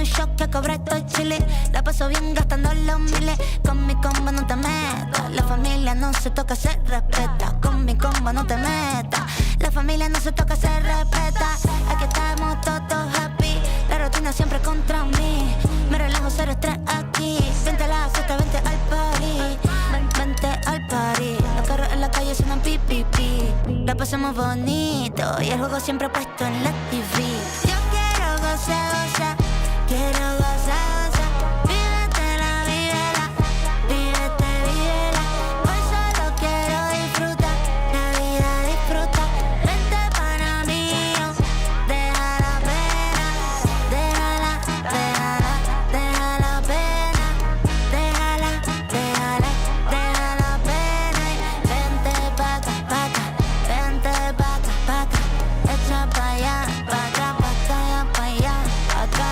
un shock que cobra estoy chile. La paso bien gastando los miles. Con mi combo no te metas. La familia no se toca, se respeta. Con mi combo no te metas. La familia no se toca, se respeta. Aquí estamos todos happy. La rutina siempre contra mí. Me relajo, cero estrés aquí. Vente a la fiesta, vente al party. Vente al party. Los carros en la calle suenan pi, pi, pi. La pasamos bonito y el juego siempre puesto en la TV. Yo quiero gozar, gozar. Quiero gozar, gozar. Vívetela, vívela. Vívete, vívela. Hoy solo quiero disfrutar. La vida disfruta. Vente para mí. Deja la pena. Déjala, déjala. Deja la pena. Déjala, déjala. Deja la pena. Y vente pa' acá, pa' acá. Vente pa' acá, pa' acá. Echa pa' allá, pa' acá, pa' acá, pa' allá, pa' acá.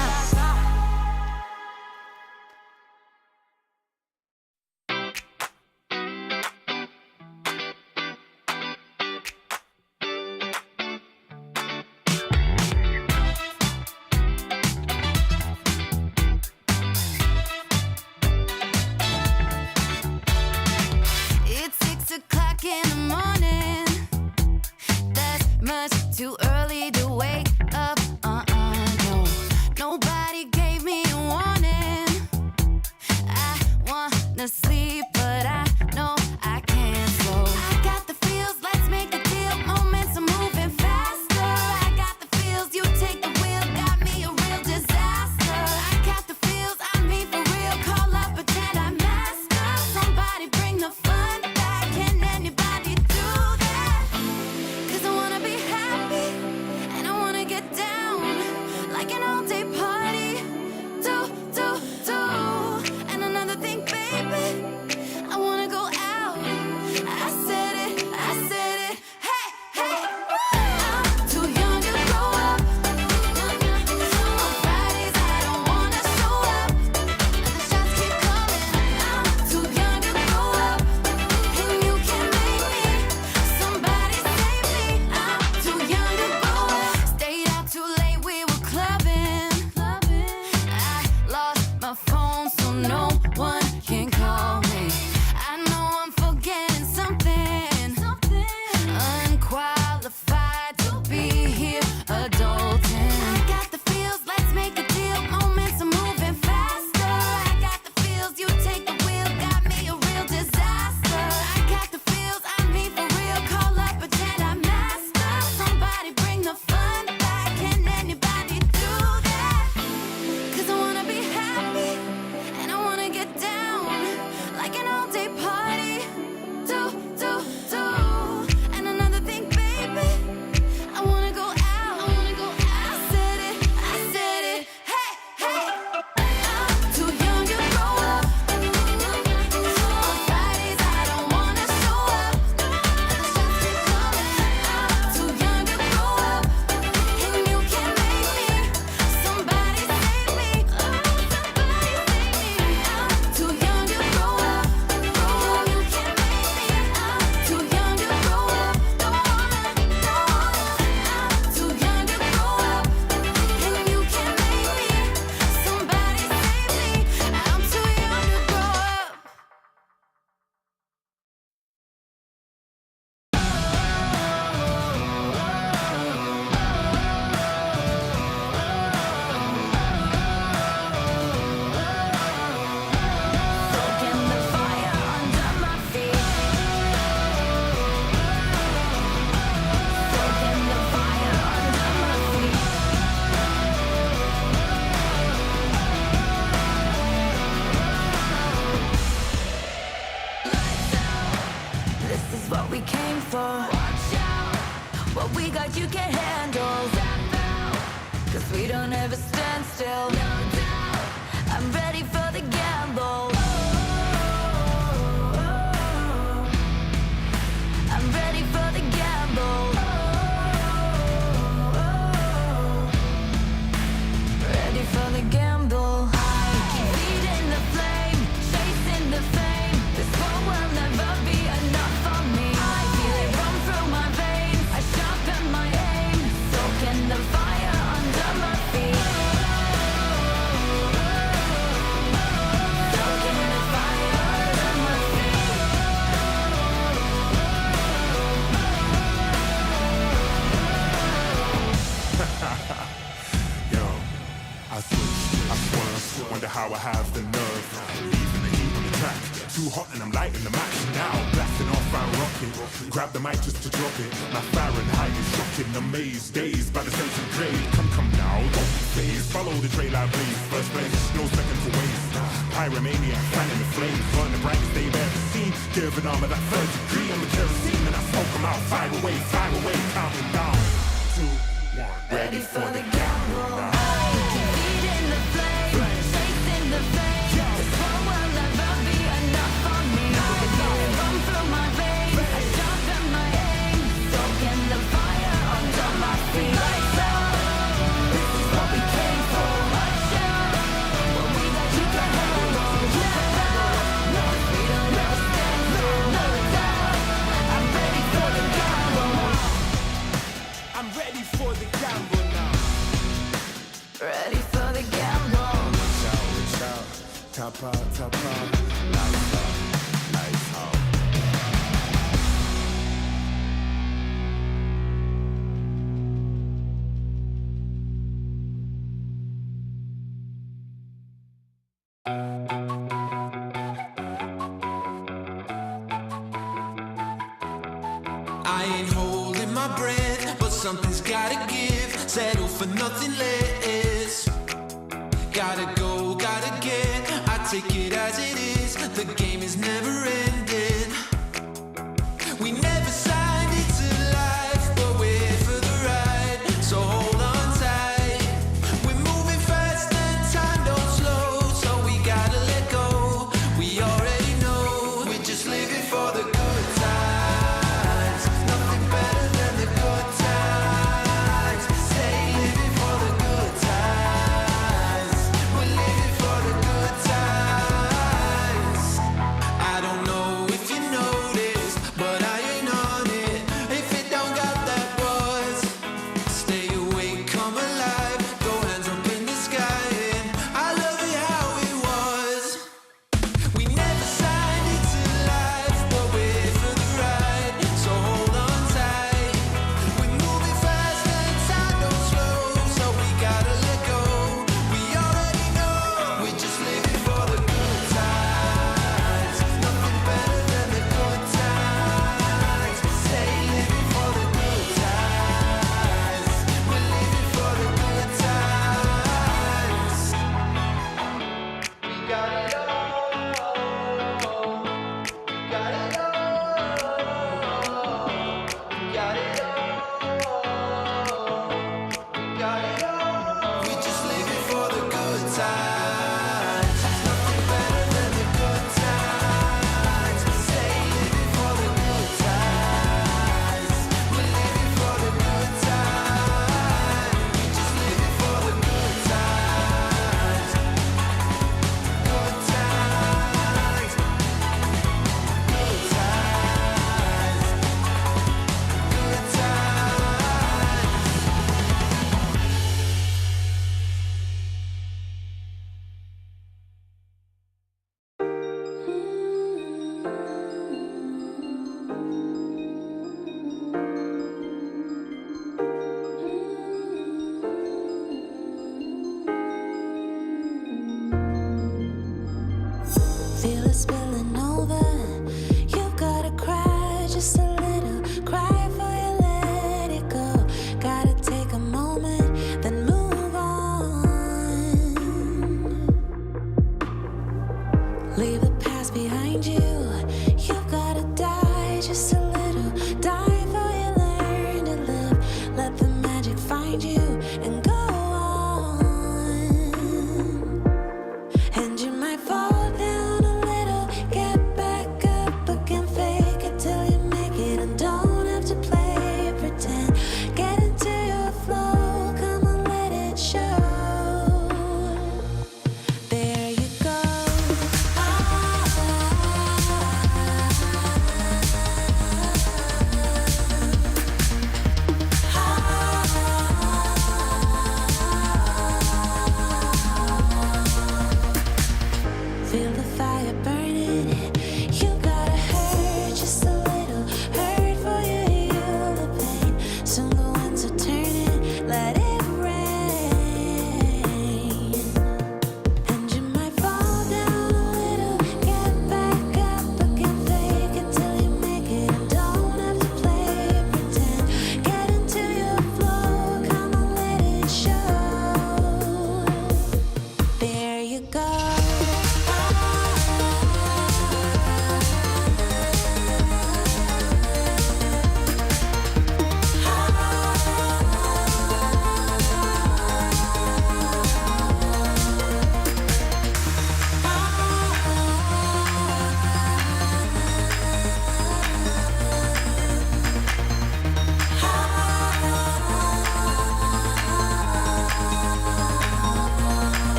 It's 6 o'clock in the morning. That's much too early to wake up. No, nobody gave me a warning. I wanna sleep, but I know I can't. So I got the feels, let's make a deal. Moments are moving faster. I got the feels, you take the wheel. Got me a real disaster. I got the feels, I mean for real. Call up, pretend I'm master. Somebody bring the fun back. Can anybody do that? 'Cause I wanna be happy and I wanna get down like an all-day party. Do, do, do. And another thing, baby, I wanna go out. I said it, hey, hey. I'm too young to grow up. On Fridays I don't wanna show up. And the shots keep coming. I'm too young to grow up. And you can make me. Somebody save me. I'm too young to grow up. Stayed out too late, we were clubbing. I lost my phone, so no one can call me. I know I'm forgetting something. Unqualified to be here adulting. I got the feels, let's make a deal. Moments are moving faster. I got the feels, you take the wheel. Got me a real disaster. I got the feels, I mean for real. Call up, pretend I'm master. Somebody bring the fun back. Can anybody do that? 'Cause I wanna be happy and I wanna get down like an all-day party. Do, do, do. And another thing, baby, I wanna go out. I said it, hey, hey. I'm too young to grow up. On Fridays I don't wanna show up. And the shots keep coming. I'm too young to grow up. And you can make me. Somebody save me. Somebody save me. I'm too young to grow up. And you can make me. I'm too young to grow up. Don't wanna. I'm too young to grow up. And you can make me. Somebody save me. I'm too young to grow up. Soaking the fire under my feet. Soaking the fire under my feet. This is what we came for. Watch out. What we got you can't handle. Step out. 'Cause we don't ever stand still. No doubt. I'm ready for the gamble. I'm ready for the gamble. Ready for the gamble. I keep feeding the flame, chasing the fame. This world will never be enough for me. I feel it run through my veins. I sharpen my aim, soaking the fire under my feet. rocket. Grab the mic just to drop it. My Fahrenheit is shocking. Amazed, dazed by the sense of grade. Come now, don't be phased. Follow the trail I blaze. First place, no second to waste. Pyromaniac, fanning the flames. Burn the brightest they've ever seen. Give an arm of that third degree on the kerosene. And I smoke them out. Fire away, counting down. 2, 1. Ready for the gamble. Feet in the flame, faith in the veins. This world will never be enough for me. Run through my veins, I sharpen my aim. Soaking the fire under my feet. Lights out, this is what we came for. Watch out, when we got you can handle. No freedom, no standstill, no doubt. I'm ready for the gamble. I'm ready for the gamble now. Ready for the gamble. Reach out, top out, lights out, lights out. I ain't holding my breath, but something's gotta give. Settle for nothing less. Gotta go, gotta get. I take it as it is. The game is never ending. We never signed it to life, but we're here for the ride. So hold on tight. We're moving fast and time don't slow, so we gotta let go. We already know we're just living for the good times. Nothing better than the good times. Stay living for the good times. We're living for the good times. I don't know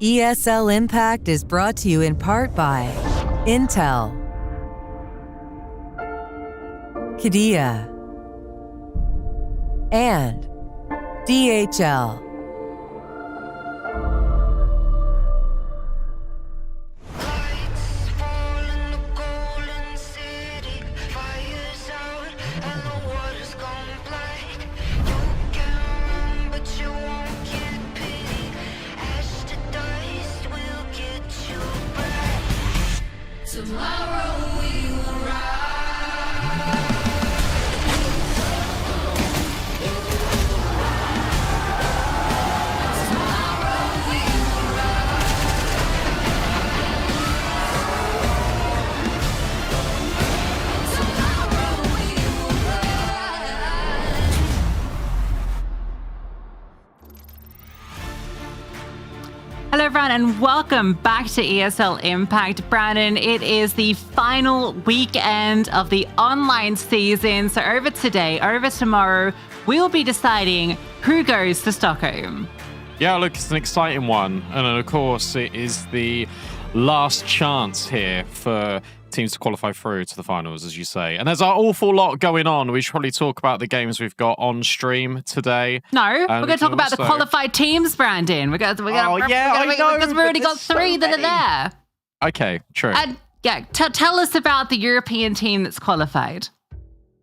ESL Impact is brought to you in part by Intel, Qiddiya, and DHL. Lights fall in the golden city. Fire's out and the water's gone blind. You can run, but you won't get pity. Ash to dust will get you back. Tomorrow we will rise. Hello everyone and welcome back to ESL Impact. Brandon, it is the final weekend of the online season. So over today, over tomorrow, we'll be deciding who goes to Stockholm. Yeah, look, it's an exciting one. And of course, it is the last chance here for teams to qualify through to the finals, as you say. And there's an awful lot going on. We should probably talk about the games we've got on stream today. No, we're going to talk about the qualified teams, Brandon. Because we already got three that are there. Okay, true. And yeah, tell us about the European team that's qualified.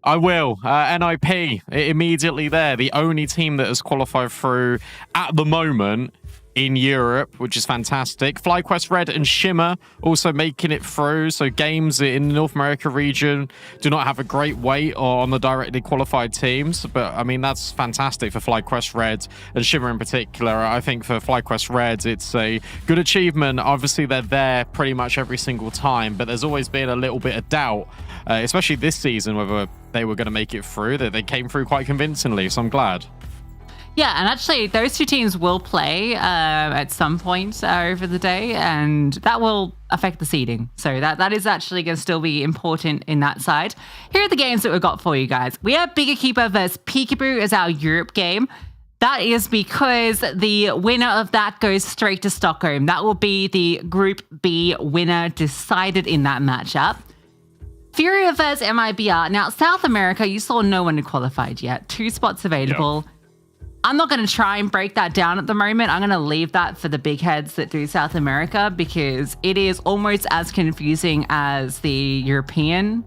I will. NIP, immediately there. The only team that has qualified through at the moment in Europe, which is fantastic. FlyQuest Red and Shimmer also making it through. So games in the North America region do not have a great weight on the directly qualified teams. But I mean, that's fantastic for FlyQuest Red and Shimmer in particular. I think for FlyQuest Red, it's a good achievement. Obviously, they're there pretty much every single time, but there's always been a little bit of doubt, especially this season, whether they were going to make it through. That they came through quite convincingly, so I'm glad. Yeah, and actually, those two teams will play at some point over the day, and that will affect the seeding. So that is actually going to still be important in that side. Here are the games that we've got for you guys. We have Bigger Keeper versus Peekaboo as our Europe game. That is because the winner of that goes straight to Stockholm. That will be the Group B winner decided in that matchup. Furia versus MIBR. Now, South America, you saw no one who qualified yet. 2 spots available. Yep. I'm not going to try and break that down at the moment. I'm going to leave that for the big heads that do South America because it is almost as confusing as the European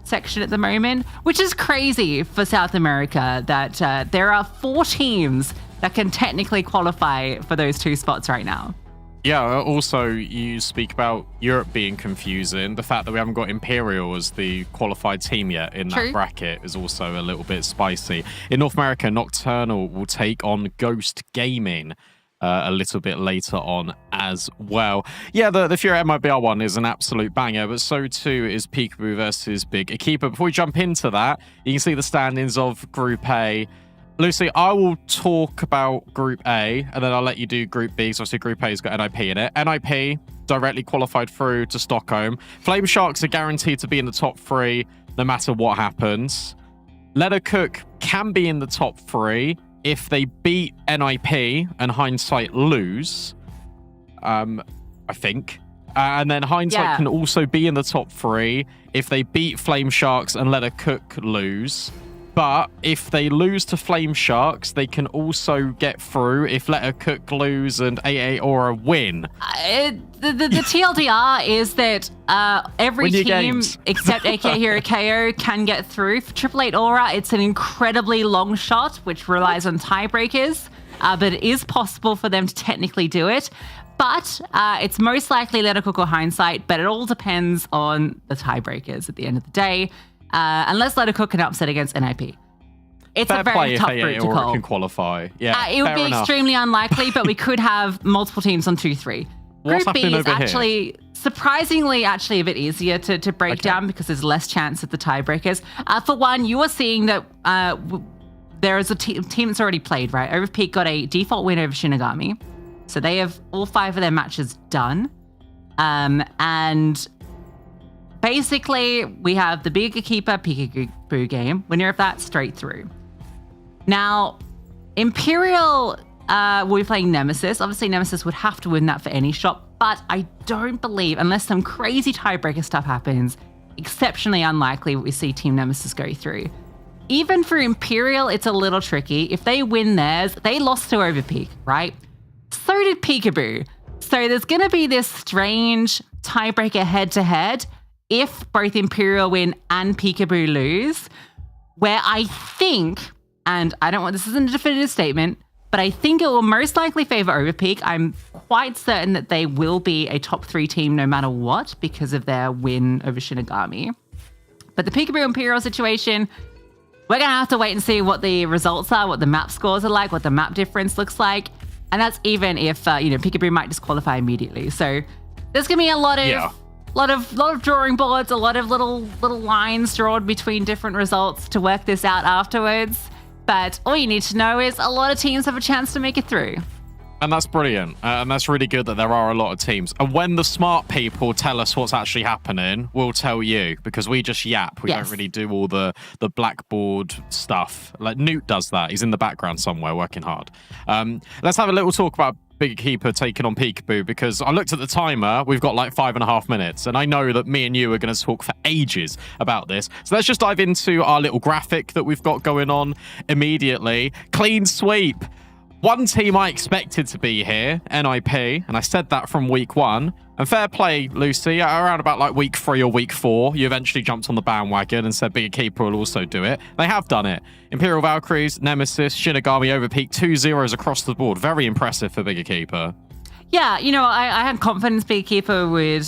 section at the moment, which is crazy for South America that there are 4 teams that can technically qualify for those 2 spots right now. Yeah, also you speak about Europe being confusing. The fact that we haven't got Imperial as the qualified team yet in that bracket is also a little bit spicy. In North America, Nocturnal will take on Ghost Gaming a little bit later on as well. Yeah, the Fury MIBR one is an absolute banger, but so too is Peekaboo versus Big Keeper. Before we jump into that, you can see the standings of Group A. Lucy, I will talk about Group A, and then I'll let you do Group B, because obviously Group A's got NIP in it. NIP directly qualified through to Stockholm. Flame Sharks are guaranteed to be in the top 3 no matter what happens. Leather Cook can be in the top 3 if they beat NIP and Hindsight lose, I think. And then Hindsight can also be in the top 3 if they beat Flame Sharks and Leather Cook lose. But if they lose to Flame Sharks, they can also get through if Let Her Cook lose and AA Aura win. The TLDR is that every team except AK Hero KO can get through. For Triple Eight Aura, it's an incredibly long shot, which relies on tiebreakers, but it is possible for them to technically do it. But it's most likely Let Her Cook or Hindsight, but it all depends on the tiebreakers at the end of the day. Unless Let Her Cook can upset against NIP. It's a very tough route to call. Can qualify. Yeah, it would be extremely unlikely, but we could have multiple teams on 2-3. Group B is actually surprisingly a bit easier to break down because there's less chance of the tiebreakers. For one, you are seeing that there is a team that's already played, right? Overpeak got a default win over Shinigami. So they have all 5 of their matches done. And basically, we have the Bigger Keeper Peekaboo game. Winner of that, straight through. Now, Imperial we'll be playing Nemesis. Obviously, Nemesis would have to win that for any shot, but I don't believe, unless some crazy tiebreaker stuff happens, exceptionally unlikely we see Team Nemesis go through. Even for Imperial, it's a little tricky. If they win theirs, they lost to Overpeak, right? So did Peekaboo. So there's going to be this strange tiebreaker head-to-head if both Imperial win and Peekaboo lose, where I think, and I don't want, this isn't a definitive statement, but I think it will most likely favor Overpeak. I'm quite certain that they will be a top 3 team no matter what because of their win over Shinigami. But the Peekaboo Imperial situation, we're going to have to wait and see what the results are, what the map scores are like, what the map difference looks like. And that's even if, Peekaboo might disqualify immediately. So there's going to be a lot of drawing boards, a lot of little lines drawn between different results to work this out afterwards. But all you need to know is a lot of teams have a chance to make it through. And that's brilliant. And that's really good that there are a lot of teams. And when the smart people tell us what's actually happening, we'll tell you, because we just yap. We don't really do all the blackboard stuff. Like Newt does that. He's in the background somewhere working hard. Let's have a little talk about Bigger Keeper taking on Peekaboo, because I looked at the timer. We've got like 5.5 minutes, and I know that me and you are going to talk for ages about this. So let's just dive into our little graphic that we've got going on immediately. Clean sweep. One team I expected to be here, NIP, and I said that from week 1. And fair play, Lucy, around about like week 3 or week 4, you eventually jumped on the bandwagon and said Bigger Keeper will also do it. They have done it. Imperial Valkyries, Nemesis, Shinigami, Overpeak, 2-0s across the board. Very impressive for Bigger Keeper. Yeah, I had confidence Bigger Keeper would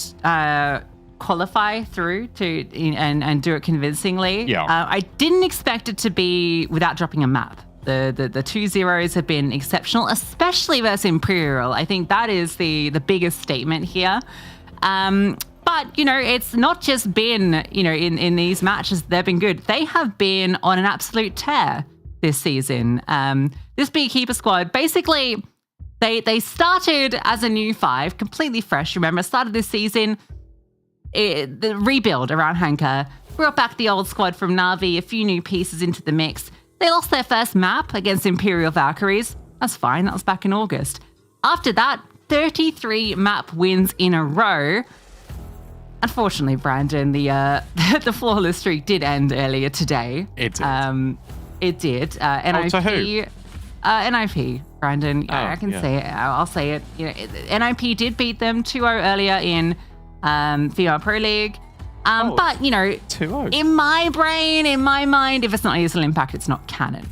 qualify through to and do it convincingly. Yeah. I didn't expect it to be without dropping a map. The 2-0s have been exceptional, especially versus Imperial. I think that is the biggest statement here. But, it's not just been, in these matches, they've been good. They have been on an absolute tear this season. This Bigger Keeper squad, basically, they started as a new 5, completely fresh. Remember, started this season, the rebuild around Hanker, brought back the old squad from Na'Vi, a few new pieces into the mix. They lost their first map against Imperial Valkyries. That's fine, that was back in August. After that, 33 map wins in a row. Unfortunately, Brandon, the flawless streak did end earlier today. It did. It did. NIP, to who? NIP, Brandon. I can say it. I'll say it. NIP did beat them 2-0 earlier in Female Pro League. But, 2-0. in my brain, in my mind, if it's not ESL Impact, it's not canon.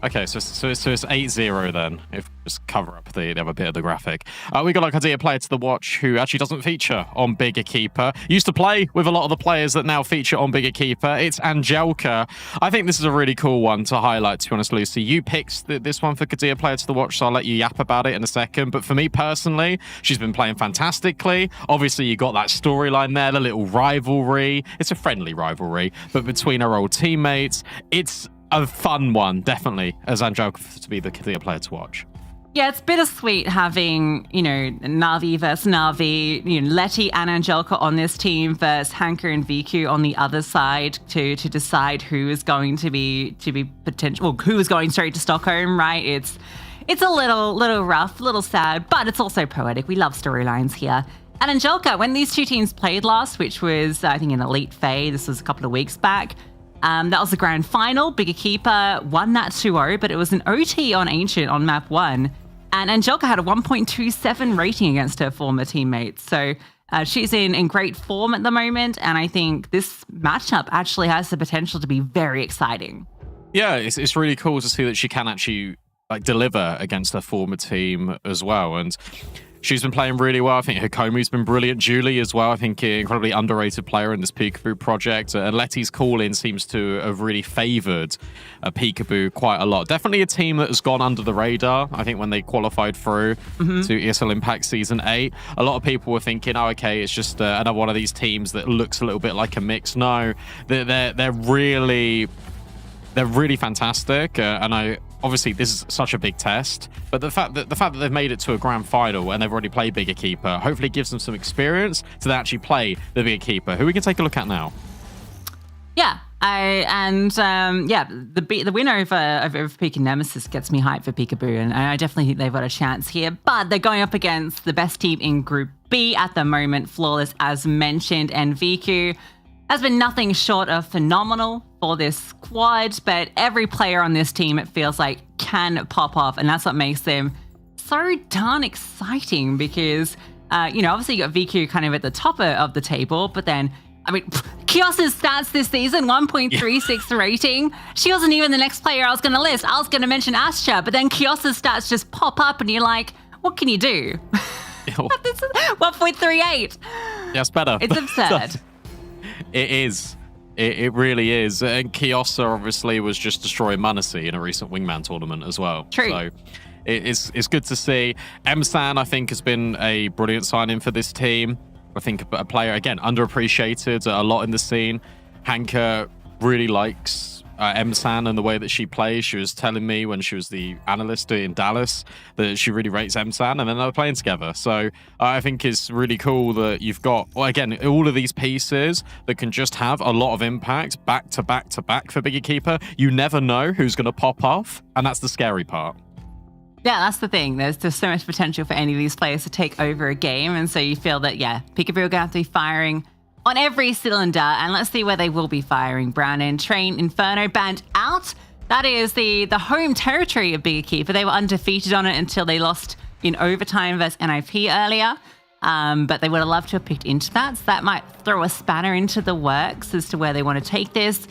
Okay, so it's 8-0 then, if just cover up the other bit of the graphic. We got like a dear player to the watch who actually doesn't feature on Bigger Keeper. Used to play with a lot of the players that now feature on Bigger Keeper. It's Angelka. I think this is a really cool one to highlight, to be honest, Lucy. You picked this one for Kadir Player to the Watch, so I'll let you yap about it in a second. But for me personally, she's been playing fantastically. Obviously, you got that storyline there, the little rivalry. It's a friendly rivalry, but between her old teammates, it's a fun one, definitely, as Angelka to be the Kadir Player to watch. Yeah, it's bittersweet having, Na'Vi versus Na'Vi, Letty and Angelka on this team versus Hanker and VQ on the other side to decide who is going to be potential, well, who is going straight to Stockholm, right? It's a little rough, a little sad, but it's also poetic. We love storylines here. And Angelka, when these two teams played last, which was, I think, in Elite Fae, this was a couple of weeks back, that was the grand final. Bigger Keeper won that 2-0, but it was an OT on Ancient on map 1. And Angelka had a 1.27 rating against her former teammates. So she's in great form at the moment. And I think this matchup actually has the potential to be very exciting. Yeah, it's really cool to see that she can actually deliver against her former team as well. And she's been playing really well. I think Hakomi's been brilliant. Julie as well. I think an incredibly underrated player in this Peekaboo project. And Letty's call-in seems to have really favoured Peekaboo quite a lot. Definitely a team that has gone under the radar. I think when they qualified through to ESL Impact Season 8, a lot of people were thinking, oh, okay, it's just another one of these teams that looks a little bit like a mix. No, they're really fantastic. And obviously, this is such a big test, but the fact that they've made it to a grand final and they've already played Bigger Keeper hopefully gives them some experience to actually play the Bigger Keeper, who we can take a look at now. Yeah, The win over Pika Nemesis gets me hyped for Peekaboo, and I definitely think they've got a chance here. But they're going up against the best team in Group B at the moment, Flawless as mentioned, and VQ has been nothing short of phenomenal for this squad. But every player on this team, it feels like, can pop off, and that's what makes them so darn exciting. Because obviously you got VQ kind of at the top of the table, but then. I mean, Kiosa's stats this season, 1.36 rating. She wasn't even the next player I was going to list. I was going to mention Astra, but then Kiosa's stats just pop up and you're like, what can you do? 1.38. Yeah, it's better. It's absurd. It is. It really is. And Kiosa obviously was just destroying Manassi in a recent Wingman tournament as well. True. So it's good to see. M-San, I think, has been a brilliant signing for this team. I think a player, again, underappreciated a lot in the scene. Hanka really likes M-San and the way that she plays. She was telling me when she was the analyst in Dallas that she really rates M-San, and then they were playing together. So I think it's really cool that you've got, again, all of these pieces that can just have a lot of impact back to back to back for Biggie Keeper. You never know who's going to pop off, and that's the scary part. Yeah, that's the thing. There's so much potential for any of these players to take over a game. And so you feel that, Peekaboo are going to have to be firing on every cylinder. And let's see where they will be firing. Brown and Train Inferno banned out. That is the home territory of Biggie Keeper. They were undefeated on it until they lost in overtime versus NIP earlier. But they would have loved to have picked into that. So that might throw a spanner into the works as to where they want to take this.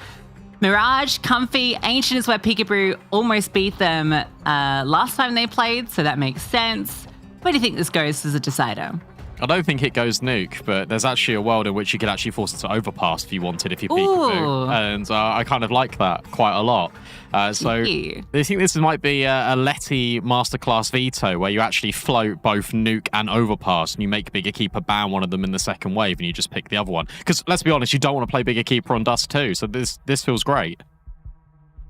Mirage, Comfy, Ancient is where Peekaboo almost beat them last time they played, so that makes sense. Where do you think this goes as a decider? I don't think it goes nuke, but there's actually a world in which you could actually force it to overpass if you wanted, if you Peekaboo. And I kind of like that quite a lot. So I think this might be a Letty masterclass veto where you actually float both nuke and overpass, and you make Bigger Keeper ban one of them in the second wave, and you just pick the other one. Because let's be honest, you don't want to play Bigger Keeper on Dust 2, so this feels great.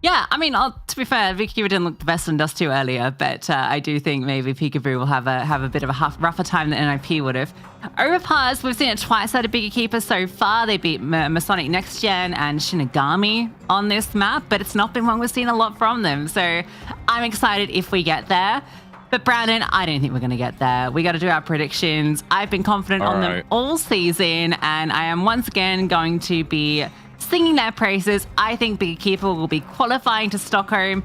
Yeah, I mean, to be fair, Bigger Keeper didn't look the best on Dust 2 earlier, but I do think maybe Peekaboo will have a bit of a rougher time than NIP would have. Overpass, we've seen it twice out of Bigger Keeper so far. They beat Masonic Next Gen and Shinigami on this map, but it's not been one we've seen a lot from them. So I'm excited if we get there. But Brandon, I don't think we're going to get there. We got to do our predictions. I've been confident on them all season, and I am once again going to be singing their praises. I think Bigger Keeper will be qualifying to Stockholm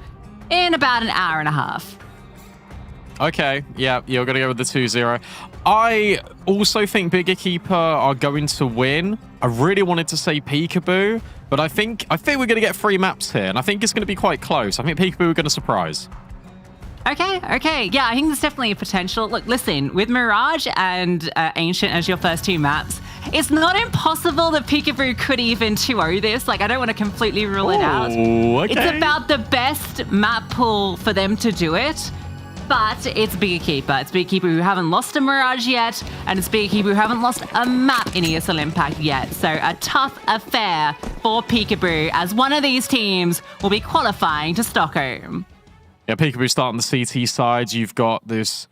in about an hour and a half. Okay, yeah, you're going to go with the 2-0. I also think Bigger Keeper are going to win. I really wanted to say Peekaboo, but I think we're going to get 3 maps here, and I think it's going to be quite close. I think Peekaboo are going to surprise. Okay. Yeah, I think there's definitely a potential. Look, listen, with Mirage and Ancient as your first 2 maps, it's not impossible that Peekaboo could even 2-0 this. Like, I don't want to completely rule it out. Okay. It's about the best map pool for them to do it. But it's Bigger Keeper. It's Bigger Keeper who haven't lost a Mirage yet, and it's Bigger Keeper who haven't lost a map in ESL Impact yet. So a tough affair for Peekaboo, as one of these teams will be qualifying to Stockholm. Yeah, Peekaboo starting the CT side. You've got this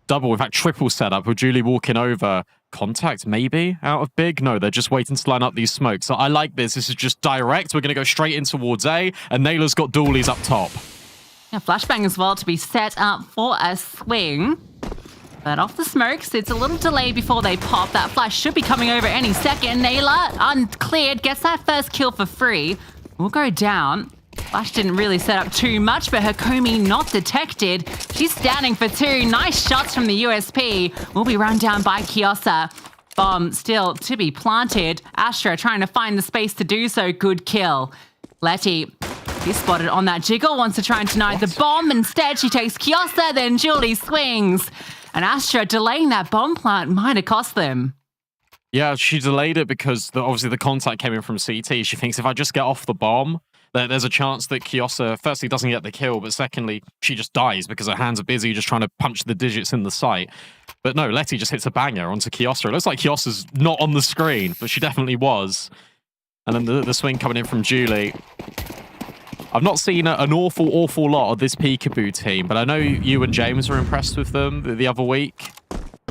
double, in fact, triple setup with Julie walking over. Contact, maybe, out of Big? No, they're just waiting to line up these smokes. So I like this. This is just direct. We're going to go straight in towards A, and Nayla's got dualies up top. Yeah, flashbang as well to be set up for a swing. But off the smokes, it's a little delay before they pop. That flash should be coming over any second. Nayla, uncleared, gets that first kill for free. Will go down. Flash didn't really set up too much, but Hakomi not detected. She's standing for 2. Nice shots from the USP. Will be run down by Kiosa. Bomb still to be planted. Astra trying to find the space to do so. Good kill. Letty, he's spotted on that jiggle, wants to try and deny the bomb. Instead, she takes Kiosa, then Julie swings. And Astra delaying that bomb plant might have cost them. Yeah, she delayed it because obviously the contact came in from CT. She thinks if I just get off the bomb, there's a chance that Kiosa, firstly, doesn't get the kill, but secondly, she just dies because her hands are busy just trying to punch the digits in the sight. But no, Letty just hits a banger onto Kiosa. It looks like Kiosa's not on the screen, but she definitely was. And then the swing coming in from Julie. I've not seen an awful lot of this Peekaboo team, but I know you and James were impressed with them the other week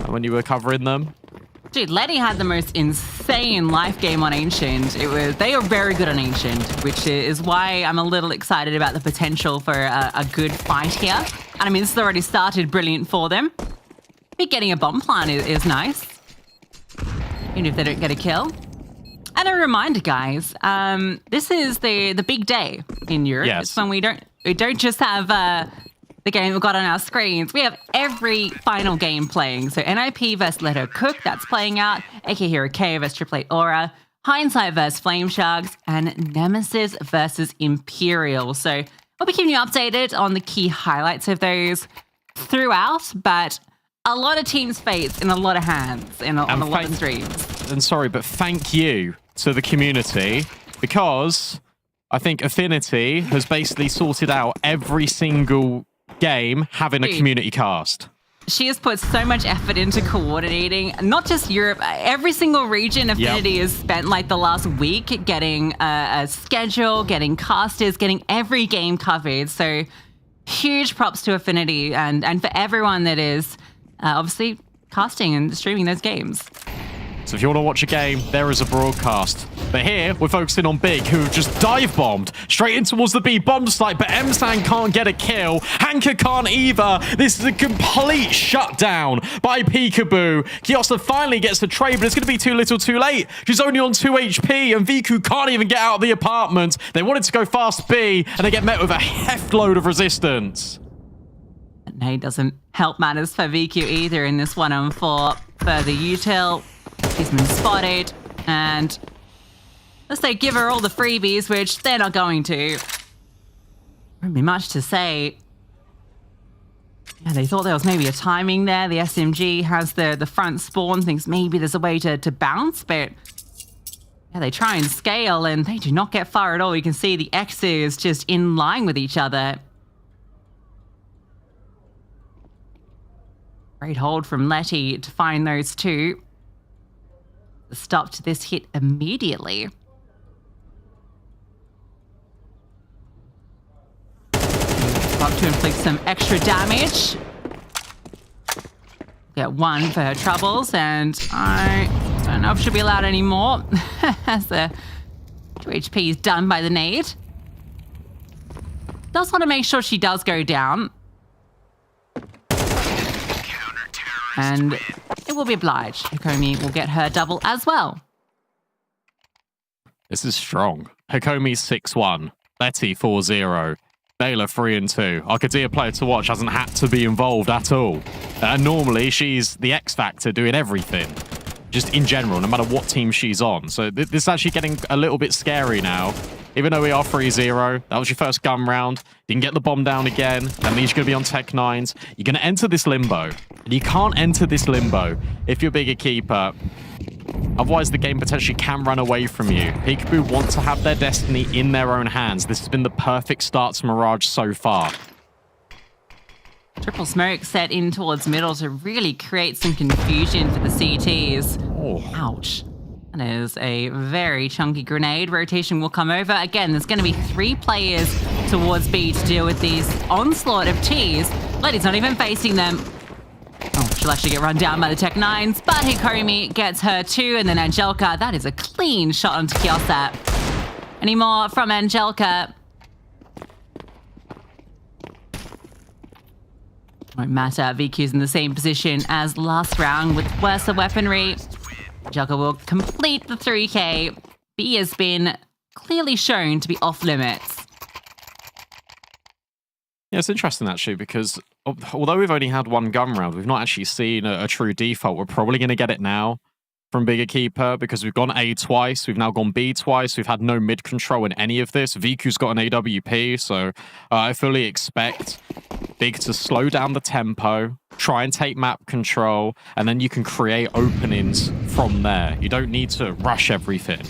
when you were covering them. Dude, Letty had the most insane life game on Ancient. They are very good on Ancient, which is why I'm a little excited about the potential for a good fight here. And I mean, this has already started brilliant for them. Maybe getting a bomb plant is nice, even if they don't get a kill. And a reminder, guys, this is the big day in Europe. Yes. It's when we don't just have the game we've got on our screens. We have every final game playing. So NIP versus Let Her Cook, that's playing out. AK Hero K versus Triple Eight Aura. Hindsight versus Flame Sharks. And Nemesis versus Imperial. So we'll be keeping you updated on the key highlights of those throughout. But a lot of teams' fates in a lot of hands on a lot of streams. And sorry, but thank you to the community, because I think Affinity has basically sorted out every single game having a community cast. She has put so much effort into coordinating, not just Europe, every single region. Affinity has spent like the last week getting a schedule, getting casters, getting every game covered. So huge props to Affinity and for everyone that is obviously casting and streaming those games. So if you want to watch a game, there is a broadcast. But here, we're focusing on Big, who have just dive-bombed straight in towards the B bomb site, but Emsan can't get a kill. Hanka can't either. This is a complete shutdown by Peekaboo. Kiosta finally gets the trade, but it's going to be too little too late. She's only on 2 HP, and Viku can't even get out of the apartment. They wanted to go fast B, and they get met with a heft load of resistance. Nade doesn't help matters for VQ either in this 1-on-4. Further util. He's been spotted, and let's say give her all the freebies, which they're not going to. Won't be much to say. Yeah, they thought there was maybe a timing there. The SMG has the front spawn, thinks maybe there's a way to bounce, but yeah, they try and scale, and they do not get far at all. You can see the X's just in line with each other. Great hold from Letty to find those two. Stopped this hit immediately. Got to inflict some extra damage. Get one for her troubles, and I don't know if she'll be allowed any more. As the 2 HP is done by the nade. Does want to make sure she does go down. And it will be obliged. Hikomi will get her double as well. This is strong. Hikomi's 6-1. Letty 4-0. Baylor 3-2. Arcadia player to watch hasn't had to be involved at all. And normally she's the X factor doing everything. Just in general, no matter what team she's on. So this is actually getting a little bit scary now. Even though we are 3-0, that was your first gun round. Didn't get the bomb down again. That means you're going to be on Tech 9s. You're going to enter this limbo. And you can't enter this limbo if you're bigger keeper. Otherwise, the game potentially can run away from you. Peekaboo want to have their destiny in their own hands. This has been the perfect start to Mirage so far. Triple smoke set in towards middle to really create some confusion for the CTs. Oh. Ouch. That is a very chunky grenade. Rotation will come over. Again, there's going to be 3 players towards B to deal with these onslaught of Ts. Letty's not even facing them. Oh, she'll actually get run down by the Tech 9s, but Hikomi gets her 2, and then Angelica. That is a clean shot onto Kiosa. Any more from Angelica? Won't matter. VQ's in the same position as last round with worse weaponry. Angelica will complete the 3K. B has been clearly shown to be off limits. Yeah, it's interesting actually, because although we've only had 1 gun round, we've not actually seen a true default. We're probably going to get it now from Bigger Keeper because we've gone A twice, we've now gone B twice, we've had no mid control in any of this. VQ's got an AWP, so I fully expect Big to slow down the tempo, try and take map control, and then you can create openings from there. You don't need to rush everything.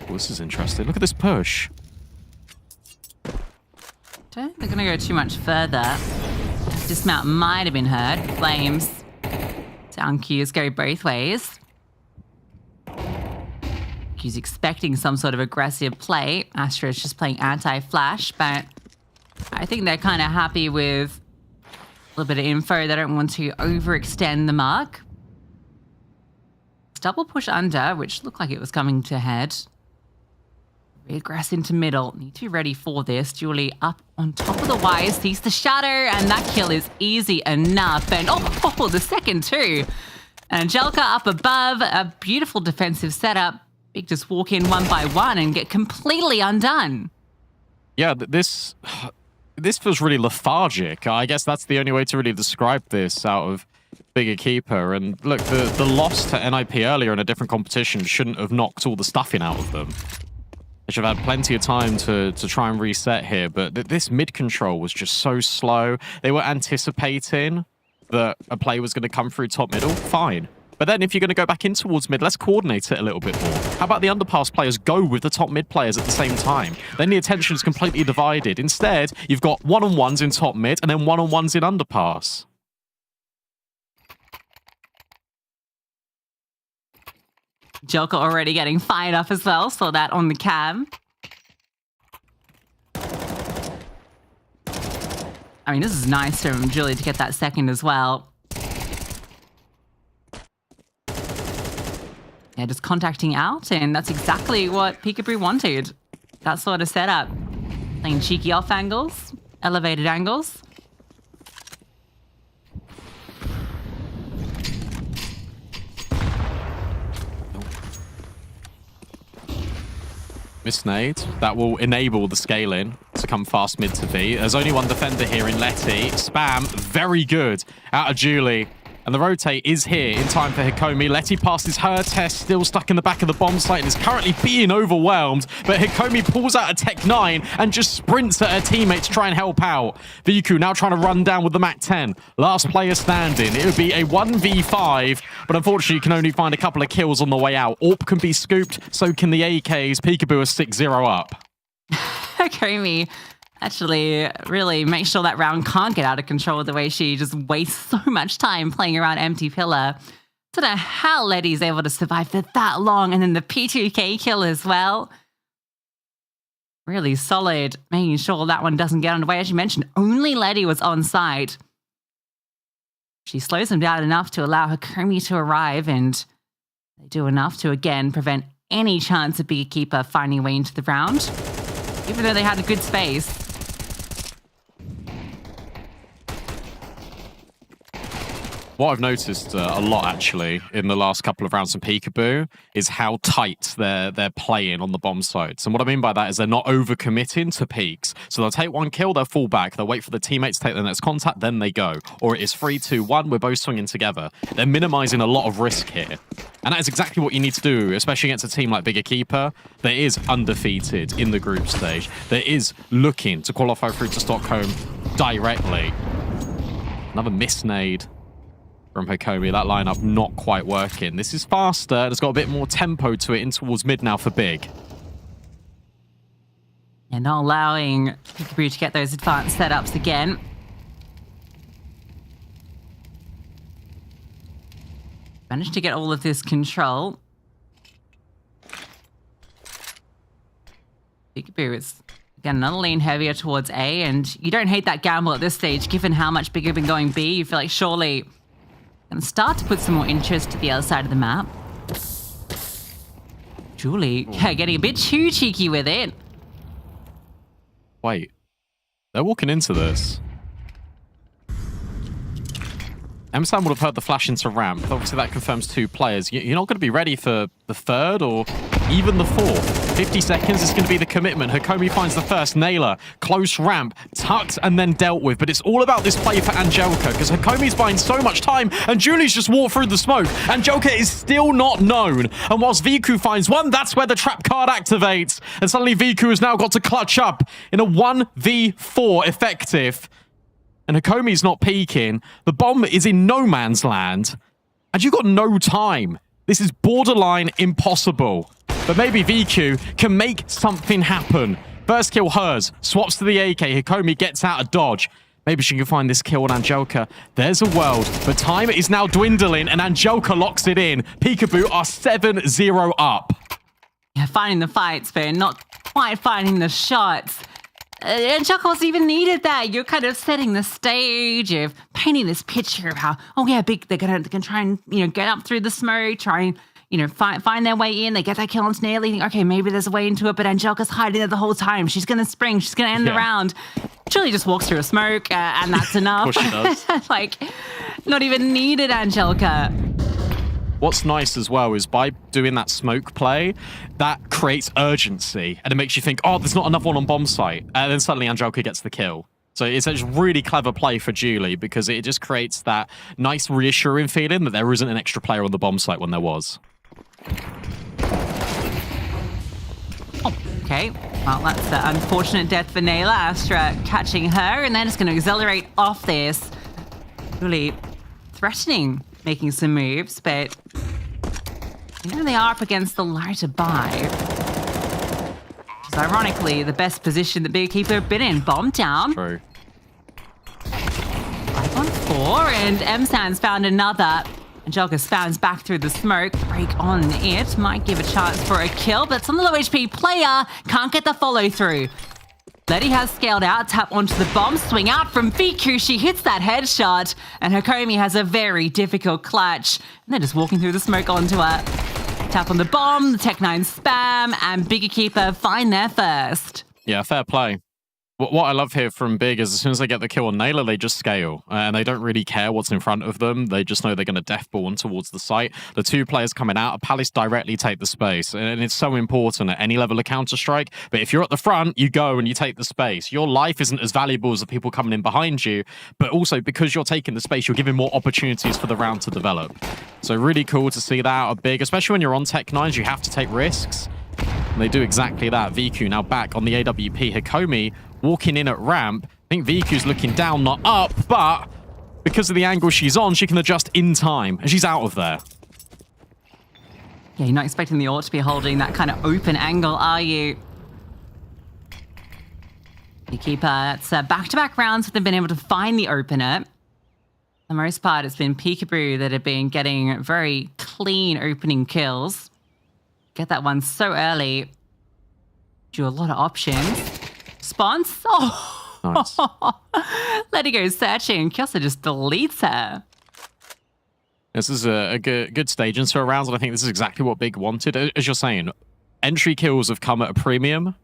Oh, this is interesting. Look at this push. Don't think they're going to go too much further. Dismount might have been heard. Flames. Down cues go both ways. He's expecting some sort of aggressive play. Astra is just playing anti-flash, but I think they're kind of happy with A little bit of info. They don't want to overextend the mark. Double push under, which looked like it was coming to head. Regress into middle. Need to be ready for this. Julie up on top of the wires, sees the shadow, and that kill is easy enough. And oh, the second too. Angelica up above, a beautiful defensive setup. Big just walk in one by one and get completely undone. Yeah, this feels really lethargic. I guess that's the only way to really describe this out of Bigger Keeper. And look, the loss to NIP earlier in a different competition shouldn't have knocked all the stuffing out of them. They should have had plenty of time to try and reset here, but this mid control was just so slow. They were anticipating that a play was going to come through top middle, fine. But then if you're going to go back in towards mid, let's coordinate it a little bit more. How about the underpass players go with the top mid players at the same time? Then the attention is completely divided. Instead, you've got one-on-ones in top mid and then one-on-ones in underpass. Joker already getting fired up as well. Saw that on the cam. I mean, this is nice from Julie to get that second as well. Yeah, just contacting out, and that's exactly what Peekaboo wanted. That sort of setup. Playing cheeky off angles, elevated angles. Miss nade. That will enable the scaling to come fast mid to V. There's only one defender here in Letty. Spam, very good out of Julie. And the rotate is here in time for Hikomi. Letty passes her test, still stuck in the back of the bomb site and is currently being overwhelmed. But Hikomi pulls out a Tech 9 and just sprints at her teammate to try and help out. Viku now trying to run down with the Mac 10. Last player standing. It would be a 1v5, but unfortunately you can only find a couple of kills on the way out. AWP can be scooped, so can the AKs. Peekaboo is 6-0 up. Hikomi actually really make sure that round can't get out of control the way she just wastes so much time playing around empty pillar. Don't know how Letty's able to survive for that long, and then the P2K kill as well. Really solid, making sure that one doesn't get underway. As you mentioned, only Letty was on site. She slows them down enough to allow Hikomi to arrive, and they do enough to again prevent any chance of Big Keeper finding a way into the round, even though they had a good space. What I've noticed a lot, actually, in the last couple of rounds from Peekaboo is how tight they're playing on the bomb sites. And what I mean by that is they're not overcommitting to peaks. So they'll take one kill, they'll fall back, they'll wait for the teammates to take the next contact, then they go. Or it is 3, 2, 1, we're both swinging together. They're minimizing a lot of risk here. And that is exactly what you need to do, especially against a team like Bigger Keeper that is undefeated in the group stage, that is looking to qualify through to Stockholm directly. Another miss nade from Hikomi. That lineup not quite working. This is faster. It's got a bit more tempo to it in towards mid now for Big. And not allowing Peekaboo to get those advanced setups again. Managed to get all of this control. Peekaboo is again another lean heavier towards A, and you don't hate that gamble at this stage given how much Big have been going B. You feel like surely going to start to put some more interest to the other side of the map. Julie, getting a bit too cheeky with it. Wait, they're walking into this. M-Sam would have heard the flash into ramp. Obviously, that confirms 2 players. You're not going to be ready for the third or even the fourth. 50 seconds is going to be the commitment. Hikomi finds the first nailer. Close ramp, tucked and then dealt with. But it's all about this play for Angelica because Hikomi's buying so much time and Julie's just walked through the smoke. Angelica is still not known. And whilst Viku finds one, that's where the trap card activates. And suddenly Viku has now got to clutch up in a 1v4 effective. And Hikomi's not peeking. The bomb is in no man's land. And you've got no time. This is borderline impossible. But maybe VQ can make something happen. First kill hers. Swaps to the AK. Hikomi gets out of dodge. Maybe she can find this kill on Angelica. There's a world. But time is now dwindling and Angelica locks it in. Peekaboo are 7-0 up. Yeah, finding the fights, but not quite finding the shots. Angelica wasn't even needed there. You're kind of setting the stage of painting this picture of how, oh yeah, they're gonna try and, you know, get up through the smoke, try and, you know, find their way in. They get that kill on Snail. Think, okay, maybe there's a way into it, but Angelica's hiding there the whole time. She's gonna spring. She's gonna end the round. Julie just walks through a smoke, and that's enough. Of course she does. Like, not even needed Angelica. What's nice as well is by doing that smoke play, that creates urgency, and it makes you think, oh, there's not another one on bomb site, and then suddenly Angelica gets the kill. So it's a really clever play for Julie because it just creates that nice reassuring feeling that there isn't an extra player on the bomb site when there was. Oh, okay. Well, that's an unfortunate death for Nayla. Astra catching her, and then it's going to accelerate off this. Really threatening, making some moves, but you know they are up against the lighter buy. Which is ironically the best position that Beekeeper have been in. Bomb down. True. 5-on-4, and M-Sands found another. Angelica spans back through the smoke. Break on it. Might give a chance for a kill, but it's on the low HP player. Can't get the follow through. Letty has scaled out, tap onto the bomb, swing out from Viku. She hits that headshot, and Hakomi has a very difficult clutch. And they're just walking through the smoke onto her. Tap on the bomb, the Tech-9 spam, and Bigger Keeper find their first. Yeah, fair play. What I love here from Big is as soon as they get the kill on Naylor, they just scale. And they don't really care what's in front of them. They just know they're going to deathball towards the site. The two players coming out, Palace directly take the space. And it's so important at any level of Counter-Strike. But if you're at the front, you go and you take the space. Your life isn't as valuable as the people coming in behind you. But also, because you're taking the space, you're giving more opportunities for the round to develop. So really cool to see that out of Big. Especially when you're on Tech-9s, you have to take risks. And they do exactly that. Viku now back on the AWP. Hakomi walking in at ramp. I think Viku's looking down, not up, but because of the angle she's on, she can adjust in time, and she's out of there. Yeah, you're not expecting the Ort to be holding that kind of open angle, are you? Beekeeper, it's back-to-back rounds with them been able to find the opener. For the most part, it's been Peekaboo that have been getting very clean opening kills. Get that one so early. Do a lot of options. Spawns? Oh! Nice. Let her go searching. Kyosa just deletes her. This is a good stage into a round, and I think this is exactly what Big wanted. As you're saying, entry kills have come at a premium.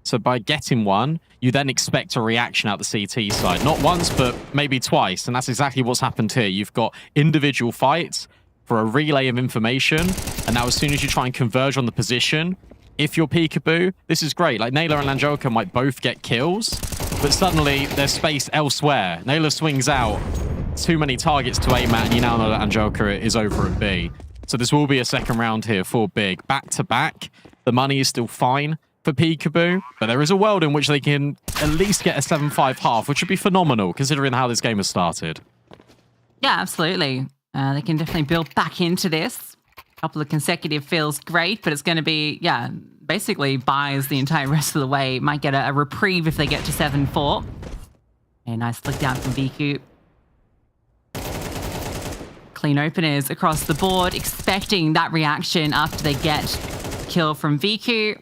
So by getting one, you then expect a reaction out the CT side. Not once, but maybe twice. And that's exactly what's happened here. You've got individual fights for a relay of information. And now as soon as you try and converge on the position, if you're Peekaboo, this is great. Like, Naylor and Angelica might both get kills, but suddenly there's space elsewhere. Naylor swings out, too many targets to aim at, and you now know that Angelica is over at B. So this will be a second round here for Big. Back to back, the money is still fine for Peekaboo, but there is a world in which they can at least get a 7-5 half, which would be phenomenal considering how this game has started. Yeah, absolutely. They can definitely build back into this. Couple of consecutive feels great, but it's going to be, yeah, basically buys the entire rest of the way. Might get a reprieve if they get to 7-4. A nice flick down from Viku. Clean openers across the board, expecting that reaction after they get kill from Viku.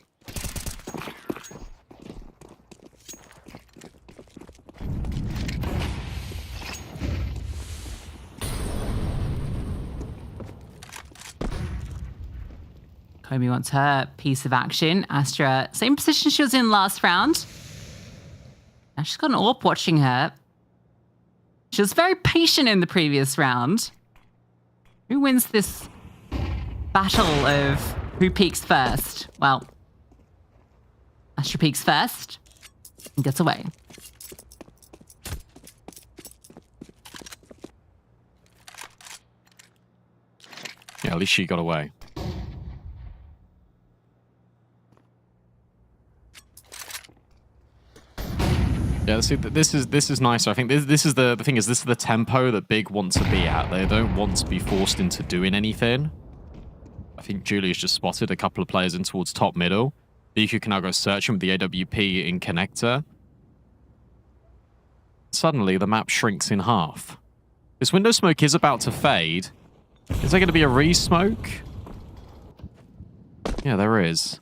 Komi wants her piece of action. Astra, same position she was in last round. Now she's got an AWP watching her. She was very patient in the previous round. Who wins this battle of who peeks first? Well, Astra peeks first and gets away. Yeah, at least she got away. Yeah, see, this is nicer. I think this is the thing is this is the tempo that Big want to be at. They don't want to be forced into doing anything. I think Julia's just spotted a couple of players in towards top middle. Viku can now go searching with the AWP in connector. Suddenly, the map shrinks in half. This window smoke is about to fade. Is there going to be a re-smoke? Yeah, there is.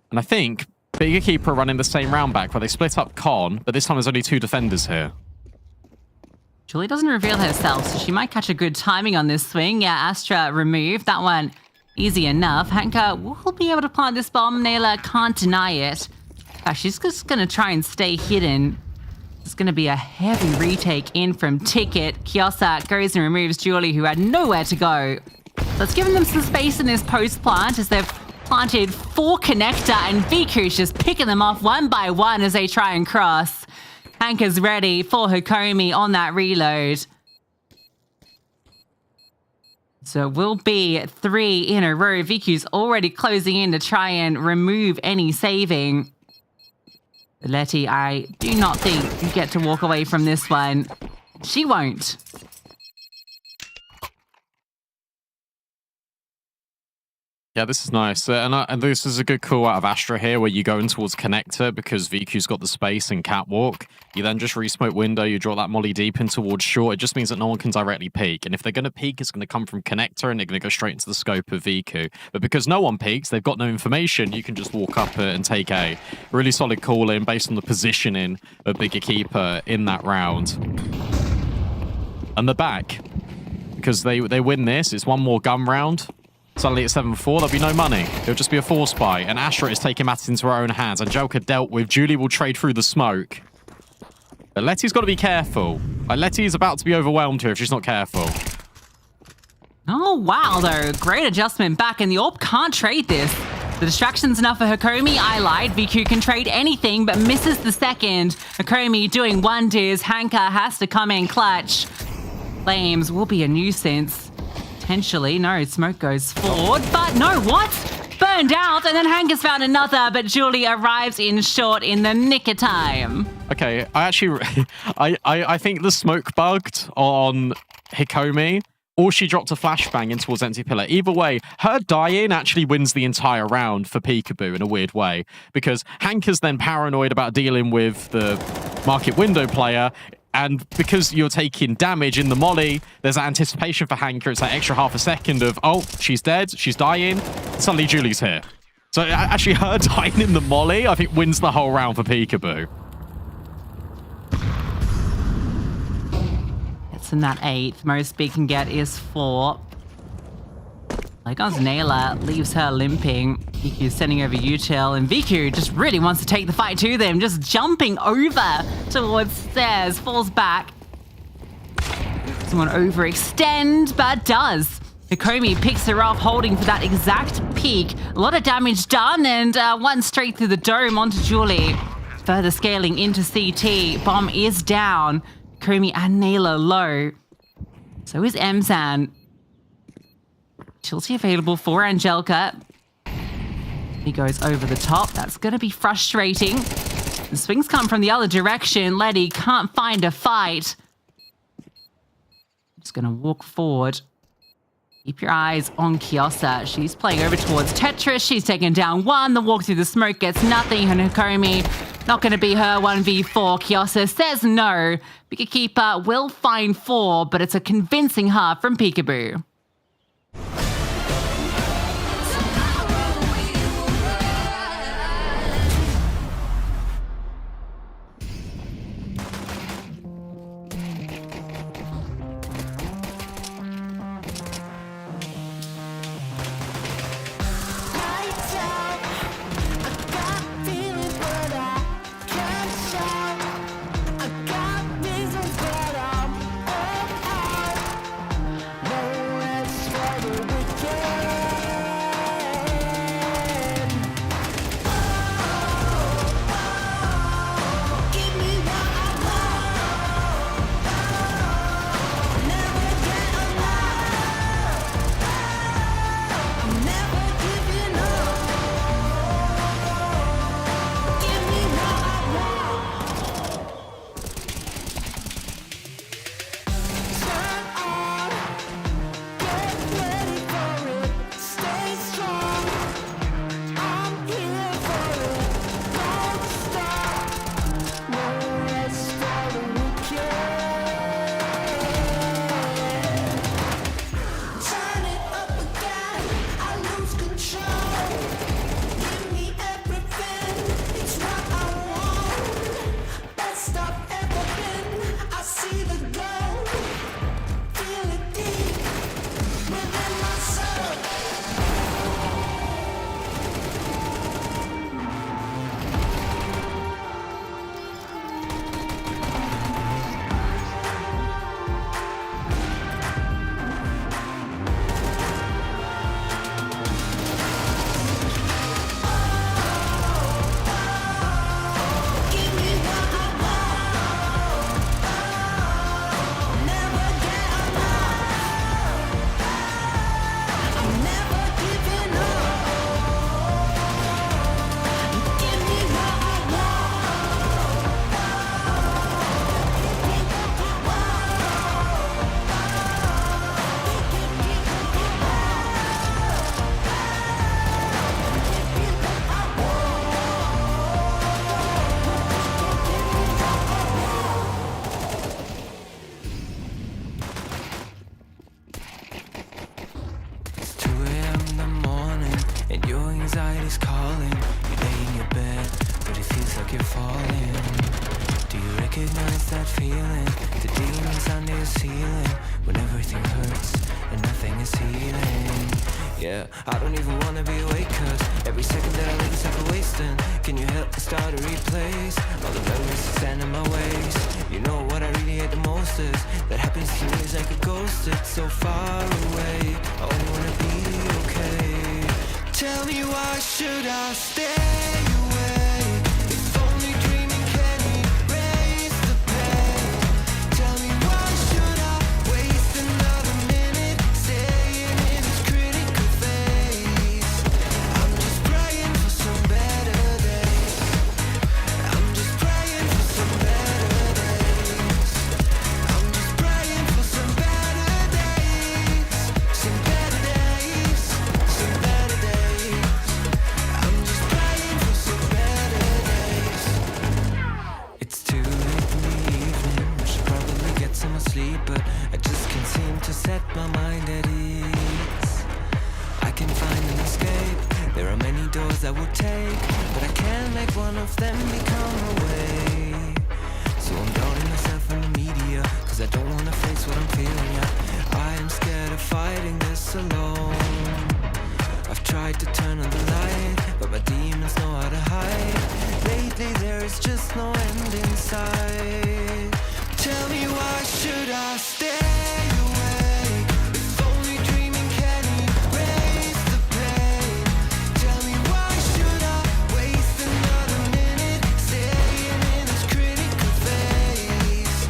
And I think Bigger Keeper running the same round back where they split up Con, but this time there's only 2 defenders here. Julie doesn't reveal herself, so she might catch a good timing on this swing. Yeah, Astra removed. That one easy enough. Hanka will be able to plant this bomb. Naylor can't deny it. She's just going to try and stay hidden. It's going to be a heavy retake in from Ticket. Kiosa goes and removes Julie, who had nowhere to go. So it's given them some space in this post plant as they've planted 4 connector, and Viku's just picking them off one by one as they try and cross. Hanka's ready for Hakomi on that reload. So it will be 3 in a row. Viku's already closing in to try and remove any saving. Letty, I do not think you get to walk away from this one. She won't. Yeah, this is nice. And this is a good call out of Astra here, where you go in towards connector because VQ's got the space and catwalk. You then just re-smoke window, you draw that molly deep in towards short. It just means that no one can directly peek. And if they're going to peek, it's going to come from connector and they're going to go straight into the scope of VQ. But because no one peeks, they've got no information, you can just walk up and take A. Really solid call in based on the positioning of Bigger Keeper in that round. And they're back. Because they win this, it's one more gun round. Suddenly it's 7-4, there'll be no money. It'll just be a force buy. And Astra is taking matters into her own hands. Angelica dealt with. Julie will trade through the smoke. But Letty's got to be careful. Like, Letty's about to be overwhelmed here if she's not careful. Oh, wow, though. Great adjustment back, and the AWP can't trade this. The distraction's enough for Hakomi. I lied. VQ can trade anything, but misses the second. Hakomi doing wonders. Hanka has to come in clutch. Flames will be a nuisance. Potentially. No, smoke goes forward, but no, what? Burned out, and then Hanka's found another, but Julie arrives in short in the nick of time. Okay, I actually, I think the smoke bugged on Hikomi, or she dropped a flashbang in towards empty pillar. Either way, her die-in actually wins the entire round for Peekaboo in a weird way, because Hanka's then paranoid about dealing with the market window player. And because you're taking damage in the molly, there's that anticipation for Hanka. It's that extra half a second of, oh, she's dead, she's dying. Suddenly Julie's here. So actually her dying in the molly, I think, wins the whole round for Peekaboo. It's in that 8th. Most B can get is 4. Lygon's Naylor leaves her limping. VQ sending over Util, and VQ just really wants to take the fight to them, just jumping over towards stairs, falls back. Someone overextend, but does. Hakomi picks her off, holding for that exact peak. A lot of damage done, and one straight through the dome onto Julie. Further scaling into CT. Bomb is down. Hakomi and Naylor low. So is Mzan. Chilty available for Angelica. He goes over the top. That's going to be frustrating. The swings come from the other direction. Letty can't find a fight. Just going to walk forward. Keep your eyes on Kiosa. She's playing over towards Tetris. She's taken down 1. The walk through the smoke gets nothing. And Hakomi, not going to be her 1v4. Kiosa says no. Bigger Keeper will find 4, but it's a convincing half from Peekaboo. and your anxiety's calling. You lay in your bed, but it feels like you're falling. Do you recognize that feeling? The demons under your ceiling, when everything hurts and nothing is healing. Yeah, I don't even wanna be awake, cause every second that I live is like a wasting. Can you help me start a replace all the memories that stand in my ways? You know what I really hate the most is that happens to me is like a ghost. It's so far away, I only wanna be okay. Tell me why should I stay away? If only dreaming can erase the pain. Tell me why should I waste another minute staying in this critical phase? I'm just praying for some better days. I'm just praying for some better days. I'm just praying for some better days. Some better days. Some better days. I'm just praying for some better days. It's too late in the evening, I should probably get some sleep, but I just can't seem to set my mind at ease. I can find an escape, there are many doors that will take, but I can't make one of them become a way. So I'm drowning myself in the media, cause I don't wanna face what I'm feeling yet. I am scared of fighting this alone. I've tried to turn on the light, but my demons know how to hide. Lately there is just no end in sight. Tell me why should I stay away? If only dreaming can erase the pain. Tell me why should I waste another minute staying in this critical phase?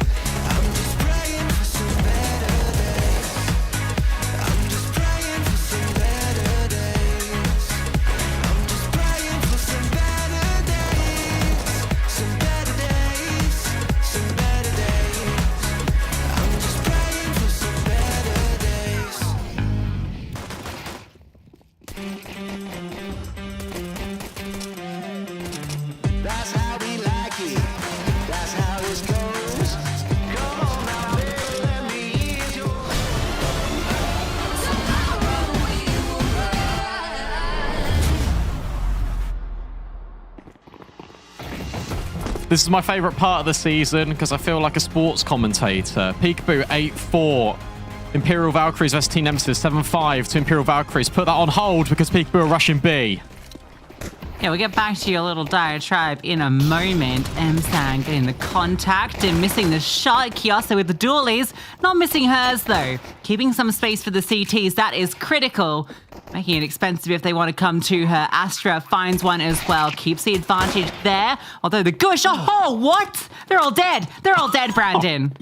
I'm just praying for some better days. I'm just praying for some better days. I'm just praying for some better days. Some better days. Some better days. I'm just praying for some better days. That's how we like it. That's how it goes. Come on now, baby, let me ease your. This is my favourite part of the season because I feel like a sports commentator. Peekaboo 8-4. Imperial Valkyries vs Team Nemesis 7-5 to Imperial Valkyries. Put that on hold because Peekaboo are rushing B. Yeah, we'll get back to your little diatribe in a moment. M-Sang getting the contact and missing the shot. Kiyosa with the dualies. Not missing hers, though. Keeping some space for the CTs. That is critical. Making it expensive if they want to come to her. Astra finds one as well. Keeps the advantage there. Although the Gush... Oh, what? They're all dead. They're all dead, Brandon.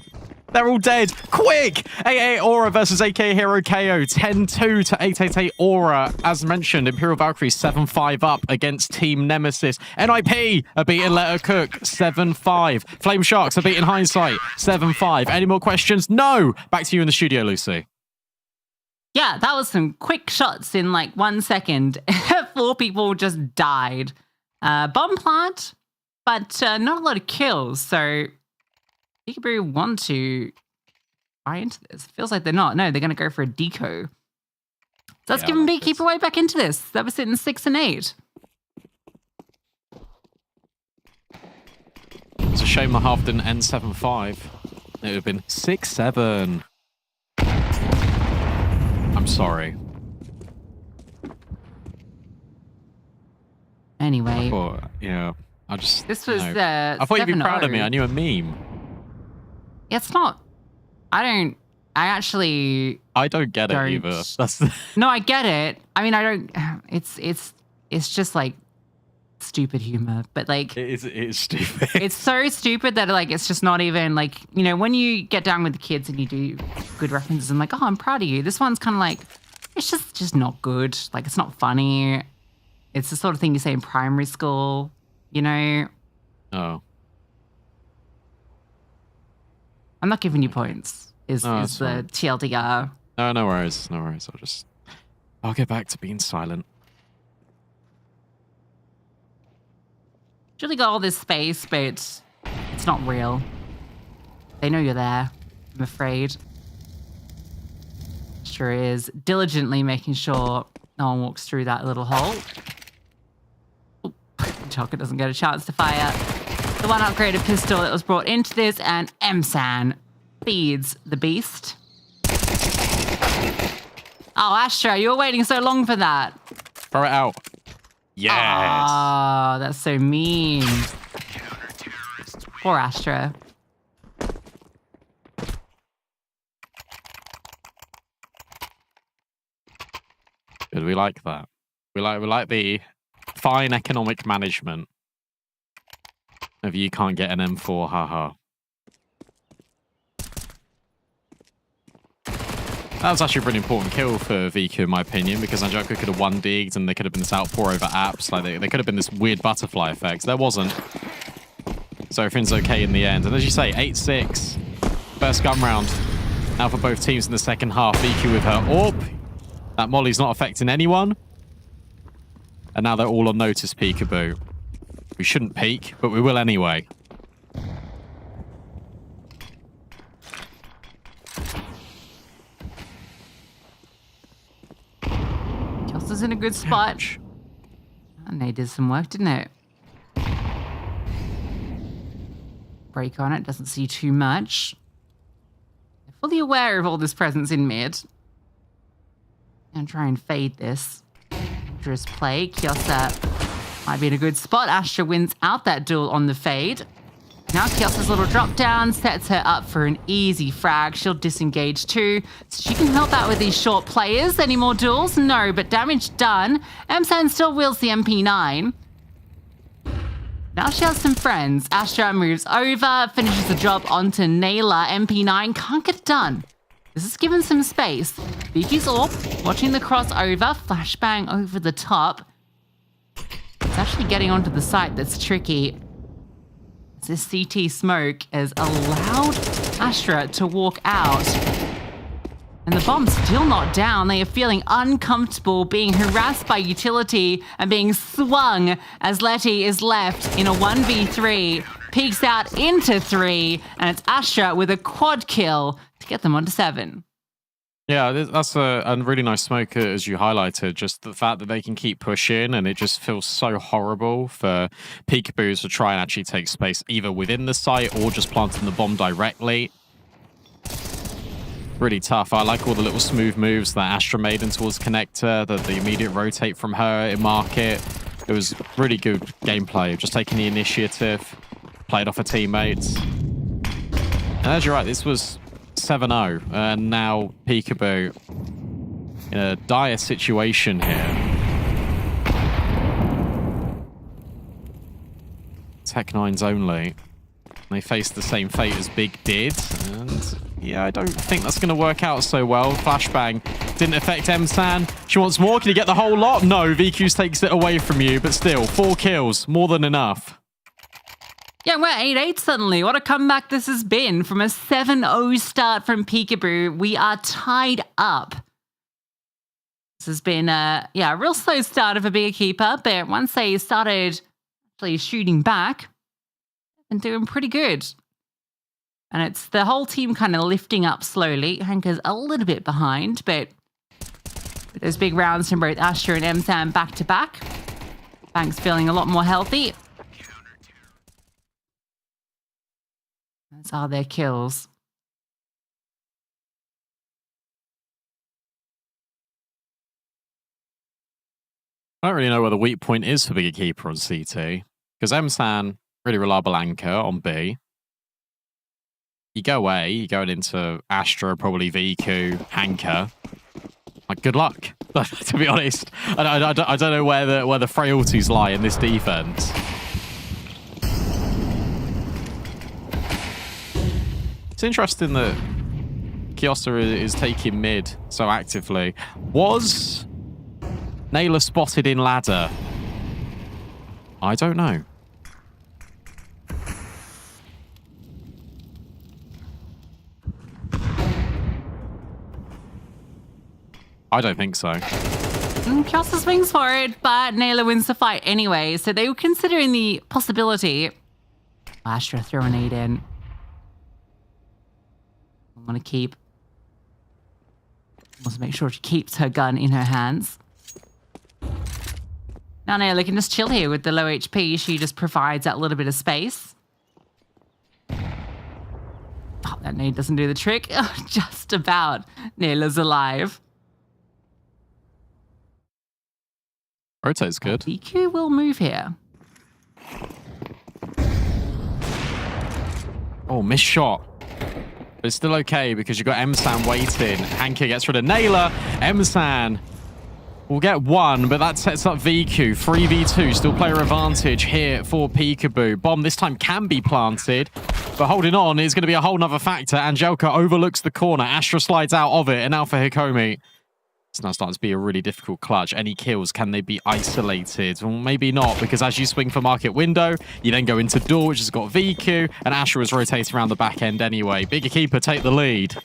They're all dead. Quick! 888 Aura versus AK Hero KO. 10-2 to 888 Aura. As mentioned, Imperial Valkyries 7-5 up against Team Nemesis. NIP are beating Let Her Cook 7-5. Flame Sharks are beating Hindsight 7-5. Any more questions? No! Back to you in the studio, Lucy. Yeah, that was some quick shots in like 1 second. 4 people just died. Bomb plant, but not a lot of kills. So Peekaboo want to buy into this. Feels like they're not. No, they're going to go for a deco. So that's giving Beekeeper way back into this. That was sitting 6 and 8. It's a shame my half didn't end 7-5. It would have been 6-7. I'm sorry. Anyway. Yeah. I just... This was... I thought you'd be proud of me. I knew a meme. It's not... I don't get it either. That's No, I get it. I mean, I don't... It's just like stupid humor, but like... It is stupid. It's so stupid that like it's just not even like, you know, when you get down with the kids and you do good references and like, oh, I'm proud of you. This one's kind of like, it's just not good. Like, it's not funny. It's the sort of thing you say in primary school, you know? Oh. I'm not giving you points, is the TLDR. No worries. No worries. I'll get back to being silent. Really got all this space, but it's not real. They know you're there, I'm afraid. Sure is. Diligently making sure No one walks through that little hole. Chalker doesn't get a chance to fire the one upgraded pistol that was brought into this, and Emsan feeds the beast. Oh, Astra, you were waiting so long for that. Throw it out. Yes. Oh, that's so mean. Poor Astra. Good, we like that. We like the fine economic management of you can't get an M4, haha. That was actually a really important kill for VQ in my opinion, because Anjoka could have one digged and there could have been this outpour over apps. Like they could have been this weird butterfly effect. There wasn't. So everything's okay in the end. And as you say, 8-6. First gun round. Now for both teams in the second half. VQ with her AWP. That molly's not affecting anyone. And now they're all on notice, peekaboo. We shouldn't peek, but we will anyway. Kelsa's in a good spot. And they did some work, didn't it? Break on it, doesn't see too much. They're fully aware of all this presence in mid. And try and fade this. Dangerous play. Kiosa might be in a good spot. Astra wins out that duel on the fade. Now Kiosa's little drop down sets her up for an easy frag. She'll disengage too, so she can help out with these short players. Any more duels? No, but damage done. Emsan still wields the MP9. Now she has some friends. Astra moves over, finishes the job onto Naylor. MP9 can't get it done. This is given some space. VQ's AWP, watching the crossover, flashbang over the top. It's actually getting onto the site that's tricky. This CT smoke has allowed Astra to walk out. And the bomb's still not down. They are feeling uncomfortable being harassed by utility and being swung as Letty is left in a 1v3. Peeks out into 3, and it's Astra with a quad kill to get them onto 7. Yeah, that's a really nice smoke, as you highlighted. Just the fact that they can keep pushing, and it just feels so horrible for peekaboos to try and actually take space either within the site or just planting the bomb directly. Really tough. I like all the little smooth moves that Astra made in towards connector, the immediate rotate from her in market. It was really good gameplay, just taking the initiative, played off her teammates. And as you're right, this was 7-0, and now Peekaboo in a dire situation here. Tech9's only. They faced the same fate as Big did, and yeah, I don't think that's going to work out so well. Flashbang didn't affect Emsan. She wants more. Can you get the whole lot? No, VQs takes it away from you, but still, 4 kills, more than enough. Yeah, we're 8-8 suddenly. What a comeback this has been. From a 7-0 start from Peekaboo, we are tied up. This has been a real slow start of a bigger keeper, but once they started actually shooting back, they've been doing pretty good. And it's the whole team kind of lifting up slowly. Hanker's a little bit behind, but with those big rounds from both Astra and Emsan back to back, Bank's feeling a lot more healthy. That's all their kills. I don't really know where the weak point is for Bigger Keeper on CT, because Emsan, really reliable anchor on B. You go away, you're going into Astra, probably VQ, Hanker. Like, good luck, to be honest. I don't know where the frailties lie in this defense. It's interesting that Kiosa is taking mid so actively. Was Naylor spotted in ladder? I don't know. I don't think so. Kiosa swings for it, but Naylor wins the fight anyway, so they were considering the possibility. Astra throw an 8 in. I want to make sure she keeps her gun in her hands. Now Naylor can just chill here with the low HP. She just provides that little bit of space. Oh, that nade doesn't do the trick. Oh, just about. Naylor's alive. Rotate's good. VQ will move here. Oh, missed shot. But it's still okay because you've got Emsan waiting. Hanker gets rid of Naylor. Emsan will get one, but that sets up VQ. 3v2, still player advantage here for Peekaboo. Bomb this time can be planted, but holding on is going to be a whole nother factor. Angelka overlooks the corner. Astra slides out of it, and now for Hikomi. It's now starting to be a really difficult clutch. Any kills, can they be isolated? Well, maybe not, because as you swing for market window, you then go into door, which has got VQ, and Astra is rotating around the back end anyway. Bigger keeper take the lead.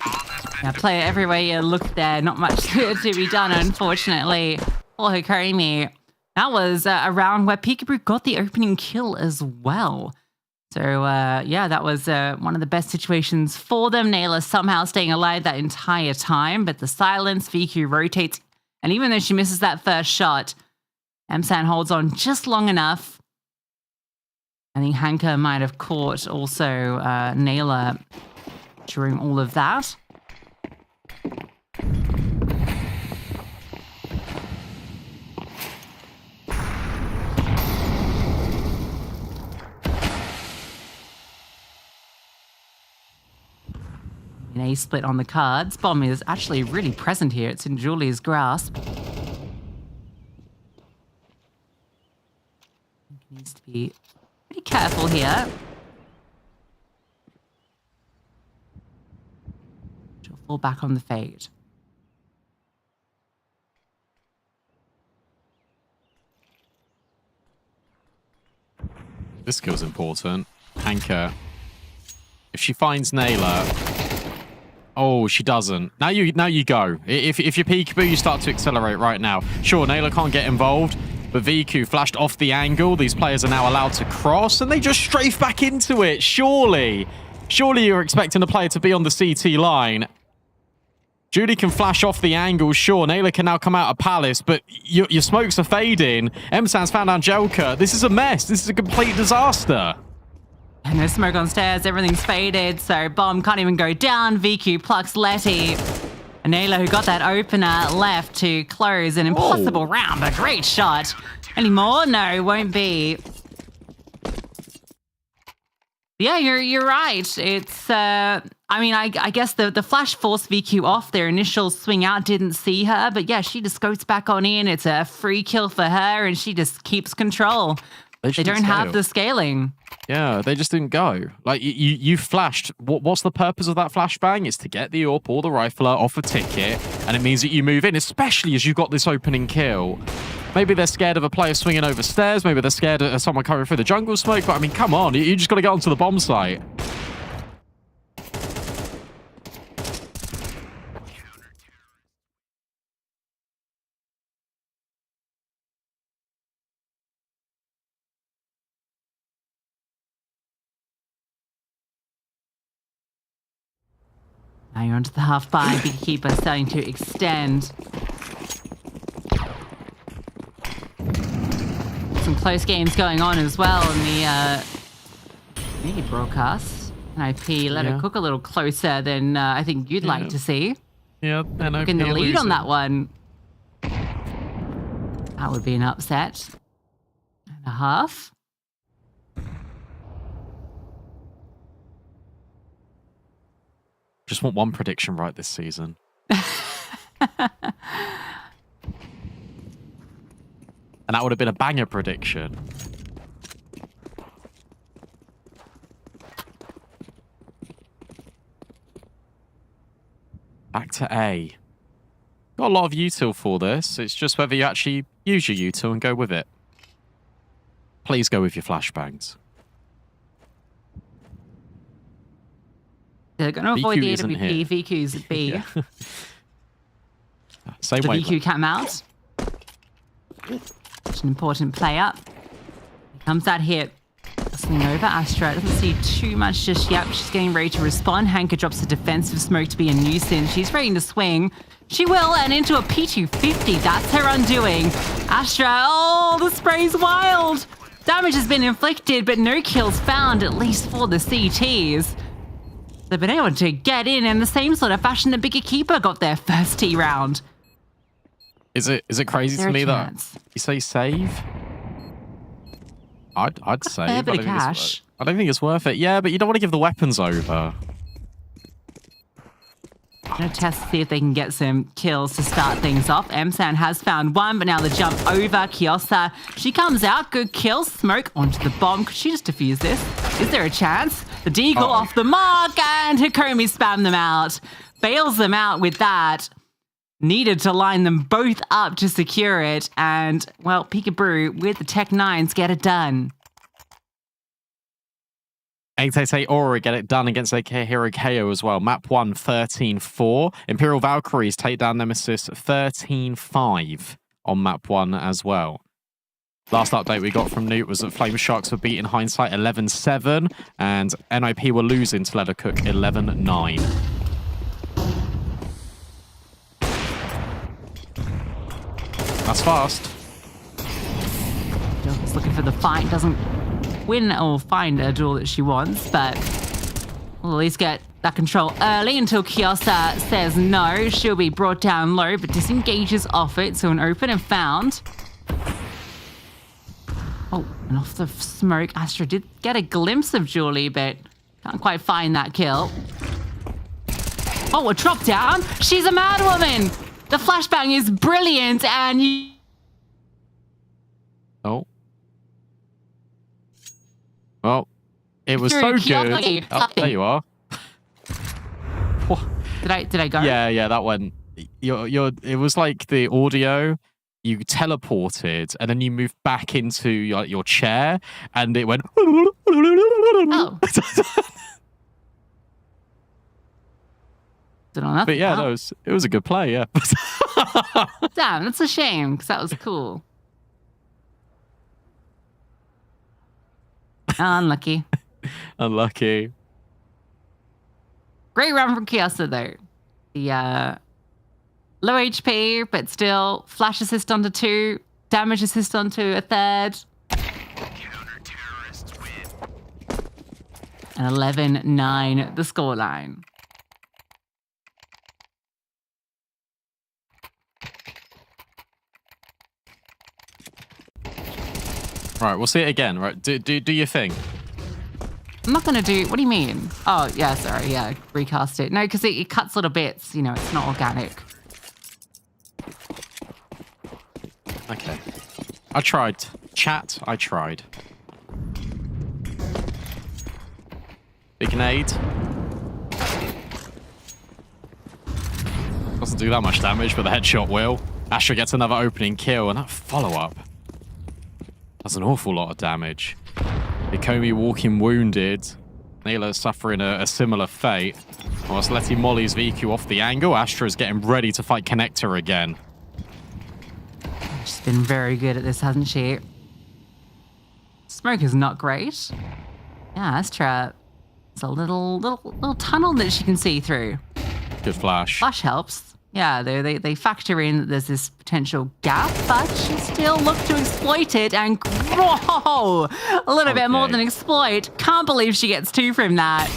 Yeah, player everywhere you look there. Not much to be done, unfortunately, for Hikomi. That was a round where Peekaboo got the opening kill as well. So, yeah, that was one of the best situations for them. Naylor somehow staying alive that entire time, but the silence, VQ rotates, and even though she misses that first shot, Emsan holds on just long enough. I think Hanker might have caught also Naylor during all of that. An A split on the cards. Bomb is actually really present here. It's in Julie's grasp. Needs to be pretty careful here. She'll fall back on the fade. This skill's important. Hanker. If she finds Naylor... Oh, she doesn't. Now you go. If you're Peekaboo, you start to accelerate right now. Sure, Naylor can't get involved, but VQ flashed off the angle. These players are now allowed to cross, and they just strafe back into it. Surely you're expecting the player to be on the CT line. Judy can flash off the angle. Sure, Naylor can now come out of Palace, but your smokes are fading. Emsan's found Angelka. This is a mess. This is a complete disaster. And there's smoke on stairs, everything's faded, so Bomb can't even go down. VQ plucks Letty. And Naylor, who got that opener, left to close an impossible round, but great shot. Any more? No, won't be. Yeah, you're right. It's, I mean, I guess the flash forced VQ off. Their initial swing out didn't see her, but yeah, she just scopes back on in. It's a free kill for her, and she just keeps control. They don't have the scaling. Yeah, they just didn't go. Like, you flashed. What's the purpose of that flashbang? It's to get the AWP or the rifler off a ticket, and it means that you move in, especially as you've got this opening kill. Maybe they're scared of a player swinging over stairs. Maybe they're scared of someone coming through the jungle smoke. But, I mean, come on. You just got to get onto the bomb site. Now you're onto the half bind. Big keeper starting to extend. Some close games going on as well in the media broadcast. NIP let it cook a little closer than I think you'd like to see. Yeah, NIP in the lead on that one. That would be an upset. And a half. Just want one prediction right this season. And that would have been a banger prediction. Back to A. Got a lot of util for this. It's just whether you actually use your util and go with it. Please go with your flashbangs. They're going to avoid the AWP. VQ's B. Yeah. Same the way. VQ cam out. Such an important player. He comes out here. Swing over. Astra doesn't see too much just yet. She's getting ready to respond. Hanker drops a defensive smoke to be a nuisance. She's ready to swing. She will, and into a P250. That's her undoing. Astra, oh, the spray's wild. Damage has been inflicted, but no kills found, at least for the CTs. They've been able to get in the same sort of fashion that Bigger Keeper got their first T round. Is it crazy to me that you say save? I'd save. A bit of cash. I don't think it's worth it. Yeah, but you don't want to give the weapons over. I'm going to test to see if they can get some kills to start things off. M-San has found one, but now the jump over. Kiosa, she comes out. Good kill. Smoke onto the bomb. Could she just defuse this? Is there a chance? The deagle off the mark, and Hikomi spammed them out. Bails them out with that. Needed to line them both up to secure it. And, well, Peekaboo with the Tech 9s get it done. 888 Aura get it done against Hero KO as well. Map 1, 13-4. Imperial Valkyries take down Nemesis 13-5 on map 1 as well. Last update we got from Newt was that Flame Sharks were beating Hindsight 11-7 and NIP were losing to Leathercook 11-9. That's fast. Just looking for the fight. Doesn't win or find a duel that she wants, but we'll at least get that control early until Kiosa says no. She'll be brought down low, but disengages off it, so an open and found. Oh, and off the smoke, Astra did get a glimpse of Julie, but can't quite find that kill. Oh, a drop down. She's a mad woman. The flashbang is brilliant, and oh. Well, it was so good. Oh, there you are. Did I go? Yeah, that went. It was like the audio. You teleported and then you moved back into your chair, and it went. Oh. But yeah, it was a good play. Yeah. Damn, that's a shame because that was cool. Unlucky. Unlucky. Great run from Kiosa though. The low HP, but still flash assist onto 2, damage assist onto a 3rd. Counter-terrorists win. And 11-9 the scoreline. Right, we'll see it again. Right, do your thing. I'm not going to do... What do you mean? Oh, yeah, sorry. Yeah, recast it. No, because it cuts little bits. You know, it's not organic. Okay. I tried. Chat, I tried. Big nade. Doesn't do that much damage, but the headshot will. Astra gets another opening kill, and that follow-up does an awful lot of damage. Hikomi walking wounded. Naylor suffering a similar fate. Whilst letting Molly's VQ off the angle, Astra's getting ready to fight Connector again. She's been very good at this, hasn't she? Smoke is not great. Yeah, Astra. It's a little tunnel that she can see through. Good flash. Flash helps. Yeah, they factor in that there's this potential gap, but she still looks to exploit it, and whoa, a little bit more than exploit. Can't believe she gets 2 from that.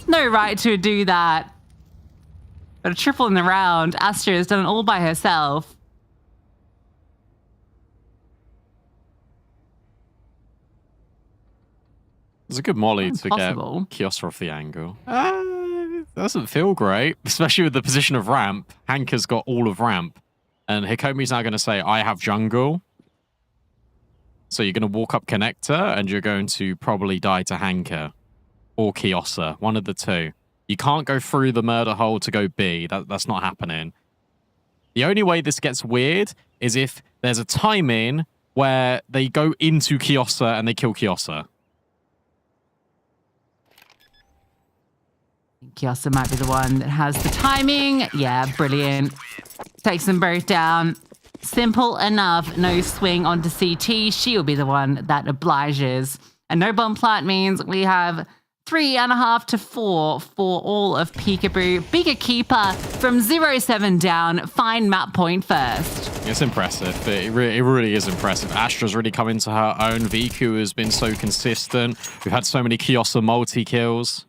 No right to do that. But a triple in the round. Astra has done it all by herself. It's a good molly to get Kiosa off the angle. Doesn't feel great, especially with the position of ramp. Hanka's got all of ramp. And Hikomi's now going to say, I have jungle. So you're going to walk up Connector, and you're going to probably die to Hanka. Or Kiosa, one of the two. You can't go through the murder hole to go B. That's not happening. The only way this gets weird is if there's a time-in where they go into Kiosa and they kill Kiosa. Kiosa might be the one that has the timing. Yeah, brilliant. Takes them both down. Simple enough. No swing onto CT. She'll be the one that obliges. And no bomb plant means we have 3.5 to 4 for all of Peekaboo. Bigger Keeper from 0-7 down. Find map point first. It's impressive. It really is impressive. Astra's really come into her own. Viku has been so consistent. We've had so many Kiosa multi-kills.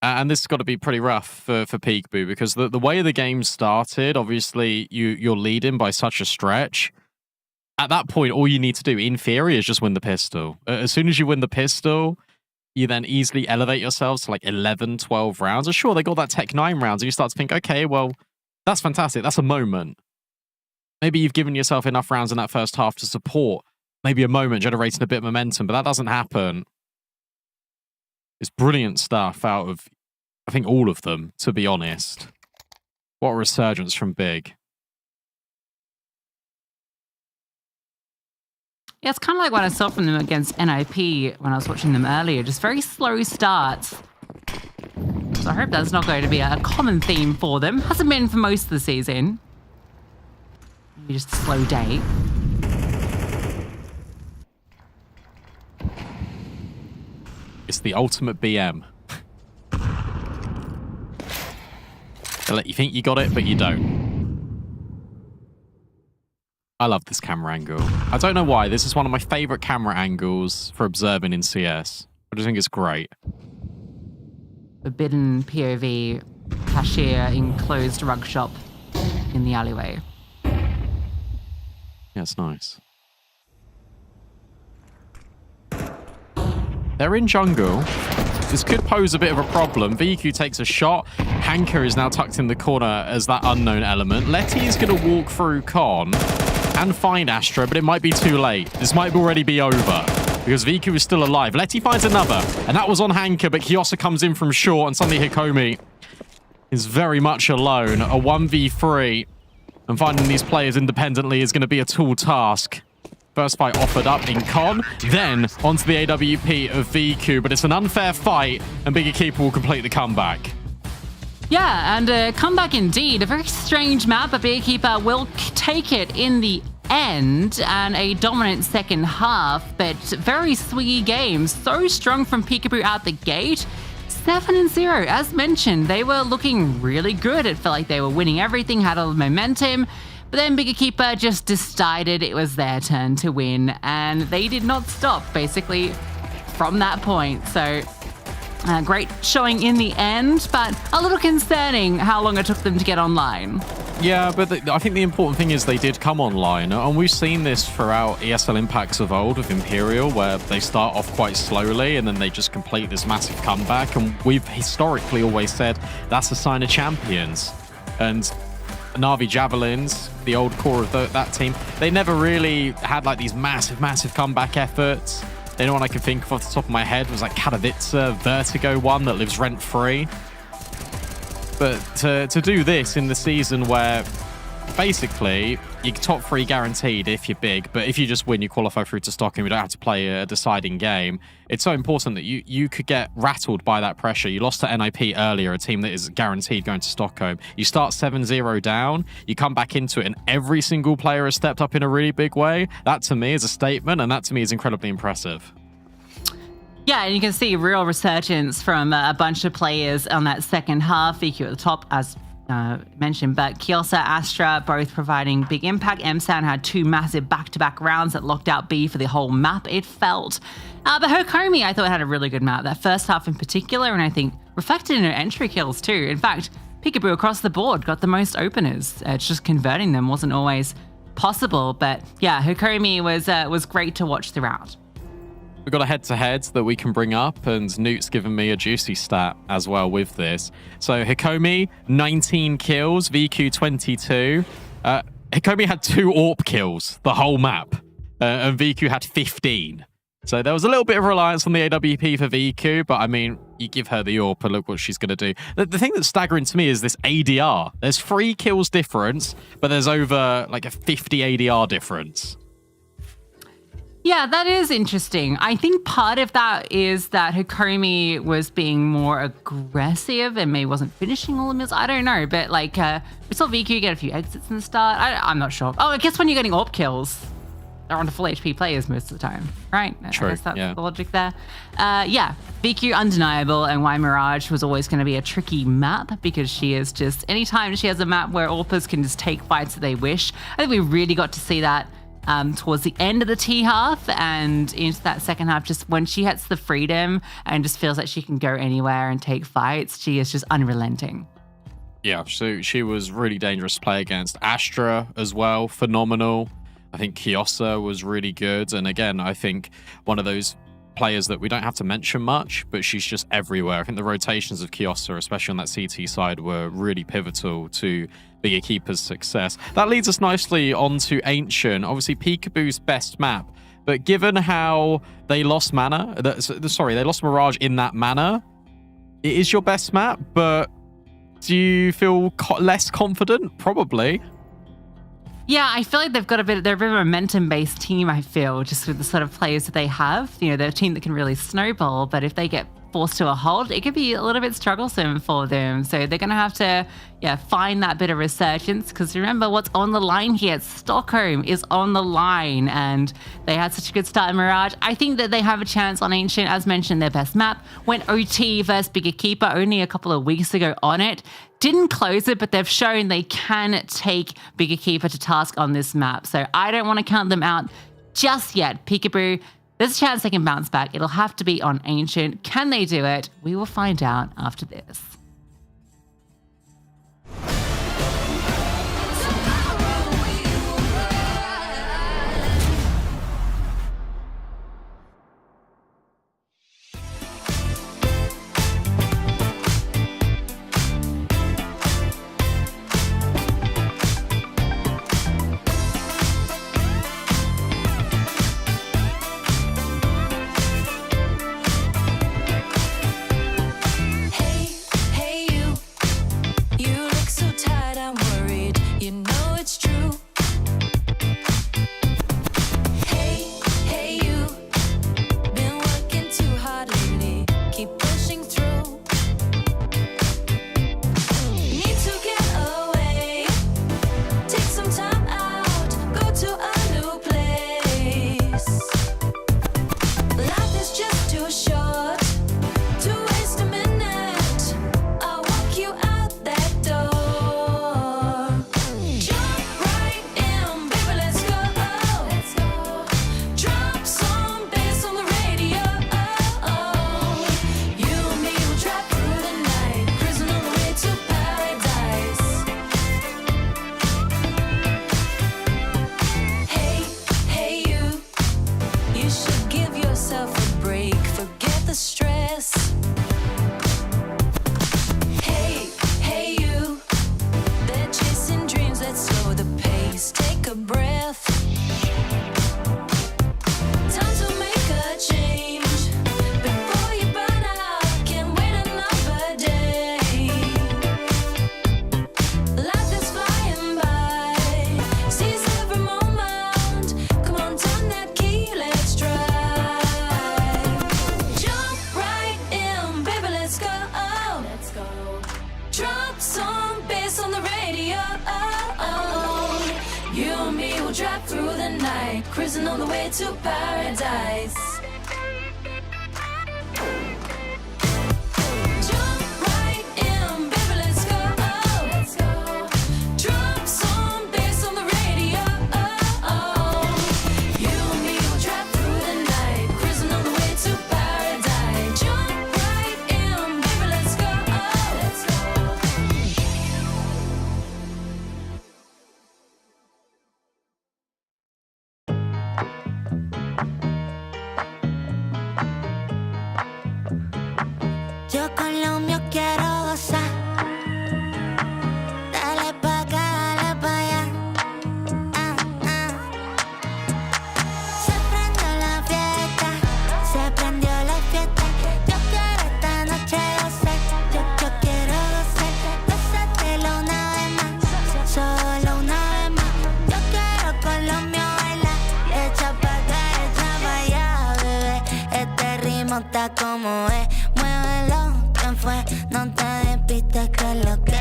And this has got to be pretty rough for Peekaboo, because the way the game started, obviously, you're leading by such a stretch. At that point, all you need to do, in theory, is just win the pistol. As soon as you win the pistol, you then easily elevate yourselves to like 11, 12 rounds. And sure, they got that Tech 9 rounds, and you start to think, okay, well, that's fantastic. That's a moment. Maybe you've given yourself enough rounds in that first half to support maybe a moment, generating a bit of momentum, but that doesn't happen. It's brilliant stuff out of, I think, all of them, to be honest. What a resurgence from Big. Yeah, it's kind of like what I saw from them against NIP when I was watching them earlier. Just very slow starts. So I hope that's not going to be a common theme for them. Hasn't been for most of the season. Maybe just a slow day. It's the ultimate BM. They let you think you got it, but you don't. I love this camera angle. I don't know why. This is one of my favorite camera angles for observing in CS. I just think it's great. Forbidden POV, cashier in closed rug shop in the alleyway. Yeah, it's nice. They're in jungle. This could pose a bit of a problem. VQ takes a shot. Hanker is now tucked in the corner as that unknown element. Letty is going to walk through Con and find Astra, but it might be too late. This might already be over because VQ is still alive. Letty finds another, and that was on Hanker, but Kiosa comes in from short, and suddenly Hikomi is very much alone. A 1v3, and finding these players independently is going to be a tall task. First fight offered up in Con, then onto the AWP of VQ, but it's an unfair fight, and Bigger Keeper will complete the comeback. Yeah, and a comeback indeed. A very strange map, but Bigger Keeper will take it in the end, and a dominant second half, but very swiggy game. So strong from Peekaboo out the gate. 7-0, as mentioned, they were looking really good. It felt like they were winning everything, had a lot of momentum. But then Bigger Keeper just decided it was their turn to win, and they did not stop, basically, from that point. So, great showing in the end, but a little concerning how long it took them to get online. Yeah, but I think the important thing is they did come online, and we've seen this throughout ESL Impacts of old with Imperial, where they start off quite slowly, and then they just complete this massive comeback, and we've historically always said that's a sign of champions. And Na'Vi Javelins, the old core of that team, they never really had like these massive comeback efforts. The only one I can think of off the top of my head was like Katowice, Vertigo one that lives rent-free. But to do this in the season where basically you're top 3 guaranteed if you're big, but if you just win, you qualify through to Stockholm, you don't have to play a deciding game. It's so important that you could get rattled by that pressure. You lost to NIP earlier, a team that is guaranteed going to Stockholm. You start 7-0 down, you come back into it, and every single player has stepped up in a really big way. That to me is a statement, and that to me is incredibly impressive. Yeah, and you can see real resurgence from a bunch of players on that second half. VQ at the top, as mentioned, but Kiosa, Astra, both providing big impact. MSAN had 2 massive back-to-back rounds that locked out B for the whole map, it felt. But Hikomi, I thought, had a really good map. That first half in particular, and I think reflected in her entry kills too. In fact, Peekaboo across the board got the most openers. It's just converting them wasn't always possible. But yeah, Hikomi was great to watch throughout. We've got a head-to-head that we can bring up, and Newt's given me a juicy stat as well with this. So Hikomi, 19 kills, VQ 22. Hikomi had 2 AWP kills the whole map, and VQ had 15. So there was a little bit of reliance on the AWP for VQ, but I mean, you give her the AWP and look what she's going to do. The thing that's staggering to me is this ADR. There's 3 kills difference, but there's over like a 50 ADR difference. Yeah, that is interesting. I think part of that is that Hikomi was being more aggressive and maybe wasn't finishing all the meals. I don't know, but like we saw VQ get a few exits in the start. I'm not sure. Oh, I guess when you're getting AWP kills, they're on full HP players most of the time, right? True, I guess that's yeah. the logic there. BQ undeniable, and why Mirage was always going to be a tricky map, because she is just, anytime she has a map where AWPers can just take fights that they wish. I think we really got to see that towards the end of the T half and into that second half, just when she hits the freedom and just feels like she can go anywhere and take fights. She is just unrelenting. Yeah, so she was really dangerous to play against. Astra as well, phenomenal. I think Kiosa was really good. And again, I think one of those players that we don't have to mention much, but she's just everywhere. I think the rotations of Kiosa, especially on that CT side, were really pivotal to Bigger Keeper's success. That leads us nicely onto Ancient, obviously Peekaboo's best map. But given how they lost they lost Mirage in that manner, it is your best map, but do you feel less confident? Probably. Yeah, I feel like they're a bit of a momentum-based team, I feel, just with the sort of players that they have. You know, they're a team that can really snowball, but if they get forced to a halt, it could be a little bit strugglesome for them. So they're going to have to, find that bit of resurgence, because remember what's on the line here. Stockholm is on the line, and they had such a good start in Mirage. I think that they have a chance on Ancient. As mentioned, their best map went OT versus Bigger Keeper only a couple of weeks ago on it. Didn't close it, but they've shown they can take Bigger Keeper to task on this map. So I don't want to count them out just yet. Peekaboo, there's a chance they can bounce back. It'll have to be on Ancient. Can they do it? We will find out after this. Cruising on the way to paradise. Jump right in, baby, let's go. Let's go. Drop some bass on the radio. You and me will drive through the night, cruising on the way to paradise. Jump right in, baby, let's go. Let's go. Yo con lo mío quiero gozar. Dale pa' acá, dale pa' allá. Se prendió la fiesta, se prendió la fiesta. Yo quiero esta noche gozar. Yo quiero gozar. Gózatelo una vez más, solo una vez más. Yo quiero con lo mío bailar. Echa pa' acá, echa pa' allá, bebé. Este ritmo está como es. Muévelo, ¿quién fue? No te despistes que es lo que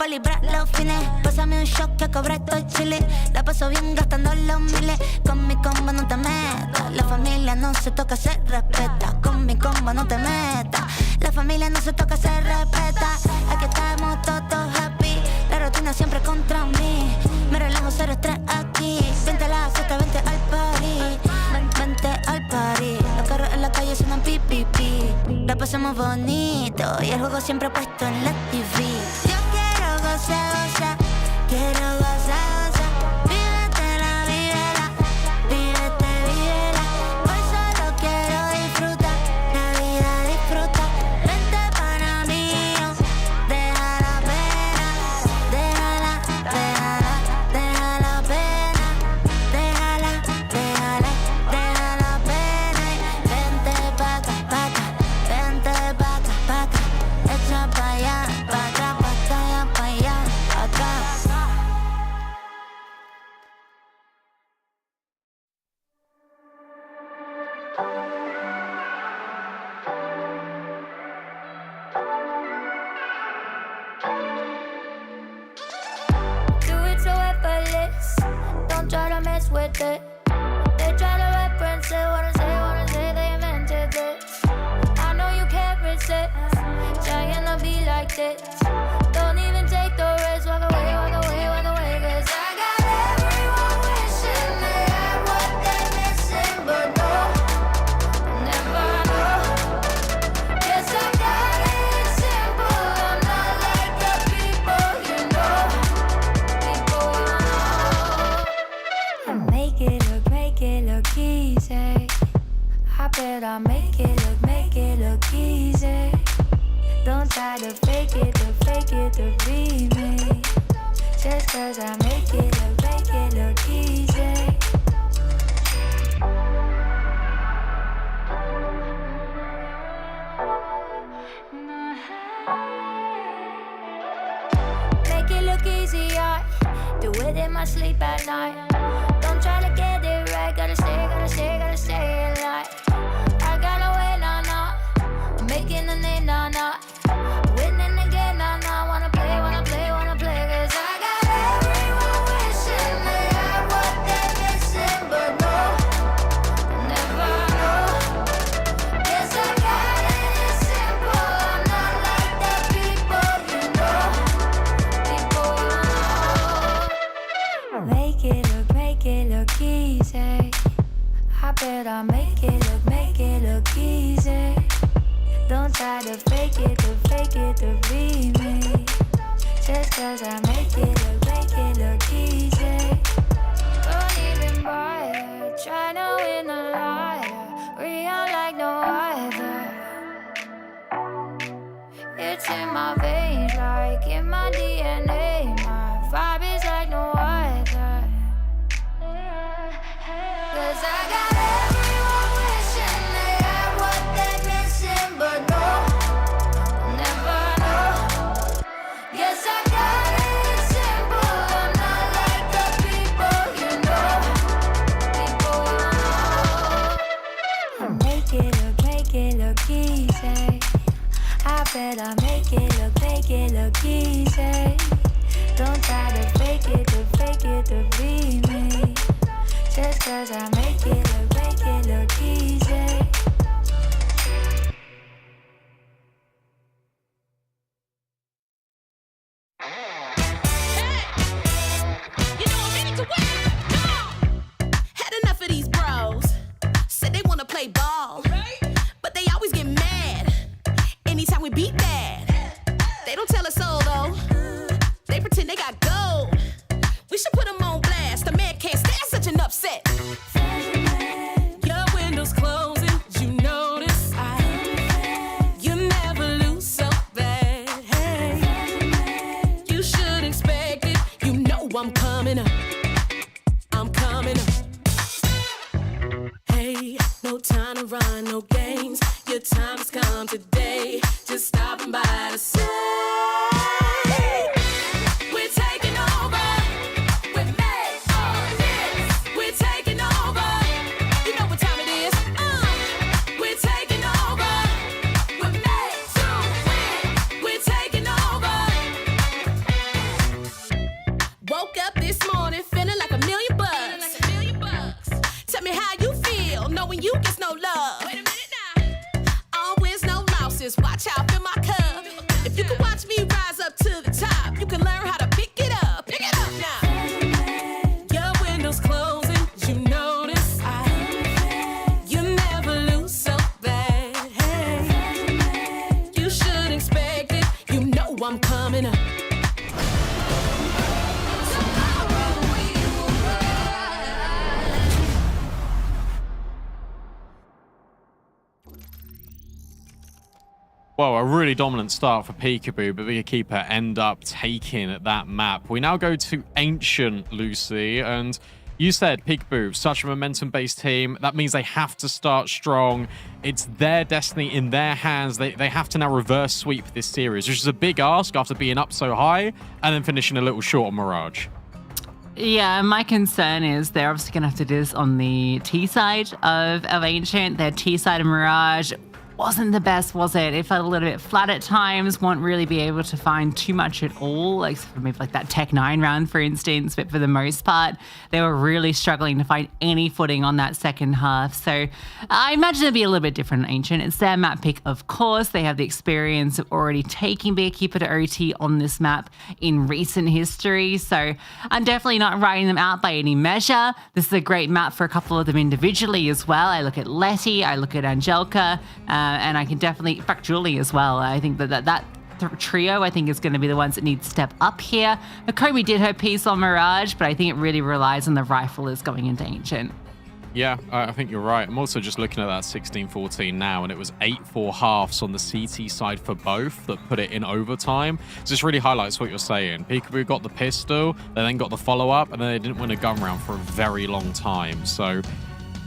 boli, bra, los fines. Pásame un shot que cobra estos chiles. La paso bien gastando los miles. Con mi combo no te metas. La familia no se toca, se respeta. Con mi combo no te metas. La familia no se toca, se respeta. Aquí estamos todos happy. La rutina siempre contra mí. Me relajo, cero estrés aquí. Vente a la fiesta, vente al party. Vente al party. Los carros en la calle suenan pi, pi, pi. La pasamos bonito y el juego siempre puesto en la TV. Yo quiero gozar, gozar. Quiero gozar, gozar. Vívetela, vívela. Vívete, vívela. Hoy solo quiero disfrutar. La vida disfruta. Vente para mí. Deja la pena. Déjala, déjala. Deja la pena. Déjala, déjala. Deja la pena. Vente pa' acá, pa' acá. Vente pa' acá, pa' acá. Echa pa' allá, pa' acá, pa' acá, pa' allá, pa' acá. Do it so effortless. Don't try to mess with it. They try to reference it. Wanna say they invented this. I know you can't resist. Trying to be like this. Don't even take the risk. Walk away, walk away, walk away. 'Cause I got everyone wishing they had what they're missing, but no, never know. Guess I got it simple. I'm not like the people you know. People you know. I make it look easy. I bet I make it look easy. Don't try to fake it to be me. Just 'cause I make it look easy. Make it look easy, I do it in my sleep at night. Don't try to get it right, gotta stay alive. I gotta win, nah. I'm making a name, nah. Winning again, nah. Wanna play, 'cause I got everyone wishing they had what they're missing, but no, never know. Guess I got it simple. I'm not like the people you know. People you know. Make it look easy. I bet I make it look easy. Don't try to fake it to be me. Just 'cause I make it look easy. Don't even bother. Try to win a liar. Real like no other. It's in my veins, like in my DNA. My vibe is like no other. 'Cause I got everyone wishing they had what they're missing, but no, never know. Guess I got it simple. I'm not like the people you know. People you know. I make it look easy. I bet I make it look easy. Don't try to fake it to be me. Just 'cause I make it look easy. Had enough of these bros. Said they wanna play ball, but they always get mad anytime we beat that. They don't tell us so though. They pretend they got gold. We should put them on blast. The man can't stand such an upset. Your windows closing, you notice. You never lose so bad. Hey, you should expect it. You know I'm coming up. I'm coming up. Hey, no time to run, no games. Your time has come today. Just stopping by to say we're taking over. We're made of this. We're taking over. You know what time it is. We're taking over. We're made to win. We're taking over. Well, a really dominant start for Peekaboo, but Keeper end up taking that map. We now go to Ancient, Lucy, and you said Peekaboo, such a momentum-based team. That means they have to start strong. It's their destiny in their hands. They have to now reverse sweep this series, which is a big ask after being up so high and then finishing a little short on Mirage. Yeah, my concern is they're obviously going to have to do this on the T side of Ancient. Their T side of Mirage wasn't the best, was it? It felt a little bit flat at times, won't really be able to find too much at all, like maybe like that Tech 9 round, for instance, but for the most part, they were really struggling to find any footing on that second half. So I imagine it'll be a little bit different in Ancient. It's their map pick, of course. They have the experience of already taking Beekeeper to OT on this map in recent history, so I'm definitely not writing them out by any measure. This is a great map for a couple of them individually as well. I look at Letty, I look at Angelica, and I can definitely, in fact, Julie as well. I think that trio, I think, is going to be the ones that need to step up here. Nakomi did her piece on Mirage, but I think it really relies on the riflers going into Ancient. Yeah, I think you're right. I'm also just looking at that 16-14 now, and it was 8-4 halves on the CT side for both that put it in overtime. So this really highlights what you're saying. Peekaboo got the pistol, they then got the follow-up, and then they didn't win a gun round for a very long time. So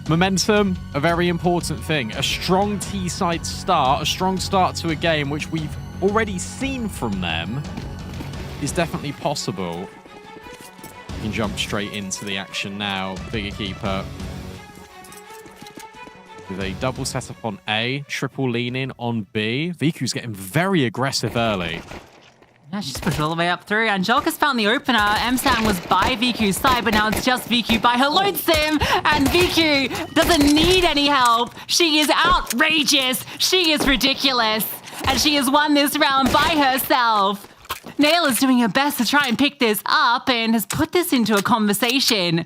momentum, a very important thing. A strong T-side start, a strong start to a game, which we've already seen from them, is definitely possible. You can jump straight into the action now. Bigger Keeper with a double setup on A, triple lean in on B. Viku's getting very aggressive early. Yeah, she's pushed all the way up through. Angelica's found the opener. M-Sam was by VQ's side, but now it's just VQ by her lonesome. And VQ doesn't need any help. She is outrageous. She is ridiculous. And she has won this round by herself. Nail is doing her best to try and pick this up and has put this into a conversation.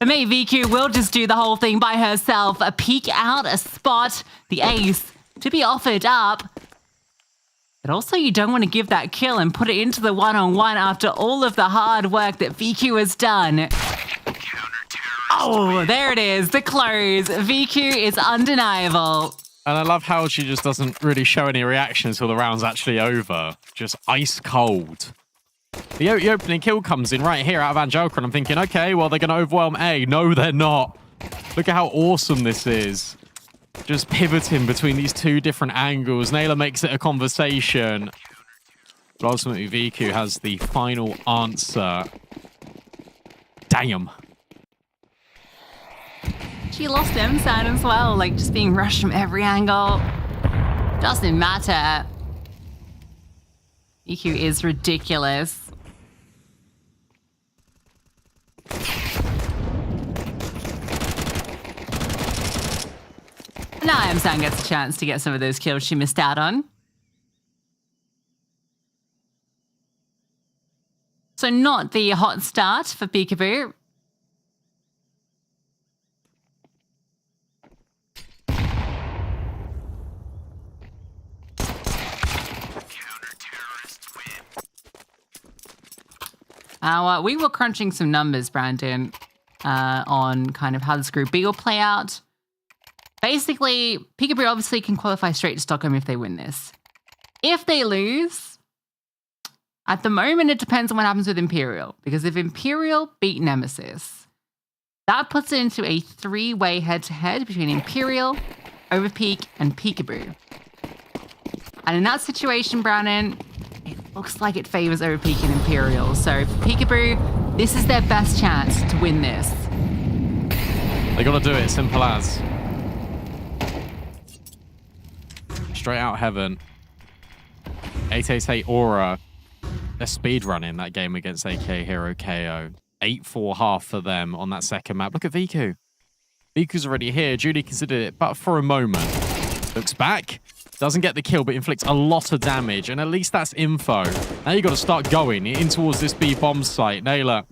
For me, VQ will just do the whole thing by herself. A peek out, a spot, the ace to be offered up. But also, you don't want to give that kill and put it into the one-on-one after all of the hard work that VQ has done. Oh, there it is, the close. VQ is undeniable. And I love how she just doesn't really show any reaction until the round's actually over. Just ice cold. The opening kill comes in right here out of Angelica, and I'm thinking, okay, well, they're going to overwhelm A. No, they're not. Look at how awesome this is. Just pivoting between these two different angles. Naylor makes it a conversation. But ultimately, VQ has the final answer. Damn. She lost M-Side as well, like just being rushed from every angle. Doesn't matter. VQ is ridiculous. Now M-San gets a chance to get some of those kills she missed out on. So not the hot start for Peekaboo. We were crunching some numbers, Brandon, on kind of how this Group B will play out. Basically, Peekaboo obviously can qualify straight to Stockholm if they win this. If they lose, at the moment, it depends on what happens with Imperial. Because if Imperial beat Nemesis, that puts it into a three-way head-to-head between Imperial, Overpeak, and Peekaboo. And in that situation, Brandon, it looks like it favors Overpeak and Imperial. So for Peekaboo, this is their best chance to win this. They got to do it, simple as. Straight out heaven. 888 Aura. They're speedrunning that game against AK Hero KO. 8-4 half for them on that second map. Look at Viku. Viku's already here. Judy considered it, but for a moment. Looks back. Doesn't get the kill, but inflicts a lot of damage. And at least that's info. Now you got to start going in towards this B bomb site. Naylor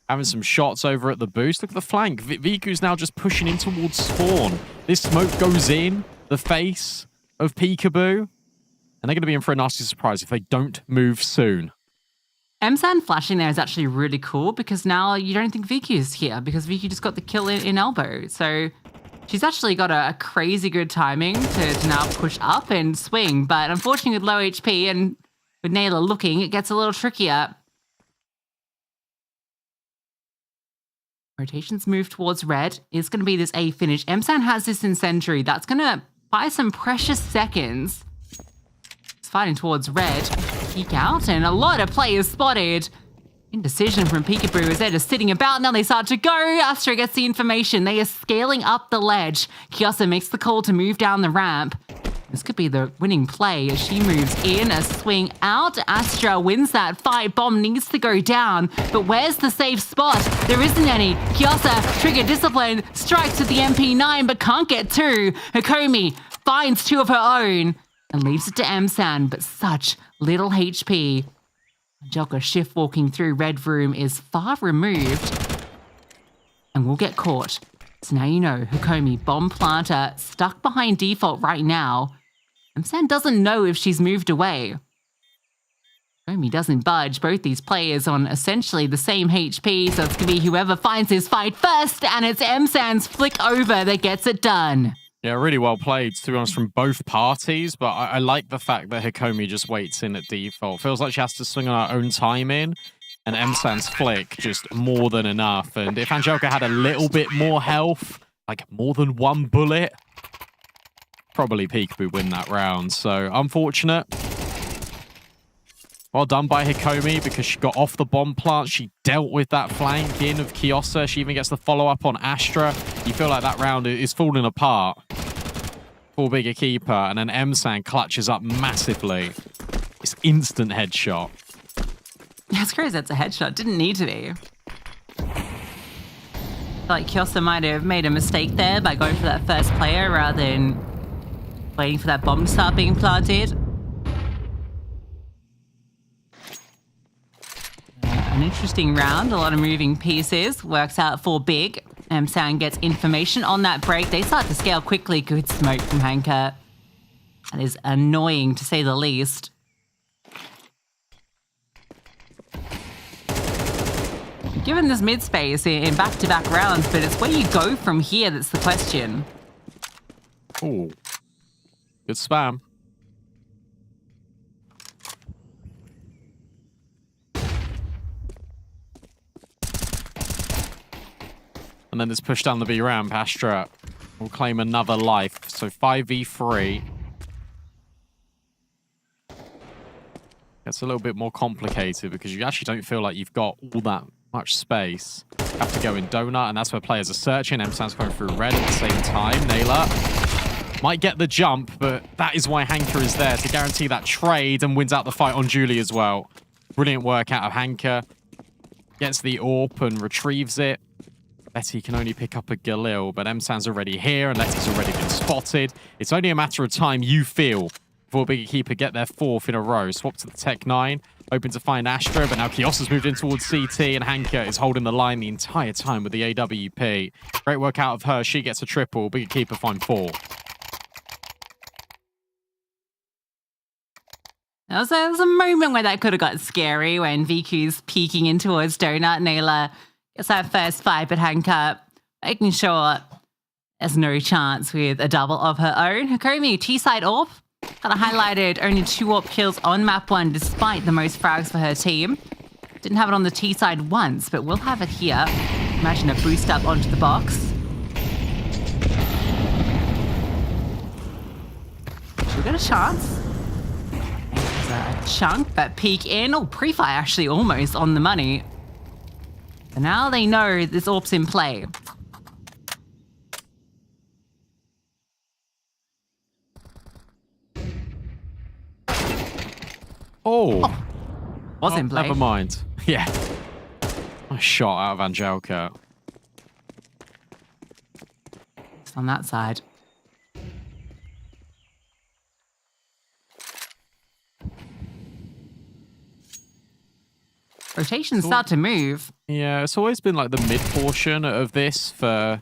having some shots over at the boost. Look at the flank. Viku's now just pushing in towards spawn. This smoke goes in the face of Peekaboo, and they're going to be in for a nasty surprise if they don't move soon. M-San flashing there is actually really cool because now you don't think VQ is here because VQ just got the kill in elbow. So She's actually got a crazy good timing to now push up and swing, but unfortunately with low HP and with Naylor looking, it gets a little trickier. Rotations move towards red. It's going to be this A finish. Emsan has this in Sentry. That's going to buy some precious seconds. It's fighting towards red. Peek out, and a lot of players spotted. Indecision from Peekaboo as they're just sitting about. Now they start to go. Astra gets the information. They are scaling up the ledge. Kiosa makes the call to move down the ramp. This could be the winning play as she moves in, a swing out. Astra wins that fight. Bomb needs to go down, but where's the safe spot? There isn't any. Kiosa, trigger discipline, strikes with the MP9, but can't get two. Hikomi finds two of her own and leaves it to Emsan, but such little HP. Angelica shift walking through red room is far removed and will get caught. So now you know, Hikomi, bomb planter, stuck behind default right now. Emsan doesn't know if she's moved away. Hikomi doesn't budge. Both these players on essentially the same HP, so it's going to be whoever finds his fight first, and it's Emsan's flick over that gets it done. Yeah, really well played, to be honest, from both parties, but I like the fact that Hikomi just waits in at default. Feels like she has to swing on her own timing, and Emsan's flick just more than enough. And if Angelica had a little bit more health, like more than one bullet, probably Peekaboo win that round. So, unfortunate. Well done by Hikomi because she got off the bomb plant. She dealt with that flank in of Kiosa. She even gets the follow-up on Astra. You feel like that round is falling apart for Bigger Keeper. And then Emsan clutches up massively. It's instant headshot. That's crazy. That's a headshot. Didn't need to be. Like Kiosa might have made a mistake there by going for that first player rather than waiting for that bomb to start being planted. An interesting round, a lot of moving pieces. Works out for Big. Emsan gets information on that break. They start to scale quickly. Good smoke from Hanka. That is annoying to say the least. Given this mid space in back-to-back rounds, but it's where you go from here that's the question. Ooh. Good spam. And then this push down the B ramp. Astra will claim another life. So 5v3. Gets a little bit more complicated because you actually don't feel like you've got all that much space. You have to go in donut, and that's where players are searching. Emsan's going through red at the same time. Naylor might get the jump, but that is why Hanka is there to guarantee that trade and wins out the fight on Julie as well. Brilliant work out of Hanka. Gets the AWP and retrieves it. Letty can only pick up a Galil, but Emsan's already here and Letty's already been spotted. It's only a matter of time, you feel, before Bigger Keeper get their fourth in a row. Swap to the Tech 9, hoping to find Astra, but now Kiosa's moved in towards CT and Hanka is holding the line the entire time with the AWP. Great work out of her. She gets a triple. Bigger Keeper find 4. There was a moment where that could have got scary when VQ's peeking in towards Donut. Naylor gets that first fight, but Hanka making sure there's no chance with a double of her own. Hikomi, T-side AWP. Kind of highlighted only 2 AWP kills on map 1 despite the most frags for her team. Didn't have it on the T side once, but we'll have it here. Imagine a boost up onto the box. Should we get a chance? There's a chunk, but peek in. Oh, pre-fire actually almost on the money. And now they know this AWP's in play. Oh. Was in play. Never mind. Yeah. Nice shot out of Angelica. It's on that side. Rotations start to move. Yeah, it's always been like the mid portion of this for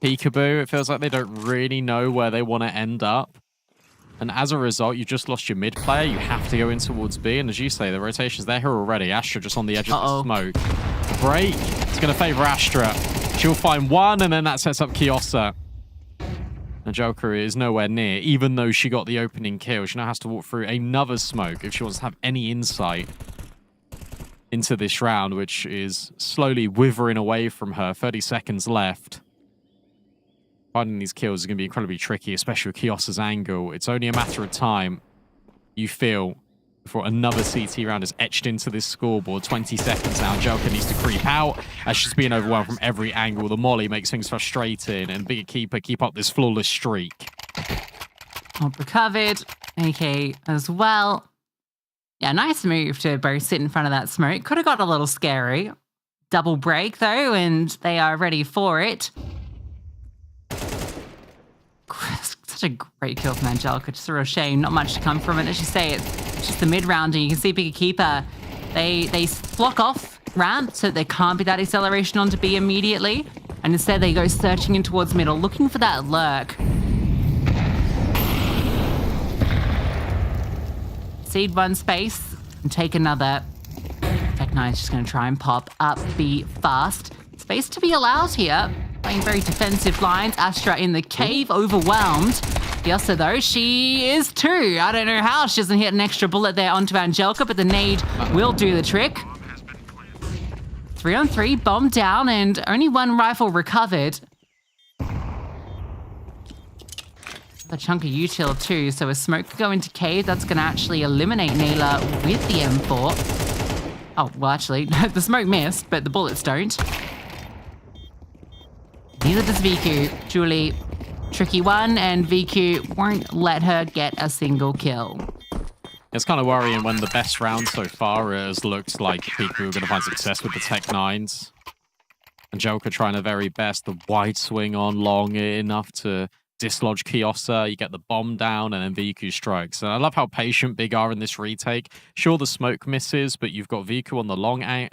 Peekaboo. It feels like they don't really know where they want to end up. And as a result, you just lost your mid player. You have to go in towards B. And as you say, the rotation's there here already. Astra just on the edge of the smoke. Break. It's going to favor Astra. She'll find one, and then that sets up Kiosa. Angelica is nowhere near, even though she got the opening kill. She now has to walk through another smoke if she wants to have any insight into this round, which is slowly withering away from her. 30 seconds left. Finding these kills is going to be incredibly tricky, especially with Kiosa's angle. It's only a matter of time, you feel, before another CT round is etched into this scoreboard. 20 seconds now. Angelica needs to creep out as she's being overwhelmed from every angle. The molly makes things frustrating, and Bigger Keeper keep up this flawless streak. Up recovered. AK as well. Yeah, nice move to both sit in front of that smoke. Could have got a little scary. Double break, though, and they are ready for it. Such a great kill from Angelica. Just a real shame. Not much to come from it. As you say, it's just the mid-round, and you can see Bigger Keeper. They flock off ramp, so there can't be that acceleration onto B immediately. And instead, they go searching in towards middle, looking for that lurk. Seed one space and take another. Tech9 is just going to try and pop up B fast. Space to be allowed here. Playing very defensive lines. Astra in the cave, overwhelmed. Kiosa, though, she is too. I don't know how she doesn't hit an extra bullet there onto Angelica, but the nade will do the trick. 3-on-3, bomb down, and only one rifle recovered. A chunk of util too, so a smoke could go into cave. That's going to actually eliminate Naylor with the M4. Oh, well, actually, the smoke missed, but the bullets don't. Neither does VQ. Julie, tricky one, and VQ won't let her get a single kill. It's kind of worrying when the best round so far has looked like Peekaboo are going to find success with the Tech-9s. Angelica trying her very best. The wide swing on long enough to dislodge Kiosa. You get the bomb down, and then VQ strikes. And I love how patient Big are in this retake. Sure, the smoke misses, but you've got VQ on the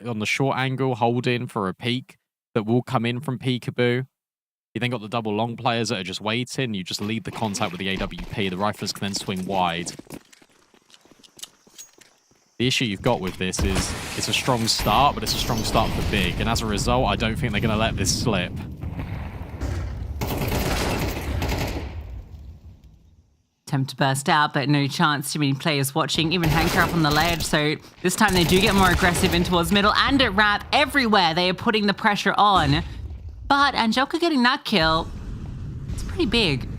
on the short angle, holding for a peek that will come in from Peekaboo. You then got the double long players that are just waiting. You just lead the contact with the AWP. The riflers can then swing wide. The issue you've got with this is it's a strong start, but it's a strong start for Big. And as a result, I don't think they're going to let this slip. Attempt to burst out, but no chance. Too many players watching. Even Hanker up on the ledge. So this time they do get more aggressive in towards middle and at ramp. Everywhere they are putting the pressure on. But Angelica getting that kill, it's pretty big.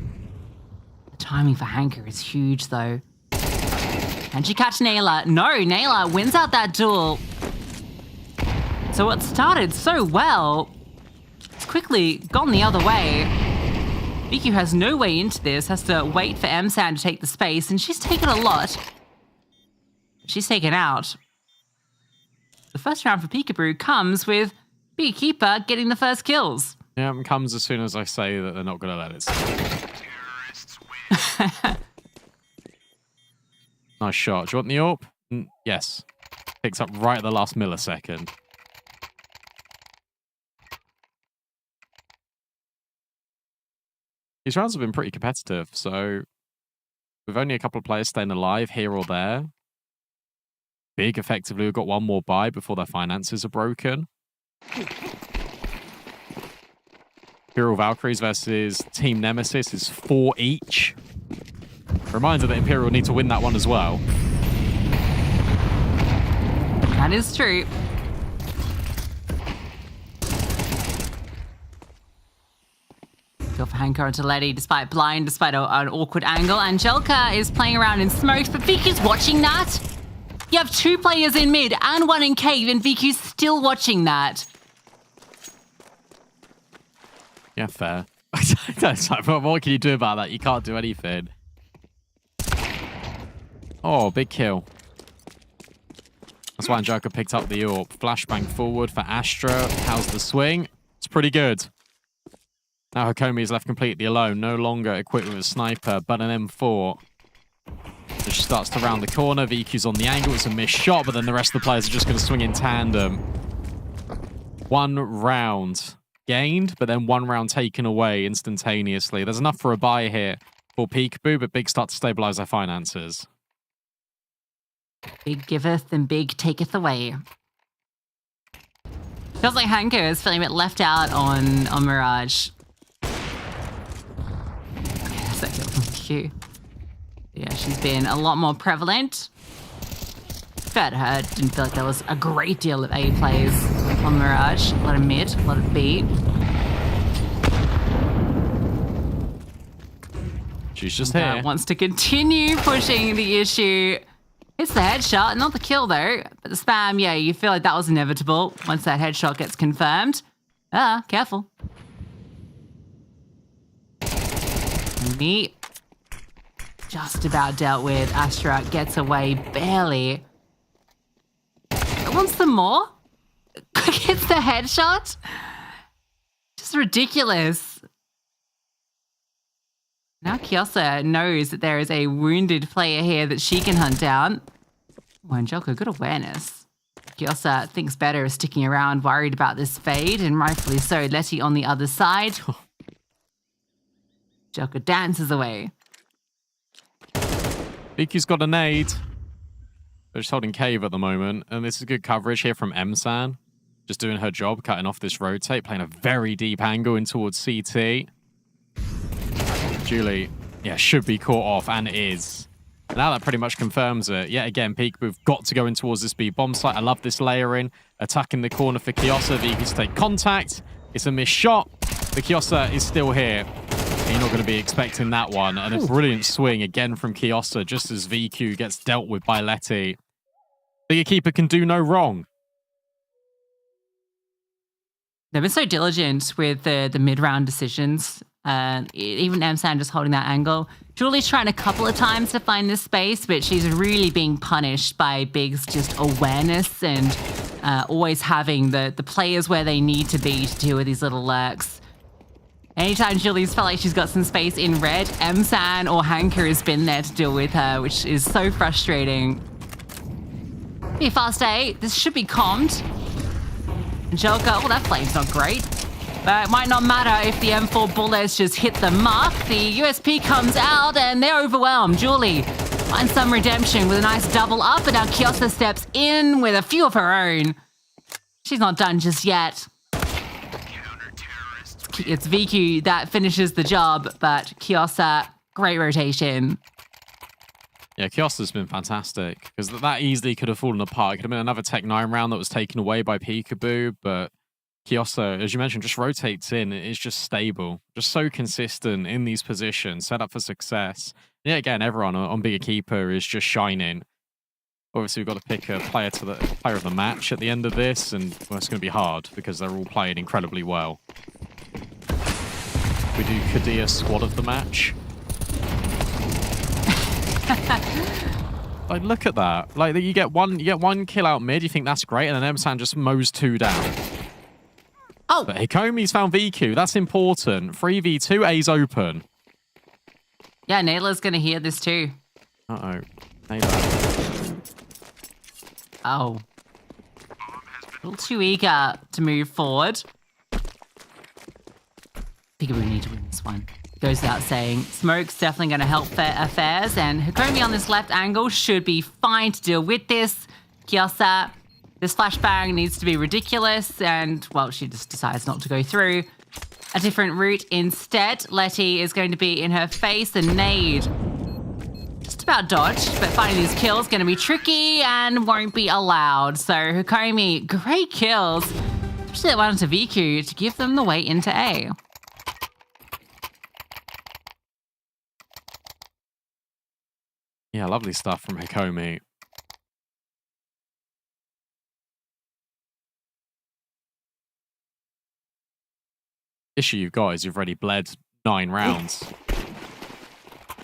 The timing for Hanker is huge, though. Can she catch Naylor? No, Naylor wins out that duel. So what started so well, it's quickly gone the other way. VQ has no way into this, has to wait for MSAN to take the space, and she's taken a lot. She's taken out. The first round for Peekaboo comes with Big Keeper getting the first kills. Yeah, it comes as soon as I say that they're not going to let it slip. Nice shot. Do you want the AWP? Yes. Picks up right at the last millisecond. These rounds have been pretty competitive, so with only a couple of players staying alive here or there, Big effectively have got one more buy before their finances are broken. Imperial Valkyries versus Team Nemesis is 4 each. Reminder that Imperial need to win that one as well. That is true. Go for Hanko and Toletti despite blind, despite an awkward angle. Angelica is playing around in smokes, but VQ's watching that. You have 2 players in mid and 1 in cave, and VQ's still watching that. Yeah, fair. What can you do about that? You can't do anything. Oh, big kill. That's why Angelica picked up the AWP. Flashbang forward for Astra. How's the swing? It's pretty good. Now Hakomi is left completely alone. No longer equipped with a sniper, but an M4. So she starts to round the corner. VQ's on the angle. It's a missed shot, but then the rest of the players are just going to swing in tandem. 1 round gained, but then 1 round taken away instantaneously. There's enough for a buy here for Peekaboo, but Big start to stabilize their finances. Big giveth and Big taketh away. Feels like Hanko is feeling a bit left out on Mirage. So cute. Yeah, she's been a lot more prevalent. Fair to her, didn't feel like there was a great deal of A plays on Mirage. A lot of mid, a lot of B. She's just here. Wants to continue pushing the issue. It's the headshot, not the kill though. But the spam, yeah, you feel like that was inevitable once that headshot gets confirmed. Ah, careful. Me. Just about dealt with. Astra gets away barely. Wants some more? Gets the headshot? Just ridiculous. Now Kiosa knows that there is a wounded player here that she can hunt down. Oh, Angelica, good awareness. Kiosa thinks better of sticking around, worried about this fade, and rightfully so. Letty on the other side. Angelica dances away. Viki's got a nade. They're just holding cave at the moment, and this is good coverage here from Msan. Just doing her job, cutting off this rotate, playing a very deep angle in towards CT. Julie, yeah, should be caught off, and is. Now that pretty much confirms it. Yet again, Peekaboo've got to go in towards this B bomb site. I love this layering. Attacking the corner for Kiosa. Viki to take contact. It's a missed shot. The Kiosa is still here. You're not going to be expecting that one. And a brilliant swing again from Kiosa, just as VQ gets dealt with by Letty. Bigger keeper can do no wrong. They've been so diligent with the mid-round decisions. Even Msan just holding that angle. Julie's trying a couple of times to find this space, but she's really being punished by Big's just awareness and always having the players where they need to be to deal with these little lurks. Anytime Julie's felt like she's got some space in red, Msan or Hanker has been there to deal with her, which is so frustrating. Be fast A. This should be calmed. Angelica, oh, that flame's not great. But it might not matter if the M4 bullets just hit the mark. The USP comes out and they're overwhelmed. Julie finds some redemption with a nice double up, and now Kiosa steps in with a few of her own. She's not done just yet. It's VQ that finishes the job, but Kiosa, great rotation. Yeah, Kiosa's been fantastic, because that easily could have fallen apart. It could have been another Tech 9 round that was taken away by Peekaboo, but Kiosa, as you mentioned, just rotates in. It's just stable, just so consistent in these positions, set up for success. Yeah, again, everyone on Bigger Keeper is just shining. Obviously, we've got to pick a player of the match at the end of this, and well, it's going to be hard because they're all playing incredibly well. We do Kadir squad of the match. Like, look at that! Like, you get one kill out mid. You think that's great, and then Msan just mows 2 down. Oh, but Hikomi's found VQ. That's important. 3v2, A's open. Yeah, Nayla's gonna hear this too. Uh-oh. Nayla. Oh. A little too eager to move forward. Peekaboo need to win this one. Goes without saying. Smoke's definitely going to help affairs, and Hikomi on this left angle should be fine to deal with this. Kiosa, this flashbang needs to be ridiculous, and, well, she just decides not to go through. A different route instead. Letty is going to be in her face, and nade. Just about dodged, but finding these kills going to be tricky and won't be allowed. So Hikomi, great kills. Especially that one to VQ to give them the way into A. Yeah, lovely stuff from Hikomi. Issue you've got is you've already bled 9 rounds.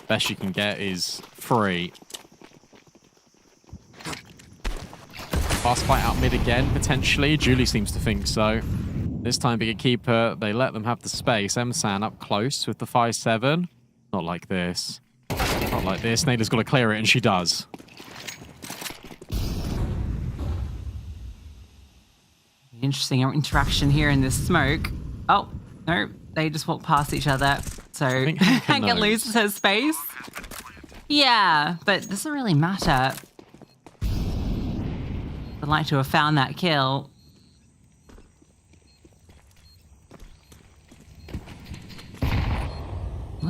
Best you can get is 3. Fast fight out mid again, potentially. Julie seems to think so. This time, Bigger Keeper, they let them have the space. Msan up close with the 5-7. Not like this. Not like this. Nada's got to clear it, and she does. Interesting interaction here in this smoke. Oh, no, they just walk past each other. So Hanker loses her space. Yeah, but it doesn't really matter. I'd like to have found that kill.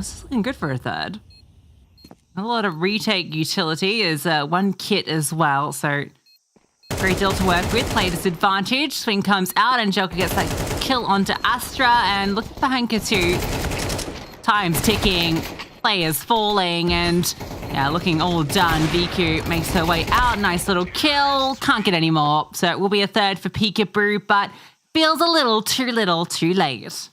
this is looking good for a third. A lot of retake utility is one kit as well, so great deal to work with. Play disadvantage. Swing comes out, and Joker gets that kill onto Astra, and look for Hanker 2. Time's ticking, players falling, and yeah, looking all done. VQ makes her way out. Nice little kill. Can't get any more, so it will be a third for Peekaboo, but feels a little too late.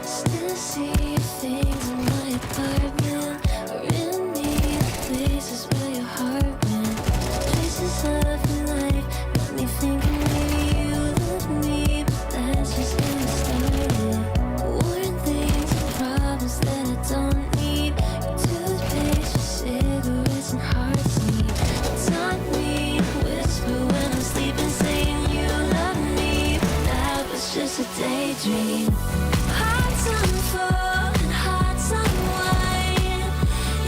Still see things in my apartment. I really need places where your heart went. Traces of your life got me thinking maybe you love me, but that's just getting started. Warring things and problems that I don't need. Your toothpaste, your cigarettes and heartbeat. Taught me to whisper when I'm sleeping, saying you love me, but that was just a daydream. Hearts on full and hearts on wine.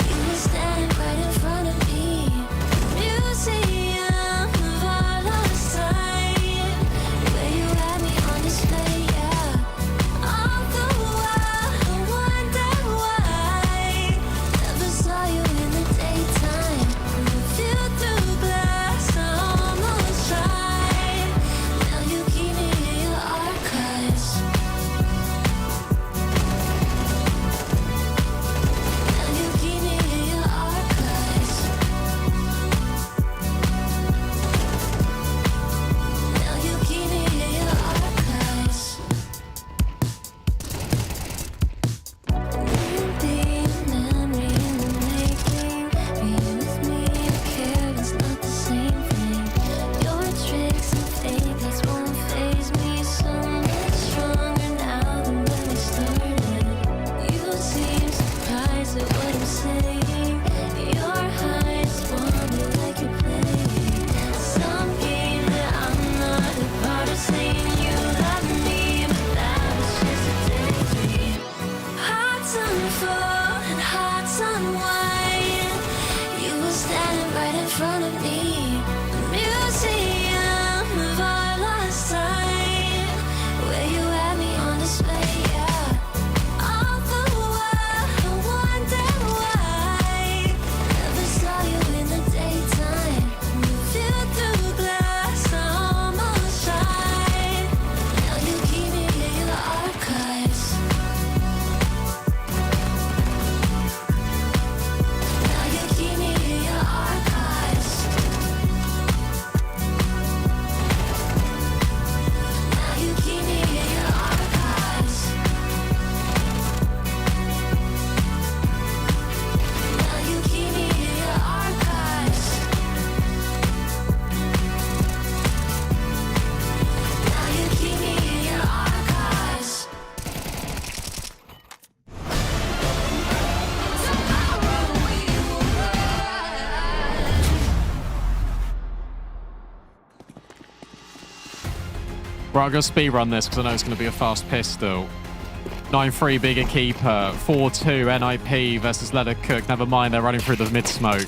You were standing right in front of me. Museum of our lost time, where you had me on display, yeah. All the while I wondered why never saw you in the daytime. View through glass, I almost tried. Now you keep me in your archives. Now you keep me in your archives. Now you keep me in your archives. Maybe a memory in the making. Being with me, I care, it's not the same thing. Your tricks and fakes won't faze me. So much stronger now than when we started. You seem surprised at what I'm saying. Your eyes want me like you're playing some game that I'm not a part of. Saying you love me, but that was just a daydream. Hearts on full and hearts on wine. You were standing right in front of me. Museum of our lost time, where you had me on display, yeah. All the while I wondered why never saw you in the daytime. View through glass, I almost tried. Now you keep me in your archives. Now you keep me in your archives. Now you keep me in your archives. Now you keep me in your archives. Now you keep me in your archives. Right, I'm going to speedrun this because I know it's going to be a fast pistol. 9-3 bigger keeper. 4-2 NIP versus Leather Cook. Never mind, they're running through the mid-smoke.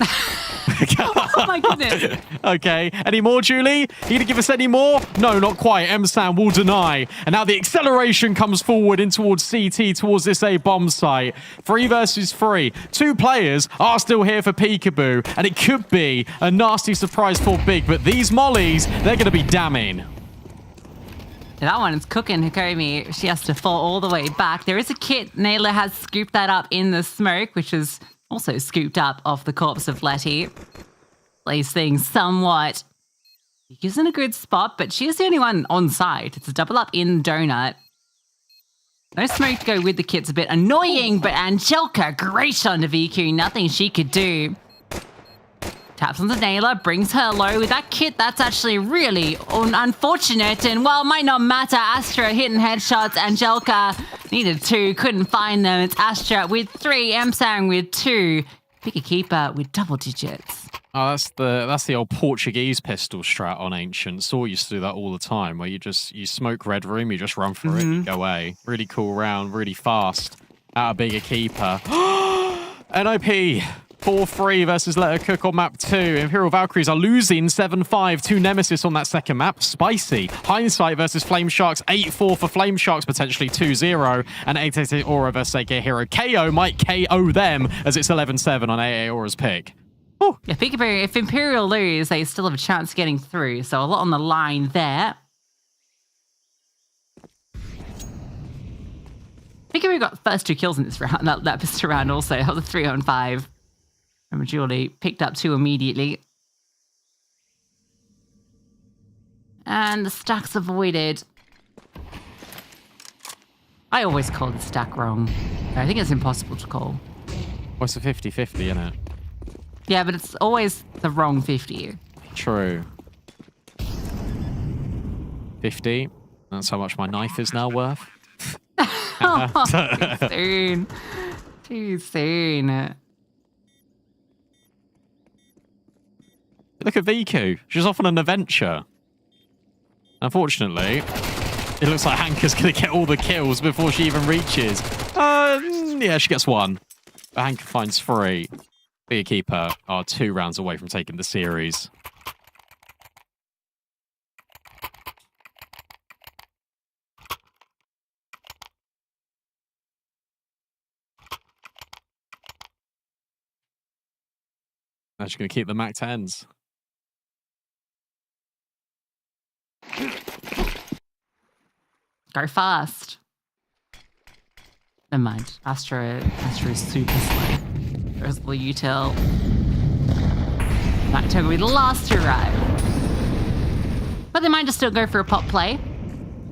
Oh my goodness. Okay, any more, Julie? You gonna give us any more? No, not quite. M-Sam will deny. And now the acceleration comes forward in towards CT, towards this A bomb site. 3 versus 3. 2 players are still here for Peekaboo, and it could be a nasty surprise for Big, but these mollies, they're gonna be damning. That one is cooking Hikomi. She has to fall all the way back. There is a kit. Naylor has scooped that up in the smoke, which is also scooped up off the corpse of Letty. Plays things somewhat. She's in a good spot, but she is the only one on site. It's a double up in Donut. No smoke to go with the kit's a bit annoying, but Angelka, great on the VQ. Nothing she could do. Taps on the Naylor, brings her low with that kit. That's actually really unfortunate. And while it might not matter, Astra hitting headshots. Angelka needed 2, couldn't find them. It's Astra with 3, M-Sang with 2. Pick a keeper with double digits. Oh, that's the old Portuguese pistol strat on Ancient. Saw used to do that all the time, where you smoke red room, you just run through it, you go away. Really cool round, really fast. Out a bigger keeper. NIP 4-3 versus Let Her Cook on map 2. Imperial Valkyries are losing 7-5 to Nemesis on that second map. Spicy. Hindsight versus Flame Sharks. 8-4 for Flame Sharks, potentially 2-0. And 888 Aura versus AK Hero. KO might KO them as it's 11-7 on AA Aura's pick. Oh. If Imperial lose, they still have a chance of getting through. So a lot on the line there. I think we got first 2 kills in this round. That pistol round also. That was a 3-on-5. And Julie picked up 2 immediately. And the stack's avoided. I always call the stack wrong. I think it's impossible to call. Well, it's a 50-50, isn't it? Yeah, but it's always the wrong 50. True. 50. That's how much my knife is now worth. Oh, too soon. Too soon. Look at Viku. She's off on an adventure. Unfortunately, it looks like Hanka's going to get all the kills before she even reaches. Yeah, she gets 1. But Hanka finds 3. Bigger Keeper are 2 rounds away from taking the series. Now she's going to keep the Mac 10s. Go fast. Never mind. Astra is super slow. There's the util. That took me the last to arrive. But they might just still go for a pop play.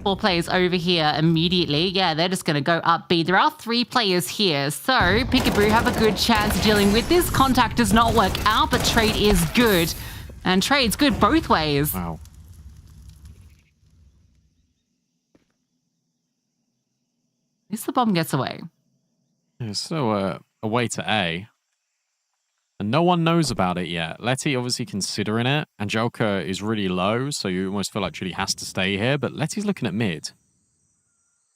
4 players over here immediately. Yeah, they're just going to go up B. There are 3 players here. So Peekaboo have a good chance of dealing with this. Contact does not work out, but trade is good. And trade's good both ways. Wow. At least the bomb gets away. Yeah, so away to A. And no one knows about it yet. Letty obviously considering it. Angelica is really low, so you almost feel like Julie has to stay here. But Letty's looking at mid.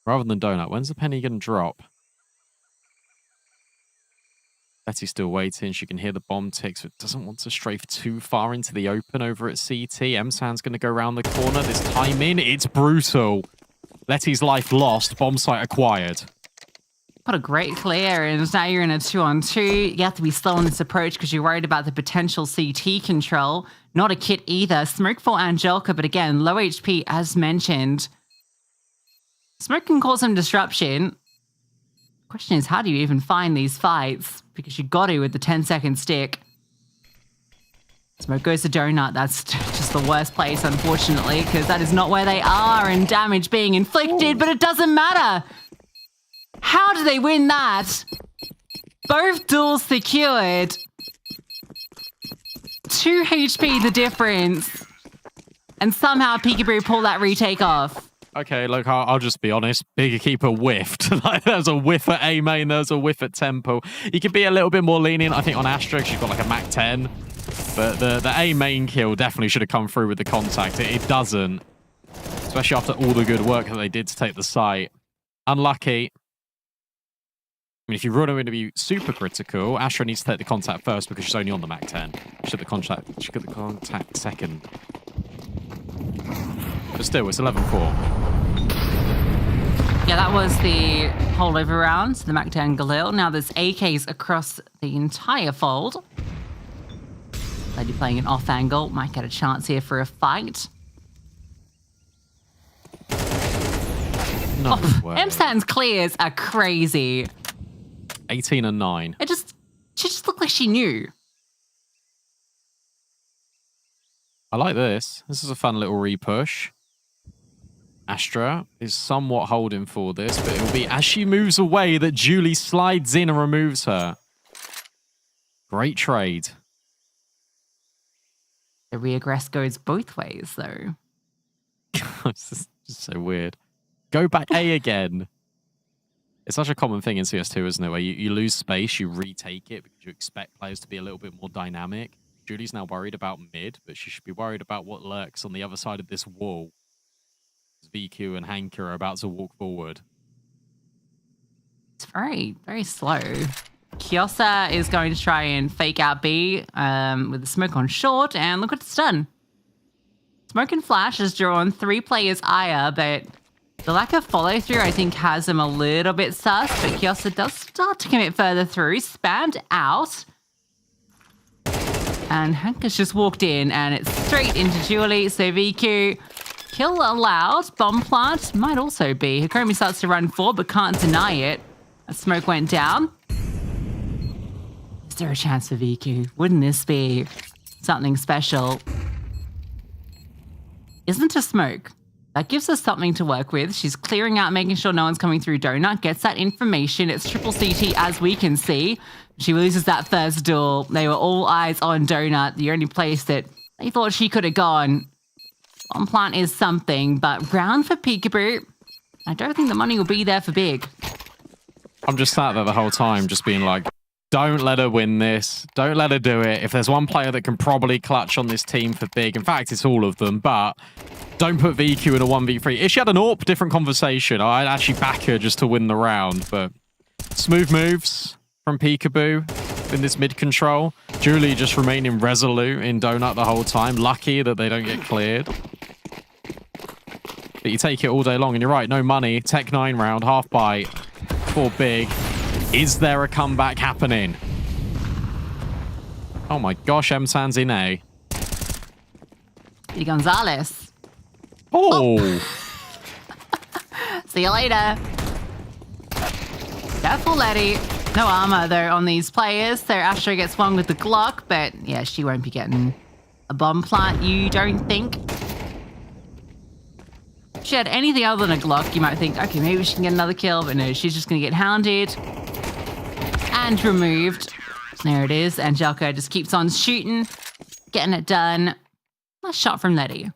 Rather than Donut. When's the penny going to drop? Letty's still waiting. She can hear the bomb tick, so it doesn't want to strafe too far into the open over at CT. M-San's going to go around the corner. This timing, it's brutal. Letty's life lost. Bomb site acquired. What a great clear, and now you're in a 2-on-2. You have to be slow on this approach because you're worried about the potential CT control. Not a kit either. Smoke for Angelica, but again, low HP as mentioned. Smoke can cause some disruption. Question is, how do you even find these fights? Because you got to with the 10-second stick. Smoke goes to Donut. That's just the worst place, unfortunately, because that is not where they are, and damage being inflicted, but it doesn't matter. How do they win that? Both duels secured. 2 HP the difference. And somehow Peekaboo pulled that retake off. Okay, look, I'll just be honest. Bigger Keeper whiffed. Like, there's a whiff at A main, there's a whiff at Temple. You could be a little bit more lenient, I think, on Astra. She's got like a Mac 10. But the A main kill definitely should have come through with the contact. It doesn't. Especially after all the good work that they did to take the site. Unlucky. I mean, if you really want to be super critical, Astra needs to take the contact first because she's only on the Mac 10. She should get the contact second. But still, it's 11-4. Yeah, that was the holdover round, the Mac 10 Galil. Now there's AKs across the entire fold. Lady playing an off angle. Might get a chance here for a fight. No way. M-San's clears are crazy. 18 and 9. She just looked like she knew. I like this. This is a fun little repush. Astra is somewhat holding for this, but it'll be as she moves away that Julie slides in and removes her. Great trade. The regress goes both ways, though. It's just so weird. Go back A again. It's such a common thing in CS2, isn't it? Where you lose space, you retake it because you expect players to be a little bit more dynamic. Julie's now worried about mid, but she should be worried about what lurks on the other side of this wall. VQ and Hanker are about to walk forward. It's very, very slow. Kiosa is going to try and fake out B with the smoke on short, and look what it's done. Smoke and Flash has drawn 3 players higher, but the lack of follow-through, I think, has him a little bit sus, but Kiosa does start to commit further through. Spammed out. And Hanker's just walked in, and it's straight into Julie. So VQ, kill allowed. Bomb plant might also be. Hikomi starts to run forward, but can't deny it. A smoke went down. Is there a chance for VQ? Wouldn't this be something special? Isn't a smoke. That gives us something to work with. She's clearing out, making sure no one's coming through Donut. Gets that information. It's triple CT as we can see. She loses that first duel. They were all eyes on Donut, the only place that they thought she could have gone. On plant is something, but round for Peekaboo. I don't think the money will be there for Big. I'm just sat there the whole time just being like, don't let her win this. Don't let her do it. If there's one player that can probably clutch on this team for Big, in fact, it's all of them, but don't put VQ in a 1v3. If she had an AWP, different conversation. I'd actually back her just to win the round, but smooth moves from Peekaboo in this mid control. Julie just remaining resolute in Donut the whole time. Lucky that they don't get cleared. But you take it all day long, and you're right, no money. Tech 9 round, half bite for Big. Is there a comeback happening? Oh my gosh, M-San's in A. Eddie Gonzalez. Oh! See you later. Careful, Letty. No armor, though, on these players. So Astro gets one with the Glock, but yeah, she won't be getting a bomb plant, you don't think? If she had anything other than a Glock, you might think, okay, maybe she can get another kill, but no, she's just going to get hounded. And removed. There it is. Angelica just keeps on shooting, getting it done. Nice shot from Letty.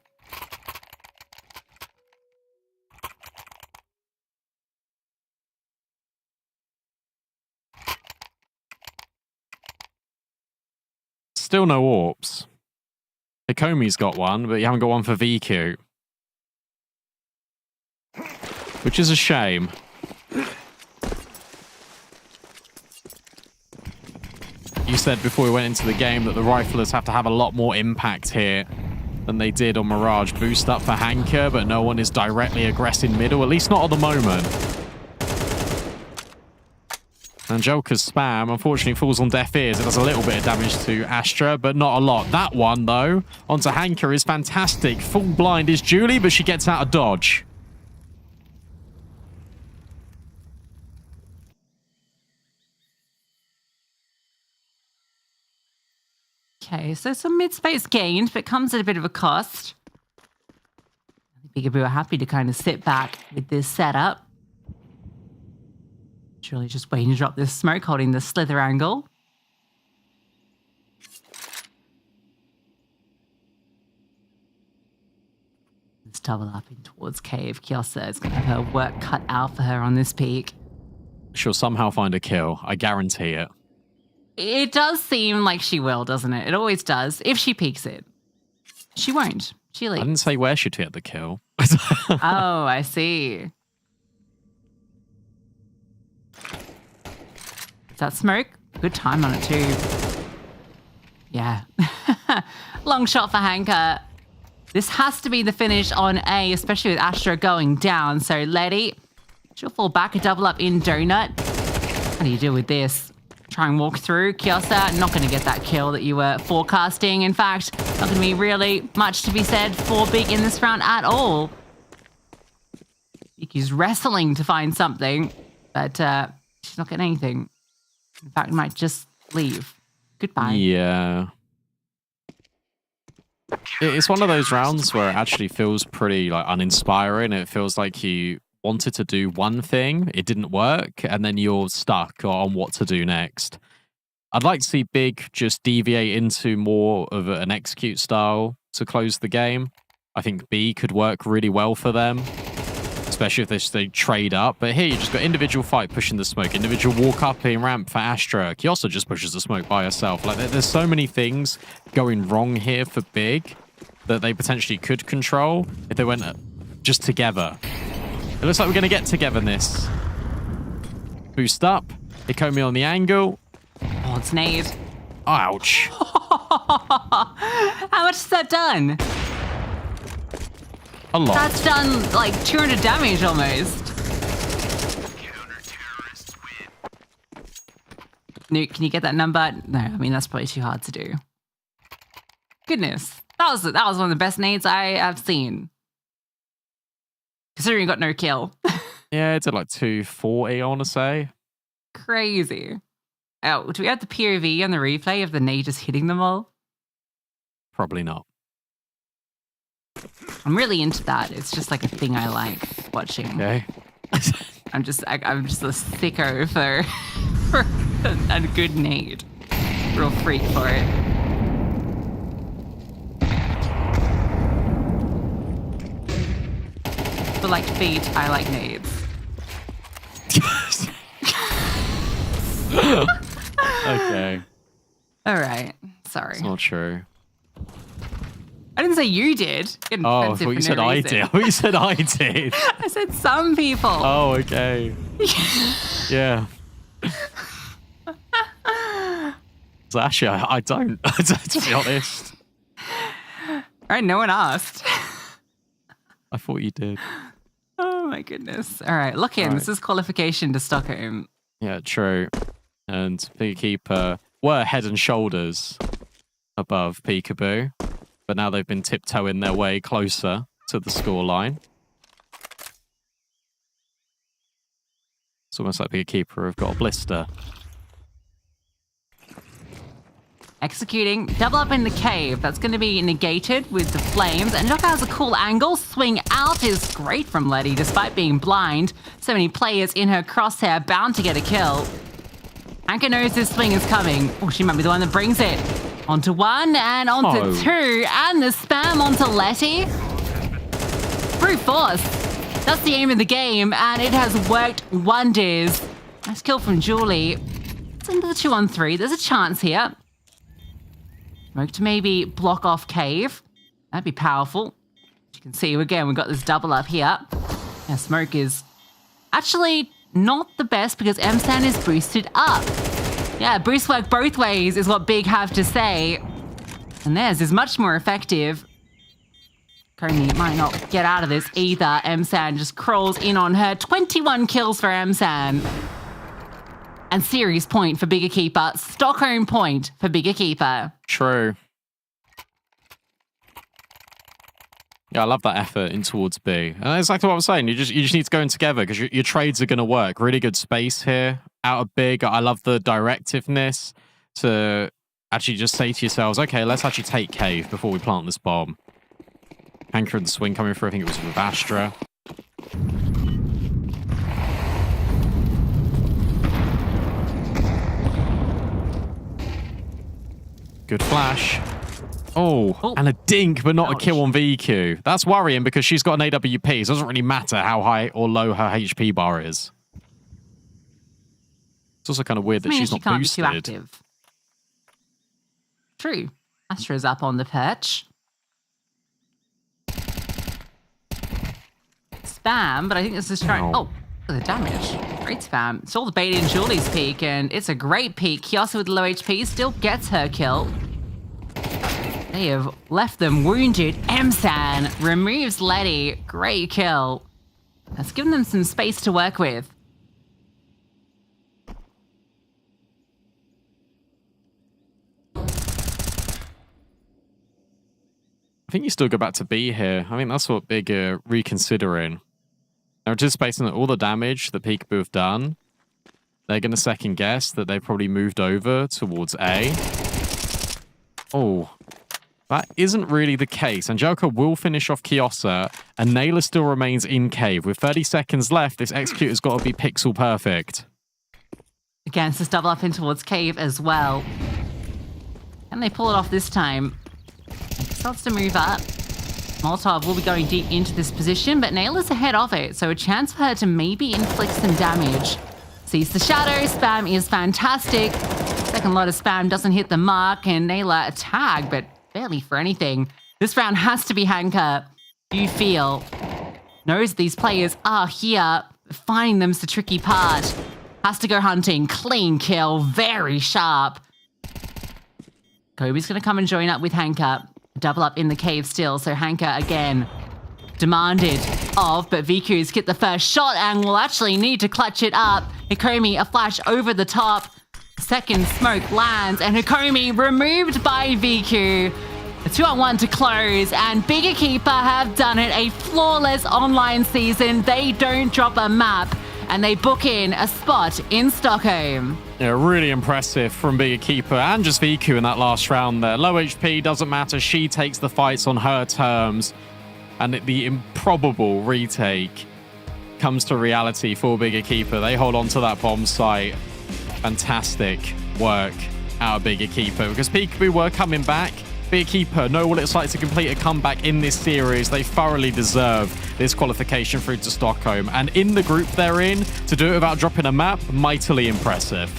Still no AWPs. Hikomi's got one, but you haven't got one for VQ. Which is a shame. You said before we went into the game that the riflers have to have a lot more impact here than they did on Mirage. Boost up for Hanker, but no one is directly aggressing middle, at least not at the moment. Angelica's spam, unfortunately, falls on deaf ears. It does a little bit of damage to Astra, but not a lot. That one, though, onto Hanker is fantastic. Full blind is Julie, but she gets out of dodge. Okay, so some mid-space gained, but comes at a bit of a cost. Peekaboo are happy to kind of sit back with this setup. Julie just waiting to drop this smoke, holding the slither angle. Let's double up in towards Cave. Kiosa is going to have her work cut out for her on this peak. She'll somehow find a kill. I guarantee it. It does seem like she will, doesn't it? It always does. If she peeks it. She won't. She leaves. I didn't say where she'd get the kill. Oh, I see. Is that smoke? Good time on it too. Yeah. Long shot for Hanker. This has to be the finish on A, especially with Astra going down. So Letty, she'll fall back, a double up in Donut. How do you deal with this? Try and walk through. Kiosa, not going to get that kill that you were forecasting. In fact, not going to be really much to be said for Big in this round at all. He's wrestling to find something, but she's not getting anything. In fact, might just leave. Goodbye. Yeah. It's one of those rounds where it actually feels pretty like uninspiring. It feels like you wanted to do one thing, it didn't work, and then you're stuck on what to do next. I'd like to see Big just deviate into more of an execute style to close the game. I think B could work really well for them. especially if they trade up. But here you just got individual fight pushing the smoke, individual walk up in ramp for Astra. Kiosa just pushes the smoke by herself. Like there's so many things going wrong here for Big that they potentially could control if they went just together. It looks like we're going to get togetherness. Boost up. Ikomi on the angle. Oh, it's nade. Ouch. How much has that done? A lot. That's done like 200 damage almost. Nuke, can you get that number? No, I mean, that's probably too hard to do. Goodness. That was one of the best nades I have seen. Considering you got no kill. Yeah, it's at like 240, I want to say. Crazy. Oh, do we have the POV on the replay of the nade just hitting them all? Probably not. I'm really into that. It's just like a thing I like watching. Okay. I'm just a sicko for a good nade. Real freak for it. But like feet, I like nades. Okay. All right. Sorry. It's not true. I didn't say you did. Oh, I thought you said I did. I thought you said I did. I said some people. Oh, okay. Yeah. So actually, I don't, to be honest. All right, no one asked. I thought you did. Oh my goodness. All right, look in. All right. This is qualification to Stockholm. Yeah, true. And Peacekeeper were head and shoulders above Peekaboo, but now they've been tiptoeing their way closer to the scoreline. It's almost like Peacekeeper have got a blister. Executing. Double up in the cave. That's going to be negated with the flames. And look, has a cool angle. Swing out is great from Letty, despite being blind. So many players in her crosshair, bound to get a kill. Anka knows this swing is coming. Oh, she might be the one that brings it. Onto one and onto two. And the spam onto Letty. Brute force. That's the aim of the game. And it has worked wonders. Nice kill from Julie. It's into the 2-on-3. There's a chance here. Smoke to maybe block off cave. That'd be powerful. As you can see, again, we've got this double up here. Yeah, smoke is actually not the best because M-Stan is boosted up. Yeah, boost work both ways is what Big have to say. And theirs is much more effective. Coney might not get out of this either. M-San just crawls in on her. 21 kills for M-San. And series point for Bigger Keeper. Stockholm point for Bigger Keeper. True. Yeah, I love that effort in towards B. And that's exactly what I'm saying. You just need to go in together because your trades are going to work. Really good space here out of Big. I love the directiveness to actually just say to yourselves, okay, let's actually take cave before we plant this bomb. Anchor and the swing coming through. I think it was with Astra. Good flash. Oh, and a dink, but not a kill on VQ. That's worrying because she's got an AWP. It doesn't really matter how high or low her HP bar is. It's also kind of weird that she's not boosted. Be too active. True. Astra's up on the perch. Spam, but I think this is trying. Oh, the damage. Great spam. It's all the bait in Julie's peak, and it's a great peak. Kiosa with low HP still gets her kill. They have left them wounded. M-San removes Letty. Great kill. That's given them some space to work with. I think you still go back to B here. I think that's what Big are reconsidering. They're anticipating that all the damage that Peekaboo have done, they're going to second guess that they've probably moved over towards A. Oh, that isn't really the case. Angelica will finish off Kiosa, and Naylor still remains in cave. With 30 seconds left, this executor's got to be pixel perfect. Again, it's just double up in towards cave as well. And they pull it off this time. Starts to move up. Molotov will be going deep into this position, but Nayla's ahead of it, so a chance for her to maybe inflict some damage. Sees the shadow, spam is fantastic. Second lot of spam doesn't hit the mark, and Nayla a tag, but barely for anything. This round has to be Hanka. You feel knows these players are here. Finding them's the tricky part. Has to go hunting. Clean kill. Very sharp. Kobe's going to come and join up with Hanka. Double up in the cave still. So Hanka again demanded of, but Viku's get the first shot and will actually need to clutch it up. Hikomi a flash over the top. Second smoke lands and Hikomi removed by Viku. A 2-on-1 to close, and Bigger Keeper have done it. A flawless online season. They don't drop a map, and they book in a spot in Stockholm. Yeah, really impressive from Bigger Keeper and just Viku in that last round there. Low HP, doesn't matter. She takes the fights on her terms, and the improbable retake comes to reality for Bigger Keeper. They hold on to that bomb site. Fantastic work out of Bigger Keeper, because Peekaboo were coming back. Bigger Keeper know what it's like to complete a comeback in this series. They thoroughly deserve this qualification through to Stockholm. And in the group they're in, to do it without dropping a map, mightily impressive.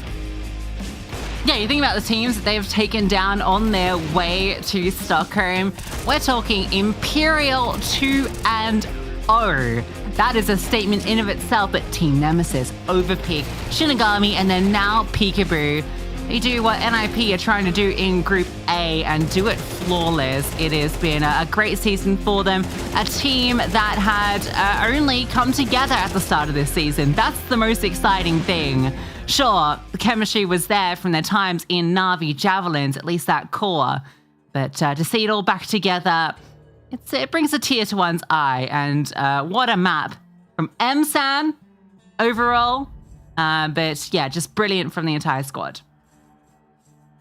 Yeah, you think about the teams that they've taken down on their way to Stockholm. We're talking Imperial 2-0. That is a statement in of itself, but Team Nemesis, Overpeak, Shinigami, and then now Peekaboo. They do what NIP are trying to do in Group A and do it flawless. It has been a great season for them. A team that had only come together at the start of this season. That's the most exciting thing. Sure, the chemistry was there from their times in Na'Vi Javelins, at least that core. But to see it all back together, it brings a tear to one's eye. And what a map from M-San overall. But yeah, just brilliant from the entire squad.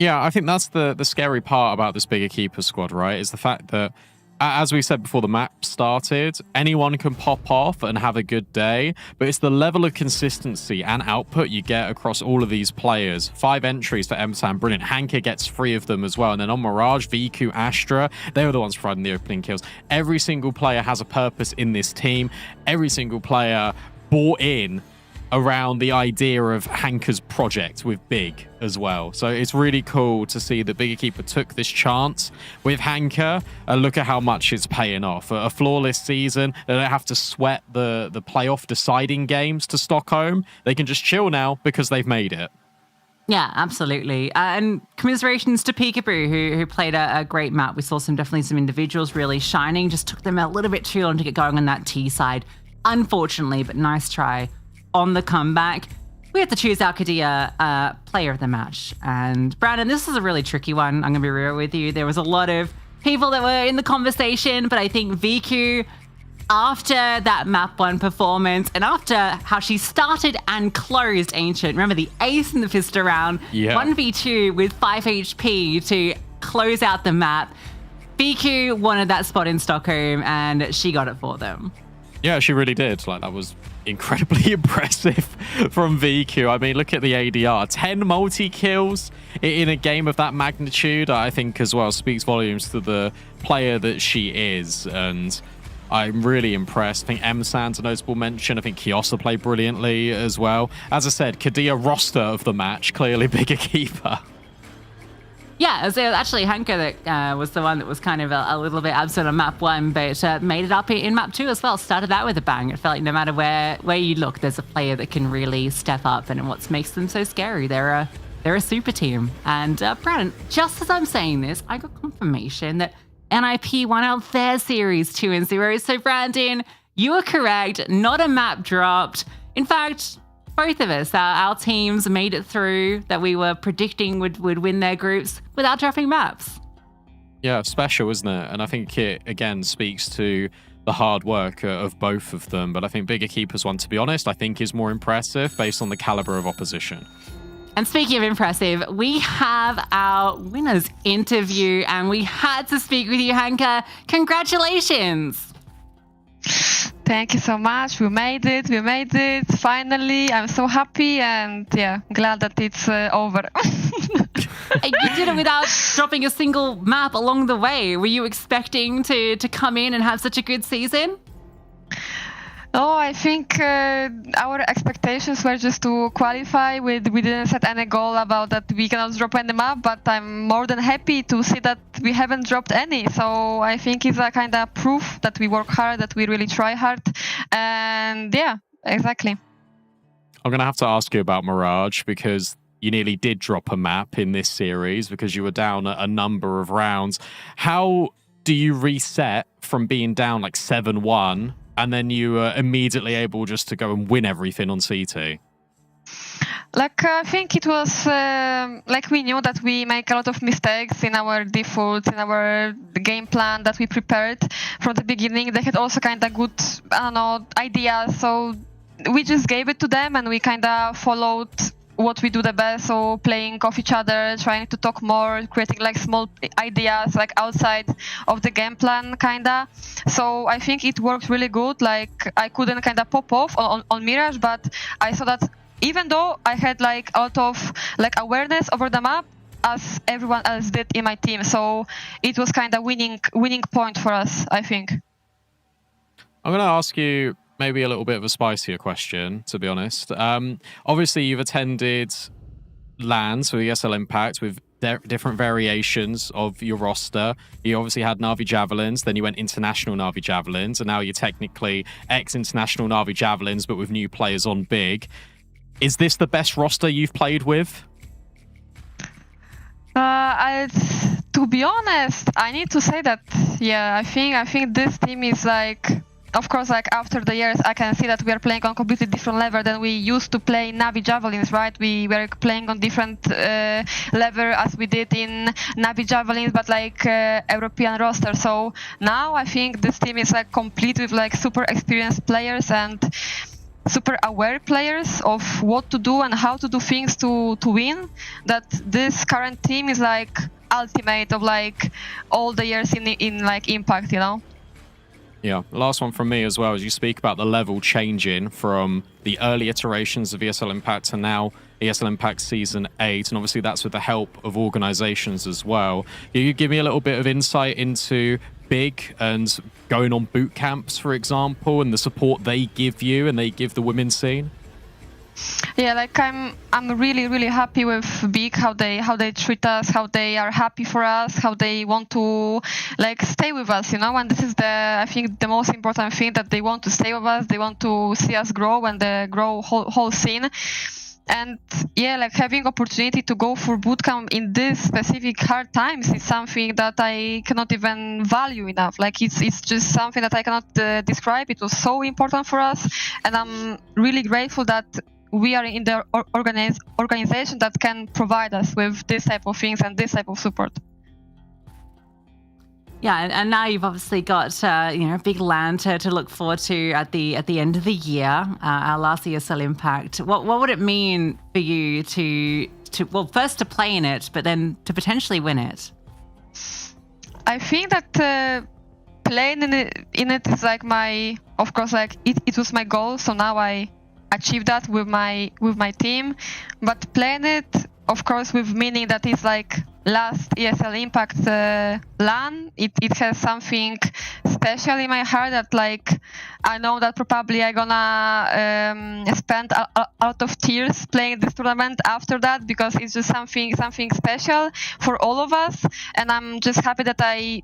Yeah, I think that's the scary part about this Bigger Keeper squad, right? Is the fact that, as we said before the map started, anyone can pop off and have a good day, but it's the level of consistency and output you get across all of these players. 5 entries for M-San, brilliant. Hanka gets 3 of them as well. And then on Mirage, Viku, Astra, they were the ones providing the opening kills. Every single player has a purpose in this team. Every single player bought in around the idea of Hanka's project with Big as well. So it's really cool to see that Bigger Keeper took this chance with Hanka, and look at how much it's paying off. A flawless season. They don't have to sweat the playoff deciding games to Stockholm. They can just chill now because they've made it. Yeah, absolutely. And commiserations to Peekaboo, who played a great map. We saw definitely some individuals really shining. Just took them a little bit too long to get going on that T side. Unfortunately, but nice try on the comeback. We have to choose our Kadia player of the match. And Brandon, this is a really tricky one. I'm going to be real with you. There was a lot of people that were in the conversation, but I think Viku, after that map 1 performance and after how she started and closed Ancient, remember the ace in the fist around, 1v2 with 5 HP to close out the map. Viku wanted that spot in Stockholm and she got it for them. Yeah, she really did. Like, that was incredibly impressive from VQ. I mean, look at the ADR. 10 multi-kills in a game of that magnitude, I think as well speaks volumes to the player that she is. And I'm really impressed. I think M-San's a notable mention. I think Kiosa played brilliantly as well. As I said, Kadia roster of the match, clearly Bigger Keeper. Yeah, it was actually Hanka that was the one that was kind of a little bit absent on map 1, but made it up in map 2 as well. Started out with a bang. It felt like no matter where you look, there's a player that can really step up, and what makes them so scary. They're a super team. And Brandon, just as I'm saying this, I got confirmation that NIP won out their series 2-0. So Brandon, you are correct. Not a map dropped. In fact, both of us, our teams made it through that we were predicting would win their groups without dropping maps. Yeah, special, isn't it? And I think it, again, speaks to the hard work of both of them. But I think Bigger Keeper's one, to be honest, I think is more impressive based on the caliber of opposition. And speaking of impressive, we have our winners interview, and we had to speak with you, Hanka. Congratulations. Thank you so much. We made it. Finally, I'm so happy, and yeah, glad that it's over. And you did it without dropping a single map along the way. Were you expecting to come in and have such a good season? Oh, I think our expectations were just to qualify. We didn't set any goal about that we cannot drop any map, but I'm more than happy to see that we haven't dropped any. So I think it's a kind of proof that we work hard, that we really try hard. And yeah, exactly. I'm going to have to ask you about Mirage, because you nearly did drop a map in this series because you were down a number of rounds. How do you reset from being down like 7-1 and then you were immediately able just to go and win everything on CT? Like, I think it was like we knew that we make a lot of mistakes in our defaults, in our game plan that we prepared from the beginning. They had also kind of good, I don't know, ideas. So we just gave it to them and we kind of followed what we do the best, so playing off each other, trying to talk more, creating like small ideas like outside of the game plan kinda. So I think it worked really good. Like I couldn't kind of pop off on Mirage, but I saw that even though I had like a lot of like awareness over the map, as everyone else did in my team, so it was kind of winning point for us, I think. I'm going to ask you maybe a little bit of a spicier question, to be honest. Obviously, you've attended LANs for the ESL Impact with different variations of your roster. You obviously had Na'Vi Javelins, then you went International Na'Vi Javelins, and now you're technically ex-International Na'Vi Javelins, but with new players on Big. Is this the best roster you've played with? To be honest, I need to say that, yeah, I think this team is like, of course, like after the years, I can see that we are playing on completely different level than we used to play Na'Vi Javelins, right? We were playing on different level as we did in Na'Vi Javelins, but like European roster. So now I think this team is like complete with like super experienced players and super aware players of what to do and how to do things to win. That this current team is like ultimate of like all the years in like Impact, you know? Yeah, last one from me as well, as you speak about the level changing from the early iterations of ESL Impact to now ESL Impact Season 8, and obviously that's with the help of organizations as well. Can you give me a little bit of insight into Big and going on boot camps, for example, and the support they give you and they give the women's scene? Yeah, like I'm really happy with Big, how they treat us, how they are happy for us, how they want to like stay with us, you know. And this is I think the most important thing, that they want to stay with us, they want to see us grow and grow whole scene. And yeah, like having opportunity to go for bootcamp in this specific hard times is something that I cannot even value enough. Like it's just something that I cannot describe. It was so important for us, and I'm really grateful that we are in the organization that can provide us with this type of things and this type of support. Yeah, and now you've obviously got a big LAN to look forward to at the end of the year, our last ESL Impact. What would it mean for you to well, first to play in it, but then to potentially win it? I think that playing in it is like of course, like it was my goal. So now I achieved that with my team, but playing it, of course, with meaning that it's like last ESL Impact LAN, it has something special in my heart, that like I know that probably I'm gonna spend a lot of tears playing this tournament after that, because it's just something special for all of us, and I'm just happy that I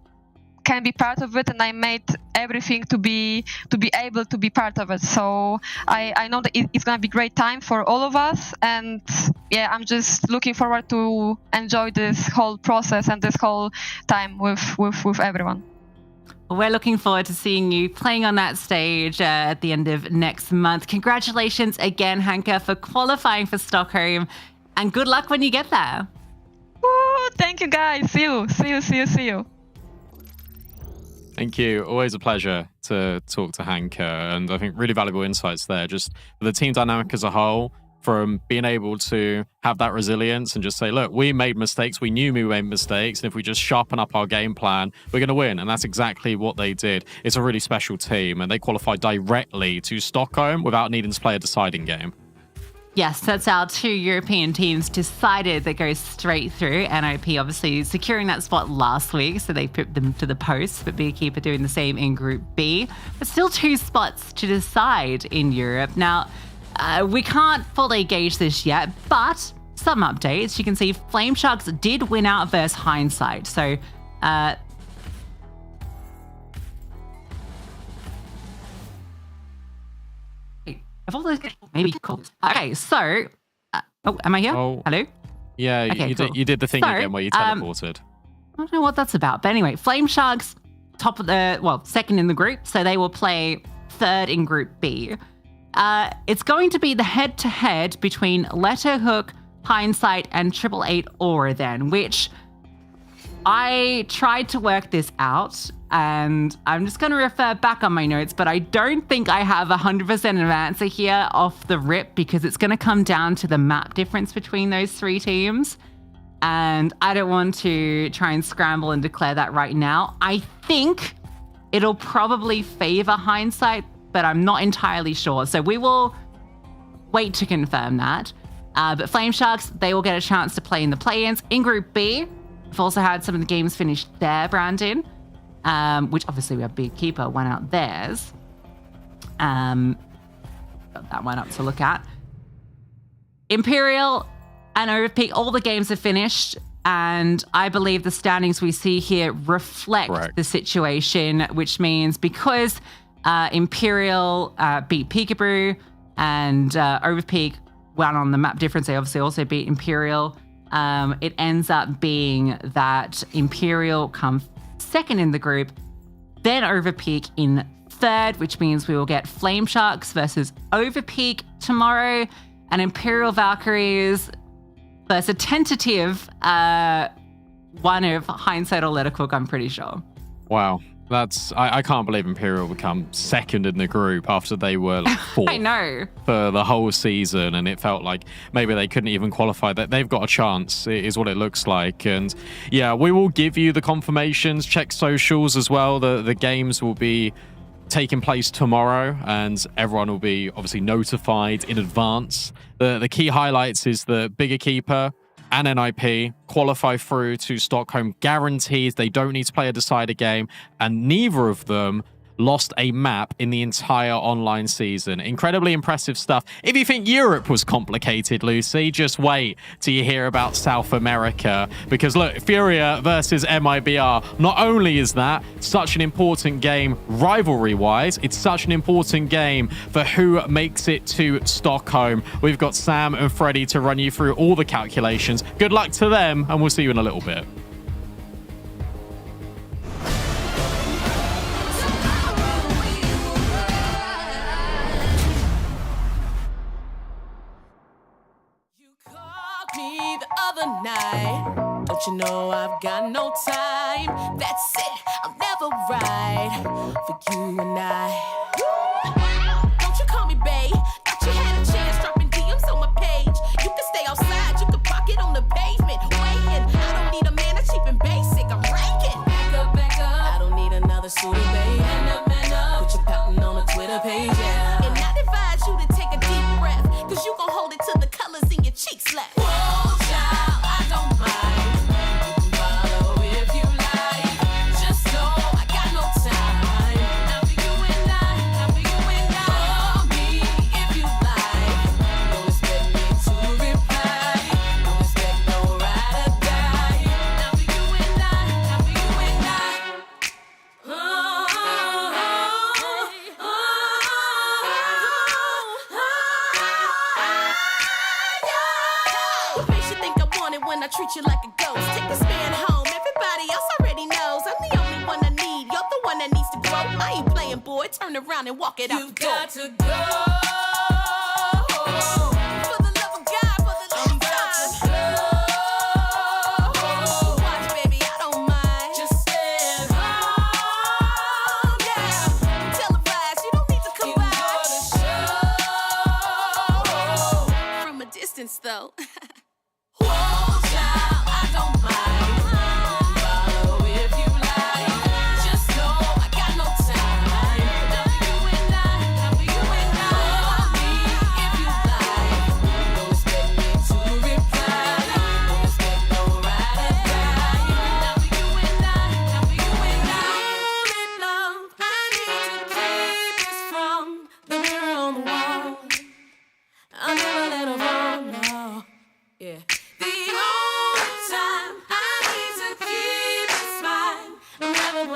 can be part of it, and I made everything to be able to be part of it. So I know that it's gonna be great time for all of us, and yeah, I'm just looking forward to enjoy this whole process and this whole time with everyone. We're looking forward to seeing you playing on that stage at the end of next month. Congratulations again, Hanka, for qualifying for Stockholm, and good luck when you get there. Woo, thank you guys. See you. Thank you. Always a pleasure to talk to Hanka, and I think really valuable insights there, just for the team dynamic as a whole, from being able to have that resilience and just say, look, we made mistakes, we knew we made mistakes, and if we just sharpen up our game plan, we're going to win. And that's exactly what they did. It's a really special team, and they qualified directly to Stockholm without needing to play a deciding game. Yes, that's our 2 European teams decided that goes straight through. NIP obviously securing that spot last week, so they put them to the post, but Beekeeper doing the same in Group B. But still 2 spots to decide in Europe. Now, we can't fully gauge this yet, but some updates. You can see Flame Sharks did win out versus Hindsight. So, of all those maybe cool. Okay, so am I here? Oh, hello. Yeah, okay, cool. you did the thing again where you teleported. I don't know what that's about, but anyway, Flame Sharks second in the group, so they will play third in Group B. It's going to be the head-to-head between Letterhook, Hindsight, and 888 Aura then, which I tried to work this out, and I'm just going to refer back on my notes, but I don't think I have 100% of an answer here off the rip, because it's going to come down to the map difference between those 3 teams. And I don't want to try and scramble and declare that right now. I think it'll probably favor Hindsight, but I'm not entirely sure. So we will wait to confirm that. But Flame Sharks, they will get a chance to play in the play-ins. In Group B, we've also had some of the games finished there, Brandon, which obviously we have Beekeeper won out theirs. Got that one up to look at. Imperial and Overpeak, all the games are finished, and I believe the standings we see here reflect the situation, which means because Imperial beat Peekaboo and Overpeak won on the map difference, they obviously also beat Imperial. It ends up being that Imperial come second in the group, then Overpeak in third, which means we will get Flame Sharks versus Overpeak tomorrow, and Imperial Valkyries versus a tentative one of Hindsight or Lettercook, I'm pretty sure. Wow. I can't believe Imperial become second in the group after they were like 4th I know. for the whole season, and it felt like maybe they couldn't even qualify. That they've got a chance, is what it looks like. And yeah, we will give you the confirmations. Check socials as well. The games will be taking place tomorrow, and everyone will be obviously notified in advance. The key highlights is the Bigger Keeper and NIP qualify through to Stockholm, guarantees they don't need to play a decider game, and neither of them lost a map in the entire online season. Incredibly impressive stuff. If you think Europe was complicated, Lucy, just wait till you hear about South America, because look, Furia versus MIBR, not only is that such an important game rivalry-wise, it's such an important game for who makes it to Stockholm. We've got Sam and Freddie to run you through all the calculations. Good luck to them, and we'll see you in a little bit. Night. Don't you know I've got no time? That's it, I'll never ride for you and I. Don't you call me babe? Thought you had a chance dropping DMs on my page. You can stay outside, you can park it on the pavement. Waiting, I don't need a man that's cheap and basic. I'm ranking. Back up. I don't need another suitor, babe. Man up. Put your pouting on a Twitter page, yeah. And I advise you to take a deep breath, cause you gon' hold it till the colors in your cheeks left. Treat you like a ghost. Take this man home. Everybody else already knows I'm the only one I need. You're the one that needs to grow. I ain't playing, boy. Turn around and walk it out the door. You got to go. For the love of God, for the last time. Watch, baby, I don't mind. Just stand home, yeah. Televised, you don't need to come by. From a distance, though.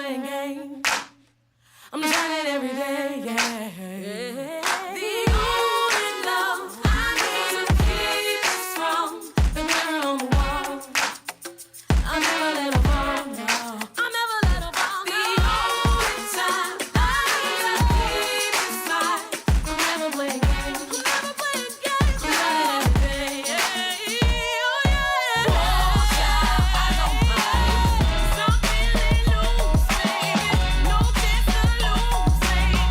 playing games. I'm trying every day, yeah. The only love I need to keep is from the mirror on the wall. I'll never let her fall, no. I'll never let her fall, no. The only time I need to keep is mine. I'm never playing games. I'm never playing games. I'm trying every day, yeah. Oh, yeah. Oh, child, I don't mind. Something they lose, baby. No chance to lose, baby.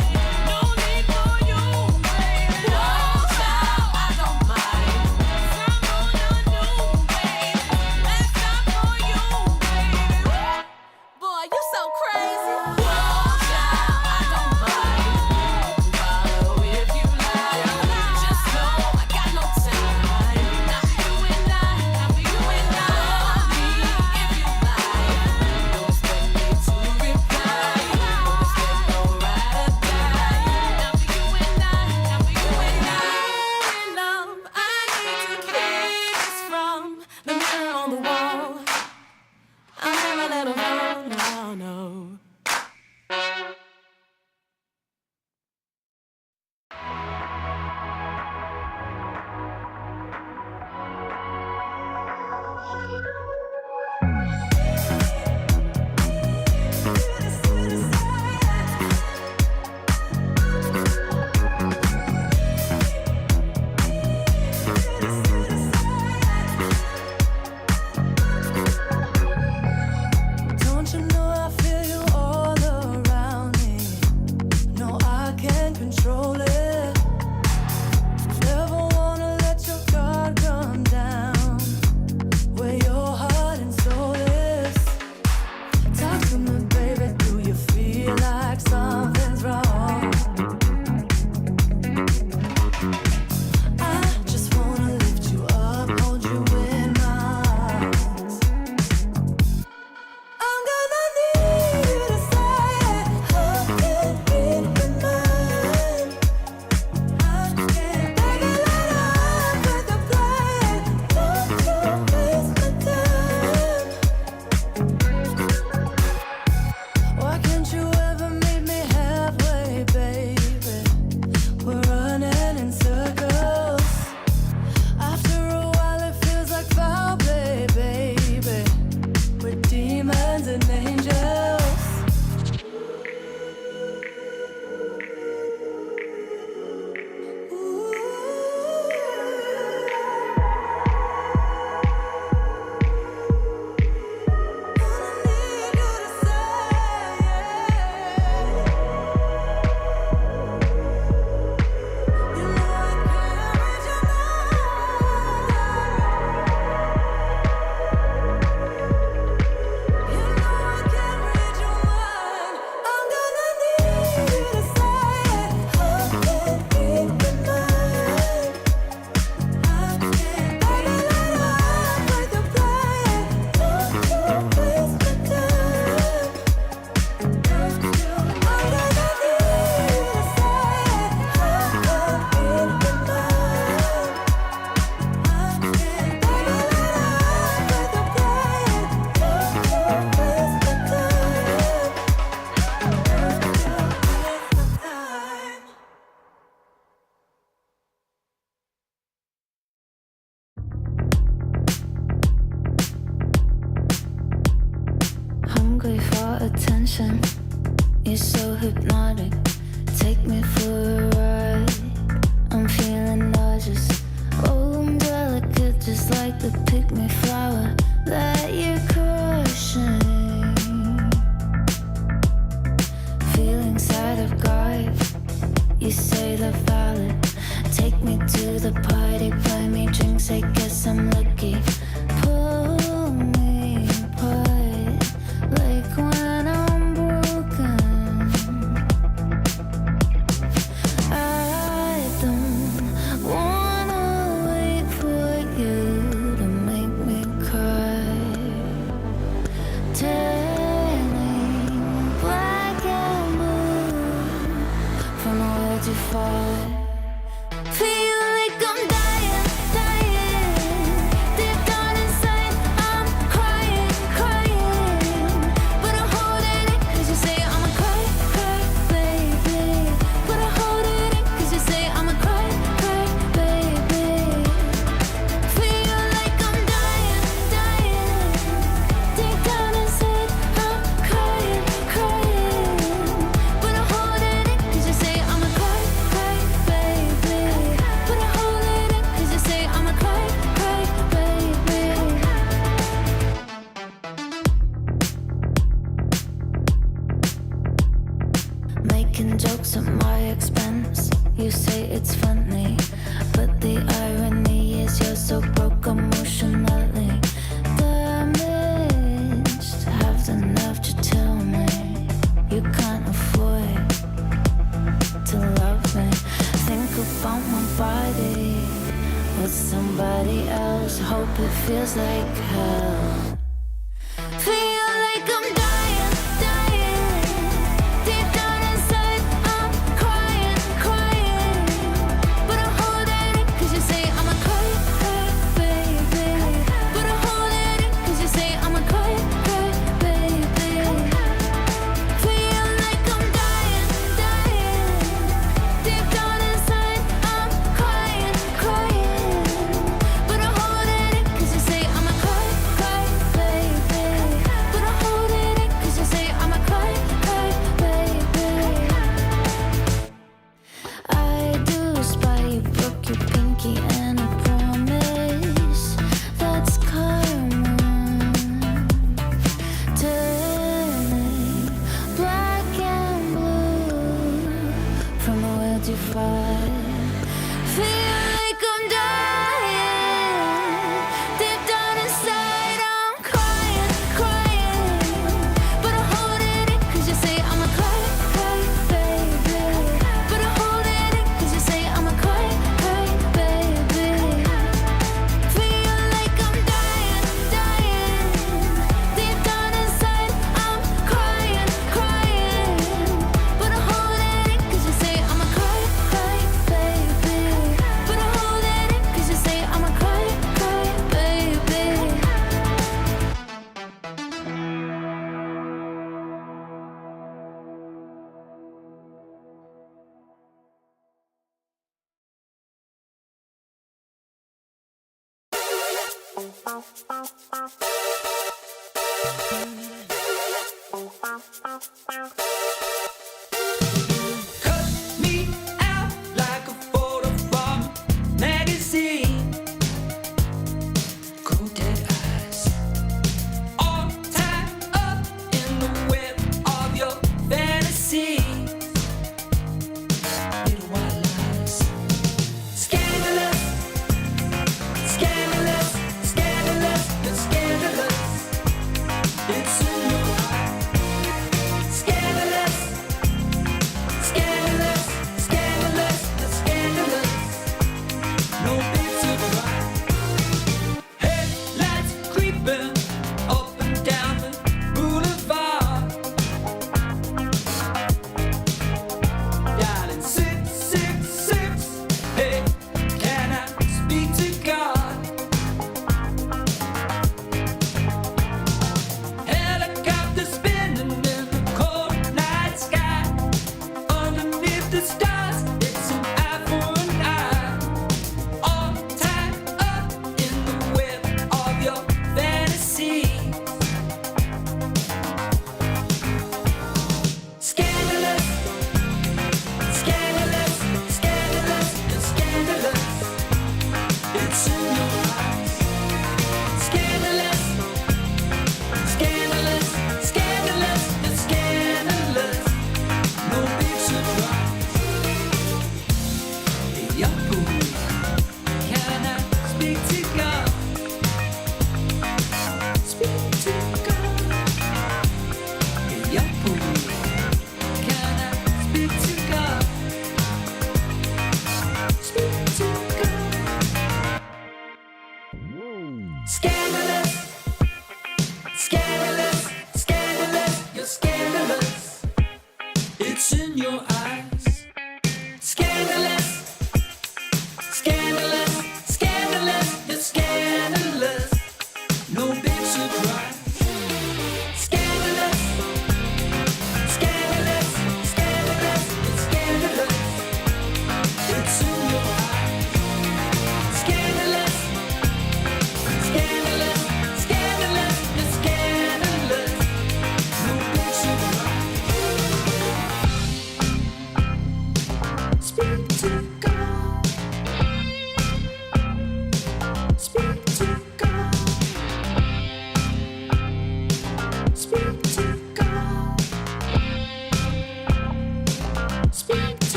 No need for you, baby. Oh, child, I don't mind. I'm gonna do, baby. Let's stop for you, baby. Boy, you so crazy. Oh, child, I don't mind. Follow if you like. Just know I got no time. Not for you and I. Not for you and I. Me if you like. Don't expect me to reply. Don't expect no ride or die. Not for you and I. Not for you and I. Love, I need to keep this from the mirror on the wall. I'll never let her fall, no, no. Don't you know I feel you all around me? No, I can't control it. Never wanna let your guard come down. Where your heart and soul is. Talk to me, baby. Do you feel like something's wrong? I just wanna lift you up, hold you in my arms. I'm gonna need you to say it. I can't read your mind. I can't take it let up with the plan. Don't you waste my time. Why can't you ever meet me halfway, baby? We're running in circles. After a while it feels like foul play, baby. We're demons and angels. Hungry for attention, you're so hypnotic. Take me for a ride. I'm feeling nauseous. Oh, I'm delicate, just like the pick-me flower that you're crushing. Feelings out of guard, you say they're valid. Take me to the party, buy me drinks, I guess I'm lucky. Pull me apart, like when I'm broken. I don't wanna wait for you to make me cry. Turning black and blue from the words you fought. Feel like I'm dying, dying. making jokes at my expense. You say it's funny, but the irony is you're so broke emotionally damaged. Have the nerve to tell me you can't afford to love me. Think about my body with somebody else. Hope it feels like hell. Feel like I'm dying, dying. Deep down inside I'm crying, crying. But I'm holding it cause you say I'm a cry, cry, baby. But I'm holding it cause you say I'm a cry, cry, baby. Feel like I'm dying, dying. Deep down inside I'm crying, crying. But I'm holding it cause you say I'm a cry, cry, baby. But I'm holding it cause you say I'm a cry, cry, baby. I do spy you broke your pinky and I promise that's karma. Turning black and blue from a will to fight. Feel like I'm dying. Deep down inside I'm crying, crying. But I'm holding it cause you say I'm a cry, cry, baby. But I'm holding it cause you say I'm a cry, cry, baby. Feel like I'm dying, dying. Deep down inside I'm crying, crying. But I'm holding it cause you say I'm a cry, cry, baby. But I'm holding it cause you say I'm a cry, cry, baby. Cut me out like a photo from a magazine. Cold dead eyes, all tied up in the web of your fantasy. Little white lies, scandalous, scandalous, scandalous, you're scandalous. It's in your eye, scandalous.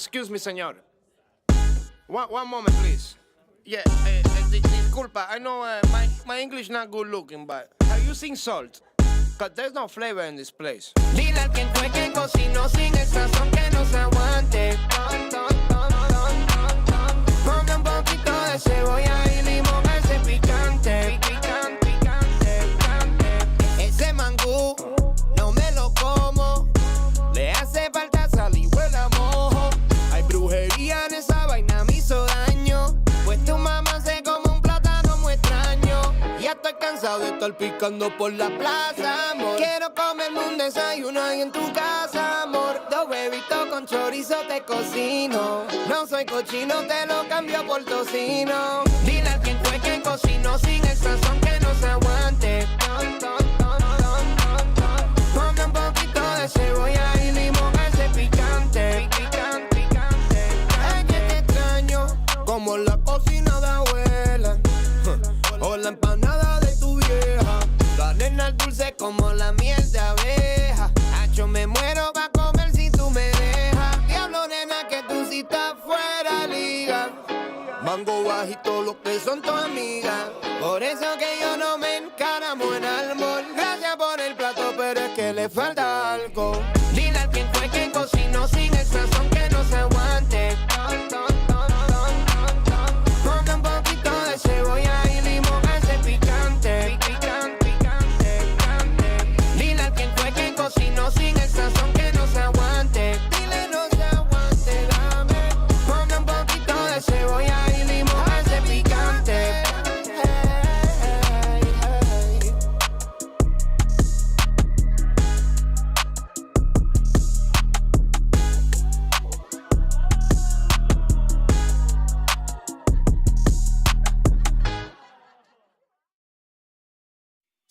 Excuse me, señor. One moment, please. Yeah, disculpa. I know my English not good looking, but are you using salt? Cause there's no flavor in this place. Dile al quien fue que cocinó sin el sazón que no se aguante. Ponga un poquito de cebolla y limón a ese picante. Ese mangú no me lo como. Le hace falta sal y huele a mojo. Hay brujería en esa vaina, me hizo daño. Pues tu mamá se come un plátano muy extraño. Ya estoy cansado de estar picando por la plaza, amor. Quiero comerme un desayuno ahí en tu casa, amor. 2 huevitos con chorizo te cocino. No soy cochino, te lo cambio por tocino. Dile a quien fue que cocinó sin el sazón que no se aguante. Ponga un poquito de cebolla y limón a ese picante. Ay, que te extraño, como la cocina de abuela o la empanada de tu vieja. La nena dulce como la miel de abeja. Hacho, me muero pa' comer si tú me dejas. Diablo, nena, que tú sí estás fuera liga. Mango bajito, los que son tu amiga. Por eso que yo no me encaramo en almor. Gracias por el plato, pero es que le falta algo. Dile a quien fue que cocinó sin el sazón que no se aguante. Ponga un poquito de cebolla y limón a ese picante. Dile a quien fue que cocinó sin el sazón que no se aguante. Dile no se aguante, dame. Ponga un poquito de cebolla y limón a ese picante.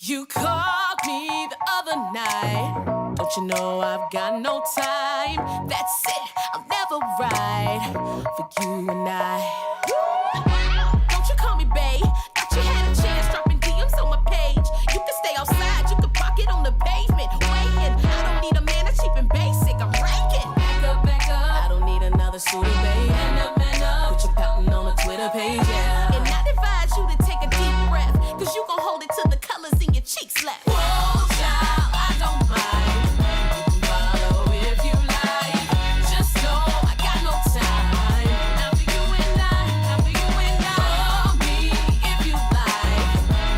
You called me the other night. Don't you know I've got no time? That's it, I'll never ride for you and I. Don't you call me babe? Thought you had a chance dropping DMs on my page. You can stay outside, you can park it on the pavement. Waiting, I don't need a man that's cheap and basic. I'm ranking. Back up. I don't need another suitor, babe. Man up. Put your pouting on a Twitter page, yeah. And I'd advise you to take a deep breath, cause you gon' hold it till the colors in your cheeks left. Whoa, child, I don't mind. You can follow if you like. Just know I got no time. After you and I. Call me if you like.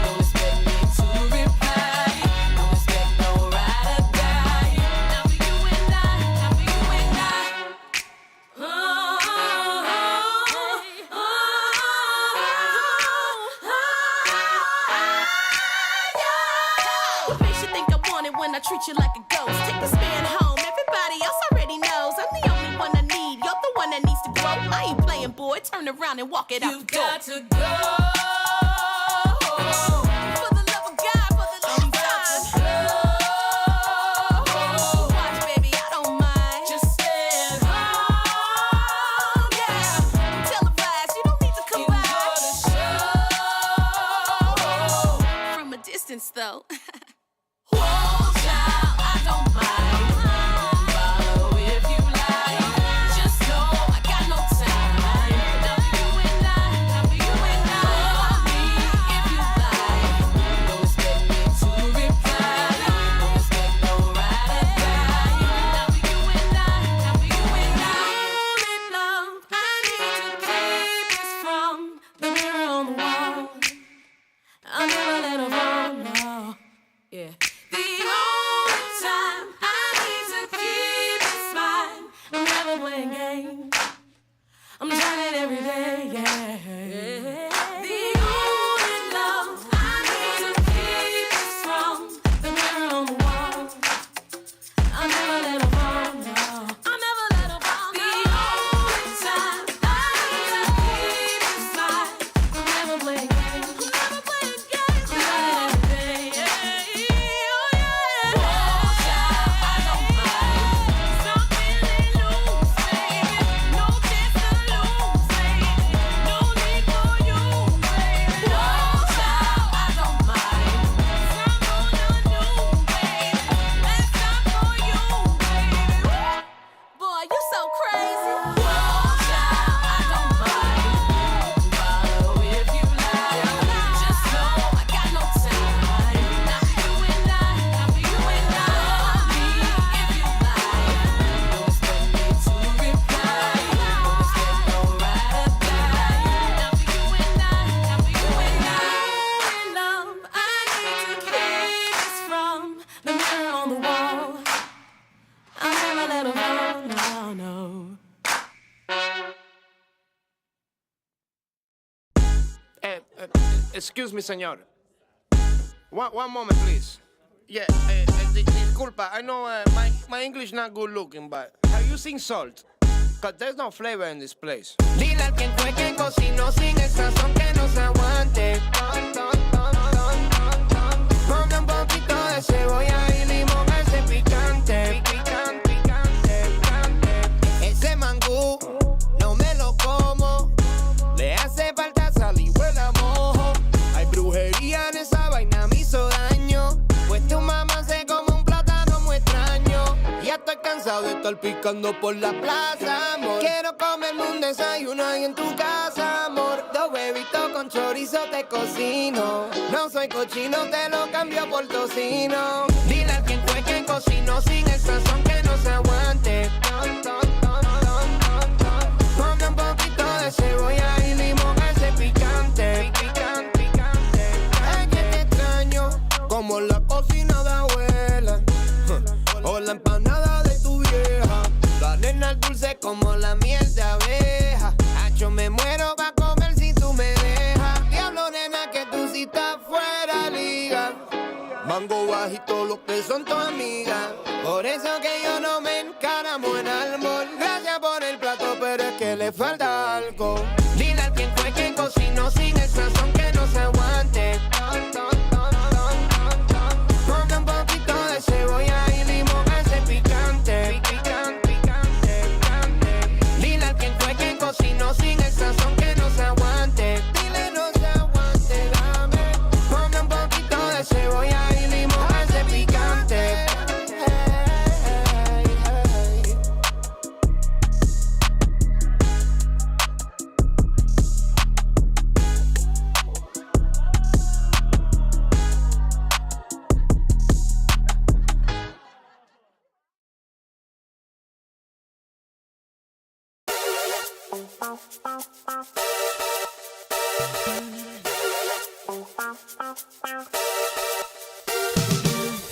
Don't expect me to reply. Don't expect no ride or die. After you and I. What makes you think I want it when I treat you like a ghost? Take this man home, everybody else already knows. I'm the only one I need, you're the one that needs to grow. I ain't playing, boy, turn around and walk it out the door. You got to go. For the love of God, for the love of God. Watch, baby, I don't mind. Just stand home, yeah. Televised, you don't need to come by. From a distance, though. Whoa, child, I don't mind. Follow if you like. Just know I got no time. After you and I. Call me if you like. Don't expect me to reply. Don't expect no ride or die. After you and I. In love, I need to keep this from the mirror on the wall. I'll never let her fall, no. Yeah. The only time I need to keep it mine. I'm never playing games. I'm trying every day, yeah. The only love I need to keep it from the mirror on the wall. I'll never let her fall, no. I'll never let her fall, no. The only time I need to keep it mine. I'm never playing games. I'm never playing games. I'm trying Excuse me, señor. One moment, please. Yeah, disculpa. I know my English not good looking, but are you using salt? Cause there's no flavor in this place. Dile al quien fue que cocinó sin el sazón que no se aguante. Ponle un poquito de cebolla y limón a ese picante. Ese mangú no me lo como. Le hace falta sal y huele a mojo. Hay brujería en esa vaina, me hizo daño. Pues tu mamá se come un plátano muy extraño. Ya estoy cansado de estar picando por la plaza, amor. Quiero comerme un desayuno ahí en tu casa, amor. 2 huevitos con chorizo te cocino. No soy cochino, te lo cambio por tocino. Dile a quien fue que cocinó sin el sazón que no se aguante. Ponle un poquito de cebolla y limón a ese picante. Es que te extraño como la cocina de abuela o la empanada de tu vieja. La nena dulce como la miel de abeja. Hacho, me muero pa' comer si tú me dejas. Diablo, nena, que tú sí estás fuera liga. Mango bajito, lo que son tus amigas. Por eso que yo no me encaramo en almor. Gracias por el plato, pero es que le falta algo. Dile a quien fue que cocinó sin el sazón que no se aguante. Ponle un poquito de cebolla y limón a ese picante. Dile a quien fue que cocinó sin el sazón que no se aguante. Dile no se aguante, dame. Ponle un poquito de cebolla y limón a ese picante.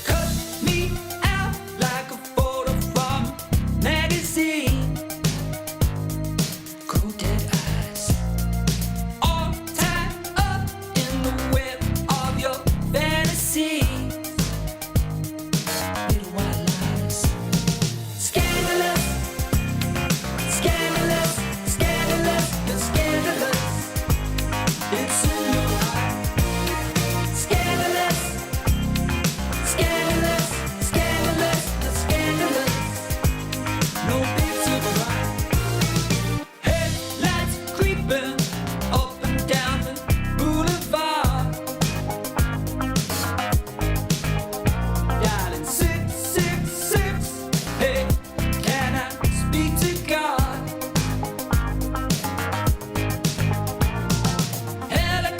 Cut me out like a photo from a magazine. Cold dead eyes, all tied up in the web of your fantasy. Little white lies, scandalous, scandalous, scandalous, you're scandalous. It's in your eye. Scandalous, scandalous, scandalous, the scandalous. No big surprise. Headlights creeping up and down the boulevard. Dialing 666. Hey, can I speak to God? Helicopter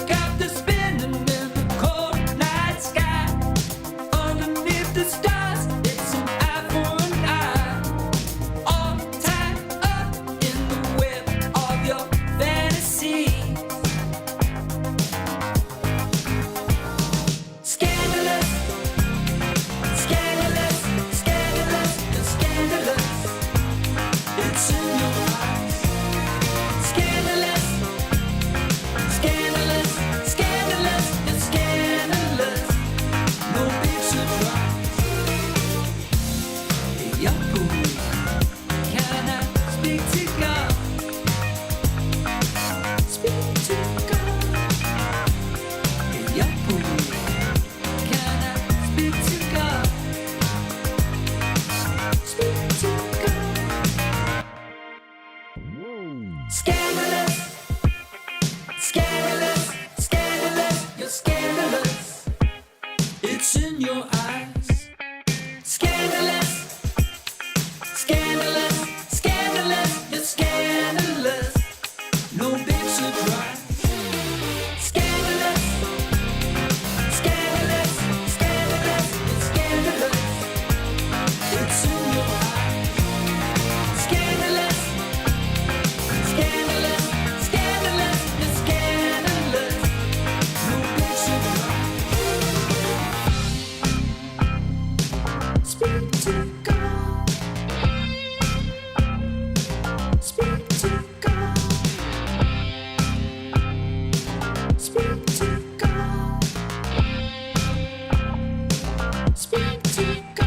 Speak to God. Speak to God.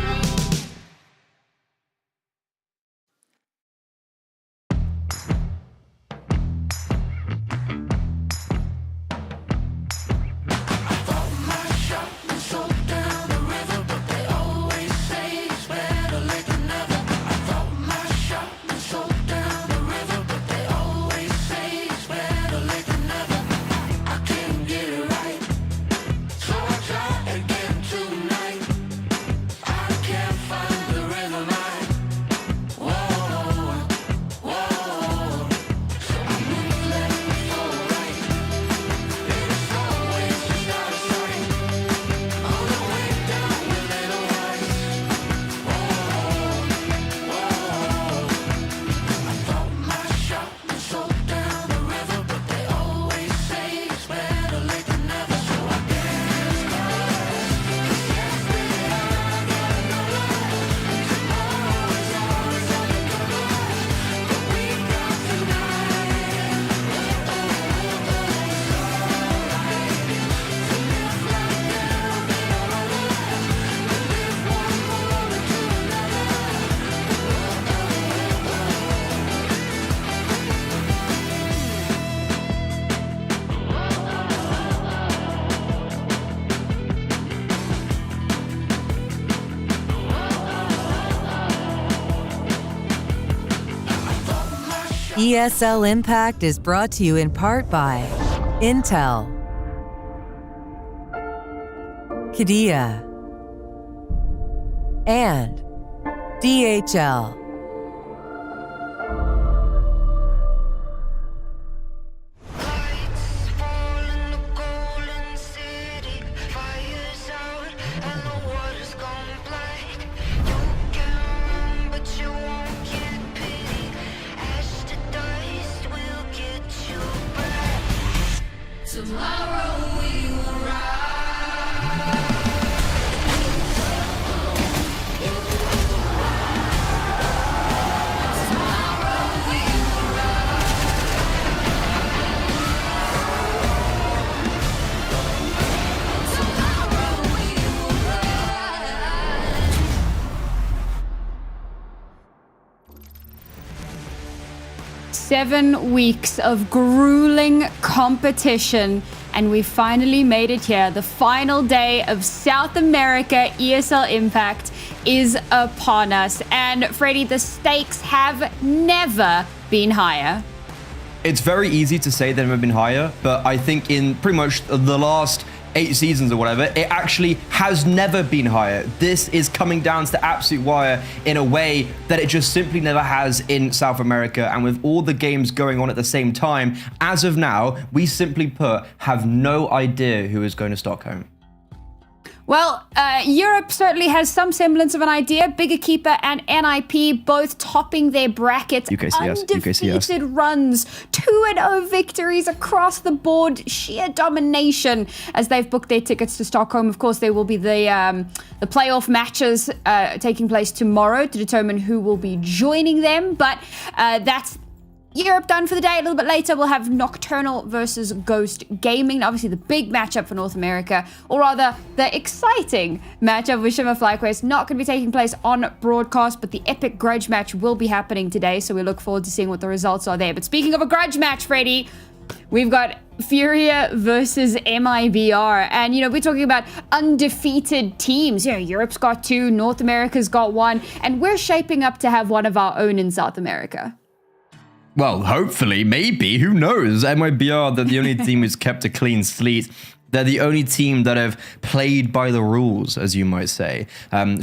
ESL Impact is brought to you in part by Intel, Qiddiya, and DHL. Lights fall in the golden city. Fire's out and the water's gone blind. You can run, but you won't get pity. Ash to dust will get you back. Tomorrow we will rise. 7 weeks of grueling competition, and we finally made it here. The final day of South America ESL Impact is upon us. And Freddie, the stakes have never been higher. It's very easy to say they've never been higher, but I think in pretty much the last 8 seasons or whatever, it actually has never been higher. This is coming down to the absolute wire in a way that it just simply never has in South America. And with all the games going on at the same time, as of now, we simply put, have no idea who is going to Stockholm. Well, Europe certainly has some semblance of an idea. Bigger Keeper and NIP both topping their brackets. Undefeated runs, 2-0 victories across the board, sheer domination as they've booked their tickets to Stockholm. Of course, there will be the playoff matches taking place tomorrow to determine who will be joining them. But that's Europe done for the day. A little bit later, we'll have Nocturnal versus Ghost Gaming. Obviously, the big matchup for North America, or rather, the exciting matchup with Shimmer FlyQuest. Not going to be taking place on broadcast, but the epic grudge match will be happening today, so we look forward to seeing what the results are there. But speaking of a grudge match, Freddie, we've got Furia versus MIBR. And, we're talking about undefeated teams. Europe's got 2, North America's got 1, and we're shaping up to have one of our own in South America. Well, hopefully, maybe, who knows? MIBR, they're the only team who's kept a clean slate. They're the only team that have played by the rules, as you might say.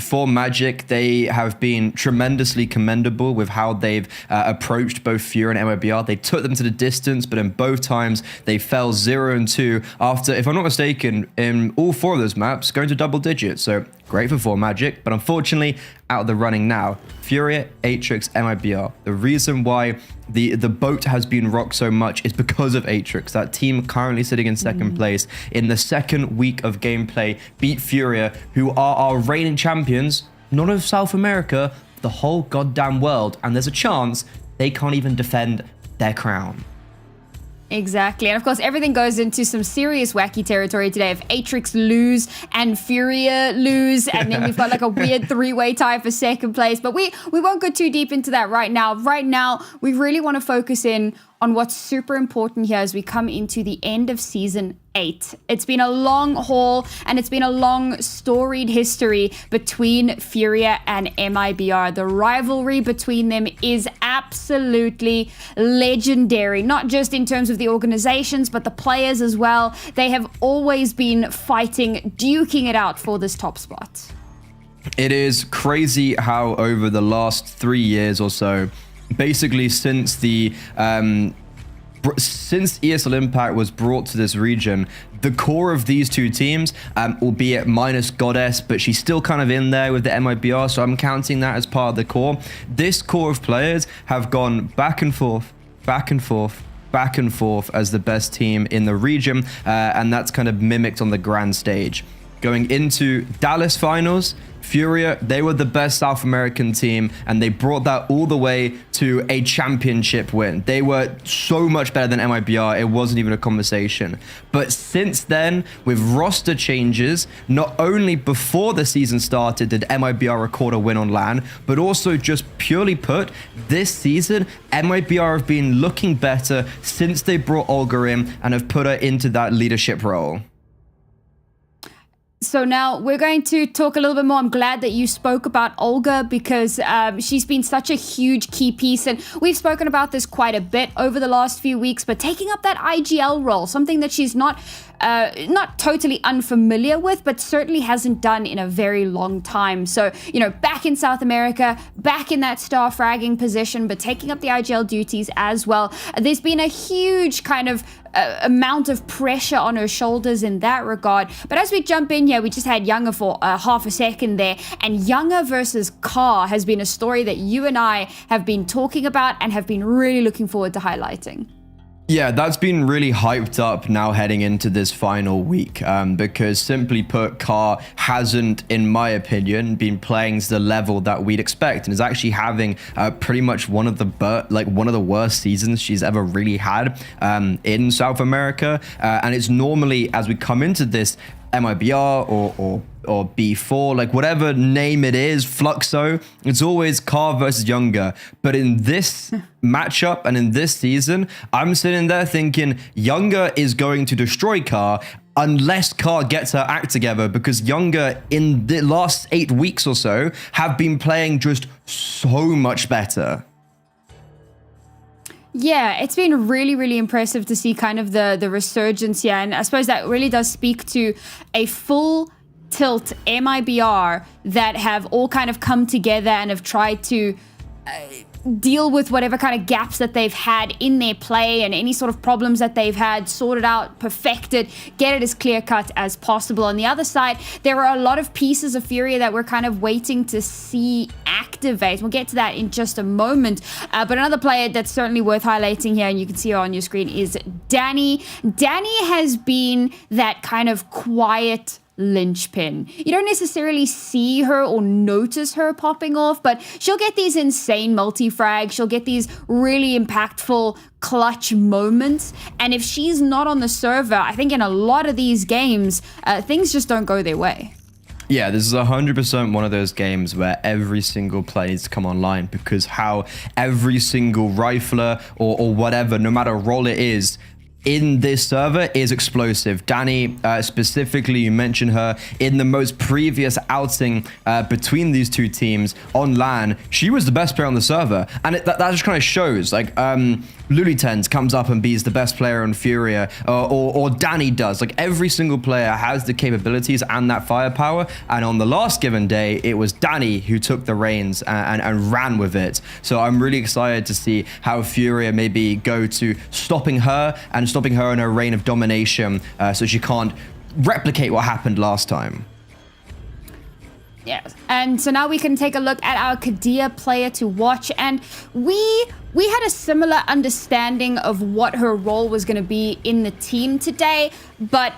For Magic, they have been tremendously commendable with how they've approached both Fury and MIBR. They took them to the distance, but in both times, they fell 0-2 after, if I'm not mistaken, in all 4 of those maps, going to double digits. So great for Magic, but unfortunately, out of the running now. Furia, Atrix, MIBR. The reason why the boat has been rocked so much is because of Atrix. That team currently sitting in second place in the second week of gameplay beat Furia, who are our reigning champions, not of South America, the whole goddamn world. And there's a chance they can't even defend their crown. Exactly. And of course, everything goes into some serious wacky territory today. If Atrix lose and Furia lose, and then we've got like a weird three-way tie for second place. But we won't go too deep into that right now. Right now, we really want to focus in on what's super important here as we come into the end of Season 8. It's been a long haul, and it's been a long, storied history between Furia and MIBR. The rivalry between them is absolutely legendary, not just in terms of the organizations, but the players as well. They have always been fighting, duking it out for this top spot. It is crazy how over the last 3 years or so, basically since ESL Impact was brought to this region, the core of these two teams, albeit minus Goddess, but she's still kind of in there with the MIBR, so I'm counting that as part of the core. This core of players have gone back and forth, back and forth, back and forth as the best team in the region, and that's kind of mimicked on the grand stage. Going into Dallas finals, Furia, they were the best South American team, and they brought that all the way to a championship win. They were so much better than MIBR, it wasn't even a conversation. But since then, with roster changes, not only before the season started did MIBR record a win on LAN, but also just purely put, this season, MIBR have been looking better since they brought Olga in and have put her into that leadership role. So now we're going to talk a little bit more. I'm glad that you spoke about Olga because she's been such a huge key piece, and we've spoken about this quite a bit over the last few weeks, but taking up that IGL role, something that she's not totally unfamiliar with, but certainly hasn't done in a very long time. So, you know, back in South America, back in that star fragging position, but taking up the IGL duties as well. There's been a huge kind of amount of pressure on her shoulders in that regard. But as we jump in here, we just had Younger for half a second there, and Younger versus Car has been a story that you and I have been talking about and have been really looking forward to highlighting. Yeah, that's been really hyped up now heading into this final week, because simply put, Car hasn't, in my opinion, been playing to the level that we'd expect, and is actually having pretty much one of the worst seasons she's ever really had in South America. And it's normally, as we come into this MIBR or B4, like whatever name it is, Fluxo, it's always Car versus Younger. But in this matchup and in this season, I'm sitting there thinking Younger is going to destroy Car unless Car gets her act together, because Younger in the last 8 weeks or so have been playing just so much better. Yeah, it's been really, really impressive to see kind of the resurgence here. And I suppose that really does speak to a full tilt MIBR that have all kind of come together and have tried to deal with whatever kind of gaps that they've had in their play and any sort of problems that they've had, sorted out, perfected, get it as clear-cut as possible. On the other side, there are a lot of pieces of Furia that we're kind of waiting to see activate. We'll get to that in just a moment. But another player that's certainly worth highlighting here, and you can see her on your screen, is Danny. Danny has been that kind of quiet linchpin. You don't necessarily see her or notice her popping off, but she'll get these insane multi-frags. She'll get these really impactful clutch moments. And if she's not on the server, I think in a lot of these games, things just don't go their way. Yeah, this is 100% one of those games where every single play needs to come online, because how every single rifler or whatever, no matter role it is, in this server is explosive. Danny, specifically, you mentioned her in the most previous outing between these two teams on LAN. She was the best player on the server, and that just kind of shows. Like, Lulitens comes up and beats the best player on Furia, or Danny does. Like, every single player has the capabilities and that firepower, and on the last given day, it was Danny who took the reins and ran with it. So I'm really excited to see how Furia maybe go to stopping her in her reign of domination, so she can't replicate what happened last time. Yes, and so now we can take a look at our Kadia player to watch, and we had a similar understanding of what her role was going to be in the team today, but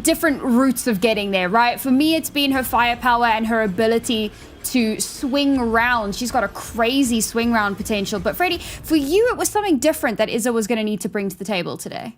different routes of getting there, right? For me, it's been her firepower and her ability to swing round. She's got a crazy swing round potential. But Freddie, for you, it was something different that Izza was going to need to bring to the table today.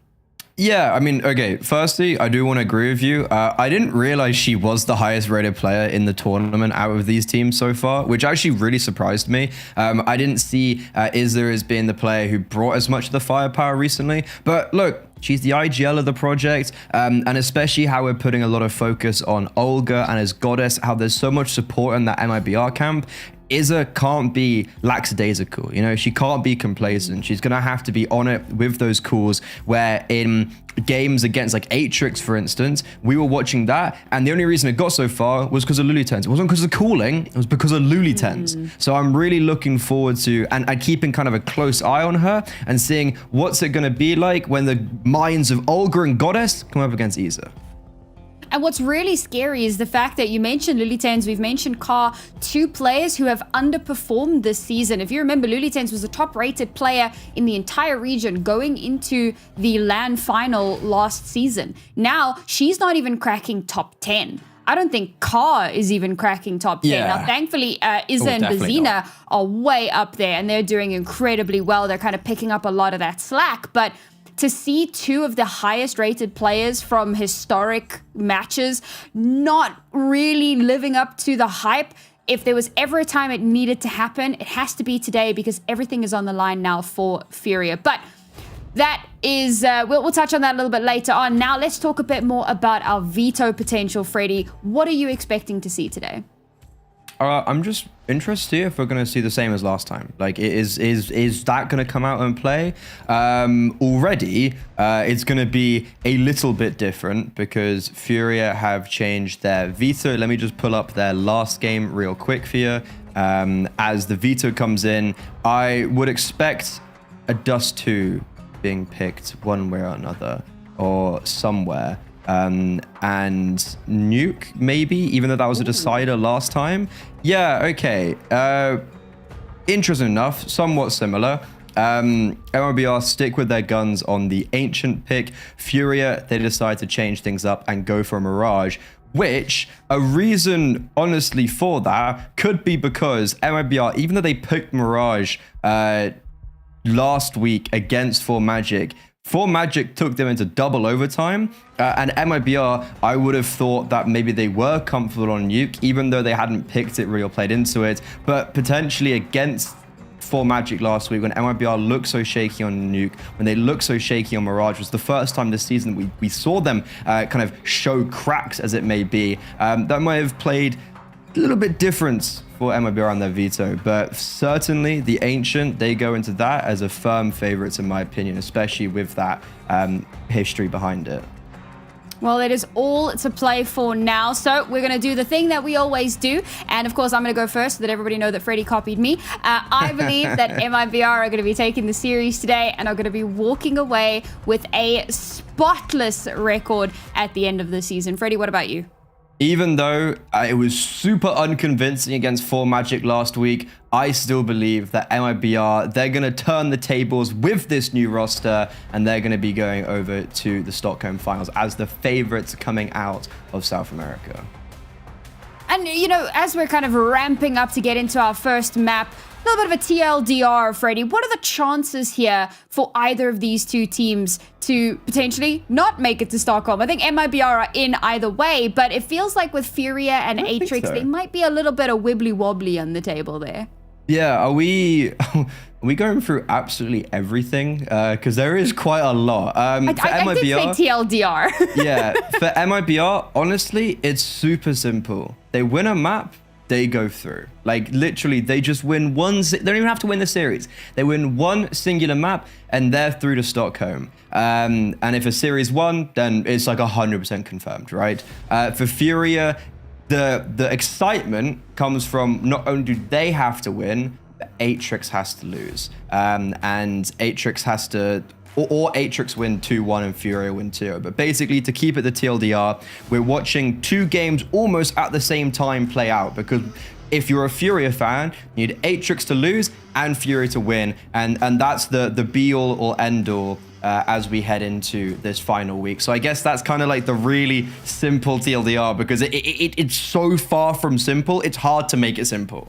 Yeah, I mean, okay, firstly, I do want to agree with you. I didn't realize she was the highest rated player in the tournament out of these teams so far, which actually really surprised me. I didn't see Izza as being the player who brought as much of the firepower recently. But look, she's the IGL of the project, and especially how we're putting a lot of focus on Olga and as Goddess, how there's so much support in that MIBR camp. Izza can't be lackadaisical, you know, she can't be complacent. She's going to have to be on it with those calls where in games against like Atrix, for instance, we were watching that and the only reason it got so far was because of Lulitens. It wasn't because of calling, it was because of Lulitens. So I'm really looking forward to and keeping kind of a close eye on her and seeing what's it going to be like when the minds of Olga and Goddess come up against Izza. And what's really scary is the fact that you mentioned Lulitens, we've mentioned Ka, two players who have underperformed this season. If you remember, Lulitens was the top-rated player in the entire region going into the LAN final last season. Now, she's not even cracking top 10. I don't think Ka is even cracking top 10. Now, thankfully, Izza and Bazina are way up there, and they're doing incredibly well. They're kind of picking up a lot of that slack, but to see two of the highest rated players from historic matches not really living up to the hype, if there was ever a time it needed to happen, it has to be today because everything is on the line now for Furia. But that is, we'll touch on that a little bit later on. Now let's talk a bit more about our veto potential, Freddie. What are you expecting to see today? I'm just interested if we're going to see the same as last time. Like, is that going to come out and play? Already, it's going to be a little bit different because Furia have changed their veto. Let me just pull up their last game real quick for you. As the veto comes in, I would expect a Dust 2 being picked one way or another or somewhere. And Nuke, maybe, even though that was a decider last time. Yeah, okay. Interesting enough, somewhat similar. MIBR stick with their guns on the Ancient pick. Furia, they decide to change things up and go for a Mirage, which a reason, honestly, for that could be because MIBR, even though they picked Mirage last week against 4Magic, 4Magic took them into double overtime, and MIBR, I would have thought that maybe they were comfortable on Nuke, even though they hadn't picked it really or played into it, but potentially against 4Magic last week when MIBR looked so shaky on Nuke, when they looked so shaky on Mirage, was the first time this season we saw them kind of show cracks, as it may be. That might have played a little bit different for MIBR on their veto, but certainly the Ancient, they go into that as a firm favorite in my opinion, especially with that history behind it. Well, it is all to play for now, so we're going to do the thing that we always do, and of course I'm going to go first so that everybody know that Freddie copied me. I believe that MIBR are going to be taking the series today and are going to be walking away with a spotless record at the end of the season. Freddie, what about you? Even though it was super unconvincing against 4Magic last week, I still believe that MIBR, they're going to turn the tables with this new roster, and they're going to be going over to the Stockholm Finals as the favorites coming out of South America. And, you know, as we're kind of ramping up to get into our first map, a little bit of a TLDR, Freddie. What are the chances here for either of these two teams to potentially not make it to Stockholm? I think MIBR are in either way, but it feels like with Furia and Atrix, they might be a little bit of wibbly-wobbly on the table there. Yeah, are we going through absolutely everything? Because there is quite a lot. I did say TLDR. Yeah, for MIBR, honestly, it's super simple. They win a map, they go through. Like, literally, they just win one. They don't even have to win the series. They win one singular map, and they're through to Stockholm. And if a series won, then it's like 100% confirmed, right? For Furia, the excitement comes from not only do they have to win, but Atrix has to lose. And Atrix has to... Or Atrix win 2-1 and Furia win 2. But basically, to keep it the TLDR, we're watching two games almost at the same time play out. Because if you're a Furia fan, you need Atrix to lose and Furia to win. And that's the be-all or end-all as we head into this final week. So I guess that's kind of like the really simple TLDR, because it's so far from simple, it's hard to make it simple.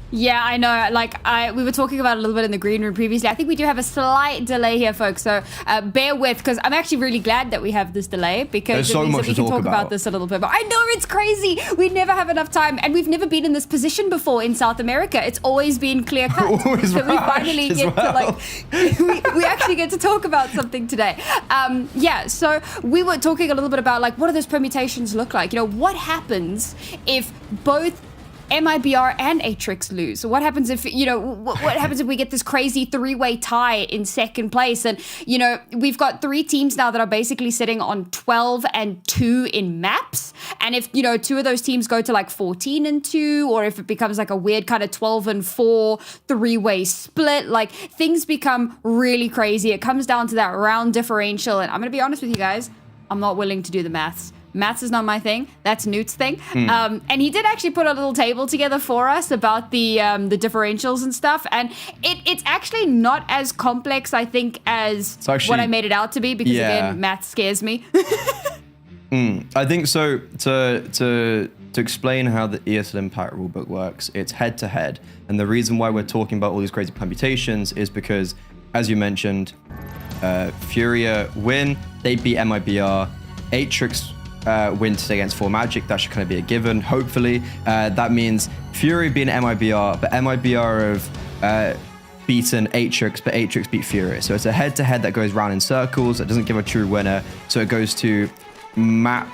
Yeah, I know. Like, we were talking about it a little bit in the green room previously. I think we do have a slight delay here, folks. So bear with, because I'm actually really glad that we have this delay, because it means that we can talk about this a little bit. But I know it's crazy. We never have enough time, and we've never been in this position before in South America. It's always been clear cut. So we finally get to like, we actually get to talk about something today. Yeah. So we were talking a little bit about like, what do those permutations look like? You know, what happens if both MIBR and Atrix lose? What happens if, you know, what happens if we get this crazy three-way tie in second place? And, you know, we've got 3 teams now that are basically sitting on 12 and 2 in maps. And if, you know, 2 of those teams go to like 14 and 2, or if it becomes like a weird kind of 12 and 4 three-way split, like things become really crazy. It comes down to that round differential. And I'm going to be honest with you guys, I'm not willing to do the maths. Maths is not my thing. That's Newt's thing. And he did actually put a little table together for us about the differentials and stuff. And it's actually not as complex, I think, as what I made it out to be, because again, math scares me. I think so. To explain how the ESL Impact rulebook works, it's head-to-head. And the reason why we're talking about all these crazy permutations is because, as you mentioned, Furia win. They beat MIBR. Atrix win today against 4 Magic. That should kind of be a given, hopefully. That means Fury being MIBR, but MIBR have beaten Atrix, but Atrix beat Fury. So it's a head-to-head that goes round in circles. That doesn't give a true winner. So it goes to map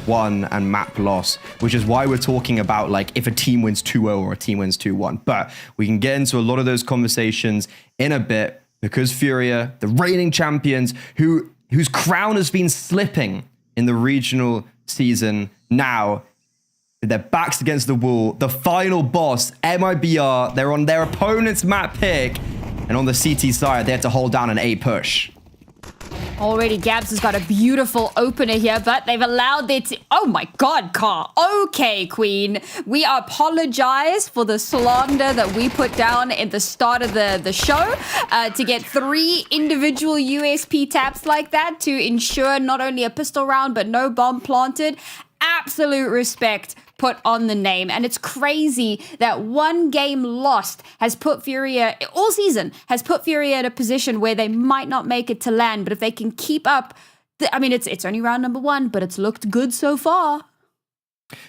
1 and map loss, which is why we're talking about like if a team wins 2-0 or a team wins 2-1. But we can get into a lot of those conversations in a bit, because Furia, the reigning champions, whose crown has been slipping in the regional season, now with their backs against the wall, the final boss, MIBR, they're on their opponent's map pick, and on the CT side, they have to hold down an A push. Already, Gabs has got a beautiful opener here, but they've allowed it. Oh my God, Car. Okay, Queen. We apologize for the slander that we put down at the start of the show to get 3 individual USP taps like that to ensure not only a pistol round, but no bomb planted. Absolute respect put on the name. And it's crazy that 1 game lost has put Furia, all season, has put Furia in a position where they might not make it to land. But if they can keep up, I mean, it's only round number 1, but it's looked good so far.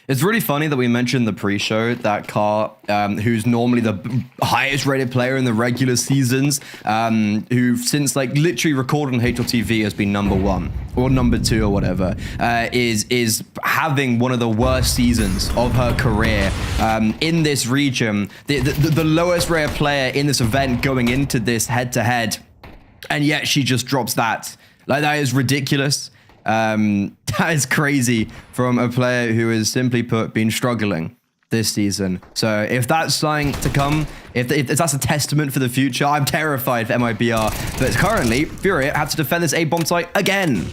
It's really funny that we mentioned the pre-show that Car, who's normally the highest rated player in the regular seasons, who since like literally recording on HLTV has been number 1 or number 2 or whatever, is having one of the worst seasons of her career in this region. The lowest rare player in this event going into this head-to-head, and yet she just drops that. Like, that is ridiculous. That is crazy from a player who has, simply put, been struggling this season. So if that's something to come, if that's a testament for the future, I'm terrified for MIBR. But currently, Furia have to defend this A-bomb site again.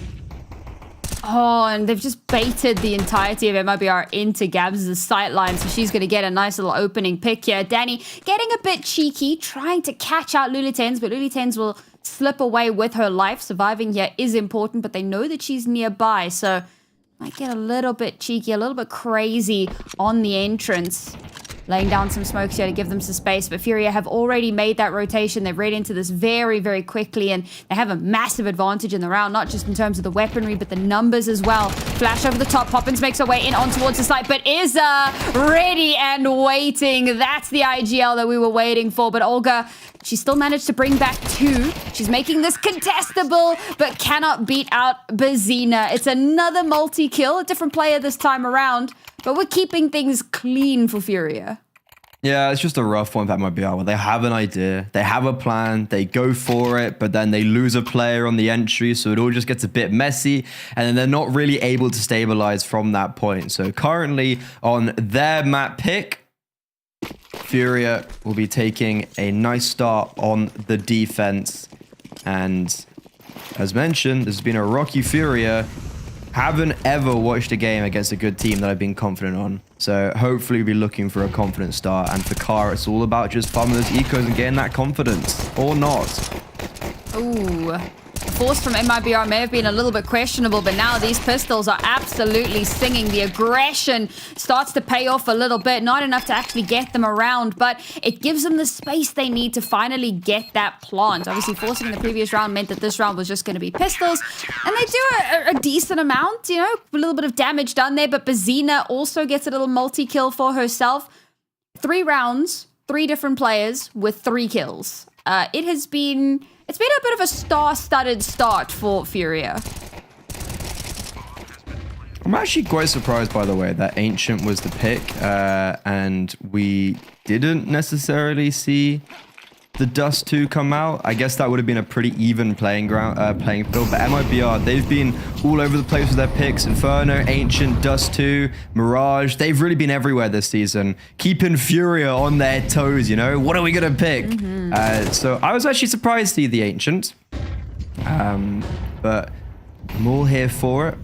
Oh, and they've just baited the entirety of MIBR into Gabs' sightline, so she's going to get a nice little opening pick here. Danny getting a bit cheeky, trying to catch out Lulitens, but Lulitens will slip away with her life. Surviving here is important, but they know that she's nearby, so might get a little bit cheeky, a little bit crazy on the entrance. Laying down some smokes here to give them some space, but Furia have already made that rotation. They've read into this very, very quickly, and they have a massive advantage in the round, not just in terms of the weaponry, but the numbers as well. Flash over the top. Poppins makes her way in on towards the site, but is ready and waiting. That's the IGL that we were waiting for, but Olga, she still managed to bring back 2. She's making this contestable, but cannot beat out Bazina. It's another multi-kill, a different player this time around, but we're keeping things clean for Furia. Yeah, it's just a rough one for MIBR where they have an idea, they have a plan, they go for it, but then they lose a player on the entry, so it all just gets a bit messy, and then they're not really able to stabilize from that point. So currently on their map pick, Furia will be taking a nice start on the defense. And as mentioned, this has been a rocky Furia. Haven't ever watched a game against a good team that I've been confident on. So hopefully we'll be looking for a confident start. And for Kara, it's all about just farming those ecos and getting that confidence. Or not. Ooh. force from MIBR may have been a little bit questionable, but now these pistols are absolutely singing. The aggression starts to pay off a little bit. Not enough to actually get them around, but it gives them the space they need to finally get that plant. Obviously, forcing in the previous round meant that this round was just going to be pistols, and they do a decent amount, you know, a little bit of damage done there, but Bazina also gets a little multi-kill for herself. 3 rounds, 3 different players with 3 kills. It's been a bit of a star-studded start for Furia. I'm actually quite surprised, by the way, that Ancient was the pick, and we didn't necessarily see the Dust 2 come out. I guess that would have been a pretty even playing field, but MIBR, they've been all over the place with their picks. Inferno, Ancient, Dust 2, Mirage, they've really been everywhere this season, keeping Furia on their toes, you know? What are we gonna pick? So I was actually surprised to see the Ancient, but I'm all here for it.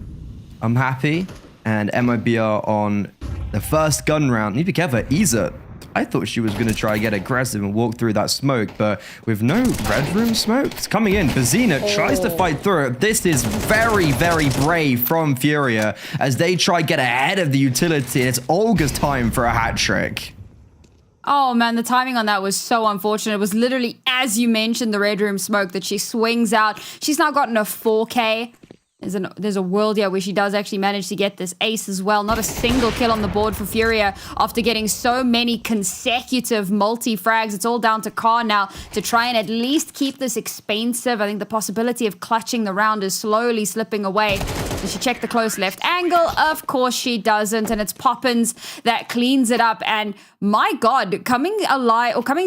I'm happy, and MIBR on the first gun round. Need to be careful, Iza. I thought she was going to try and get aggressive and walk through that smoke, but with no red room smoke, it's coming in. Bazina tries to fight through it. This is very, very brave from Furia as they try to get ahead of the utility. It's Olga's time for a hat trick. Oh man, the timing on that was so unfortunate. It was literally, as you mentioned, the red room smoke that she swings out. She's now gotten a 4K. There's a world here where she does actually manage to get this ace as well. Not a single kill on the board for Furia after getting so many consecutive multi-frags. It's all down to Car now to try and at least keep this expensive. I think the possibility of clutching the round is slowly slipping away. Does she check the close left angle? Of course she doesn't, and it's Poppins that cleans it up. And my God, coming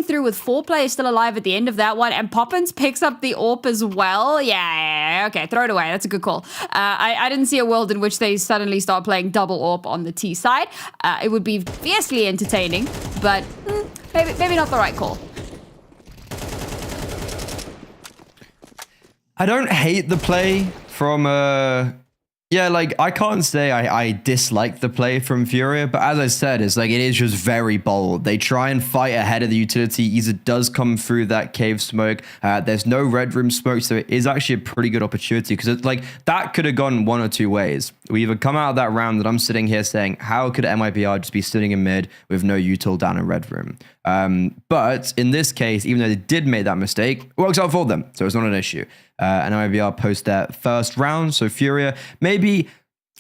through with 4 players still alive at the end of that one, and Poppins picks up the AWP as well. Yeah, okay, throw it away. That's a good call. I didn't see a world in which they suddenly start playing double AWP on the T side. It would be fiercely entertaining, but maybe not the right call. I don't hate the play from yeah, like, I can't say I dislike the play from Furia, but as I said, it's like, it is just very bold. They try and fight ahead of the utility. Iza does come through that cave smoke. There's no red room smoke, so it is actually a pretty good opportunity, because it's like, that could have gone one or two ways. We either come out of that round that I'm sitting here saying, how could MIBR just be sitting in mid with no util down in red room? But in this case, even though they did make that mistake, it works out for them, so it's not an issue. And MIBR post their first round, so Furia maybe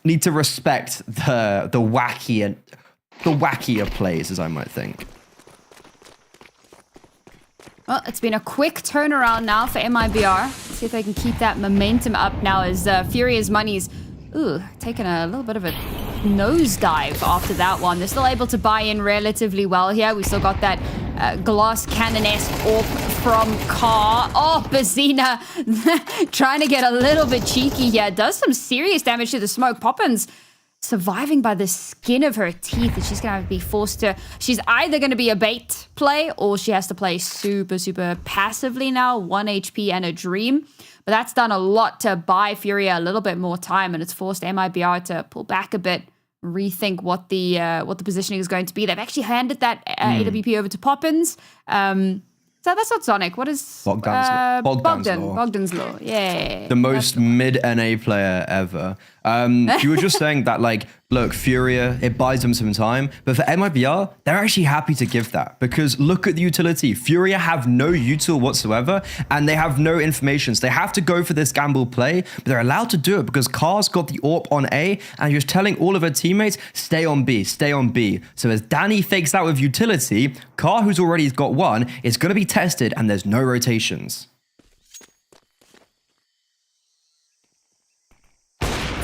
need to respect the wackier plays, as I might think. Well, it's been a quick turnaround now for MIBR. Let's see if they can keep that momentum up now as Furia's money's taken a little bit of a nosedive after that one. They're still able to buy in relatively well here. We still got that glass cannon-esque AWP from Car. Oh, Bazina trying to get a little bit cheeky here. Does some serious damage to the smoke. Poppins surviving by the skin of her teeth, and she's going to be forced to... She's either going to be a bait play, or she has to play super, super passively now. 1 HP and a dream. But that's done a lot to buy Furia a little bit more time, and it's forced MIBR to pull back a bit, rethink what the positioning is going to be. They've actually handed that AWP over to Poppins. So that's not Sonic. What is Bogdan's Law? Yeah. The most mid NA player ever. You were just saying that, like, look, Furia, it buys them some time, but for MIBR, they're actually happy to give that, because look at the utility. Furia have no util whatsoever, and they have no information. So they have to go for this gamble play, but they're allowed to do it because Car's got the AWP on A, and you're telling all of her teammates, stay on B, stay on B. So as Danny fakes out with utility, Car, who's already got one, is going to be tested, and there's no rotations.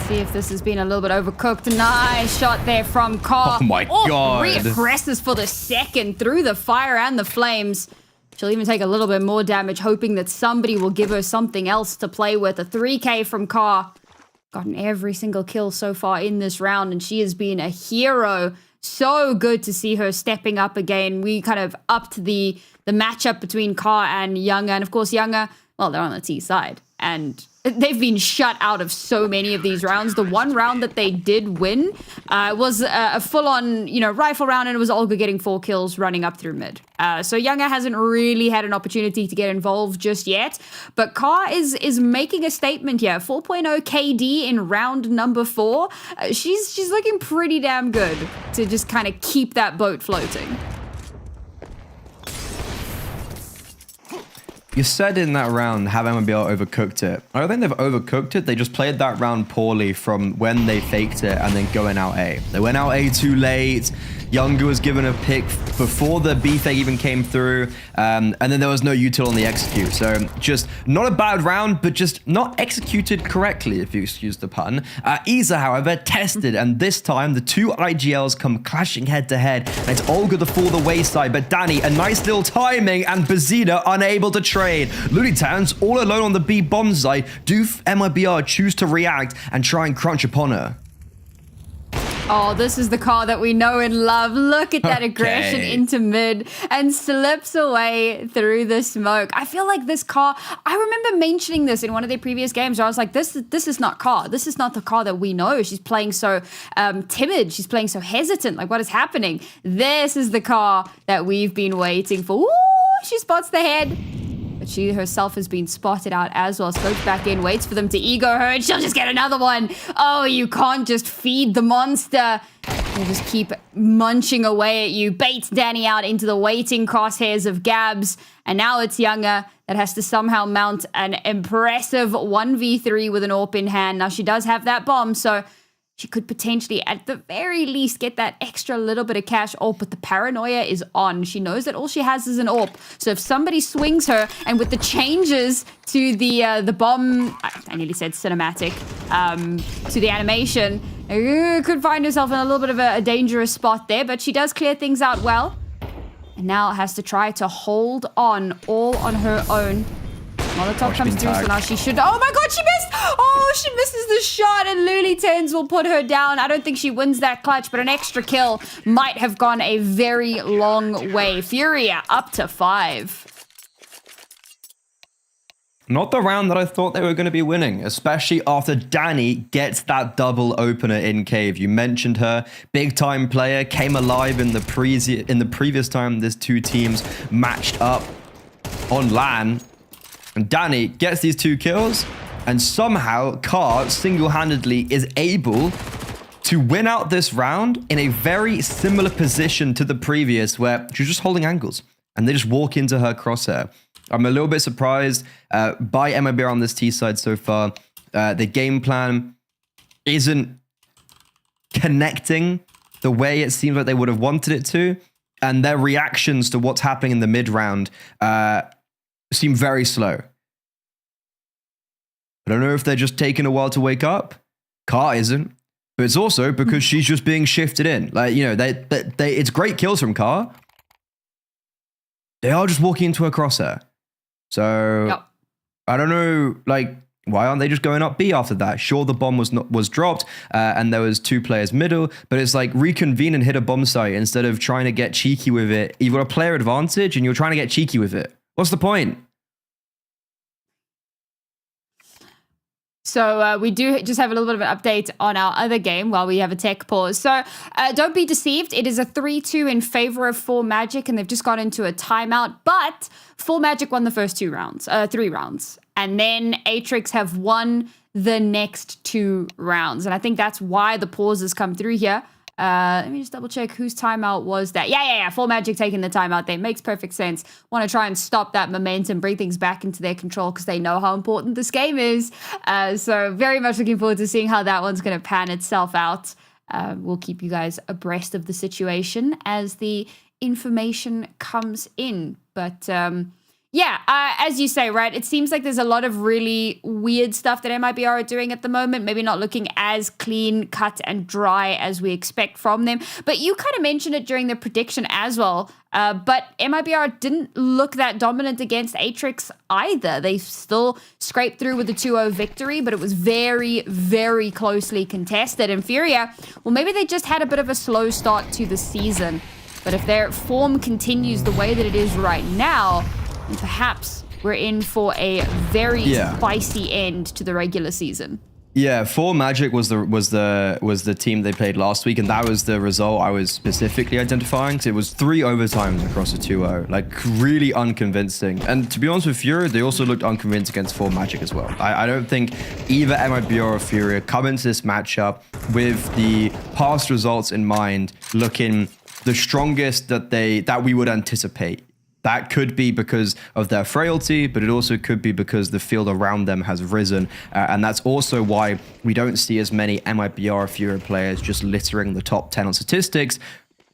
See if this has been a little bit overcooked. Nice shot there from Car. Oh my God. Reaggresses for the second through the fire and the flames. She'll even take a little bit more damage, hoping that somebody will give her something else to play with. A 3K from Car. Gotten every single kill so far in this round, and she has been a hero. So good to see her stepping up again. We kind of upped the matchup between Car and Younger. And of course, Younger, well, they're on the T side. And they've been shut out of so many of these rounds. The one round that they did win was a full-on, rifle round, and it was Olga getting 4 kills running up through mid. So Younger hasn't really had an opportunity to get involved just yet. But Ka is making a statement here. 4.0 KD in round number 4. She's looking pretty damn good to just kind of keep that boat floating. You said in that round, have MIBR overcooked it? I don't think they've overcooked it. They just played that round poorly from when they faked it and then going out A. They went out A too late. Younger was given a pick before the B fake even came through. And then there was no util on the execute. So just not a bad round, but just not executed correctly, if you excuse the pun. Isa, however, tested. And this time, the 2 IGLs come clashing head to head. And it's Olga the for the wayside. But Danny, a nice little timing. And Bazida unable to trade. Lulitans all alone on the B bomb site. Do MIBR choose to react and try and crunch upon her? Oh, this is the car that we know and love. Look at that aggression into mid and slips away through the smoke. I feel like this car, I remember mentioning this in one of their previous games where I was like, this is not car. This is not the car that we know. She's playing so timid. She's playing so hesitant. Like, what is happening? This is the car that we've been waiting for. Ooh, she spots the head. But she herself has been spotted out as well. Scopes back in, waits for them to ego her, and she'll just get another one. Oh, you can't just feed the monster. They'll just keep munching away at you. Baits Danny out into the waiting crosshairs of Gabs. And now it's Younger that has to somehow mount an impressive 1v3 with an AWP in hand. Now, she does have that bomb, so she could potentially, at the very least, get that extra little bit of cash. Oh, but the paranoia is on. She knows that all she has is an AWP. So if somebody swings her, and with the changes to the bomb, I nearly said cinematic, to the animation, could find herself in a little bit of a dangerous spot there. But she does clear things out well. And now has to try to hold on all on her own. Molotov comes through, so now she should... Oh my god, she missed! Oh, she misses the shot, and Lulitans will put her down. I don't think she wins that clutch, but an extra kill might have gone a very long way. Furia up to 5. Not the round that I thought they were going to be winning, especially after Danny gets that double opener in cave. You mentioned her, big time player, came alive in the previous time these two teams matched up on LAN. And Danny gets these 2 kills, and somehow Ka single-handedly is able to win out this round in a very similar position to the previous, where she's just holding angles, and they just walk into her crosshair. I'm a little bit surprised by MIBR on this T side so far. The game plan isn't connecting the way it seems like they would have wanted it to, and their reactions to what's happening in the mid-round seem very slow. I don't know if they're just taking a while to wake up. Ka isn't, but it's also because she's just being shifted in. Like, it's great kills from Ka. They are just walking into her crosshair. So yep. I don't know, why aren't they just going up B after that? Sure, the bomb was dropped, and there was 2 players middle, but it's like reconvene and hit a bomb site instead of trying to get cheeky with it. You've got a player advantage, and you're trying to get cheeky with it. What's the point? So we do just have a little bit of an update on our other game while we have a tech pause. So don't be deceived. It is a 3-2 in favor of 4Magic, and they've just got into a timeout. But 4Magic won the first 3 rounds. And then Atrix have won the next 2 rounds. And I think that's why the pauses come through here. Let me just double check whose timeout was that. Yeah. 4Magic taking the timeout there. Makes perfect sense. Want to try and stop that momentum, bring things back into their control because they know how important this game is. So very much looking forward to seeing how that one's going to pan itself out. We'll keep you guys abreast of the situation as the information comes in. But as you say, right, it seems like there's a lot of really weird stuff that MIBR are doing at the moment, maybe not looking as clean, cut, and dry as we expect from them. But you kind of mentioned it during the prediction as well. But MIBR didn't look that dominant against Atrix either. They still scraped through with a 2-0 victory, but it was very, very closely contested. And Furia, well, maybe they just had a bit of a slow start to the season. But if their form continues the way that it is right now, and perhaps we're in for a very spicy end to the regular season. Yeah, 4 Magic was the team they played last week, and that was the result I was specifically identifying. So it was 3 overtimes across a 2-0, like really unconvincing. And to be honest with Furia, they also looked unconvinced against 4 Magic as well. I don't think either MIBR or Furia come into this matchup with the past results in mind, looking the strongest that we would anticipate. That could be because of their frailty, but it also could be because the field around them has risen. And that's also why we don't see as many MIBR Furia players just littering the top 10 on statistics.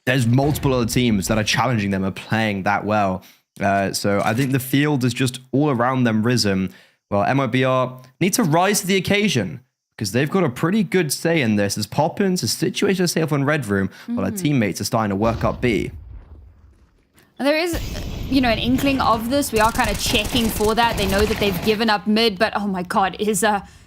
There's multiple other teams that are challenging them, are playing that well. So I think the field is just all around them risen. Well, MIBR need to rise to the occasion, because they've got a pretty good say in this. As Poppins is situated herself on Red Room, while her teammates are starting to work up B. There is, you know, an inkling of this. We are kind of checking for that. They know that they've given up mid, but oh my god, it is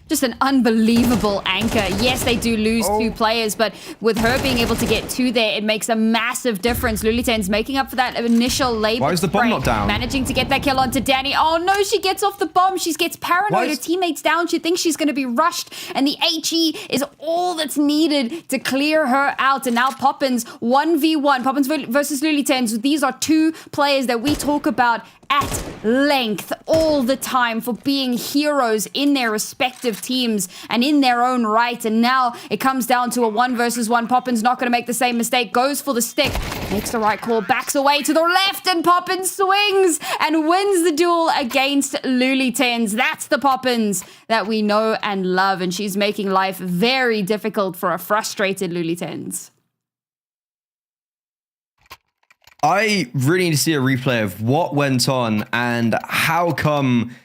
just an unbelievable anchor. Yes, they do lose 2 players, but with her being able to get 2 there, it makes a massive difference. Luliten's making up for that initial labor. Why is the bomb not down? Managing to get that kill onto Danny. Oh no, she gets off the bomb. She gets paranoid. Her teammate's down. She thinks she's going to be rushed, and the HE is all that's needed to clear her out. And now Poppins 1v1. Poppins versus Luliten's. These are 2 players that we talk about at length all the time for being heroes in their respective teams and in their own right. And now it comes down to a 1 versus 1. Poppins not going to make the same mistake, goes for the stick, makes the right call, backs away to the left, and Poppins swings and wins the duel against Luliten's. That's the Poppins that we know and love, and she's making life very difficult for a frustrated Luliten's. I really need to see a replay of what went on and how come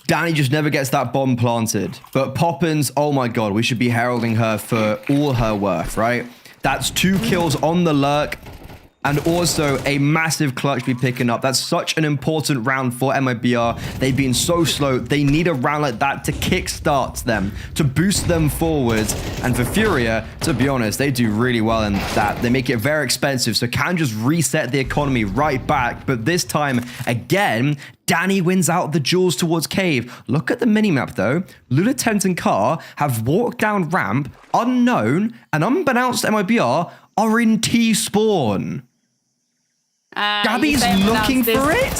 Danny just never gets that bomb planted. But Poppins, oh my god, we should be heralding her for all her worth, right? That's 2 kills on the lurk and also a massive clutch be picking up. That's such an important round for MIBR. They've been so slow. They need a round like that to kickstart them, to boost them forwards. And for Furia, to be honest, they do really well in that. They make it very expensive, so can just reset the economy right back. But this time, again, Danny wins out the duels towards Cave. Look at the minimap though. Luliten's and Car have walked down ramp, unknown, and unbeknownst to MIBR, are in T-spawn. Gabby's looking for it?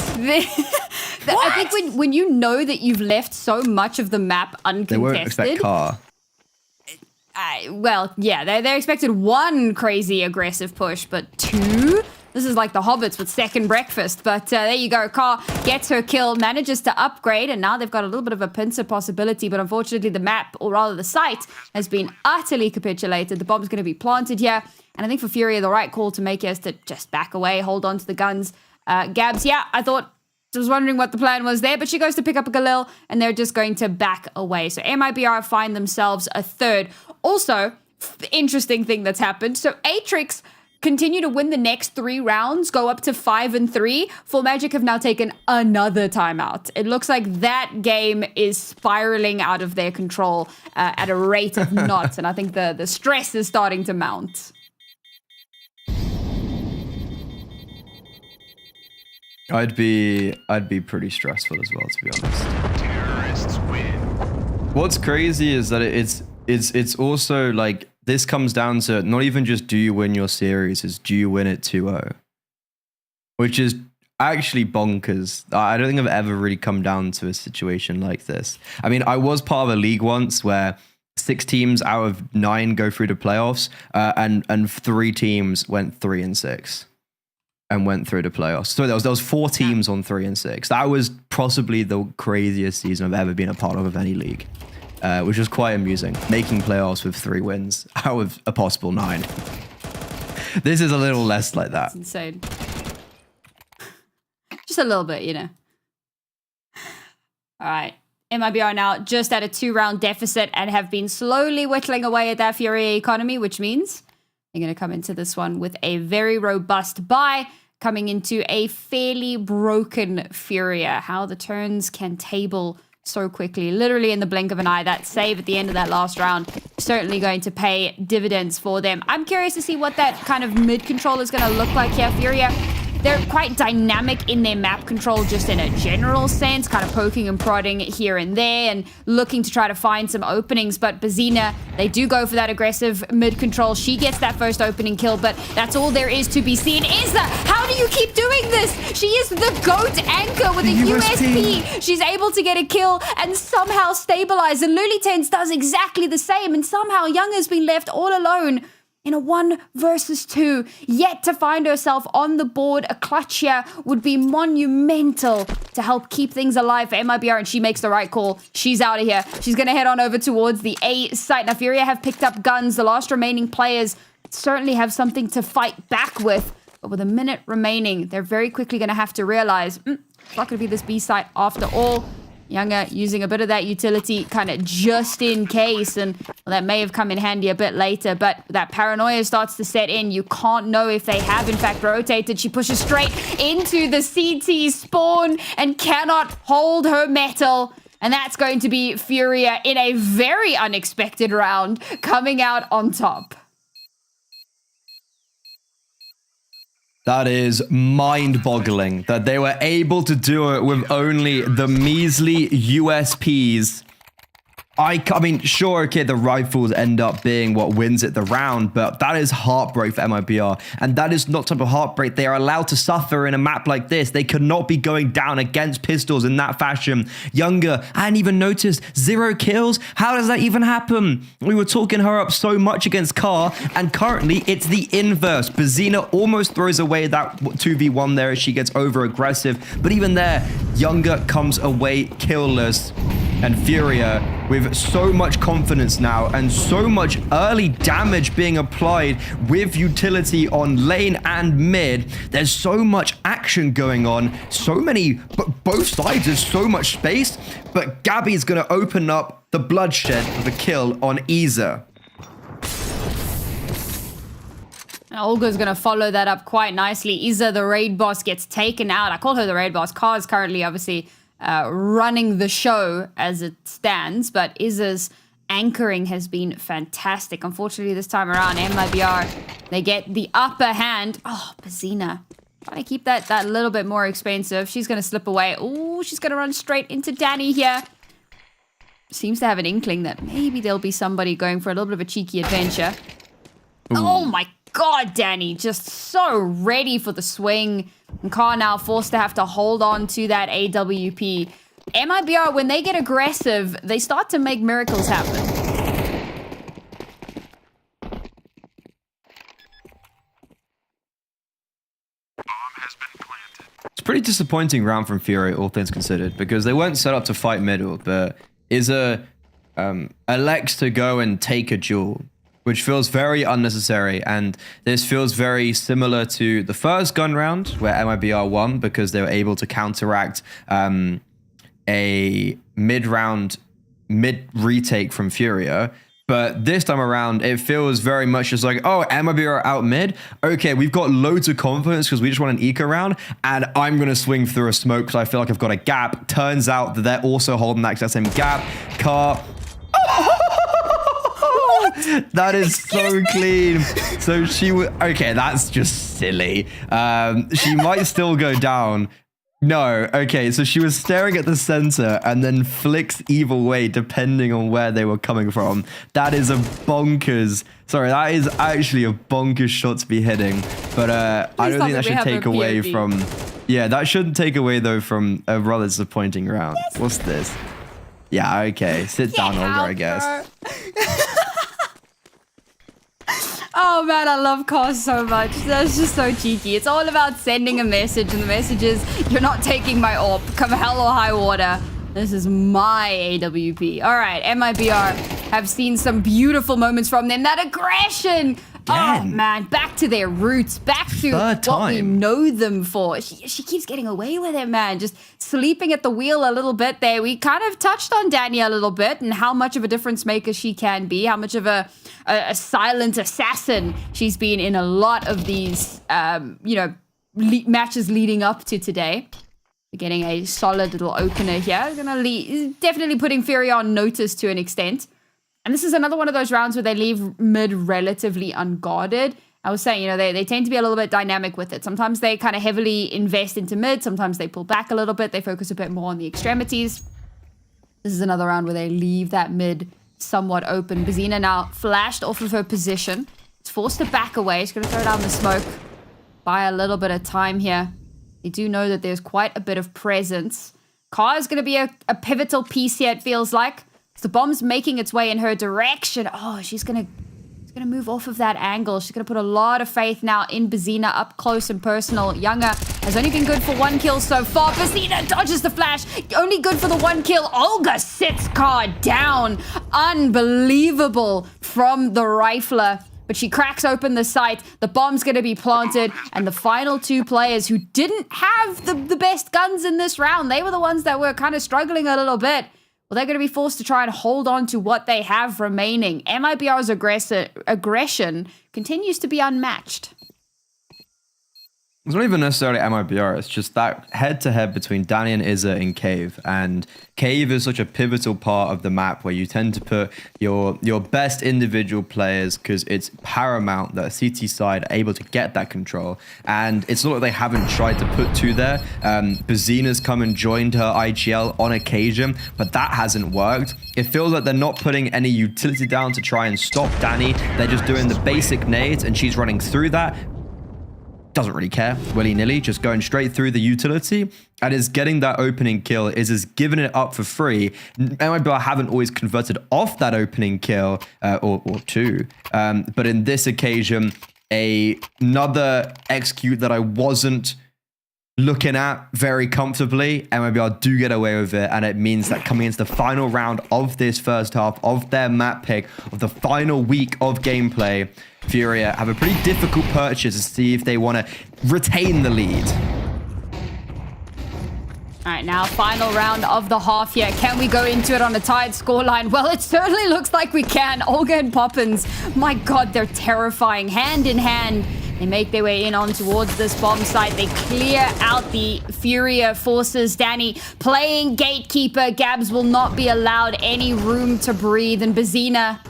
I think when you know that you've left so much of the map uncontested... They won't expect Car. Well, yeah, they expected 1 crazy aggressive push, but 2? This is like the Hobbits with second breakfast. But there you go. Car gets her kill, manages to upgrade, and now they've got a little bit of a pincer possibility. But unfortunately, the map, or rather the site, has been utterly capitulated. The bomb's going to be planted here. And I think for Furia, the right call to make is to just back away, hold on to the guns. Gabs, yeah, I was wondering what the plan was there, but she goes to pick up a Galil, and they're just going to back away. So MIBR find themselves a 3rd. Also, interesting thing that's happened. So Atrix continue to win the next 3 rounds, go up to 5-3. Full Magic have now taken another timeout. It looks like that game is spiraling out of their control at a rate of knots, and I think the stress is starting to mount. I'd be pretty stressful as well, to be honest. Terrorists win. What's crazy is that it's also like, this comes down to not even just do you win your series, it's do you win it 2-0, which is actually bonkers. I don't think I've ever really come down to a situation like this. I mean, I was part of a league once where 6 teams out of 9 go through the playoffs, and 3 teams went 3-6. And went through the playoffs. So there was 4 teams on 3-6. That was possibly the craziest season I've ever been a part of any league, which was quite amusing. Making playoffs with 3 wins out of a possible 9. This is a little less like that. It's insane. Just a little bit, you know. All right. MIBR now just at a 2-round deficit and have been slowly whittling away at that Furia economy, which means they're going to come into this one with a very robust buy, coming into a fairly broken Furia. How the turns can table so quickly, literally in the blink of an eye. That save at the end of that last round, certainly going to pay dividends for them. I'm curious to see what that kind of mid-control is going to look like here. Furia They're quite dynamic in their map control just in a general sense, kind of poking and prodding here and there and looking to try to find some openings. But Bazina, they do go for that aggressive mid control. She gets that first opening kill, but that's all there is to be seen. Izza, how do you keep doing this? She is the GOAT anchor with a USP. She's able to get a kill and somehow stabilize. And Luliten's does exactly the same. And somehow Young has been left all alone in a 1 versus 2, yet to find herself on the board. A clutch here would be monumental to help keep things alive for MIBR, and she makes the right call. She's out of here. She's going to head on over towards the A site. Now, Furia have picked up guns. The last remaining players certainly have something to fight back with, but with a minute remaining, they're very quickly going to have to realize, it's not going to be this B site after all. Younger using a bit of that utility kind of just in case, and well, that may have come in handy a bit later, but that paranoia starts to set in. You can't know if they have in fact rotated. She pushes straight into the CT spawn and cannot hold her metal. And that's going to be Furia in a very unexpected round coming out on top. That is mind-boggling that they were able to do it with only the measly USPs. I mean, sure, okay, the rifles end up being what wins it the round, but that is heartbreak for MIBR. And that is not type of heartbreak they are allowed to suffer in a map like this. They could not be going down against pistols in that fashion. Younger, I hadn't even noticed, 0 kills? How does that even happen? We were talking her up so much against Car, and currently it's the inverse. Bazina almost throws away that 2v1 there as she gets over-aggressive. But even there, Younger comes away killless. And Furia, with so much confidence now and so much early damage being applied with utility on lane and mid, there's so much action going on, so many, both sides, there's so much space, but Gabby's going to open up the bloodshed with a kill on Iza. Olga's going to follow that up quite nicely. Iza, the raid boss, gets taken out. I call her the raid boss. Car is currently, obviously, running the show as it stands, but Izza's anchoring has been fantastic. Unfortunately, this time around, MIBR, they get the upper hand. Oh, Bazina, trying to keep that little bit more expensive. She's going to slip away. Oh, she's going to run straight into Danny here. Seems to have an inkling that maybe there'll be somebody going for a little bit of a cheeky adventure. Ooh. Oh my God, Danny, just so ready for the swing. And Car now forced to have to hold on to that AWP. MIBR, when they get aggressive, they start to make miracles happen. It's a pretty disappointing round from Fury, all things considered, because they weren't set up to fight middle, but Izza elects to go and take a duel, which feels very unnecessary. And this feels very similar to the first gun round where MIBR won because they were able to counteract a mid retake from Furia. But this time around, it feels very much just like, oh, MIBR out mid. Okay, we've got loads of confidence because we just want an eco round, and I'm going to swing through a smoke because I feel like I've got a gap. Turns out that they're also holding that exact same gap. Car... That is so clean. So she would... Okay, that's just silly. She might still go down. No, okay, so she was staring at the center and then flicks either way depending on where they were coming from. That is a bonkers... Sorry, that is actually a bonkers shot to be hitting. But I don't think that should take away from... Yeah, that shouldn't take away, though, from a rather disappointing round. Yes. What's this? Yeah, okay. Sit down, Olga, I guess. Oh man, I love Car so much. That's just so cheeky. It's all about sending a message, and the message is, you're not taking my AWP. Come hell or high water. This is my AWP. All right, MIBR have seen some beautiful moments from them. That aggression. Oh man, back to their roots, back to what we know them for. She keeps getting away with it, man. Just sleeping at the wheel a little bit there. We kind of touched on Danny a little bit and how much of a difference maker she can be, how much of a silent assassin she's been in a lot of these, matches leading up to today. We're getting a solid little opener here. Definitely putting Fury on notice to an extent. And this is another one of those rounds where they leave mid relatively unguarded. I was saying, you know, they tend to be a little bit dynamic with it. Sometimes they kind of heavily invest into mid. Sometimes they pull back a little bit. They focus a bit more on the extremities. This is another round where they leave that mid somewhat open. Bazina now flashed off of her position. It's forced to back away. She's going to throw down the smoke. Buy a little bit of time here. They do know that there's quite a bit of presence. Car is going to be a pivotal piece here, it feels like. The bomb's making its way in her direction. Oh, she's going to move off of that angle. She's going to put a lot of faith now in Bazina up close and personal. Younger has only been good for 1 kill so far. Bazina dodges the flash. Only good for the 1 kill. Olga sits Car down. Unbelievable from the rifler. But she cracks open the site. The bomb's going to be planted. And the final 2 players who didn't have the best guns in this round, they were the ones that were kind of struggling a little bit. Well, they're going to be forced to try and hold on to what they have remaining. MIBR's aggression continues to be unmatched. It's not even necessarily MIBR, it's just that head-to-head between Danny and Izza in Cave. And Cave is such a pivotal part of the map where you tend to put your best individual players because it's paramount that CT side are able to get that control. And it's not like they haven't tried to put 2 there. Bazina's come and joined her IGL on occasion, but that hasn't worked. It feels like they're not putting any utility down to try and stop Danny. They're just doing the basic nades and she's running through that. Doesn't really care, willy-nilly, just going straight through the utility and is getting that opening kill, is giving it up for free. MIBR haven't always converted off that opening kill or 2, but in this occasion, another execute that I wasn't looking at very comfortably. MIBR do get away with it, and it means that coming into the final round of this first half of their map pick of the final week of gameplay, Furia have a pretty difficult purchase to see if they want to retain the lead. All right, now final round of the half here. Can we go into it on a tied scoreline? Well, it certainly looks like we can. Olga and Poppins, my God, they're terrifying. Hand in hand, they make their way in on towards this bomb site. They clear out the Furia forces. Danny playing gatekeeper. Gabs will not be allowed any room to breathe. And Bazina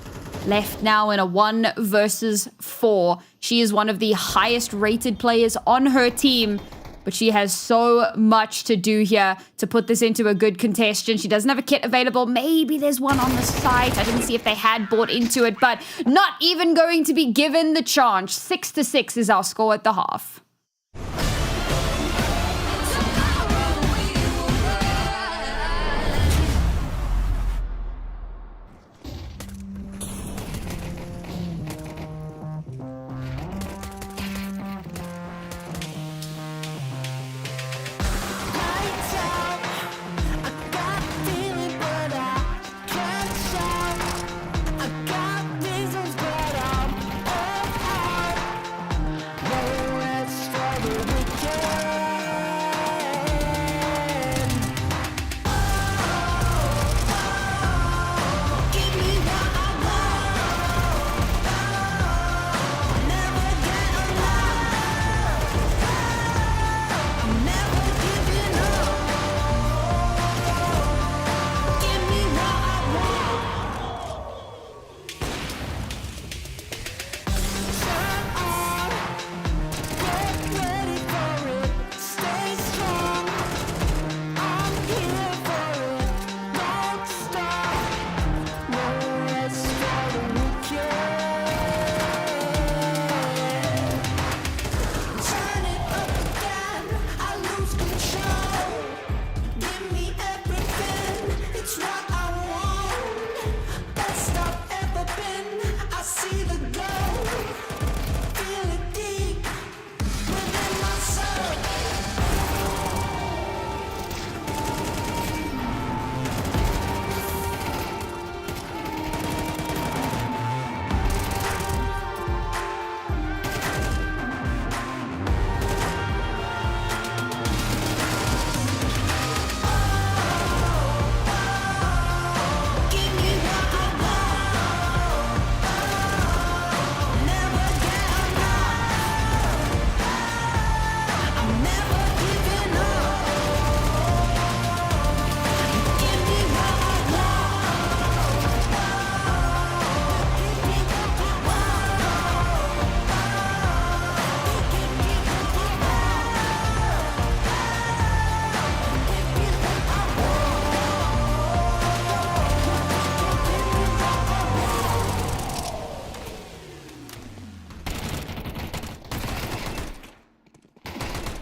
left now in a 1 versus 4. She is one of the highest rated players on her team, but she has so much to do here to put this into a good contestation. She doesn't have a kit available. Maybe there's one on the site. I didn't see if they had bought into it, but not even going to be given the chance. 6-6 is our score at the half.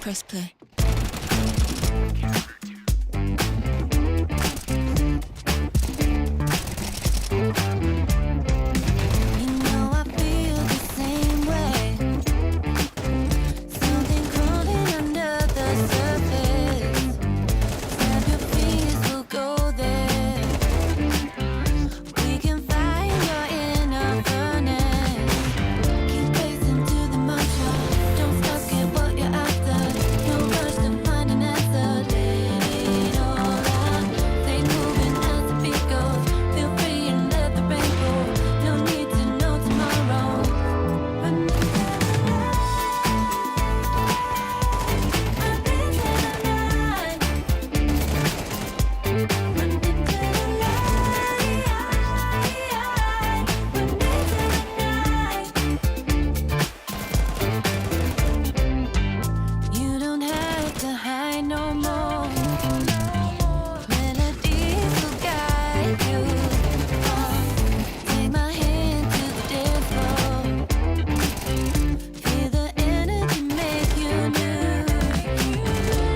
press play. You know I feel the same way. Something crawling under the surface. Snap your fingers, we'll go there. We can find your inner furnace. Keep pacing to the mantra. Don't stop, get what you're after. No rush to find an answer. Let it all out. Stay moving as the beat goes. Feel free and let the rain go. No need to know tomorrow. Run into the light. Run into the light. Run into the light. Run into the night. You don't have to hide no more. Melodies will guide you. Take my hand to the dance floor. Feel the energy make you new.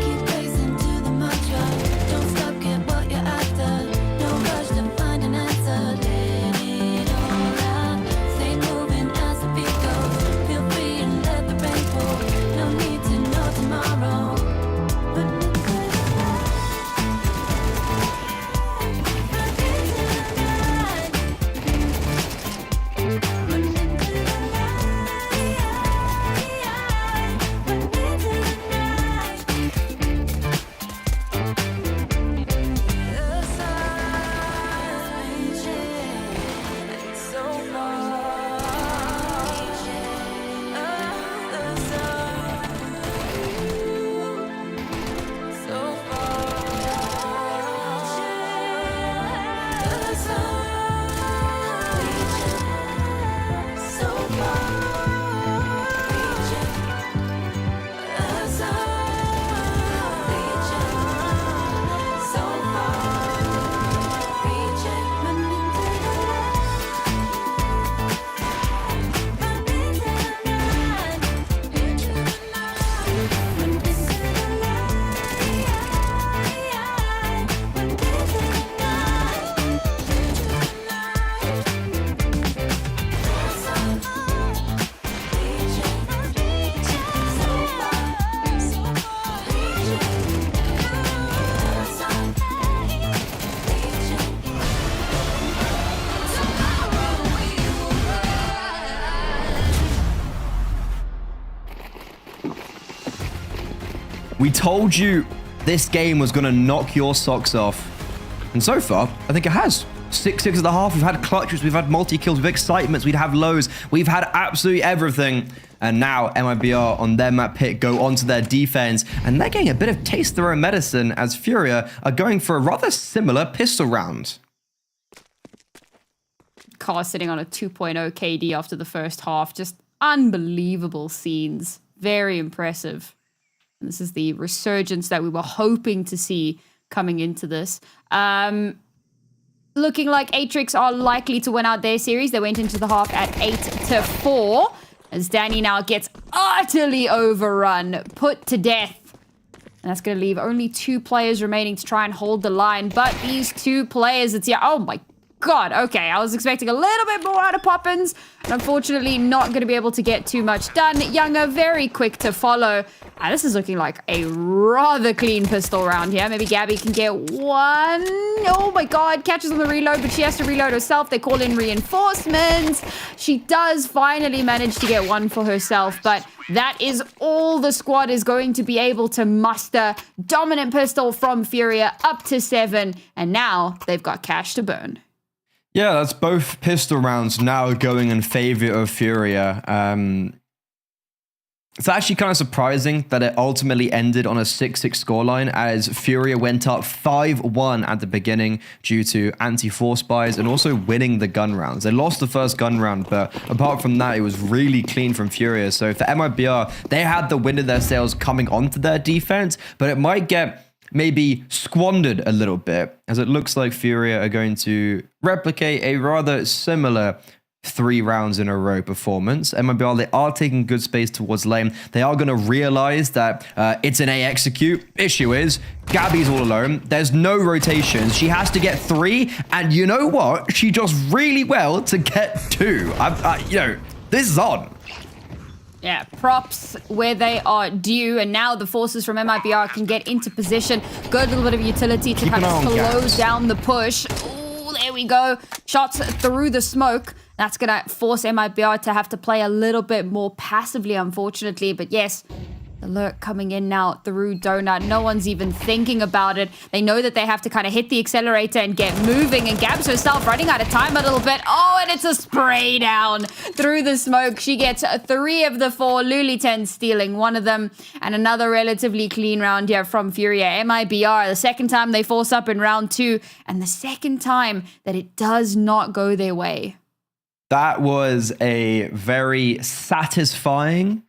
Keep racing to the mantra. Don't stop, get what you're after. No rush to find an answer. Let it all out. Stay moving as the beat goes. Feel free and let the rain fall. No need to know tomorrow. Run into the light. Run into the light. Run into the We told you this game was going to knock your socks off. And so far, I think it has. 6-6 at the half. We've had clutches. We've had multi-kills. We've had excitements. We've had lows. We've had absolutely everything. And now MIBR on their map pick go onto their defense. And they're getting a bit of taste of their own medicine as Furia are going for a rather similar pistol round. Car sitting on a 2.0 KD after the first half. Just unbelievable scenes. Very impressive. This is the resurgence that we were hoping to see coming into this. Looking like Atrix are likely to win out their series. They went into the half at 8-4. As Danny now gets utterly overrun, put to death. And that's going to leave only 2 players remaining to try and hold the line. But these 2 players, it's yeah, oh my God, okay. I was expecting a little bit more out of Poppins. And unfortunately, not going to be able to get too much done. Younger, very quick to follow. And this is looking like a rather clean pistol round here. Maybe Gabby can get one. Oh my God, catches on the reload, but she has to reload herself. They call in reinforcements. She does finally manage to get one for herself, but that is all the squad is going to be able to muster. Dominant pistol from Furia up to 7, and now they've got cash to burn. Yeah, that's both pistol rounds now going in favor of Furia. It's actually kind of surprising that it ultimately ended on a 6-6 scoreline as Furia went up 5-1 at the beginning due to anti-force buys and also winning the gun rounds. They lost the first gun round, but apart from that, it was really clean from Furia. So for MIBR, they had the wind of their sails coming onto their defense, but it might get maybe squandered a little bit as it looks like Furia are going to replicate a rather similar 3 rounds in a row performance. MIBR, they are taking good space towards lane. They are going to realize that it's an A execute. Issue is, Gabby's all alone. There's no rotations. She has to get 3, and you know what? She does really well to get 2. This is on. Yeah, props where they are due, and now the forces from MIBR can get into position. Good little bit of utility to kind of close down the push. Oh, there we go. Shots through the smoke. That's going to force MIBR to have to play a little bit more passively, unfortunately. But yes, the lurk coming in now through Donut. No one's even thinking about it. They know that they have to kind of hit the accelerator and get moving. And Gabs herself running out of time a little bit. Oh, and it's a spray down through the smoke. She gets 3 of the 4. Luli10 stealing 1 of them. And another relatively clean round here from Furia. MIBR, the second time they force up in round 2. And the second time that it does not go their way. That was a very satisfying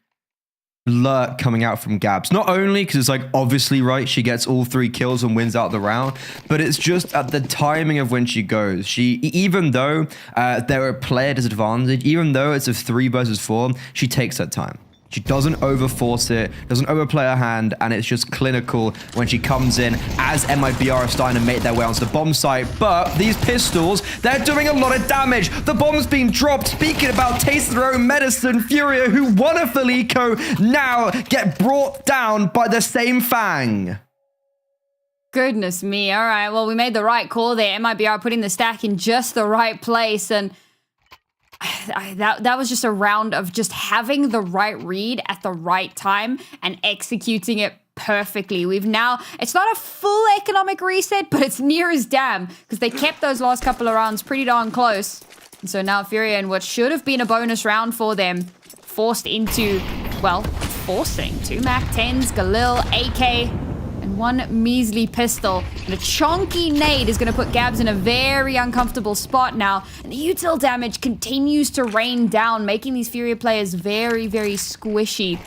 lurk coming out from Gabs. Not only because it's like obviously right, she gets all 3 kills and wins out the round, but it's just at the timing of when she goes. She, even though there are player disadvantage, even though it's a 3 versus 4, she takes that time. She doesn't overforce it, doesn't overplay her hand, and it's just clinical when she comes in as MIBR are starting to make their way onto the bomb site. But these pistols, they're doing a lot of damage. The bomb's being dropped. Speaking about taste their own medicine, Furia, who won a Felico, now get brought down by the same Fang. Goodness me. All right, well, we made the right call there. MIBR putting the stack in just the right place, and that was just a round of just having the right read at the right time and executing it perfectly. It's not a full economic reset, but it's near as damn, because they kept those last couple of rounds pretty darn close. And so now Furia, in what should have been a bonus round for them, forcing 2 MAC-10s, Galil, AK, and 1 measly pistol. And a chonky nade is going to put Gabs in a very uncomfortable spot now. And the util damage continues to rain down, making these Furia players very, very squishy.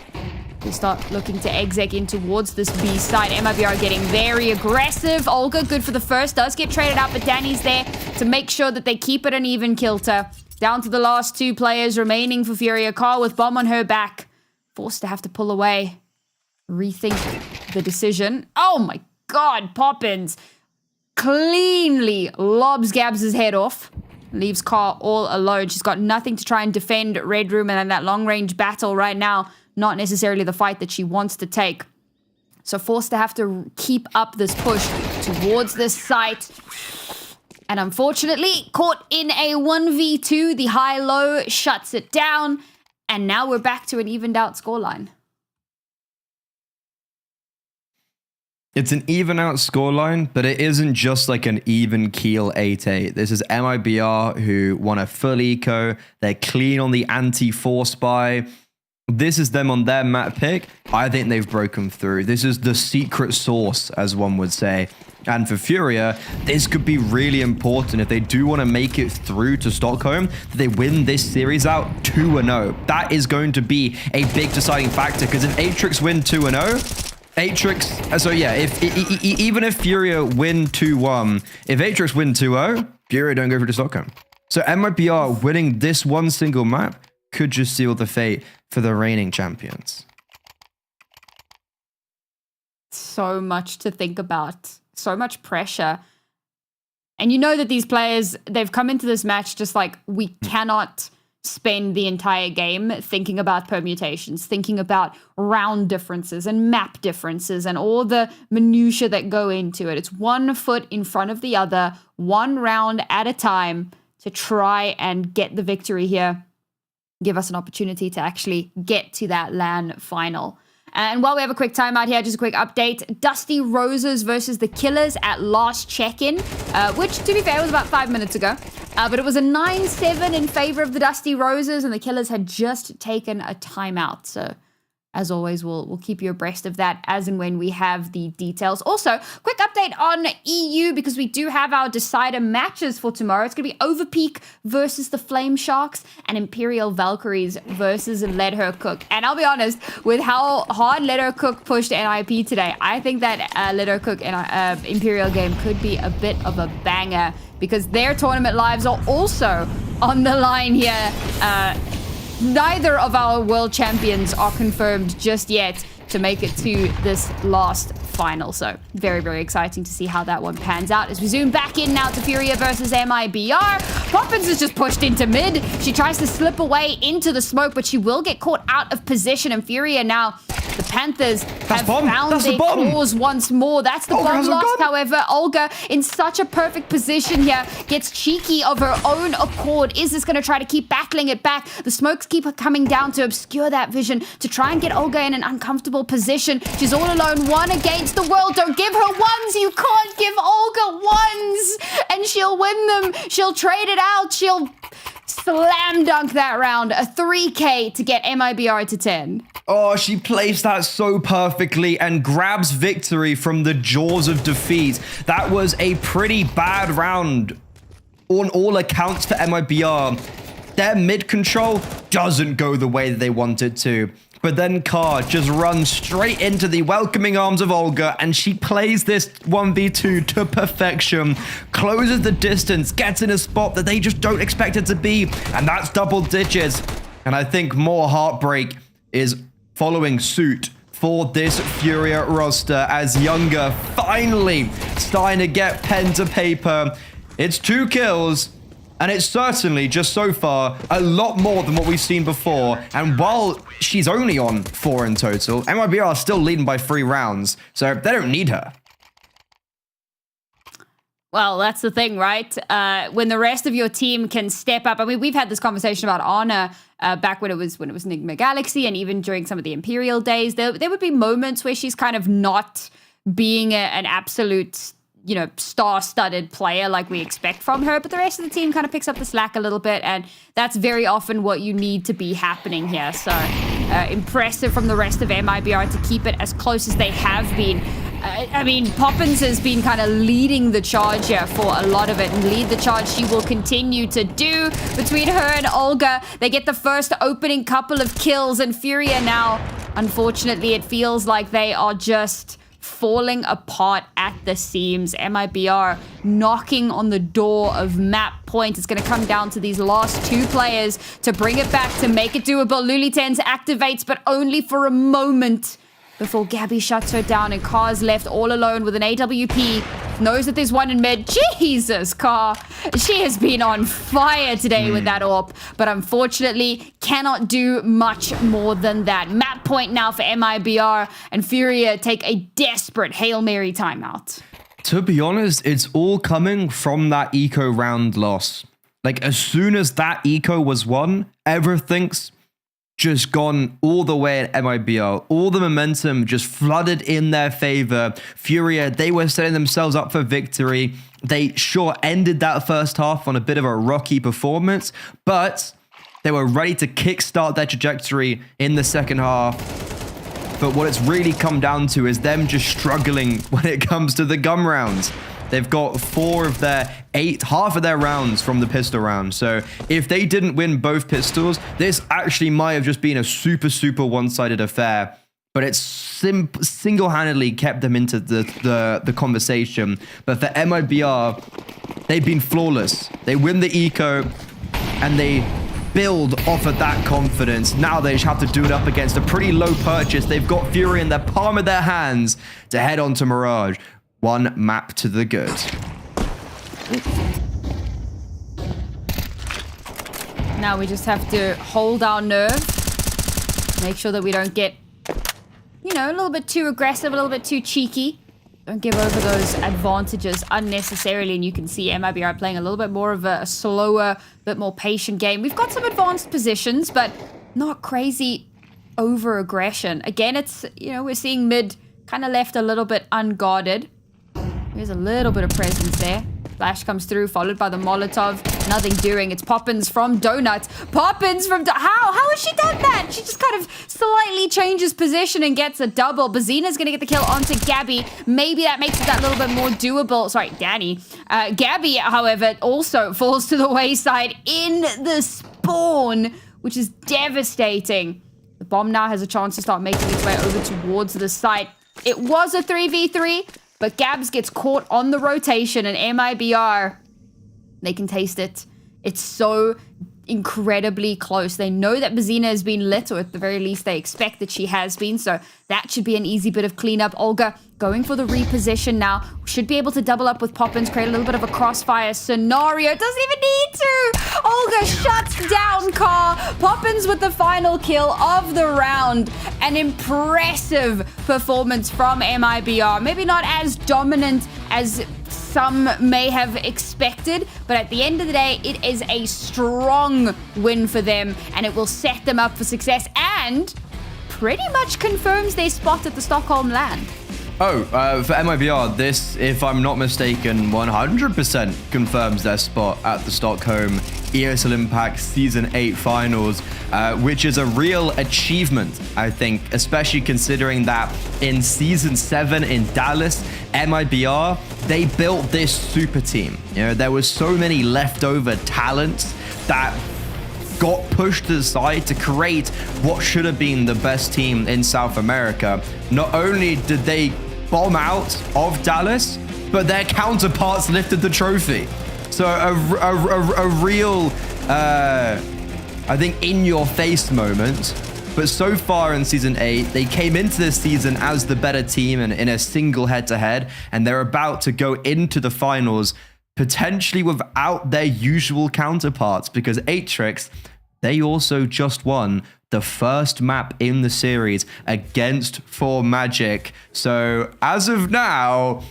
They start looking to exec in towards this B side. MIBR getting very aggressive. Olga, good for the first, does get traded out, but Danny's there to make sure that they keep it an even kilter. Down to the last 2 players remaining for Furia. Carl with bomb on her back, forced to have to pull away. Rethink the decision. Oh my god, Poppins cleanly lobs Gabs' head off. Leaves Carl all alone. She's got nothing to try and defend Red Room, and in that long-range battle right now, not necessarily the fight that she wants to take. So forced to have to keep up this push towards this site. And unfortunately, caught in a 1v2. The high-low shuts it down. And now we're back to an evened out scoreline. It's an even out scoreline, but it isn't just like an even keel 8-8. This is MIBR who won a full eco. They're clean on the anti-force buy. This is them on their map pick. I think they've broken through. This is the secret sauce, as one would say. And for Furia, this could be really important if they do want to make it through to Stockholm, that they win this series out 2-0. That is going to be a big deciding factor, because if Atrix win 2-0, even if Furia win 2-1, if Atrix win 2-0, Furia don't go through to Stockholm. So MIBR winning this one single map could just seal the fate for the reigning champions. So much to think about. So much pressure. And you know that these players, they've come into this match just like, we cannot spend the entire game thinking about permutations, thinking about round differences and map differences and all the minutiae that go into it. It's 1 foot in front of the other, 1 round at a time to try and get the victory here. Give us an opportunity to actually get to that LAN final. And while we have a quick timeout here, just a quick update. Dusty Roses versus the Killers at last check-in, which, to be fair, was about 5 minutes ago. But it was a 9-7 in favor of the Dusty Roses, and the Killers had just taken a timeout. So, as always, we'll keep you abreast of that as and when we have the details. Also, quick update on EU, because we do have our decider matches for tomorrow. It's going to be Overpeak versus the Flame Sharks and Imperial Valkyries versus Let Her Cook. And I'll be honest, with how hard Let Her Cook pushed NIP today, I think that Let Her Cook and Imperial game could be a bit of a banger, because their tournament lives are also on the line here. Neither of our world champions are confirmed just yet to make it to this last final. So very, very exciting to see how that one pans out. As we zoom back in now to Furia versus MIBR. Poppins is just pushed into mid. She tries to slip away into the smoke, but she will get caught out of position. And Furia now, the Panthers have found their claws once more. That's the bomb lost, however. Olga in such a perfect position here, gets cheeky of her own accord. Is this going to try to keep battling it back? The smokes keep coming down to obscure that vision, to try and get Olga in an uncomfortable position. She's all alone, one against the world. Don't give her ones. You can't give Olga ones. And she'll win them. She'll trade it out. She'll slam dunk that round. A 3K to get MIBR to 10. Oh, she plays that so perfectly and grabs victory from the jaws of defeat. That was a pretty bad round on all accounts for MIBR. Their mid control doesn't go the way that they want it to. But then Car just runs straight into the welcoming arms of Olga, and she plays this 1v2 to perfection, closes the distance, gets in a spot that they just don't expect it to be, and that's double digits. And I think more heartbreak is following suit for this Furia roster as Younger finally starting to get pen to paper. It's 2 kills. And it's certainly, just so far, a lot more than what we've seen before. And while she's only on 4 in total, MIBR are still leading by 3 rounds. So they don't need her. Well, that's the thing, right? When the rest of your team can step up. I mean, we've had this conversation about Ana back when it was Enigma Galaxy, and even during some of the Imperial days. There would be moments where she's kind of not being an absolute, you know, star-studded player like we expect from her, but the rest of the team kind of picks up the slack a little bit, and that's very often what you need to be happening here. So impressive from the rest of MIBR to keep it as close as they have been. I mean, Poppins has been kind of leading the charge here for a lot of it, and lead the charge she will continue to do. Between her and Olga, they get the first opening couple of kills, and Furia now, unfortunately, it feels like they are just falling apart at the seams. MIBR knocking on the door of map point. It's going to come down to these last 2 players to bring it back, to make it doable. Luli10s activates, but only for a moment before Gabby shuts her down, and Car's left all alone with an AWP. Knows that there's one in mid. Jesus, Car. She has been on fire today with that AWP, but unfortunately cannot do much more than that. Map point now for MIBR, and Furia take a desperate Hail Mary timeout. To be honest, it's all coming from that eco round loss. Like, as soon as that eco was won, everything's just gone all the way at MIBR. All the momentum just flooded in their favor. Furia, they were setting themselves up for victory. They sure ended that first half on a bit of a rocky performance, but they were ready to kickstart their trajectory in the second half. But what it's really come down to is them just struggling when it comes to the gun rounds. They've got 4 of their 8, half of their rounds from the pistol round. So if they didn't win both pistols, this actually might have just been a super, super one-sided affair. But it's single-handedly kept them into the conversation. But for MIBR, they've been flawless. They win the eco, and they build off of that confidence. Now they just have to do it up against a pretty low purchase. They've got Fury in the palm of their hands to head on to Mirage. 1 map to the good. Now we just have to hold our nerve. Make sure that we don't get, you know, a little bit too aggressive, a little bit too cheeky. Don't give over those advantages unnecessarily. And you can see MIBR playing a little bit more of a slower, bit more patient game. We've got some advanced positions, but not crazy over aggression. Again, it's, you know, we're seeing mid kind of left a little bit unguarded. There's a little bit of presence there. Flash comes through, followed by the Molotov. Nothing doing. It's Poppins from Donut. Poppins from... How has she done that? She just kind of slightly changes position and gets a double. Bazina's going to get the kill onto Gabby. Maybe that makes it that little bit more doable. Sorry, Danny. Gabby, however, also falls to the wayside in the spawn, which is devastating. The bomb now has a chance to start making its way over towards the site. It was a 3v3. But Gabs gets caught on the rotation, and MIBR, they can taste it. It's so incredibly close. They know that Bazina has been lit, or at the very least they expect that she has been, so that should be an easy bit of cleanup. Olga going for the reposition now. Should be able to double up with Poppins, create a little bit of a crossfire scenario. Doesn't even need to! Olga shuts down Car. Poppins with the final kill of the round. An impressive performance from MIBR. Maybe not as dominant as some may have expected, but at the end of the day, it is a strong win for them, and it will set them up for success and pretty much confirms their spot at the Stockholm LAN. Oh, for MIBR, this, if I'm not mistaken, 100% confirms their spot at the Stockholm ESL Impact Season 8 Finals, which is a real achievement, I think, especially considering that in Season 7 in Dallas, MIBR, they built this super team. You know, there was so many leftover talents that got pushed to the side to create what should have been the best team in South America. Not only did they bomb out of Dallas, but their counterparts lifted the trophy. So a real, I think, in-your-face moment. But so far in Season 8, they came into this season as the better team and in a single head-to-head, and they're about to go into the finals potentially without their usual counterparts, because Atrix, they also just won the first map in the series against 4 Magic. So as of now,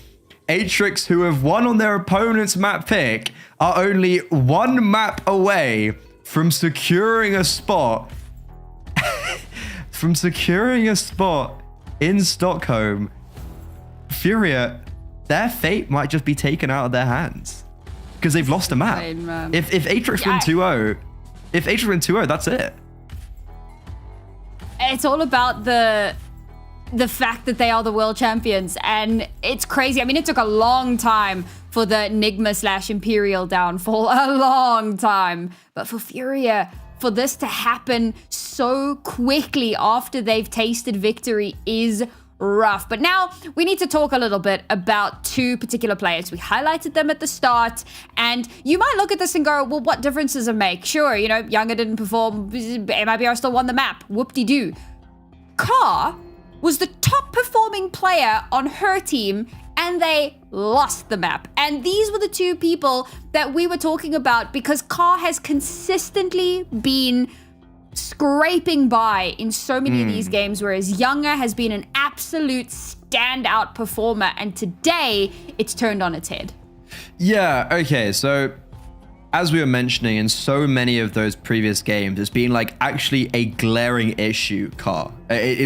Atrix, who have won on their opponent's map pick, are only 1 map away from securing a spot in Stockholm. Furia, their fate might just be taken out of their hands because they've lost a map. If Atrix win 2-0, if Atrix win 2-0, that's it. It's all about the fact that they are the world champions, and it's crazy. I mean, it took a long time for the Nigma/Imperial downfall, a long time. But for Furia, for this to happen so quickly after they've tasted victory is rough. But now we need to talk a little bit about 2 particular players. We highlighted them at the start, and you might look at this and go, well, what difference does it make? Sure, you know, Younger didn't perform, MIBR still won the map, whoop-de-doo. Car was the top performing player on her team, and they lost the map. And these were the 2 people that we were talking about, because Car has consistently been scraping by in so many of these games, whereas Younger has been an absolute standout performer, and today it's turned on its head. Yeah, okay, so as we were mentioning in so many of those previous games, it's been like actually a glaring issue, Car,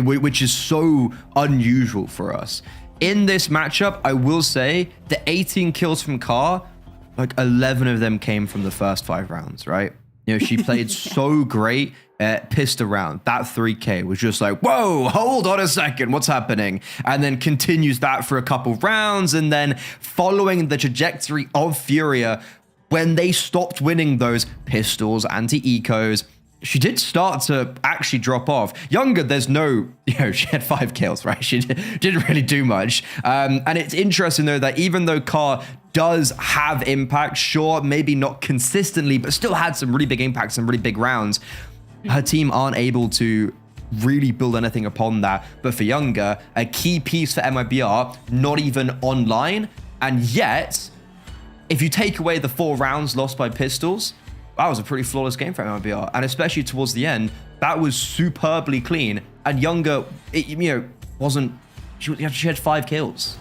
which is so unusual for us. In this matchup, I will say the 18 kills from Car, like 11 of them came from the first 5 rounds, right? You know, she played so great, pissed around. That 3K was just like, whoa, hold on a second, what's happening? And then continues that for a couple rounds, and then following the trajectory of Furia, when they stopped winning those pistols, anti-ecos, she did start to actually drop off. Younger, there's no, you know, she had 5 kills, right? She didn't really do much. And it's interesting, though, that even though Car does have impact, sure, maybe not consistently, but still had some really big impacts and really big rounds, her team aren't able to really build anything upon that. But for Younger, a key piece for MIBR, not even online. And yet, if you take away the 4 rounds lost by pistols, that was a pretty flawless game for MIBR. And especially towards the end, that was superbly clean. And Younger, she had 5 kills.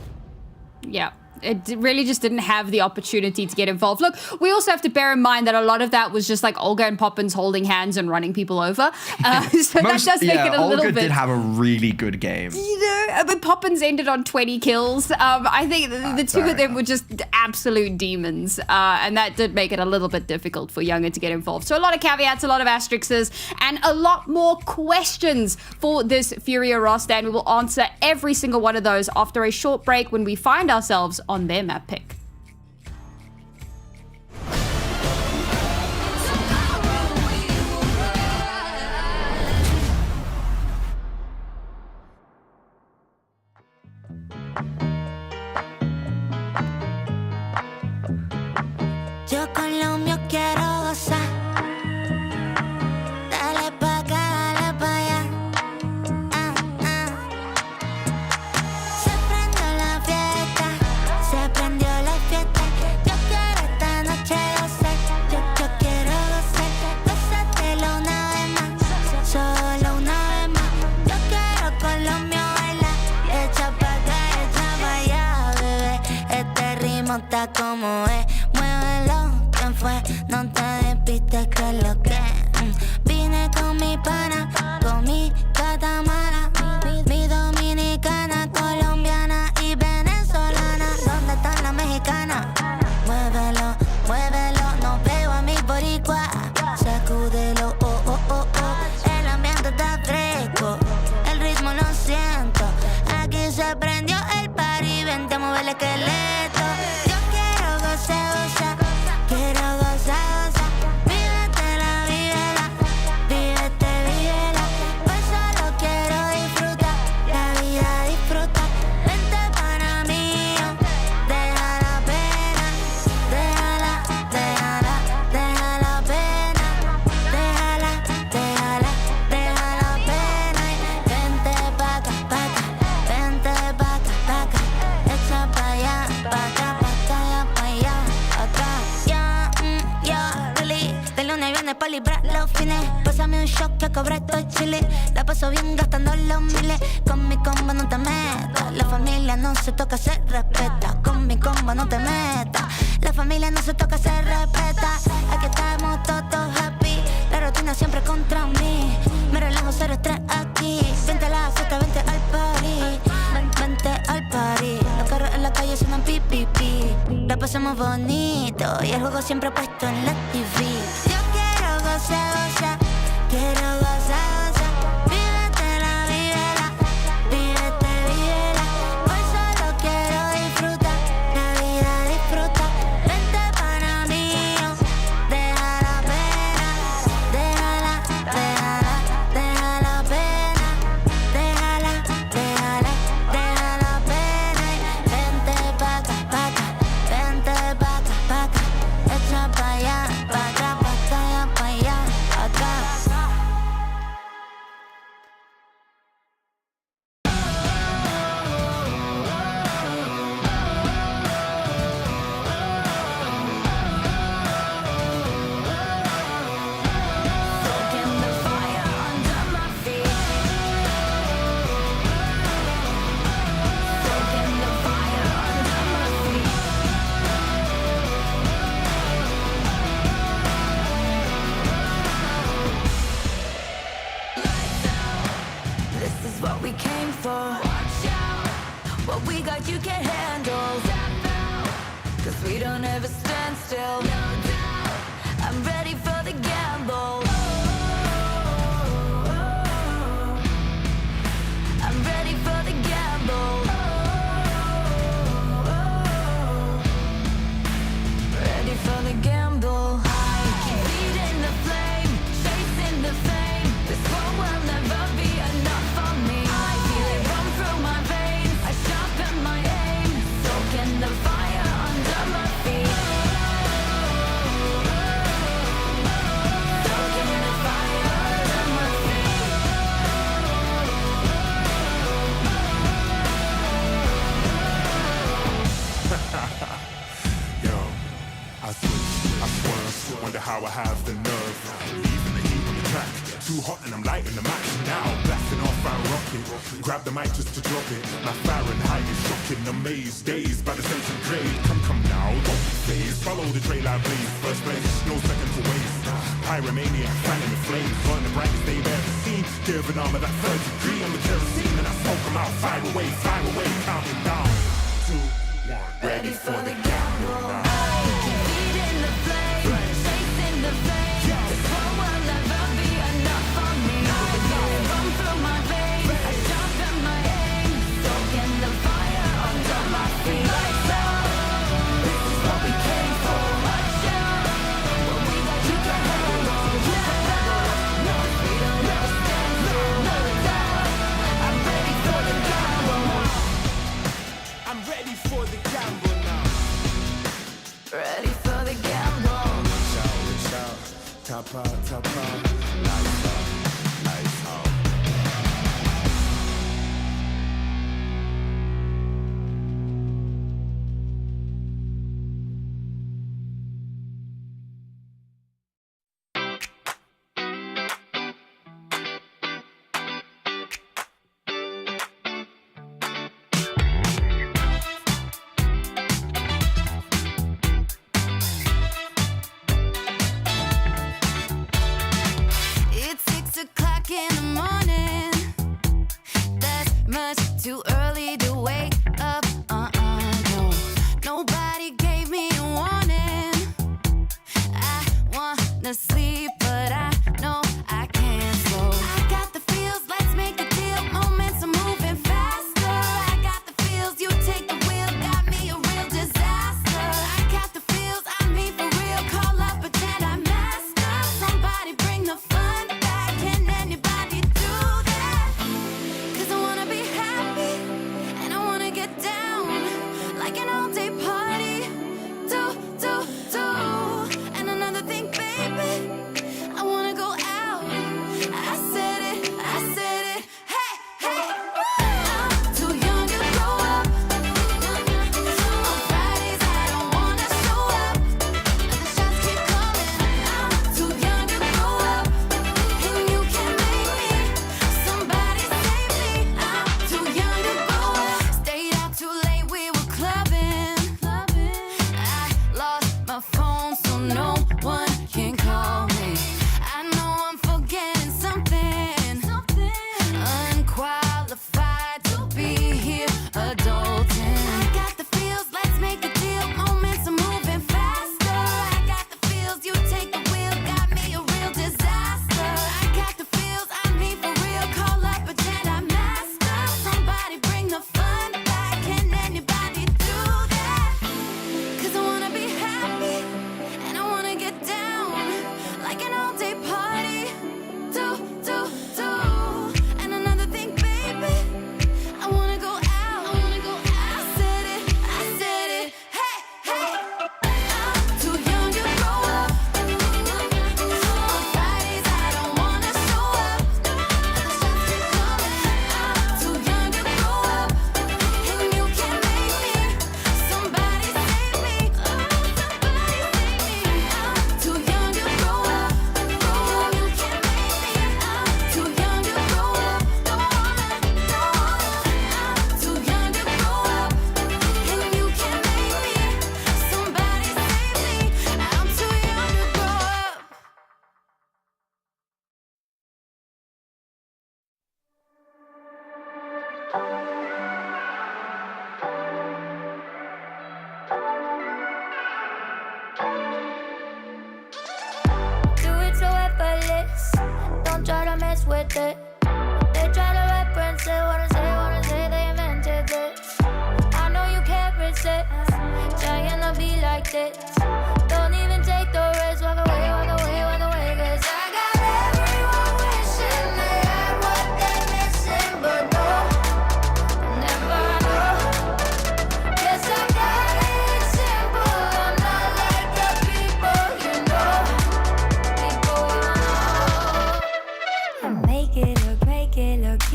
Yeah. It really just didn't have the opportunity to get involved. Look, we also have to bear in mind that a lot of that was just like Olga and Poppins holding hands and running people over. So that does make it a little bit... Olga did have a really good game. You know, but Poppins ended on 20 kills. I think the 2 of them were just absolute demons. And that did make it a little bit difficult for Younger to get involved. So a lot of caveats, a lot of asterisks, and a lot more questions for this Furia roster. And we will answer every single one of those after a short break when we find ourselves on their map pick. Yo con lo mío quiero nota como es. Muévelo, ¿quién fue? No te despistes que es lo que vine con mi pana, con mi catamara, mi dominicana, colombiana y venezolana. ¿Dónde están las mexicanas? Muévelo, muévelo, no veo a mi boricua. Sacúdelo, oh, oh, oh, oh. El ambiente está fresco, el ritmo lo siento. Aquí se prendió el party, vente a mover el esqueleto. Yo quiero gozar, gozar, quiero gozar, gozar. Vívetela, vívela, vívete, vívela. Pues solo quiero disfrutar, la vida disfruta. Vente para mí, deja la pena, déjala, déjala, deja la pena, déjala, déjala, deja la pena. Vente pa' acá, vente pa' acá, echa pa' allá, pa' acá, pa' allá, acá. Ya, really, de lunes a viernes pa' librar los fines. Pásame un shot que cobra estoy chile. La paso bien gastando los miles. Con mi combo no te metas. La familia no se toca, se respeta. Con mi combo no te metas. La familia no se toca, se respeta. Aquí estamos todos happy. La rutina siempre contra mí. Me relajo, cero estrés aquí. Vente a la fiesta, vente al party. Vente al party. Los carros en la calle suenan pi, pi, pi. La pasamos bonito y el juego siempre puesto en la TV. Yo quiero gozar, gozar, quiero gozar, gozar. Vívetela, vívela, vívete, vívela. Hoy solo quiero disfrutar, la vida disfruta. Vente para mí, deja la pena, déjala, déjala, deja la pena, déjala, déjala, deja la pena. Vente pa' acá, vente pa' acá, echa pa' allá, pa' acá, pa' allá, acá. This is what we came for. What we got you can't handle. Cause we don't ever stand still. I'm ready for the gamble. I'm ready for the gamble. Ready for the gamble. I keep feeding the flame, chasing the fame. This world will never be enough for me. I feel it run through my veins. I sharpen my aim, soaking the fire under my feet. Soaking the fire under my Yo, I switch, I swerve, wonder how I have the nerve. Leaving the heat on the track, too hot and I'm lighting the match now. Blasting off, I'm rocking, grab the mic just to drop it. My Fahrenheit is shocking, amazed, dazed by the sense of grade. Come now, don't be phased, follow the trail I blaze. First place, no second to waste. Pyromania, fanning the flames, burn the brightest they've ever seen. Giving armor that third degree on the kerosene, and I smoke them out, fire away, counting down. 2, 1, ready for the gamble. keep feeding the flame, chasing the flame. This world will never be enough for me. I feel it run through my veins. I sharpen my aim, soaking the fire under my feet. Lights out, this is what we came for. Watch out, what we got you can handle. No, we don't ever stand still. No doubt, I'm ready for the gamble. I'm ready for the gamble now.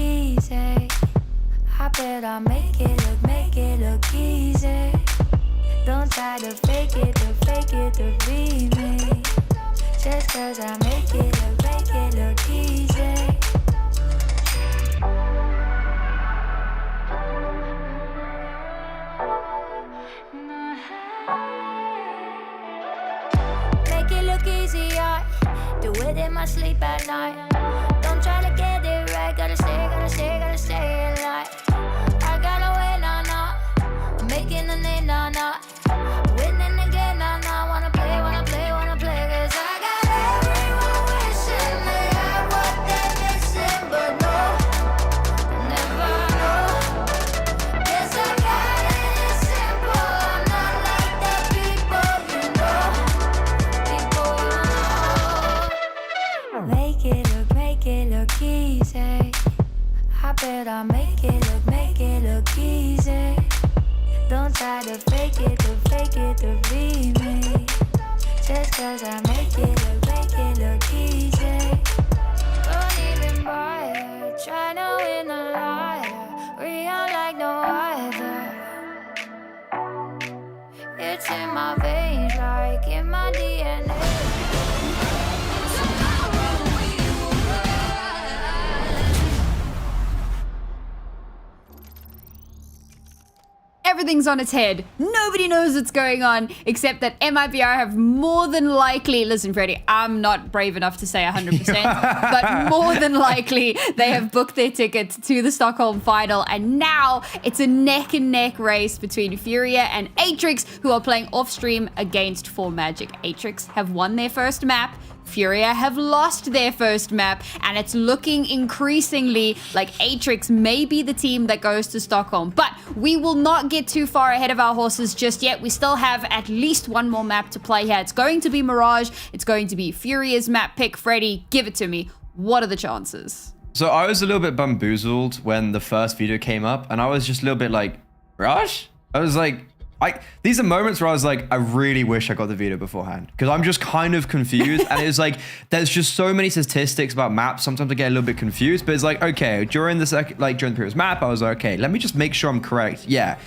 easy. I bet I make it look easy. Don't try to fake it to be me. Just cause I make it look easy. Make it look easy, I do it in my sleep at night. Don't try to get it right, gotta stay alive. I gotta win, nah. I'm making a name, nah. Winning again, nah. Wanna play, cause I got everyone wishing they had what they're missing, but no, never know. Guess I got it simple, I'm not like the people you know. Make it look easy. I bet I make it look easy. Don't try to fake it to be me. Just cause I make it look easy. Don't even bother, try to win a liar. Real like no other. It's in my veins, like in my DNA. Everything's on its head. Nobody knows what's going on, except that MIBR have more than likely, listen, Freddie, I'm not brave enough to say 100%, but more than likely they have booked their tickets to the Stockholm final, and now it's a neck and neck race between Furia and Atrix, who are playing off stream against 4Magic. Atrix have won their first map. Furia have lost their first map, and it's looking increasingly like Atrix may be the team that goes to Stockholm. But we will not get too far ahead of our horses just yet. We still have at least one more map to play here. It's going to be Mirage. It's going to be Furia's map pick. Freddie, give it to me. What are the chances? So I was a little bit bamboozled when the first video came up, and I was just a little bit like, Mirage? I was like, these are moments where I was like, I really wish I got the video beforehand, because I'm just kind of confused. And it's like, there's just so many statistics about maps. Sometimes I get a little bit confused, but it's like, okay, during the previous map, I was like, okay, let me just make sure I'm correct. Yeah.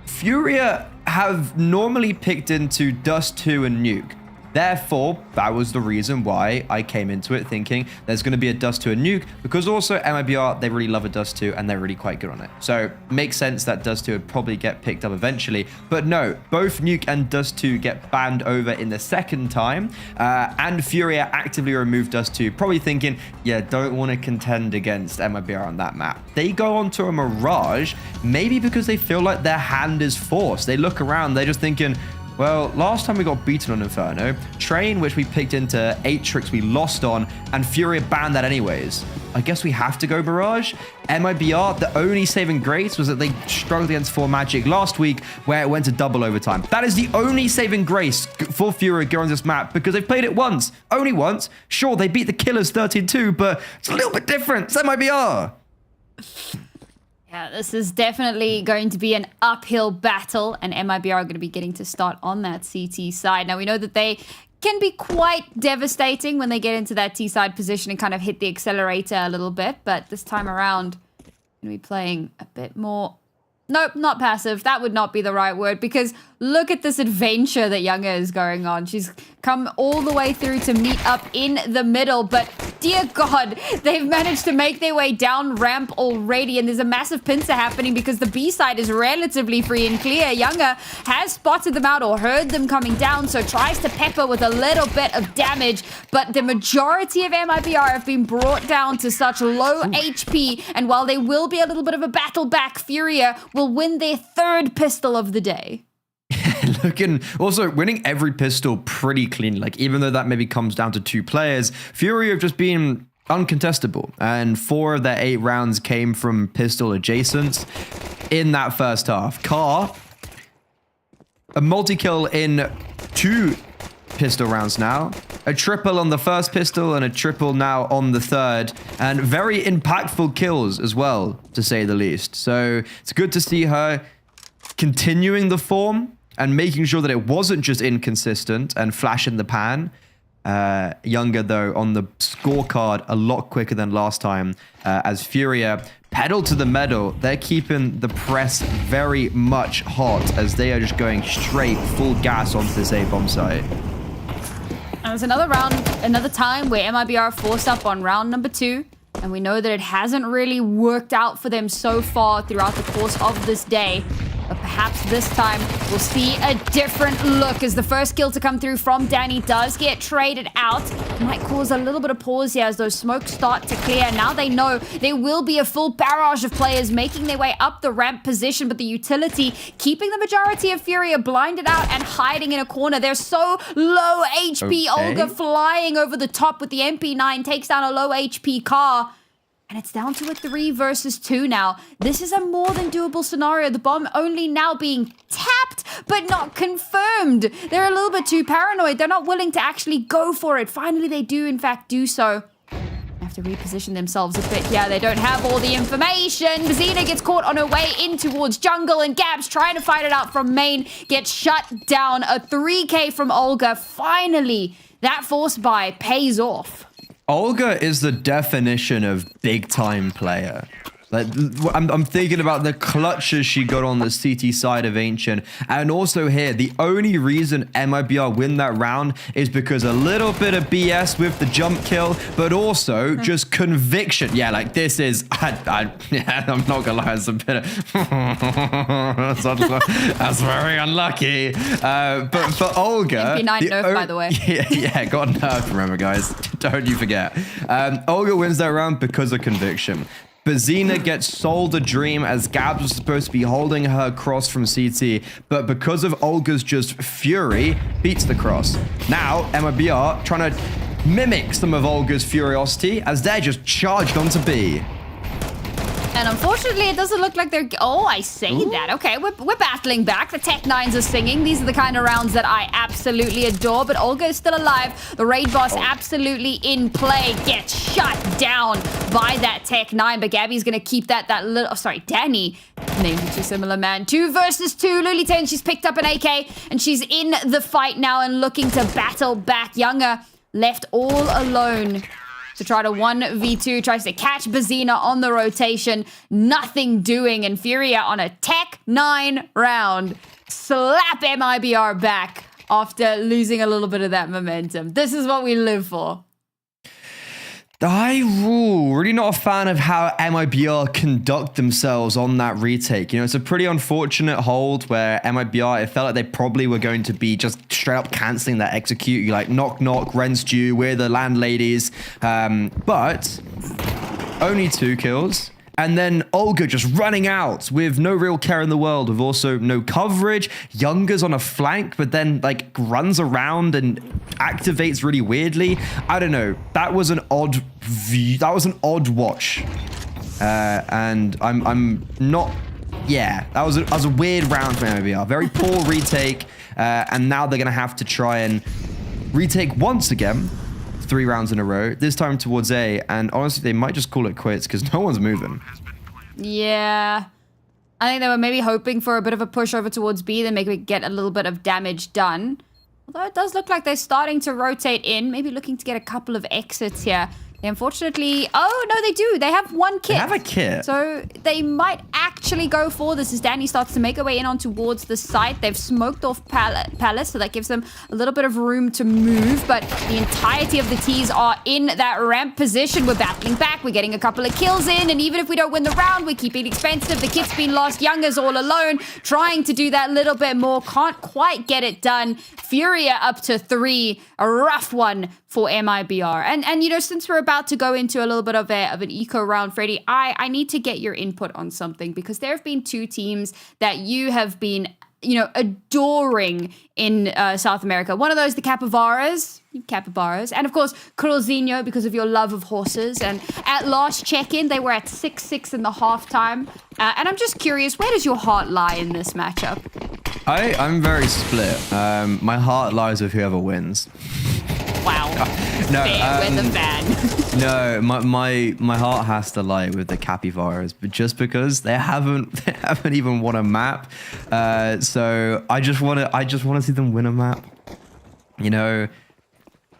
Furia have normally picked into Dust 2 and Nuke. Therefore, that was the reason why I came into it thinking there's going to be a Dust 2 and Nuke, because also MIBR, they really love a Dust 2 and they're really quite good on it. So makes sense that Dust 2 would probably get picked up eventually. But no, both Nuke and Dust 2 get banned over in the second time. And Furia actively removed Dust 2, probably thinking, yeah, don't want to contend against MIBR on that map. They go on to a Mirage, maybe because they feel like their hand is forced. They look around, they're just thinking, well, last time we got beaten on Inferno, Train, which we picked into Atrix, we lost on, and Furia banned that anyways. I guess we have to go Mirage. MIBR, the only saving grace was that they struggled against 4Magic last week, where it went to double overtime. That is the only saving grace for Furia going on this map, because they've played it once, only once. Sure, they beat the Killers 13-2, but it's a little bit different. It's MIBR. Yeah, this is definitely going to be an uphill battle, and MIBR are going to be getting to start on that CT side. Now, we know that they can be quite devastating when they get into that T side position and kind of hit the accelerator a little bit, but this time around, going to be playing a bit more... Nope, not passive. That would not be the right word, because look at this adventure that Younger is going on. She's come all the way through to meet up in the middle, but dear God, they've managed to make their way down ramp already, and there's a massive pincer happening because the B side is relatively free and clear. Younger has spotted them out or heard them coming down, so tries to pepper with a little bit of damage, but the majority of MIBR have been brought down to such low HP, and while they will be a little bit of a battle back, Furia will win their third pistol of the day. Looking, also winning every pistol pretty clean. Like, even though that maybe comes down to 2 players, Fury have just been uncontestable. And 4 of their 8 rounds came from pistol adjacents in that first half. Car, a multi-kill in 2 pistol rounds now. A triple on the first pistol and a triple now on the third. And very impactful kills as well, to say the least. So it's good to see her continuing the form and making sure that it wasn't just inconsistent and flash in the pan. Younger, though, on the scorecard a lot quicker than last time. As Furia pedal to the metal, they're keeping the press very much hot as they are just going straight full gas onto this A-bomb site. And there's another round, another time where MIBR are forced up on round number 2. And we know that it hasn't really worked out for them so far throughout the course of this day. But perhaps this time we'll see a different look as the first kill to come through from Danny does get traded out. Might cause a little bit of pause here as those smokes start to clear. Now they know there will be a full barrage of players making their way up the ramp position, but the utility keeping the majority of Furia blinded out and hiding in a corner. They're so low HP. Okay. Olga flying over the top with the MP9 takes down a low HP car. And it's down to a 3 versus 2 now. This is a more than doable scenario. The bomb only now being tapped, but not confirmed. They're a little bit too paranoid. They're not willing to actually go for it. Finally, they do, in fact, do so. They have to reposition themselves a bit here. They don't have all the information. Xena gets caught on her way in towards jungle, and Gabs trying to fight it out from main. Gets shut down. A 3K from Olga. Finally, that force buy pays off. Olga is the definition of big-time player. Like, I'm thinking about the clutches she got on the CT side of Ancient. And also here, the only reason MIBR win that round is because a little bit of BS with the jump kill, but also just conviction. Yeah, like this is, I'm not gonna lie, it's a bit of, that's very unlucky. But for Olga, MP9 nerf, by the way. Yeah, got nerfed, remember guys, don't you forget. Olga wins that round because of conviction. Xena gets sold a dream as Gabs was supposed to be holding her cross from CT, but because of Olga's just fury, beats the cross. Now, MIBR trying to mimic some of Olga's furiosity as they're just charged onto B. And unfortunately, it doesn't look like they're... Oh, I say that. Okay, we're battling back. The Tech 9s are singing. These are the kind of rounds that I absolutely adore. But Olga is still alive. The raid boss absolutely in play. Gets shut down by that Tech 9. But Gabby's going to keep that little... Oh, sorry, Danny. Names are too similar, man. 2 versus 2. Luli 10, she's picked up an AK. And she's in the fight now and looking to battle back. Younger left all alone to try to 1v2, tries to catch Bazina on the rotation. Nothing doing, and Furia on a Tech 9 round. Slap MIBR back after losing a little bit of that momentum. This is what we live for. Really not a fan of how MIBR conduct themselves on that retake. You know, it's a pretty unfortunate hold where MIBR, it felt like they probably were going to be just straight up cancelling that execute. You like, knock, knock, rent's due, we're the landladies. But only 2 kills. And then Olga just running out with no real care in the world, with also no coverage. Younger's on a flank, but then like runs around and activates really weirdly. I don't know. That was an odd view. That was an odd watch. And I'm not. Yeah, that was a weird round for MIBR. Very poor retake. And now they're gonna have to try and retake once again. 3 rounds in a row, this time towards A, and honestly, they might just call it quits because no one's moving. Yeah. I think they were maybe hoping for a bit of a push over towards B, then maybe get a little bit of damage done. Although it does look like they're starting to rotate in, maybe looking to get a couple of exits here. They unfortunately... Oh, no, they do. They have 1 kit. They have a kit. So they might actually go for this as Danny starts to make her way in on towards the site. They've smoked off Palace, so that gives them a little bit of room to move. But the entirety of the T's are in that ramp position. We're battling back. We're getting a couple of kills in. And even if we don't win the round, we're keeping it expensive. The kit's been lost. Younger's all alone, trying to do that little bit more. Can't quite get it done. Furia up to 3. A rough one for MIBR. And you know, since we're about to go into a little bit of an eco round, Freddie, I need to get your input on something, because there have been 2 teams that you have been, you know, adoring in South America. One of those, the Capybaras, and of course Cruzinho, because of your love of horses. And at last check-in, they were at 6-6 in the halftime. And I'm just curious, where does your heart lie in this matchup? I'm very split. My heart lies with whoever wins. Wow. No, with a fan. No, my heart has to lie with the Capybaras, but just because they haven't even won a map. So I just want to see them win a map. You know,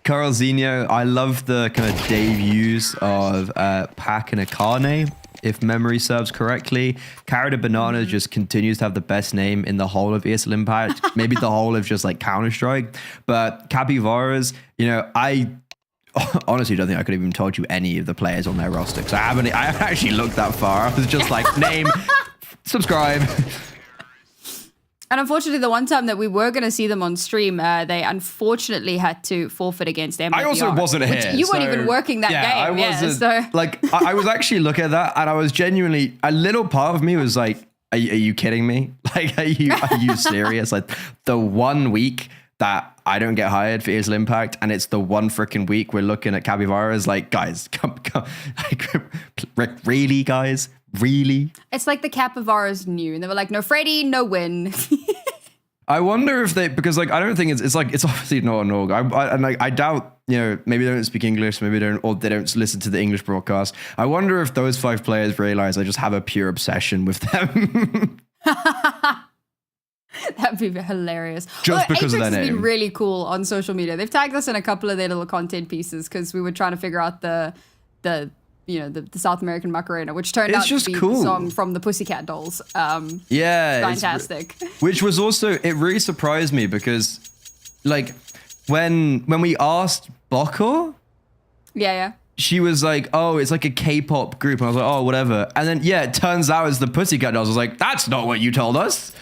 Carlzinho, I love the kind of debuts of Pac and Akane, if memory serves correctly. Carrot Banana just continues to have the best name in the whole of ESL Impact, maybe the whole of just like Counter-Strike. But Capybaras, you know, I honestly don't think I could have even told you any of the players on their roster, because I haven't actually looked that far. I was just like, name, subscribe. And unfortunately, the one time that we were going to see them on stream, they unfortunately had to forfeit against MIBR. I also wasn't here. You weren't even working that game. I wasn't. Like, I was actually looking at that, and I was genuinely, a little part of me was like, are you kidding me? Like, are you serious? Like, the 1 week that I don't get hired for ESL Impact, and it's the one freaking week we're looking at Capybaras, like, guys, come. Like, really, guys? Really? It's like the Capybaras knew, and they were like, no Freddy, no win. I wonder if they, because like, I don't think it's like, it's obviously not an org. I doubt, you know, maybe they don't speak English, maybe they don't, or they don't listen to the English broadcast. I wonder if those 5 players realize I just have a pure obsession with them. That'd be hilarious. Just because of their name. Has been really cool on social media. They've tagged us in a couple of their little content pieces because we were trying to figure out the South American Macarena, which turned out to be the song from the Pussycat Dolls. Yeah. Fantastic. Which was also, it really surprised me because, like, when we asked Boko, yeah, she was like, oh, it's like a K-pop group. And I was like, oh, whatever. And then, yeah, it turns out it's the Pussycat Dolls. I was like, that's not what you told us.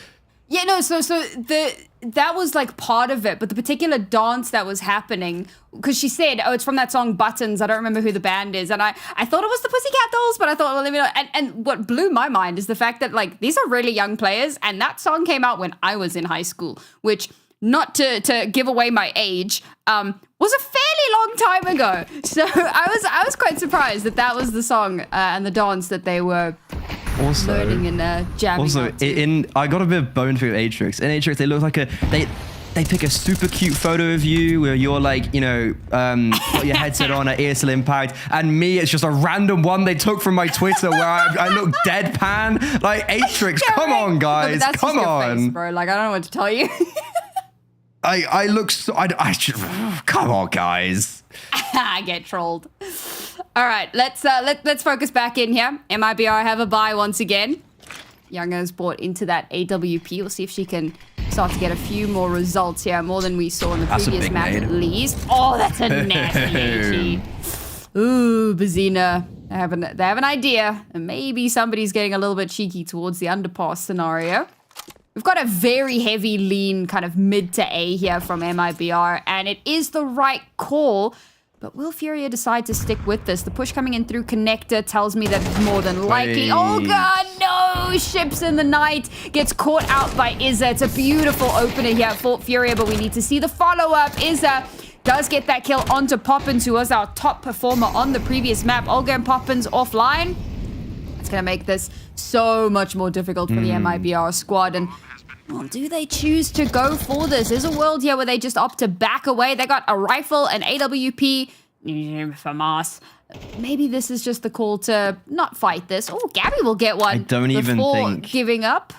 Yeah, no, so that was like part of it, but the particular dance that was happening, because she said, oh, it's from that song Buttons. I don't remember who the band is. And I thought it was the Pussycat Dolls, but I thought, well, let me know. And what blew my mind is the fact that, like, these are really young players, and that song came out when I was in high school, which, not to give away my age, was a fairly long time ago. So I was quite surprised that was the song and the dance that they were learning and jamming. Also, I got a bit of bone for Atrix. In Atrix, they look like they pick a super cute photo of you where you're like, you know, got your headset on at ESL Impact, and me, it's just a random one they took from my Twitter where I look deadpan. Like, Atrix, come on, guys, no, come on, face, bro. Like, I don't know what to tell you. I look so, come on, guys. I get trolled. All right, let's focus back in here. MIBR have a bye once again. Younger's brought into that AWP. We'll see if she can start to get a few more results here, more than we saw in the previous map at least. Oh, that's a nasty AT. Ooh, Bazina. They have an idea, and maybe somebody's getting a little bit cheeky towards the underpass scenario. We've got a very heavy lean kind of mid to A here from MIBR, and it is the right call. But will Furia decide to stick with this? The push coming in through Connector tells me that it's more than likely. Oh god, no! Ships in the night gets caught out by Izza. It's a beautiful opener here for Furia, but we need to see the follow-up. Izza does get that kill onto Poppins, who was our top performer on the previous map. Olga and Poppins offline. It's going to make this so much more difficult for the MIBR squad. And well, do they choose to go for this? There's a world here where they just opt to back away. They got a rifle, an AWP, FAMAS. Maybe this is just the call to not fight this. Oh, Gabby will get one. I don't even think giving up.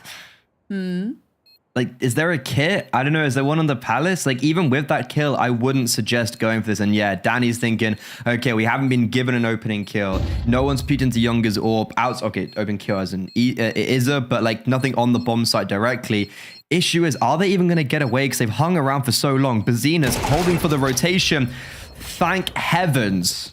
Like, is there a kit? I don't know. Is there one on the Palace? Like, even with that kill, I wouldn't suggest going for this. And yeah, Danny's thinking, okay, we haven't been given an opening kill. No one's peeked into Younger's AWP. Okay, open kill as an Izza, but like nothing on the bomb site directly. Issue is, are they even going to get away? Because they've hung around for so long. Bazina's holding for the rotation. Thank heavens.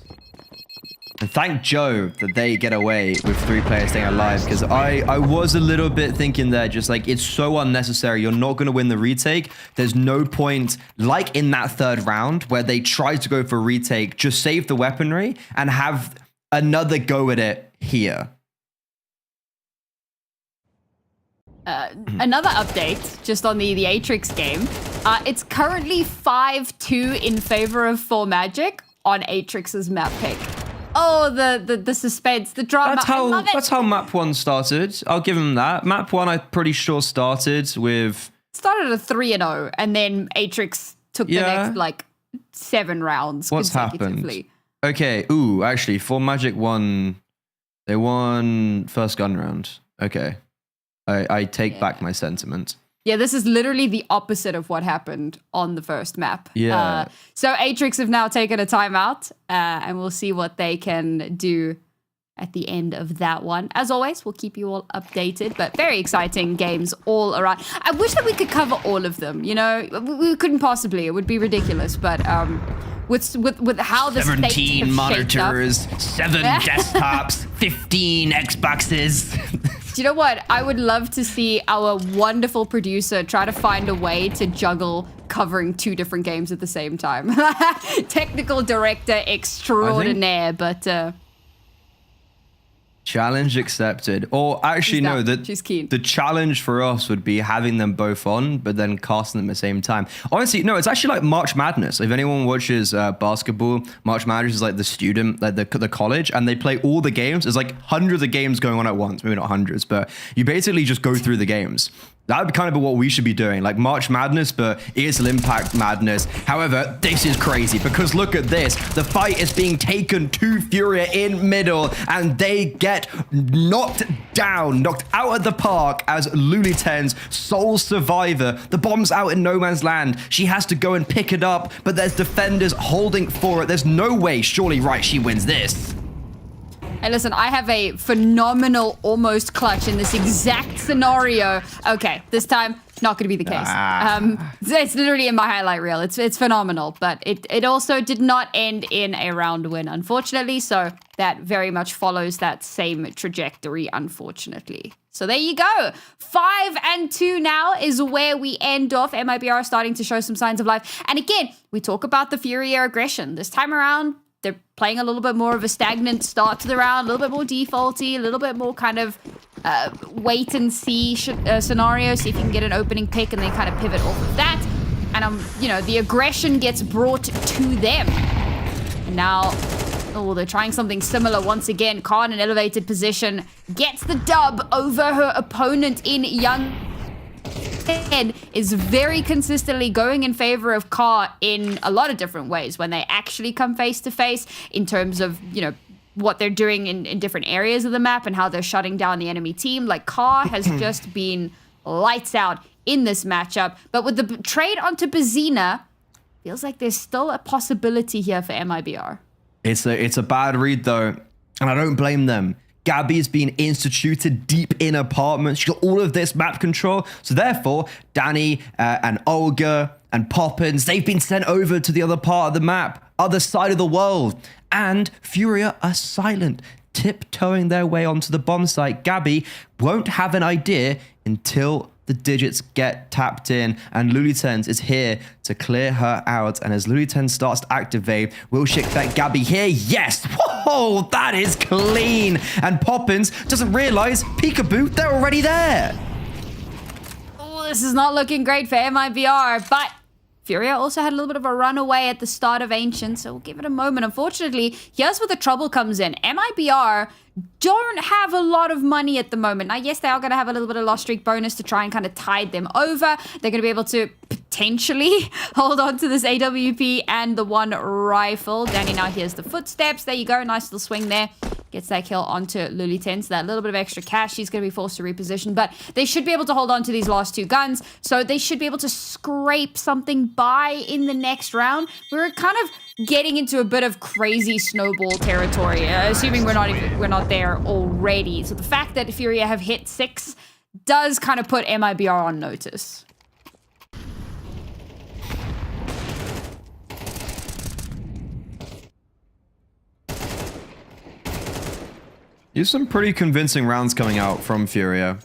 And thank Joe that they get away with 3 players staying alive, because I was a little bit thinking there, just like, it's so unnecessary. You're not going to win the retake. There's no point, like in that 3rd round where they tried to go for a retake, just save the weaponry and have another go at it here. Another update just on the Atrix game. It's currently 5-2 in favor of 4Magic on Atrix's map pick. Oh, the suspense, the drama. That's how map 1 started. I'll give them that. Map 1, I'm pretty sure started with... Started a 3-0, and then Atrix took the next, like, 7 rounds consecutively. What's happened? Okay, ooh, actually, 4Magic won... They won first gun round. Okay. I take back my sentiment. Yeah, this is literally the opposite of what happened on the first map. Yeah. So Atrix have now taken a timeout, and we'll see what they can do at the end of that one. As always, we'll keep you all updated, but very exciting games all around. I wish that we could cover all of them. You know, we couldn't possibly. It would be ridiculous, but with how the 17 monitors, 7 desktops, 15 Xboxes. Do you know what? I would love to see our wonderful producer try to find a way to juggle covering 2 different games at the same time. Technical director extraordinaire, but... Challenge accepted. Or actually, no, she's keen. The challenge for us would be having them both on, but then casting them at the same time. Honestly, no, it's actually like March Madness. If anyone watches basketball, March Madness is like the student, like the college, and they play all the games. There's like hundreds of games going on at once. Maybe not hundreds, but you basically just go through the games. That would be kind of what we should be doing, like March Madness, but ESL Impact Madness. However, this is crazy because look at this. The fight is being taken to Furia in middle, and they get knocked down, knocked out of the park as Luliten's sole survivor. The bomb's out in no man's land. She has to go and pick it up, but there's defenders holding for it. There's no way, surely, right, she wins this. Hey, listen, I have a phenomenal almost clutch in this exact scenario. Okay, this time, not going to be the case. It's literally in my highlight reel. It's phenomenal, but it also did not end in a round win, unfortunately. So that very much follows that same trajectory, unfortunately. So there you go. 5-2 now is where we end off. MIBR starting to show some signs of life. And again, we talk about the Furia aggression. This time around, they're playing a little bit more of a stagnant start to the round, a little bit more defaulty, a little bit more kind of wait and see scenario, see if you can get an opening pick and then kind of pivot off of that. And, you know, the aggression gets brought to them. And now, they're trying something similar once again. Khan in an elevated position gets the dub over her opponent in Young. Is very consistently going in favor of Car in a lot of different ways when they actually come face to face in terms of, you know, what they're doing in different areas of the map and how they're shutting down the enemy team. Like, Car has just been lights out in this matchup. But with the trade onto Bazina, feels like there's still a possibility here for MIBR. It's a bad read, though, and I don't blame them. Gabby's been instituted deep in apartments. She's got all of this map control. So therefore, Danny and Olga and Poppins, they've been sent over to the other part of the map, other side of the world. And Furia are silent, tiptoeing their way onto the bomb site. Gabby won't have an idea until the digits get tapped in, and Luliten's is here to clear her out. And as Luliten starts to activate, will she expect Gabby here? Yes! Whoa, that is clean! And Poppins doesn't realize, peekaboo, they're already there! Oh, this is not looking great for MIBR, but Furia also had a little bit of a runaway at the start of Ancient, so we'll give it a moment. Unfortunately, here's where the trouble comes in. MIBR don't have a lot of money at the moment. Now, yes, they are going to have a little bit of lost streak bonus to try and kind of tide them over. They're going to be able to potentially hold on to this AWP and the one rifle. Danny now hears the footsteps. There you go. Nice little swing there. Gets that kill onto Luliten. So that little bit of extra cash, she's going to be forced to reposition. But they should be able to hold on to these last 2 guns. So they should be able to scrape something by in the next round. We're kind of getting into a bit of crazy snowball territory, assuming we're not there already. So the fact that Furia have hit 6 does kind of put MIBR on notice. There's some pretty convincing rounds coming out from Furia.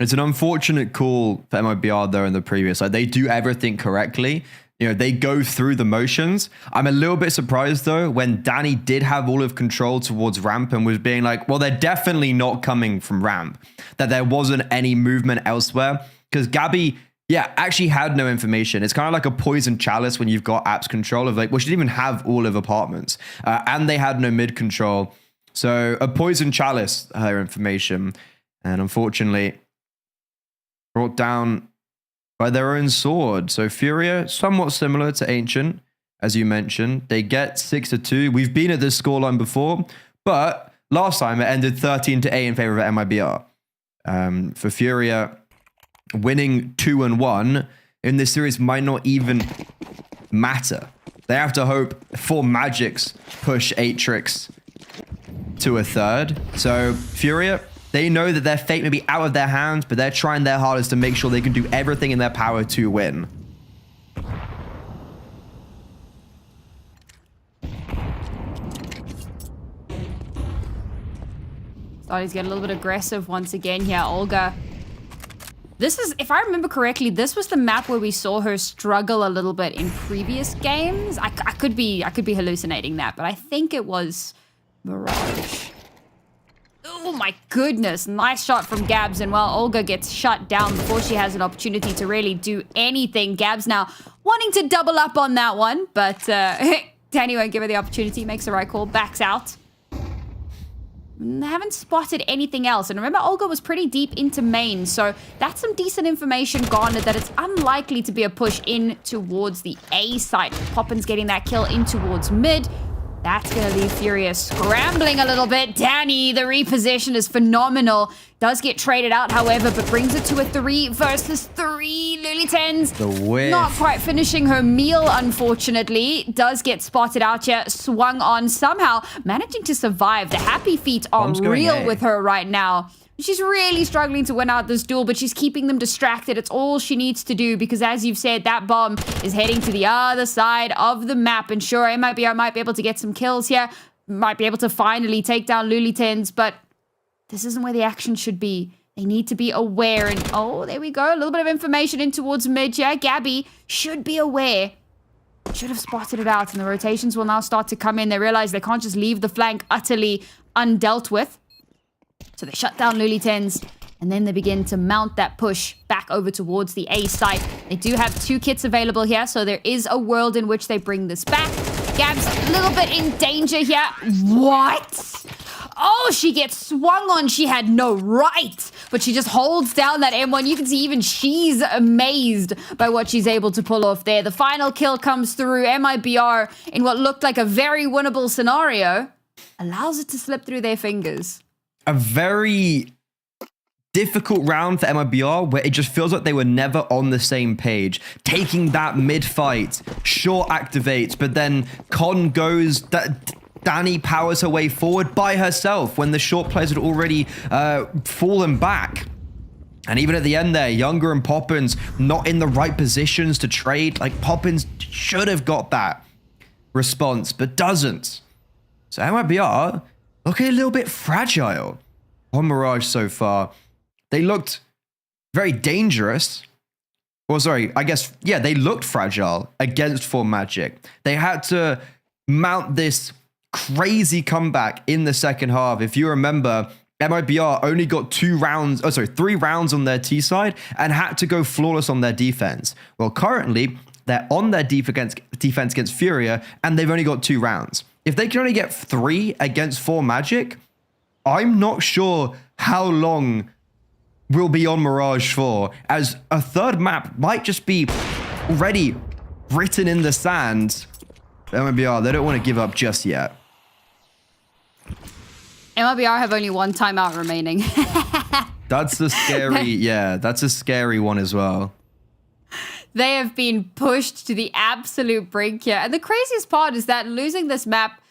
It's an unfortunate call for MIBR though in the previous. Like, they do everything correctly. You know, they go through the motions. I'm a little bit surprised though when Danny did have all of control towards ramp and was being like, well, they're definitely not coming from ramp. That there wasn't any movement elsewhere. Because Gabby, yeah, actually had no information. It's kind of like a poison chalice when you've got apps control of like, well, she didn't even have all of apartments. And they had no mid control. So a poison chalice, her information. And unfortunately, brought down by their own sword. So Furia, somewhat similar to Ancient, as you mentioned. They get 6-2. We've been at this scoreline before, but last time it ended 13-8 in favor of MIBR. For Furia, winning 2-1 in this series might not even matter. They have to hope 4 Magics push Atrix to a third. So Furia, they know that their fate may be out of their hands, but they're trying their hardest to make sure they can do everything in their power to win. Starting to get a little bit aggressive once again here, Olga. This is, if I remember correctly, this was the map where we saw her struggle a little bit in previous games. I could be hallucinating that, but I think it was Mirage. Oh my goodness, nice shot from Gabs, and well, Olga gets shut down before she has an opportunity to really do anything. Gabs now wanting to double up on that one, but Danny won't give her the opportunity, makes the right call, backs out. They haven't spotted anything else. And remember, Olga was pretty deep into main, so that's some decent information garnered that it's unlikely to be a push in towards the A site. Poppin's getting that kill in towards mid. That's going to leave Furia scrambling a little bit. Danny, the reposition is phenomenal. Does get traded out, however, but brings it to a 3 versus 3. Lily10's the whiff. Not quite finishing her meal, unfortunately. Does get spotted out here, swung on somehow, managing to survive. The happy feet are real with her right now. She's really struggling to win out this duel, but she's keeping them distracted. It's all she needs to do because, as you've said, that bomb is heading to the other side of the map. And sure, MIBR might be able to get some kills here, might be able to finally take down Luli10's, but this isn't where the action should be. They need to be aware. And oh, there we go. A little bit of information in towards mid. Yeah, Gabby should be aware. Should have spotted it out, and the rotations will now start to come in. They realize they can't just leave the flank utterly undealt with. So they shut down Luli10's, and then they begin to mount that push back over towards the A site. They do have 2 kits available here, so there is a world in which they bring this back. Gab's a little bit in danger here. What? Oh, she gets swung on. She had no right, but she just holds down that M1. You can see even she's amazed by what she's able to pull off there. The final kill comes through. MIBR, in what looked like a very winnable scenario, allows it to slip through their fingers. A very difficult round for MIBR where it just feels like they were never on the same page. Taking that mid-fight, short activates, but then Con goes... Danny powers her way forward by herself when the short players had already fallen back. And even at the end there, Younger and Poppins not in the right positions to trade. Like, Poppins should have got that response, but doesn't. So MIBR looking a little bit fragile on Mirage so far. They looked very dangerous. Well, sorry, I guess, yeah, they looked fragile against 4 Magic. They had to mount this crazy comeback in the second half. If you remember, MIBR only got 3 rounds on their T side and had to go flawless on their defense. Well, currently, they're on their defense against Furia, and they've only got 2 rounds. If they can only get 3 against 4 Magic, I'm not sure how long we'll be on Mirage 4, as a third map might just be already written in the sand. MIBR, they don't want to give up just yet. MIBR have only 1 timeout remaining. That's a scary, yeah, that's a scary one as well. They have been pushed to the absolute brink here. And the craziest part is that losing this map,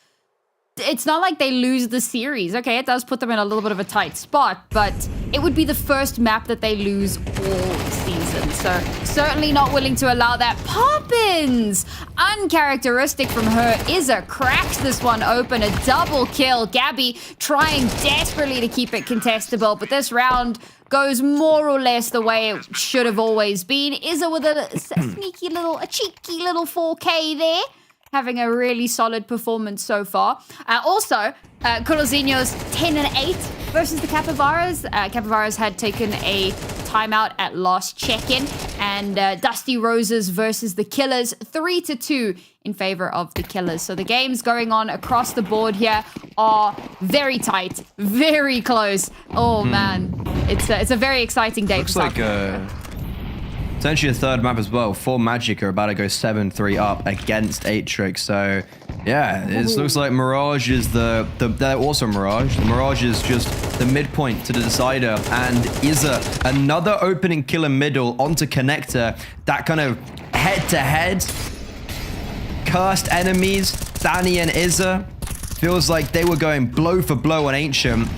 it's not like they lose the series. Okay, it does put them in a little bit of a tight spot, but it would be the first map that they lose all season. So certainly not willing to allow that. Poppins! Uncharacteristic from her. Izza cracks this one open. A double kill. Gabby trying desperately to keep it contestable, but this round goes more or less the way it should have always been. Izza with a cheeky little 4K there. Having a really solid performance so far. Also, Colozinho's 10-8 versus the Capybaras. Capybaras had taken a timeout at last check-in. And Dusty Roses versus the Killers, 3-2 in favor of the Killers. So the games going on across the board here are very tight, very close. Oh, man. It's a very exciting day for South Africa. Essentially a third map as well. 4 Magic are about to go 7-3 up against Atrix. So Yeah, it looks like Mirage is they're also Mirage. The Mirage is just the midpoint to the decider, and Iza, another opening kill in middle onto Connector. That kind of head-to-head, cursed enemies, Danny and Iza. Feels like they were going blow for blow on Ancient.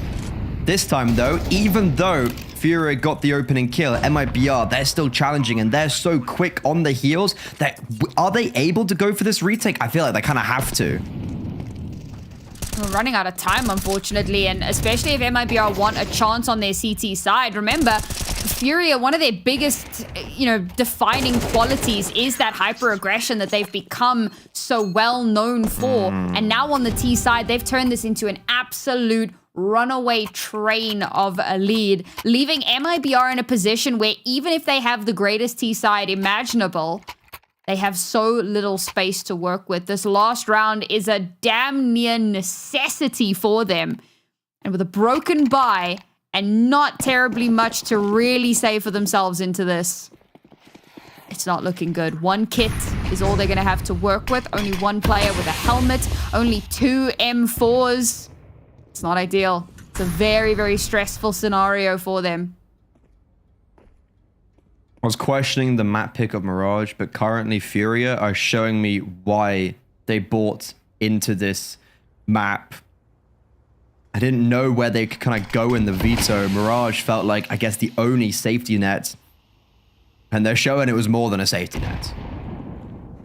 This time though, even though Furia got the opening kill, MIBR, they're still challenging, and they're so quick on the heels that are they able to go for this retake? I feel like they kind of have to. We're running out of time, unfortunately, and especially if MIBR want a chance on their CT side. Remember, Furia, one of their biggest, defining qualities is that hyper-aggression that they've become so well known for. And now on the T side, they've turned this into an absolute runaway train of a lead, leaving MIBR in a position where even if they have the greatest T side imaginable, they have so little space to work with. This last round is a damn near necessity for them. And with a broken bye and not terribly much to really say for themselves into this, it's not looking good. One kit is all they're going to have to work with. Only one player with a helmet. Only 2 M4s. It's not ideal. It's a very, very stressful scenario for them. I was questioning the map pick of Mirage, but currently Furia are showing me why they bought into this map. I didn't know where they could kind of go in the veto. Mirage felt like, I guess, the only safety net. And they're showing it was more than a safety net.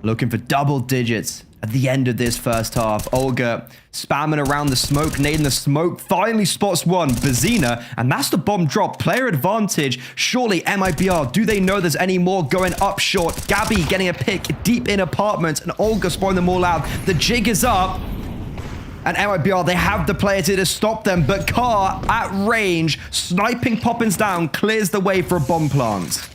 Looking for double digits at the end of this first half. Olga spamming around the smoke, nading the smoke, finally spots one, Bazina, and that's the bomb drop. Player advantage. Surely MIBR, do they know there's any more going up short? Gabby getting a pick deep in apartment, and Olga spawning them all out. The jig is up. And MIBR, they have the player to stop them, but Carr at range, sniping Poppins down, clears the way for a bomb plant.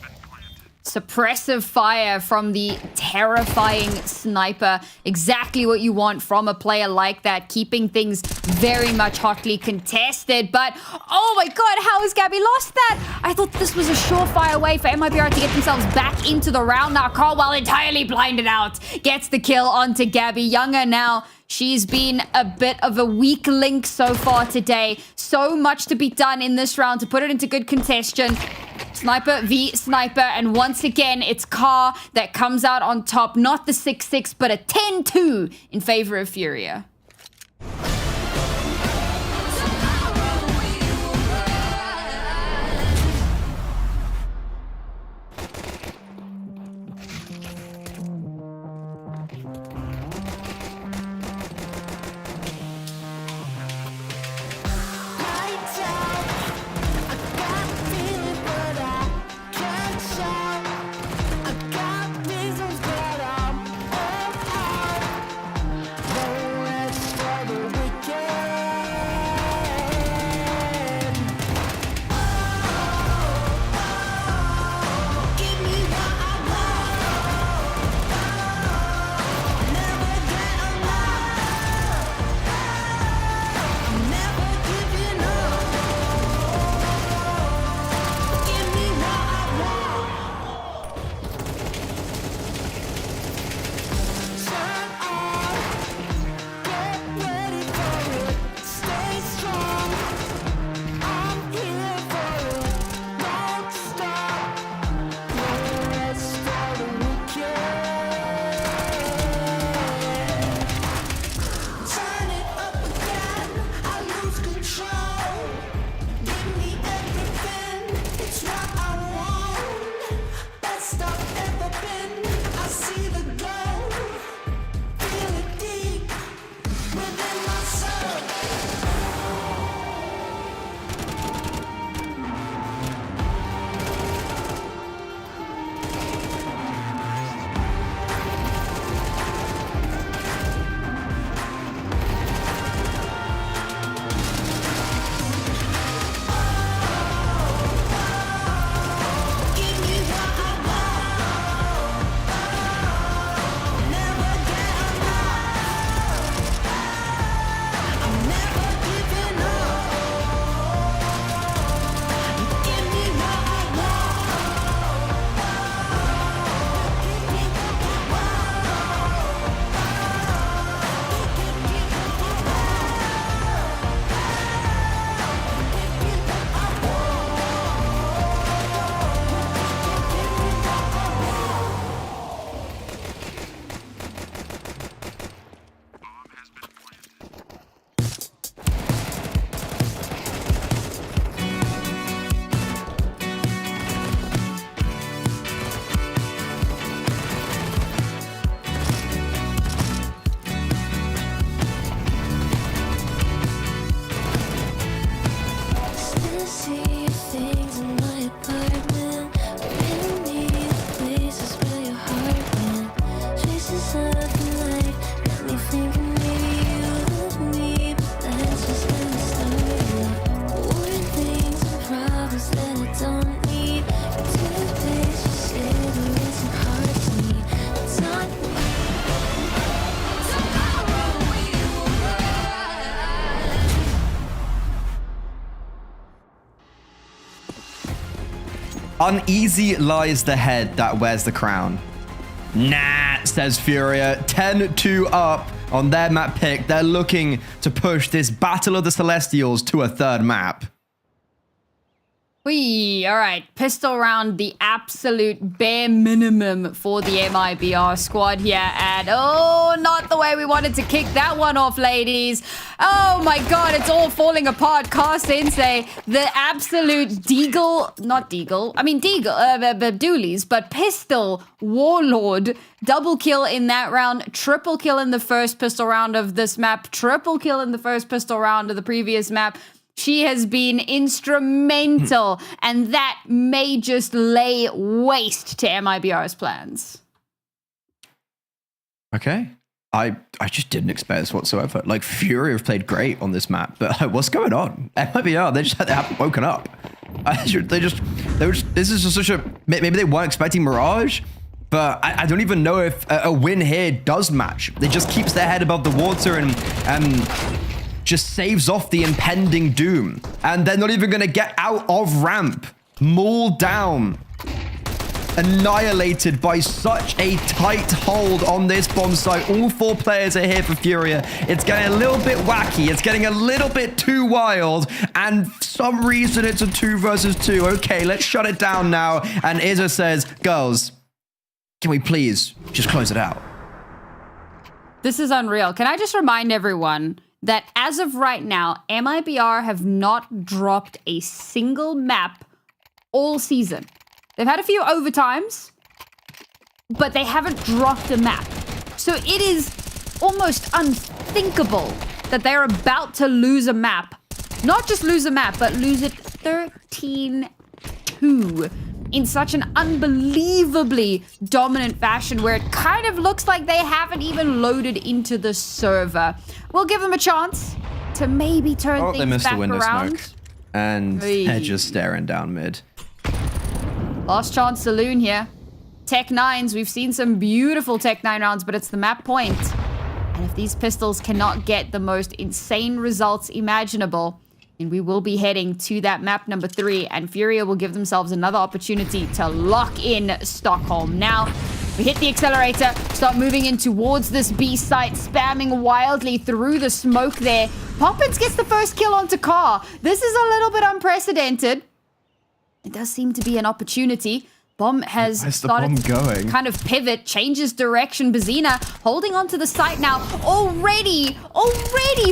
Suppressive fire from the terrifying sniper. Exactly what you want from a player like that, keeping things very much hotly contested. But, oh my god, how has Gabby lost that? I thought this was a surefire way for MIBR to get themselves back into the round. Now Carwell entirely blinded out, gets the kill onto Gabby. Younger now. She's been a bit of a weak link so far today. So much to be done in this round to put it into good contention. Sniper v Sniper, and once again, it's Carr that comes out on top. Not the 6-6, but a 10-2 in favor of Furia. see your things in my apartment. Remind me of places where your heart went. Traces of the night got me thinking maybe you love me, but that's just getting started. More things and problems that I don't need. Your toothpaste, your cigarettes and hearts me. It's on me. Tomorrow we will rise. Uneasy lies the head that wears the crown. Nah, says Furia. 10-2 up on their map pick. They're looking to push this Battle of the Celestials to a third map. Whee, all right. Pistol round, the absolute bare minimum for the MIBR squad here. And oh, not the way we wanted to kick that one off, ladies. Oh my God, it's all falling apart. Car Sensei, the absolute Doolies, but Pistol Warlord. Double kill in that round, triple kill in the first pistol round of this map, triple kill in the first pistol round of the previous map. She has been instrumental, and that may just lay waste to MIBR's plans. Okay. I just didn't expect this whatsoever. Like, Fury have played great on this map, but what's going on? MIBR, they haven't woken up. This is just such a, maybe they weren't expecting Mirage, but I don't even know if a win here does match. It just keeps their head above the water and just saves off the impending doom. And they're not even going to get out of ramp. Mauled down. Annihilated by such a tight hold on this bomb site. All 4 players are here for Furia. It's getting a little bit wacky. It's getting a little bit too wild. And for some reason, it's a 2 versus 2. Okay, let's shut it down now. And Izza says, girls, can we please just close it out? This is unreal. Can I just remind everyone that as of right now, MIBR have not dropped a single map all season. They've had a few overtimes, but they haven't dropped a map. So it is almost unthinkable that they're about to lose a map. Not just lose a map, but lose it 13-2 in such an unbelievably dominant fashion where it kind of looks like they haven't even loaded into the server. We'll give them a chance to maybe turn things back around. Smoke. And they're just staring down mid. Last chance saloon here. Tech 9s, we've seen some beautiful Tech 9 rounds, but it's the map point. And if these pistols cannot get the most insane results imaginable, then we will be heading to that map number 3, and Furia will give themselves another opportunity to lock in Stockholm. Now, we hit the accelerator, start moving in towards this B site, spamming wildly through the smoke there. Poppins gets the first kill onto Car. This is a little bit unprecedented. It does seem to be an opportunity. Bomb has started to kind of pivot, changes direction. Bazina holding onto the site now. Already,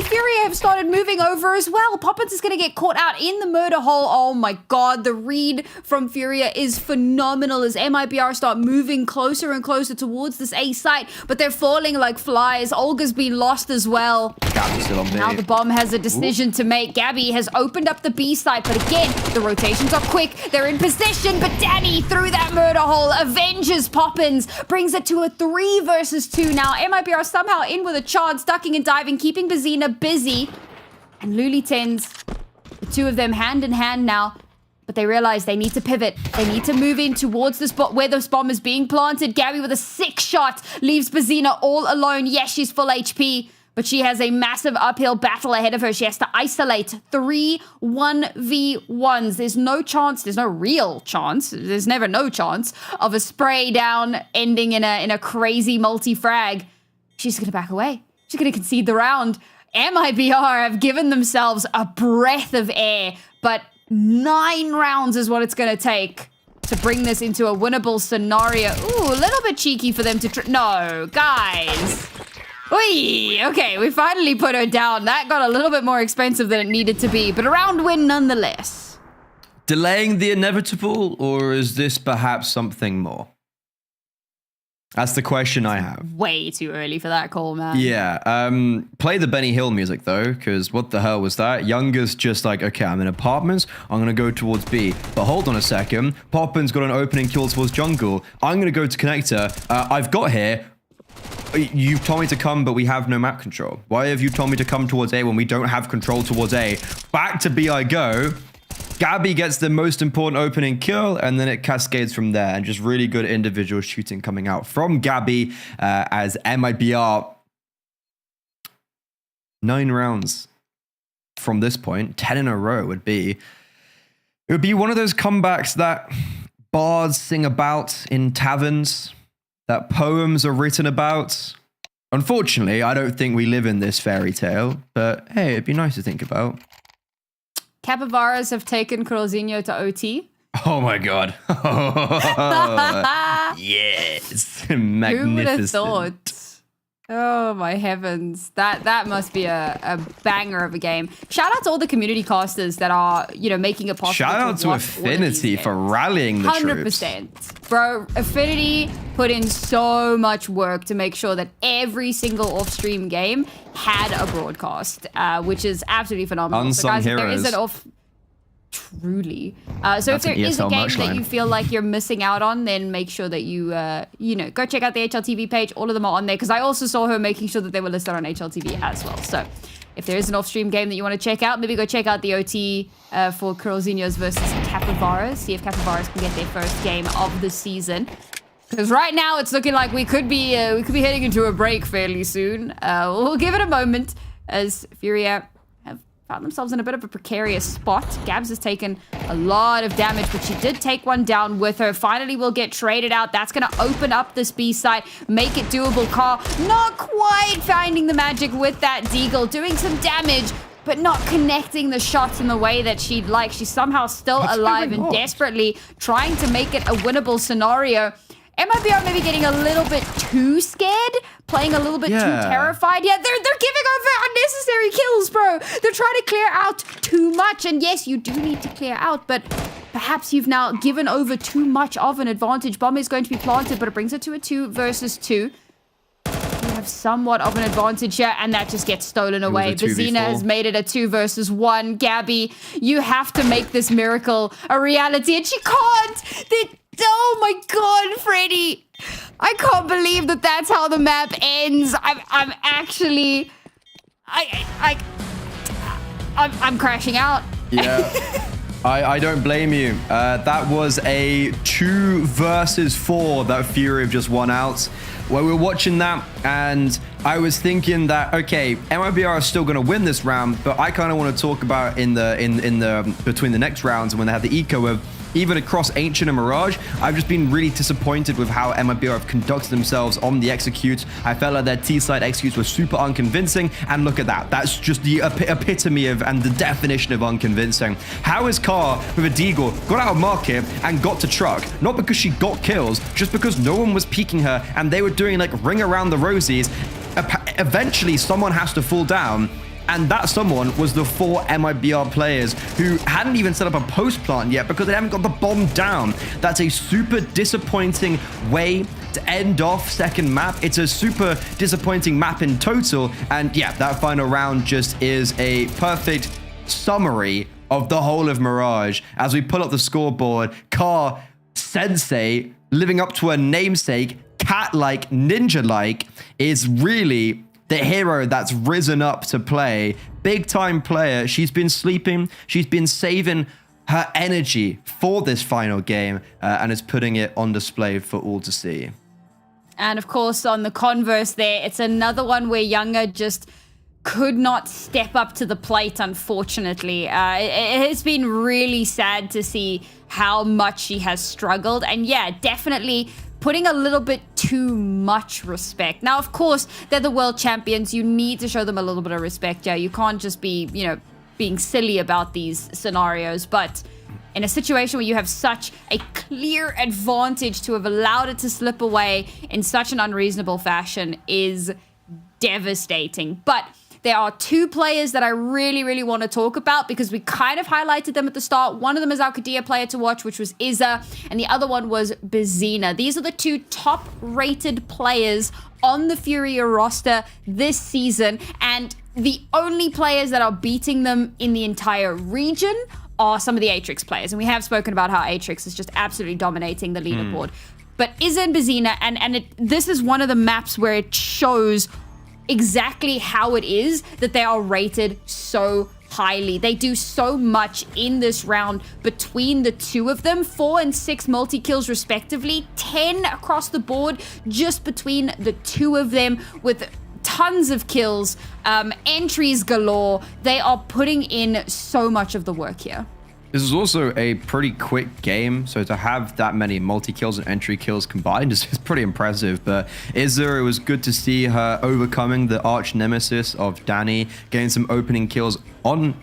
Furia have started moving over as well. Poppins is going to get caught out in the murder hole. Oh my God, the read from Furia is phenomenal as MIBR start moving closer and closer towards this A site, but they're falling like flies. Olga's been lost as well. Gabby's still on B. Now the bomb has a decision to make. Gabby has opened up the B site, but again, the rotations are quick. They're in position, but Danny through that murder hole avenges Poppins, brings it to a 3 versus 2 now. MIBR somehow in with a chance, ducking and diving, keeping Bazina busy. And Luli Tens, the two of them hand in hand now, but they realize they need to pivot. They need to move in towards the spot where this bomb is being planted. Gabby with a 6 shot leaves Bazina all alone. Yes, she's full HP, but she has a massive uphill battle ahead of her. She has to isolate 3 1v1s. There's no chance, there's no real chance, there's never no chance of a spray down ending in a crazy multi-frag. She's gonna back away. She's gonna concede the round. MIBR have given themselves a breath of air, but 9 rounds is what it's gonna take to bring this into a winnable scenario. Ooh, a little bit cheeky for them to no, guys. Oy, okay, we finally put her down. That got a little bit more expensive than it needed to be, but a round win nonetheless. Delaying the inevitable, or is this perhaps something more? That's the question I have. Way too early for that call, man. Yeah. Play the Benny Hill music, though, because what the hell was that? Younger's just like, okay, I'm in apartments. I'm going to go towards B. But hold on a second. Poppin's got an opening kill towards jungle. I'm going to go to connector. I've got here. You've told me to come, but we have no map control. Why have you told me to come towards A when we don't have control towards A? Back to B I go. Gabby gets the most important opening kill, and then it cascades from there. And just really good individual shooting coming out from Gabby as MIBR 9 rounds from this point, 10 in a row would be. It would be one of those comebacks that bards sing about in taverns, that poems are written about. Unfortunately, I don't think we live in this fairy tale, but hey, it'd be nice to think about. Capybaras have taken Crozinho to OT. Oh my god. Yes. Magnificent. Who would have thought? Oh my heavens. That must be a banger of a game. Shout out to all the community casters that are, making it possible. Shout out to Affinity for rallying the 100%. Troops. Bro, Affinity put in so much work to make sure that every single off-stream game had a broadcast, which is absolutely phenomenal. Unsung so guys, heroes. If there is an off... Truly. So if there is a ESL game merch that line. you feel like you're missing out on, then make sure that you, go check out the HLTV page. All of them are on there, because I also saw her making sure that they were listed on HLTV as well. So if there is an off-stream game that you want to check out, maybe go check out the OT for Curlzinhos versus Capybaras. See if Capybaras can get their first game of the season. Because right now it's looking like we could be heading into a break fairly soon. We'll give it a moment as Furia have found themselves in a bit of a precarious spot. Gabs has taken a lot of damage, but she did take one down with her. Finally will get traded out. That's going to open up this B side, make it doable. Car not quite finding the magic with that deagle, doing some damage, but not connecting the shots in the way that she'd like. She's somehow still alive and desperately trying to make it a winnable scenario. MIBR maybe getting a little bit too scared, playing a little bit too terrified. Yeah, they're giving over unnecessary kills, bro. They're trying to clear out too much. And yes, you do need to clear out, but perhaps you've now given over too much of an advantage. Bomb is going to be planted, but it brings it to a 2 versus 2. You have somewhat of an advantage here, and that just gets stolen away. Bazina has made it a 2 versus 1. Gabby, you have to make this miracle a reality, and she can't. Oh my god, Freddy. I can't believe that that's how the map ends. I'm actually... I'm crashing out. Yeah. I don't blame you. That was a 2 versus 4 that Fury have just won out. Well, we were watching that, and I was thinking that, okay, MIBR are still going to win this round, but I kind of want to talk about in the between the next rounds and when they have the eco of even across Ancient and Mirage, I've just been really disappointed with how MIBR have conducted themselves on the execute. I felt like their T-side executes were super unconvincing, and look at that. That's just the epitome of and the definition of unconvincing. How is Car with a deagle got out of market and got to truck? Not because she got kills, just because no one was peeking her and they were doing like ring around the rosies. Eventually, someone has to fall down. And that someone was the 4 MIBR players who hadn't even set up a post plant yet because they haven't got the bomb down. That's a super disappointing way to end off second map. It's a super disappointing map in total. And yeah, that final round just is a perfect summary of the whole of Mirage. As we pull up the scoreboard, Car Sensei, living up to her namesake, cat-like, ninja-like, is really the hero that's risen up to play. Big time player. She's been sleeping. She's been saving her energy for this final game and is putting it on display for all to see. And of course, on the converse there, it's another one where Younger just could not step up to the plate, unfortunately. It has been really sad to see how much she has struggled. And yeah, definitely putting a little bit too much respect. Now, of course, they're the world champions. You need to show them a little bit of respect. Yeah, you can't just be, being silly about these scenarios. But in a situation where you have such a clear advantage, to have allowed it to slip away in such an unreasonable fashion is devastating. But There are two players that I really, really want to talk about because we kind of highlighted them at the start. One of them is our Kadia player to watch, which was Izza, and the other one was Bezina. These are the two top-rated players on the Furia roster this season, and the only players that are beating them in the entire region are some of the Atrix players. And we have spoken about how Atrix is just absolutely dominating the leaderboard. But Izza and Bezina, and this is one of the maps where it shows exactly how it is that they are rated so highly. They do so much in this round between the two of them. 4 and 6 multi-kills respectively, 10 across the board just between the two of them, with tons of kills, entries galore. They are putting in so much of the work here. This is also a pretty quick game, so to have that many multi-kills and entry kills combined is pretty impressive. But Izza, it was good to see her overcoming the arch nemesis of Danny, getting some opening kills on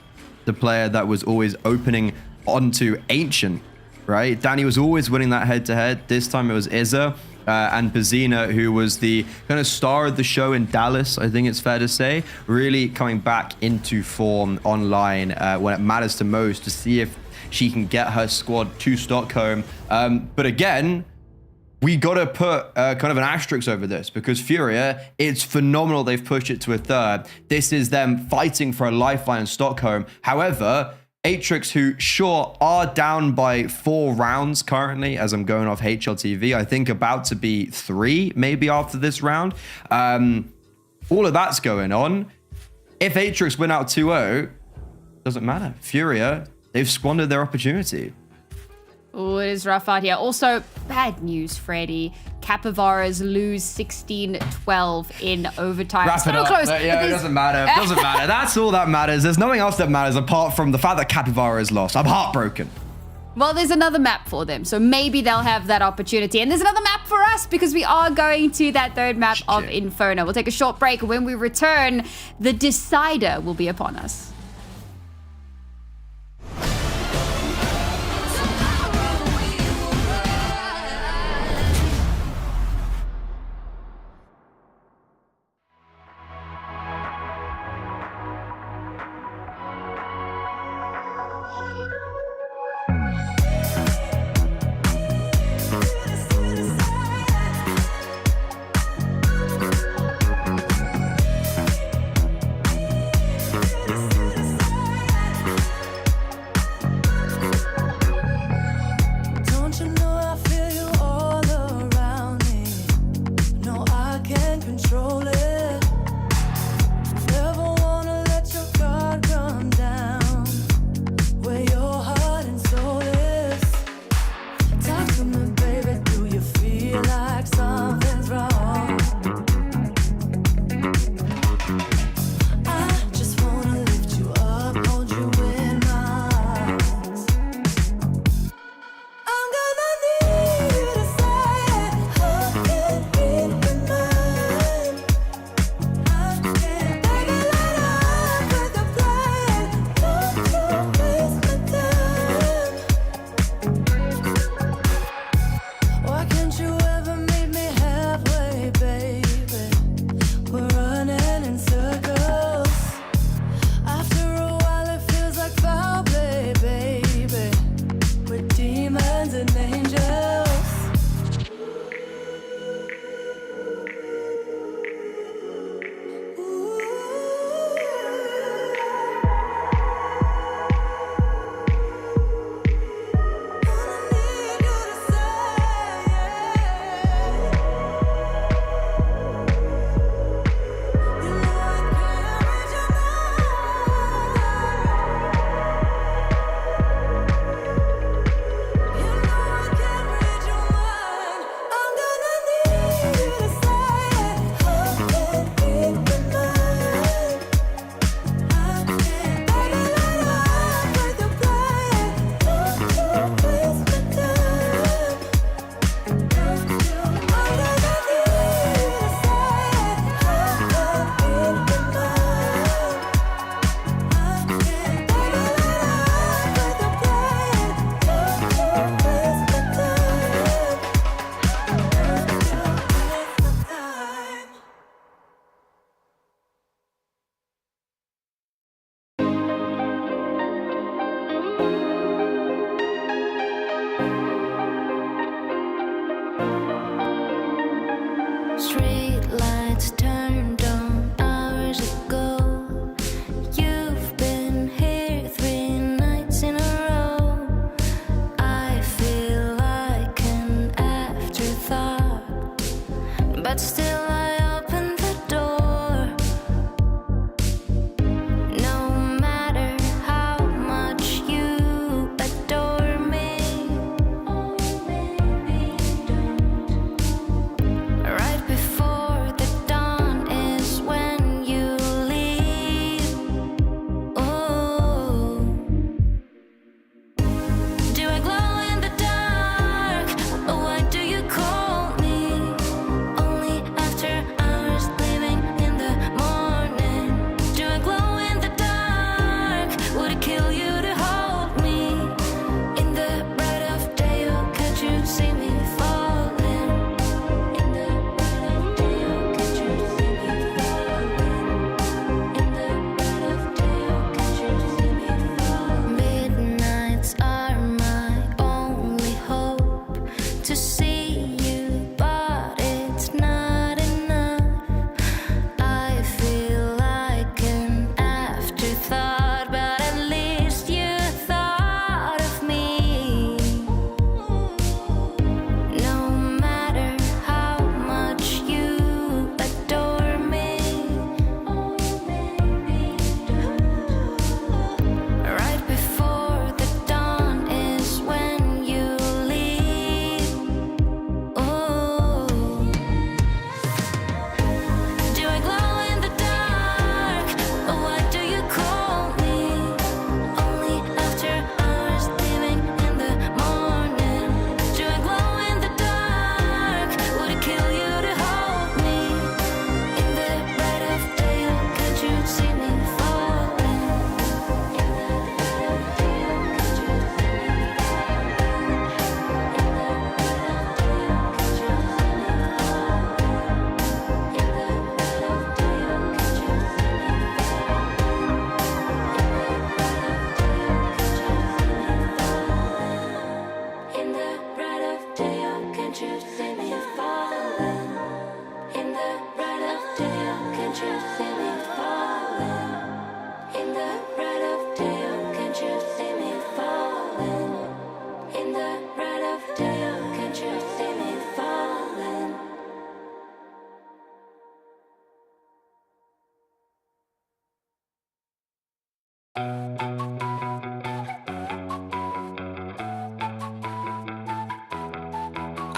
the player that was always opening onto Ancient, right? Danny was always winning that head-to-head. This time it was Izza. And Bezina, who was the kind of star of the show in Dallas, I think it's fair to say, really coming back into form online when it matters to most, to see if she can get her squad to Stockholm. But again, we got to put kind of an asterisk over this, because Furia, it's phenomenal they've pushed it to a third. This is them fighting for a lifeline in Stockholm. However, Atrix, who sure are down by 4 rounds currently, as I'm going off HLTV, I think about to be 3 maybe after this round. All of that's going on. If Atrix win out 2-0, doesn't matter. Furia, they've squandered their opportunity. Oh, it is rough out here. Also, bad news, Freddy. Capybaras lose 16-12 in overtime. Wrap it up. Close, yeah, it doesn't matter. It doesn't matter. That's all that matters. There's nothing else that matters apart from the fact that Capybara is lost. I'm heartbroken. Well, there's another map for them, so maybe they'll have that opportunity. And there's another map for us because we are going to that third map of Inferno. We'll take a short break. When we return, the decider will be upon us.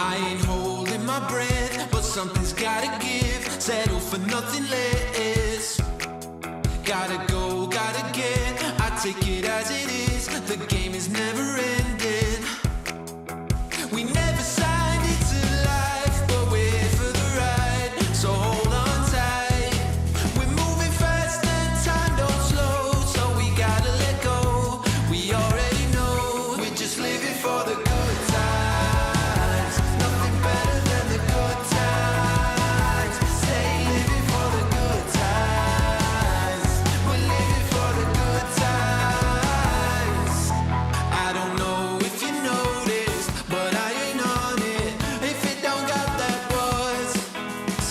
I ain't holding my breath, but something's gotta give. Settle for nothing less. Gotta go, gotta get. I take it as it is. The game is never ending. We never signed it to life, but we're here for the ride. So hold on tight. We're moving fast and time don't slow, so we gotta let go. We already know we're just living for the good times. Nothing better than the good times. Stay living for the good times. We're living for the good times. I don't know if you noticed, but I ain't on it. If it don't got that buzz,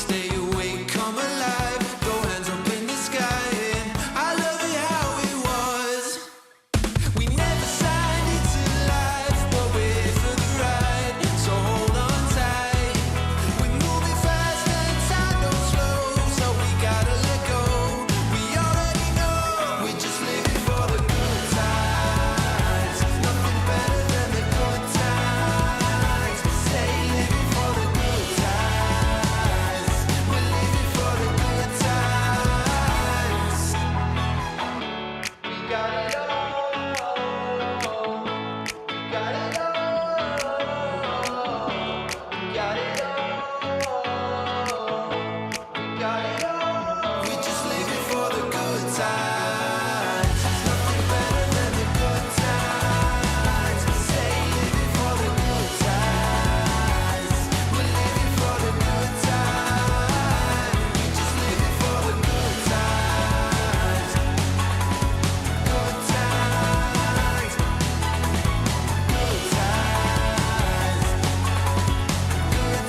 stay awake, come alive, throw hands up in the sky, and I love it how it was. We never signed it to life, but we're here for the ride, so hold on tight. We're moving fast and time don't slow, so we gotta let go. We already know we're just living for the good times. Nothing better than the good times. Stay living for the good times. We're living for the good times. We got it all. Got it all. Got it all. Got it all. We just living for the good times. Nothing better than the good times. Stay living for the good times. We're living for the good times. We just living for the good times. Good times. Good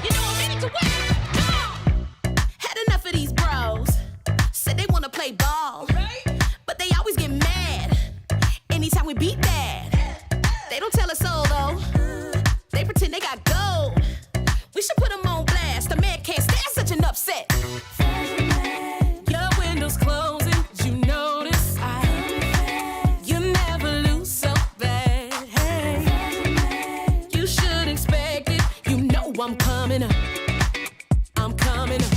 You know I'm ready to win. Come on. Had enough of these bros. Said they wanna play ball, but they always get mad anytime we beat that. They don't tell us so though. They pretend they got gold. We should put them on blast. The man can't stand such an upset. Your window's closing, you notice. You never lose so bad. Hey, you should expect it. You know I'm coming up. I'm coming up.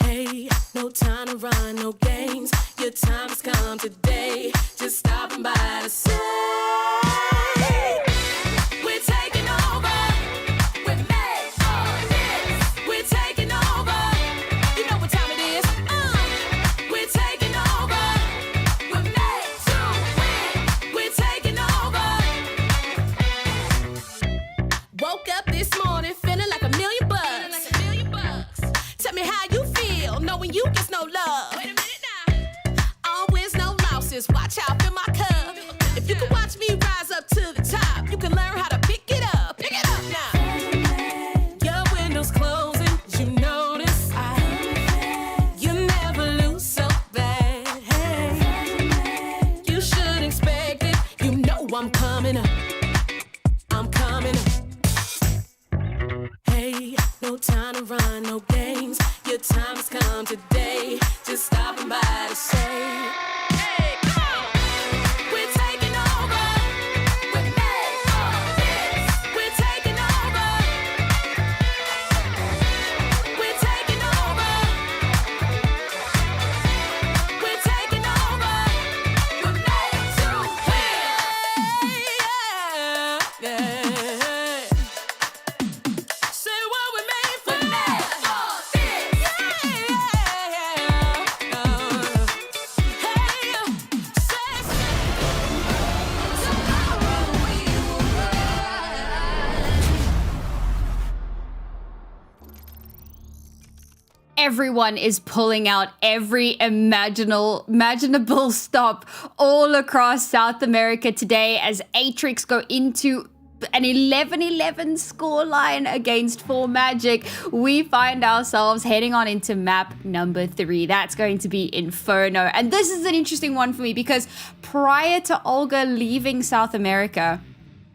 Hey, no time to run, no games. Your time has come today. Just stopping by to say we're taking over. We're made for this. We're taking over. You know what time it is. We're taking over. We're made to win. We're taking over. Woke up this morning feeling like $1 million bucks. Tell me how you feel knowing you get no love. Wait a minute now. All wins, no losses. Watch out, fill my cup. If you can watch me rise up to the top, you can learn how to pick it up. Pick it up now. Your window's closing, you notice. You never lose so bad. Hey, you should expect it. You know I'm coming up. I'm coming up. Hey, no time to run, no games. Your time has come today. Just stopping by to say, hey, come on. We're taking over. We're made for this. We're taking over. We're taking over. We're taking over. We're made to win. Yeah, yeah. Say what we made for. We're made for this. Everyone is pulling out every imaginable stop all across South America today as Atrix go into an 11-11 scoreline against 4Magic. We find ourselves heading on into map number 3. That's going to be Inferno. And this is an interesting one for me because prior to Olga leaving South America,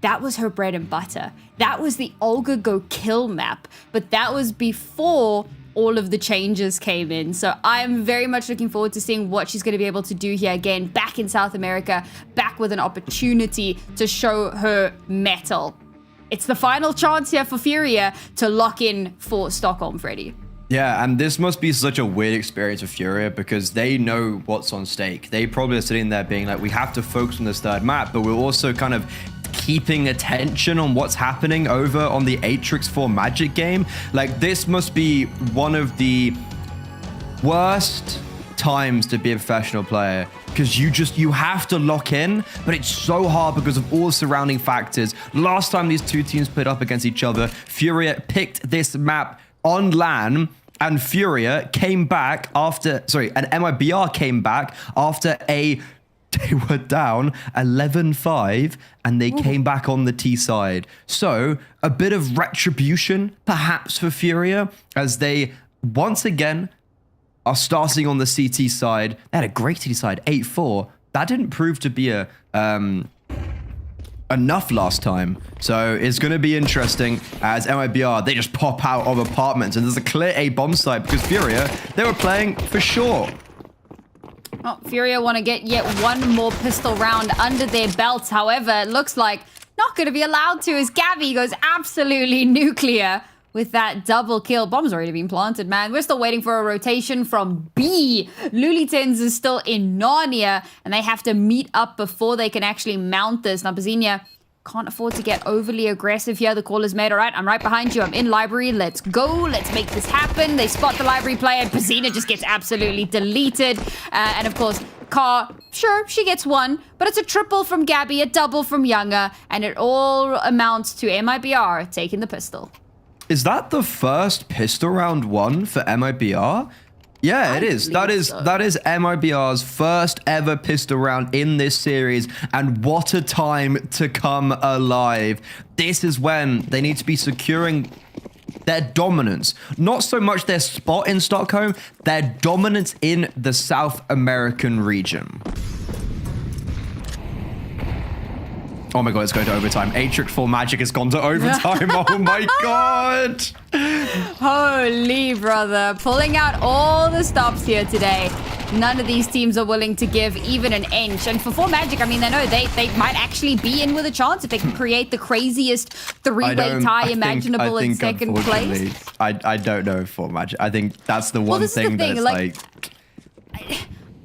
that was her bread and butter. That was the Olga Go Kill map, but that was before all of the changes came in. So I'm very much looking forward to seeing what she's going to be able to do here again, back in South America, back with an opportunity to show her mettle. It's the final chance here for Furia to lock in for Stockholm, Freddy. Yeah, and this must be such a weird experience for Furia because they know what's on stake. They probably are sitting there being like, we have to focus on this third map, but we're also kind of keeping attention on what's happening over on the Atrix 4 Magic game. Like, this must be one of the worst times to be a professional player because you have to lock in, but it's so hard because of all the surrounding factors. Last time these two teams played up against each other, Furia picked this map on LAN, and Furia came back after, and MIBR came back after they were down 11-5, and they came back on the T side. So a bit of retribution, perhaps, for Furia, as they once again are starting on the CT side. They had a great CT side, 8-4. That didn't prove to be enough last time. So it's going to be interesting as MIBR, they just pop out of apartments and there's a clear A bomb site because Furia, they were playing for sure. Well, Furia want to get yet one more pistol round under their belts. However, it looks like not going to be allowed to as Gabby goes absolutely nuclear with that double kill. Bomb's already been planted, man. We're still waiting for a rotation from B. Lulitens is still in Narnia, and they have to meet up before they can actually mount this. Now, Bazinia can't afford to get overly aggressive here. The call is made. All right, I'm right behind you. I'm in library. Let's go. Let's make this happen. They spot the library player. Bazinia just gets absolutely deleted. And of course, Car, sure, she gets one, but it's a triple from Gabby, a double from Younger, and it all amounts to MIBR taking the pistol. Is that the first pistol round won for MIBR? Yeah, it is. That is MIBR's first ever pistol round in this series, and what a time to come alive. This is when they need to be securing their dominance. Not so much their spot in Stockholm, their dominance in the South American region. Oh my god, it's going to overtime. Atrix 4 Magic has gone to overtime. Oh my god. Holy brother. Pulling out all the stops here today. None of these teams are willing to give even an inch. And for 4 Magic, I mean, they know they might actually be in with a chance if they can create the craziest three-way tie imaginable in second place. I don't know 4 Magic. I think that's the one thing that's like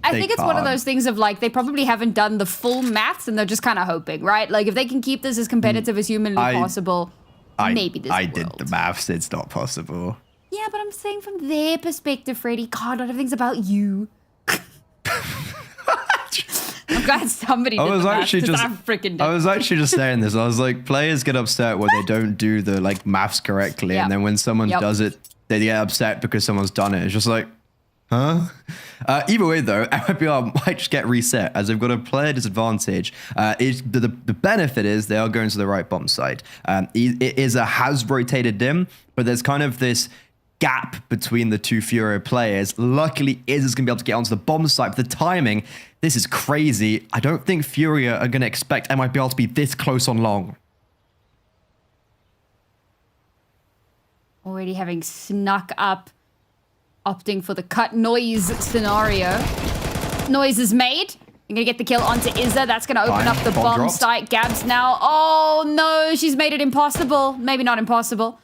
I think it's one of those things of like, they probably haven't done the full maths and they're just kind of hoping, right? Like if they can keep this as competitive as humanly possible, maybe this I did the maths, it's not possible. Yeah, but I'm saying from their perspective, Freddy, God, everything's about you. I'm glad somebody did the maths, I'm freaking I was actually just saying this. I was like, players get upset when they don't do the like maths correctly. And then when someone does it, they get upset because someone's done it. It's just like, huh? Either way, though, MIBR might just get reset as they've got a player disadvantage. The benefit is they are going to the right bomb site. It has rotated dim, but there's kind of this gap between the two Furia players. Luckily, is going to be able to get onto the bomb site. But the timing, this is crazy. I don't think Furia are going to expect MIBR to be this close on long. Already having snuck up, opting for the cut noise scenario. Noise is made. You're going to get the kill onto Izza. That's going to open up the bomb site. Gabs now. Oh, no. She's made it impossible. Maybe not impossible.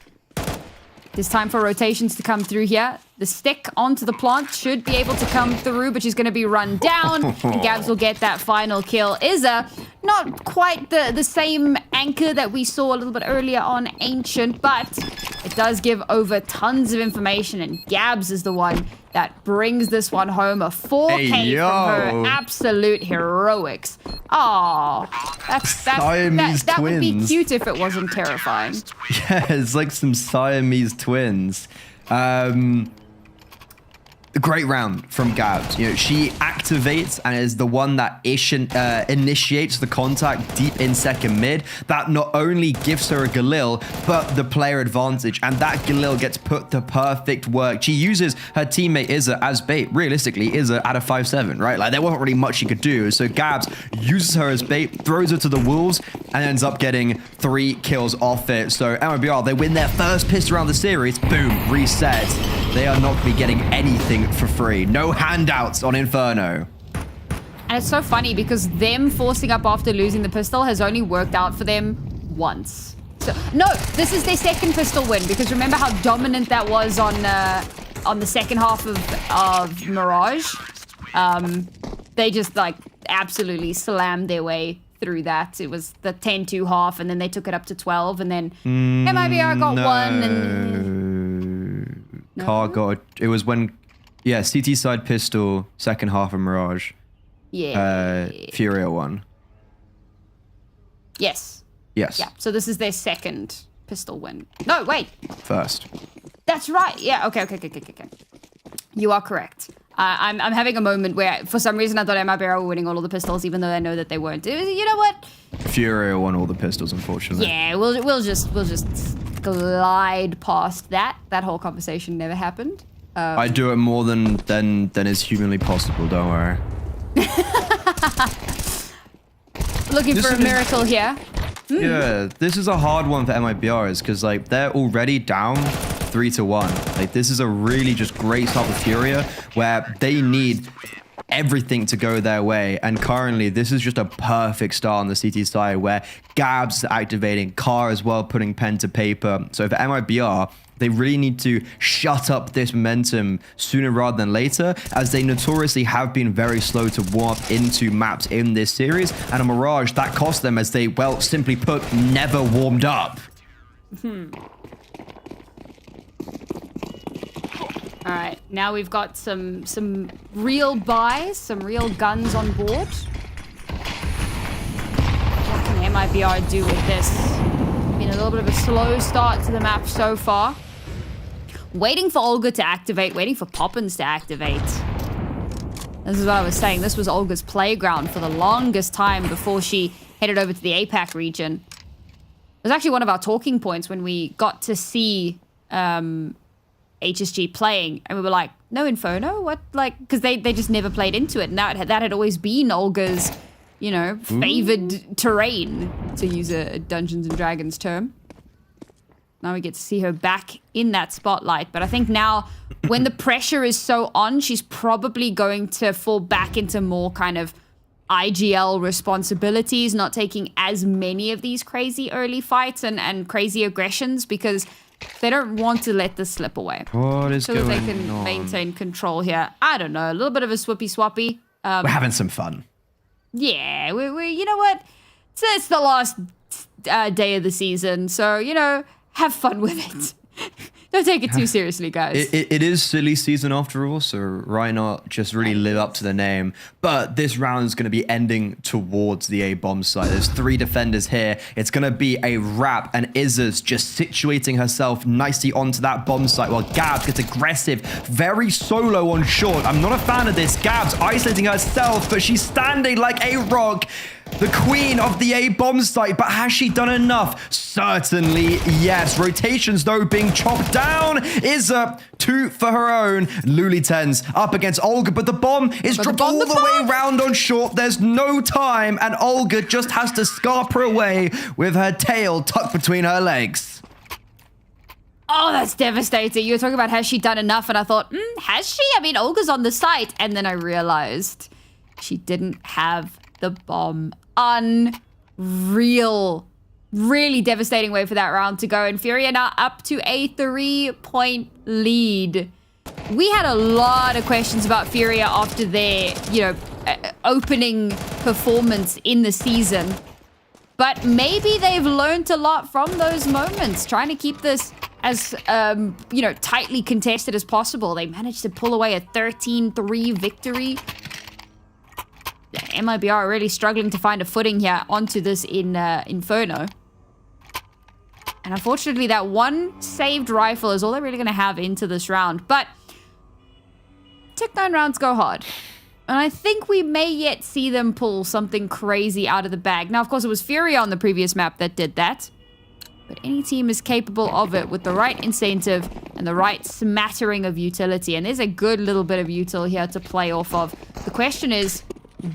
It's time for rotations to come through here. The stick onto the plant should be able to come through, but she's going to be run down. And Gabs will get that final kill. Izza, not quite the same anchor that we saw a little bit earlier on Ancient, but it does give over tons of information, and Gabs is the one that brings this one home. A 4K from her absolute heroics. Oh, that would be cute if it wasn't terrifying. Yeah, it's like some Siamese twins. great round from Gabs. You know, she activates and is the one that initiates the contact deep in second mid. That not only gives her a Galil, but the player advantage. And that Galil gets put to perfect work. She uses her teammate Izza as bait. Realistically, Izza at a 5-7, right? Like, there wasn't really much she could do. So Gabs uses her as bait, throws her to the wolves, and ends up getting 3 kills off it. So MIBR, they win their first pistol round of the series. Boom, reset. They are not going to be getting anything for free. No handouts on Inferno. And it's so funny because them forcing up after losing the pistol has only worked out for them once. So no, this is their second pistol win, because remember how dominant that was on the second half of Mirage. They just like absolutely slammed their way through that. It was the 10-2 half, and then they took it up to 12, and then MIBR got 1 and Car got it was when CT side pistol second half of Mirage. Furia won. Yes. Yeah. So this is their second pistol win. No, wait. First. That's right. Yeah. Okay. You are correct. I'm having a moment where for some reason I thought MIBR were winning all of the pistols, even though I know that they weren't. You know what? Furia won all the pistols, unfortunately. Yeah. We'll just glide past that. That whole conversation never happened. I do it more than is humanly possible. Don't worry. Looking for a miracle here. Yeah, this is a hard one for MIBRs because like they're already down 3-1. Like this is a really just great start for Furia where they need everything to go their way, and currently this is just a perfect start on the CT side where Gabs is activating, Car as well putting pen to paper. So for MIBR, they really need to shut up this momentum sooner rather than later, as they notoriously have been very slow to warm up into maps in this series, and a Mirage that cost them as they, well, simply put, never warmed up. All right, now we've got some real buys, some real guns on board. What can MIBR do with this? Been a little bit of a slow start to the map so far. Waiting for Olga to activate, waiting for Poppins to activate. This is what I was saying. This was Olga's playground for the longest time before she headed over to the APAC region. It was actually one of our talking points when we got to see HSG playing, and we were like, no Inferno? What? Like, because they just never played into it. And that had always been Olga's, you know, favored terrain, to use a Dungeons and Dragons term. Now we get to see her back in that spotlight. But I think now, when the pressure is so on, she's probably going to fall back into more kind of IGL responsibilities, not taking as many of these crazy early fights and crazy aggressions, because they don't want to let this slip away. What is going on? So that they can maintain control here. I don't know, a little bit of a swappy. We're having some fun. Yeah, we you know what? It's the last day of the season, so, you know, have fun with it. Don't take it too seriously, guys. It is silly season after all, so why not just really live up to the name? But this round is going to be ending towards the A-bomb site. There's 3 defenders here. It's going to be a wrap, and Izza's just situating herself nicely onto that bomb site while Gabs gets aggressive, very solo on short. I'm not a fan of this. Gabs isolating herself, but she's standing like a rock. The queen of the A-bomb site, but has she done enough? Certainly, yes. Rotations, though, being chopped down. Izza, 2 for her own. Luli10's up against Olga, but the bomb is dropped all the way round on short. There's no time, and Olga just has to scarp her away with her tail tucked between her legs. Oh, that's devastating. You were talking about has she done enough, and I thought, has she? I mean, Olga's on the site, and then I realized she didn't have the bomb. Unreal. Really devastating way for that round to go. And Furia now up to a 3-point lead. We had a lot of questions about Furia after their, you know, opening performance in the season. But maybe they've learned a lot from those moments, trying to keep this as, you know, tightly contested as possible. They managed to pull away a 13-3 victory. MIBR are really struggling to find a footing here onto this in Inferno. And unfortunately, that one saved rifle is all they're really going to have into this round. But Tech9 rounds go hard. And I think we may yet see them pull something crazy out of the bag. Now, of course, it was Furia on the previous map that did that. But any team is capable of it with the right incentive and the right smattering of utility. And there's a good little bit of util here to play off of. The question is,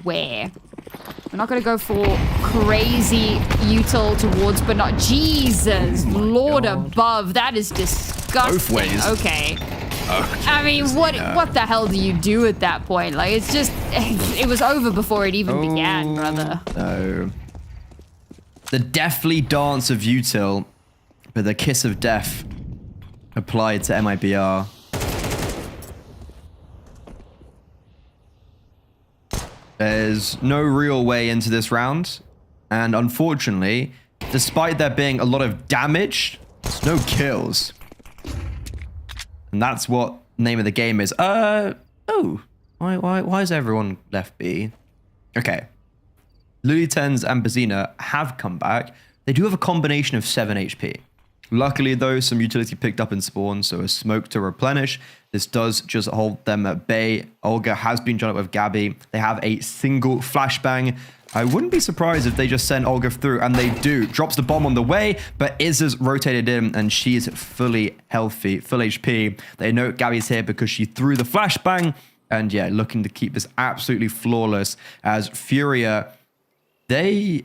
where? We're not going to go for crazy util towards, but not... Jesus, Lord above. That is disgusting. Both ways. Okay. I mean, what the hell do you do at that point? Like, it's just... It was over before it even began, brother. No. The deathly dance of util, but the kiss of death applied to MIBR. There's no real way into this round. And unfortunately, despite there being a lot of damage, there's no kills. And that's what the name of the game is. Why is everyone left B? Okay. Lulitens and Bazina have come back. They do have a combination of 7 HP. Luckily, though, some utility picked up in spawn, so a smoke to replenish. This does just hold them at bay. Olga has been joined up with Gabby. They have a single flashbang. I wouldn't be surprised if they just send Olga through, and they do. Drops the bomb on the way, but Izza's rotated in, and she's fully healthy, full HP. They know Gabby's here because she threw the flashbang, and yeah, looking to keep this absolutely flawless as Furia... They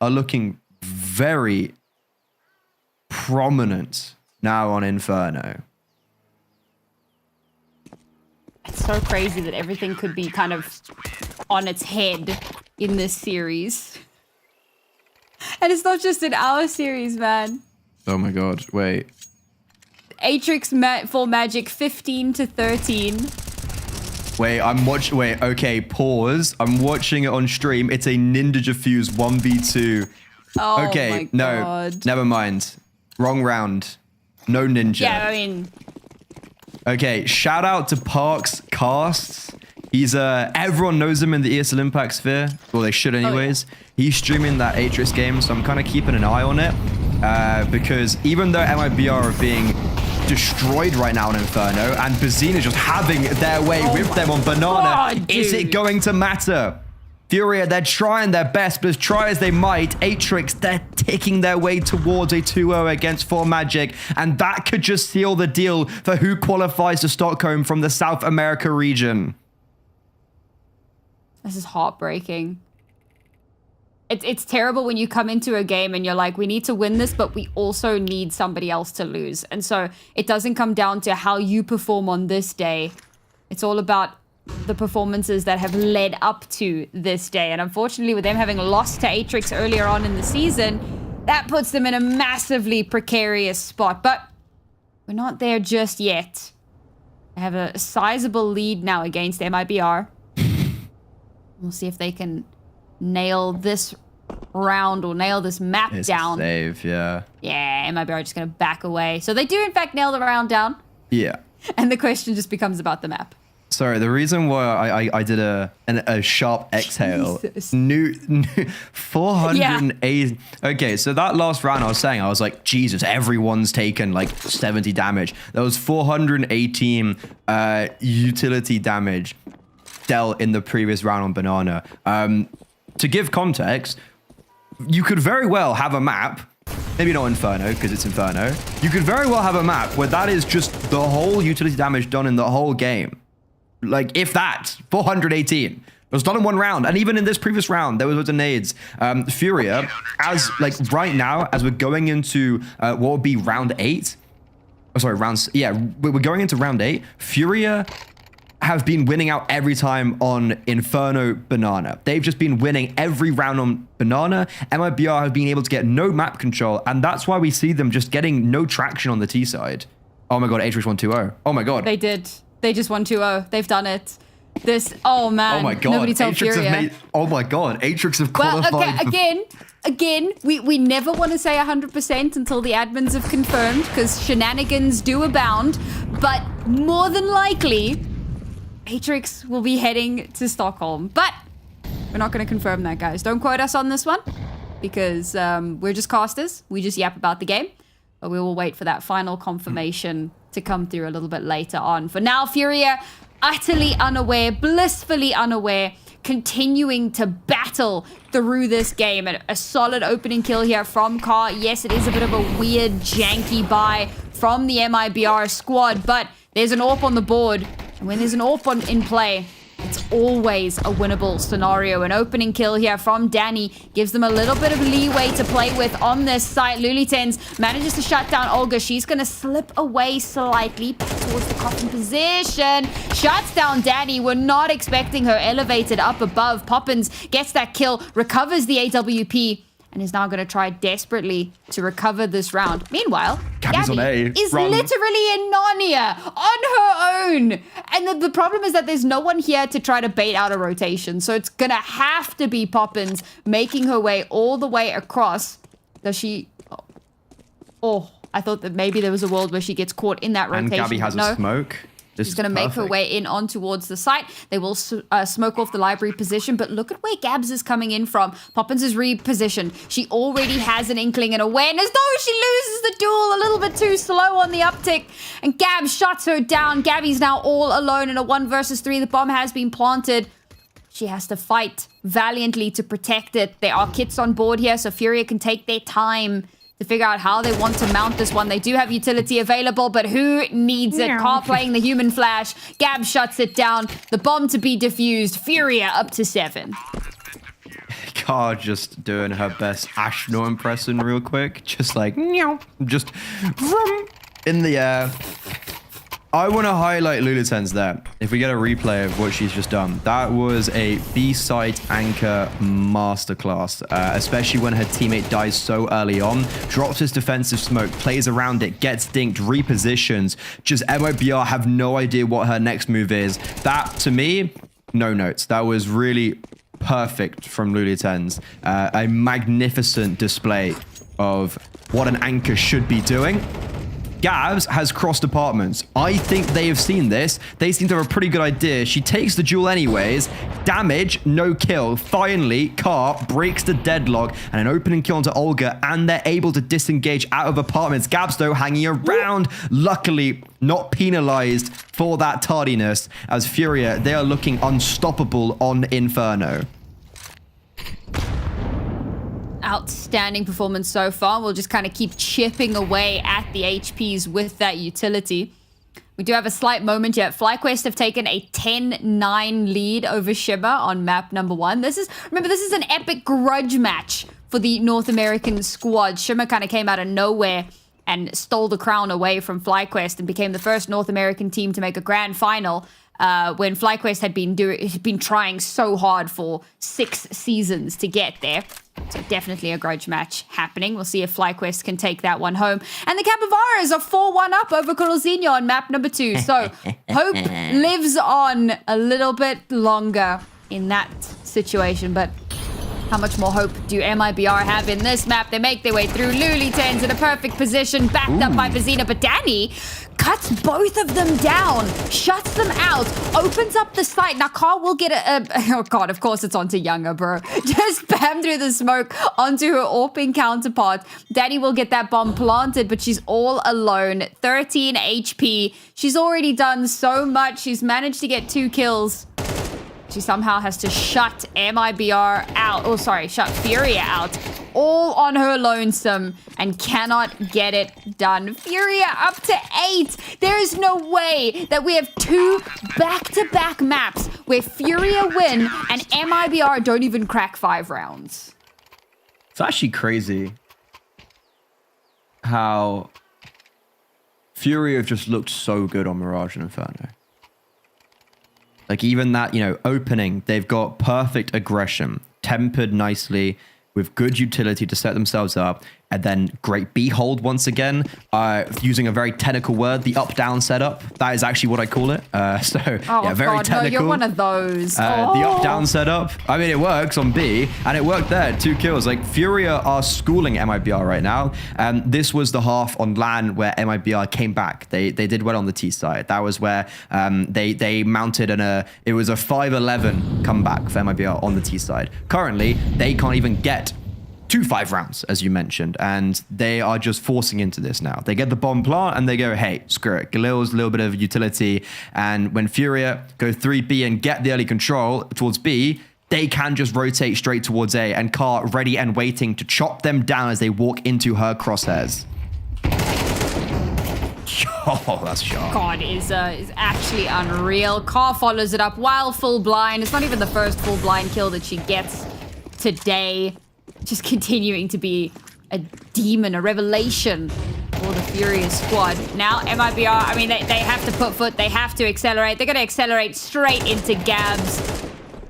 are looking very prominent now on Inferno. It's so crazy that everything could be kind of on its head in this series. And it's not just in our series, man. Oh my god, wait. Atrix for Magic 15-13. Wait, okay, pause. I'm watching it on stream. It's a Ninja Fuse 1v2. Oh okay, my god. No, never mind. Wrong round. No ninja. Yeah, I mean... Okay, shout out to Parks Casts. He's, everyone knows him in the ESL Impact sphere. Well, they should anyways. Oh, yeah. He's streaming that Atrix game, so I'm kind of keeping an eye on it. Because even though MIBR are being destroyed right now in Inferno, and Bazina just having their way with them on Banana, God, is it going to matter? Furia, they're trying their best, but as try as they might, Atrix, they're ticking their way towards a 2-0 against 4Magic, and that could just seal the deal for who qualifies to Stockholm from the South America region. This is heartbreaking. It's terrible when you come into a game and you're like, we need to win this, but we also need somebody else to lose. And so it doesn't come down to how you perform on this day. It's all about the performances that have led up to this day. And unfortunately, with them having lost to Atrix earlier on in the season, that puts them in a massively precarious spot. But we're not there just yet. They have a sizable lead now against MIBR. We'll see if they can nail this round or nail this map down. Save, yeah. Yeah, MIBR are just going to back away. So they do, in fact, nail the round down. Yeah. And the question just becomes about the map. Sorry, the reason why I did a sharp exhale. New 480. Yeah. Okay, so that last round I was like, Jesus, everyone's taken like 70 damage. There was 418 utility damage dealt in the previous round on Banana. To give context, you could very well have a map, maybe not Inferno, because it's Inferno. You could very well have a map where that is just the whole utility damage done in the whole game. Like, if that, 418. It was done in one round. And even in this previous round, there was loads of nades. Furia, as, like, right now, as we're going into what would be round 8. Oh, sorry, we're going into round 8. Furia have been winning out every time on Inferno Banana. They've just been winning every round on Banana. MIBR have been able to get no map control, and that's why we see them just getting no traction on the T side. Oh my god, Atrix won 2-0. Oh my god. They did. They just won 2-0. They've done it. Oh man. Oh my god. Nobody told Atrix Furia. Oh my god. Atrix have qualified. Well, okay, again, we never want to say 100% until the admins have confirmed, because shenanigans do abound. But more than likely, Atrix will be heading to Stockholm. But we're not going to confirm that, guys. Don't quote us on this one, because we're just casters. We just yap about the game. But we will wait for that final confirmation to come through a little bit later on. For now, Furia utterly unaware, blissfully unaware, continuing to battle through this game. And a solid opening kill here from Car. Yes, it is a bit of a weird, janky buy from the MIBR squad, but there's an AWP on the board. And when there's an AWP in play, it's always a winnable scenario. An opening kill here from Danny gives them a little bit of leeway to play with on this site. Lulitens manages to shut down Olga. She's going to slip away slightly back towards the coffin position. Shuts down Danny. We're not expecting her elevated up above. Poppins gets that kill, recovers the AWP, and is now going to try desperately to recover this round. Meanwhile, Gabby's on A. is Run. literally in Narnia on her own. And the problem is that there's no one here to try to bait out a rotation. So it's going to have to be Poppins making her way all the way across. Does she... Oh, I thought that maybe there was a world where she gets caught in that rotation. And Gabby has a smoke. She's going to make her way in on towards the site. They will smoke off the library position, but look at where Gabs is coming in from. Poppins is repositioned. She already has an inkling and awareness. No, she loses the duel a little bit too slow on the uptick, and Gabs shuts her down. Gabby's now all alone in a 1 versus 3. The bomb has been planted. She has to fight valiantly to protect it. There are kits on board here, so Furia can take their time to figure out how they want to mount this one. They do have utility available, but who needs it? Car playing the human flash. Gab shuts it down. The bomb to be defused. Furia up to 7. Car just doing her best Ashnor impression real quick. Just like, meow. Just vroom, in the air. I want to highlight Lulitens there. If we get a replay of what she's just done, that was a B-site anchor masterclass, especially when her teammate dies so early on. Drops his defensive smoke, plays around it, gets dinked, repositions. Just MIBR have no idea what her next move is. That, to me, no notes. That was really perfect from Lulitens. A magnificent display of what an anchor should be doing. Gabs has crossed apartments. I think they have seen this. They seem to have a pretty good idea. She takes the duel anyways. Damage, no kill. Finally, Car breaks the deadlock and an opening kill onto Olga, and they're able to disengage out of apartments. Gabs, though, hanging around. Luckily, not penalized for that tardiness, as Furia, they are looking unstoppable on Inferno. Outstanding performance so far. We'll just kind of keep chipping away at the HPs with that utility. We do have a slight moment yet. FlyQuest have taken a 10-9 lead over Shimmer on map number 1. Remember, this is an epic grudge match for the North American squad. Shimmer kind of came out of nowhere and stole the crown away from FlyQuest and became the first North American team to make a grand final. When FlyQuest had been trying so hard for 6 seasons to get there. So definitely a grudge match happening. We'll see if FlyQuest can take that one home. And the Capybaras are 4-1 up over Corozinho on map number 2. So hope lives on a little bit longer in that situation. But how much more hope do MIBR have in this map? They make their way through. Lulitens in a perfect position, backed up by Vizina. But Danny cuts both of them down, shuts them out, opens up the site. Now, Car will get oh God, of course it's onto Younger, bro. Just spam through the smoke onto her AWPing counterpart. Danny will get that bomb planted, but she's all alone. 13 HP. She's already done so much. She's managed to get 2 kills. She somehow has to shut MIBR out. Oh, sorry, shut Furia out. All on her lonesome and cannot get it done. Furia up to 8. There is no way that we have 2 back-to-back maps where Furia win and MIBR don't even crack 5 rounds. It's actually crazy how Furia have just looked so good on Mirage and Inferno. Like even that, opening, they've got perfect aggression, tempered nicely with good utility to set themselves up. And then great B-hold once again, using a very technical word, the up-down setup. That is actually what I call it. Very technical. No, you're one of those. The up-down setup. I mean, it works on B, and it worked there. 2 kills. Like, Furia are schooling MIBR right now. This was the half on LAN where MIBR came back. They did well on the T side. That was where they mounted it was a 5-11 comeback for MIBR on the T side. Currently, they can't even get 2 5 rounds, as you mentioned, and they are just forcing into this now. They get the bomb plant and they go, hey, screw it. Galil's a little bit of utility, and when Furia go 3B and get the early control towards B, they can just rotate straight towards A, and Car ready and waiting to chop them down as they walk into her crosshairs. Oh, that's sharp. God, is actually unreal. Car follows it up while full blind. It's not even the first full blind kill that she gets today. Just continuing to be a demon, a revelation for the Furious squad. Now, MIBR, I mean, they have to put foot, they have to accelerate. They're going to accelerate straight into Gabs.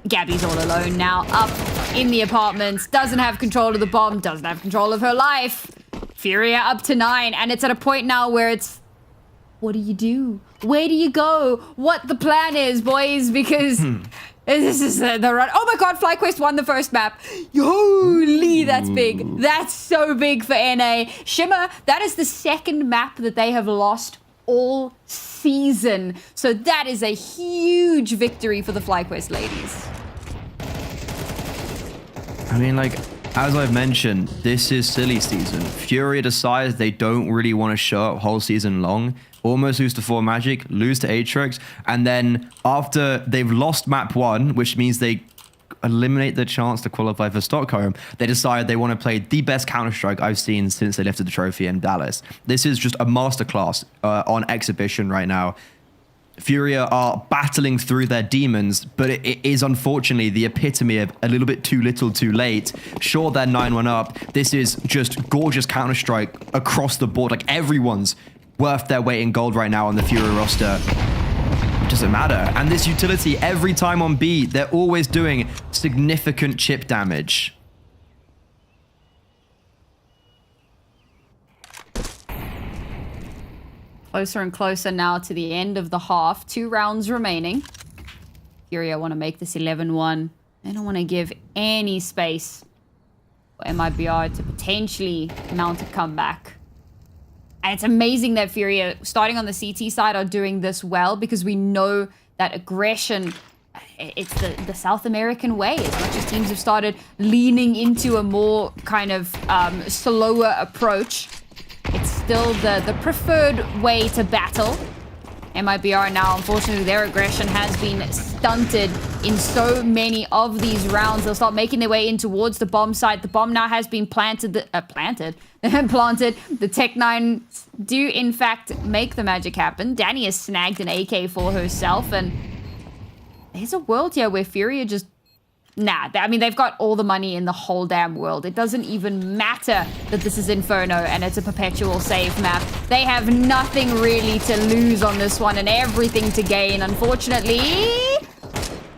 Gabby's all alone now, up in the apartments, doesn't have control of the bomb, doesn't have control of her life. Furia up to 9, and it's at a point now where it's, what do you do? Where do you go? What the plan is, boys, because this is the run. Oh my God, FlyQuest won the first map. Holy, that's big. That's so big for NA. Shimmer, that is the second map that they have lost all season. So that is a huge victory for the FlyQuest ladies. I mean, like, as I've mentioned, this is silly season. Furia decides they don't really want to show up whole season long. Almost lose to 4 Magic, lose to Atrix, and then after they've lost map 1, which means they eliminate the chance to qualify for Stockholm, they decide they want to play the best Counter-Strike I've seen since they lifted the trophy in Dallas. This is just a masterclass on exhibition right now. Furia are battling through their demons, but it is unfortunately the epitome of a little bit too little too late. Sure, they're 9-1 up. This is just gorgeous Counter-Strike across the board. Like, everyone's worth their weight in gold right now on the Furia roster. It doesn't matter. And this utility, every time on B, they're always doing significant chip damage. Closer and closer now to the end of the half. 2 rounds remaining. Furia want to make this 11-1. They don't want to give any space for MIBR to potentially mount a comeback. And it's amazing that Furia, starting on the CT side, are doing this well, because we know that aggression, it's the South American way. As much as teams have started leaning into a more kind of slower approach, it's still the preferred way to battle. MIBR now, unfortunately, their aggression has been stunted in so many of these rounds. They'll start making their way in towards the bomb site. The bomb now has been planted. The Tech-9 do, in fact, make the magic happen. Danny has snagged an AK for herself, and there's a world here where Furia just... Nah, I mean, they've got all the money in the whole damn world. It doesn't even matter that this is Inferno and it's a perpetual save map. They have nothing really to lose on this one and everything to gain. Unfortunately,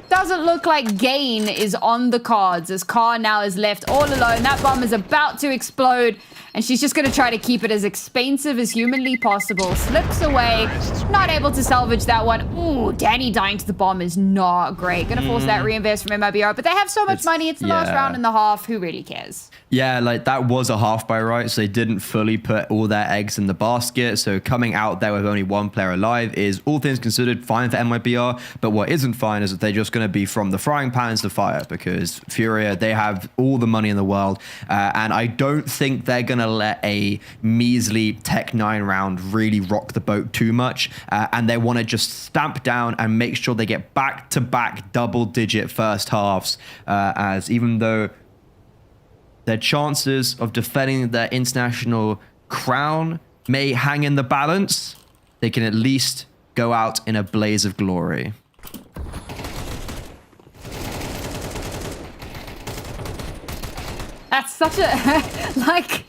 doesn't look like gain is on the cards, as Car now is left all alone. That bomb is about to explode, and she's just going to try to keep it as expensive as humanly possible. Slips away, not able to salvage that one. Ooh, Danny dying to the bomb is not great. Going to force that reinvest from MIBR, but they have so much money. It's the last round and a half. Who really cares? Yeah, like, that was a half by right, so they didn't fully put all their eggs in the basket. So coming out there with only 1 player alive is, all things considered, fine for MIBR. But what isn't fine is that they're just going to be from the frying pan to fire, because Furia, they have all the money in the world. And I don't think they're going to let a measly Tech-9 round really rock the boat too much. And they want to just stamp down and make sure they get back-to-back double-digit first halves. As even though their chances of defending their international crown may hang in the balance, they can at least go out in a blaze of glory. That's such a, like,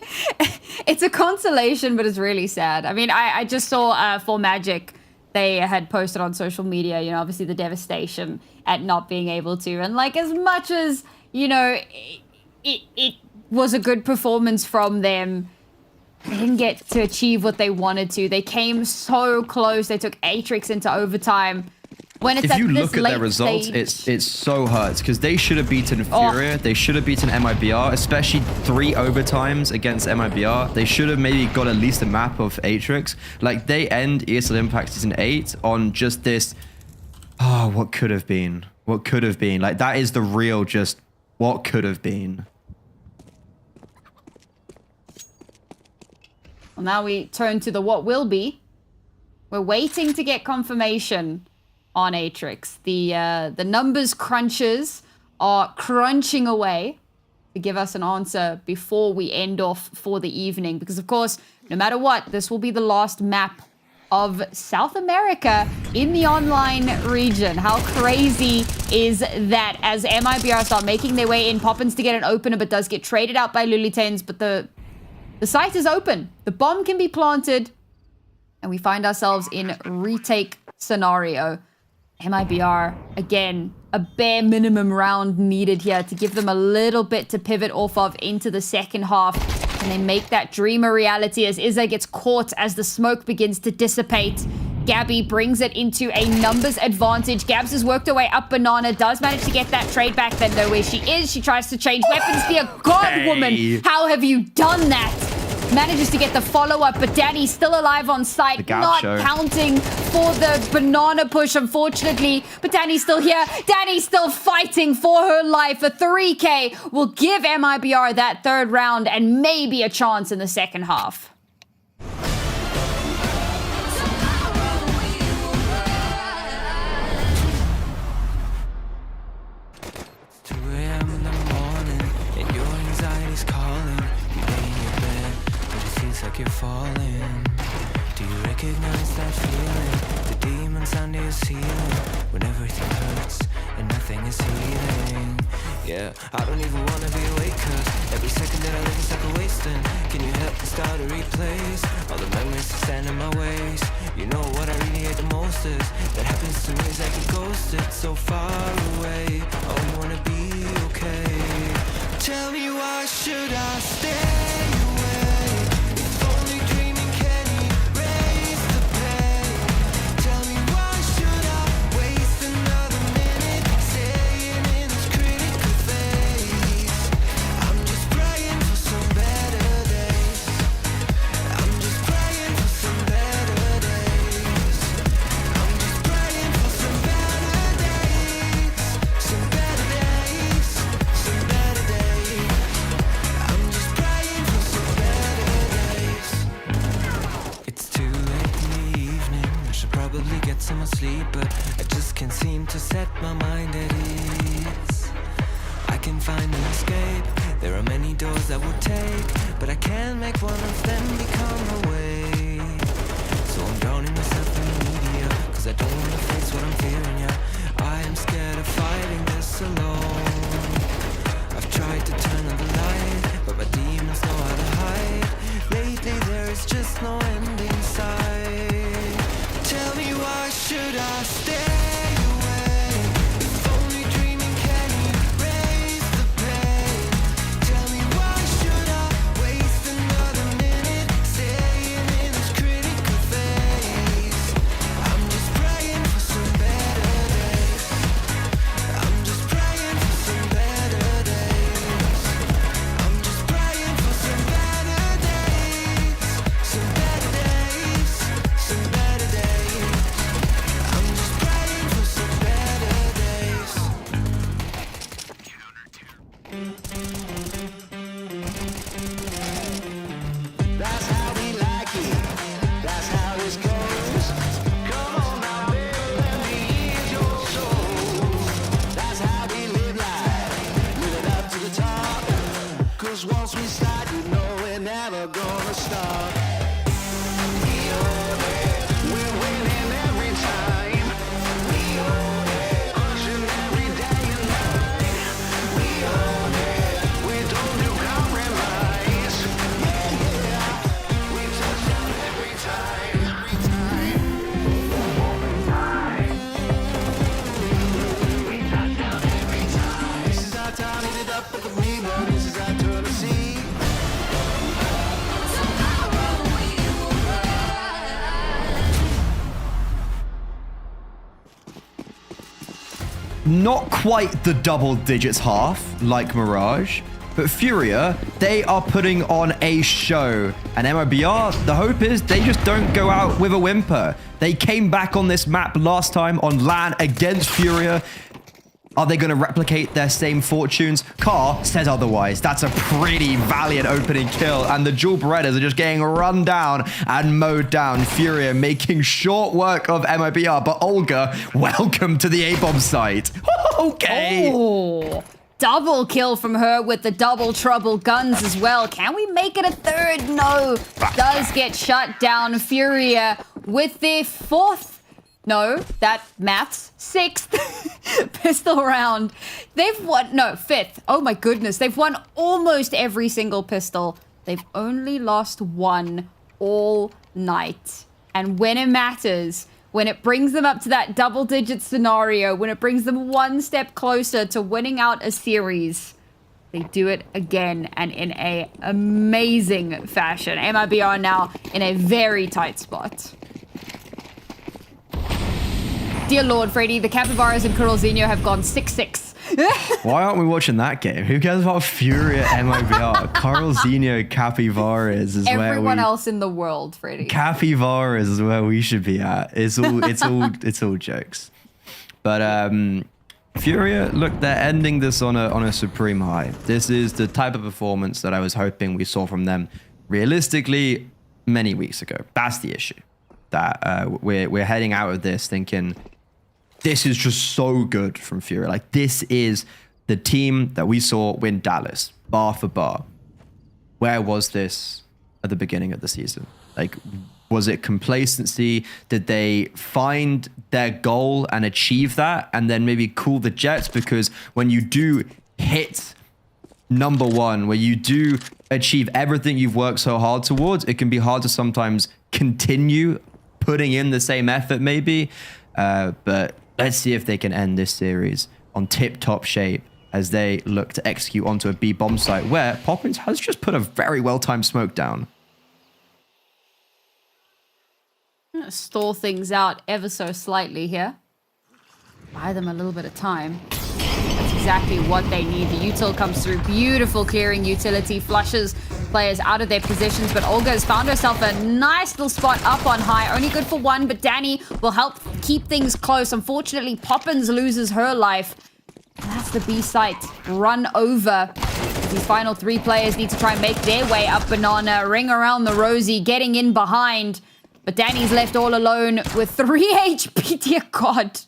it's a consolation, but it's really sad. I mean, I just saw for Magic, they had posted on social media, you know, obviously the devastation at not being able to. And, like, as much as, you know, it was a good performance from them, they didn't get to achieve what they wanted to. They came so close. They took Atrix into overtime. When it's if you at look this at their results, stage, it's so hurts, because they should have beaten Furia. They should have beaten MIBR, especially 3 overtimes against MIBR. They should have maybe got at least a map of Atrix. Like, they end ESL Impact Season 8 on just this, oh, what could have been? What could have been? Like, that is the real just what could have been. Well, now we turn to the what will be. We're waiting to get confirmation on Atrix. The numbers crunchers are crunching away to give us an answer before we end off for the evening. Because, of course, no matter what, this will be the last map of South America in the online region. How crazy is that? As MIBR start making their way in, Poppins to get an opener, but does get traded out by Lulitens. But the site is open. The bomb can be planted. And we find ourselves in retake scenario. MIBR, again, a bare minimum round needed here to give them a little bit to pivot off of into the second half. And they make that dream a reality as Izza gets caught as the smoke begins to dissipate. Gabby brings it into a numbers advantage. Gabs has worked her way up Banana, does manage to get that trade back, then know where she is. She tries to change weapons. Dear God, woman, how have you done that? Manages to get the follow-up, but Danny's still alive on site, not counting for the banana push, unfortunately. But Danny's still here. Danny's still fighting for her life. A 3K will give MIBR that third round and maybe a chance in the second half. Like you're falling. Do you recognize that feeling? The demons under your ceiling, when everything hurts and nothing is healing. Yeah, I don't even wanna be awake, cause every second that I live is like a wasting. Can you help me start to replace all the memories that stand in my ways? You know what I really hate the most is that happens to me is like a ghost, it's so far away. I only wanna be okay. Tell me why should I stay? Some sleep, but I just can't seem to set my mind at ease. I can find an escape. There are many doors I would take, but I can't make one of them become a way. So I'm drowning myself in the media, cause I don't wanna face what I'm fearing, yeah. I am scared of fighting this alone. I've tried to turn on the light, but my demons know how to hide. Lately there is just no end in sight. Tell me why should I stay away? If only dreaming can erase the pain. Tell me why should I waste another minute staying in this critical phase? I'm just praying for some better days. I'm just praying for some better days. I'm just praying for some better days. Some better days. Some better days. That's how we like it. That's how it goes. Come on now, baby, let me ease your soul. That's how we live life. Live it up to the top. Cause once we start, you know we're never gonna stop. We own it. We're winning every time. We own it. Pushing every day and night. We own it. We don't do compromise. We touch down every time. Every time. We touch down every time. This is our time, hit it up, look at me, bro. This is our turn to see. Not quite the double digits half like Mirage, but Furia, they are putting on a show. And MIBR, the hope is they just don't go out with a whimper. They came back on this map last time on LAN against Furia. Are they going to replicate their same fortunes? Carr says otherwise. That's a pretty valiant opening kill. And the Dual Berettas are just getting run down and mowed down. Furia making short work of MIBR. But Olga, welcome to the A-bomb site. Okay. Oh, double kill from her with the double trouble guns as well. Can we make it a third? No. Does get shut down. Furia with their sixth pistol round. They've won, no, fifth. Oh my goodness. They've won almost every single pistol. They've only lost one all night. And when it matters, when it brings them up to that double-digit scenario, when it brings them one step closer to winning out a series, they do it again and in a amazing fashion. MIBR now in a very tight spot. Dear Lord, Freddy, the Capybaras and Coralzinho have gone 6-6. Why aren't we watching that game? Who cares about Furia MIBR? Coralzinho, Capybaras is where everyone else in the world, Freddy. Capybaras is where we should be at. It's all jokes. But Furia, look, they're ending this on a supreme high. This is the type of performance that I was hoping we saw from them realistically many weeks ago. That's the issue. That we're heading out of this thinking this is just so good from Furia. Like, this is the team that we saw win Dallas, bar for bar. Where was this at the beginning of the season? Like, was it complacency? Did they find their goal and achieve that and then maybe cool the jets? Because when you do hit number one, where you do achieve everything you've worked so hard towards, it can be hard to sometimes continue putting in the same effort maybe. But let's see if they can end this series on tip-top shape as they look to execute onto a B bomb site where Poppins has just put a very well-timed smoke down. I'm gonna stall things out ever so slightly here. Buy them a little bit of time. That's exactly what they need. The util comes through. Beautiful clearing utility. Flushes players out of their positions, but Olga has found herself a nice little spot up on high. Only good for one, but Danny will help keep things close. Unfortunately, Poppins loses her life. And that's the B site run over. These final three players need to try and make their way up Banana. Ring around the Rosie, getting in behind. But Danny's left all alone with 3 HP. Dear God.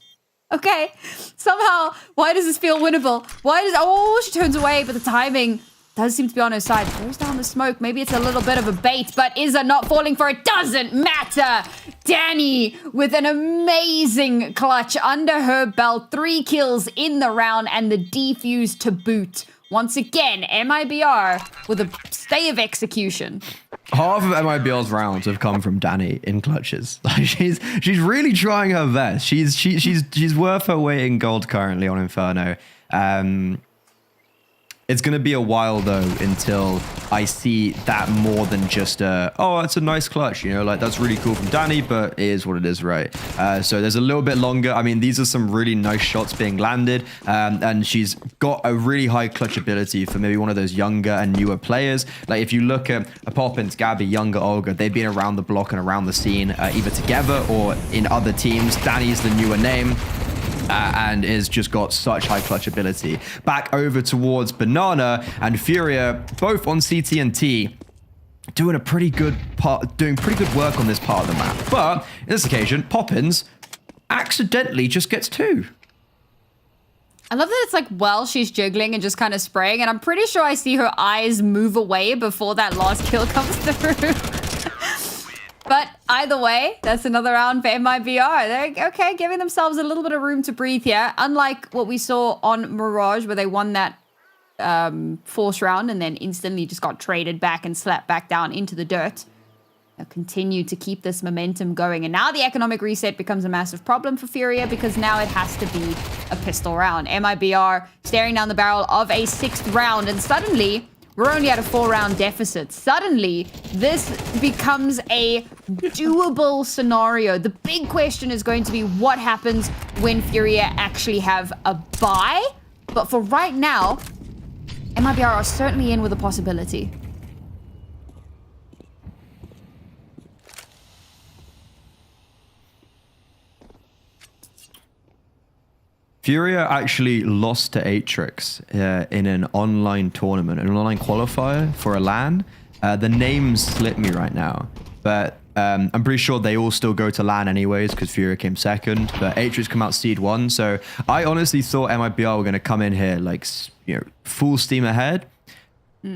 Okay, somehow, why does this feel winnable? Oh, she turns away, but the timing does seem to be on her side. Throws down the smoke. Maybe it's a little bit of a bait, but Izza not falling for it. Doesn't matter. Danny with an amazing clutch under her belt. 3 kills in the round and the defuse to boot. Once again, MIBR with a stay of execution. Half of MIBR's rounds have come from Danny in clutches. Like, she's really trying her best. She's worth her weight in gold currently on Inferno. It's going to be a while, though, until I see that more than just oh, it's a nice clutch, you know, like, that's really cool from Danny, but it is what it is, right? So there's a little bit longer. I mean, these are some really nice shots being landed, and she's got a really high clutch ability for maybe one of those younger and newer players. Like, if you look at Poppins, Gabby, younger Olga, they've been around the block and around the scene, either together or in other teams. Danny's the newer name. And has just got such high clutch ability. Back over towards Banana and Furia, both on CT and T, doing pretty good work on this part of the map. But in this occasion, Poppins accidentally just gets 2. I love that it's like while she's jiggling and just kind of spraying, and I'm pretty sure I see her eyes move away before that last kill comes through. But either way, that's another round for MIBR. They're, okay, giving themselves a little bit of room to breathe here. Unlike what we saw on Mirage, where they won that force round and then instantly just got traded back and slapped back down into the dirt. They'll continue to keep this momentum going. And now the economic reset becomes a massive problem for Furia because now it has to be a pistol round. MIBR staring down the barrel of a 6th round, and suddenly we're only at a 4-round deficit. Suddenly, this becomes a doable scenario. The big question is going to be what happens when Furia actually have a bye. But for right now, MIBR are certainly in with a possibility. Furia actually lost to Atrix in an online tournament, an online qualifier for a LAN. The names slip me right now, but I'm pretty sure they all still go to LAN anyways because Furia came second, but Atrix come out seed 1. So I honestly thought MIBR were going to come in here like, full steam ahead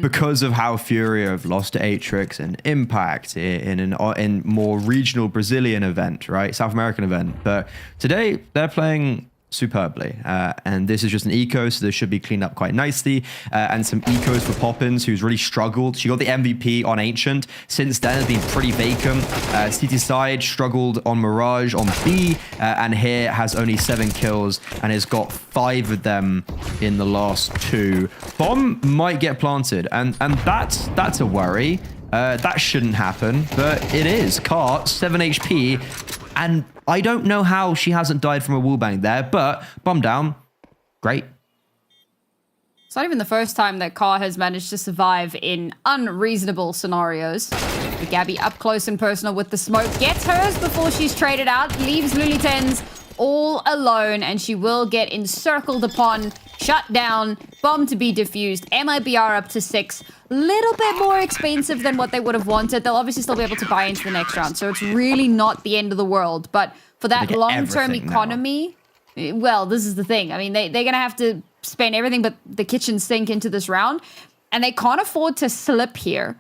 because of how Furia have lost to Atrix and Impact in more regional Brazilian event, right? South American event. But today they're playing superbly, and this is just an eco, so this should be cleaned up quite nicely, and some ecos for Poppins, who's really struggled. She got the MVP on Ancient. Since then has been pretty vacant. CT side struggled on Mirage on B, and here has only 7 kills and has got 5 of them in the last 2. Bomb might get planted, and that's a worry. That shouldn't happen, but it is. Car 7 HP, and I don't know how she hasn't died from a wallbang there, but bomb down. Great. It's not even the first time that Car has managed to survive in unreasonable scenarios. But Gabby up close and personal with the smoke. Gets hers before she's traded out. Leaves Lulitens all alone, and she will get encircled upon, shut down, bomb to be defused. MIBR up to 6. Little bit more expensive than what they would have wanted. They'll obviously still be able to buy into the next round, so it's really not the end of the world. But for that long-term economy, well, this is the thing. I mean, they're going to have to spend everything but the kitchen sink into this round, and they can't afford to slip here.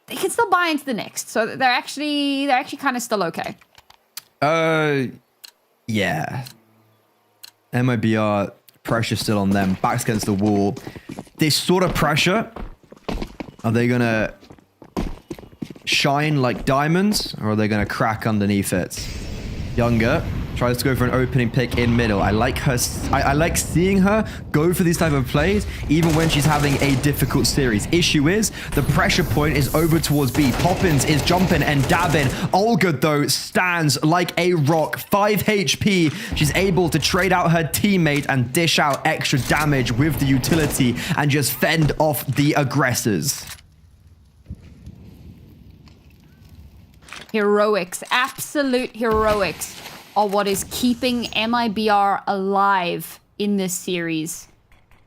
They can still buy into the next, so they're actually kind of still okay. Yeah. MIBR, pressure still on them. Backs against the wall. This sort of pressure, are they going to shine like diamonds, or are they going to crack underneath it? Younger tries to go for an opening pick in middle. I like her. I like seeing her go for these type of plays, even when she's having a difficult series. Issue is, the pressure point is over towards B. Poppins is jumping and dabbing. Olga, though, stands like a rock. 5 HP. She's able to trade out her teammate and dish out extra damage with the utility and just fend off the aggressors. Heroics, absolute heroics, are what is keeping MIBR alive in this series,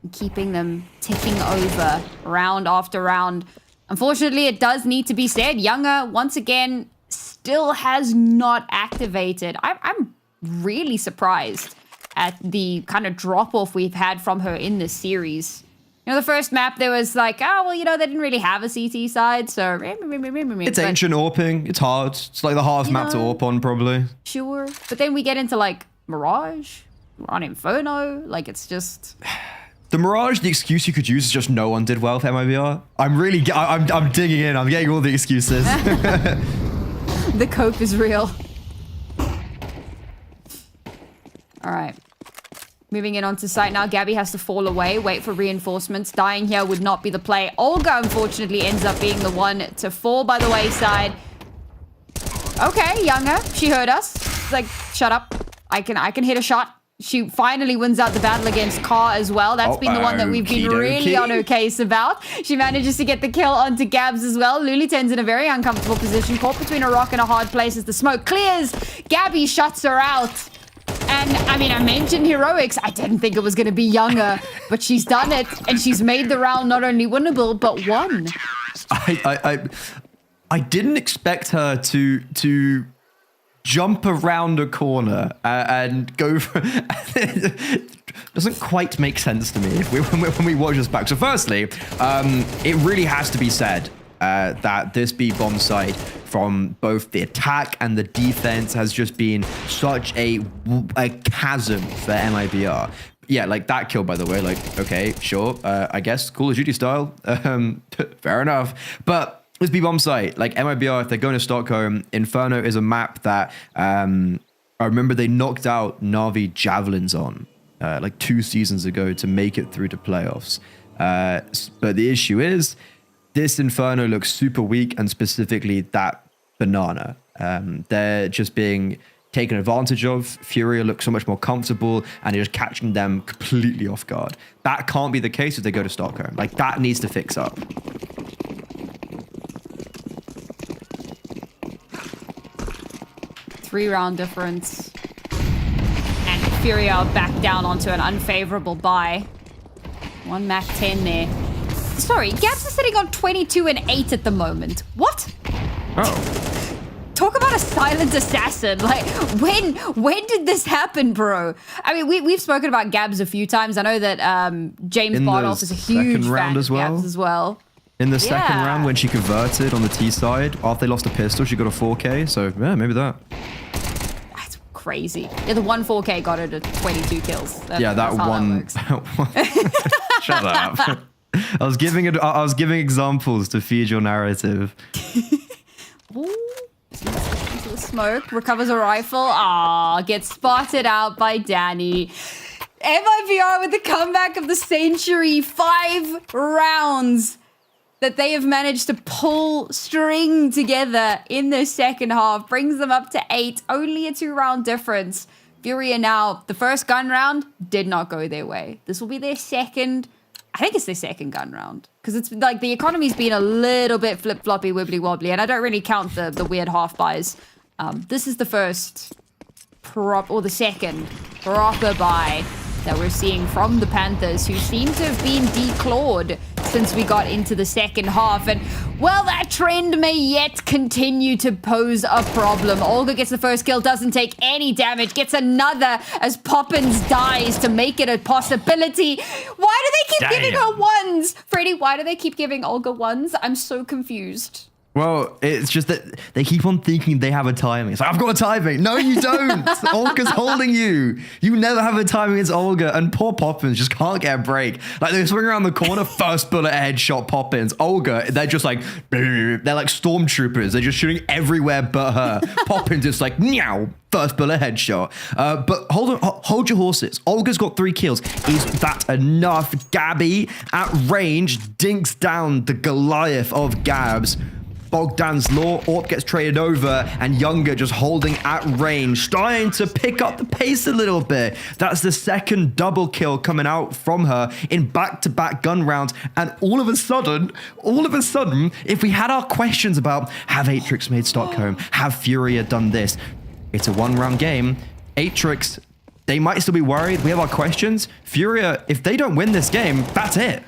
and keeping them ticking over round after round. Unfortunately, it does need to be said, Younger, once again, still has not activated. I'm really surprised at the kind of drop-off we've had from her in this series. You know, the first map, there was like, oh, well, they didn't really have a CT side, so... It's ancient AWPing. It's hard. It's like the hardest map to AWP on, probably. Sure. But then we get into, like, Mirage, on Inferno. Like, it's just... The Mirage, the excuse you could use is just no one did well with MIBR. I'm digging in. I'm getting all the excuses. The cope is real. All right. Moving in onto site now. Gabby has to fall away, wait for reinforcements. Dying here would not be the play. Olga, unfortunately, ends up being the one to fall by the wayside. Okay, Younger, she heard us. It's like, shut up. I can hit a shot. She finally wins out the battle against Car as well. That's been the one that we've been really on her case about. She manages to get the kill onto Gabs as well. Luliten's in a very uncomfortable position, caught between a rock and a hard place as the smoke clears. Gabby shuts her out. And, I mean, I mentioned heroics. I didn't think it was going to be Younger, but she's done it, and she's made the round not only winnable, but won. I didn't expect her to jump around a corner and go for... doesn't quite make sense to me when we watch this back. So firstly, it really has to be said that this B bomb side, from both the attack and the defense, has just been such a chasm for MIBR. Yeah, like that kill, by the way, like, okay, sure, I guess Call of Duty style, fair enough. But this B bomb site, like MIBR, if they're going to Stockholm, Inferno is a map that I remember they knocked out Na'Vi Javelins on like 2 seasons ago to make it through to playoffs. But the issue is, this Inferno looks super weak, and specifically that banana. They're just being taken advantage of. Furia looks so much more comfortable, and you're just catching them completely off guard. That can't be the case if they go to Stockholm. Like, that needs to fix up. Three-round difference. And Fury are back down onto an unfavorable buy. 1 Mac 10 there. Sorry, Gabs is sitting on 22 and 8 at the moment. What? Oh. Talk about a silent assassin. Like, when did this happen, bro? I mean, we've spoken about Gabs a few times. I know that James Bardolph is a huge fan of Gabs as well. In the second round, when she converted on the T side, after they lost a pistol, she got a 4K. So, yeah, maybe that. That's crazy. Yeah, the 1 4K got her to 22 kills. That one. Shut up. I was giving examples to feed your narrative. Ooh. Into the smoke, recovers a rifle. Gets spotted out by Danny. MIBR with the comeback of the century. 5 rounds that they have managed to pull string together in the second half. Brings them up to 8. Only a 2-round difference. Furia now, the first gun round did not go their way. This will be their second. I think it's their second gun round. Because it's like the economy's been a little bit flip-floppy, wibbly-wobbly. And I don't really count the weird half buys. This is the first the second proper buy that we're seeing from the Panthers, who seem to have been declawed since we got into the second half. And, well, that trend may yet continue to pose a problem. Olga gets the first kill, doesn't take any damage, gets another as Poppins dies to make it a possibility. Why do they keep giving her ones? Freddy, why do they keep giving Olga ones? I'm so confused. Well, it's just that they keep on thinking they have a timing. It's like, I've got a timing. No, you don't. Olga's holding you. You never have a timing against Olga. And poor Poppins just can't get a break. Like, they swing around the corner, first bullet headshot Poppins. Olga, they're just like, they're like stormtroopers. They're just shooting everywhere but her. Poppins is like, meow. First bullet headshot. But hold your horses. Olga's got 3 kills. Is that enough? Gabby at range dinks down the Goliath of Gabs. Bogdan's Law, Orp gets traded over, and Younger just holding at range, starting to pick up the pace a little bit. That's the second double kill coming out from her in back-to-back gun rounds, and all of a sudden, if we had our questions about have Atrix made Stockholm, have Furia done this, it's a 1-round game. Atrix, they might still be worried. We have our questions. Furia, if they don't win this game, that's it.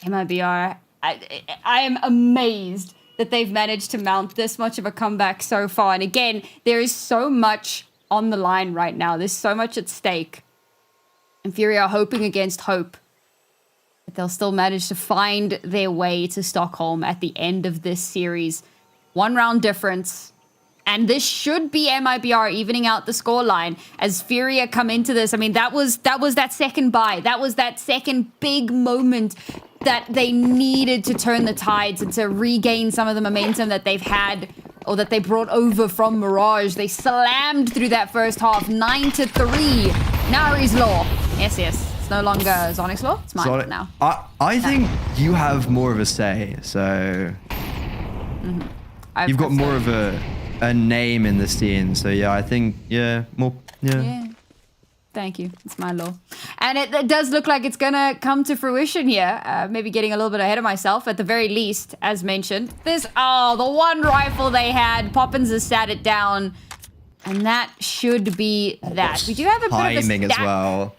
MIBR, I am amazed that they've managed to mount this much of a comeback so far. And again, there is so much on the line right now. There's so much at stake. And Fury are hoping against hope that they'll still manage to find their way to Stockholm at the end of this series. 1-round difference. And this should be MIBR evening out the scoreline as Furia come into this. I mean, that was that second buy. That was that second big moment that they needed to turn the tides and to regain some of the momentum that they've had or that they brought over from Mirage. They slammed through that first half, 9-3. Nari's Law. Yes. It's no longer Zonic's Law. It's mine now. I think you have more of a say, so... You've got more of a name in the scene, so yeah, I think, more. Thank you. It's my law. And it does look like it's going to come to fruition here. Maybe getting a little bit ahead of myself. At the very least, as mentioned, the one rifle they had, Poppins has sat it down. And that should be that. We do have a bit of a stack. As well.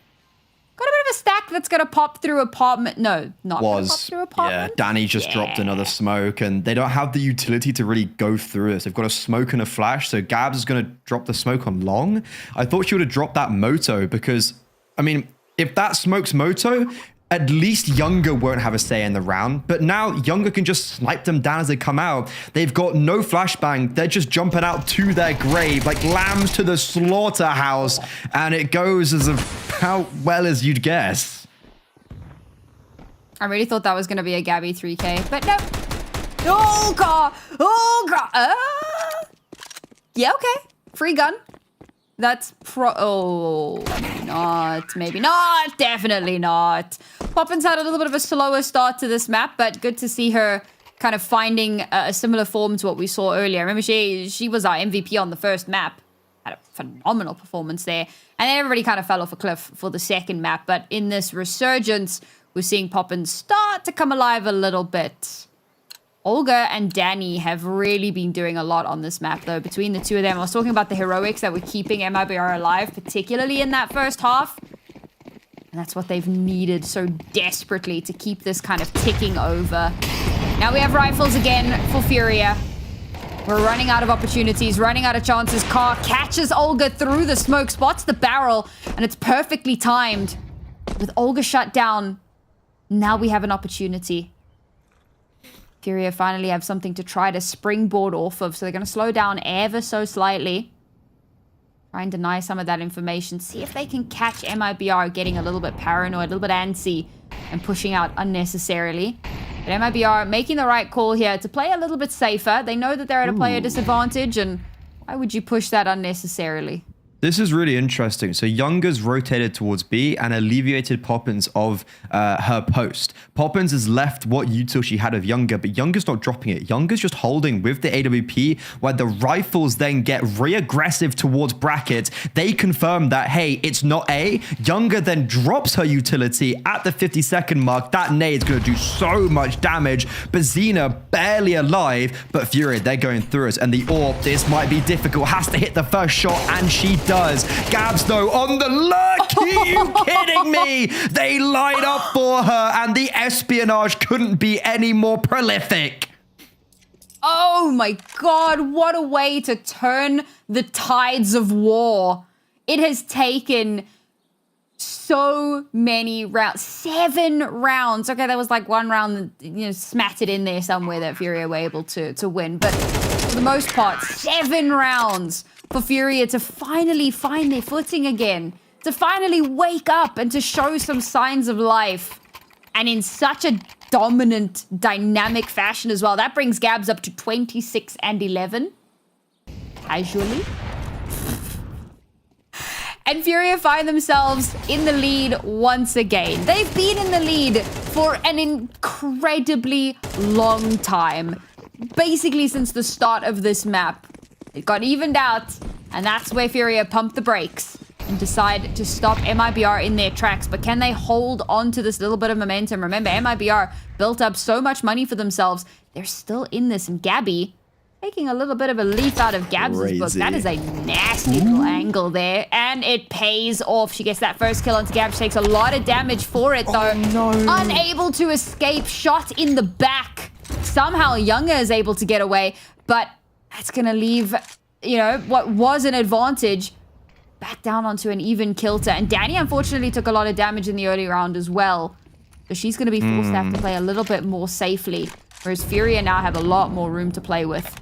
Got a bit of a stack that's going to pop through apartment. No, not going to pop through apartment. Yeah, Danny just dropped another smoke, and they don't have the utility to really go through this. They've got a smoke and a flash, so Gabs is going to drop the smoke on long. I thought she would have dropped that moto because, I mean, if that smokes moto, at least Younger won't have a say in the round. But now Younger can just snipe them down as they come out. They've got no flashbang. They're just jumping out to their grave like lambs to the slaughterhouse. And it goes as about well as you'd guess. I really thought that was going to be a Gabby 3K, but no. Oh, God. Yeah, okay. Free gun. That's maybe not, definitely not. Poppins had a little bit of a slower start to this map, but good to see her kind of finding a similar form to what we saw earlier. Remember, she was our MVP on the first map. Had a phenomenal performance there. And then everybody kind of fell off a cliff for the second map. But in this resurgence, we're seeing Poppins start to come alive a little bit. Olga and Danny have really been doing a lot on this map, though, between the two of them. I was talking about the heroics that were keeping MIBR alive, particularly in that first half. And that's what they've needed so desperately to keep this kind of ticking over. Now we have rifles again for Furia. We're running out of opportunities, running out of chances. Car catches Olga through the smoke, spots the barrel, and it's perfectly timed. With Olga shut down, now we have an opportunity. Furia finally have something to try to springboard off of, so they're going to slow down ever so slightly. Try and deny some of that information. See if they can catch MIBR getting a little bit paranoid, a little bit antsy, and pushing out unnecessarily. But MIBR making the right call here to play a little bit safer. They know that they're at a player disadvantage, and why would you push that unnecessarily? This is really interesting. So Younger's rotated towards B and alleviated Poppins of her post. Poppins has left what util she had of Younger, but Younger's not dropping it. Younger's just holding with the AWP, where the rifles then get re-aggressive towards bracket. They confirm that, hey, it's not A. Younger then drops her utility at the 50-second mark. That nade's going to do so much damage. Bazina barely alive, but Furia, they're going through us. And the AWP, this might be difficult, has to hit the first shot, and she does. Gabs, though, on the lurk. Are you kidding me? They light up for her, and the espionage couldn't be any more prolific. Oh my god, what a way to turn the tides of war. It has taken so many rounds. 7 rounds. Okay, there was like one round, smattered in there somewhere that Furia were able to win. But for the most part, 7 rounds for Furia to finally find their footing again, to finally wake up and to show some signs of life, and in such a dominant, dynamic fashion as well. That brings Gabs up to 26 and 11, casually. And Furia find themselves in the lead once again. They've been in the lead for an incredibly long time, basically since the start of this map. It got evened out, and that's where Furia pumped the brakes and decide to stop MIBR in their tracks. But can they hold on to this little bit of momentum? Remember, MIBR built up so much money for themselves. They're still in this, and Gabby taking a little bit of a leaf out of Gabs' book. That is a nasty little angle there, and it pays off. She gets that first kill onto Gabs. She takes a lot of damage for it, though. Oh, no. Unable to escape, shot in the back. Somehow Younger is able to get away, but that's going to leave, what was an advantage back down onto an even kilter. And Danny, unfortunately, took a lot of damage in the early round as well. So she's going to be forced to have to play a little bit more safely, whereas Furia now have a lot more room to play with.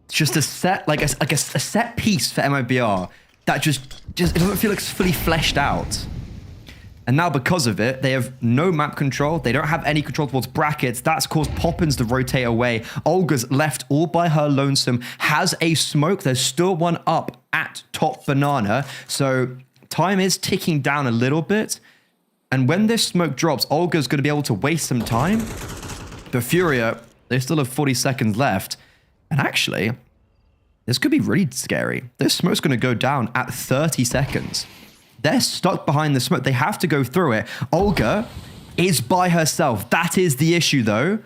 It's just a set, like a set piece for MIBR that just it doesn't feel like it's fully fleshed out. And now because of it, they have no map control. They don't have any control towards brackets. That's caused Poppins to rotate away. Olga's left all by her lonesome, has a smoke. There's still one up at top banana. So time is ticking down a little bit. And when this smoke drops, Olga's going to be able to waste some time. But Furia, they still have 40 seconds left. And actually, this could be really scary. This smoke's going to go down at 30 seconds. They're stuck behind the smoke. They have to go through it. Olga is by herself. That is the issue, though.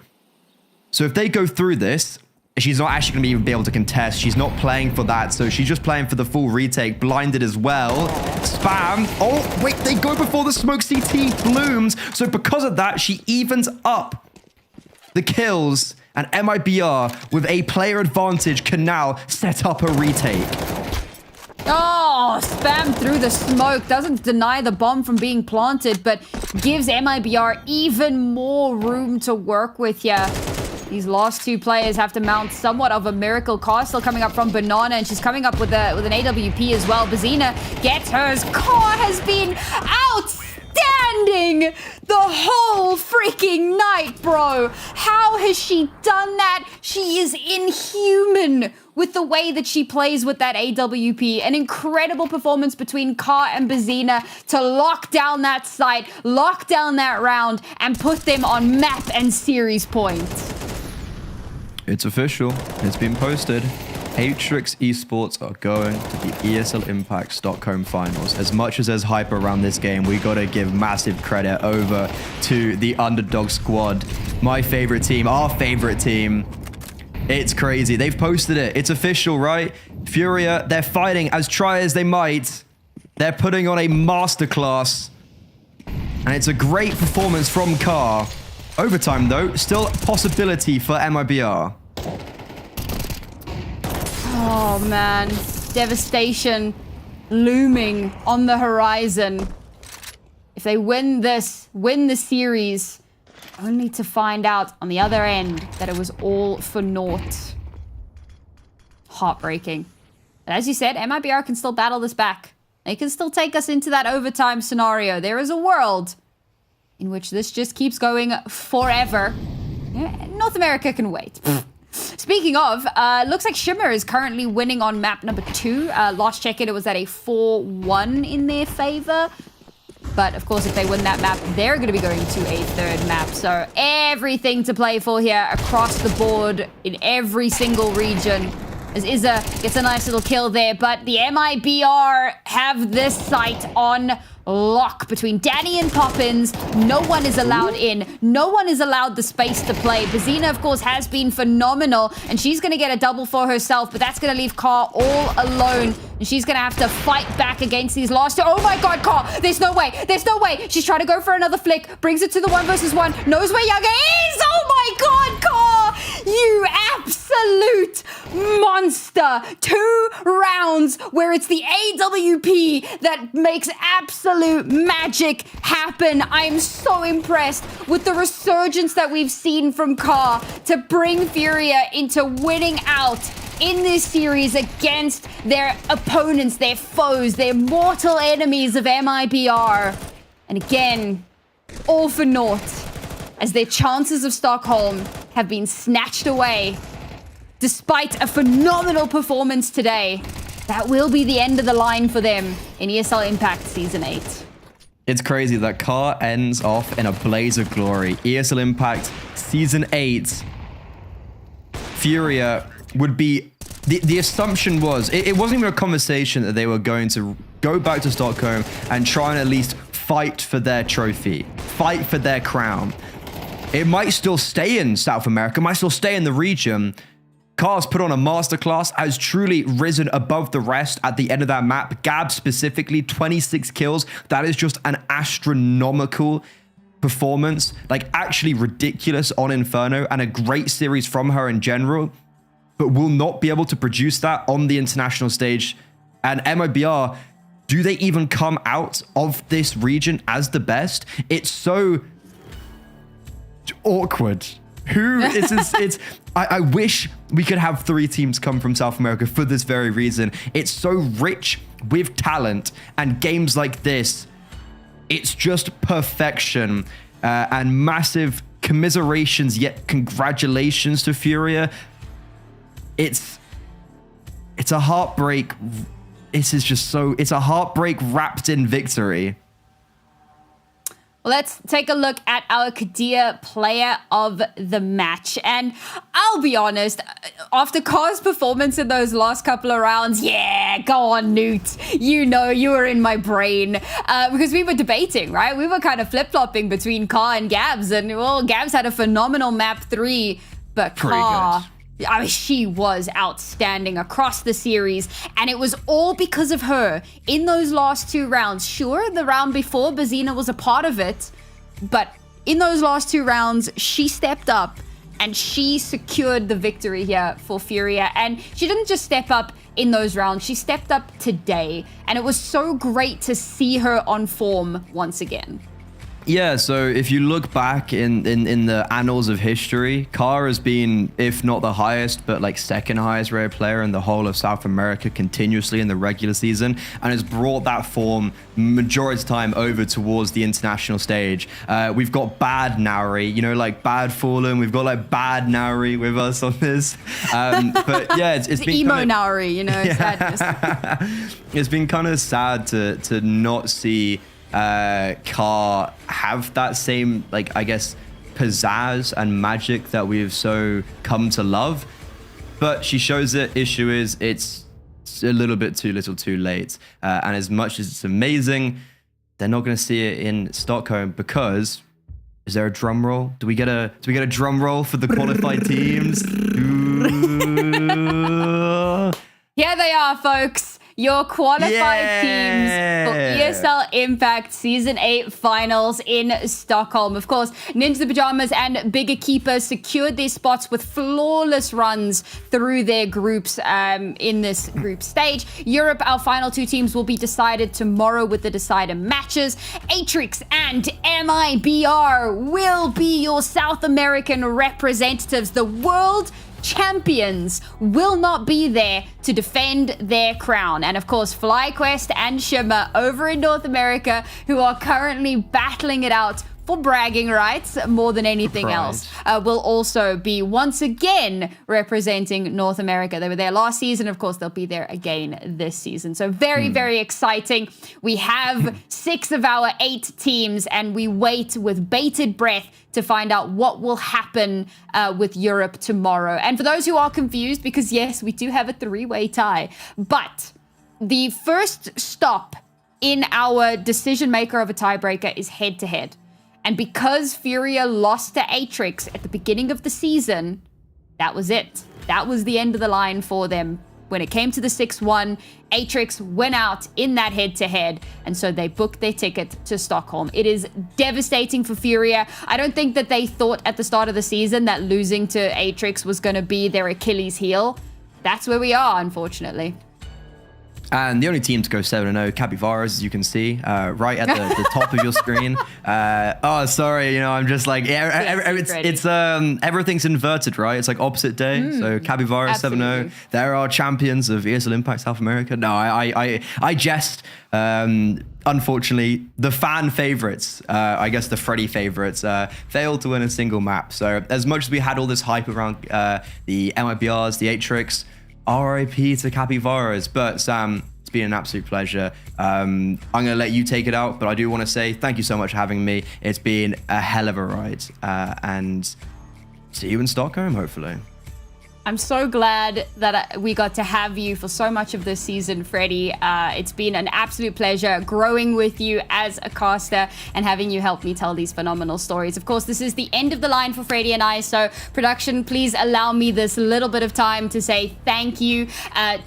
So if they go through this, she's not actually going to even be able to contest. She's not playing for that, so she's just playing for the full retake. Blinded as well. Spam. Oh, wait, they go before the smoke. CT blooms. So because of that, she evens up the kills, and MIBR, with a player advantage, can now set up a retake. Oh, spam through the smoke. Doesn't deny the bomb from being planted, but gives MIBR even more room to work with here. These last two players have to mount somewhat of a miracle. Car still coming up from Banana, and she's coming up with an AWP as well. Bazina gets hers. Car has been outstanding the whole freaking night, bro. How has she done that? She is inhuman with the way that she plays with that AWP. An incredible performance between Car and Bazina to lock down that site, lock down that round, and put them on map and series points. It's official. It's been posted. Atrix Esports are going to the ESL Impact Stockholm Finals. As much as there's hype around this game, we got to give massive credit over to the underdog squad. my favorite team, our favorite team. It's crazy. They've posted it. It's official, right? Furia, they're fighting as try as they might. They're putting on a masterclass. And it's a great performance from Car. Overtime, though. Still possibility for MIBR. Oh, man. Devastation looming on the horizon. If they win this, win the series, only to find out on the other end that it was all for naught. Heartbreaking. But as you said, MIBR can still battle this back. They can still take us into that overtime scenario. There is a world in which this just keeps going forever. Yeah, North America can wait. Speaking of, looks like Shimmer is currently winning on map number 2. Last check it was at a 4-1 in their favor. But of course, if they win that map, they're going to be going to a 3rd map. So everything to play for here across the board in every single region. As Izza gets a nice little kill there, but the MIBR have this site on lock between Danny and Poppins. No one is allowed in. No one is allowed the space to play. Bazina, of course, has been phenomenal, and she's going to get a double for herself, but that's going to leave Car all alone, and she's going to have to fight back against these last two. Oh my god, Car! There's no way! There's no way! She's trying to go for another flick, brings it to the 1v1, knows where Yaga is! Oh my god, Car! You absolute monster! 2 rounds where it's the AWP that makes absolute magic happen. I'm so impressed with the resurgence that we've seen from Car to bring Furia into winning out in this series against their opponents, their foes, their mortal enemies of MIBR. And again, all for naught, as their chances of Stockholm have been snatched away. Despite a phenomenal performance today, that will be the end of the line for them in ESL Impact Season 8. It's crazy that Car ends off in a blaze of glory. ESL Impact Season 8. Furia would be... The assumption was... It wasn't even a conversation that they were going to go back to Stockholm and try and at least fight for their trophy. Fight for their crown. It might still stay in South America, might still stay in the region. Car's put on a masterclass, has truly risen above the rest at the end of that map. Gab specifically, 26 kills. That is just an astronomical performance. Like, actually ridiculous on Inferno, and a great series from her in general. But will not be able to produce that on the international stage. And MIBR, do they even come out of this region as the best? It's so awkward. Who is this? It's... I wish we could have 3 teams come from South America for this very reason. It's so rich with talent, and games like this, it's just perfection. And massive commiserations, yet congratulations to Furia. It's a heartbreak. This is just so... It's a heartbreak wrapped in victory. Well, let's take a look at our Kadir player of the match. And I'll be honest, after Car's performance in those last couple of rounds, yeah, go on, Newt. You know, you were in my brain. Because we were debating, right? We were kind of flip-flopping between Car and Gabs. And, well, Gabs had a phenomenal map 3, but Car... I mean, she was outstanding across the series, and it was all because of her in those last 2 rounds. Sure, the round before, Bazina was a part of it, but in those last 2 rounds, she stepped up and she secured the victory here for Furia. And she didn't just step up in those rounds, she stepped up today, and it was so great to see her on form once again. Yeah, so if you look back in the annals of history, Car has been, if not the highest, but like 2nd highest rare player in the whole of South America continuously in the regular season, and has brought that form majority of the time over towards the international stage. We've got Bad Nauri, you know, like Bad Fallen. We've got like Bad Nauri with us on this. But yeah, it's been emo kinda, Nauri, you know, sadness. It's been kind of sad to not see Car have that same, like, I guess, pizzazz and magic that we've so come to love. But she shows it. Issue is, it's a little bit too little too late. And as much as it's amazing, they're not going to see it in Stockholm because Is there a drum roll? Do we get a drum roll for the qualified teams? Here they are, folks. Your qualified teams for ESL Impact Season 8 Finals in Stockholm. Of course, Ninja the Pajamas and Bigger Keeper secured their spots with flawless runs through their groups in this group stage. Europe, our final 2 teams will be decided tomorrow with the decider matches. Atrix and MIBR will be your South American representatives. The world champions will not be there to defend their crown. And of course, FlyQuest and Shimmer over in North America, who are currently battling it out for bragging rights more than anything else, will also be once again representing North America. They were there last season. Of course, they'll be there again this season. So very, very exciting. We have 6 of our 8 teams, and we wait with bated breath to find out what will happen with Europe tomorrow. And for those who are confused, because yes, we do have a 3-way tie, but the first stop in our decision maker of a tiebreaker is head-to-head. And because Furia lost to Atrix at the beginning of the season, that was it. That was the end of the line for them. When it came to the 6-1, Atrix went out in that head-to-head, and so they booked their ticket to Stockholm. It is devastating for Furia. I don't think that they thought at the start of the season that losing to Atrix was going to be their Achilles heel. That's where we are, unfortunately. And the only team to go 7-0, Capyvaras, as you can see, right at the top of your screen. Oh, sorry, I'm just like, everything's inverted, right? It's like opposite day. So Capyvaras 7-0. They're our champions of ESL Impact South America. No, I jest. Unfortunately, the fan favorites, I guess the Freddy favorites, failed to win a single map. So as much as we had all this hype around the MIBRs, the Atrix, RIP to Capyvaras. But Sam, it's been an absolute pleasure. I'm going to let you take it out, but I do want to say thank you so much for having me. It's been a hell of a ride, and see you in Stockholm, hopefully. I'm so glad that we got to have you for so much of this season, Freddie. It's been an absolute pleasure growing with you as a caster and having you help me tell these phenomenal stories. Of course, this is the end of the line for Freddie and I, so production, please allow me this little bit of time to say thank you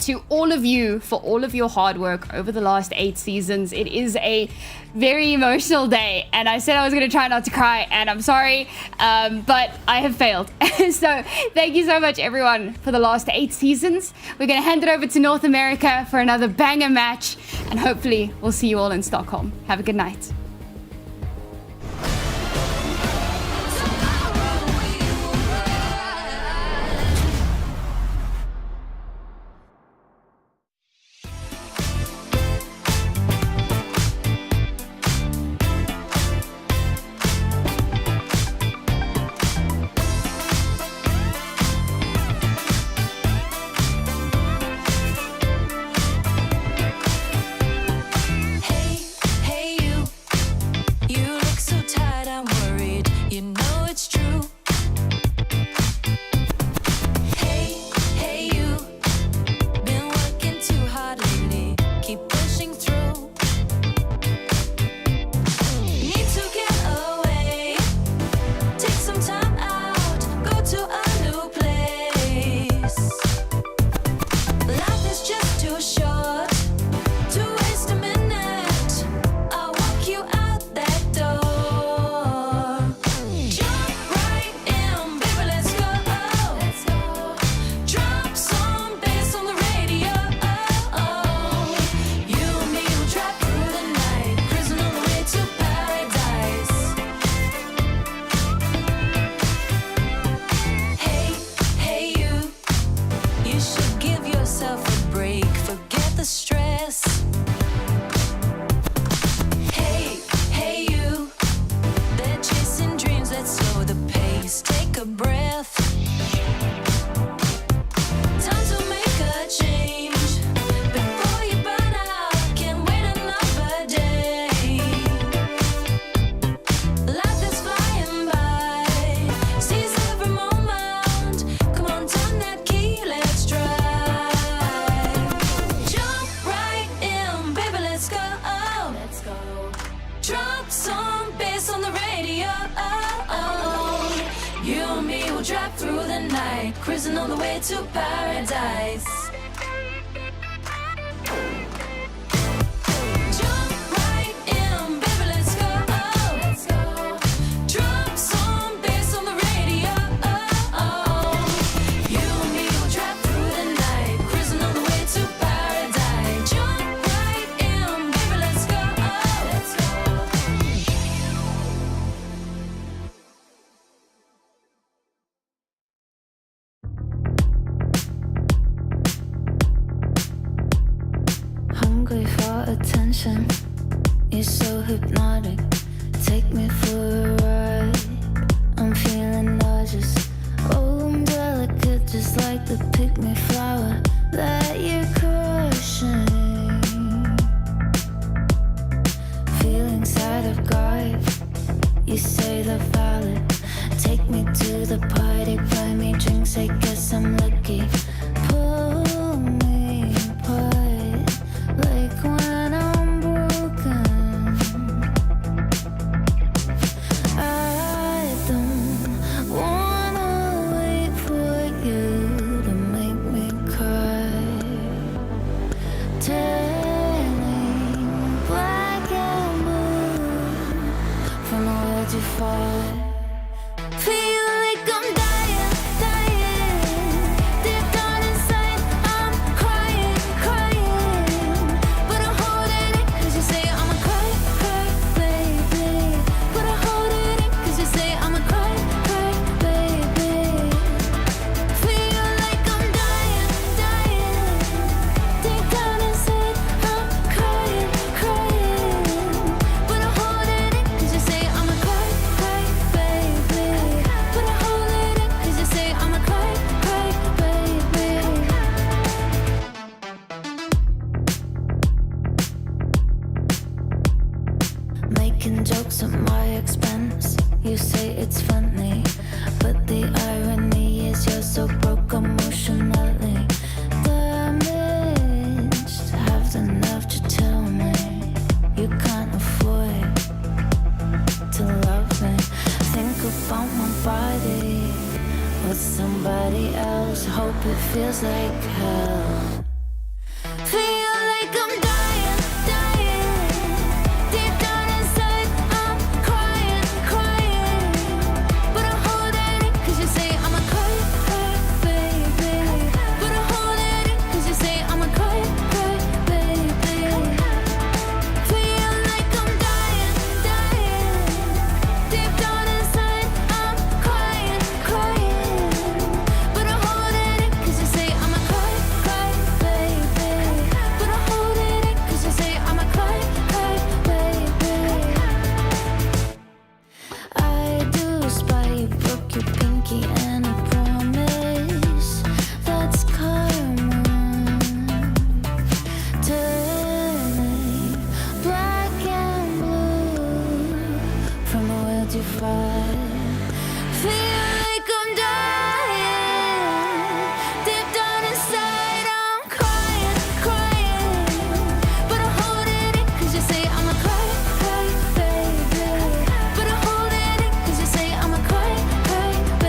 to all of you for all of your hard work over the last 8 seasons. It is a very emotional day, and I said I was going to try not to cry, and I'm sorry, but I have failed. So thank you so much, everyone, for the last 8 seasons. We're going to hand it over to North America for another banger match, and hopefully we'll see you all in Stockholm. Have a good night. night, cruising all the way to paradise. Jump right in, baby, let's go. Let's go. Drop some bass on the radio. You and me will drive through the night, cruising all the way to paradise. Jump right in, baby, let's go. Let's go. Hungry for attention, you're so hypnotic. Take me for a ride, I'm feeling nauseous. Oh, I'm delicate, just like the pick-me flower that you're crushing. Feelings that I've got, you say they're valid. Take me to the party, buy me drinks, I guess I'm lucky. Pull me apart, like when I'm broken. I don't wanna wait for you to make me cry. Turning black and blue from the world you fought. Feel like I'm dying, dying. Deep down inside, I'm crying, crying. But I'm holding it, cause you say I'm a cry, cry, baby. But I'm holding it, cause you say I'm a cry, cry, baby. Feel like I'm dying, dying. Deep down inside, I'm crying, crying. But I'm holding it, cause you say I'm a cry, cry, baby. But I'm holding it, cause you say I'm a cry, cry, baby. Making jokes at my expense, you say it's funny, but the irony is you're so broke emotionally damaged. Have the nerve to tell me you can't afford to love me. Think about my body with somebody else, hope it feels like hell. Feel like I'm dying, dying. Deep down inside, I'm crying, crying. But I'm holding it, cause you say I'm a cry, cry, baby. But I'm holding it, cause you say I'm a cry, cry, baby. Feel like I'm dying, dying. Deep down inside, I'm crying, crying. But I'm holding it, cause you say I'm a cry, cry, baby. But I'm holding it, cause you say I'm a cry, cry, baby. I do spy, you broke your pinky and I promise that's karma. Turning black and blue from the world you fight. Feel like I'm dying. Deep down inside, I'm crying, crying. But I'm holding it, cause you say I'm a cry, cry, baby. But I'm holding it, cause you say I'm a cry, cry, baby.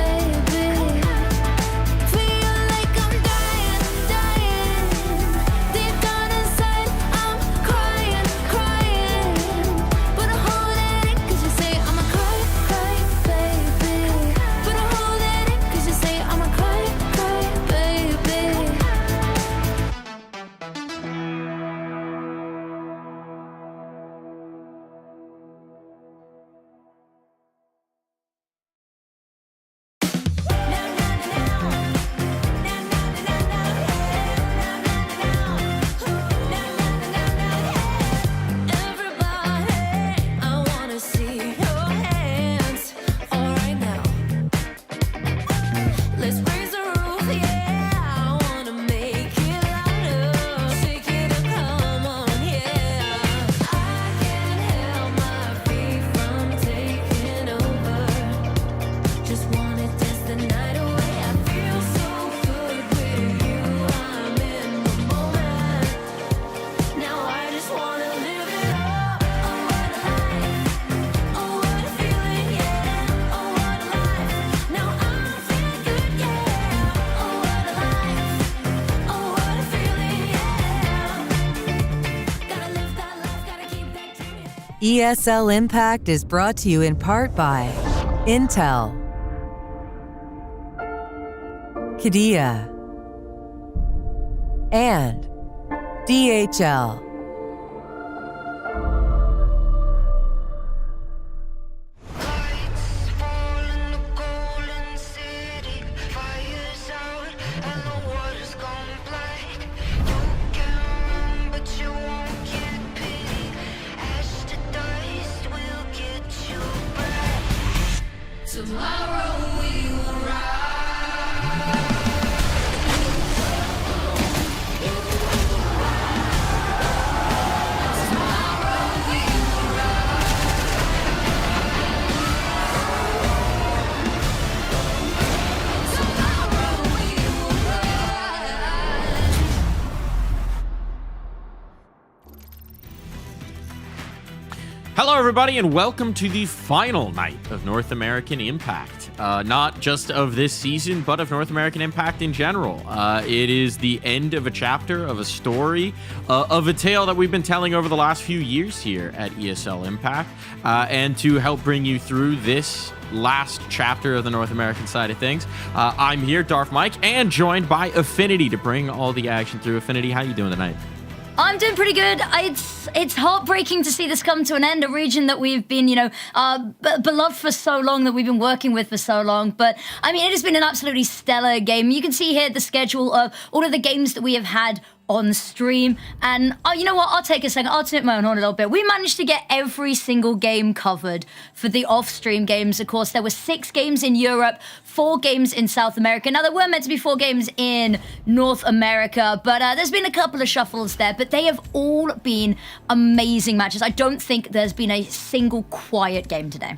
ESL Impact is brought to you in part by Intel, Qiddiya, and DHL. Lights fall in the golden city. Fire's out and the water's gone black. You can run, but you won't get pity. Ash to dust will get you back. Tomorrow we will rise. Hello, everybody, and welcome to the final night of North American Impact. Not just of this season, but of North American Impact in general. It is the end of a chapter, of a story, of a tale that we've been telling over the last few years here at ESL Impact. And to help bring you through this last chapter of the North American side of things, I'm here, Darth Mike, and joined by Affinity to bring all the action through. Affinity, how you doing tonight? I'm doing pretty good. It's heartbreaking to see this come to an end, a region that we've been, beloved for so long, that we've been working with for so long. But, I mean, it has been an absolutely stellar game. You can see here the schedule of all of the games that we have had on stream. And you know what? I'll take a second. I'll toot my own horn a little bit. We managed to get every single game covered for the off-stream games. Of course, there were 6 games in Europe, 4 games in South America. Now, there were meant to be 4 games in North America, but there's been a couple of shuffles there, but they have all been amazing matches. I don't think there's been a single quiet game today.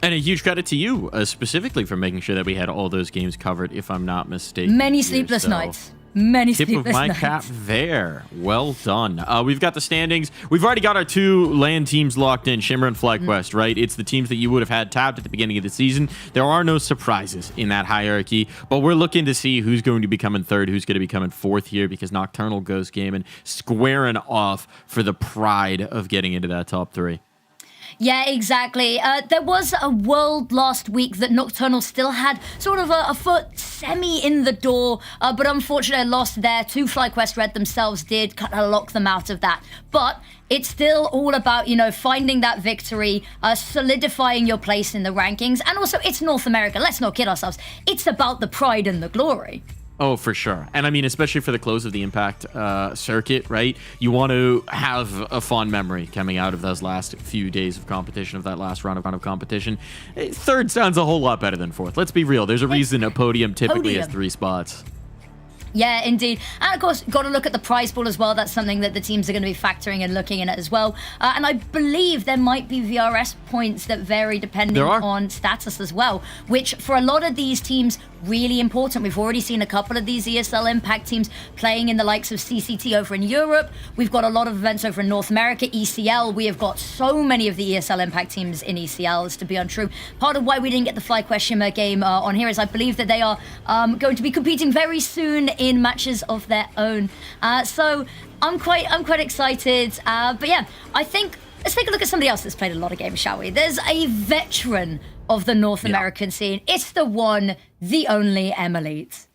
And a huge credit to you, specifically for making sure that we had all those games covered, if I'm not mistaken. Many sleepless nights. Many Tip sleepless of my nights. cap there. Well done. We've got the standings. We've already got our 2 LAN teams locked in, Shimmer and FlyQuest, right? It's the teams that you would have had tapped at the beginning of the season. There are no surprises in that hierarchy, but we're looking to see who's going to be coming third, who's going to be coming fourth here, because Nocturnal goes game and squaring off for the pride of getting into that top 3. Yeah, exactly. There was a world last week that Nocturnal still had sort of a foot semi in the door, but unfortunately lost there. 2 FlyQuest Red themselves did kind of lock them out of that. But it's still all about, finding that victory, solidifying your place in the rankings. And also, it's North America. Let's not kid ourselves. It's about the pride and the glory. Oh, for sure. And I mean, especially for the close of the Impact circuit, right? You want to have a fond memory coming out of those last few days of competition, of that last round of competition. Third sounds a whole lot better than fourth. Let's be real. There's a reason a podium typically has 3 spots. Yeah, indeed. And of course, got to look at the prize pool as well. That's something that the teams are going to be factoring and looking in at as well. And I believe there might be VRS points that vary depending on status as well, which for a lot of these teams, really important. We've already seen a couple of these ESL Impact teams playing in the likes of CCT over in Europe. We've got a lot of events over in North America, ECL. We have got so many of the ESL Impact teams in ECL, as to be untrue. Part of why we didn't get the FlyQuest Shimmer game on here is I believe that they are going to be competing very soon in matches of their own. So I'm quite excited. But yeah, I think let's take a look at somebody else that's played a lot of games, shall we? There's a veteran of the North American scene. It's the one, the only Emilite.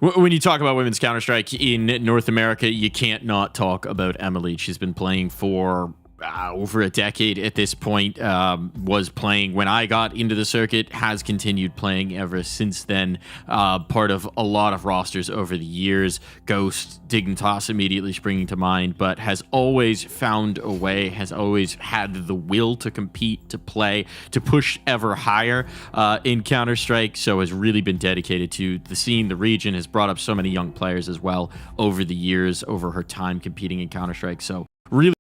When you talk about women's Counter-Strike in North America, you can't not talk about Emily. She's been playing for over a decade at this point, was playing when I got into the circuit, has continued playing ever since then. Part of a lot of rosters over the years. Ghost, Dignitas immediately springing to mind, but has always found a way, has always had the will to compete, to play, to push ever higher in Counter-Strike, so has really been dedicated to the scene, the region, has brought up so many young players as well over the years, over her time competing in Counter-Strike, so really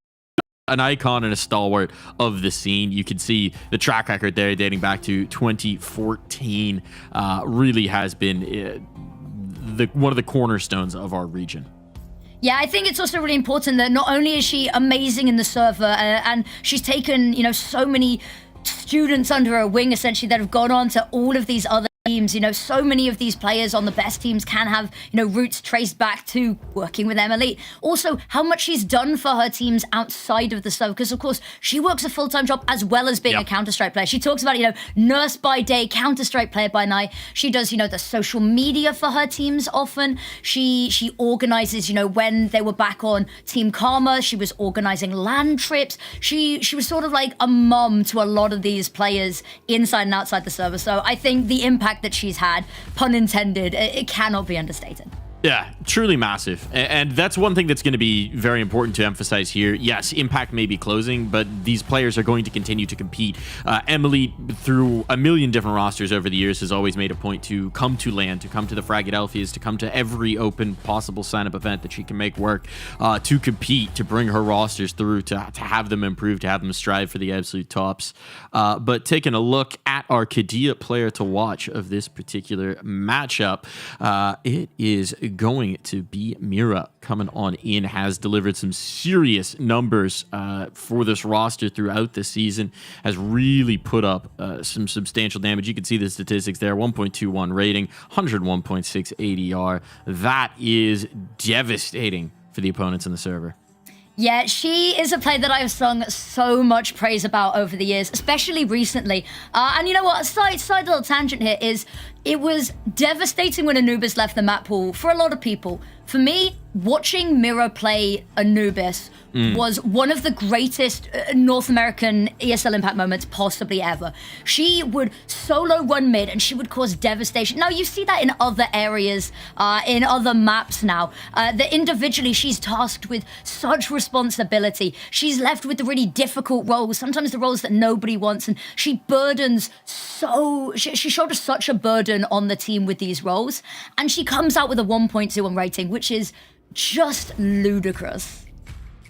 an icon and a stalwart of the scene. You can see the track record there dating back to 2014. Really has been one of the cornerstones of our region. Yeah, I think it's also really important that not only is she amazing in the server, and she's taken, so many students under her wing, essentially, that have gone on to all of these other teams. So many of these players on the best teams can have, roots traced back to working with Emily. Also, how much she's done for her teams outside of the server, because of course she works a full-time job as well as being a Counter-Strike player. She talks about, nurse by day, Counter-Strike player by night. She does, the social media for her teams often. She organizes, when they were back on Team Karma, she was organizing land trips. She was sort of like a mom to a lot of these players inside and outside the server. So I think the impact that she's had, pun intended, it cannot be understated. Yeah, truly massive. And that's one thing that's going to be very important to emphasize here. Yes, Impact may be closing, but these players are going to continue to compete. Emily, through a million different rosters over the years, has always made a point to come to LAN, to come to the Fragidelphias, to come to every open possible sign-up event that she can make work, to compete, to bring her rosters through, to have them improve, to have them strive for the absolute tops. But taking a look at our Kadia player to watch of this particular matchup, it is going to be Mira coming on in, has delivered some serious numbers for this roster throughout the season, has really put up some substantial damage. You can see the statistics there, 1.21 rating, 101.6 ADR. That is devastating for the opponents in the server. Yeah, she is a player that I've sung so much praise about over the years, especially recently. And you know what? Side little tangent here is it was devastating when Anubis left the map pool for a lot of people. For me, watching Mira play Anubis was one of the greatest North American ESL Impact moments possibly ever. She would solo run mid and she would cause devastation. Now, you see that in other areas, in other maps now, that individually she's tasked with such responsibility. She's left with the really difficult roles, sometimes the roles that nobody wants, and she burdens she shoulders such a burden on the team with these roles, and she comes out with a 1.2 on rating, which is just ludicrous.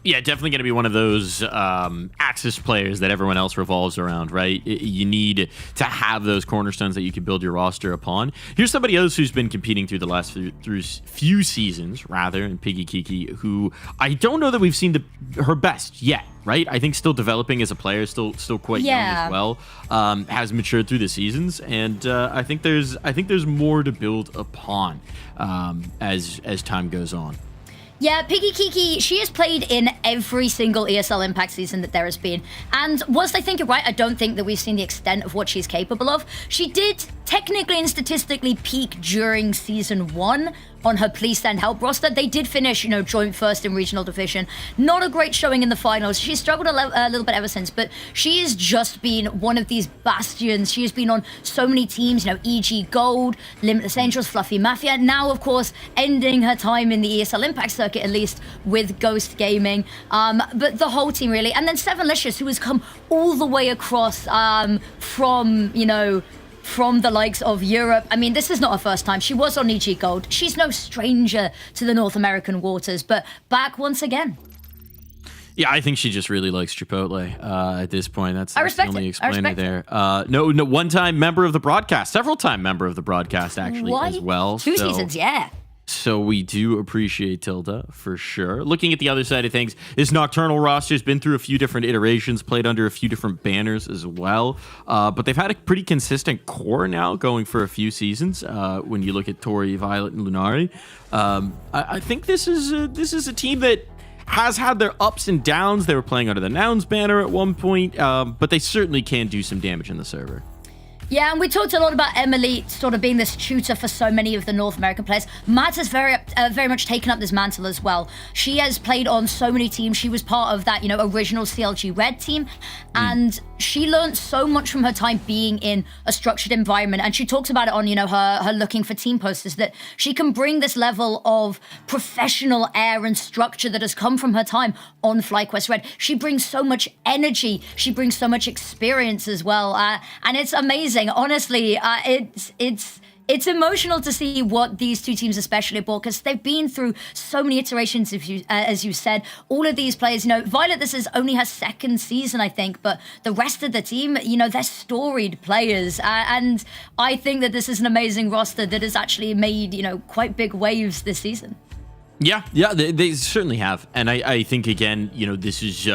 Yeah, definitely going to be one of those Axis players that everyone else revolves around, right? You need to have those cornerstones that you can build your roster upon. Here's somebody else who's been competing through the last few seasons, rather, and Piggy Kiki, who I don't know that we've seen her best yet, right? I think still developing as a player, still quite young as well. Has matured through the seasons, and I think there's more to build upon as time goes on. Yeah, Piggy Kiki, she has played in every single ESL Impact season that there has been. And whilst I think you're right, I don't think that we've seen the extent of what she's capable of. She did technically and statistically peak during Season 1 on her Please Send Help roster. They did finish, joint first in regional division. Not a great showing in the finals. She's struggled a little bit ever since, but she has just been one of these bastions. She has been on so many teams, EG Gold, Limitless Angels, Fluffy Mafia. Now, of course, ending her time in the ESL Impact circuit, at least with Ghost Gaming. But the whole team, really. And then Sevenlicious, who has come all the way across from the likes of Europe. I mean, this is not her first time. She was on EG Gold. She's no stranger to the North American waters, but back once again. Yeah, I think she just really likes Chipotle at this point. That's the only explainer there. No, one-time member of the broadcast, several-time member of the broadcast, actually, as well. Two seasons, yeah. So we do appreciate Tilda for sure. Looking at the other side of things, this Nocturnal roster has been through a few different iterations, played under a few different banners as well. But they've had a pretty consistent core now going for a few seasons. When you look at Tori, Violet, and Lunari, I think this is a team that has had their ups and downs. They were playing under the Nouns banner at one point, but they certainly can do some damage in the server. Yeah, and we talked a lot about Emily sort of being this tutor for so many of the North American players. Matt has very much taken up this mantle as well. She has played on so many teams. She was part of that, original CLG Red team. And she learned so much from her time being in a structured environment. And she talks about it on, her looking for team posters, that she can bring this level of professional air and structure that has come from her time on FlyQuest Red. She brings so much energy. She brings so much experience as well. And it's amazing. Honestly, it's emotional to see what these two teams especially brought, because they've been through so many iterations, as you said. All of these players, Violet, this is only her second season, I think, but the rest of the team, they're storied players. And I think that this is an amazing roster that has actually made, quite big waves this season. Yeah, they certainly have. And I think, again, this is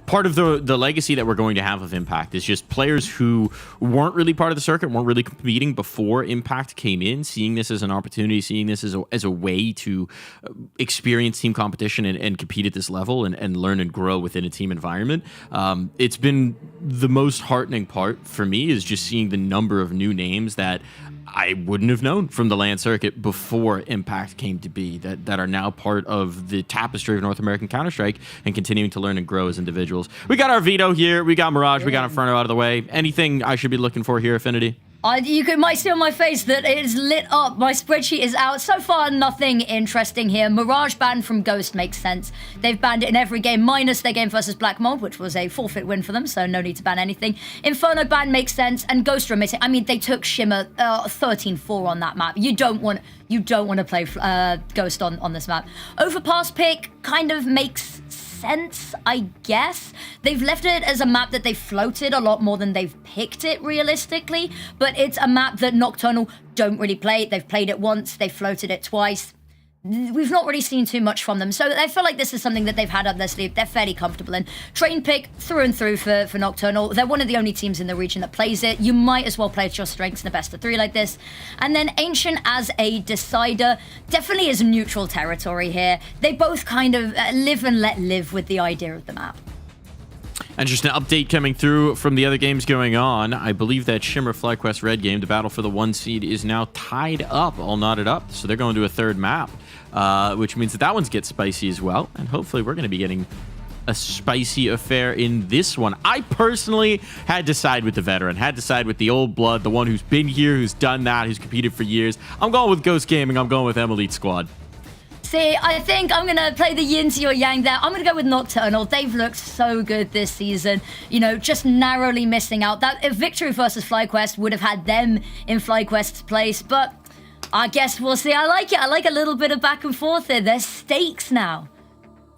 part of the legacy that we're going to have of Impact is just players who weren't really part of the circuit, weren't really competing before Impact came in, seeing this as an opportunity, seeing this as a way to experience team competition and compete at this level and learn and grow within a team environment. It's been the most heartening part for me is just seeing the number of new names that I wouldn't have known from the LAN circuit before Impact came to be that are now part of the tapestry of North American Counter-Strike and continuing to learn and grow as individuals. We got our Vito here. We got Mirage. We got Inferno out of the way. Anything I should be looking for here, Affinity? Might see on my face that it is lit up. My spreadsheet is out. So far, nothing interesting here. Mirage ban from Ghost makes sense. They've banned it in every game, minus their game versus Black Mold, which was a forfeit win for them, so no need to ban anything. Inferno ban makes sense, and Ghost remitting. I mean, they took Shimmer 13-4 on that map. You don't want to play Ghost on this map. Overpass pick kind of makes sense, I guess. They've left it as a map that they've floated a lot more than they've picked it realistically, but it's a map that Nocturnal don't really play. They've played it once, they've floated it twice. We've not really seen too much from them, so I feel like this is something that they've had up their sleeve. They're fairly comfortable in. Train pick through and through for Nocturnal. They're one of the only teams in the region that plays it. You might as well play at your strengths in a best of 3 like this. And then Ancient as a decider definitely is neutral territory here. They both kind of live and let live with the idea of the map. And just an update coming through from the other games going on. I believe that Shimmer FlyQuest Red game, the battle for the 1 seed, is now tied up, all knotted up. So they're going to a third map, which means that one's get spicy as well. And hopefully we're going to be getting a spicy affair in this one. I personally had to side with the veteran, had to side with the old blood, the one who's been here, who's done that, who's competed for years. I'm going with Ghost Gaming. I'm going with Elite Squad. See, I think I'm going to play the yin to your yang there. I'm going to go with Nocturnal. They've looked so good this season. Just narrowly missing out. That victory versus FlyQuest would have had them in FlyQuest's place, but I guess we'll see. I like it. I like a little bit of back and forth there. There's stakes now.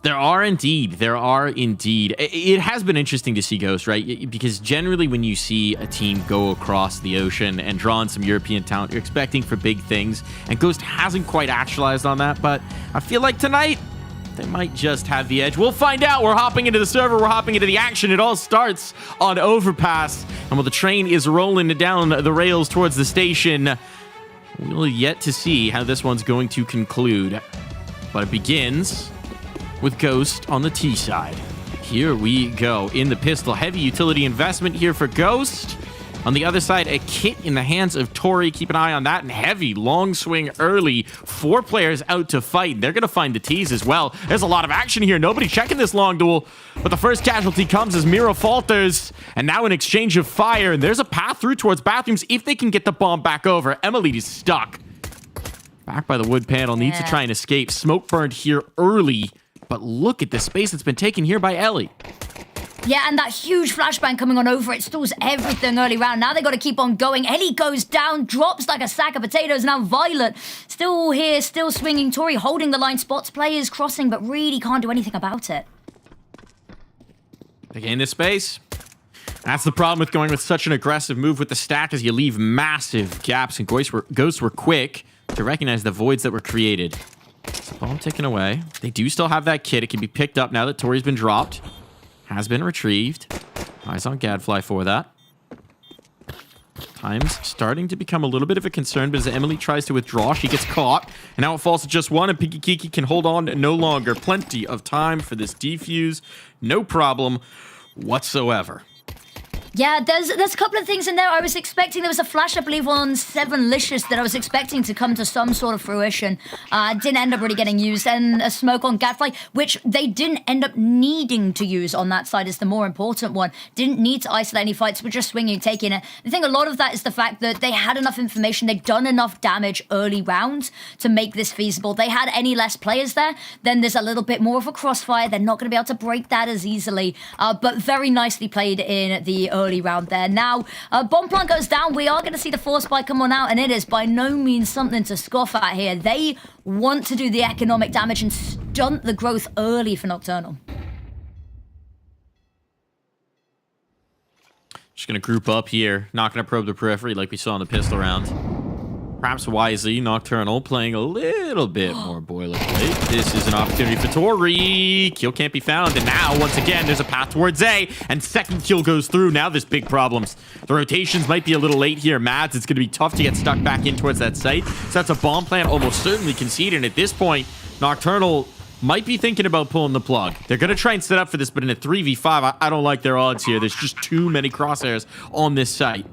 There are indeed. It has been interesting to see Ghost, right? Because generally when you see a team go across the ocean and draw on some European talent, you're expecting for big things. And Ghost hasn't quite actualized on that, but I feel like tonight they might just have the edge. We'll find out. We're hopping into the server. We're hopping into the action. It all starts on Overpass. And while the train is rolling down the rails towards the station, we'll yet to see how this one's going to conclude. But it begins with Ghost on the T side. Here we go. In the pistol, heavy utility investment here for Ghost. On the other side, a kit in the hands of Tori. Keep an eye on that. And heavy, long swing early. 4 players out to fight. They're going to find the T's as well. There's a lot of action here. Nobody checking this long duel. But the first casualty comes as Mira falters. And now an exchange of fire. And there's a path through towards bathrooms if they can get the bomb back over. Emily is stuck. Back by the wood panel. Needs to try and escape. Smoke burned here early. But look at the space that's been taken here by Ellie. Yeah, and that huge flashbang coming on over, it stalls everything early round. Now they got to keep on going. Ellie goes down, drops like a sack of potatoes. Now Violet still here, still swinging. Tori holding the line, spots players crossing, but really can't do anything about it. They gain this space. That's the problem with going with such an aggressive move with the stack, is you leave massive gaps, and Ghosts were quick to recognize the voids that were created. Bomb taken away. They do still have that kit. It can be picked up now that Tori's been dropped. Has been retrieved. Eyes on Gadfly for that. Time's starting to become a little bit of a concern, but as Emily tries to withdraw, she gets caught. And now it falls to just one, and Pinky Kiki can hold on no longer. Plenty of time for this defuse. No problem whatsoever. Yeah, there's a couple of things in there. I was expecting, there was a flash, I believe, on 7 Licious that I was expecting to come to some sort of fruition. Didn't end up really getting used. And a smoke on Gadfly, which they didn't end up needing to use on that side, is the more important one. Didn't need to isolate any fights, but just swinging, taking it. I think a lot of that is the fact that they had enough information, they'd done enough damage early round to make this feasible. They had any less players there, then there's a little bit more of a crossfire. They're not going to be able to break that as easily. But very nicely played in the early round there. Now, bomb plant goes down. We are going to see the force spike come on out, and it is by no means something to scoff at here. They want to do the economic damage and stunt the growth early for Nocturnal. Just going to group up here. Not going to probe the periphery like we saw in the pistol round. Perhaps wisely, Nocturnal playing a little bit more boilerplate. This is an opportunity for Tori. Kill can't be found. And now, once again, there's a path towards A. And second kill goes through. Now there's big problems. The rotations might be a little late here. Mads, it's going to be tough to get stuck back in towards that site. So that's a bomb plant almost certainly conceded. And at this point, Nocturnal might be thinking about pulling the plug. They're going to try and set up for this, but in a 3v5, I don't like their odds here. There's just too many crosshairs on this site.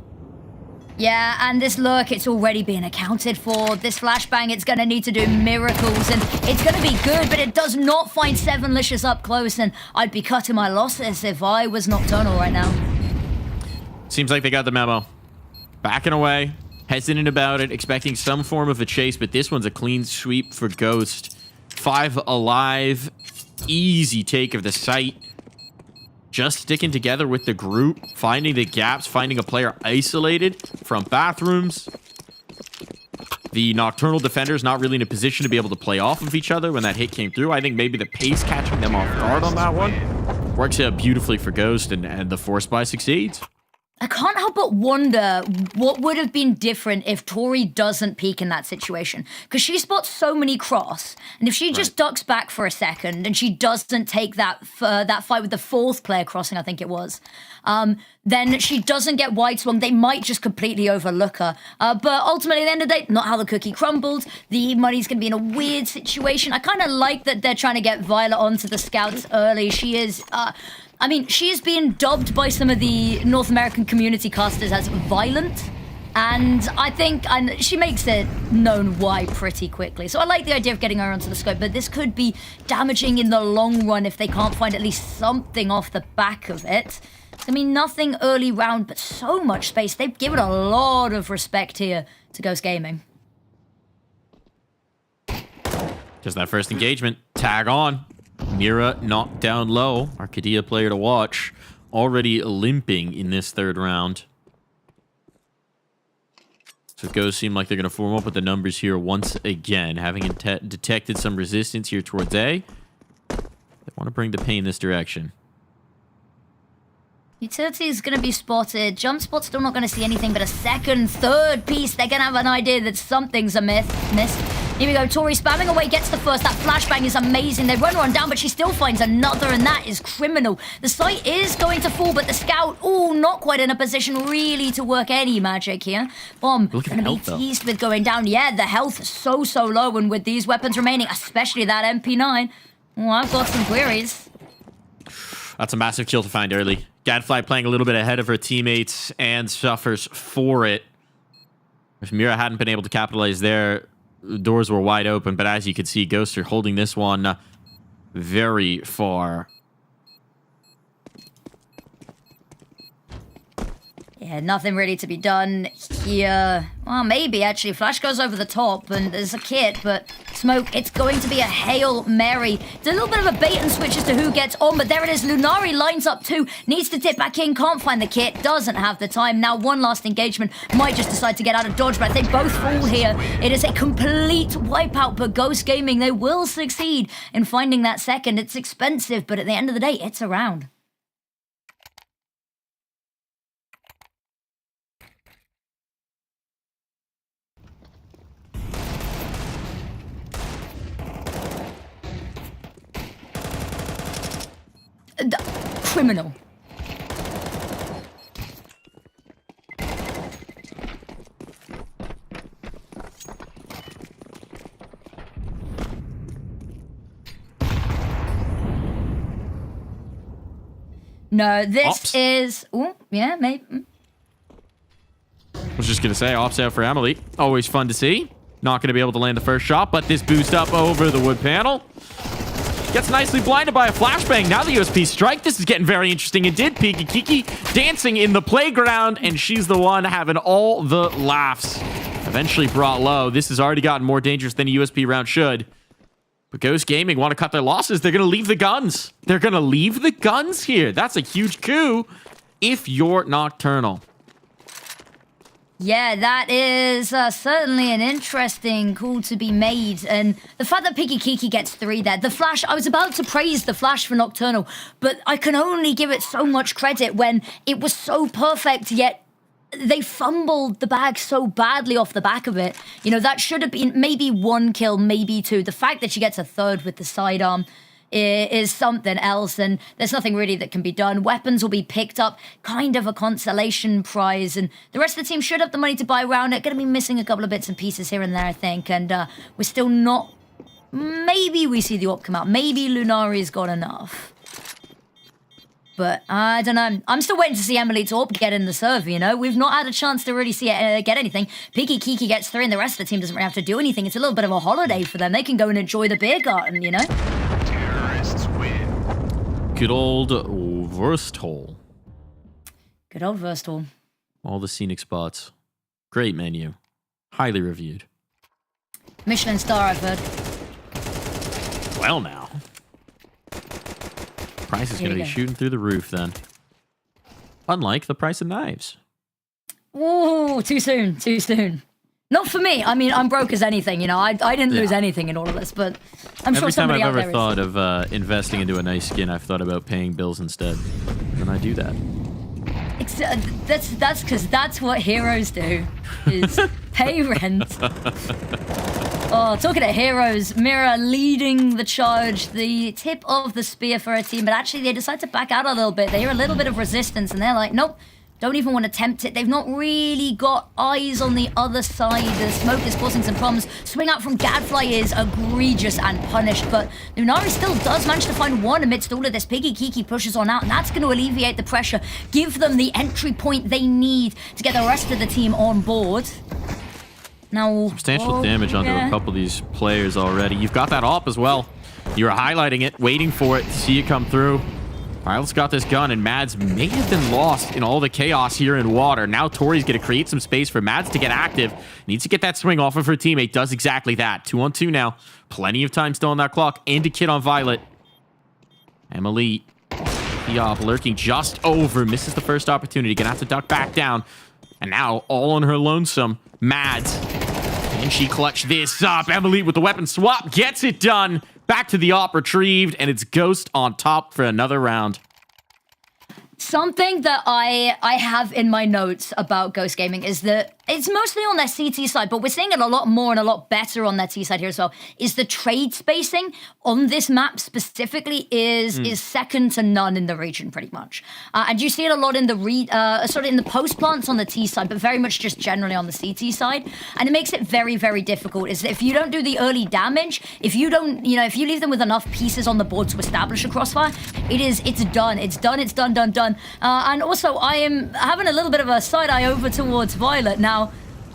Yeah, and this lurk, it's already been accounted for. This flashbang, it's going to need to do miracles, and it's going to be good, but it does not find Sevenlicious up close, and I'd be cutting my losses if I was Nocturnal right now. Seems like they got the memo. Backing away, hesitant about it, expecting some form of a chase, but this one's a clean sweep for Ghost. 5 alive, easy take of the site. Just sticking together with the group, finding the gaps, finding a player isolated from bathrooms. The Nocturnal defenders not really in a position to be able to play off of each other when that hit came through. I think maybe the pace catching them off guard on that one works out beautifully for Ghost, and the force buy succeeds. I can't help but wonder what would have been different if Tori doesn't peek in that situation. Because she spots so many cross, and if she just ducks back for a second and she doesn't take that fight with the 4th player crossing, I think it was, then she doesn't get wide swung. They might just completely overlook her. But ultimately, at the end of the day, not how the cookie crumbled. The money's going to be in a weird situation. I kind of like that they're trying to get Violet onto the scouts early. She is... I mean, she is being dubbed by some of the North American community casters as violent, and I think she makes it known why pretty quickly. So I like the idea of getting her onto the scope, but this could be damaging in the long run if they can't find at least something off the back of it. I mean, nothing early round, but so much space. They've given a lot of respect here to Ghost Gaming. Just that first engagement. Tag on. Mira knocked down low. Arcadia player to watch. Already limping in this 3rd round. So Ghost seem like they're going to form up with the numbers here once again. Having detected some resistance here towards A. They want to bring the pain this direction. Utility is going to be spotted. Jump spot's still not going to see anything, but a 2nd, 3rd piece, they're going to have an idea that something's amiss. Here we go, Tori spamming away, gets the first. That flashbang is amazing. They run her on down, but she still finds another, and that is criminal. The site is going to fall, but the scout, not quite in a position really to work any magic here. Bomb going to be teased with going down. Yeah, the health is so low, and with these weapons remaining, especially that MP9, I've got some queries. That's a massive kill to find early. Gadfly playing a little bit ahead of her teammates and suffers for it. If Mira hadn't been able to capitalize there, the doors were wide open, but as you can see, Ghosts are holding this one very far. Yeah, nothing really to be done here. Well, maybe, actually. Flash goes over the top, and there's a kit, but Smoke, it's going to be a Hail Mary. It's a little bit of a bait and switch as to who gets on, but there it is. Lunari lines up too, needs to tip back in, can't find the kit, doesn't have the time. Now one last engagement, might just decide to get out of dodge, but I think both fall here. It is a complete wipeout, but Ghost Gaming, they will succeed in finding that second. It's expensive, but at the end of the day, it's a round. Criminal. No, this Ops. is... Oh, yeah, maybe. I was just going to say, ops out for Emily. Always fun to see. Not going to be able to land the first shot, but this boost up over the wood panel. Gets nicely blinded by a flashbang. Now the USP strike. This is getting very interesting indeed. Piki Kiki dancing in the playground, and she's the one having all the laughs. Eventually brought low. This has already gotten more dangerous than a USP round should. But Ghost Gaming want to cut their losses. They're going to leave the guns. They're going to leave the guns here. That's a huge coup if you're Nocturnal. Yeah, that is certainly an interesting call to be made. And the fact that Piki Kiki gets 3 there. The Flash, I was about to praise the Flash for Nocturnal, but I can only give it so much credit when it was so perfect, yet they fumbled the bag so badly off the back of it. You know, that should have been maybe 1 kill, maybe 2. The fact that she gets a 3rd with the sidearm is something else, and there's nothing really that can be done. Weapons will be picked up, kind of a consolation prize, and the rest of the team should have the money to buy around it. Going to be missing a couple of bits and pieces here and there, I think, and we're still not... Maybe we see the AWP come out. Maybe Lunari's got enough. But I don't know. I'm still waiting to see Emily's AWP get in the server, you know? We've not had a chance to really see it get anything. Piggy Kiki gets 3 and the rest of the team doesn't really have to do anything. It's a little bit of a holiday for them. They can go and enjoy the beer garden, you know? Terrorists win. Good old Wursthole. Good old Wursthole. All the scenic spots. Great menu. Highly reviewed. Michelin star, I've heard. Well now. Price is going to be shooting through the roof then. Unlike the price of knives. Ooh, too soon, too soon. Not for me. I mean, I'm broke as anything, you know. I didn't lose anything in all of this, but I'm sure somebody out there Every time I've ever thought of investing into a nice skin, I've thought about paying bills instead. And I do that. That's because that's what heroes do, is pay rent. Oh, talking of heroes, Mira leading the charge, the tip of the spear for her team, but actually they decide to back out a little bit. They hear a little bit of resistance, and they're like, nope, don't even want to tempt it. They've not really got eyes on the other side. The smoke is causing some problems. Swing out from Gadfly is egregious and punished, but Lunari still does manage to find one amidst all of this. Piggy Kiki pushes on out, and that's going to alleviate the pressure, give them the entry point they need to get the rest of the team on board. Now, substantial damage onto a couple of these players already. You've got that op as well. You're highlighting it, waiting for it to see it come through. Violet's got this gun, and Mads may have been lost in all the chaos here in water. Now Tori's going to create some space for Mads to get active. Needs to get that swing off of her teammate. Does exactly that. 2-on-2 now. Plenty of time still on that clock. And a kid on Violet. Emily, the op lurking just over. Misses the first opportunity. Gonna have to duck back down. And now, all on her lonesome, Mads. And she clutched this up. Emily with the weapon swap gets it done. Back to the op retrieved, and it's Ghost on top for another round. Something that I have in my notes about Ghost Gaming is that it's mostly on their CT side, but we're seeing it a lot more and a lot better on their T side here as well, is the trade spacing on this map specifically is second to none in the region, pretty much. And you see it a lot in the in the post plants on the T side, but very much just generally on the CT side. And it makes it very, very difficult, is that if you don't do the early damage, if you don't, if you leave them with enough pieces on the board to establish a crossfire, it's done. It's done. And also, I am having a little bit of a side eye over towards Violet now.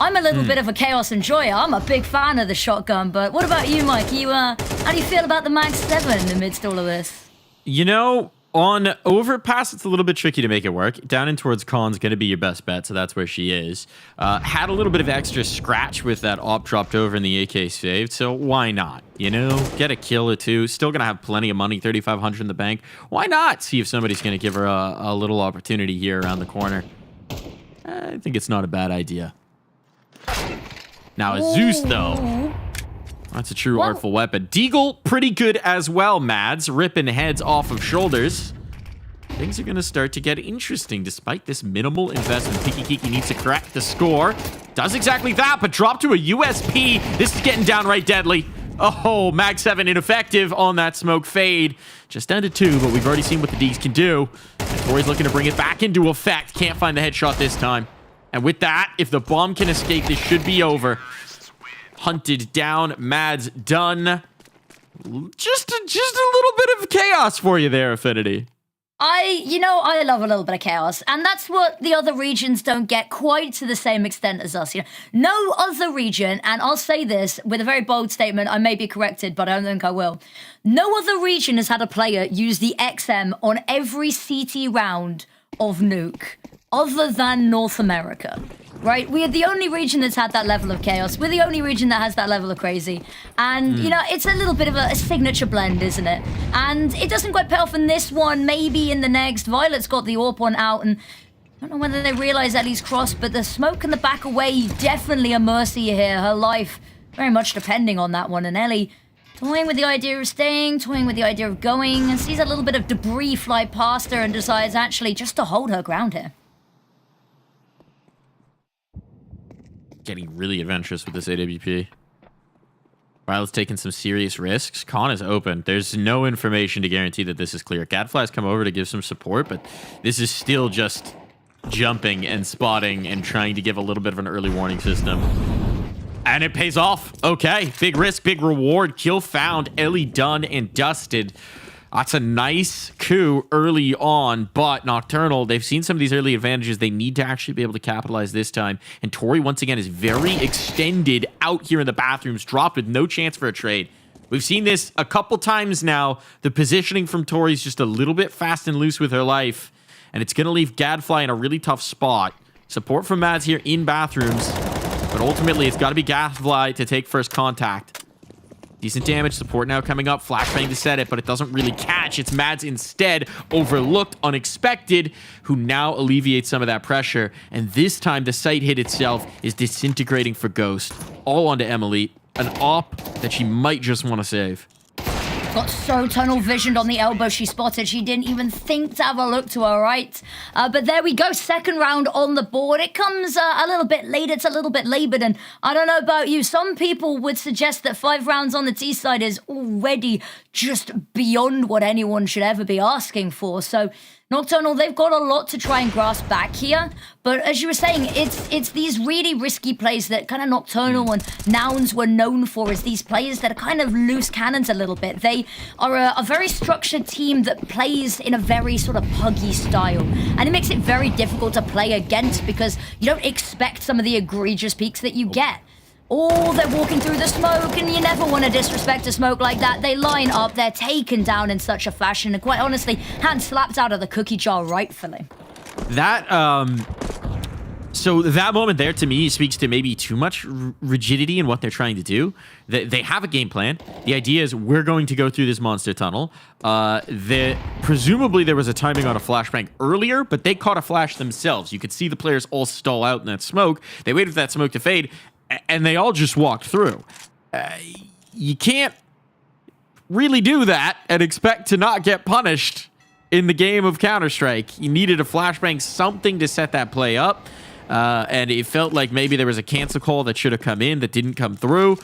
I'm a little bit of a chaos enjoyer. I'm a big fan of the shotgun, but what about you, Mike? How do you feel about the Mag 7 amidst all of this? You know, on overpass, it's a little bit tricky to make it work. Down in towards Con's going to be your best bet, so that's where she is. Had a little bit of extra scratch with that op dropped over and the AK saved, so why not? You know, get a kill or two. Still going to have plenty of money, 3,500 in the bank. Why not see if somebody's going to give her a little opportunity here around the corner? I think it's not a bad idea. Now, a Zeus, though. That's a true artful weapon. Deagle, pretty good as well, Mads. Ripping heads off of shoulders. Things are going to start to get interesting despite this minimal investment. Piki Kiki needs to correct the score. Does exactly that, but dropped to a USP. This is getting downright deadly. Oh, Mag 7 ineffective on that smoke fade. Just down to 2, but we've already seen what the D's can do. And Tori's looking to bring it back into effect. Can't find the headshot this time. And with that, if the bomb can escape, this should be over. Hunted down, Mads done. Just a little bit of chaos for you there, Affinity. I love a little bit of chaos, and that's what the other regions don't get quite to the same extent as us. No other region, and I'll say this with a very bold statement, I may be corrected, but I don't think I will. No other region has had a player use the XM on every CT round of Nuke, other than North America. Right? We are the only region that's had that level of chaos. We're the only region that has that level of crazy. And, it's a little bit of a signature blend, isn't it? And it doesn't quite pay off in this one, maybe in the next. Violet's got the AWP one out, and I don't know whether they realize Ellie's crossed, but the smoke and the back away, definitely a mercy here. Her life very much depending on that one. And Ellie toying with the idea of staying, toying with the idea of going, and sees a little bit of debris fly past her and decides actually just to hold her ground here. getting really adventurous with this AWP. Violet's taking some serious risks. Con is open. There's no information to guarantee that this is clear. Gadfly's come over to give some support, but this is still just jumping and spotting and trying to give a little bit of an early warning system. And it pays off. Okay, big risk, big reward. Kill found. Ellie done and dusted. That's a nice coup early on, but Nocturnal, they've seen some of these early advantages. They need to actually be able to capitalize this time. And Tori, once again, is very extended out here in the bathrooms, dropped with no chance for a trade. We've seen this a couple times now. The positioning from Tori is just a little bit fast and loose with her life, and it's going to leave Gadfly in a really tough spot. Support from Mads here in bathrooms, but ultimately it's got to be Gadfly to take first contact. Decent damage, support now coming up. Flashbang to set it, but it doesn't really catch. It's Mads instead, overlooked, unexpected, who now alleviates some of that pressure. And this time, the site hit itself is disintegrating for Ghost. All onto Emily. An op that she might just want to save. Got so tunnel visioned on the elbow she spotted. She didn't even think to have a look to her right. But there we go. Second round on the board. It comes a little bit late. It's a little bit labored. And I don't know about you. Some people would suggest that 5 rounds on the T side is already just beyond what anyone should ever be asking for. So Nocturnal, they've got a lot to try and grasp back here. But as you were saying, it's these really risky plays that kind of Nocturnal and Nouns were known for, is these players that are kind of loose cannons a little bit. They are a very structured team that plays in a very sort of puggy style. And it makes it very difficult to play against because you don't expect some of the egregious peaks that you get. Oh, they're walking through the smoke, and you never want to disrespect a smoke like that. They line up, they're taken down in such a fashion, and quite honestly, hand slapped out of the cookie jar rightfully. That, so that moment there, to me, speaks to maybe too much rigidity in what they're trying to do. They have a game plan. The idea is we're going to go through this monster tunnel. Presumably there was a timing on a flashbang earlier, but they caught a flash themselves. You could see the players all stall out in that smoke. They waited for that smoke to fade, and they all just walked through. You can't really do that and expect to not get punished in the game of Counter-Strike. You needed a flashbang, something to set that play up. And it felt like maybe there was a cancel call that should have come in that didn't come through.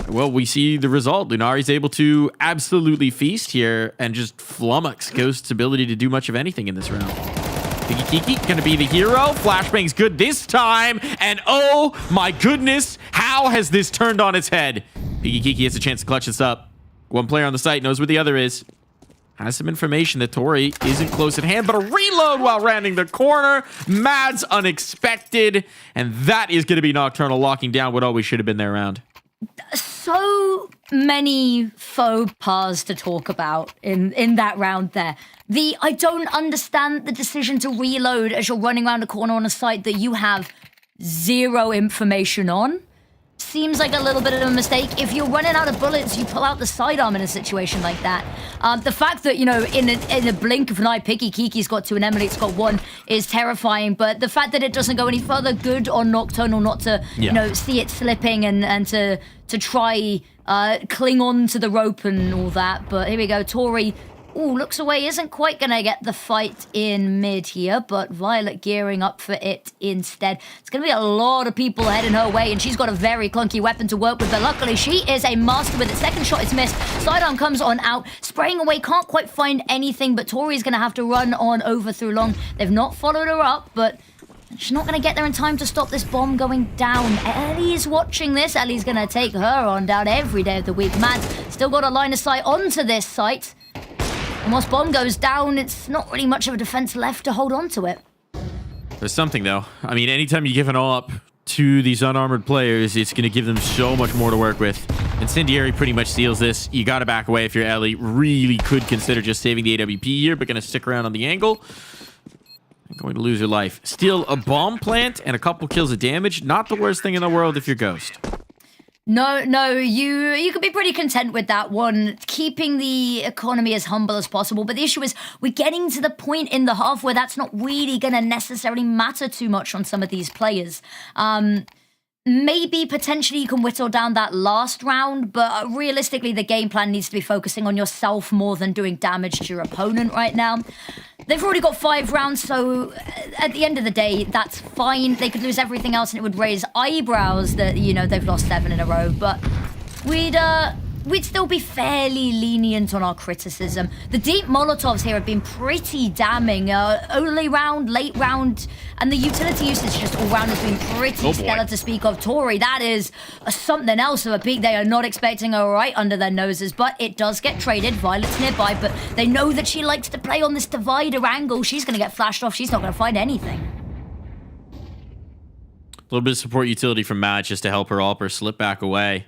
Well, we see the result. Lunari's able to absolutely feast here and just flummox Ghost's ability to do much of anything in this round. Piggy Kiki gonna be the hero. Flashbang's good this time. And oh my goodness, how has this turned on its head? Piggy Kiki has a chance to clutch this up. One player on the site knows where the other is. Has some information that Tori isn't close at hand, but a reload while rounding the corner. Mads unexpected. And that is gonna be Nocturnal locking down what always should have been their round. So many faux pas to talk about in that round there. I don't understand the decision to reload as you're running around a corner on a site that you have zero information on. Seems like a little bit of a mistake. If you're running out of bullets, you pull out the sidearm in a situation like that. The fact that, you know, in a blink of an eye, Piggy Kiki's got 2 and Emily's got 1 is terrifying. But the fact that it doesn't go any further, good on Nocturnal not to, you know, see it slipping and to try cling on to the rope and all that. But here we go, Tori. Ooh, looks away, isn't quite going to get the fight in mid here, but Violet gearing up for it instead. It's going to be a lot of people heading her way, and she's got a very clunky weapon to work with, but luckily she is a master with it. Second shot is missed. Sidearm comes on out, spraying away, can't quite find anything, but Tori's going to have to run on over through long. They've not followed her up, but she's not going to get there in time to stop this bomb going down. Ellie's watching this. Ellie's going to take her on down every day of the week. Mads still got a line of sight onto this site. And once bomb goes down, it's not really much of a defense left to hold on to it. There's something, though. I mean, anytime you give an all-up to these unarmored players, it's going to give them so much more to work with. Incendiary pretty much seals this. You got to back away if you're Ellie. Really could consider just saving the AWP here, but going to stick around on the angle. Going to lose your life. Still a bomb plant and a couple kills of damage. Not the worst thing in the world if you're Ghost. No, you could be pretty content with that one, keeping the economy as humble as possible. But the issue is we're getting to the point in the half where that's not really going to necessarily matter too much on some of these players. Maybe potentially you can whittle down that last round, but realistically the game plan needs to be focusing on yourself more than doing damage to your opponent right now. They've already got 5 rounds, so at the end of the day, that's fine. They could lose everything else and it would raise eyebrows that, you know, they've lost 7 in a row, but we'd still be fairly lenient on our criticism. The deep Molotovs here have been pretty damning. Early round, late round, and the utility usage just all round has been pretty stellar to speak of. Tori, that is something else of a peak. They are not expecting her right under their noses, but it does get traded. Violet's nearby, but they know that she likes to play on this divider angle. She's going to get flashed off. She's not going to find anything. A little bit of support utility from Matt just to help her up or slip back away.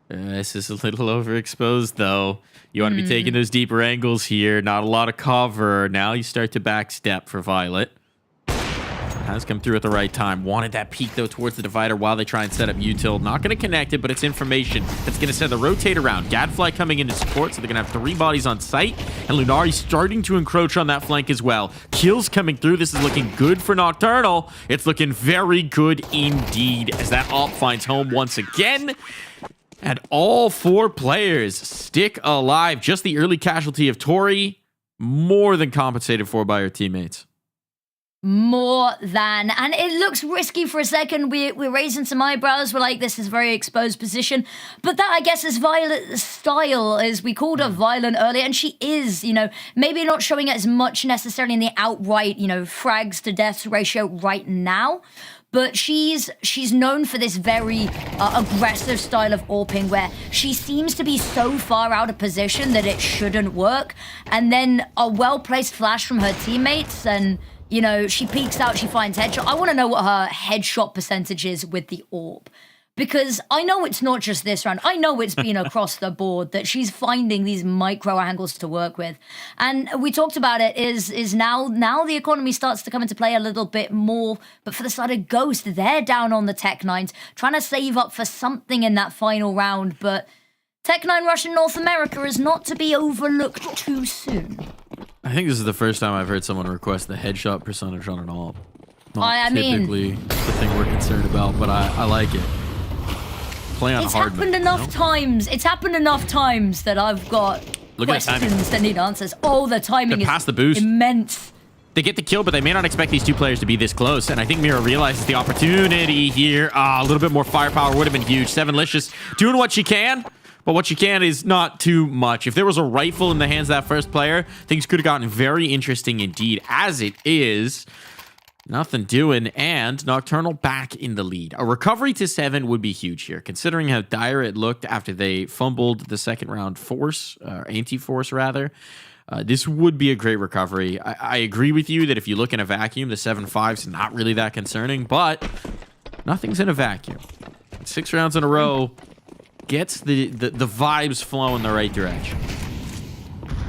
This is a little overexposed, though. You want to be taking those deeper angles here. Not a lot of cover. Now you start to backstep for Violet. Has come through at the right time. Wanted that peek, though, towards the divider while they try and set up util. Not going to connect it, but it's information that's going to send the rotate around. Gadfly coming into support, so they're going to have 3 bodies on site. And Lunari starting to encroach on that flank as well. Kills coming through. This is looking good for Nocturnal. It's looking very good indeed as that op finds home once again. And all 4 players stick alive. Just the early casualty of Tori, more than compensated for by her teammates. More than. And it looks risky for a second. We're raising some eyebrows. We're like, this is a very exposed position. But that, I guess, is Violet's style, as we called her violent earlier. And she is, you know, maybe not showing it as much necessarily in the outright, you know, frags to deaths ratio right now. But she's known for this very aggressive style of AWPing where she seems to be so far out of position that it shouldn't work. And then a well-placed flash from her teammates and, you know, she peeks out, she finds headshot. I want to know what her headshot percentage is with the AWP. Because I know it's not just this round. I know it's been across the board that she's finding these micro angles to work with. And we talked about it is now the economy starts to come into play a little bit more. But for the side of Ghost, they're down on the Tech-9s, trying to save up for something in that final round. But Tech-9 Russian North America is not to be overlooked too soon. I think this is the first time I've heard someone request the headshot percentage on an AWP. Not typically the thing we're concerned about, but I like it. It's happened enough times. It's happened enough times that I've got questions that need answers. Oh, the timing is the boost. Immense. They get the kill, but they may not expect these 2 players to be this close. And I think Mira realizes the opportunity here. A little bit more firepower would have been huge. Sevenlicious doing what she can, but what she can is not too much. If there was a rifle in the hands of that first player, things could have gotten very interesting indeed. As it is, nothing doing, and Nocturnal back in the lead. A recovery to 7 would be huge here, considering how dire it looked after they fumbled the second round force, anti-force rather. This would be a great recovery. I agree with you that if you look in a vacuum, the 7-5 is not really that concerning, but nothing's in a vacuum. 6 rounds in a row gets the vibes flowing the right direction.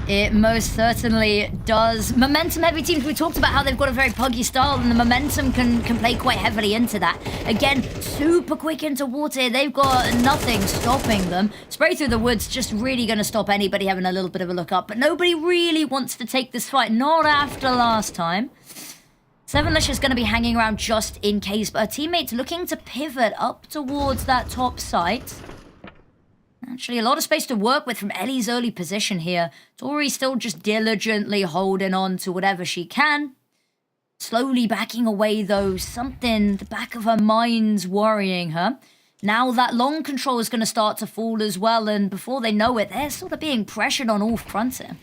It most certainly does. Momentum-heavy teams, we talked about how they've got a very puggy style, and the momentum can play quite heavily into that. Again, super quick into water. They've got nothing stopping them. Spray through the woods, just really going to stop anybody having a little bit of a look up. But nobody really wants to take this fight, not after last time. Sevenlicious is going to be hanging around just in case, but her teammates looking to pivot up towards that top site. Actually, a lot of space to work with from Ellie's early position here. Tori still just diligently holding on to whatever she can. Slowly backing away, though. Something, the back of her mind's worrying her. Now that long control is going to start to fall as well, and before they know it, they're sort of being pressured on all fronts here.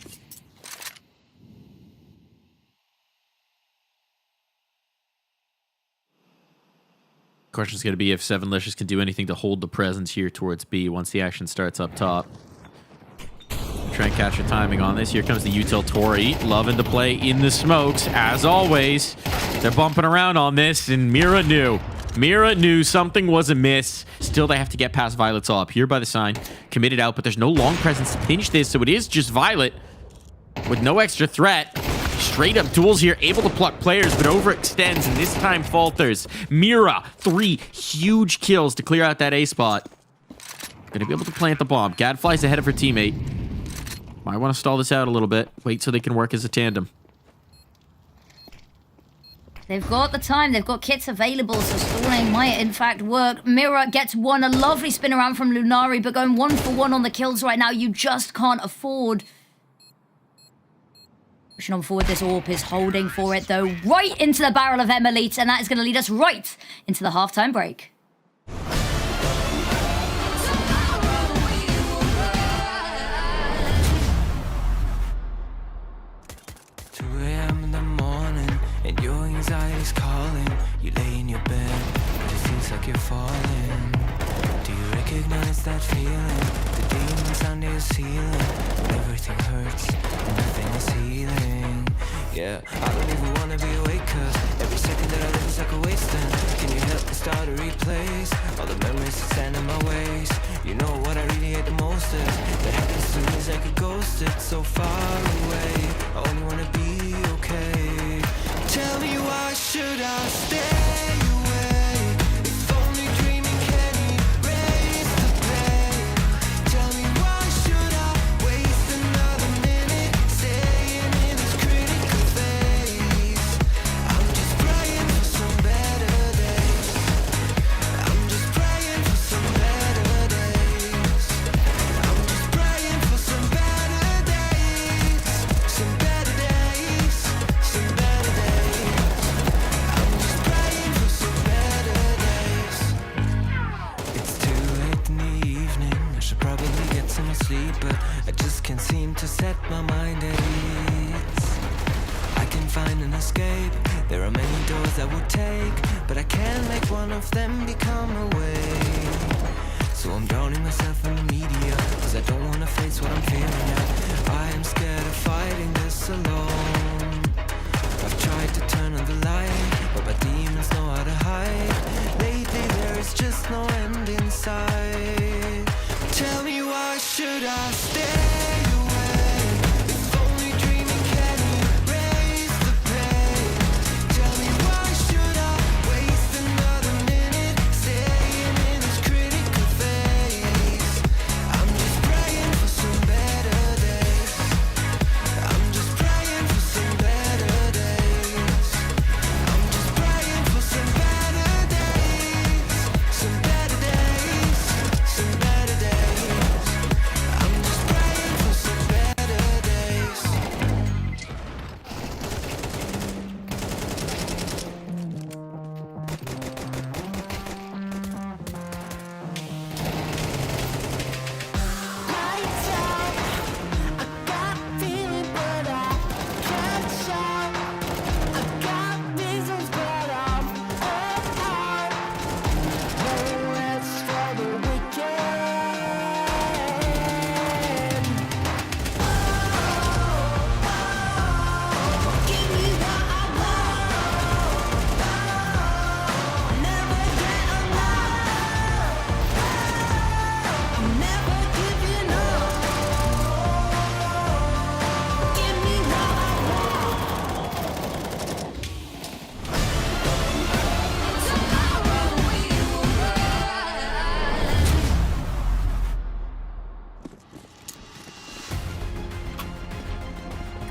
Question's going to be if Sevenlicious can do anything to hold the presence here towards B once the action starts up top. Try and catch the timing on this. Here comes the util Tori, loving to play in the smokes, as always. They're bumping around on this, and Mira knew. Mira knew something was amiss. Still, they have to get past Violet's up. Here by the sign, committed out, but there's no long presence to pinch this, so it is just Violet with no extra threat. Straight up duels here, able to pluck players, but overextends, and this time falters. Mira, 3 huge kills to clear out that A spot. Gonna be able to plant the bomb. Gadfly's ahead of her teammate. Might want to stall this out a little bit. Wait so they can work as a tandem. They've got the time. They've got kits available, so stalling might, in fact, work. Mira gets one. A lovely spin around from Lunari, but going 1 for 1 on the kills right now. You just can't afford Pushing on forward, this AWP is holding for it, though, right into the barrel of Elite, and that is going to lead us right into the halftime break. 2 a.m. in the morning, and your anxiety's calling. You lay in your bed, but it feels like you're falling. Do you recognize that feeling? The demons under your ceiling, when everything hurts and nothing is healing. Yeah, I don't even wanna be awake, cause every second that I live is like a wasting. Can you help me start to replace all the memories that stand in my ways? You know what I really hate the most is that happens to me is like a ghost. It's so far away, I only wanna be okay. Tell me why should I stay away? If only dreaming can erase the pain. Tell me why should I waste another minute staying in this critical phase? I'm just praying for some better days. I'm just praying for some better days. I'm just praying for some better days. Some better days. Some better days. I'm just praying for some better days. It's too late in the evening. I should probably get some sleep, but I just can't seem to set my mind at ease. I can find an escape. There are many doors I would take, but I can't make one of them become a way. So I'm drowning myself in the media, cause I don't wanna face what I'm feeling now. I am scared of fighting this alone. I've tried to turn on the light, but my demons know how to hide. Lately there is just no end in sight. Tell me why should I stay away? If only dreaming can erase the pain. Tell me why should I waste another minute staying in this critical phase? I'm just praying for some better days. I'm just praying for some better days. I'm just praying for some better days. Some better days. Some better days. I'm just praying for some better days. Lights out. I got a feeling, but I can't shout. I got reasons, but I'm apart. No rest for the weekend. Give me what I want. Never get enough. I'm never giving up. Give me what I want.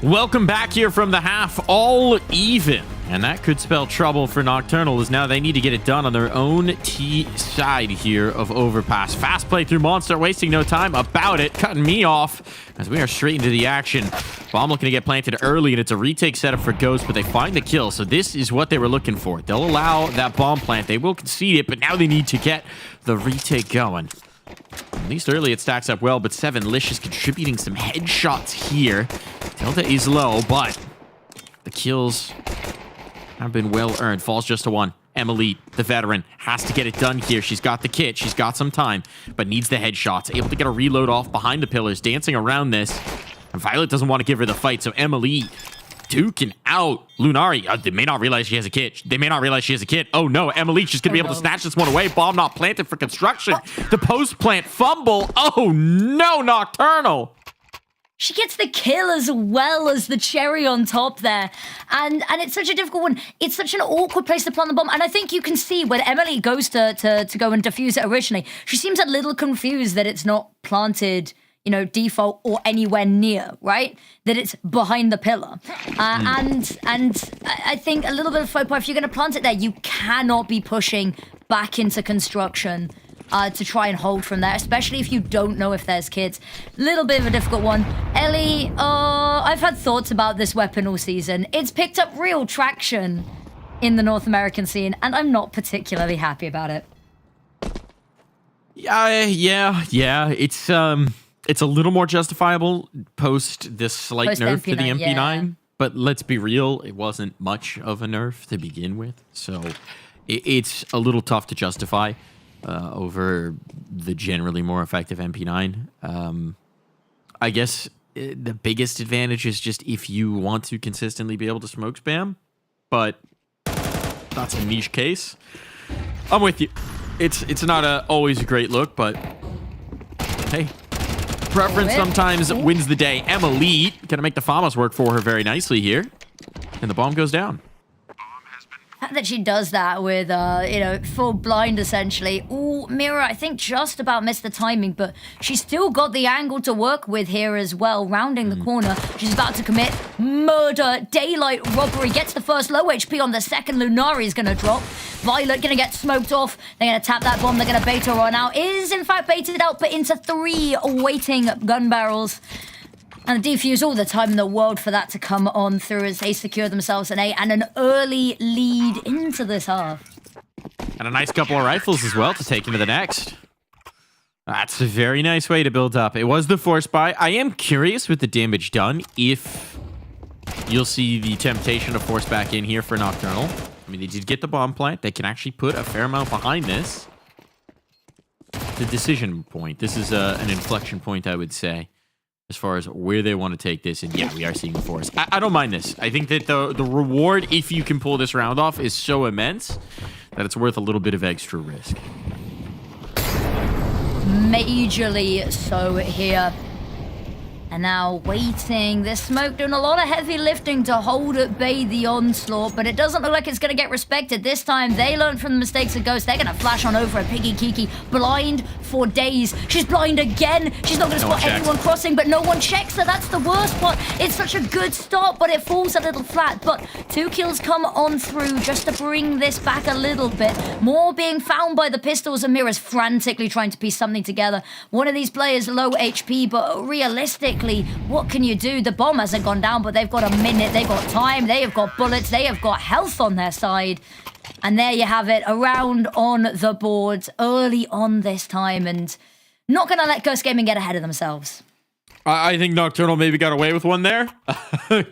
Welcome back here from the half, all even. And that could spell trouble for Nocturnal, as now they need to get it done on their own T side here of Overpass. Fast play through Monster, wasting no time about it, cutting me off as we are straight into the action. Bomb looking to get planted early, and it's a retake setup for Ghost, but they find the kill, so this is what they were looking for. They'll allow that bomb plant. They will concede it, but now they need to get the retake going. At least early it stacks up well, but 7 Lish is contributing some headshots here. Delta is low, but the kills have been well earned. Falls just to 1. Emily, the veteran, has to get it done here. She's got the kit. She's got some time, but needs the headshots. Able to get a reload off behind the pillars, dancing around this. And Violet doesn't want to give her the fight, so Emily duking out Lunari. They may not realize she has a kit. They may not realize she has a kit. Oh no, Emily, she's going to be able to snatch this one away. Bomb not planted for construction. The post-plant fumble. Oh no, Nocturnal. She gets the kill as well as the cherry on top there. And it's such a difficult one. It's such an awkward place to plant the bomb. And I think you can see when Emily goes to go and defuse it originally, she seems a little confused that it's not planted, you know, default or anywhere near, right? That it's behind the pillar. And I think a little bit of faux pas, if you're going to plant it there, you cannot be pushing back into construction to try and hold from there, especially if you don't know if there's kids. Little bit of a difficult one. Ellie, I've had thoughts about this weapon all season. It's picked up real traction in the North American scene, and I'm not particularly happy about it. Yeah. It's a little more justifiable post this slight Post nerf to the MP9, MP9. yeah. But let's be real, it wasn't much of a nerf to begin with. So it's a little tough to justify over the generally more effective MP9. I guess the biggest advantage is just if you want to consistently be able to smoke spam. But that's a niche case. I'm with you. It's not always a great look, but hey, preference sometimes wins the day. Emily gonna make the Famos work for her very nicely here, and the bomb goes down. The fact that she does that with, full blind essentially. Ooh, Mira, I think just about missed the timing, but she's still got the angle to work with here as well. Rounding the corner, she's about to commit murder, daylight robbery. Gets the first low HP on the second. Lunari's gonna drop. Violet gonna get smoked off. They're gonna tap that bomb. They're gonna bait her on out. Is in fact baited out, but into 3 waiting gun barrels. And the defuse all the time in the world for that to come on through as they secure themselves an A and an early lead into this half. And a nice couple of rifles as well to take into the next. That's a very nice way to build up. It was the force buy. I am curious with the damage done if you'll see the temptation to force back in here for Nocturnal. I mean, they did get the bomb plant. They can actually put a fair amount behind this. The decision point. This is an inflection point, I would say, as far as where they want to take this. And yeah, we are seeing the force. I don't mind this. I think that the reward, if you can pull this round off, is so immense that it's worth a little bit of extra risk. Majorly so here. And now waiting. This smoke doing a lot of heavy lifting to hold at bay the onslaught, but it doesn't look like it's going to get respected. This time, they learned from the mistakes of Ghost. They're going to flash on over at Piggy Kiki. Blind for days. She's blind again. She's not going to spot anyone crossing, but no one checks her. That's the worst part. It's such a good stop, but it falls a little flat. But 2 kills come on through just to bring this back a little bit. More being found by the pistols. Amira's frantically trying to piece something together. One of these players low HP, but realistic. What can you do? The bomb hasn't gone down, but they've got a minute. They've got time. They have got bullets. They have got health on their side. And there you have it. A round on the board early on this time. And not going to let Ghost Gaming get ahead of themselves. I think Nocturnal maybe got away with one there.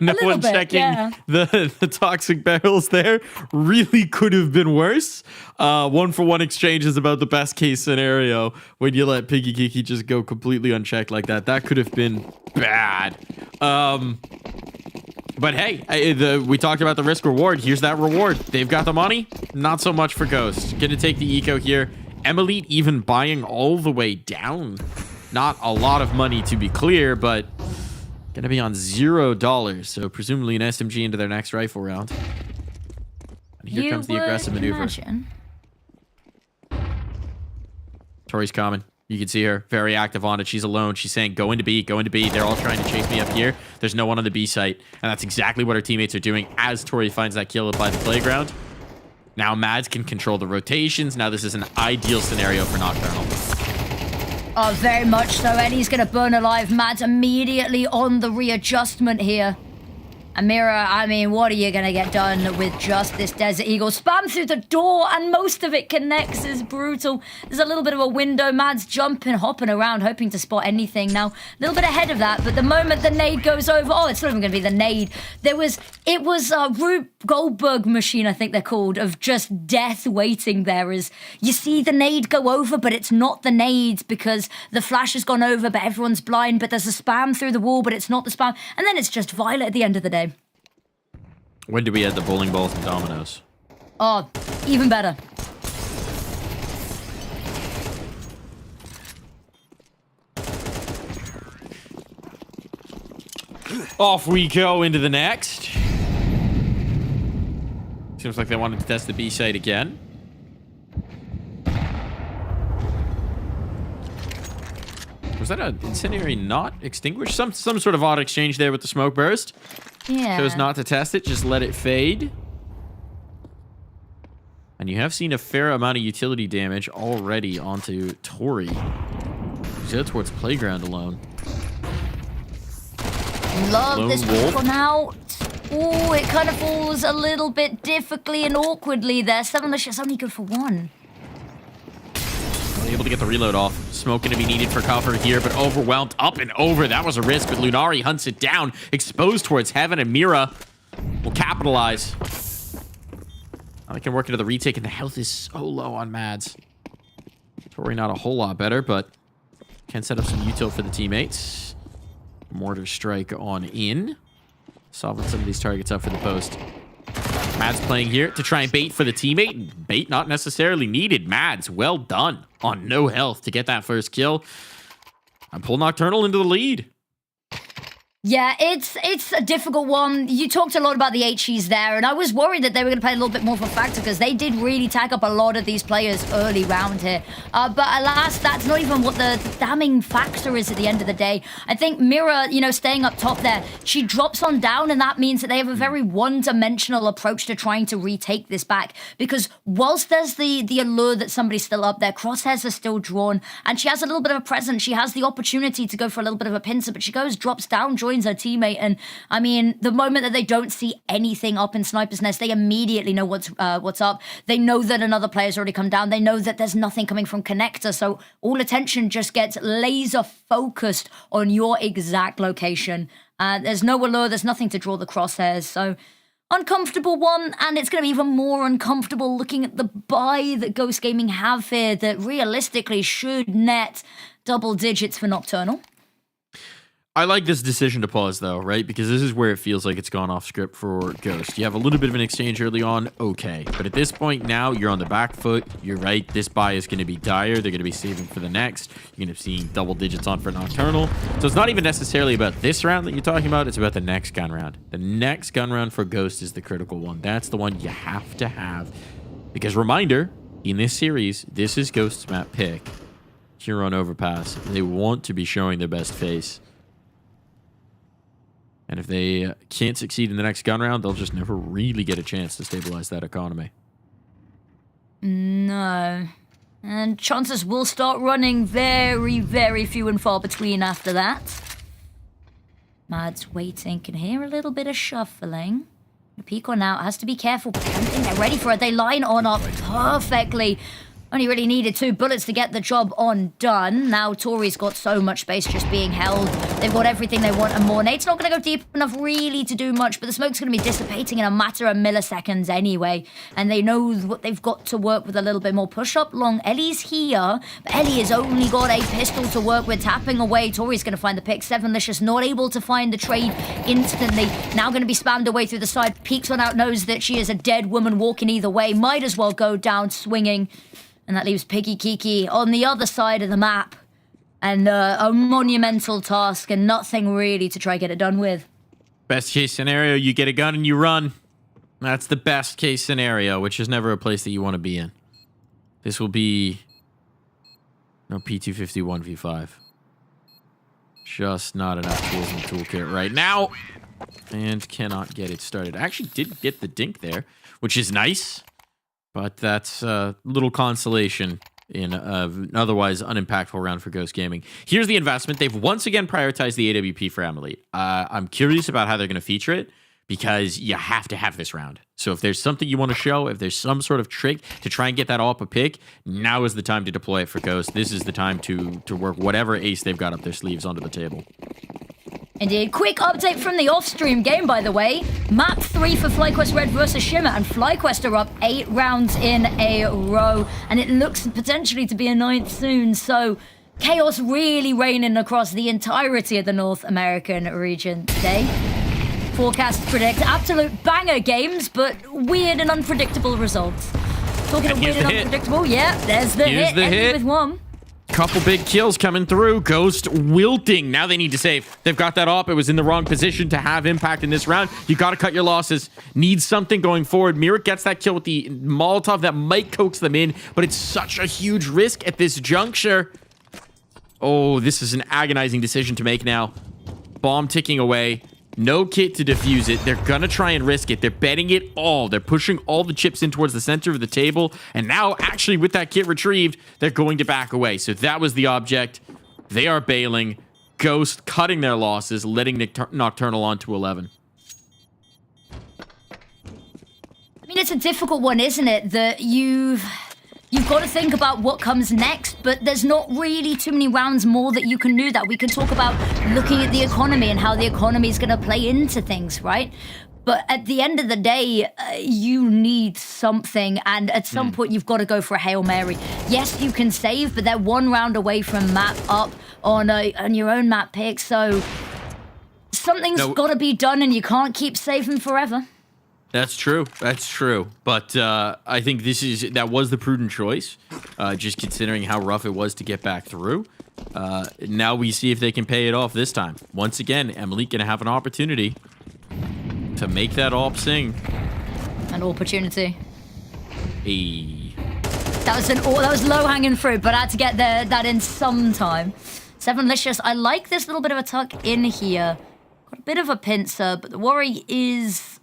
No one checking the toxic barrels there. Really could have been worse. 1-for-1 exchange is about the best case scenario when you let Piggy Kiki just go completely unchecked like that. That could have been bad. But hey, we talked about the risk reward. Here's that reward. They've got the money. Not so much for Ghost. Gonna take the eco here. Emily even buying all the way down. Not a lot of money to be clear, but gonna be on $0. So presumably an SMG into their next rifle round. And here comes the aggressive maneuver. Tori's coming. You can see her very active on it. She's alone. She's saying, go into B, go into B. They're all trying to chase me up here. There's no one on the B site. And that's exactly what her teammates are doing as Tori finds that kill by the playground. Now Mads can control the rotations. Now this is an ideal scenario for Nocturnal. Oh, very much so. Eddie's going to burn alive. Mads immediately on the readjustment here. Amira, I mean, what are you going to get done with just this Desert Eagle? Spam through the door, and most of it connects is brutal. There's a little bit of a window. Mads jumping, hopping around, hoping to spot anything. Now, a little bit ahead of that, but the moment the nade goes over... Oh, it's not even going to be the nade. It was a Rube Goldberg machine, I think they're called, of just death waiting there. As you see the nade go over, but it's not the nades because the flash has gone over, but everyone's blind, but there's a spam through the wall, but it's not the spam. And then it's just Violet at the end of the day. When do we add the bowling balls and dominoes? Oh, even better. Off we go into the next. Seems like they wanted to test the B site again. Was that an incendiary not extinguished? Some sort of odd exchange there with the smoke burst. Yeah. Chose not to test it, just let it fade. And you have seen a fair amount of utility damage already onto Tori. She's headed towards Playground alone. Love Lone this wolf. one out. Oh, it kind of falls a little bit difficultly and awkwardly there. Sevenlicious only good for one. Able to get the reload off. Smoke going to be needed for cover here, but overwhelmed up and over. That was a risk, but Lunari hunts it down. Exposed towards Heaven, and Mira will capitalize. They can work into the retake, and the health is so low on Mads. Tori not a whole lot better, but can set up some util for the teammates. Mortar strike on in. Solving some of these targets up for the post. Mads playing here to try and bait for the teammate. Bait not necessarily needed. Mads, well done on no health to get that first kill. And pull Nocturnal into the lead. Yeah, it's a difficult one. You talked a lot about the HEs there, and I was worried that they were going to play a little bit more of a factor because they did really tag up a lot of these players early round here. But alas, that's not even what the damning factor is at the end of the day. I think Mira, you know, staying up top there, she drops on down, and that means that they have a very one-dimensional approach to trying to retake this back. Because whilst there's the allure that somebody's still up there, crosshairs are still drawn, and she has a little bit of a presence. She has the opportunity to go for a little bit of a pincer, but she goes, drops down, joins her teammate, and I mean, the moment that they don't see anything up in Sniper's Nest, they immediately know what's up. They know that another player's already come down. They know that there's nothing coming from Connector, so all attention just gets laser focused on your exact location. There's no allure, there's nothing to draw the crosshairs, so uncomfortable one, and it's going to be even more uncomfortable looking at the buy that Ghost Gaming have here that realistically should net double digits for Nocturnal. I like this decision to pause, though, right? Because this is where it feels like it's gone off script for Ghost. You have a little bit of an exchange early on, okay. But at this point now, you're on the back foot. You're right. This buy is going to be dire. They're going to be saving for the next. You're going to be seeing double digits on for Nocturnal. So it's not even necessarily about this round that you're talking about. It's about the next gun round. The next gun round for Ghost is the critical one. That's the one you have to have. Because reminder, in this series, this is Ghost's map pick. Huron Overpass. They want to be showing their best face. And if they can't succeed in the next gun round, they'll just never really get a chance to stabilize that economy. No. And chances will start running very, very few and far between after that. Mads waiting, can hear a little bit of shuffling. The peek on out, has to be careful, but I don't think they're ready for it. They line on up perfectly. Only really needed 2 bullets to get the job done. Now Tori's got so much space just being held. They've got everything they want and more. Nate's not going to go deep enough really to do much, but the smoke's going to be dissipating in a matter of milliseconds anyway. And they know what they've got to work with a little bit more. Push up long. Ellie's here, but Ellie has only got a pistol to work with, tapping away. Tori's going to find the pick. Sevenlicious not able to find the trade instantly. Now going to be spammed away through the side. Peeks one out, knows that she is a dead woman walking either way. Might as well go down swinging. And that leaves Piggy Kiki on the other side of the map. And a monumental task and nothing really to try and get it done with. Best case scenario, you get a gun and you run. That's the best case scenario, which is never a place that you want to be in. This will be no P250 1v5. Just not enough tools in the toolkit right now. And cannot get it started. I actually did get the dink there, which is nice. But that's a little consolation in an otherwise unimpactful round for Ghost Gaming. Here's the investment. They've once again prioritized the AWP for Emily. I'm curious about how they're going to feature it because you have to have this round. So if there's something you want to show, if there's some sort of trick to try and get that all up a pick, now is the time to deploy it for Ghost. This is the time to work whatever ace they've got up their sleeves onto the table. Indeed. Quick update from the off-stream game, by the way. Map 3 for FlyQuest Red versus Shimmer, and FlyQuest are up 8 rounds in a row, and it looks potentially to be a 9th soon, so chaos really reigning across the entirety of the North American region today. Forecasts predict absolute banger games, but weird and unpredictable results. Talking of weird and unpredictable, yeah, there's the hit. The hit. With one. Couple big kills coming through. Ghost wilting. Now they need to save. They've got that op. It was in the wrong position to have impact in this round. You got to cut your losses. Need something going forward. Mirror gets that kill with the Molotov that might coax them in, but it's such a huge risk at this juncture. Oh, this is an agonizing decision to make now. Bomb ticking away. No kit to defuse it. They're going to try and risk it. They're betting it all. They're pushing all the chips in towards the center of the table. And now, actually, with that kit retrieved, they're going to back away. So that was the object. They are bailing. Ghost cutting their losses, letting Nocturnal on to 11. I mean, it's a difficult one, isn't it? That you've got to think about what comes next, but there's not really too many rounds more that you can do that. We can talk about looking at the economy and how the economy is going to play into things, right? But at the end of the day, you need something, and at some point you've got to go for a Hail Mary. Yes, you can save, but they're one round away from map up on your own map pick, so something's got to be done, and you can't keep saving forever. That's true. That's true. But I think that was the prudent choice, just considering how rough it was to get back through. Now we see if they can pay it off this time. Once again, Emily going to have an opportunity to make that AWP sing. An opportunity. Hey. That was low-hanging fruit, but I had to get that in sometime. Sevenlicious, I like this little bit of a tuck in here. Got a bit of a pincer, but the worry is...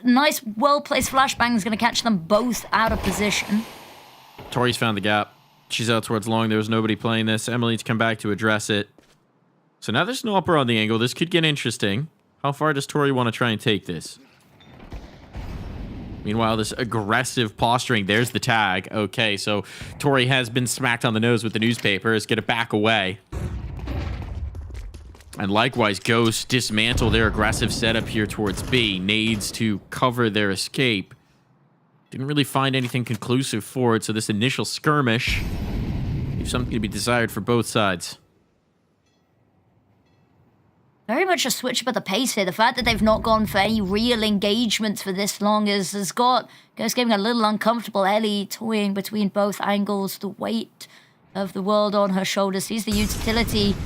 nice, well-placed flashbang is going to catch them both out of position. Tori's found the gap. She's out towards long. There was nobody playing this. Emily's come back to address it. So now there's no upper on the angle. This could get interesting. How far does Tori want to try and take this? Meanwhile, this aggressive posturing. There's the tag. Okay, so Tori has been smacked on the nose with the newspaper. Is going to back away. And likewise, Ghost dismantle their aggressive setup here towards B. Nades to cover their escape. Didn't really find anything conclusive for it, so this initial skirmish leaves something to be desired for both sides. Very much a switch up at the pace here. The fact that they've not gone for any real engagements for this long has got Ghost getting a little uncomfortable. Ellie toying between both angles, the weight of the world on her shoulders. Sees the utility.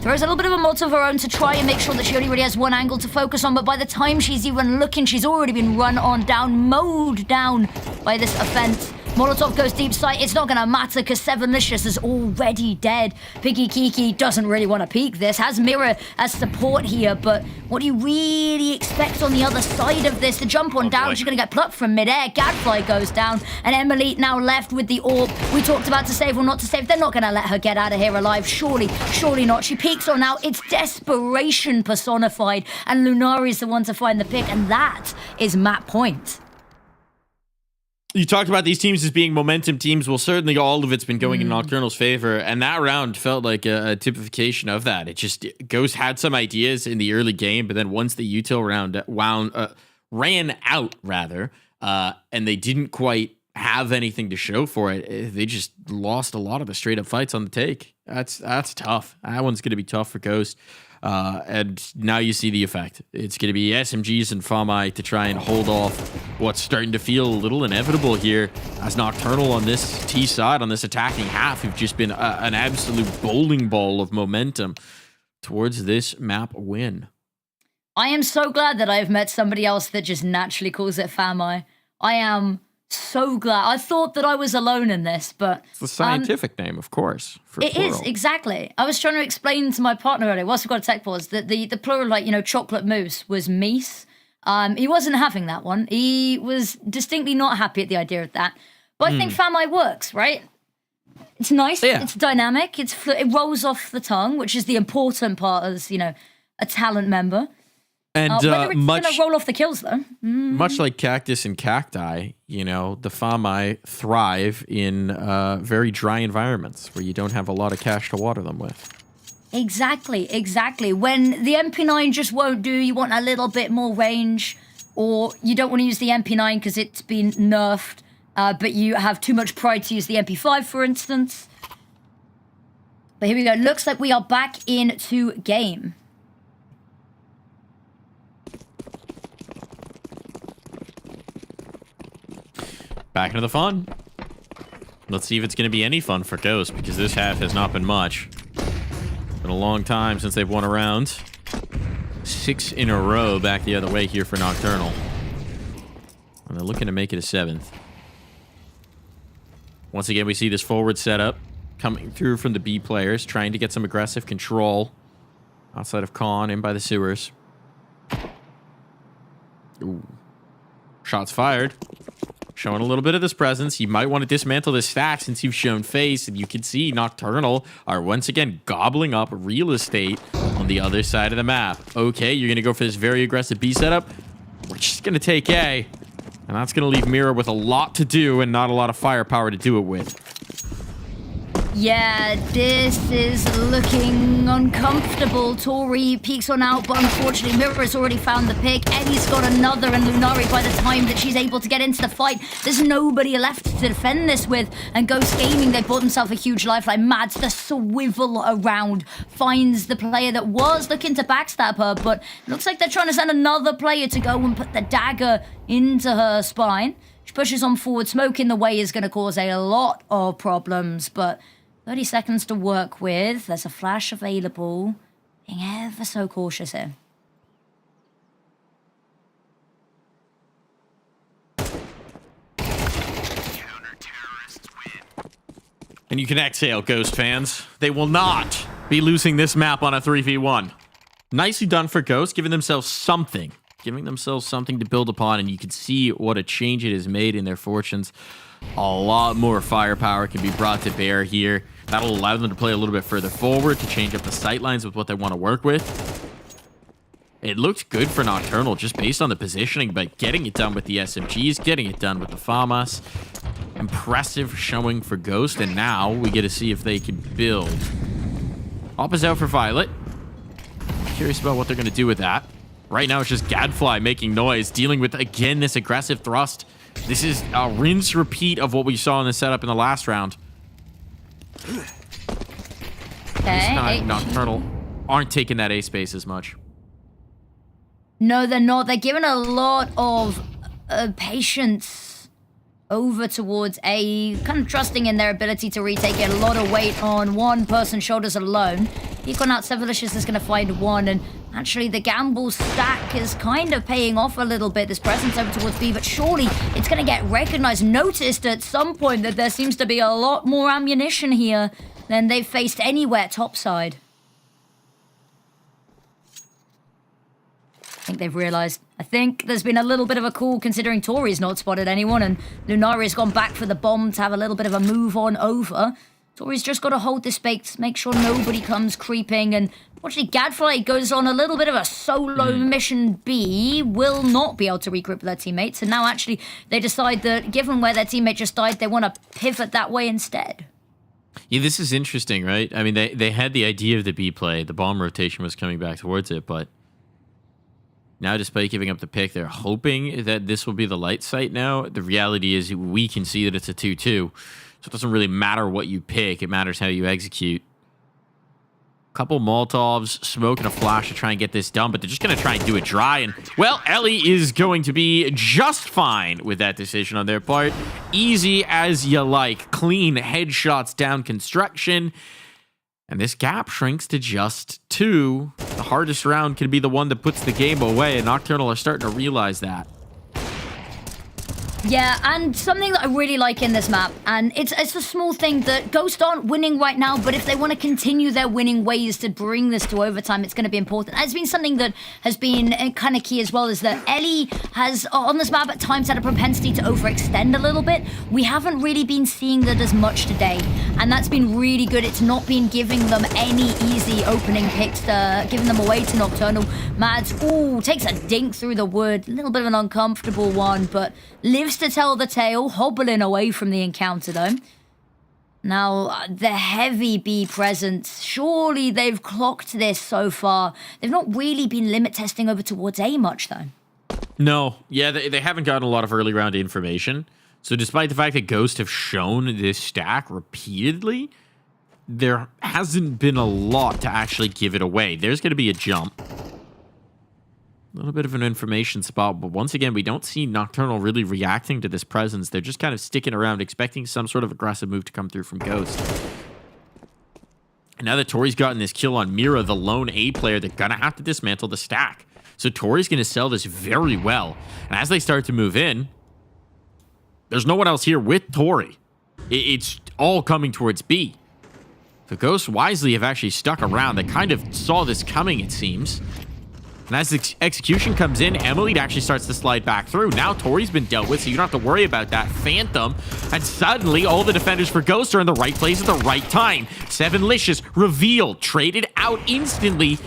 Throws a little bit of a motive of her own to try and make sure that she only really has one angle to focus on, but by the time she's even looking, she's already been run on down, mowed down by this offense. Molotov goes deep sight. It's not going to matter because Sevenlicious is already dead. Piggy Kiki doesn't really want to peek this. Has Mirror as support here, but what do you really expect on the other side of this? The jump on down, she's going to get plucked from midair. Gadfly goes down, and Emily now left with the orb. We talked about to save or not to save. They're not going to let her get out of here alive. Surely not. She peeks on now. It's desperation personified, and Lunari is the one to find the pick, and that is map point. You talked about these teams as being momentum teams. Well, certainly all of it's been going in Nocturnal's favor, and that round felt like a typification of that. It just, Ghost had some ideas in the early game, but then once the util round ran out, and they didn't quite have anything to show for it, they just lost a lot of the straight-up fights on the take. That's tough. That one's going to be tough for Ghost. And now you see the effect. It's going to be SMGs and Famai to try and hold off what's starting to feel a little inevitable here, as Nocturnal on this T side, on this attacking half, have just been an absolute bowling ball of momentum towards this map win. I am so glad that I've met somebody else that just naturally calls it Famai. I am so glad. I thought that I was alone in this, but... It's the scientific name, of course. It is, exactly. I was trying to explain to my partner earlier, whilst we've got a tech pause, that the plural, chocolate mousse was meese. He wasn't having that one. He was distinctly not happy at the idea of that. But I think Famai works, right? It's nice. Yeah. It's dynamic. It rolls off the tongue, which is the important part as, a talent member. And whether it's going to roll off the kills, though. Much like cactus and cacti, the Famai thrive in very dry environments where you don't have a lot of cash to water them with. Exactly. When the MP9 just won't do, you want a little bit more range, or you don't want to use the MP9 because it's been nerfed, but you have too much pride to use the MP5, for instance. But here we go. Looks like we are back into game. Back into the fun. Let's see if it's going to be any fun for Ghost, because this half has not been much. It's been a long time since they've won a round. 6 in a row back the other way here for Nocturnal. And they're looking to make it a 7th. Once again, we see this forward setup coming through from the B players, trying to get some aggressive control outside of Khan in by the sewers. Ooh. Shots fired. Showing a little bit of this presence. You might want to dismantle this stack since you've shown face, and you can see Nocturnal are once again gobbling up real estate on the other side of the map. Okay, you're going to go for this very aggressive B setup. We're just going to take A, and that's going to leave Mira with a lot to do and not a lot of firepower to do it with. Yeah, this is looking uncomfortable. Tori peeks on out, but unfortunately Mira's already found the pick. Eddie's got another, and Lunari, by the time that she's able to get into the fight, there's nobody left to defend this with. And Ghost Gaming, they bought themselves a huge lifeline. Mads, the swivel around, finds the player that was looking to backstab her, but it looks like they're trying to send another player to go and put the dagger into her spine. She pushes on forward. Smoke in the way is going to cause a lot of problems, but 30 seconds to work with. There's a flash available. Being ever so cautious here. And you can exhale, Ghost fans. They will not be losing this map on a 3v1. Nicely done for Ghost, giving themselves something. Giving themselves something to build upon, and you can see what a change it has made in their fortunes. A lot more firepower can be brought to bear here. That'll allow them to play a little bit further forward, to change up the sight lines with what they want to work with. It looked good for Nocturnal just based on the positioning, but getting it done with the SMGs, getting it done with the FAMAS. Impressive showing for Ghost, and now we get to see if they can build. Op is out for Violet. Curious about what they're going to do with that. Right now it's just Gadfly making noise, dealing with, again, this aggressive thrust. This is a rinse repeat of what we saw in the setup in the last round. This time, Nocturnal aren't taking that A space as much. No, they're not. They're giving a lot of patience over towards A, kind of trusting in their ability to retake it. A lot of weight on one person's shoulders alone. Equal out Sevalicious is going to find one, and actually the gamble stack is kind of paying off a little bit. This presence over towards B, but surely it's going to get recognized, noticed at some point that there seems to be a lot more ammunition here than they've faced anywhere topside. I think they've realized. I think there's been a little bit of a call considering Tori's not spotted anyone, and Lunari's gone back for the bomb to have a little bit of a move on over. Tori's just got to hold this space, make sure nobody comes creeping, and unfortunately Gadfly goes on a little bit of a solo mission B, will not be able to regroup with their teammates, and now actually they decide that given where their teammate just died, they want to pivot that way instead. Yeah, this is interesting, right? I mean, they had the idea of the B play, the bomb rotation was coming back towards it, but now, despite giving up the pick, they're hoping that this will be the light site now. The reality is we can see that it's a 2-2. So it doesn't really matter what you pick. It matters how you execute. Couple Molotovs, smoke, and a flash to try and get this done, but they're just going to try and do it dry. And, well, Ellie is going to be just fine with that decision on their part. Easy as you like. Clean headshots down construction. And this gap shrinks to just 2. The hardest round can be the one that puts the game away, and Nocturnal are starting to realize that. Yeah, and something that I really like in this map, and it's a small thing that Ghost aren't winning right now, but if they want to continue their winning ways to bring this to overtime, it's going to be important. And it's been something that has been kind of key as well, is that Ellie has, on this map at times, had a propensity to overextend a little bit. We haven't really been seeing that as much today, and that's been really good. It's not been giving them any easy opening picks, giving them away to Nocturnal. Mads, ooh, takes a dink through the wood, a little bit of an uncomfortable one, but lives to tell the tale, hobbling away from the encounter though. Now, the heavy B presence, surely they've clocked this so far. They've not really been limit testing over towards A much though. No, yeah, they haven't gotten a lot of early round information. So despite the fact that Ghost have shown this stack repeatedly, there hasn't been a lot to actually give it away. There's going to be a jump. A little bit of an information spot, but once again, we don't see Nocturnal really reacting to this presence. They're just kind of sticking around, expecting some sort of aggressive move to come through from Ghost. And now that Tori's gotten this kill on Mira, the lone A player, they're going to have to dismantle the stack. So Tori's going to sell this very well. And as they start to move in, there's no one else here with Tori. It's all coming towards B. The Ghosts wisely have actually stuck around. They kind of saw this coming, it seems. And as the execution comes in, Emily actually starts to slide back through. Now Tori's been dealt with, so you don't have to worry about that. Phantom, and suddenly all the defenders for Ghost are in the right place at the right time. Sevenlicious, revealed, traded out instantly.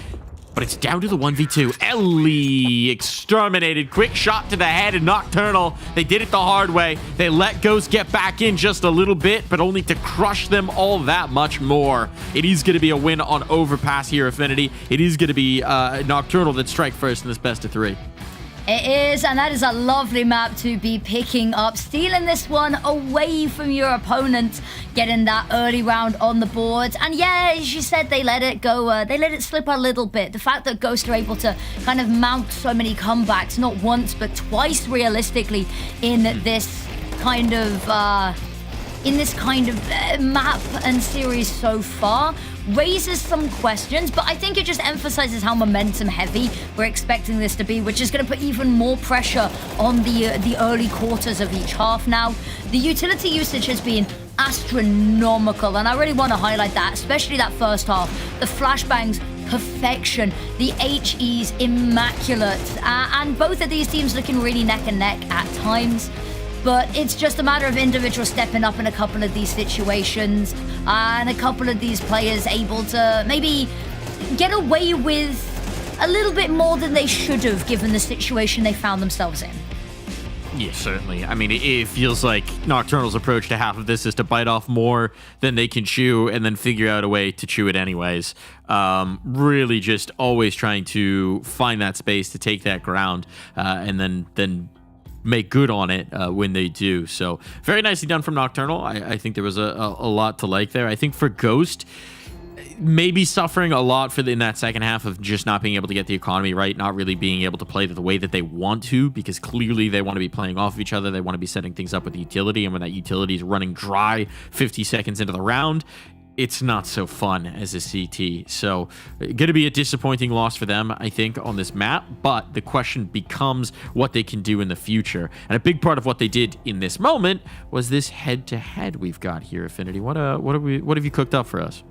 But it's down to the 1v2. Ellie exterminated. Quick shot to the head and Nocturnal. They did it the hard way. They let Ghost get back in just a little bit, but only to crush them all that much more. It is going to be a win on Overpass here, Affinity. It is going to be Nocturnal that strike first in this best of 3. It is, and that is a lovely map to be picking up. Stealing this one away from your opponent, getting that early round on the board. And yeah, as you said, they let it go. They let it slip a little bit. The fact that Ghost are able to kind of mount so many comebacks, not once, but twice realistically in this kind of... map and series so far raises some questions, but I think it just emphasizes how momentum heavy we're expecting this to be, which is going to put even more pressure on the early quarters of each half now. The utility usage has been astronomical, and I really want to highlight that, especially that first half. The flashbangs, perfection. The HEs, immaculate. And both of these teams looking really neck and neck at times. But it's just a matter of individuals stepping up in a couple of these situations and a couple of these players able to maybe get away with a little bit more than they should have given the situation they found themselves in. Yeah, certainly. I mean, it feels like Nocturnal's approach to half of this is to bite off more than they can chew and then figure out a way to chew it anyways. Really just always trying to find that space to take that ground and then make good on it when they do. So very nicely done from Nocturnal. I think there was a lot to like there. I think for Ghost, maybe suffering a lot in that second half of just not being able to get the economy right, not really being able to play the way that they want to, because clearly they want to be playing off of each other. They want to be setting things up with the utility, and when that utility is running dry 50 seconds into the round, it's not so fun as a CT. So going to be a disappointing loss for them, I think, on this map. But the question becomes what they can do in the future. And a big part of what they did in this moment was this head-to-head we've got here, Affinity. What have you cooked up for us?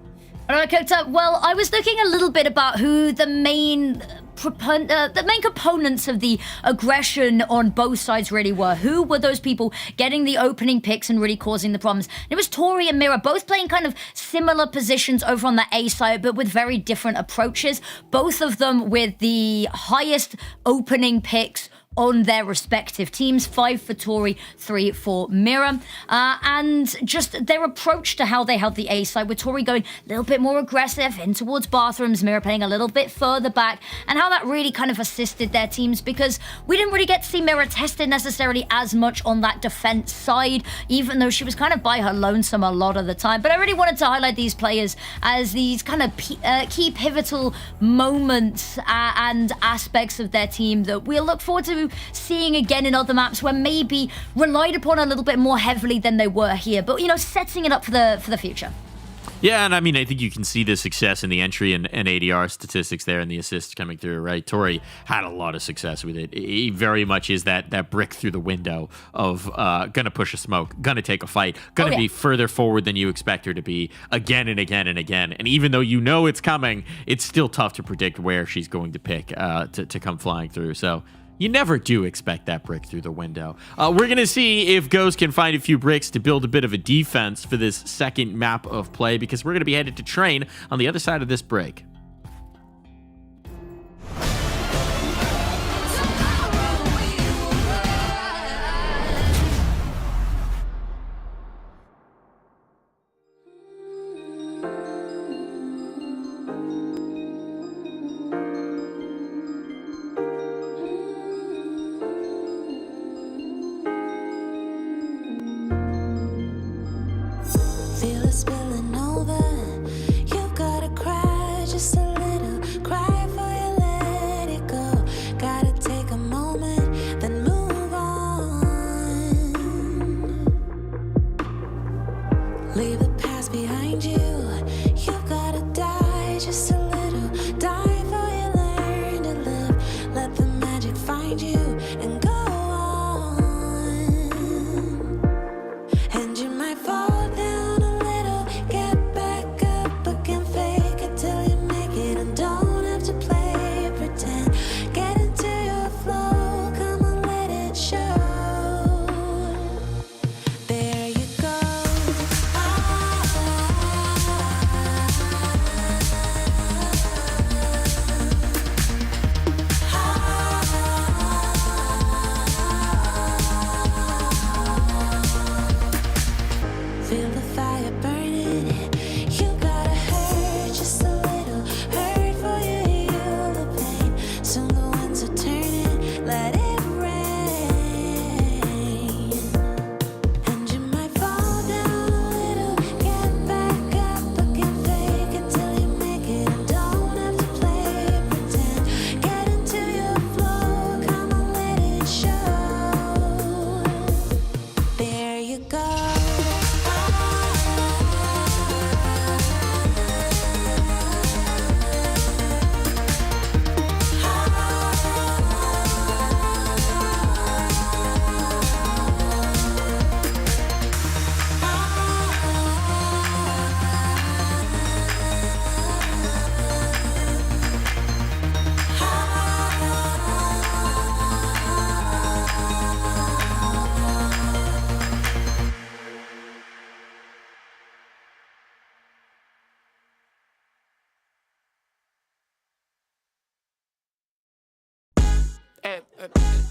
I cooked up. Well, I was looking a little bit about who the main components of the aggression on both sides really were. Who were those people getting the opening picks and really causing the problems? And it was Tori and Mira, both playing kind of similar positions over on the A side, but with very different approaches. Both of them with the highest opening picks on their respective teams. 5 for Tori, 3 for Mira. And just their approach to how they held the A side, with Tori going a little bit more aggressive in towards bathrooms, Mira playing a little bit further back, and how that really kind of assisted their teams, because we didn't really get to see Mira tested necessarily as much on that defense side, even though she was kind of by her lonesome a lot of the time. But I really wanted to highlight these players as these kind of key pivotal moments and aspects of their team that we'll look forward to seeing again in other maps where maybe relied upon a little bit more heavily than they were here, but setting it up for the future. Yeah, and I mean, I think you can see the success in the entry and ADR statistics there and the assists coming through, right? Tori had a lot of success with it. He very much is that brick through the window of gonna push a smoke, gonna take a fight, gonna be further forward than you expect her to be again and again and again. And even though you know it's coming, it's still tough to predict where she's going to pick to come flying through. So you never do expect that brick through the window. We're going to see if Ghost can find a few bricks to build a bit of a defense for this second map of play, because we're going to be headed to train on the other side of this break. Feel it spilling over. You gotta cry, just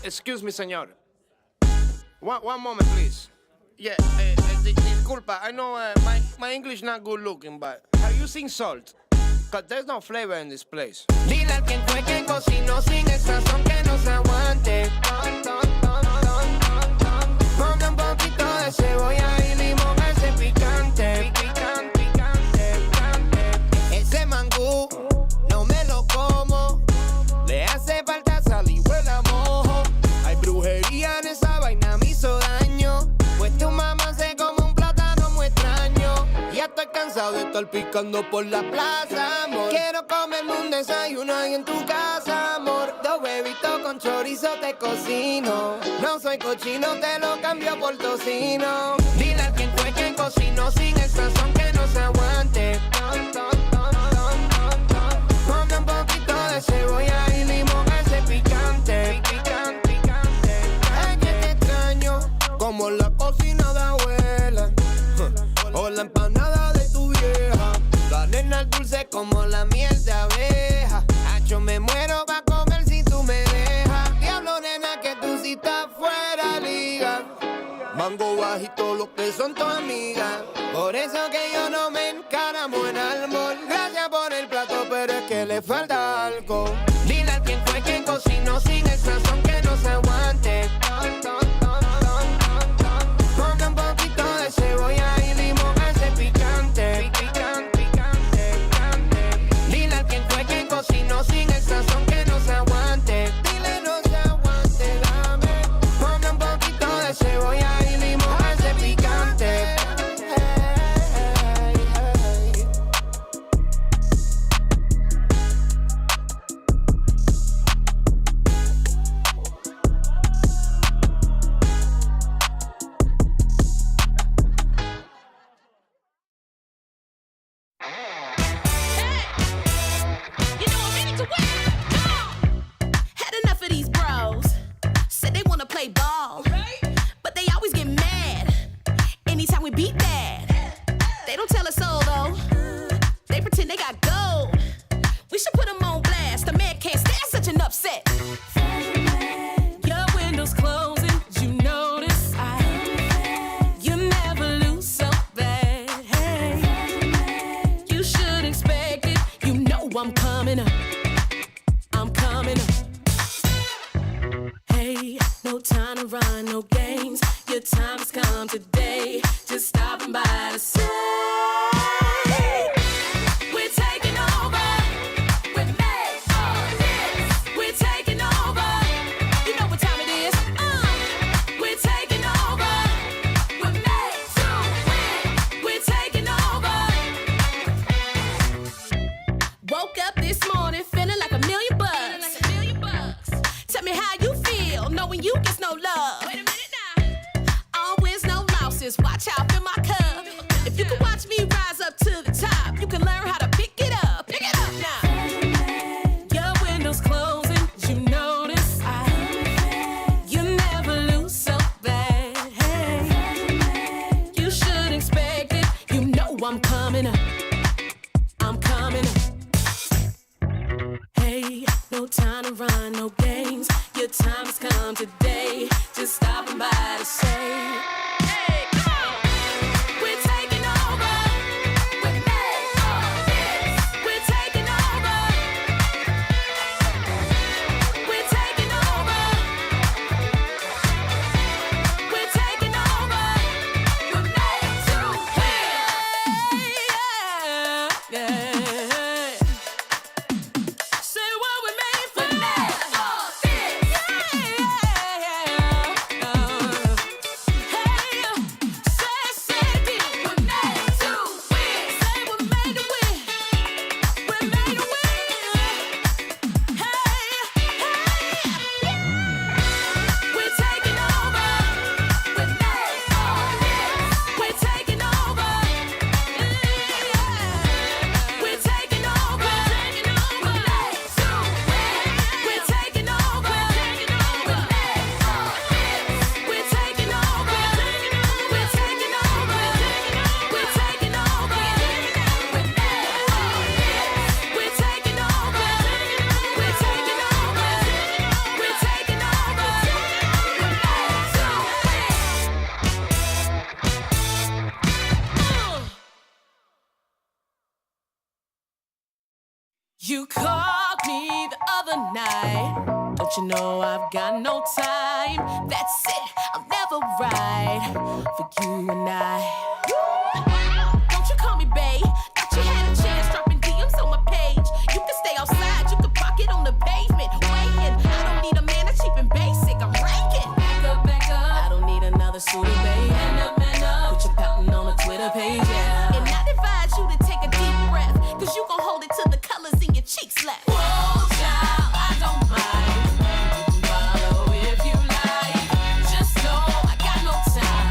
Excuse me, señor. One moment, please. Yeah, disculpa. I know my English not good looking, but are you using salt? Cause there's no flavor in this place. Dile a quien fue que cocinó sin el sazón que no se aguante. Ponle un poquito de cebolla y limón a ese picante. Ese mangú no me lo como. Le hace falta sal y huele a mojo. Hay brujería en esa vaina, me hizo daño. Pues tu mamá se come un plátano muy extraño. Ya estoy cansado de estar picando por la plaza, amor. Quiero comerme un desayuno ahí en tu casa, amor. 2 huevitos con chorizo te cocino. No soy cochino, te lo cambio por tocino. Dile a quien fue que cocinó sin el sazón que no se aguante. Ponle un poquito de cebolla y limón a ese picante. Es que te extraño como la cocina de abuela o la empanada de tu vieja. La nena dulce como la miel de abeja. Yo me muero pa' comer si tú me dejas. Diablo, nena, que tú sí estás fuera liga. Mango bajito, lo que son tus amigas. Por eso que yo no me encaramo en almor. Gracias por el plato, pero es que le falta algo. Dile a quien fue que cocinó sin el sazón que no se aguante. Ponle un poquito de cebolla y limón a ese picante. Dile a quien fue que cocinó sin el sazón que no se aguante. Dile no se aguante, dame. Ponle un poquito de cebolla y limón a ese picante. Had enough of these bros. Said they wanna play ball, but they always get mad anytime we beat that. They don't tell us so though. They pretend they got gold. We should put them on blast. The man can't stand such an upset. Your windows closing, you notice. You never lose so bad. Hey, you should expect it. You know I'm coming up. I'm coming up. Hey, no time to run, no games. Your time has come today. Just stopping by to say we're taking over. We're made for this. We're taking over. You know what time it is. We're taking over. We're made to win. We're taking over. Woke up this morning feeling like $1 million. Tell me how you feel knowing you get no love. Wait a minute now. All wins, no losses. Watch out, fill my cup. If you can watch me rise up to the top, you can learn how to pick it up. Pick it up now. Your window's closing, you notice. You never lose so bad. Hey, you should expect it. You know I'm coming up. I'm coming up. Hey, no time to run, no games. Your time has come today. Just stopping by to say, hey, come on. We're taking over. We're made for this. We're taking over. We're taking over. We're taking over. We're made to win. Yeah, yeah. Say what we made for. You called me the other night. Don't you know I've got no time? That's it, I'll never ride for you and I. Don't you call me babe? Thought you had a chance dropping DMs on my page. You can stay outside, you can park it on the pavement. Waiting, I don't need a man that's cheap and basic. I'm ranking. Back up. I don't need another suitor, babe. Man up. Put your pouting on a Twitter page, yeah. And I advise you to take a deep breath, cause you gon' hold it till the colors in your cheeks left. Whoa, child, I don't mind. You can follow if you like. Just know I got no time.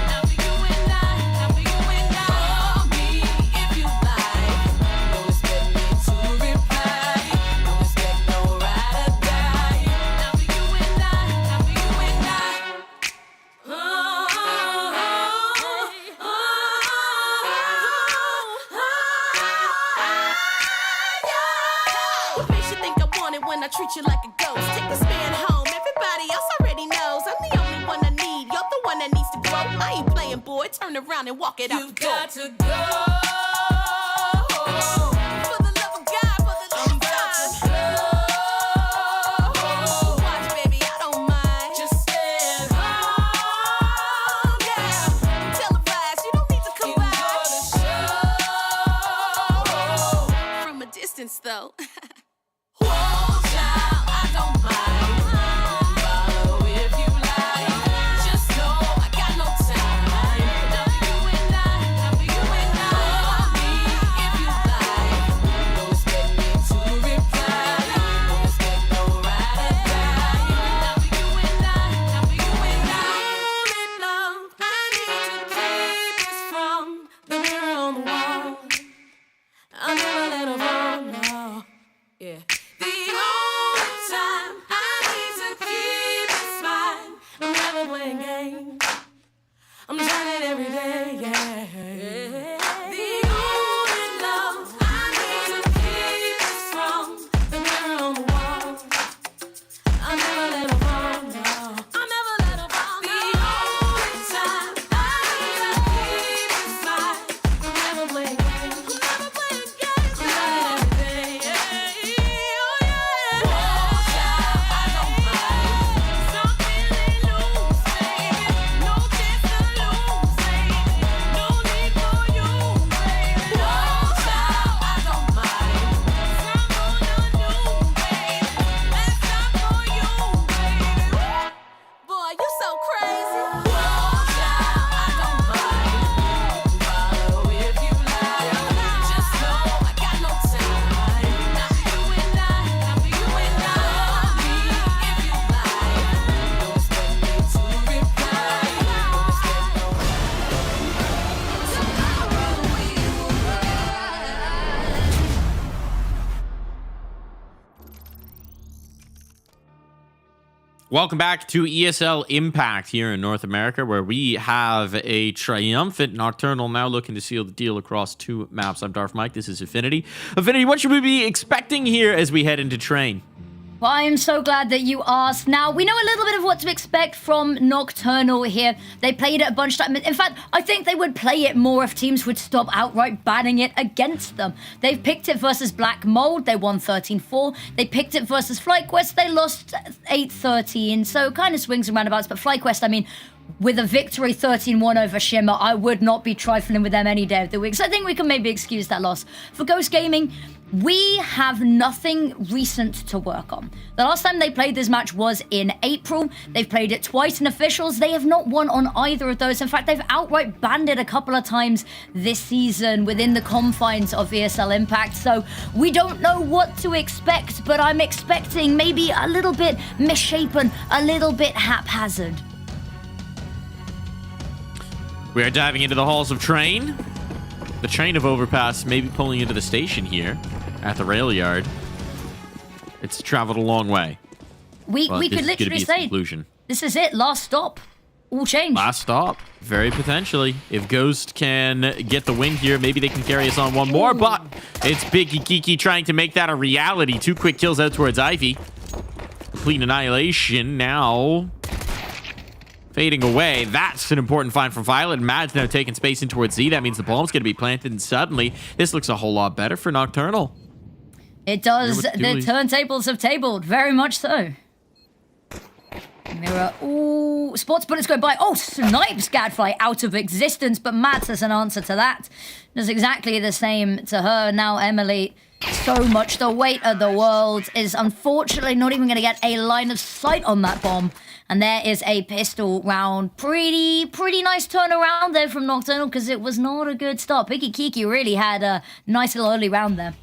Not for you and I, not for you and I. Call me if you like. Don't expect me to reply. Don't expect no ride or die. Not for you and I, not for you and I. What makes you think I want it when I treat you like a ghost? Take this man home, everybody else already knows I'm the only one I need, you're the one that needs to grow. I ain't playing, boy, turn around and walk it out the door. You've got to go. For the love of God, for the love of God. Watch, baby, I don't mind. Just stand home, yeah. Televised, you don't need to come by. From a distance, though. Whoa, child, I don't mind. Follow if you like. Just know I got no time. Not for you and I, not for you and I. Call me if you like. Don't expect me to reply. Don't expect no ride or die. Not for you and I, not for you and I. In love, I need to keep this from the mirror on the wall. I'll never let her fall, no. Yeah. The only time I need to keep it smile, I'm never playing games. I'm trying every day, yeah. The only love I need to keep it strong, the mirror on the wall. I'll never let her fall, no. I'll never let her fall, no. The only time I need to keep it smile, I'm never playing games. I'm never playing games. I'm trying every day, yeah. Welcome back to ESL Impact here in North America, where we have a triumphant Nocturnal now looking to seal the deal across 2 maps. I'm Darth Mike. This is Affinity. Affinity, what should we be expecting here as we head into train? Well, I am so glad that you asked. Now, we know a little bit of what to expect from Nocturnal here. They played it a bunch of times. In fact, I think they would play it more if teams would stop outright banning it against them. They've picked it versus Black Mold. They won 13-4. They picked it versus FlyQuest. They lost 8-13. So kind of swings and roundabouts. But FlyQuest, I mean, with a victory 13-1 over Shimmer, I would not be trifling with them any day of the week. So I think we can maybe excuse that loss. For Ghost Gaming, we have nothing recent to work on. The last time they played this match was in April. They've played it twice in officials. They have not won on either of those. In fact, they've outright banned it a couple of times this season within the confines of ESL Impact. So we don't know what to expect, but I'm expecting maybe a little bit misshapen, a little bit haphazard. We are diving into the halls of train. The train of overpass may be pulling into the station here at the rail yard. It's traveled a long way. We could literally say, conclusion. This is it, last stop. All change. Last stop, very potentially. If Ghost can get the win here, maybe they can carry us on one more, but it's Biggie Kiki trying to make that a reality. 2 quick kills out towards Ivy. Complete annihilation now. Fading away. That's an important find from Violet. Mad's now taking space in towards Z. That means the bomb's going to be planted, and suddenly this looks a whole lot better for Nocturnal. It does. Yeah, with The dualies. turntables have tabled, very much so. Mirror. Ooh, sports bullets go by. Oh, snipes Gadfly out of existence, but Mads has an answer to that. Does exactly the same to her. Now Emily, so much the weight of the world is unfortunately not even going to get a line of sight on that bomb. And there is a pistol round. Pretty nice turnaround there from Nocturnal because it was not a good start. Picky Kiki really had a nice little early round there.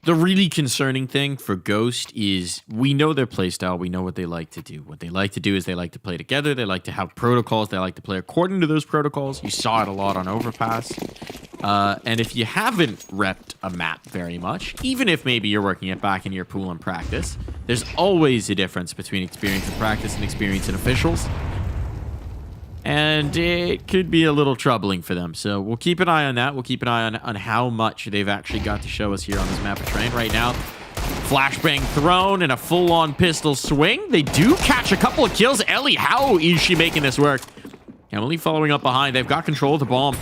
The really concerning thing for Ghost is we know their playstyle. We know what they like to do. What they like to do is they like to play together. They like to have protocols. They like to play according to those protocols. You saw it a lot on Overpass. And if you haven't repped a map very much, even if maybe you're working it back in your pool in practice, there's always a difference between experience in practice and experience in officials. And it could be a little troubling for them. So we'll keep an eye on that. We'll keep an eye on how much they've actually got to show us here on this map of terrain right now. Flashbang thrown and a full-on pistol swing. They do catch a couple of kills. Ellie, how is she making this work? Emily following up behind. They've got control of the bomb.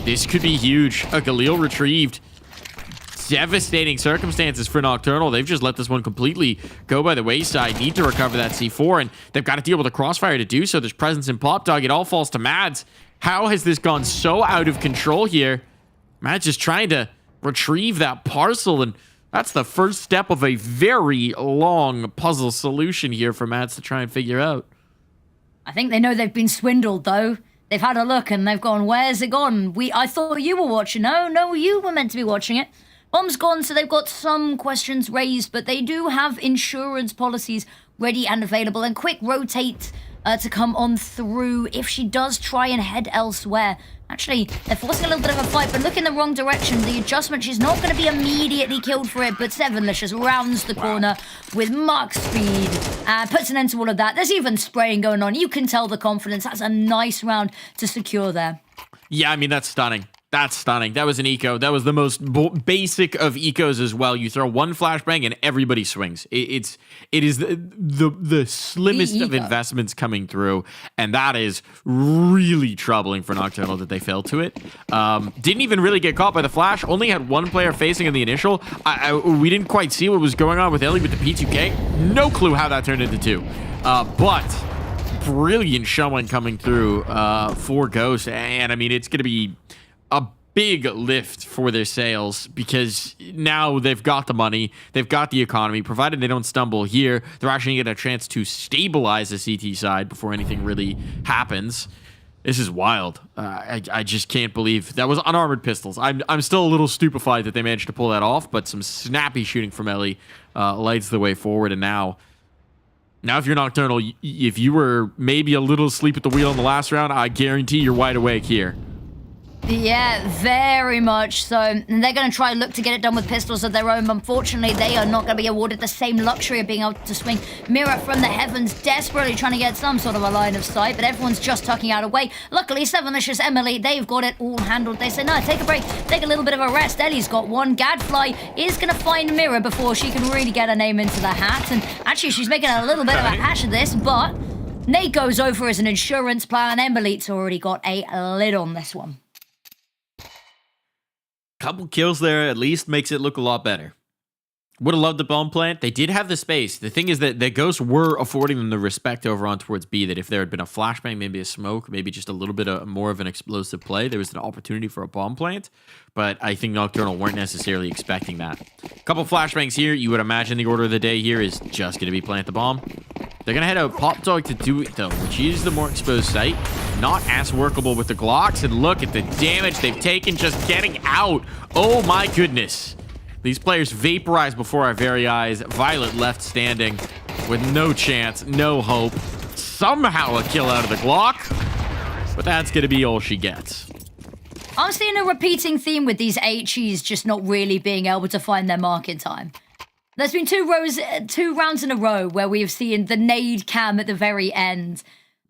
This could be huge. A Galil retrieved. Devastating circumstances for Nocturnal. They've just let this one completely go by the wayside. Need to recover that C4, and they've got to deal with a crossfire to do so. There's presence in Pop Dog. It all falls to Mads. How has this gone so out of control here? Mads just trying to retrieve that parcel, and that's the first step of a very long puzzle solution here for Mads to try and figure out. I think they know they've been swindled, though. They've had a look, and they've gone, where's it gone? I thought you were watching. No, you were meant to be watching it. Bomb's gone, so they've got some questions raised, but they do have insurance policies ready and available, and quick rotate to come on through if she does try and head elsewhere. Actually, they're forcing a little bit of a fight, but look in the wrong direction. The adjustment, she's not going to be immediately killed for it, but Sevenlicious rounds the corner with Mach speed and puts an end to all of that. There's even spraying going on. You can tell the confidence. That's a nice round to secure there. Yeah, I mean, that's stunning. That's stunning. That was an eco. That was the most basic of ecos as well. You throw one flashbang and everybody swings. It is the slimmest of investments coming through, and that is really troubling for Nocturnal that they fell to it. Didn't even really get caught by the flash. Only had one player facing in the initial. We didn't quite see what was going on with Ellie with the P2K. No clue how that turned into two. But brilliant showing coming through for Ghost, and I mean it's going to be a big lift for their sales because now they've got the money, they've got the economy. Provided they don't stumble here, they're actually going to get a chance to stabilize the CT side before anything really happens. This is wild. I just can't believe that was unarmored pistols. I'm still a little stupefied that they managed to pull that off, but some snappy shooting from Ellie lights the way forward. And now if you're Nocturnal, if you were maybe a little asleep at the wheel in the last round, I guarantee you're wide awake here. Yeah, very much so. And they're going to try and look to get it done with pistols of their own. But unfortunately, they are not going to be awarded the same luxury of being able to swing. Mirror from the heavens, desperately trying to get some sort of a line of sight, but everyone's just tucking out away. Luckily, Sevenlicious, Emily, they've got it all handled. They say, no, take a break, take a little bit of a rest. Ellie's got one. Gadfly is going to find Mirror before she can really get her name into the hat. And actually, she's making a little bit of a hash of this, but Nate goes over as an insurance plan. Emily's already got a lid on this one. Couple kills there at least makes it look a lot better. Would have loved the bomb plant. They did have the space. The thing is that the Ghosts were affording them the respect over on towards B, that if there had been a flashbang, maybe a smoke, maybe just a little bit more of an explosive play, there was an opportunity for a bomb plant. But I think Nocturnal weren't necessarily expecting that. Couple flashbangs here. You would imagine the order of the day here is just going to be plant the bomb. They're going to head out Pop Dog to do it, though, which is the more exposed site. Not as workable with the Glocks. And look at the damage they've taken just getting out. Oh, my goodness. These players vaporized before our very eyes. Violet left standing with no chance, no hope. Somehow a kill out of the Glock. But that's going to be all she gets. I'm seeing a repeating theme with these HEs just not really being able to find their mark in time. There's been two rounds in a row where we have seen the nade cam at the very end.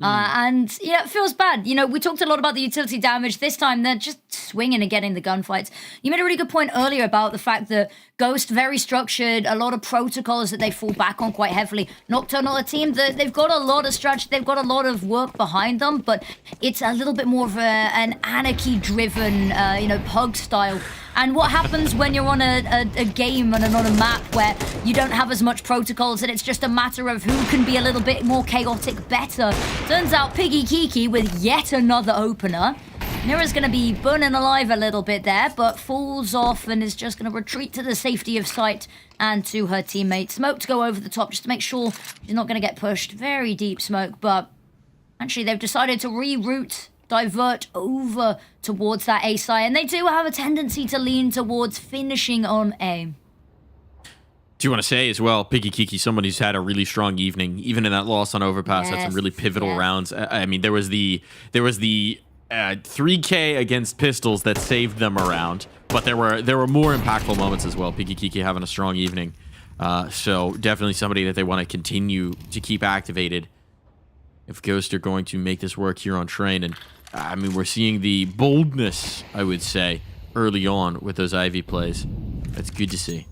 And, you know, it feels bad. You know, we talked a lot about the utility damage. This time, they're just swinging and getting the gunfights. You made a really good point earlier about the fact that Ghost, very structured, a lot of protocols that they fall back on quite heavily. Nocturnal, a team that they've got a lot of strategy, they've got a lot of work behind them, but it's a little bit more of an anarchy-driven, you know, pug style. And what happens when you're on a game and on a map where you don't have as much protocols and it's just a matter of who can be a little bit more chaotic better? Turns out Piggy Kiki with yet another opener. Nira's going to be burning alive a little bit there, but falls off and is just going to retreat to the safety of sight and to her teammate. Smoke to go over the top just to make sure she's not going to get pushed. Very deep smoke, but actually they've decided to reroute, divert over towards that A side, and they do have a tendency to lean towards finishing on A. Do you want to say as well, Piggy Kiki, someone who's had a really strong evening, even in that loss on Overpass, had some really pivotal rounds. I mean, there was the 3K against Pistols that saved them around, but there were more impactful moments as well. Piggy Kiki having a strong evening, so definitely somebody that they want to continue to keep activated if Ghost are going to make this work here on Train. And I mean, we're seeing the boldness, I would say, early on with those Ivy plays. That's good to see.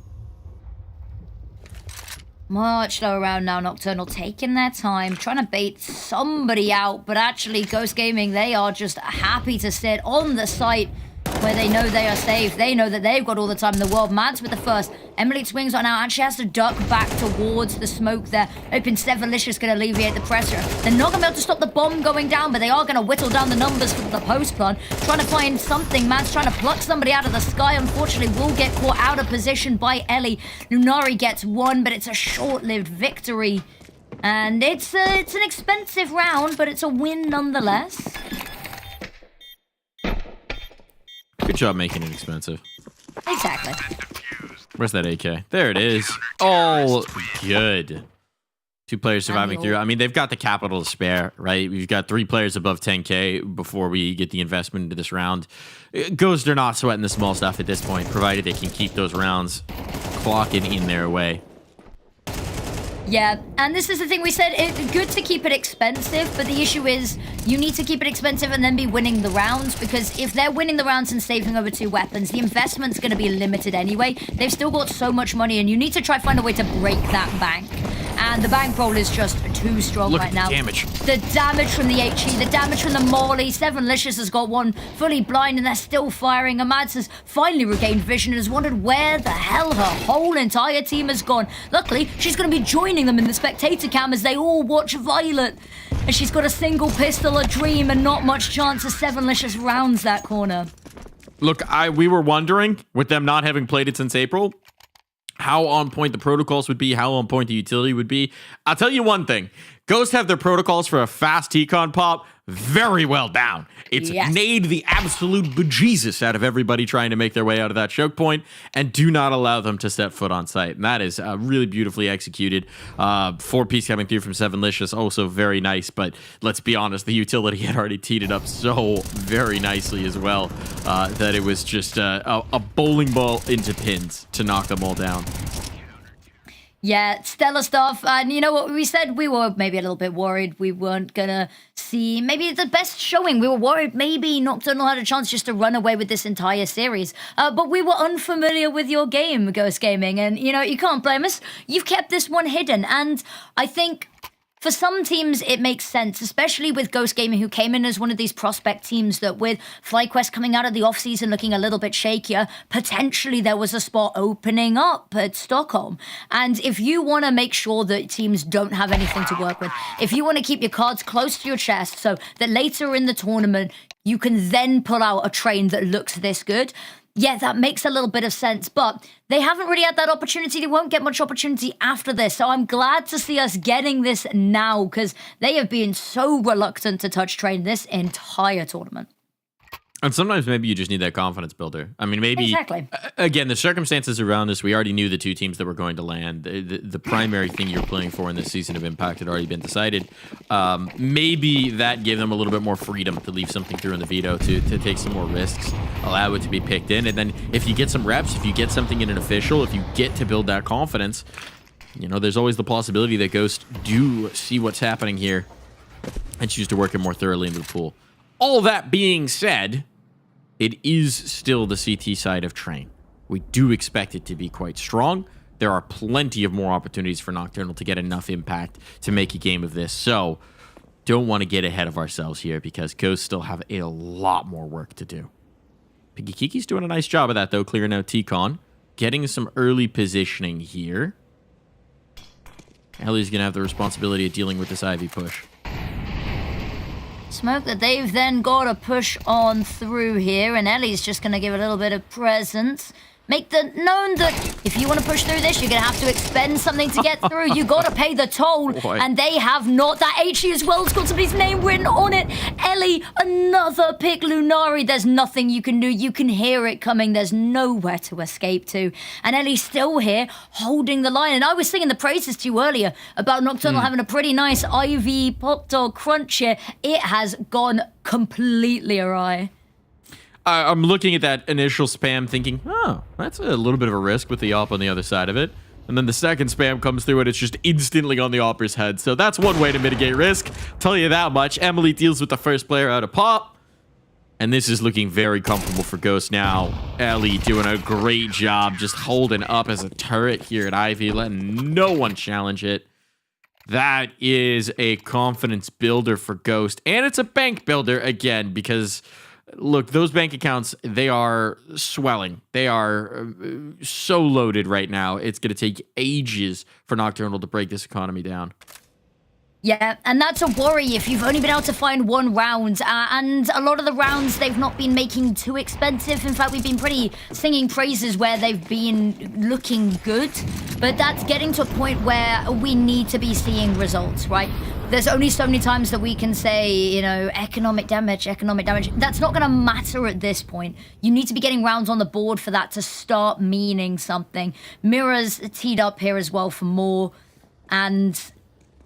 Much lower round now, Nocturnal taking their time, trying to bait somebody out, but actually Ghost Gaming, they are just happy to sit on the site where they know they are safe. They know that they've got all the time in the world. Mads with the first. Emily swings on out and she has to duck back towards the smoke there, hoping Severlicious can alleviate the pressure. They're not going to be able to stop the bomb going down, but they are going to whittle down the numbers for the post plan. Trying to find something. Mads trying to pluck somebody out of the sky. Unfortunately, will get caught out of position by Ellie. Lunari gets one, but it's a short-lived victory. And it's an expensive round, but it's a win nonetheless. Good job making it expensive. Exactly. Where's that AK? There it is. Oh, good. 2 players surviving through. I mean, they've got the capital to spare, right? We've got 3 players above 10K before we get the investment into this round. Ghost are not sweating the small stuff at this point, provided they can keep those rounds clocking in their way. Yeah, and this is the thing we said, it's good to keep it expensive, but the issue is you need to keep it expensive and then be winning the rounds, because if they're winning the rounds and saving over 2 weapons, the investment's going to be limited anyway. They've still got so much money, and you need to try find a way to break that bank. And the bankroll is just too strong right now. Damage. The damage from the HE, the damage from the Molly. Sevenlicious has got one fully blind and they're still firing. Amads has finally regained vision and has wondered where the hell her whole entire team has gone. Luckily, she's going to be joining them in the spectator cam as they all watch Violet. And she's got a single pistol, a dream, and not much chance as Sevenlicious rounds that corner. Look, we were wondering, with them not having played it since April, how on point the protocols would be, how on point the utility would be. I'll tell you one thing. Ghosts have their protocols for a fast T-Con pop very well down. It's nade the absolute bejesus out of everybody trying to make their way out of that choke point, and do not allow them to step foot on site. And that is really beautifully executed. 4-piece coming through from Sevenlicious, also very nice, but let's be honest, the utility had already teed it up so very nicely as well, that it was just a bowling ball into pins to knock them all down. Yeah, stellar stuff. And you know what? We said we were maybe a little bit worried we weren't going to see maybe the best showing. We were worried maybe Nocturnal had a chance just to run away with this entire series. But we were unfamiliar with your game, Ghost Gaming. And, you know, you can't blame us. You've kept this one hidden. And I think for some teams, it makes sense, especially with Ghost Gaming, who came in as one of these prospect teams that with FlyQuest coming out of the offseason looking a little bit shakier, potentially there was a spot opening up at Stockholm. And if you want to make sure that teams don't have anything to work with, if you want to keep your cards close to your chest so that later in the tournament, you can then pull out a train that looks this good, yeah, that makes a little bit of sense, but they haven't really had that opportunity. They won't get much opportunity after this, so I'm glad to see us getting this now, because they have been so reluctant to touch train this entire tournament. And sometimes maybe you just need that confidence builder. I mean, maybe, exactly. Again, the circumstances around this, we already knew the 2 teams that were going to land. The primary thing you're playing for in this season of Impact had already been decided. Maybe that gave them a little bit more freedom to leave something through in the veto, to take some more risks, allow it to be picked in. And then if you get some reps, if you get something in an official, if you get to build that confidence, you know, there's always the possibility that Ghosts do see what's happening here and choose to work it more thoroughly into the pool. All that being said, it is still the CT side of Train. We do expect it to be quite strong. There are plenty of more opportunities for Nocturnal to get enough impact to make a game of this. So don't want to get ahead of ourselves here, because Ghosts still have a lot more work to do. Piggy Kiki's doing a nice job of that, though, clearing out T-Con. Getting some early positioning here. Ellie's going to have the responsibility of dealing with this Ivy push. Smoke that they've then got to push on through here, and Ellie's just going to give a little bit of presence. Make the known that if you want to push through this, you're going to have to expend something to get through. You got to pay the toll, and they have not. That HE as well has got somebody's name written on it. Ellie, another pick. Lunari, there's nothing you can do. You can hear it coming. There's nowhere to escape to. And Ellie's still here, holding the line. And I was singing the praises to you earlier about Nocturnal having a pretty nice Ivy pop dog crunch here. It has gone completely awry. I'm looking at that initial spam thinking, oh, that's a little bit of a risk with the op on the other side of it. And then the second spam comes through and it's just instantly on the opper's head. So that's one way to mitigate risk. Tell you that much. Emily deals with the first player out of pop. And this is looking very comfortable for Ghost now. Ellie doing a great job just holding up as a turret here at Ivy, letting no one challenge it. That is a confidence builder for Ghost. And it's a bank builder again because... Look, those bank accounts, they are swelling. They are so loaded right now. It's going to take ages for Nocturnal to break this economy down. Yeah, and that's a worry if you've only been able to find one round. And a lot of the rounds, they've not been making too expensive. In fact, we've been pretty singing praises where they've been looking good. But that's getting to a point where we need to be seeing results, right? There's only so many times that we can say, you know, economic damage. That's not going to matter at this point. You need to be getting rounds on the board for that to start meaning something. Mirror's teed up here as well for more. And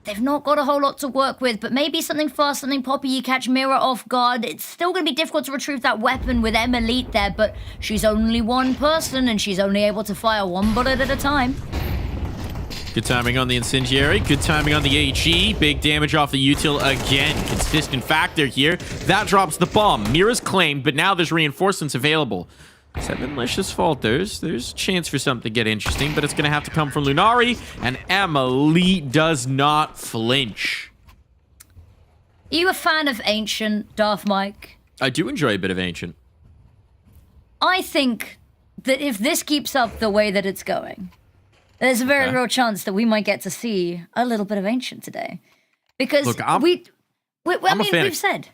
they've not got a whole lot to work with, but maybe something fast, something poppy, you catch Mirror off guard. It's still going to be difficult to retrieve that weapon with Elite there, but she's only one person and she's only able to fire one bullet at a time. Good timing on the Incendiary. Good timing on the HE. Big damage off the Util again. Consistent factor here. That drops the bomb. Mira's claimed, but now there's reinforcements available. 7 malicious falters. There's a chance for something to get interesting, but it's going to have to come from Lunari, and Emily does not flinch. Are you a fan of Ancient, Darth Mike? I do enjoy a bit of Ancient. I think that if this keeps up the way that it's going, there's a very real chance that we might get to see a little bit of Ancient today. Because Look, we've said...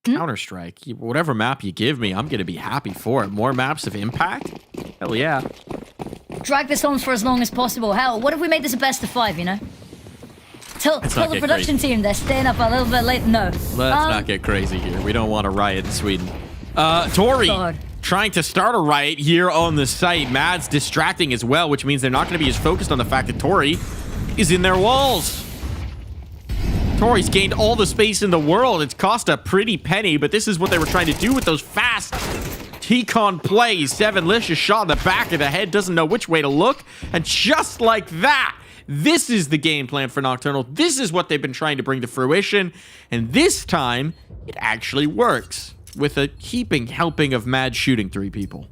Counter-Strike. Whatever map you give me, I'm going to be happy for it. More maps of impact? Hell yeah. Drag this on for as long as possible. Hell, what if we made this a best of 5, you know? Tell the production team they're staying up a little bit late. No. Let's not get crazy here. We don't want a riot in Sweden. Tori trying to start a riot here on the site. Mad's distracting as well, which means they're not going to be as focused on the fact that Tori is in their walls. Tori's gained all the space in the world. It's cost a pretty penny, but this is what they were trying to do with those fast T-Con plays. 7licious shot in the back of the head, doesn't know which way to look, and just like that, this is the game plan for Nocturnal. This is what they've been trying to bring to fruition, and this time, it actually works, with a heaping helping of Mad shooting 3 people.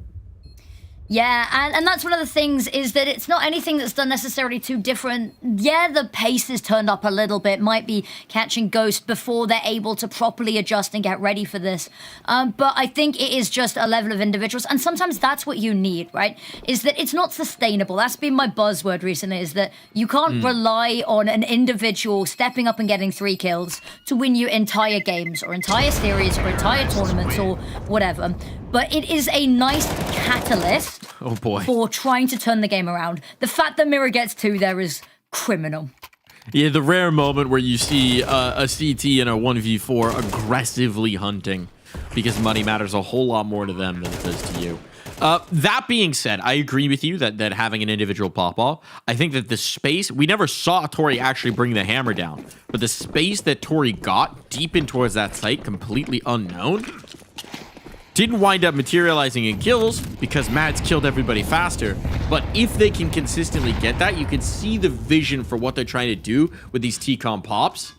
Yeah, and that's one of the things is that it's not anything that's done necessarily too different. Yeah, the pace is turned up a little bit, might be catching Ghost before they're able to properly adjust and get ready for this. But I think it is just a level of individuals, and sometimes that's what you need, right? Is that it's not sustainable. That's been my buzzword recently, is that you can't rely on an individual stepping up and getting 3 kills to win you entire games or entire series or entire tournaments or whatever. But it is a nice catalyst for trying to turn the game around. The fact that Mirror gets 2 there is criminal. Yeah, the rare moment where you see a CT in a 1v4 aggressively hunting because money matters a whole lot more to them than it does to you. That being said, I agree with you that having an individual pop-off, I think that the space, we never saw Tori actually bring the hammer down, but the space that Tori got deep in towards that site, completely unknown, didn't wind up materializing in kills because Mads killed everybody faster. But if they can consistently get that, you can see the vision for what they're trying to do with these T-Con pops.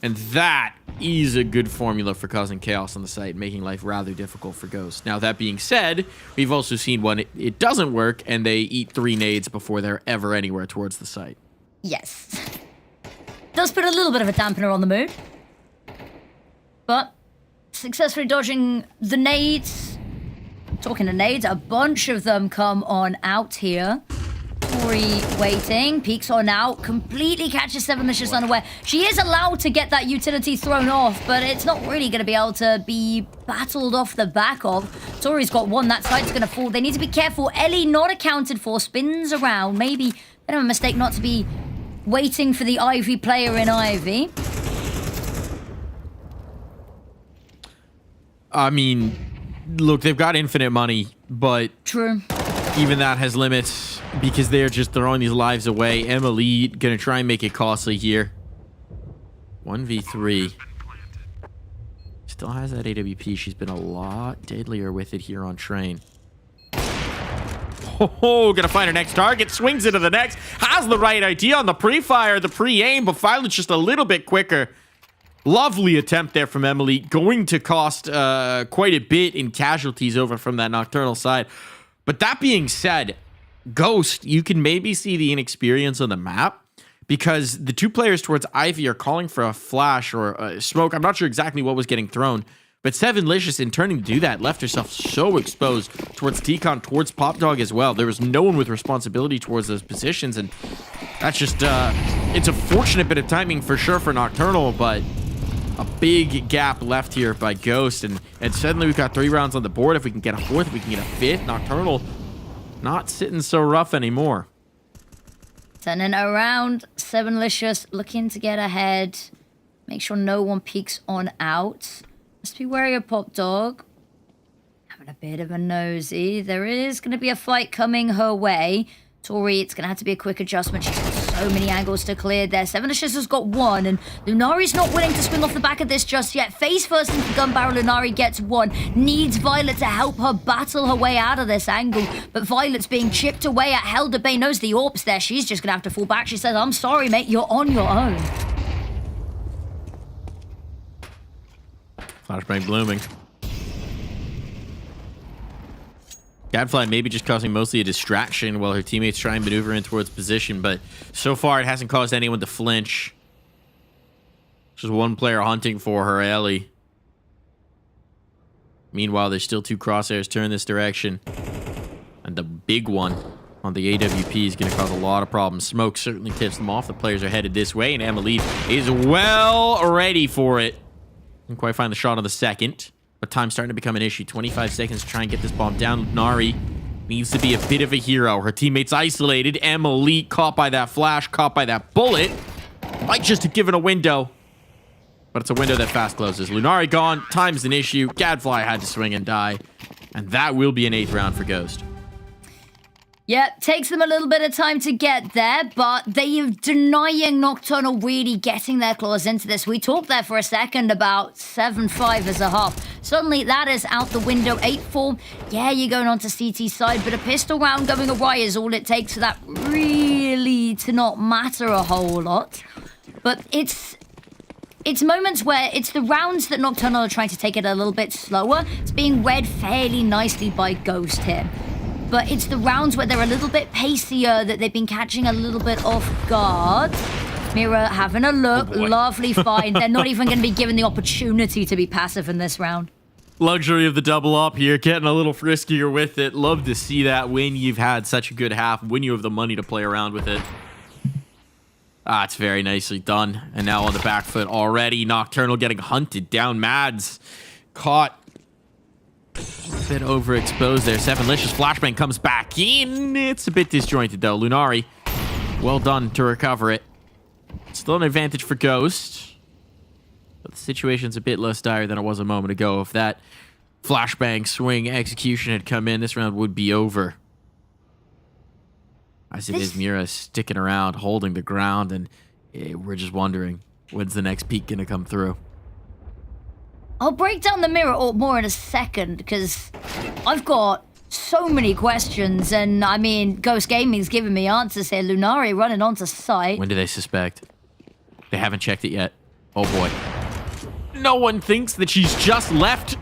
And that is a good formula for causing chaos on the site, making life rather difficult for Ghost. Now, that being said, we've also seen when it doesn't work and they eat 3 nades before they're ever anywhere towards the site. Yes. Does put a little bit of a dampener on the mood. But successfully dodging the nades, talking to nades, a bunch of them come on out here. Tori waiting, peeks on out, completely catches Sevenlicious unaware. She is allowed to get that utility thrown off, but it's not really going to be able to be battled off the back of. Tori's got one, that site's going to fall. They need to be careful. Ellie not accounted for, spins around. Maybe bit of a mistake not to be waiting for the Ivy player in Ivy. I mean, look, they've got infinite money, but true. Even that has limits because they're just throwing these lives away. Emily gonna try and make it costly here. 1v3. Still has that AWP. She's been a lot deadlier with it here on Train. Oh, gonna find her next target. Swings into the next. Has the right idea on the pre-fire, the pre-aim, but Violet's just a little bit quicker. Lovely attempt there from Emily. Going to cost quite a bit in casualties over from that Nocturnal side. But that being said, Ghost, you can maybe see the inexperience on the map because the two players towards Ivy are calling for a flash or a smoke. I'm not sure exactly what was getting thrown, but Sevenlicious, in turning to do that, left herself so exposed towards T-Con, towards Pop Dog as well. There was no one with responsibility towards those positions, and that's just, it's a fortunate bit of timing for sure for Nocturnal, but a big gap left here by Ghost, and suddenly we've got 3 rounds on the board. If we can get a 4th, if we can get a 5th, Nocturnal not sitting so rough anymore. Turning around, Sevenlicious looking to get ahead. Make sure no one peeks on out. Must be wary of Pop Dog. Having a bit of a nosy. There is going to be a fight coming her way. Tori, it's going to have to be a quick adjustment. She's got so many angles to clear there. Sevenlicious has got 1, and Lunari's not willing to swing off the back of this just yet. Face first into the gun barrel, Lunari gets 1. Needs Violet to help her battle her way out of this angle, but Violet's being chipped away at. Helder Bay knows the AWP's there. She's just going to have to fall back. She says, I'm sorry, mate, you're on your own. Flashbang blooming. Gadfly maybe just causing mostly a distraction while her teammates try and maneuver in towards position, but so far it hasn't caused anyone to flinch. Just one player hunting for her, Ellie. Meanwhile, there's still 2 crosshairs turned this direction. And the big one on the AWP is going to cause a lot of problems. Smoke certainly tips them off. The players are headed this way, and Emily is well ready for it. Didn't quite find the shot on the second. But time's starting to become an issue. 25 seconds to try and get this bomb down. Nari needs to be a bit of a hero. Her teammates isolated. Emily caught by that flash, caught by that bullet. Might just have given a window. But it's a window that fast closes. Lunari gone. Time's an issue. Gadfly had to swing and die. And that will be an 8th round for Ghost. Yeah, takes them a little bit of time to get there, but they are denying Nocturnal really getting their claws into this. We talked there for a second about 7-5 as a half. Suddenly, that is out the window. 8-4. Yeah, you're going on to CT side, but a pistol round going awry is all it takes for that really to not matter a whole lot. But it's moments where it's the rounds that Nocturnal are trying to take it a little bit slower. It's being read fairly nicely by Ghost here. But it's the rounds where they're a little bit pacier that they've been catching a little bit off guard. Mira having a look. Oh, lovely find. They're not even going to be given the opportunity to be passive in this round. Luxury of the double up here, getting a little friskier with it. Love to see that when you've had such a good half, when you have the money to play around with it. Ah, it's very nicely done. And now on the back foot already. Nocturnal getting hunted down. Mads caught. A bit overexposed there. Sevenlicious flashbang comes back in. It's a bit disjointed though. Lunari, well done to recover it. Still an advantage for Ghost. But the situation's a bit less dire than it was a moment ago. If that flashbang swing execution had come in, this round would be over. As it is, Mira sticking around, holding the ground, and we're just wondering, when's the next peak gonna come through? I'll break down the mirror more in a second, because I've got so many questions, and I mean, Ghost Gaming's giving me answers here. Lunari running onto site. When do they suspect? They haven't checked it yet. Oh boy. No one thinks that she's just left,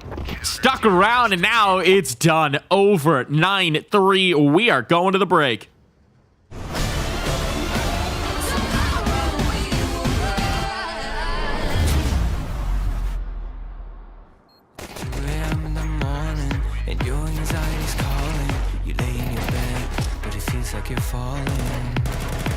stuck around, and now it's done. Over 9-3. We are going to the break. And your anxiety feels like you're falling.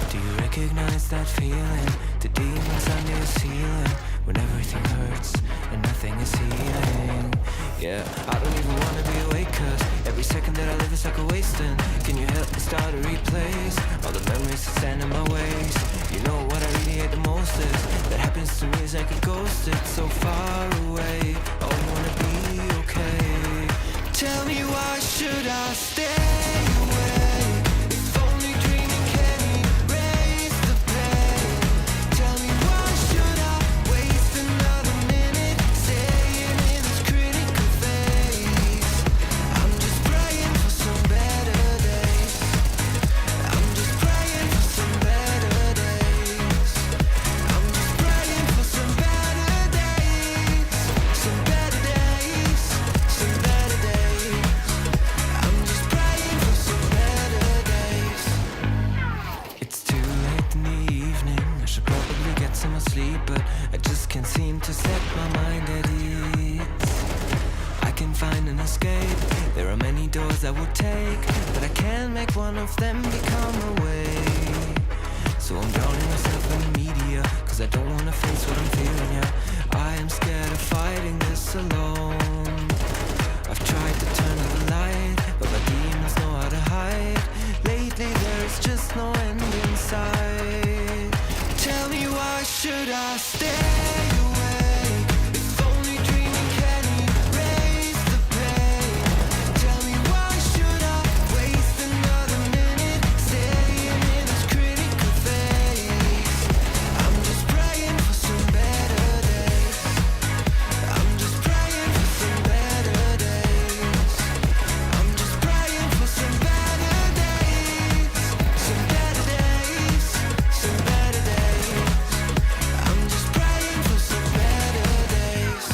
Do you recognize that feeling? The demons under your ceiling, when everything hurts and nothing is healing. Yeah, I don't even wanna be awake, cause every second that I live is like a wasting. Can you help me start a replace all the memories that stand in my ways? You know what I really hate the most is that happens to me is like a ghost. It's so far away, I only wanna be okay. Tell me why should I stay away? If only dreaming can erase the pain. Tell me why should I waste another minute staying in this critical phase? I'm just praying for some better days. I'm just praying for some better days. I'm just praying for some better days. Some better days. Some better days. I'm just praying for some better days. It's too late in the evening. I should probably get some sleep, but I just can't seem to set my mind at ease. I can find an escape. There are many doors I would take, but I can't make one of them become a way. So I'm drowning myself in the media, cause I don't wanna face what I'm feeling, yeah. I am scared of fighting this alone. I've tried to turn on the light, but my demons know how to hide. Lately there's just no end in sight. Tell me why should I stay away? If only dreaming can erase the pain. Tell me why should I waste another minute staying in this critical phase? I'm just praying for some better days. I'm just praying for some better days. I'm just praying for some better days. Some better days. Some better days. I'm just praying for some better days.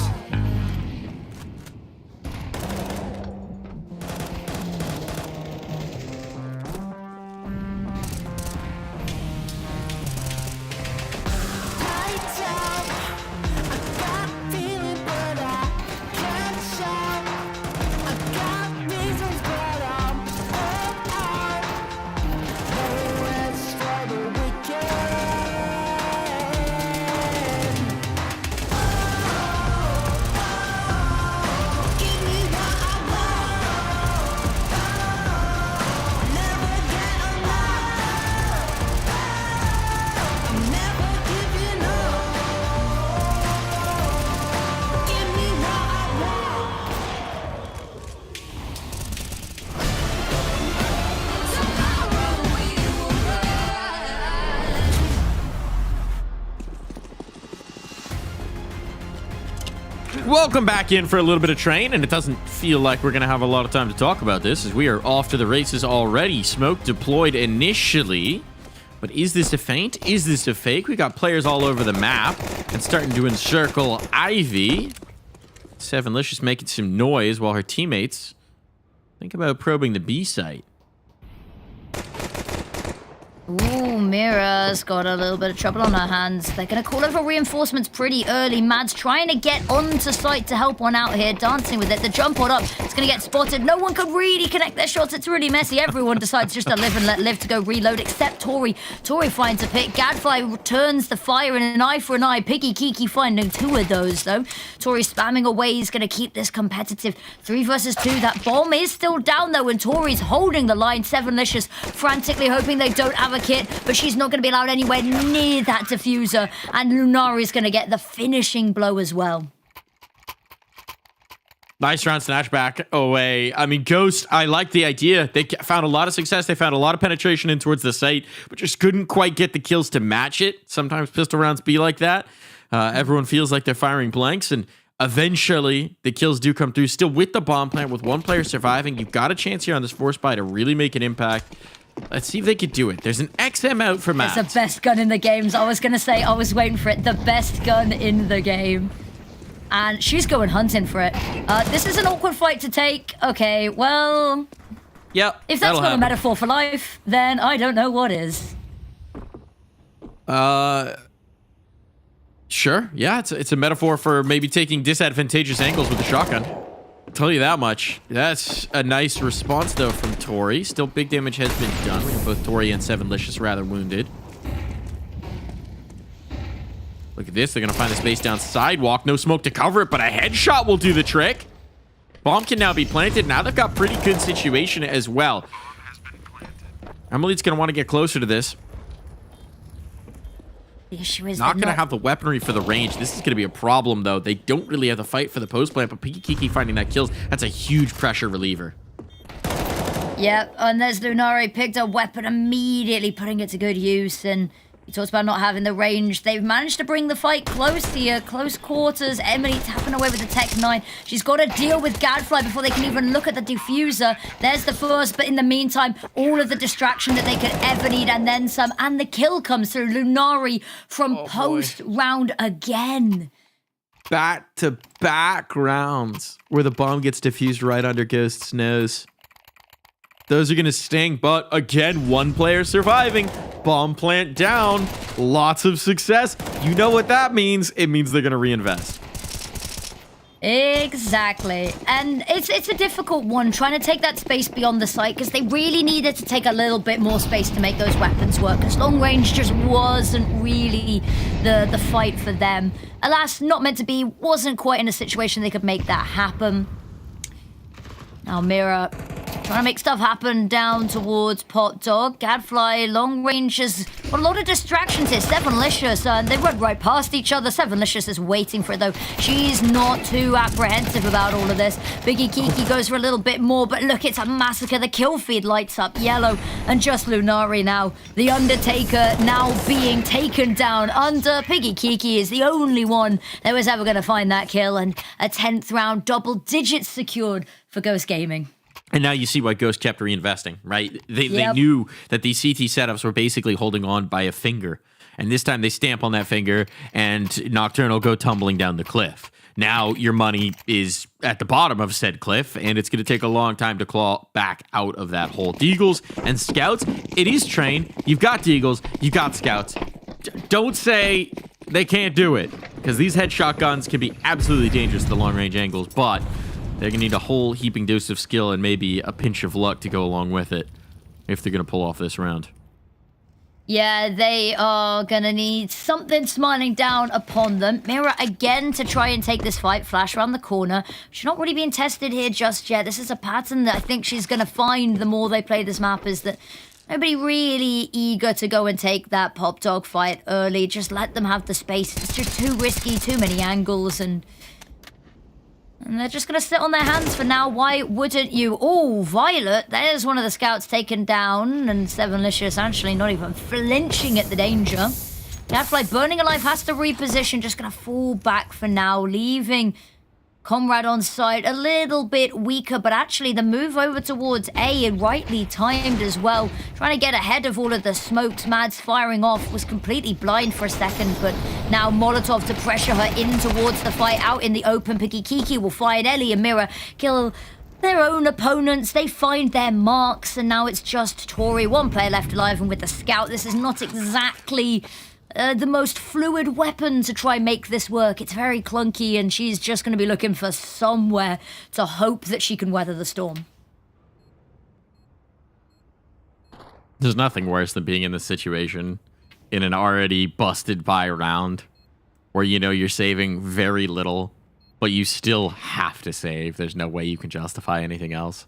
Lights out. I got feeling, but I can't shout. I got reasons, but I'm all out. No rest for the weekend. Give me what I want. Never get enough. I'm never giving up. Give me what I want. Welcome back in for a little bit of train, and it doesn't feel like we're going to have a lot of time to talk about this as we are off to the races already. Smoke deployed initially, but is this a feint? Is this a fake? We got players all over the map and starting to encircle Ivy. Sevenlicious making some noise while her teammates think about probing the B site. Ooh, Mira's got a little bit of trouble on her hands. They're going to call over reinforcements pretty early. Mad's trying to get onto site to help one out here, dancing with it. The jump on up, it's going to get spotted. No one could really connect their shots. It's really messy. Everyone decides just to live and let live to go reload, except Tori. Tori finds a pick. Gadfly returns the fire in an eye for an eye. Piggy Kiki finding two of those, though. Tori spamming away. He's going to keep this competitive. 3 versus 2. That bomb is still down, though, and Tori's holding the line. Sevenlicious frantically hoping they don't have a kit, but she's not going to be allowed anywhere near that diffuser, and Lunari's going to get the finishing blow as well. Nice round snatch back away. I mean, Ghost, I like the idea. They found a lot of success. They found a lot of penetration in towards the site, but just couldn't quite get the kills to match it. Sometimes pistol rounds be like that. Everyone feels like they're firing blanks, and eventually the kills do come through. Still with the bomb plant, with one player surviving. You've got a chance here on this force buy to really make an impact. Let's see if they could do it. There's an XM out for Matt. It's the best gun in the games. I was going to say, I was waiting for it. The best gun in the game. And she's going hunting for it. This is an awkward fight to take. Okay, well... Yep, if that's not a metaphor for life, then I don't know what is. Sure. Yeah, it's a metaphor for maybe taking disadvantageous angles with a shotgun. Tell you that much. That's a nice response, though, from Tori. Still, big damage has been done. We have both Tori and Sevenlicious rather wounded. Look at this. They're going to find the space down sidewalk. No smoke to cover it, but a headshot will do the trick. Bomb can now be planted. Now they've got pretty good situation as well. Emily's going to want to get closer to this. The issue is Not going to have the weaponry for the range. This is going to be a problem, though. They don't really have the fight for the post plant, but Piggy Kiki finding that kills. That's a huge pressure reliever. Yep, and there's Lunari picked a weapon immediately, putting it to good use. And he talks about not having the range. They've managed to bring the fight close here, close quarters. Emily tapping away with the Tech 9. She's got to deal with Gadfly before they can even look at the diffuser. There's the first, but in the meantime, all of the distraction that they could ever need, and then some. And the kill comes through. Lunari from post round again. Back-to-back rounds where the bomb gets diffused right under Ghost's nose. Those are going to sting, but again, one player surviving. Bomb plant down. Lots of success. You know what that means. It means they're going to reinvest. Exactly. And it's a difficult one, trying to take that space beyond the site, because they really needed to take a little bit more space to make those weapons work, because long range just wasn't really the fight for them. Alas, not meant to be, wasn't quite in a situation they could make that happen. Now Mira trying to make stuff happen down towards Pot Dog. Gadfly, long range has got a lot of distractions here. Sevenlicious, and they run right past each other. Sevenlicious is waiting for it, though. She's not too apprehensive about all of this. Biggie Kiki goes for a little bit more, but look, it's a massacre. The kill feed lights up yellow, and just Lunari now. The Undertaker now being taken down under. Piggy Kiki is the only one that was ever going to find that kill, and a 10th round double digits secured for Ghost Gaming. And now you see why Ghost kept reinvesting, right? They knew that these CT setups were basically holding on by a finger. And this time they stamp on that finger and Nocturnal go tumbling down the cliff. Now your money is at the bottom of said cliff, and it's going to take a long time to claw back out of that hole. Deagles and Scouts, it is trained. You've got Deagles, you've got Scouts. Don't say they can't do it, because these headshot guns can be absolutely dangerous at the long-range angles, but they're going to need a whole heaping dose of skill and maybe a pinch of luck to go along with it if they're going to pull off this round. Yeah, they are going to need something smiling down upon them. Mira again to try and take this fight. Flash around the corner. She's not really being tested here just yet. This is a pattern that I think she's going to find the more they play this map, is that nobody really eager to go and take that Pop Dog fight early. Just let them have the space. It's just too risky, too many angles, and they're just going to sit on their hands for now. Why wouldn't you? Oh, Violet. There's one of the Scouts taken down. And Sevenlicious actually not even flinching at the danger. Gadfly burning alive has to reposition. Just going to fall back for now. Leaving Comrade on site a little bit weaker. But actually the move over towards A, and rightly timed as well. Trying to get ahead of all of the smokes. Mads firing off. Was completely blind for a second. But now Molotov to pressure her in towards the fight. Out in the open. Piggy Kiki will find Ellie and Mira. Kill their own opponents. They find their marks. And now it's just Tori. One player left alive. And with the Scout, this is not exactly the most fluid weapon to try make this work. It's very clunky, and she's just going to be looking for somewhere to hope that she can weather the storm. There's nothing worse than being in this situation in an already busted by round where you know you're saving very little, but you still have to save. There's no way you can justify anything else.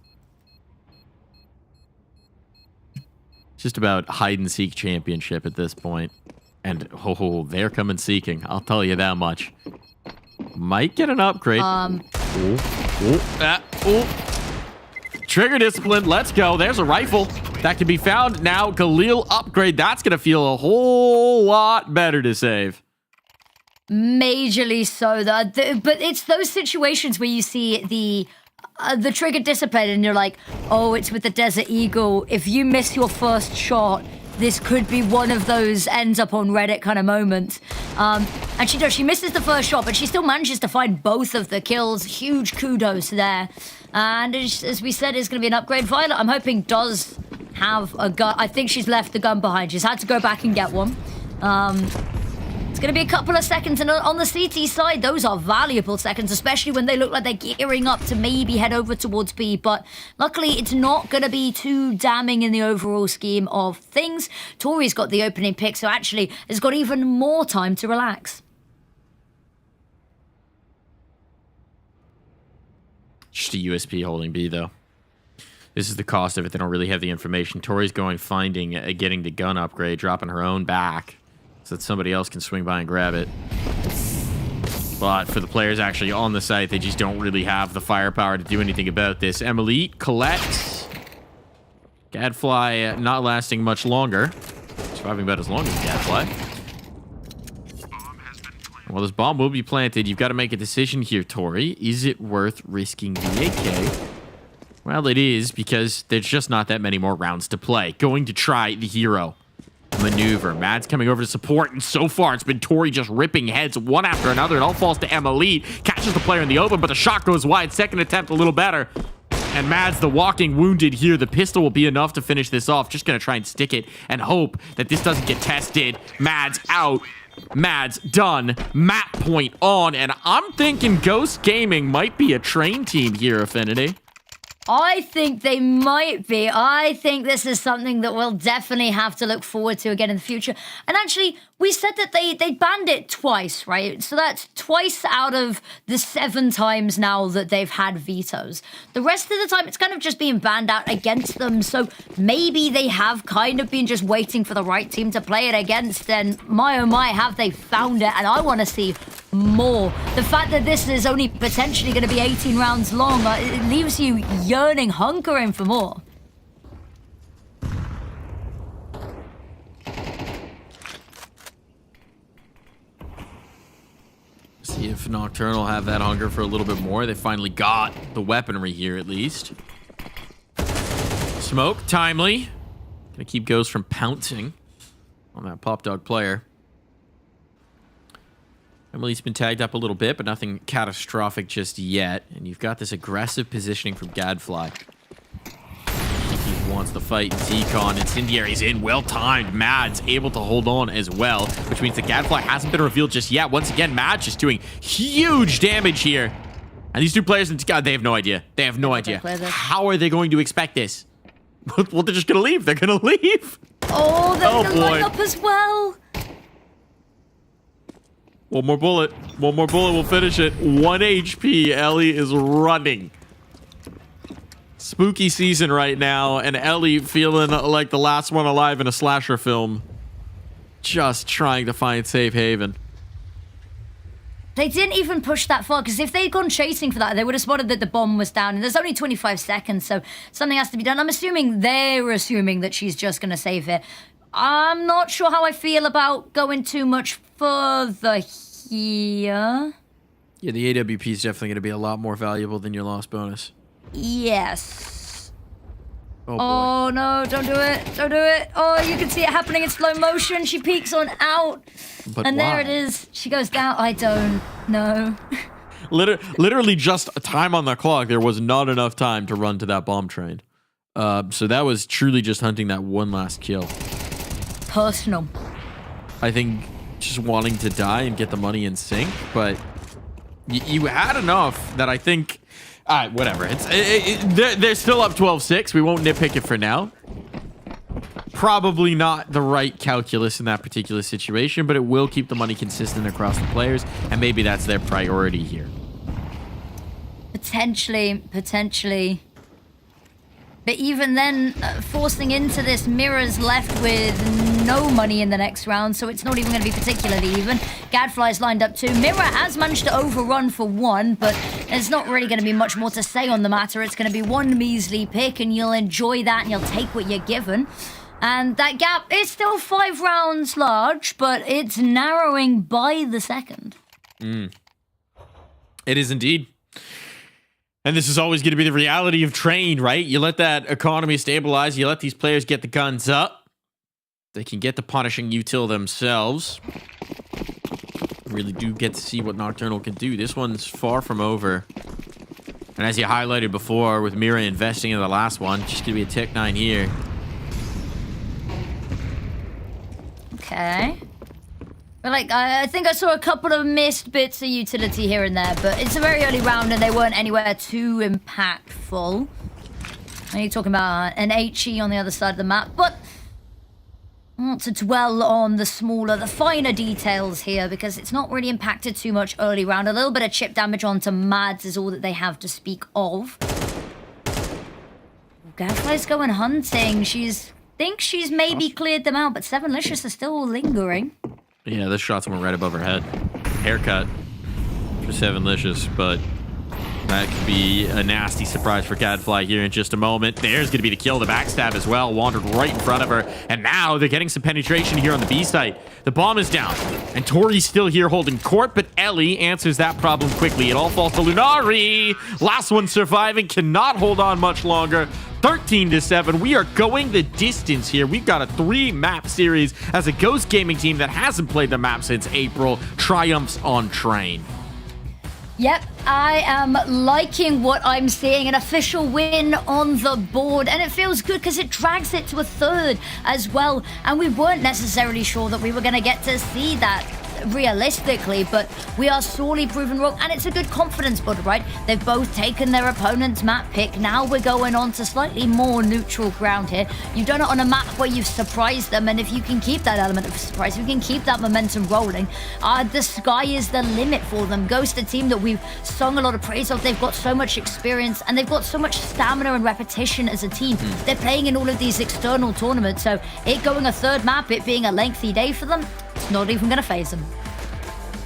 It's just about hide-and-seek championship at this point. And, oh, they're coming seeking. I'll tell you that much. Might get an upgrade. Trigger discipline. Let's go. There's a rifle that can be found. Now, Galil upgrade. That's going to feel a whole lot better to save. Majorly so, though. But it's those situations where you see the trigger dissipate and you're like, oh, it's with the Desert Eagle. If you miss your first shot, this could be one of those ends up on Reddit kind of moments. And she does. She misses the first shot, but she still manages to find both of the kills. Huge kudos there. And as we said, it's going to be an upgrade. Violet, I'm hoping, does have a gun. I think she's left the gun behind. She's had to go back and get one. It's It's going to be a couple of seconds, and on the CT side, those are valuable seconds, especially when they look like they're gearing up to maybe head over towards B. But luckily, it's not going to be too damning in the overall scheme of things. Tori's got the opening pick, so actually has got even more time to relax. Just a USP holding B, though. This is the cost of it. They don't really have the information. Tori's going, finding, getting the gun upgrade, dropping her own back so that somebody else can swing by and grab it. But for the players actually on the site, they just don't really have the firepower to do anything about this. Emily collects. Gadfly not lasting much longer. Surviving about as long as Gadfly. Well, this bomb will be planted. You've got to make a decision here, Tori. Is it worth risking the AK? Well, it is, because there's just not that many more rounds to play. Going to try the hero maneuver. Mad's coming over to support, and so far it's been Tori just ripping heads one after another. It all falls to Emily. Catches the player in the open, but the shot goes wide. Second attempt a little better. And Mad's the walking wounded here. The pistol will be enough to finish this off. Just going to try and stick it and hope that this doesn't get tested. Mad's out. Mad's done. Map point on. And I'm thinking Ghost Gaming might be a train team here, Affinity. I think they might be. I think this is something that we'll definitely have to look forward to again in the future. And actually, we said that they banned it twice, right? So that's twice out of the 7 times now that they've had vetoes. The rest of the time, it's kind of just being banned out against them. So maybe they have kind of been just waiting for the right team to play it against. And my oh my, have they found it? And I want to see more. The fact that this is only potentially going to be 18 rounds long, it leaves you yearning, hunkering for more. See if Nocturnal have that hunger for a little bit more. They finally got the weaponry here, at least. Smoke, timely. Gonna keep Ghost from pouncing on that Pop Dog player. Emily's been tagged up a little bit, but nothing catastrophic just yet. And you've got this aggressive positioning from Gadfly. He wants the fight. Zcon, Incendiary's in, well timed. Mad's able to hold on as well, which means the Gadfly hasn't been revealed just yet. Once again, Mad's just doing huge damage here. And these two players, God, they have no idea. They have no idea. How are they going to expect this? Well, they're just going to leave. They're going to leave. Oh, they're going to line up as well. One more bullet. One more bullet will finish it. 1 HP. Ellie is running. Spooky season right now, and Ellie feeling like the last one alive in a slasher film. Just trying to find safe haven. They didn't even push that far, because if they'd gone chasing for that, they would have spotted that the bomb was down. And there's only 25 seconds, so something has to be done. I'm assuming they're assuming that she's just going to save it. I'm not sure how I feel about going too much further here. Yeah, the AWP is definitely going to be a lot more valuable than your loss bonus. Yes. Oh, boy. Oh, no, don't do it. Don't do it. Oh, you can see it happening in slow motion. She peeks on out. But and why? there it is. She goes down. I don't know. Literally just a time on the clock. There was not enough time to run to that bomb train. So that was truly just hunting that one last kill. Personal. I think just wanting to die and get the money in sync, but you had enough that I think... whatever. They're still up 12-6. We won't nitpick it for now. Probably not the right calculus in that particular situation, but it will keep the money consistent across the players, and maybe that's their priority here. Potentially. But even then, forcing into this, Mira's left with no money in the next round, so it's not even going to be particularly even. Gadfly's lined up too. Mira has managed to overrun for 1, but there's not really going to be much more to say on the matter. It's going to be 1 measly pick, and you'll enjoy that, and you'll take what you're given. And that gap is still 5 rounds large, but it's narrowing by the second. It is indeed. And this is always going to be the reality of train, right? You let that economy stabilize. You let these players get the guns up. They can get to punishing util themselves. Really do get to see what Nocturnal can do. This one's far from over. And as you highlighted before, with Mira investing in the last one, just going to be a Tech 9 here. Okay. But like, I think I saw a couple of missed bits of utility here and there, but it's a very early round and they weren't anywhere too impactful. Are you talking about an HE on the other side of the map? But not to dwell on the finer details here because it's not really impacted too much early round. A little bit of chip damage onto Mads is all that they have to speak of. Gadfly's going hunting. Thinks she's maybe cleared them out, but Sevenlicious is still lingering. Yeah, this shot's went right above her head. Haircut for Sevenlicious, but that could be a nasty surprise for Gadfly here in just a moment. There's going to be the kill, the backstab as well. Wandered right in front of her. And now they're getting some penetration here on the B site. The bomb is down. And Tori's still here holding court, but Ellie answers that problem quickly. It all falls to Lunari. Last one surviving. Cannot hold on much longer. 13-7. We are going the distance here. We've got a 3-map series as a Ghost Gaming team that hasn't played the map since April triumphs on Train. Yep, I am liking what I'm seeing. An official win on the board, and it feels good because it drags it to a third as well. And we weren't necessarily sure that we were going to get to see that realistically, but we are sorely proven wrong, and it's a good confidence builder, right? They've both taken their opponent's map pick. Now we're going on to slightly more neutral ground here. You've done it on a map where you've surprised them, and if you can keep that element of surprise, if you can keep that momentum rolling, the sky is the limit for them. Ghost, a team that we've sung a lot of praise of. They've got so much experience, and they've got so much stamina and repetition as a team. They're playing in all of these external tournaments, so it going a third map, it being a lengthy day for them, it's not even going to phase them.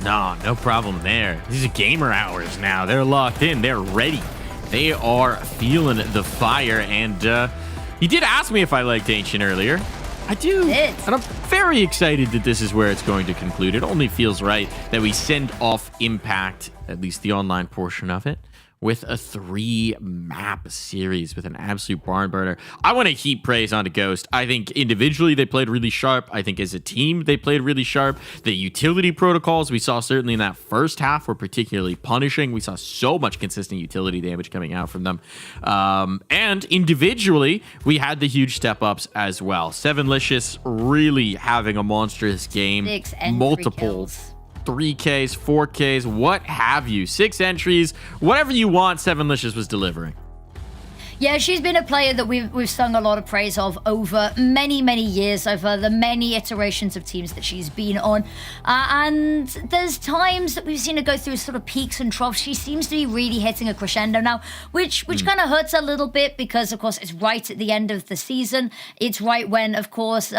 No problem there. These are gamer hours now. They're locked in. They're ready. They are feeling the fire. And you did ask me if I liked Ancient earlier. I do. And I'm very excited that this is where it's going to conclude. It only feels right that we send off Impact, at least the online portion of it, with a 3-map series with an absolute barn burner. I want to heap praise onto Ghost. I think individually they played really sharp. I think as a team they played really sharp. The utility protocols we saw certainly in that first half were particularly punishing. We saw so much consistent utility damage coming out from them. And individually, we had the huge step-ups as well. Sevenlicious really having a monstrous game. 6 and multiple 3Ks, 4Ks, what have you. 6 entries, whatever you want, Sevenlicious was delivering. Yeah, she's been a player that we've sung a lot of praise of over many years, over the many iterations of teams that she's been on. And there's times that we've seen her go through sort of peaks and troughs. She seems to be really hitting a crescendo now, which kind of hurts a little bit because, of course, it's right at the end of the season. It's right when, of course,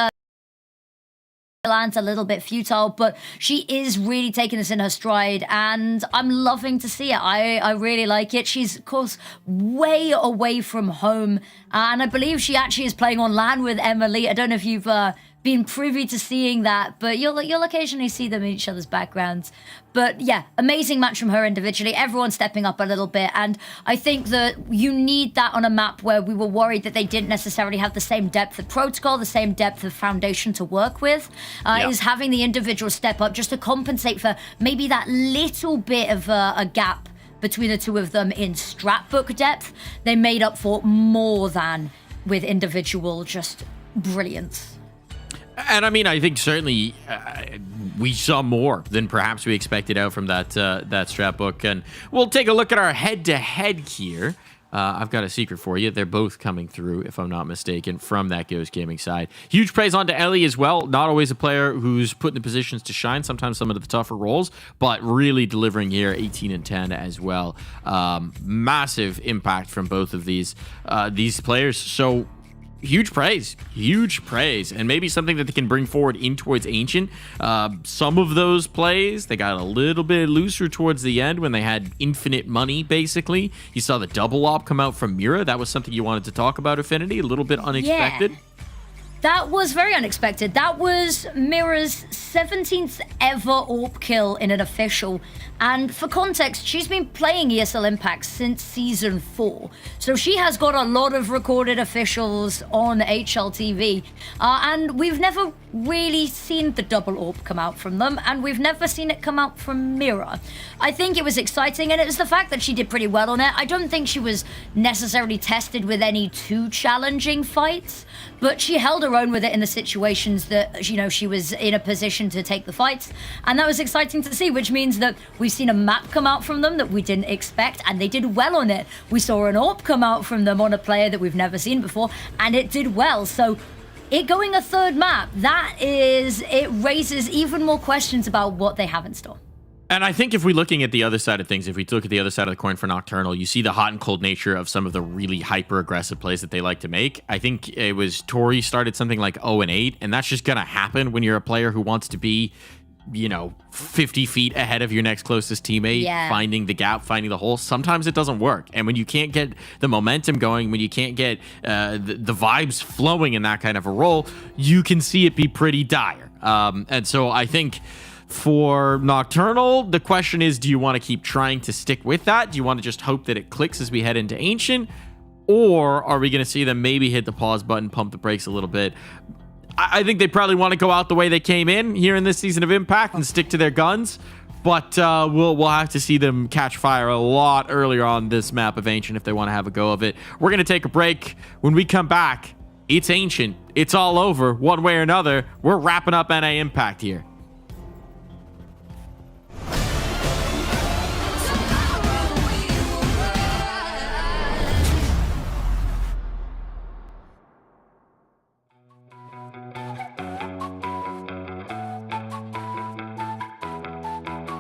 lands a little bit futile, but she is really taking this in her stride, and I'm loving to see it. I really like it. She's, of course, way away from home, and I believe she actually is playing on LAN with Emily. I don't know if you've been privy to seeing that, but you'll occasionally see them in each other's backgrounds. But yeah, amazing match from her individually. Everyone stepping up a little bit, and I think that you need that on a map where we were worried that they didn't necessarily have the same depth of protocol, the same depth of foundation to work with. Is having the individual step up just to compensate for maybe that little bit of a gap between the two of them in strat book depth. They made up for more than with individual just brilliance. And I mean, I think certainly we saw more than perhaps we expected out from that strat book. And we'll take a look at our head-to-head here. I've got a secret for you. They're both coming through, if I'm not mistaken, from that Ghost Gaming side. Huge praise on to Ellie as well. Not always a player who's put in the positions to shine, sometimes some of the tougher roles, but really delivering here, 18 and 10 as well. Massive impact from both of these players. So huge praise, and maybe something that they can bring forward in towards Ancient. Some of those plays, they got a little bit looser towards the end when they had infinite money, basically. You saw the double op come out from Mira. That was something you wanted to talk about, Affinity, a little bit unexpected. Yeah. That was very unexpected. That was Mira's 17th ever AWP kill in an official. And for context, she's been playing ESL Impact since Season 4. So she has got a lot of recorded officials on HLTV. And we've never really seen the double AWP come out from them. And we've never seen it come out from Mira. I think it was exciting, and it was the fact that she did pretty well on it. I don't think she was necessarily tested with any too challenging fights, but she held her her own with it in the situations that, you know, she was in a position to take the fights. And that was exciting to see, which means that we've seen a map come out from them that we didn't expect, and they did well on it. We saw an AWP come out from them on a player that we've never seen before, and it did well. So it going a third map, it raises even more questions about what they have in store. And I think if we're looking at the other side of things, if we look at the other side of the coin for Nocturnal, you see the hot and cold nature of some of the really hyper-aggressive plays that they like to make. I think it was Tori started something like 0-8, and that's just going to happen when you're a player who wants to be, you know, 50 feet ahead of your next closest teammate, finding the gap, finding the hole. Sometimes it doesn't work. And when you can't get the momentum going, when you can't get the vibes flowing in that kind of a role, you can see it be pretty dire. And so I think for Nocturnal, the question is, do you want to keep trying to stick with that? Do you want to just hope that it clicks as we head into Ancient? Or are we going to see them maybe hit the pause button, pump the brakes a little bit? I think they probably want to go out the way they came in here in this season of Impact and stick to their guns. But we'll have to see them catch fire a lot earlier on this map of Ancient if they want to have a go of it. We're going to take a break. When we come back, it's Ancient. It's all over one way or another. We're wrapping up NA Impact here.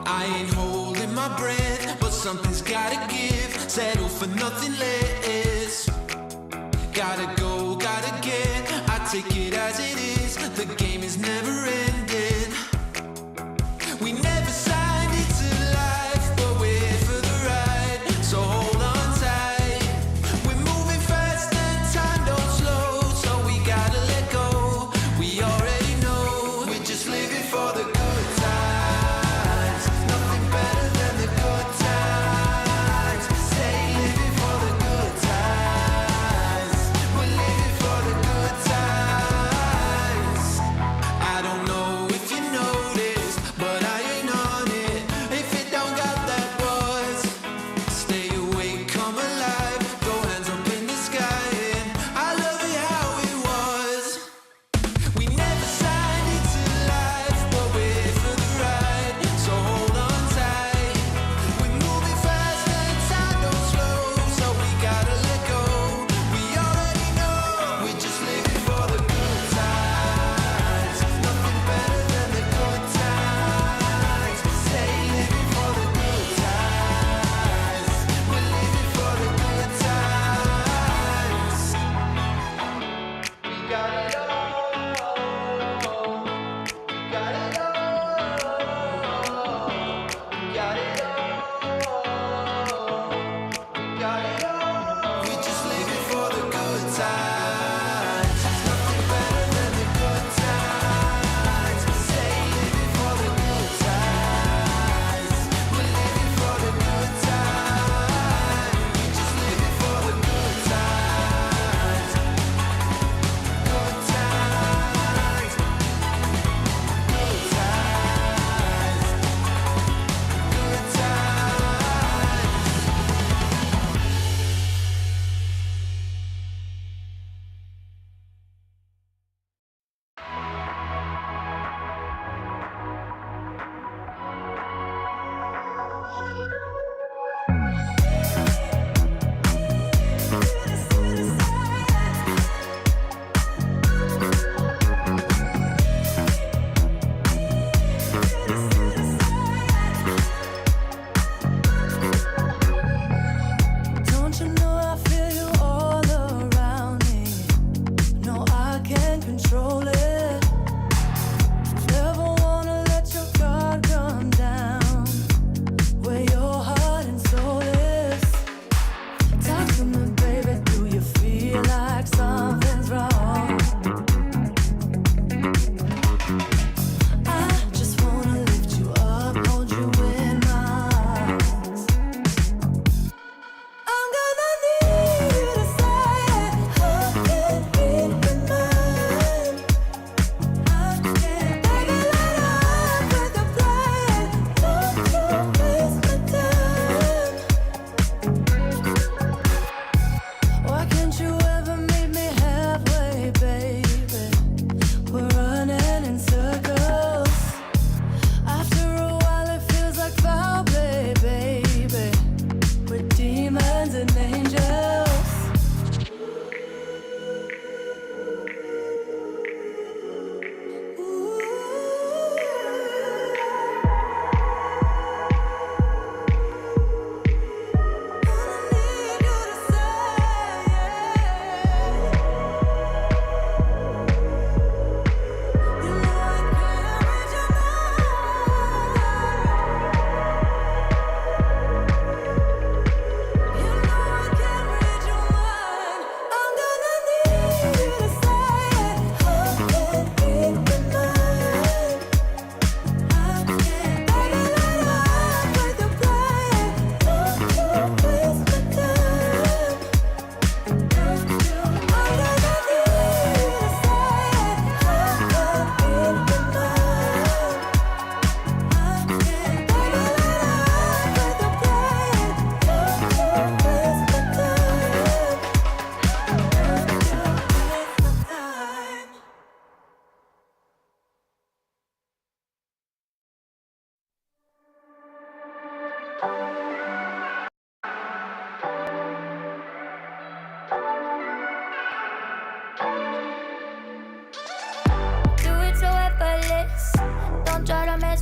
I ain't holding my breath, but something's gotta give. Settle for nothing less. Gotta go, gotta get. I take it as it is. The game is never ending. We never signed into life, but we're here for the ride. So hold on tight. We're moving fast and time don't slow, so we gotta let go. We already know we're just living for the good times. Nothing better than the good times. Stay living for the good times. We're living for the good times. I don't know if you know,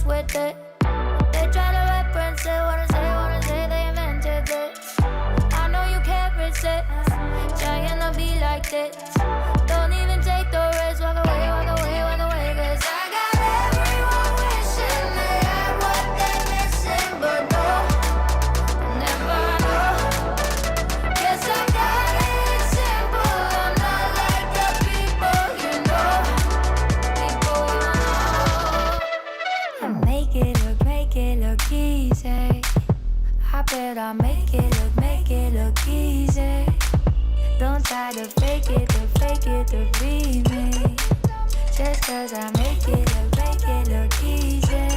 mess with it. They try to reference it, wanna say they invented this. I know you can't resist, trying to be like this. Don't even take the risk, walk away, cause I got everyone wishing they had what they're missing, but no, never know. Guess I got it simple, I'm not like the people you know. Make it look easy. I bet I make it look easy. Don't try to fake it to be me. Just cause I make it look easy.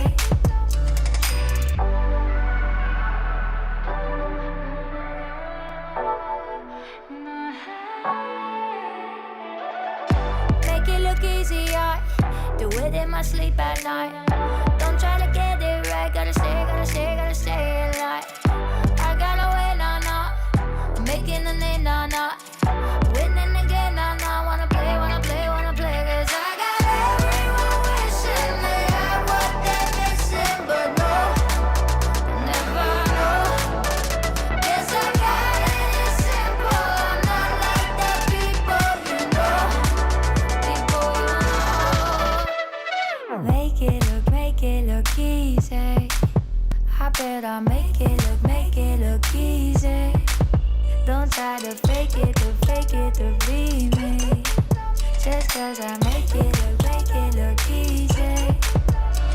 Make it look easy, I do it in my sleep at night. Don't try to get it right, gotta stay alive. I gotta win, nah. I'm making a name, nah. Winning again, nah. Wanna play, cause I got everyone wishing they had what they're missing, but no, never know. Guess I got it simple, I'm not like the people you know. Make it look easy. I bet I make it look easy. Don't try to fake it to be me. Just cause I make it look easy.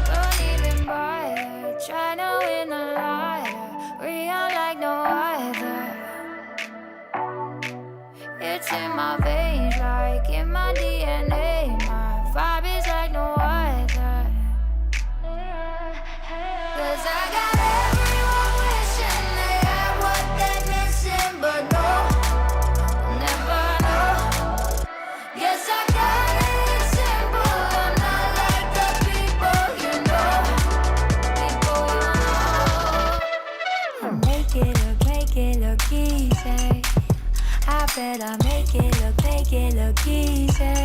Don't even bother, try to win a liar. Real like no other. It's in my veins, like in my DNA. My vibe is like no other. Cause I got everyone wishing they had what they're missing, but no, never know. Yes, I got it simple, I'm not like the people you know. Make it look easy. I bet I make it look easy.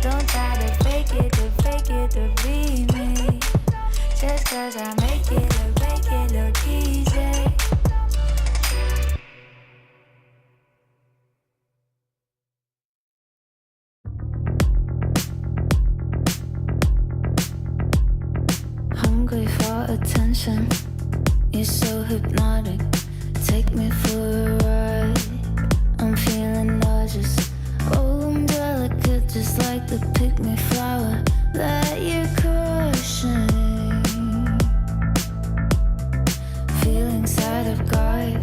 Don't try to fake it to be me. Just cause I make it look easy. Hungry for attention, you're so hypnotic. Take me for a ride, I'm feeling nauseous. Oh, I'm delicate, just like the pick-me flower that you're crushing. Feelings out of guard,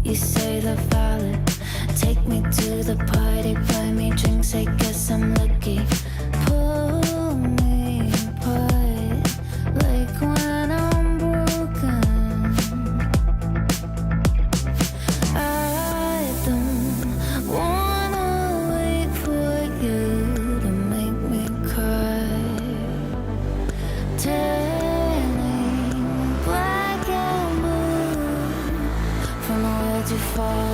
you say they're valid. Take me to the party, buy me drinks, I guess I'm lucky. Pull me apart, like when I'm broken. I don't wanna wait for you to make me cry. Turning black and blue from nowhere to far.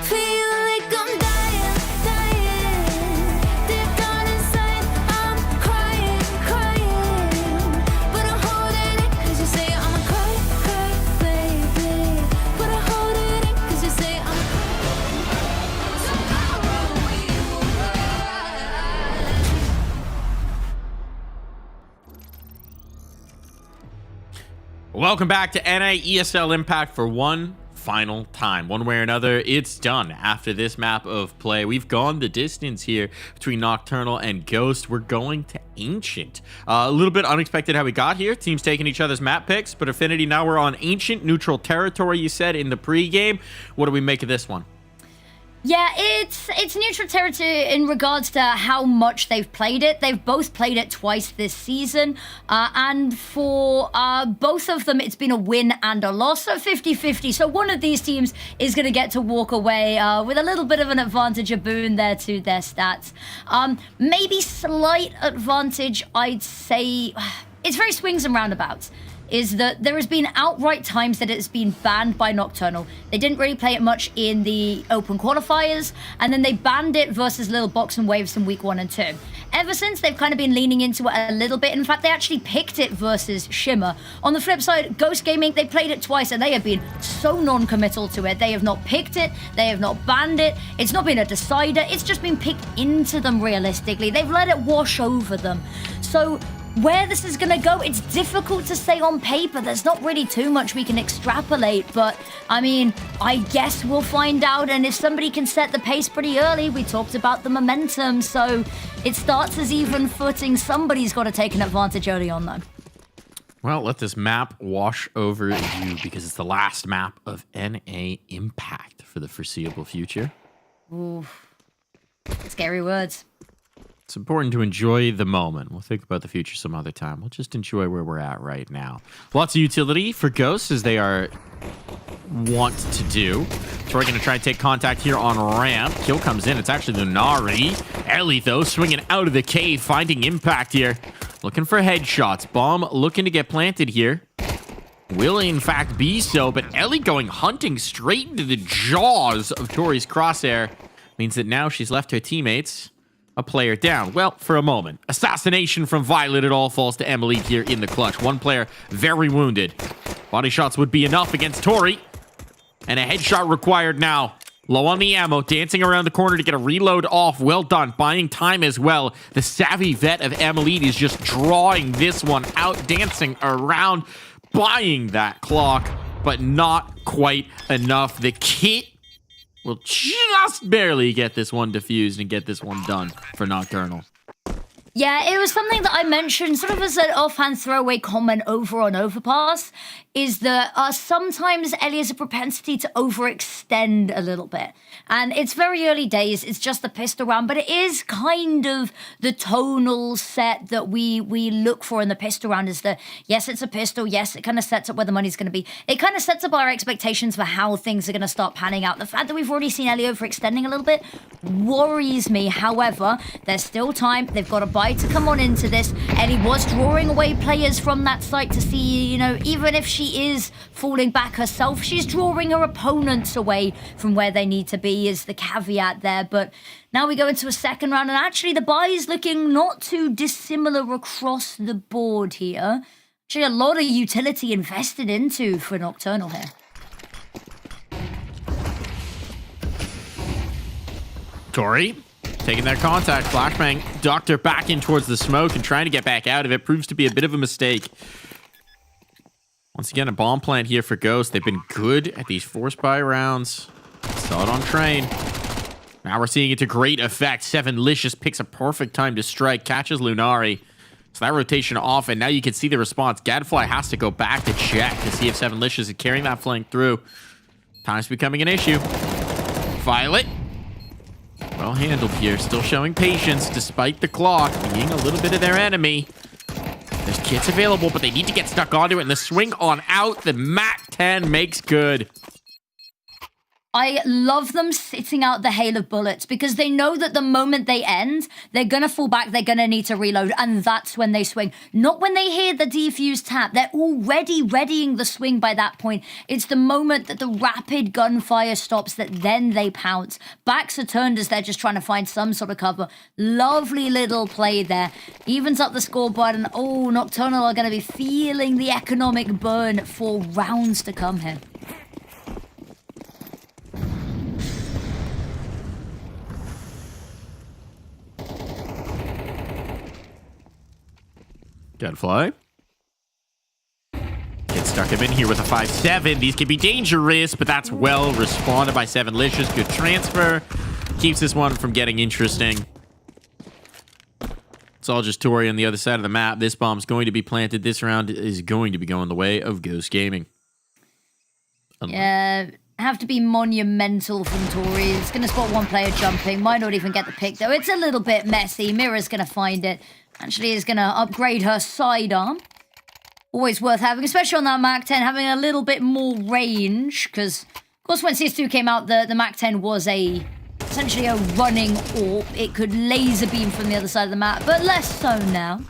Feel like I'm dying, deep down inside I'm crying, but I'm holding it cause you say I'm a cry, baby. But I'm holding it cause you say I'm Welcome back to NA ESL Impact for one final time. One way or another, it's done. After this map of play, we've gone the distance here between Nocturnal and Ghost. We're going to Ancient. A little bit unexpected how we got here. Teams taking each other's map picks, but Affinity, now we're on Ancient, neutral territory, you said in the pregame. What do we make of this one? Yeah, it's neutral territory in regards to how much they've played it. They've both played it twice this season, and for both of them, it's been a win and a loss, so 50-50. So one of these teams is going to get to walk away with a little bit of an advantage, a boon there to their stats. Maybe slight advantage, I'd say. It's very swings and roundabouts. is that there has been outright times that it's been banned by Nocturnal. They didn't really play it much in the open qualifiers, and then they banned it versus Little Box and Waves in week 1 and 2. Ever since, they've kind of been leaning into it a little bit. In fact, they actually picked it versus Shimmer. On the flip side, Ghost Gaming, they played it twice, and they have been so non-committal to it. They have not picked it. They have not banned it. It's not been a decider. It's just been picked into them realistically. They've let it wash over them. So where this is going to go, it's difficult to say on paper. There's not really too much we can extrapolate, but I mean, I guess we'll find out. And if somebody can set the pace pretty early, we talked about the momentum, so it starts as even footing. Somebody's got to take an advantage early on, though. Well, let this map wash over you because it's the last map of NA Impact for the foreseeable future. Ooh, scary words. It's important to enjoy the moment. We'll think about the future some other time. We'll just enjoy where we're at right now. Lots of utility for Ghosts, as they are want to do. So we're going to try and take contact here on ramp. Kill comes in. It's actually Lunari. Ellie, though, swinging out of the cave, finding impact here. Looking for headshots. Bomb looking to get planted here. Will, in fact, be so, but Ellie going hunting straight into the jaws of Tori's crosshair means that now she's left her teammates a player down. Well, for a moment. Assassination from Violet. It all falls to Emily here in the clutch. One player very wounded. Body shots would be enough against Tori. And a headshot required now. Low on the ammo. Dancing around the corner to get a reload off. Well done. Buying time as well. The savvy vet of Emily is just drawing this one out. Dancing around. Buying that clock. But not quite enough. The kit will just barely get this one diffused and get this one done for Nocturnal. Yeah, it was something that I mentioned sort of as an offhand throwaway comment over on Overpass, is that sometimes Ellie has a propensity to overextend a little bit. And it's very early days, it's just the pistol round, but it is kind of the tonal set that we look for in the pistol round, is that, yes, it's a pistol, yes, it kind of sets up where the money's going to be. It kind of sets up our expectations for how things are going to start panning out. The fact that we've already seen Ellie overextending a little bit worries me. However, there's still time. They've got a buy to come on into this. Ellie was drawing away players from that site to see, you know, even if she is falling back herself, she's drawing her opponents away from where they need to be, is the caveat there. But now we go into a second round, and actually the buy is looking not too dissimilar across the board here. Actually, a lot of utility invested into for Nocturnal here. Tori taking that contact. Flashbang ducked her back in towards the smoke and trying to get back out of it. Proves to be a bit of a mistake. Once again, a bomb plant here for Ghost. They've been good at these force buy rounds. Saw it on train. Now we're seeing it to great effect. Sevenlicious picks a perfect time to strike. Catches Lunari. So that rotation off, and now you can see the response. Gadfly has to go back to check to see if Sevenlicious is carrying that flank through. Time's becoming an issue. Violet. Well handled here. Still showing patience despite the clock being a little bit of their enemy. There's kits available, but they need to get stuck onto it. And the swing on out, the MAC-10 makes good. I love them sitting out the hail of bullets because they know that the moment they end, they're going to fall back, they're going to need to reload, and that's when they swing. Not when they hear the defuse tap. They're already readying the swing by that point. It's the moment that the rapid gunfire stops that then they pounce. Backs are turned as they're just trying to find some sort of cover. Lovely little play there. Evens up the scoreboard, and oh, Nocturnal are going to be feeling the economic burn for rounds to come here. Gadfly. Get stuck him in here with a 5-7. These can be dangerous, but that's well responded by Sevenlicious. Good transfer. Keeps this one from getting interesting. It's all just Tori on the other side of the map. This bomb's going to be planted. This round is going to be going the way of Ghost Gaming. Yeah, have to be monumental from Tori. It's going to spot one player jumping. Might not even get the pick, though. It's a little bit messy. Mira's going to find it. Actually is going to upgrade her sidearm. Always worth having, especially on that MAC-10, having a little bit more range. Because, of course, when CS2 came out, the MAC-10 was essentially a running AWP. It could laser beam from the other side of the map, but less so now.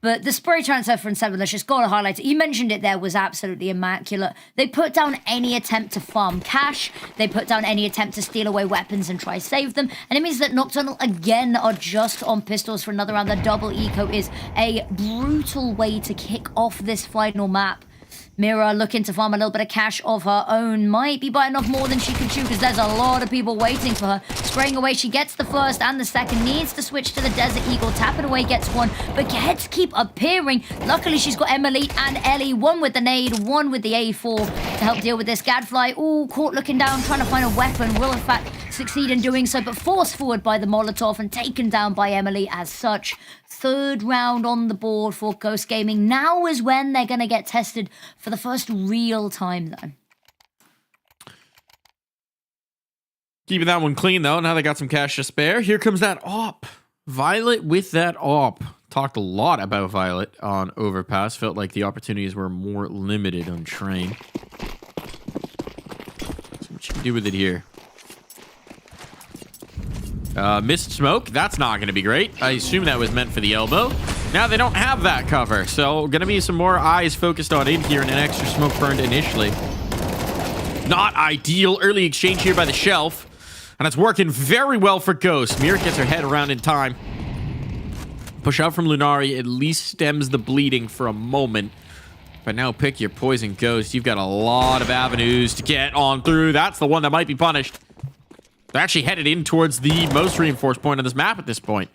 But the spray transfer from Sevenlicious, gotta highlight it. You mentioned it there, was absolutely immaculate. They put down any attempt to farm cash. They put down any attempt to steal away weapons and try save them. And it means that Nocturnal, again, are just on pistols for another round. The double eco is a brutal way to kick off this final map. Mira looking to farm a little bit of cash of her own. Might be biting off more than she can chew because there's a lot of people waiting for her. Spraying away, she gets the first and the second. Needs to switch to the Desert Eagle. Tapping away, gets one. But heads keep appearing. Luckily, she's got Emily and Ellie. One with the nade, one with the A4 to help deal with this. Gadfly, ooh, caught looking down, trying to find a weapon. Will, in fact, succeed in doing so, but forced forward by the Molotov and taken down by Emily as such. Third round on the board for Ghost Gaming. Now is when they're going to get tested for the first real time, though. Keeping that one clean, though. Now they got some cash to spare. Here comes that AWP. Violet with that AWP. Talked a lot about Violet on Overpass. Felt like the opportunities were more limited on Train. So what you can do with it here. Missed smoke. That's not going to be great. I assume that was meant for the elbow. Now they don't have that cover, so going to be some more eyes focused on in here and an extra smoke burned initially. Not ideal. Early exchange here by the shelf, and it's working very well for Ghost. Mir gets her head around in time. Push out from Lunari at least stems the bleeding for a moment. But now pick your poison, Ghost. You've got a lot of avenues to get on through. That's the one that might be punished. They're actually headed in towards the most reinforced point on this map at this point.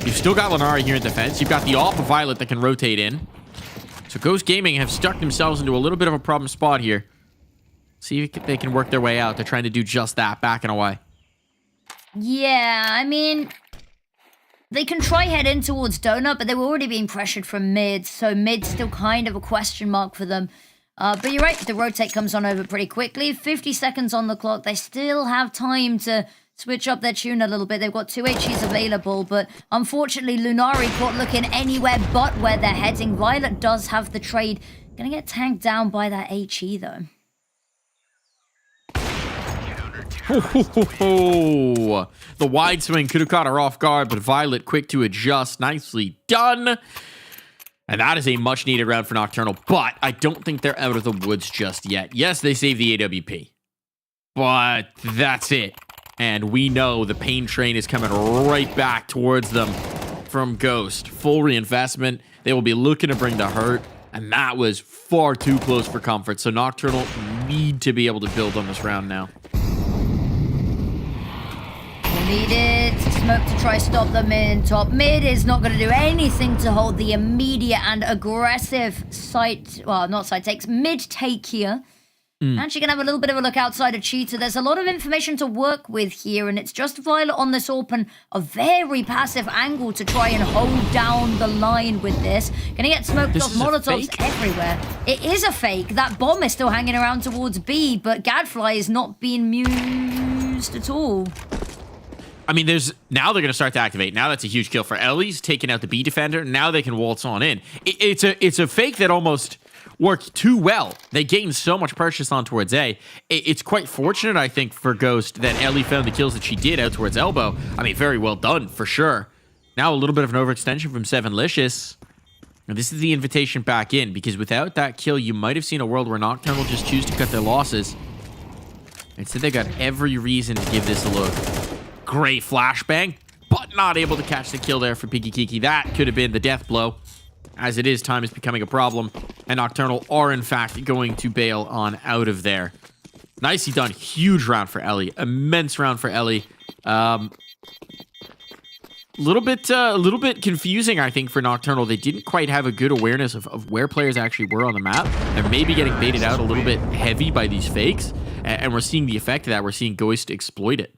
You've still got Lenari here in defense. You've got the AWP of Violet that can rotate in. So Ghost Gaming have stuck themselves into a little bit of a problem spot here. See if they can work their way out. They're trying to do just that, backing away. Yeah, I mean, they can try head in towards Donut, but they were already being pressured from mid, so mid's still kind of a question mark for them. But you're right, the rotate comes on over pretty quickly. 50 seconds on the clock. They still have time to switch up their tune a little bit. They've got 2 HEs available, but unfortunately, Lunari caught looking anywhere but where they're heading. Violet does have the trade. Gonna get tanked down by that HE, though. The wide swing could have caught her off guard, but Violet quick to adjust. Nicely done. And that is a much-needed round for Nocturnal, but I don't think they're out of the woods just yet. Yes, they saved the AWP, but that's it. And we know the pain train is coming right back towards them from Ghost. Full reinvestment. They will be looking to bring the hurt, and that was far too close for comfort. So Nocturnal need to be able to build on this round now. Needed smoke to try stop them in top. Mid is not going to do anything to hold the immediate and aggressive site, well, not site takes, mid take here. Actually going to have a little bit of a look outside of Cheetah. There's a lot of information to work with here, and it's just Violet on this open, a very passive angle to try and hold down the line with this. Going to get smoked off, Molotovs everywhere. It is a fake. That bomb is still hanging around towards B, but Gadfly is not being mused at all. I mean, now they're going to start to activate. Now that's a huge kill for Ellie's, taking out the B defender. Now they can waltz on in. It's a fake that almost worked too well. They gained so much purchase on towards A. It's quite fortunate, I think, for Ghost that Ellie found the kills that she did out towards Elbow. I mean, very well done, for sure. Now a little bit of an overextension from Sevenlicious. And this is the invitation back in, because without that kill, you might have seen a world where Nocturnal just choose to cut their losses. Instead, they got every reason to give this a look. Great flashbang, but not able to catch the kill there for Piggy Kiki. That could have been the death blow. As it is, time is becoming a problem, and Nocturnal are, in fact, going to bail on out of there. Nicely done. Huge round for Ellie. Immense round for Ellie. A little bit confusing, I think, for Nocturnal. They didn't quite have a good awareness of where players actually were on the map. They're maybe getting baited out a little bit heavy by these fakes, and we're seeing the effect of that. We're seeing Ghost exploit it.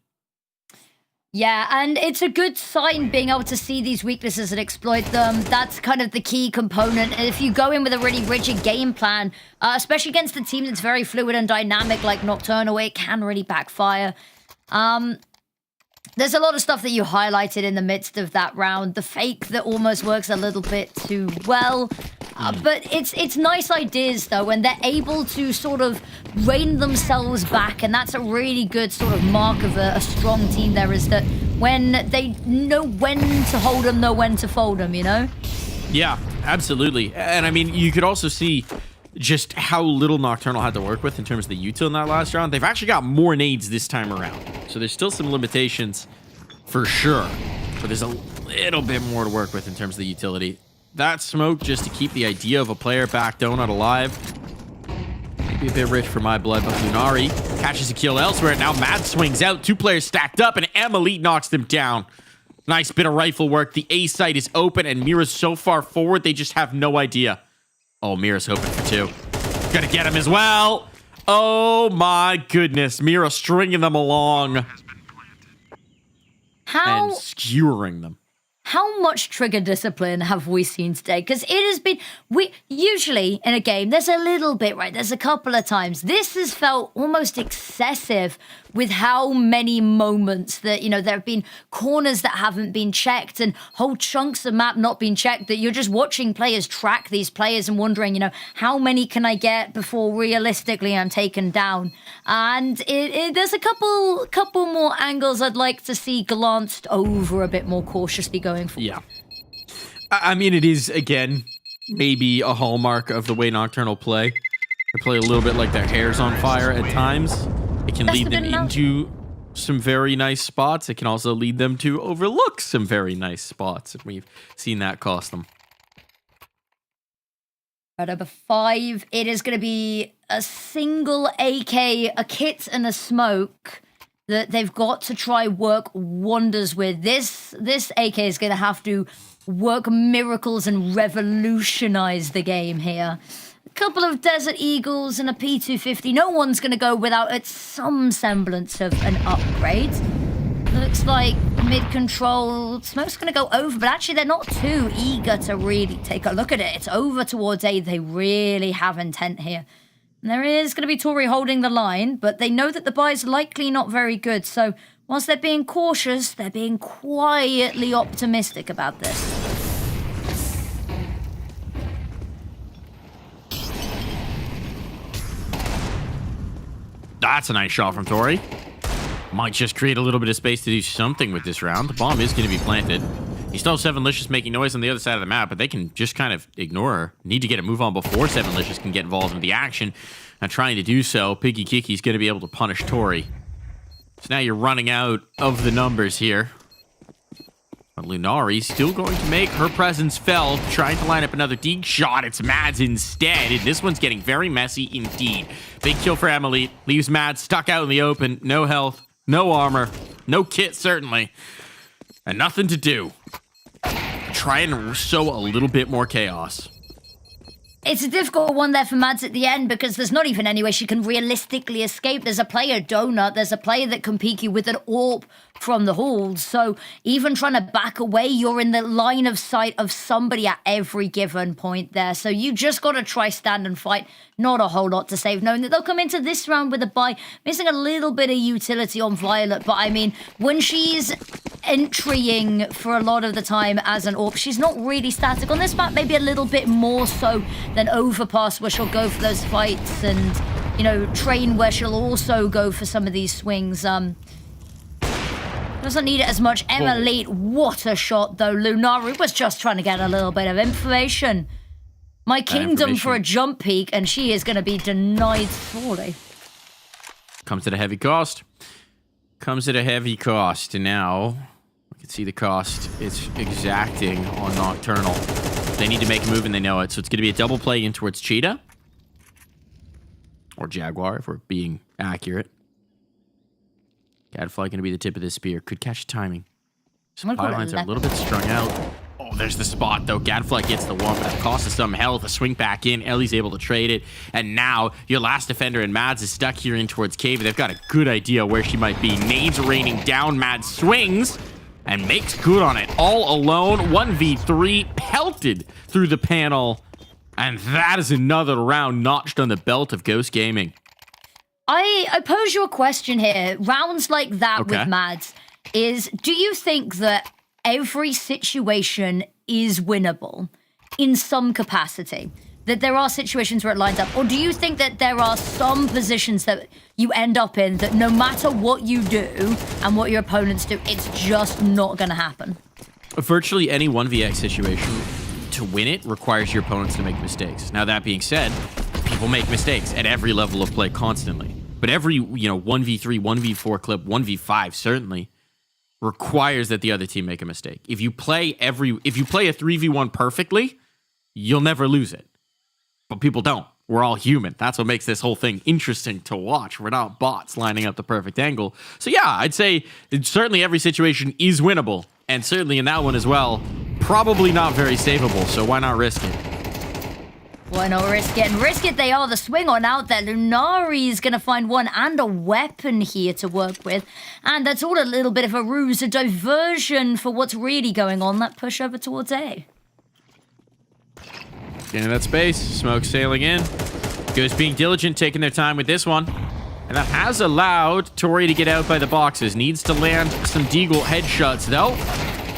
Yeah, and it's a good sign being able to see these weaknesses and exploit them. That's kind of the key component. And if you go in with a really rigid game plan, especially against a team that's very fluid and dynamic like Nocturnal, it can really backfire. There's a lot of stuff that you highlighted in the midst of that round. The fake that almost works a little bit too well. But it's nice ideas, though, when they're able to sort of rein themselves back, and that's a really good sort of mark of a strong team there, is that when they know when to hold them, know when to fold them, you know? Yeah, Absolutely. And I mean, you could also see just how little Nocturnal had to work with in terms of the util in that last round. They've actually got more nades this time around. So there's still some limitations for sure. But there's a little bit more to work with in terms of the utility. That smoke just to keep the idea of a player back donut alive. Maybe a bit rich for my blood, but Lunari catches a kill elsewhere. Now Mad swings out. 2 players stacked up, and Elite knocks them down. Nice bit of rifle work. The A site is open, and Mira's so far forward, they just have no idea. Oh, Mira's hoping for 2. Gonna get him as well. Oh my goodness. Mira stringing them along. And skewering them. How much trigger discipline have we seen today? Because it has been, we usually in a game, there's a little bit, right? There's a couple of times. This has felt almost excessive with how many moments that, you know, there have been corners that haven't been checked and whole chunks of map not being checked, that you're just watching players track these players and wondering, you know, how many can I get before realistically I'm taken down? And there's a couple more angles I'd like to see glanced over a bit more cautiously going forward. Yeah. I mean, it is, again, maybe a hallmark of the way Nocturnal play. They play a little bit like their hair's on fire at times. It can lead them into some very nice spots. It can also lead them to overlook some very nice spots. And we've seen that cost them. At number 5, it is going to be a single AK, a kit and a smoke that they've got to try work wonders with. This AK is going to have to work miracles and revolutionize the game here. A couple of Desert Eagles and a P250. No one's going to go without some semblance of an upgrade. Looks like mid-control. Smoke's going to go over, but actually they're not too eager to really take a look at it. It's over towards A. They really have intent here. And there is going to be Tori holding the line, but they know that the buy is likely not very good. So whilst they're being cautious, they're being quietly optimistic about this. That's a nice shot from Tori. Might just create a little bit of space to do something with this round. The bomb is going to be planted. You still have 7licious making noise on the other side of the map, but they can just kind of ignore her. Need to get a move on before 7licious can get involved in the action. And trying to do so, Piggy Kiki's going to be able to punish Tori. So now you're running out of the numbers here. But Lunari still going to make her presence felt, trying to line up another dig shot. It's Mads instead, and this one's getting very messy indeed. Big kill for Emily. Leaves Mads stuck out in the open. No health, no armor, no kit certainly, and nothing to do. Try and sow a little bit more chaos. It's a difficult one there for Mads at the end because there's not even any way she can realistically escape. There's a player donut. There's a player that can peek you with an AWP from the halls. So even trying to back away, you're in the line of sight of somebody at every given point there. So you just got to try stand and fight. Not a whole lot to save, knowing that they'll come into this round with a buy, missing a little bit of utility on Violet. But I mean, when she's entrying for a lot of the time as an AWP, she's not really static. On this map, maybe a little bit more so than Overpass, where she'll go for those fights, and, you know, Train, where she'll also go for some of these swings. Doesn't need it as much. Elite, what a shot, though. Lunari was just trying to get a little bit of information. My kingdom for a jump peak, and she is going to be denied sorely. Comes at a heavy cost. Comes at a heavy cost. And now we can see the cost it's exacting on Nocturnal. They need to make a move, and they know it. So it's going to be a double play in towards Cheetah. Or Jaguar, if we're being accurate. Gadfly going to be the tip of this spear. Could catch timing. Some pylons are a little bit strung out. Oh, there's the spot, though. Gadfly gets the one, but at the cost of some health. A swing back in. Ellie's able to trade it. And now your last defender in Mads is stuck here in towards Cave. They've got a good idea where she might be. Nades raining down. Mads swings and makes good on it. All alone. 1v3 pelted through the panel. And that is another round notched on the belt of Ghost Gaming. I pose you a question here. Rounds like that with Mads is, do you think that every situation is winnable in some capacity? That there are situations where it lines up? Or do you think that there are some positions that you end up in that no matter what you do and what your opponents do, it's just not going to happen? Virtually any 1vx situation, to to win it requires your opponents to make mistakes. Now, that being said, people make mistakes at every level of play constantly. But every, 1v3, 1v4 clip, 1v5 certainly requires that the other team make a mistake. If you play a 3v1 perfectly, you'll never lose it. But people don't. We're all human. That's what makes this whole thing interesting to watch. We're not bots lining up the perfect angle. So yeah, I'd say certainly every situation is winnable. And certainly in that one as well, probably not very savable. So why not risk it? Why not risk it? And risk it they are. The swing on out there. Lunari is going to find one and a weapon here to work with. And that's all a little bit of a ruse, a diversion for what's really going on. That push over towards A. Into that space, smoke sailing in. Goes being diligent, taking their time with this one. And that has allowed Tori to get out by the boxes. Needs to land some Deagle headshots, though.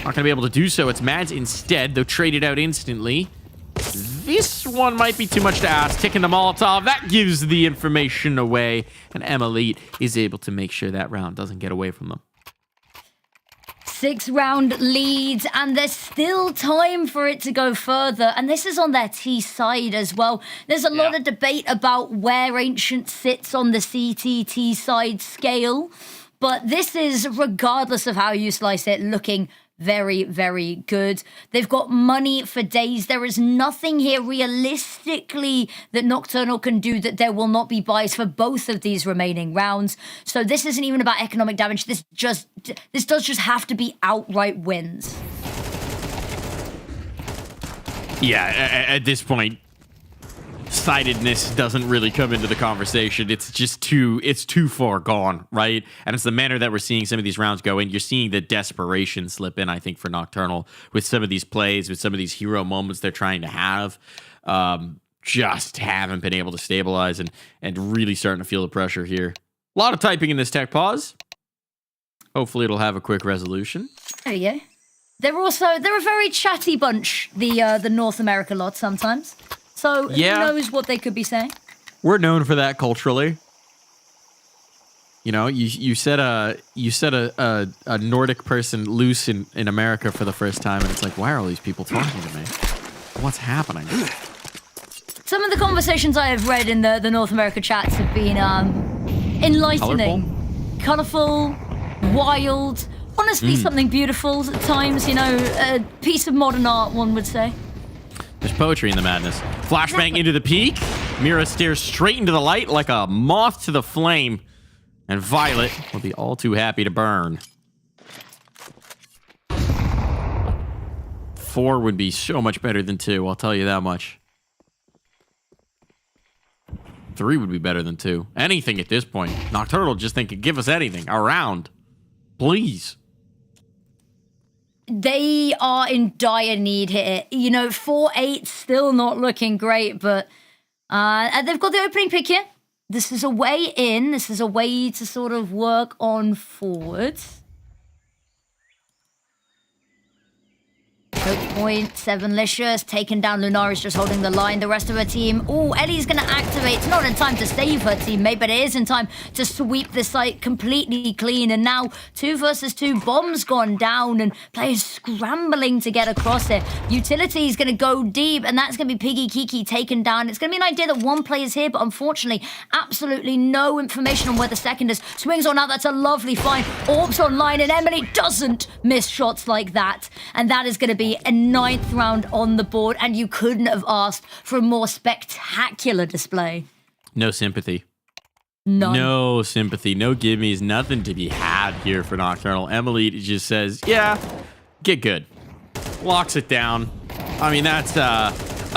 Not going to be able to do so. It's Mads instead, though traded out instantly. This one might be too much to ask. Ticking the Molotov, that gives the information away. And Elite is able to make sure that round doesn't get away from them. 6-round leads, and there's still time for it to go further. And this is on their T side as well. There's a lot of debate about where Ancient sits on the CTT side scale. But this is, regardless of how you slice it, looking very, very good. They've got money for days. There is nothing here realistically that Nocturnal can do that there will not be buys for both of these remaining rounds. So this isn't even about economic damage. This does just have to be outright wins. Yeah, at this point, sidedness doesn't really come into the conversation. It's just too far gone, right? And it's the manner that we're seeing some of these rounds go in. You're seeing the desperation slip in, I think, for Nocturnal with some of these plays, with some of these hero moments they're trying to have. Just haven't been able to stabilize and really starting to feel the pressure here. A lot of typing in this tech pause. Hopefully it'll have a quick resolution. There you go. They're a very chatty bunch, the North America lot sometimes. So who knows what they could be saying? We're known for that culturally. You set a Nordic person loose in America for the first time, and it's like, why are all these people talking to me? What's happening? Some of the conversations I have read in the North America chats have been enlightening, colorful, wild, honestly something beautiful at times. A piece of modern art, one would say. There's poetry in the madness. Flashbang into the peak. Mira stares straight into the light like a moth to the flame. And Violet will be all too happy to burn. 4 would be so much better than 2, I'll tell you that much. 3 would be better than 2. Anything at this point. Nocturnal just think give us anything. A round. Please. They are in dire need here. 4-8 still not looking great, but they've got the opening pick here. This is a way in. This is a way to sort of work on forwards. Choke point, 7licious, taken down. Lunari's just holding the line. The rest of her team. Oh, Ellie's going to activate. It's not in time to save her teammate, but it is in time to sweep the site completely clean. And now 2 versus 2. Bombs gone down and players scrambling to get across it. Utility is going to go deep, and that's going to be Piggy Kiki taken down. It's going to be an idea that one player is here, but unfortunately, absolutely no information on where the second is. Swings on out. That's a lovely find. Orbs online, and Emily doesn't miss shots like that. And that is going to be a 9th round on the board, and you couldn't have asked for a more spectacular display. No sympathy. None. No sympathy. No gimmies. Nothing to be had here for Nocturnal. Emily just says, yeah, get good. Locks it down. I mean, that's a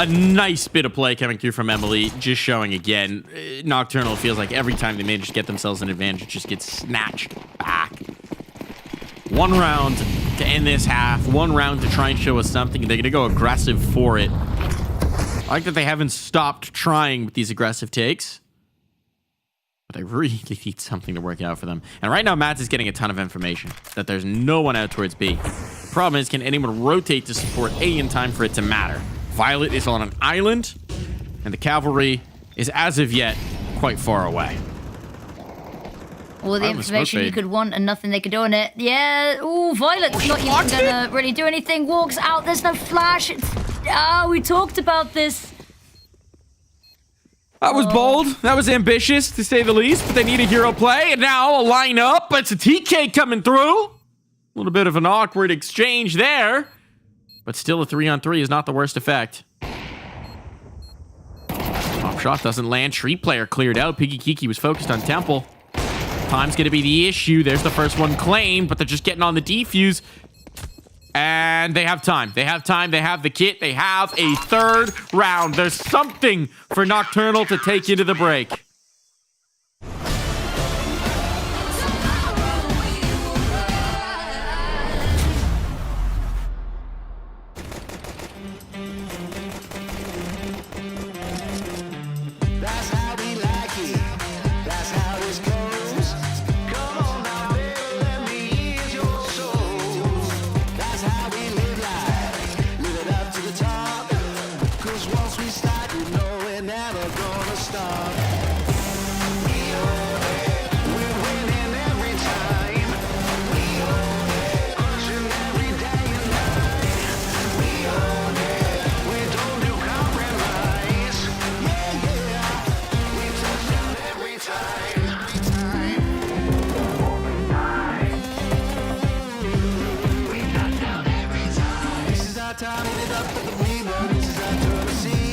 nice bit of play coming through from Emily. Just showing again, Nocturnal feels like every time they manage to get themselves an advantage, it just gets snatched back. 1 round to end this half. 1 round to try and show us something. They're going to go aggressive for it. I like that they haven't stopped trying with these aggressive takes. But they really need something to work out for them. And right now, Mads is getting a ton of information that there's no one out towards B. The problem is, can anyone rotate to support A in time for it to matter? Violet is on an island, and the cavalry is, as of yet, quite far away. All the information you could want and nothing they could do on it. Yeah, ooh, Violet's not even gonna really do anything. Walks out, there's no flash. We talked about this. That was bold. That was ambitious, to say the least. But they need a hero play, and now a line up. It's a TK coming through. A little bit of an awkward exchange there. But still, a 3-on-3 is not the worst effect. Top shot doesn't land. Tree player cleared out. Piggy Kiki was focused on Temple. Time's going to be the issue. There's the first one claimed, but they're just getting on the defuse. And they have time. They have time. They have the kit. They have a third round. There's something for Nocturnal to take into the break. That's how we like it. That's how this goes. Come on now, baby, let me ease your soul. That's how we live life. Live it up to the top. 'Cause once we start, you know we're never gonna stop. We own it. We're winning every time. We own it. Pushing every day and night. We own it. We don't do compromise. Yeah, yeah. We touch down every time. Every time. We touch down every time. This is our time. Live it up for the people. This is our turn to see.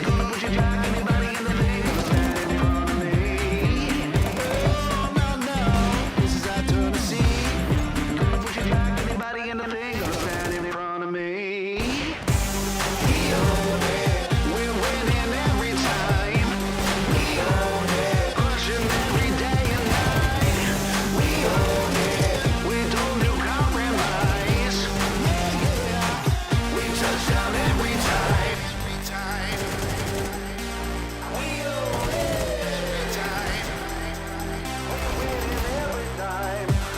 Gonna put you back. Anybody in the league gonna stand in front of me. Oh, no, no. This is our turn to see. Gonna put you back. Anybody in the league gonna stand in front of me. We own it. We're winning every time. We own it. Pushing every day and night. We own it. We don't do compromise. Yeah, yeah. We touch down every time. Every time. We own it. Every time. We're winning every time. We own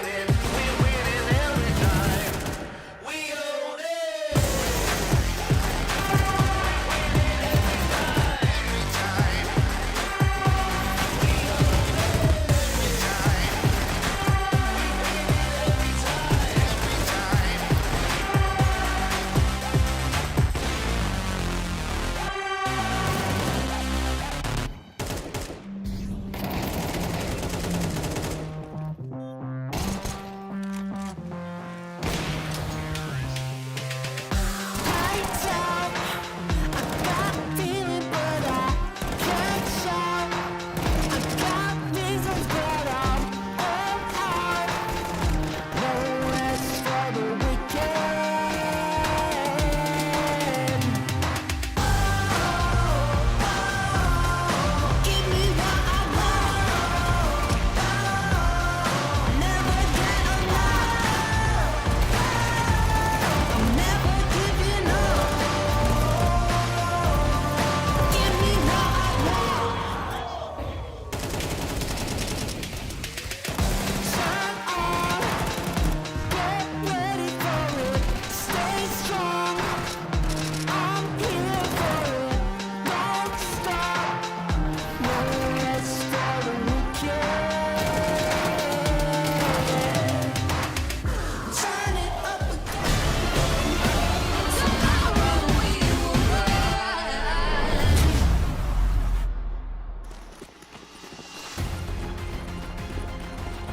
it. We're winning every time. We own it. Lights out. I got a feeling, but I can't shout. I got reasons, but I'm all out. No rest for the weekend. Give me what I want. Never get enough. I'm never giving up. Give me what I want. Turn on. Get ready for it. Stay strong. I'm here for it. Don't stop. No rest for the weekend. Turn it up again. Tomorrow we will rise.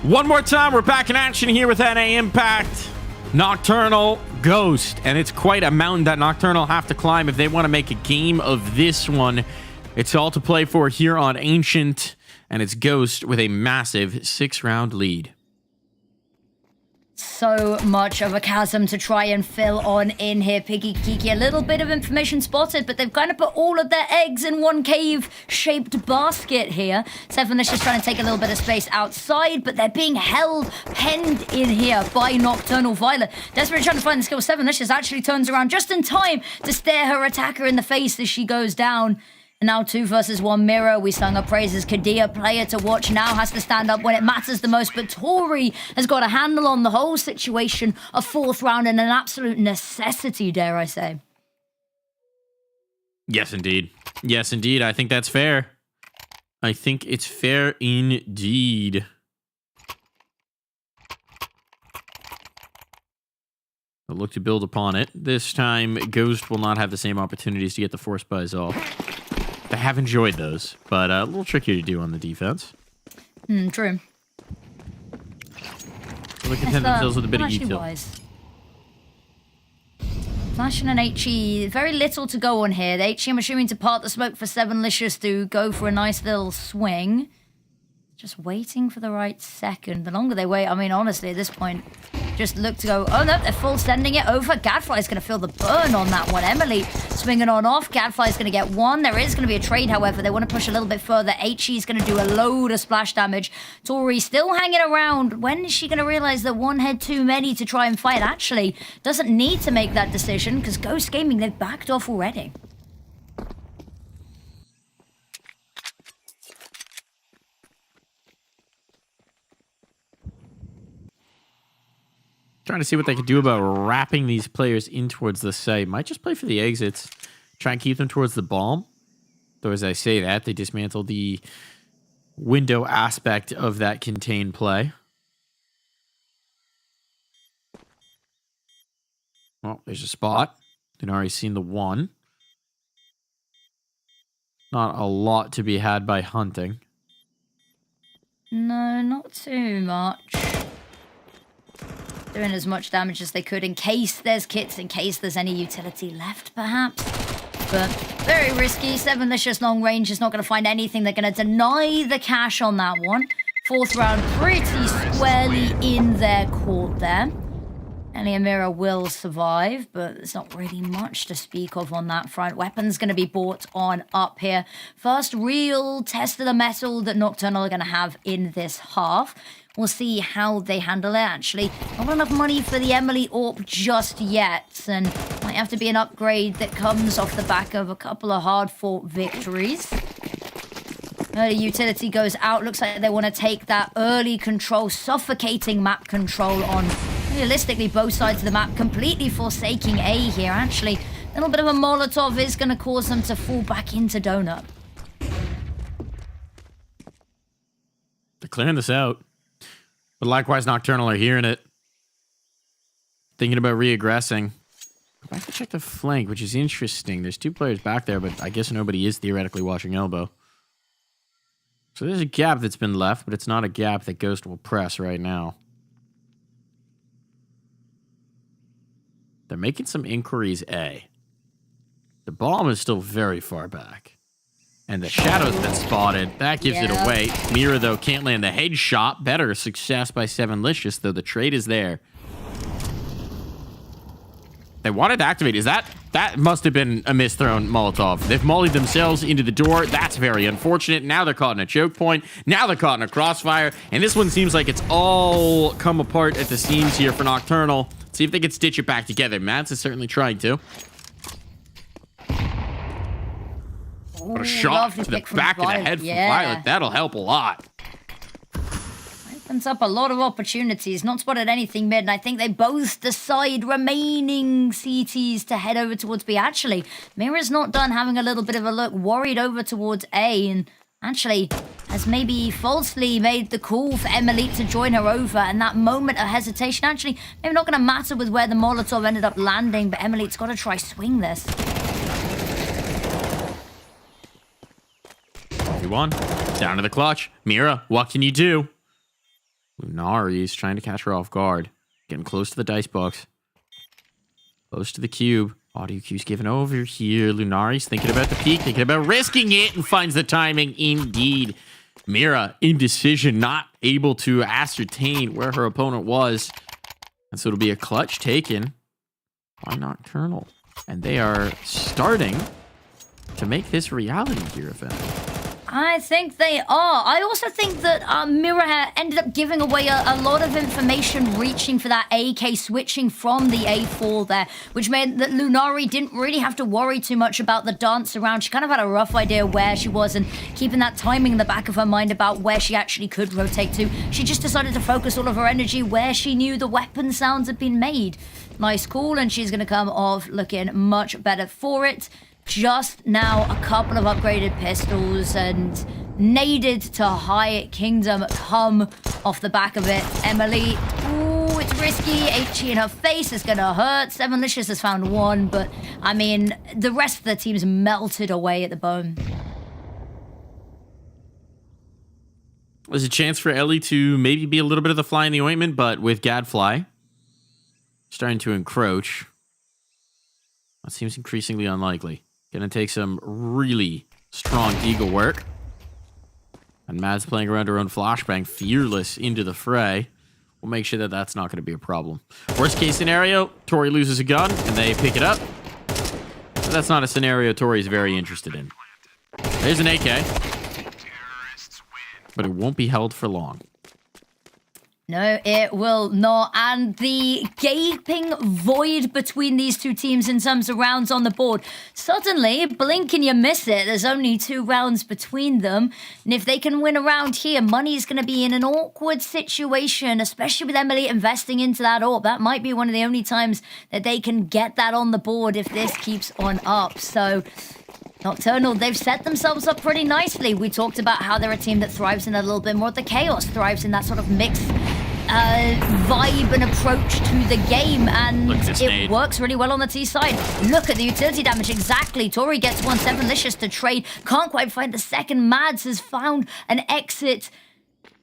One more time, we're back in action here with NA Impact. Nocturnal Ghost. And it's quite a mountain that Nocturnal have to climb if they want to make a game of this one. It's all to play for here on Ancient. And it's Ghost with a massive 6-round lead. So much of a chasm to try and fill on in here, Piggy Kiki. A little bit of information spotted, but they've kind of put all of their eggs in one cave-shaped basket here. Sevenlicious just trying to take a little bit of space outside, but they're being held, penned in here by Nocturnal. Violet desperately trying to find the skill. Sevenlicious actually turns around just in time to stare her attacker in the face as she goes down. And now 2 versus 1 mirror. We sung her praises. Kadia, player to watch, now has to stand up when it matters the most. But Tori has got a handle on the whole situation. A 4th round and an absolute necessity, dare I say. Yes, indeed. Yes, indeed. I think that's fair. I think it's fair indeed. They'll look to build upon it. This time, Ghost will not have the same opportunities to get the force buys off. I have enjoyed those, but a little trickier to do on the defense. True. They'll content themselves with a bit of util. Wise. Flashing and HE, very little to go on here. The HE, I'm assuming, to part the smoke for Sevenlicious to go for a nice little swing. Just waiting for the right second. The longer they wait, I mean, honestly, at this point, just look to go, oh no, they're full sending it over. Gadfly's going to feel the burn on that one. Emily swinging on off. Gadfly's going to get one. There is going to be a trade, however. They want to push a little bit further. HE's going to do a load of splash damage. Tori still hanging around. When is she going to realize that one head too many to try and fight? Actually, doesn't need to make that decision because Ghost Gaming, they've backed off already. Trying to see what they could do about wrapping these players in towards the site. Might just play for the exits. Try and keep them towards the bomb. Though as I say that, they dismantle the window aspect of that contained play. Well, there's a spot. Lunari's seen the one. Not a lot to be had by hunting. No, not too much. Doing as much damage as they could in case there's kits, in case there's any utility left, perhaps. But very risky. Sevenlicious long range is not going to find anything. They're going to deny the cash on that one. Fourth round pretty squarely in their court there. Eliamira will survive, but there's not really much to speak of on that front. Weapons going to be bought on up here. First real test of the metal that Nocturnal are going to have in this half. We'll see how they handle it, actually. Not enough money for the Emily AWP just yet, and might have to be an upgrade that comes off the back of a couple of hard-fought victories. Early utility goes out. Looks like they want to take that early control, suffocating map control on, realistically, both sides of the map, completely forsaking A here. Actually, a little bit of a Molotov is going to cause them to fall back into Donut. They're clearing this out. But likewise, Nocturnal are hearing it. Thinking about re-aggressing. Go back to check the flank, which is interesting. There's two players back there, but I guess nobody is theoretically watching elbow. So there's a gap that's been left, but it's not a gap that Ghost will press right now. They're making some inquiries, A. The bomb is still very far back. And the shadow's been spotted. That gives it away. Mira, though, can't land the headshot. Better success by Sevenlicious, though the trade is there. They wanted to activate. Is that must have been a misthrown Molotov. They've mollied themselves into the door. That's very unfortunate. Now they're caught in a choke point. Now they're caught in a crossfire. And this one seems like it's all come apart at the seams here for Nocturnal. See if they can stitch it back together. Mats is certainly trying to. What a shot to the back of the head from Violet. That'll help a lot. Opens up a lot of opportunities. Not spotted anything mid, and I think they both decide remaining CTs to head over towards B. Actually, Mira's not done having a little bit of a look, worried over towards A, and actually has maybe falsely made the call for Emily to join her over, and that moment of hesitation, actually, maybe not going to matter with where the Molotov ended up landing, but Emily's got to try swing this. Everyone, down to the clutch. Mira, what can you do? Lunari's trying to catch her off guard. Getting close to the dice box. Close to the cube. Audio cue's given over here. Lunari's thinking about the peak, thinking about risking it, and finds the timing. Indeed. Mira, indecision, not able to ascertain where her opponent was. And so it'll be a clutch taken by Nocturnal. And they are starting to make this reality here, if any. I think they are. I also think that Mira ended up giving away a lot of information reaching for that AK, switching from the A4 there, which meant that Lunari didn't really have to worry too much about the dance around. She kind of had a rough idea where she was and keeping that timing in the back of her mind about where she actually could rotate to. She just decided to focus all of her energy where she knew the weapon sounds had been made. Nice call, and she's going to come off looking much better for it. just now a couple of upgraded pistols and naded to High Kingdom come off the back of it. Emily, ooh, it's risky. HE in her face is gonna hurt. Sevenlicious has found one, but I mean, the rest of the team's melted away at the bone. There's a chance for Ellie to maybe be a little bit of the fly in the ointment, but with Gadfly starting to encroach, that seems increasingly unlikely. Gonna take some really strong deagle work. And Mad's playing around her own flashbang, fearless into the fray. We'll make sure that that's not going to be a problem. Worst case scenario, Tori loses a gun and they pick it up. But that's not a scenario Tori's very interested in. There's an AK. But it won't be held for long. No, it will not. And the gaping void between these two teams in terms of rounds on the board. Suddenly, blink and you miss it. There's only 2 rounds between them. And if they can win a round here, Money's going to be in an awkward situation, especially with Emily investing into that AWP. That might be one of the only times that they can get that on the board if this keeps on up. So Nocturnal, they've set themselves up pretty nicely. We talked about how they're a team that thrives in a little bit more of the chaos, thrives in that sort of mixed vibe and approach to the game, and it works really well on the T side. Look at the utility damage, exactly. Tori gets one, Sevenlicious to trade, can't quite find the second. Mads has found an exit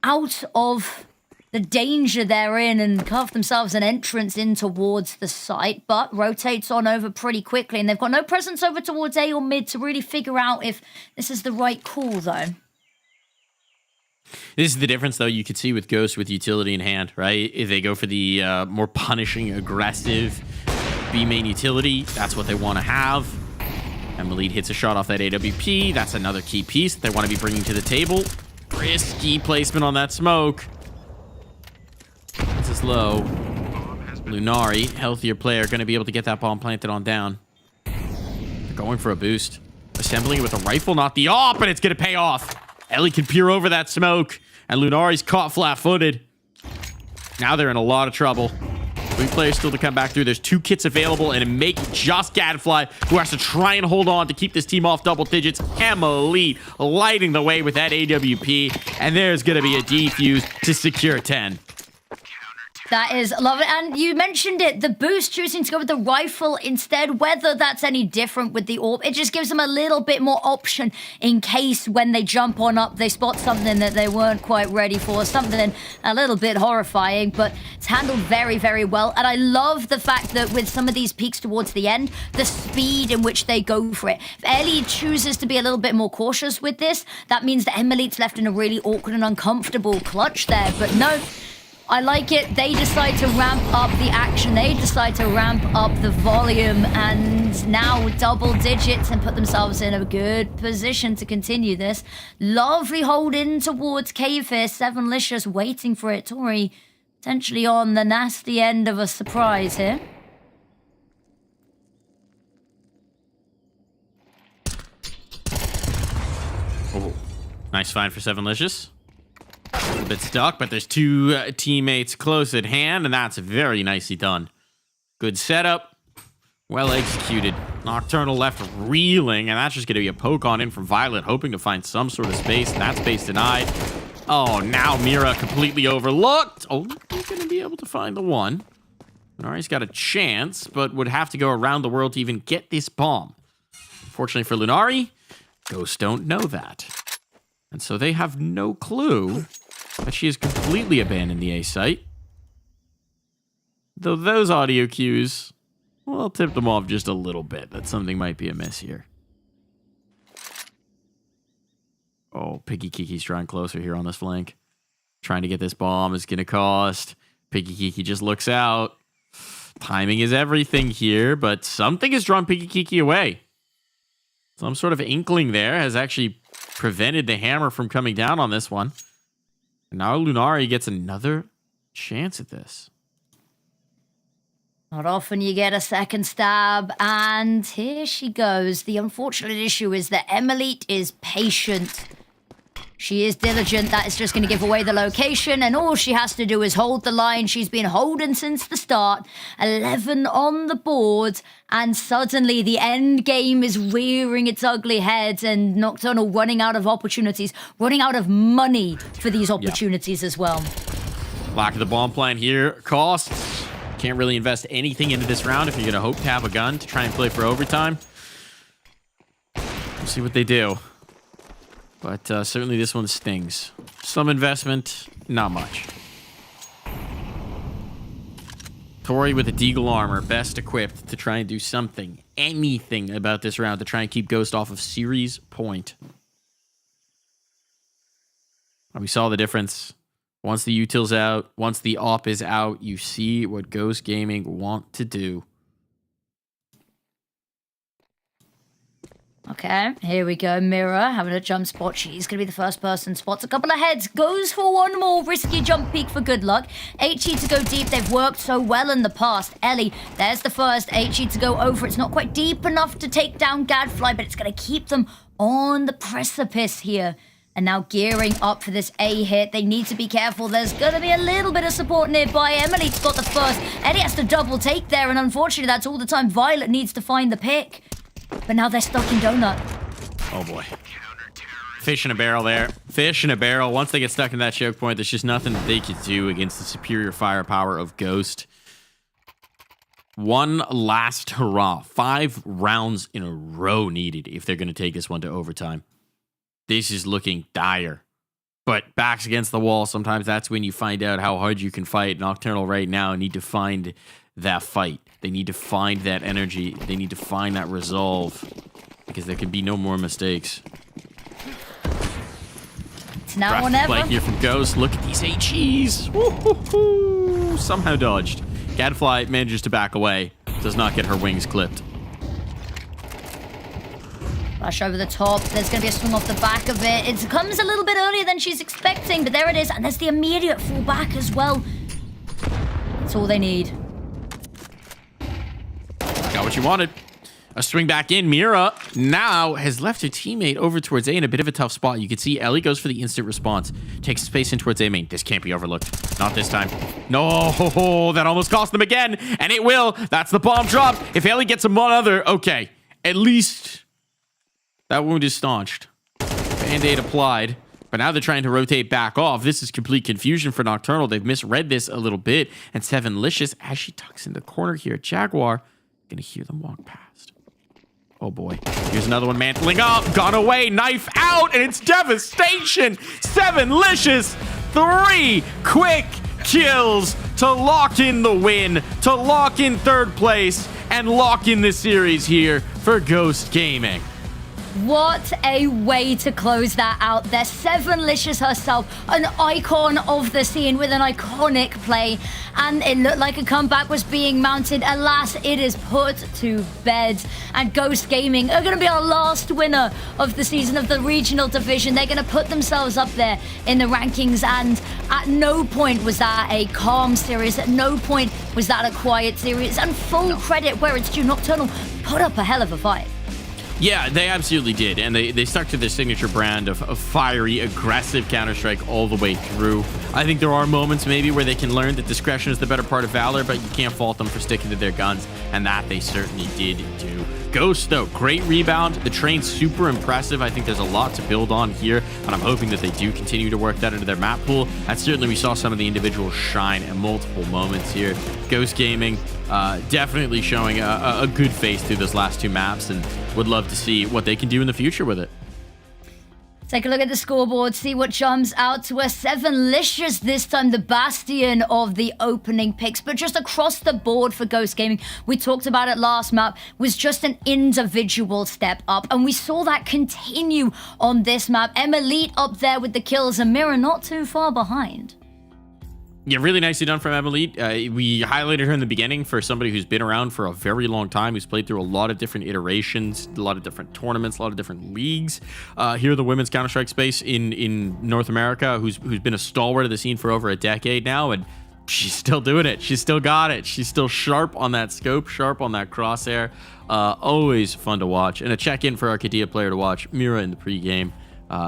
out of the danger they're in and carved themselves an entrance in towards the site, but rotates on over pretty quickly, and they've got no presence over towards A or mid to really figure out if this is the right call, though. This is the difference, though, you could see with Ghost with utility in hand, right? If they go for the more punishing, aggressive B-main utility, that's what they want to have. And Malid hits a shot off that AWP. That's another key piece that they want to be bringing to the table. Risky placement on that smoke. This is low. Lunari, healthier player, going to be able to get that bomb planted on down. They're going for a boost. Assembling it with a rifle, not the AWP, and it's going to pay off. Ellie can peer over that smoke, and Lunari's caught flat-footed. Now they're in a lot of trouble. 3 players still to come back through. There's 2 kits available, and it make just Gadfly, who has to try and hold on to keep this team off double digits. Emily lighting the way with that AWP, and there's going to be a defuse to secure 10. That is lovely. And you mentioned it, the boost choosing to go with the rifle instead, whether that's any different with the AWP, it just gives them a little bit more option in case when they jump on up, they spot something that they weren't quite ready for, something a little bit horrifying, but it's handled very, very well. And I love the fact that with some of these peaks towards the end, the speed in which they go for it. If Ellie chooses to be a little bit more cautious with this, that means that Emily's left in a really awkward and uncomfortable clutch there, but no, I like it. They decide to ramp up the action. They decide to ramp up the volume, and now double digits and put themselves in a good position to continue this. Lovely hold in towards Cave here. Sevenlicious waiting for it. Tori potentially on the nasty end of a surprise here. Oh, nice find for Sevenlicious. A little bit stuck, but there's 2 teammates close at hand, and that's very nicely done. Good setup. Well executed. Nocturnal left reeling, and that's just going to be a poke on in from Violet, hoping to find some sort of space, and that space denied. Oh, now Mira completely overlooked. Oh, he's going to be able to find the one. Lunari's got a chance, but would have to go around the world to even get this bomb. Fortunately for Lunari, Ghosts don't know that. And so they have no clue that she has completely abandoned the A site. Though those audio cues, well, tip them off just a little bit that something might be amiss here. Oh, Piggy Kiki's drawing closer here on this flank. Trying to get this bomb is going to cost. Piggy Kiki just looks out. Timing is everything here, but something has drawn Piggy Kiki away. Some sort of inkling there has actually prevented the hammer from coming down on this one. And now Lunari gets another chance at this. Not often you get a second stab, and here she goes. The unfortunate issue is that Emily is patient. She is diligent. That is just going to give away the location, and all she has to do is hold the line. She's been holding since the start. 11 on the board, and suddenly the end game is rearing its ugly head, and Nocturnal running out of opportunities, running out of money for these opportunities as well. Lack of the bomb plan here costs. Can't really invest anything into this round if you're going to hope to have a gun to try and play for overtime. We'll see what they do. But certainly this one stings. Some investment, not much. Tori with the Deagle armor, best equipped to try and do something, anything about this round to try and keep Ghost off of series point. We saw the difference. Once the util's out, once the op is out, you see what Ghost Gaming want to do. Okay, here we go. Mira having a jump spot. She's going to be the first person. Spots a couple of heads. Goes for one more risky jump peek for good luck. HE to go deep. They've worked so well in the past. Ellie, there's the first. HE to go over. It's not quite deep enough to take down Gadfly, but it's going to keep them on the precipice here. And now gearing up for this A hit. They need to be careful. There's going to be a little bit of support nearby. Emily's got the first. Eddie has to double take there, and unfortunately that's all the time Violet needs to find the pick. But now they're stuck in Donut. Oh boy. Fish in a barrel there. Fish in a barrel. Once they get stuck in that choke point, there's just nothing that they could do against the superior firepower of Ghost. One last hurrah. 5 rounds in a row needed if they're going to take this one to overtime. This is looking dire. But backs against the wall, sometimes that's when you find out how hard you can fight. Nocturnal right now need to find that fight. They need to find that energy. They need to find that resolve. Because there can be no more mistakes. It's now or never. Play here from Ghost. Look at these HEs. Woo-hoo-hoo. Somehow dodged. Gadfly manages to back away. Does not get her wings clipped. Rush over the top. There's going to be a swing off the back of it. It comes a little bit earlier than she's expecting, but there it is. And there's the immediate fall back as well. That's all they need. Got what you wanted. A swing back in. Mira now has left her teammate over towards A in a bit of a tough spot. You can see Ellie goes for the instant response. Takes space in towards A main. This can't be overlooked. Not this time. No, that almost cost them again. And it will. That's the bomb drop. If Ellie gets him one other, okay. At least that wound is staunched. Band-aid applied. But now they're trying to rotate back off. This is complete confusion for Nocturnal. They've misread this a little bit. And Sevenlicious, as she tucks in the corner here, Jaguar, gonna hear them walk past. Oh boy. Here's another one mantling up. Gone away. Knife out. And it's devastation. Sevenlicious. 3 quick kills to lock in the win. To lock in 3rd place. And lock in the series here for Ghost Gaming. What a way to close that out there. Sevenlicious herself, an icon of the scene with an iconic play. And it looked like a comeback was being mounted. Alas, it is put to bed. And Ghost Gaming are going to be our last winner of the season of the regional division. They're going to put themselves up there in the rankings. And at no point was that a calm series. At no point was that a quiet series. And full credit where it's due. Nocturnal put up a hell of a fight. Yeah, they absolutely did. And they stuck to their signature brand of fiery, aggressive Counter-Strike all the way through. I think there are moments maybe where they can learn that discretion is the better part of valor, but you can't fault them for sticking to their guns, and that they certainly did do. Ghost, though, great rebound. The train's super impressive. I think there's a lot to build on here, and I'm hoping that they do continue to work that into their map pool. And certainly we saw some of the individuals shine at multiple moments here. Ghost Gaming definitely showing a good face through those last 2 maps, and would love to see what they can do in the future with it. Take a look at the scoreboard, see what jumps out to us. Sevenlicious this time, the bastion of the opening picks. But just across the board for Ghost Gaming, we talked about it last map, was just an individual step up. And we saw that continue on this map. Elite up there with the kills, and Mira not too far behind. Yeah, really nicely done from Emily. We highlighted her in the beginning for somebody who's been around for a very long time, who's played through a lot of different iterations, a lot of different tournaments, a lot of different leagues. Here, the women's Counter-Strike space in North America, who's been a stalwart of the scene for over a decade now, and she's still doing it. She's still got it. She's still sharp on that scope, sharp on that crosshair. Always fun to watch. And a check-in for our Kadia player to watch, Mira in the pregame.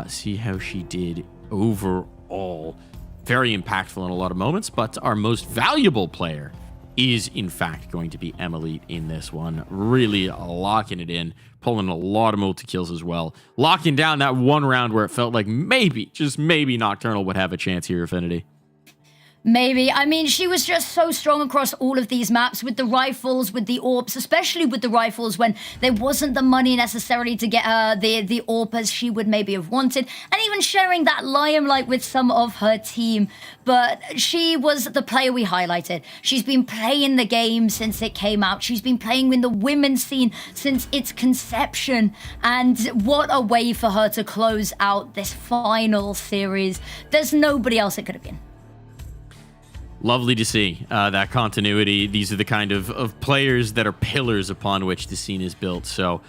see how she did overall. Very impactful in a lot of moments, but our most valuable player is in fact going to be Emily in this one. Really locking it in, pulling a lot of multi-kills as well. Locking down that one round where it felt like maybe, just maybe, Nocturnal would have a chance here, Affinity. Maybe. I mean, she was just so strong across all of these maps with the rifles, with the AWPs, especially with the rifles when there wasn't the money necessarily to get her the AWP as she would maybe have wanted, and even sharing that limelight with some of her team. But she was the player we highlighted. She's been playing the game since it came out. She's been playing in the women's scene since its conception. And what a way for her to close out this final series. There's nobody else it could have been. Lovely to see that continuity. These are the kind of players that are pillars upon which the scene is built. So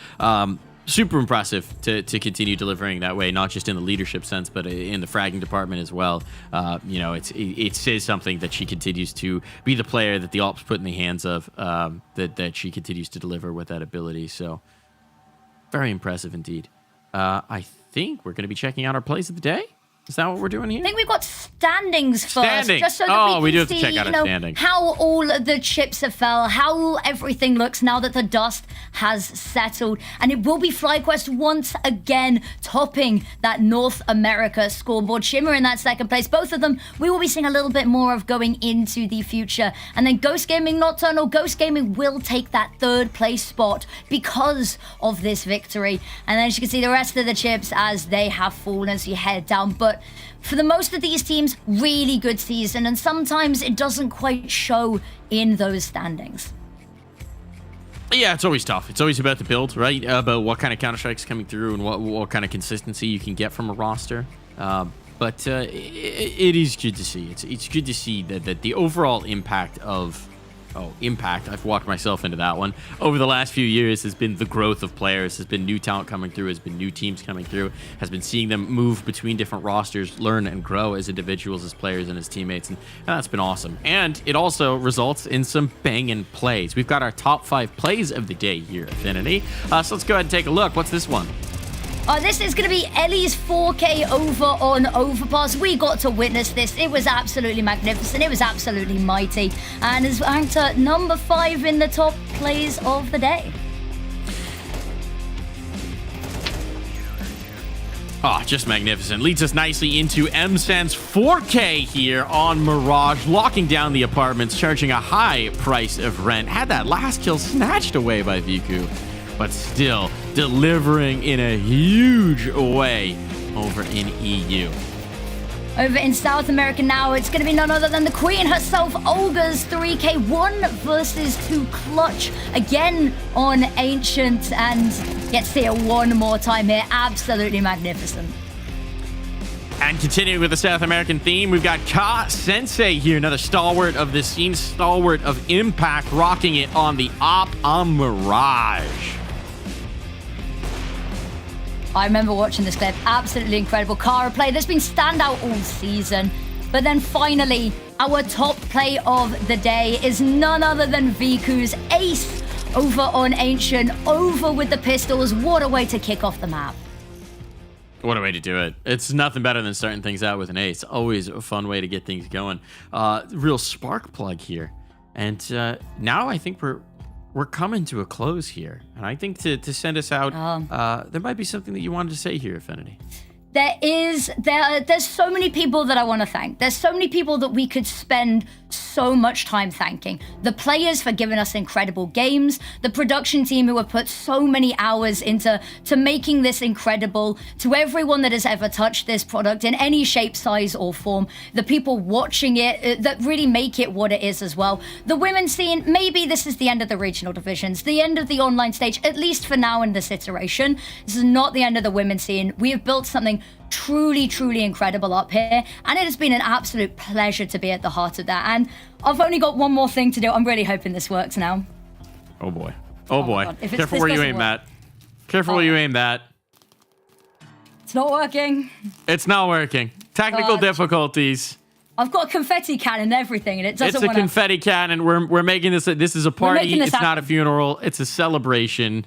super impressive to continue delivering that way, not just in the leadership sense, but in the fragging department as well. You know, it says something that she continues to be the player that the Alps put in the hands of, that she continues to deliver with that ability. So very impressive indeed. I think we're going to be checking out our plays of the day. Is that what we're doing here? I think we've got standings first. Just so that we do can have to see, check out our standings. how all the chips have fell, how everything looks now that the dust has settled. And it will be FlyQuest once again topping that North America scoreboard. Shimmer in that second place. Both of them we will be seeing a little bit more of going into the future. And then Ghost Gaming, Nocturnal. Ghost Gaming will take that third place spot because of this victory. And then as you can see the rest of the chips as they have fallen as you head down. But for the most of these teams, really good season, and sometimes it doesn't quite show in those standings. Yeah, it's always tough. It's always about the build, right? About what kind of Counter-Strike's coming through and what kind of consistency you can get from a roster. But it is good to see. It's good to see that the overall impact of... impact. I've walked myself into that one. Over the last few years has been the growth of players, has been new talent coming through, has been new teams coming through, has been seeing them move between different rosters, learn and grow as individuals, as players, and as teammates. And that's been awesome. And it also results in some banging plays. We've got our top 5 plays of the day here, Affinity. So let's go ahead and take a look. What's this one? This is going to be Ellie's 4K over on Overpass. We got to witness this. It was absolutely magnificent. It was absolutely mighty. And is ranked at number 5 in the top plays of the day. Oh, just magnificent. Leads us nicely into MSen's 4K here on Mirage, locking down the apartments, charging a high price of rent. Had that last kill snatched away by Viku, but still delivering in a huge way over in EU. Over in South America now, it's going to be none other than the Queen herself, Olga's 3K 1 versus 2 clutch again on Ancient, and gets here one more time here. Absolutely magnificent. And continuing with the South American theme, we've got Ka Sensei here, another stalwart of the scene, stalwart of impact, rocking it on the op on Mirage. I remember watching this clip. Absolutely incredible. Kara play that's been standout all season. But then finally, our top play of the day is none other than Viku's ace over on Ancient, over with the pistols. What a way to kick off the map. What a way to do it. It's nothing better than starting things out with an ace. Always a fun way to get things going. Real spark plug here. And now I think we're coming to a close here. And I think to send us out, there might be something that you wanted to say here, Affinity. There's so many people that I want to thank. There's so many people that we could spend so much time thanking. The players for giving us incredible games, the production team who have put so many hours into making this incredible, to everyone that has ever touched this product in any shape, size, or form, the people watching it that really make it what it is as well. The women's scene, maybe this is the end of the regional divisions, the end of the online stage, at least for now in this iteration. This is not the end of the women's scene. We have built something truly, truly incredible up here, and it has been an absolute pleasure to be at the heart of that. And I've only got one more thing to do. I'm really hoping this works now. Oh boy. Oh boy. Careful this where you doesn't aim work. that. Careful where you aim that. It's not working. It's not working. Technical difficulties. I've got a confetti cannon and everything, and it doesn't It's a confetti cannon. We're making this. This is a party. It's not a funeral. It's a celebration.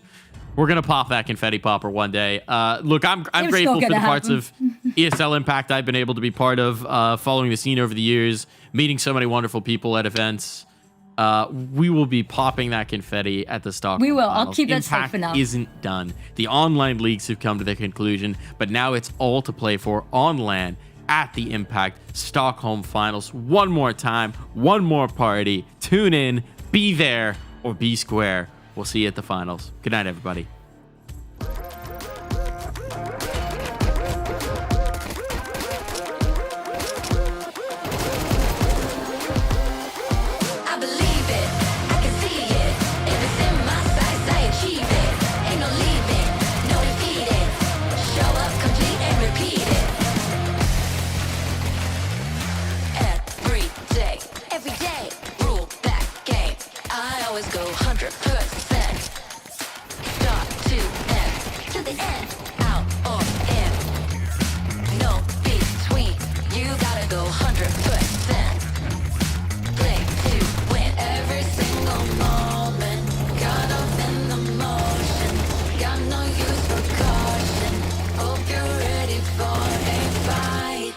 We're gonna pop that confetti popper one day. Look, I'm grateful for the parts of ESL Impact I've been able to be part of, following the scene over the years, meeting so many wonderful people at events. We will be popping that confetti at the Stockholm We will. Finals. I'll keep that safe Impact for now. isn't done. The online leagues have come to their conclusion, but now it's all to play for on LAN at the Impact Stockholm Finals. One more time, one more party. Tune in, be there, or be square. We'll see you at the finals. Good night, everybody. I believe it, I can see it. If it's in my sights, I achieve it. Ain't no leaving, no defeating. Show up, complete and repeat it. Every day, rule that game. I always go 100%. Start to the end, out or in. No between, you gotta go 100%. Play to win every single moment. Caught up in the motion, got no use for caution. Hope you're ready for a fight.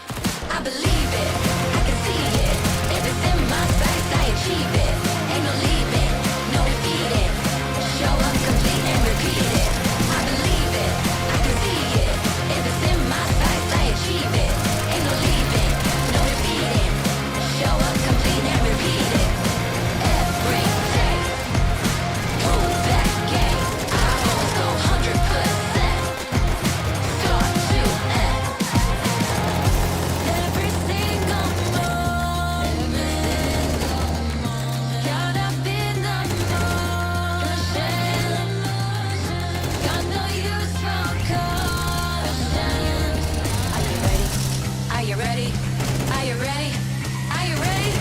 I believe it, I can see it. If it's in my sights, I achieve it. Ain't no leaving, no defeating. Show up, complete and repeat it. I believe it, I can see it. If it's in my sights, I achieve it. Ain't no leaving, no defeating. Show up, complete and repeat it. Every day, rule that game. I always go 100%. Start to end. Every single moment, caught up in the motion, got no use for caution. Are you ready? Are you ready? Are you ready? Are you ready?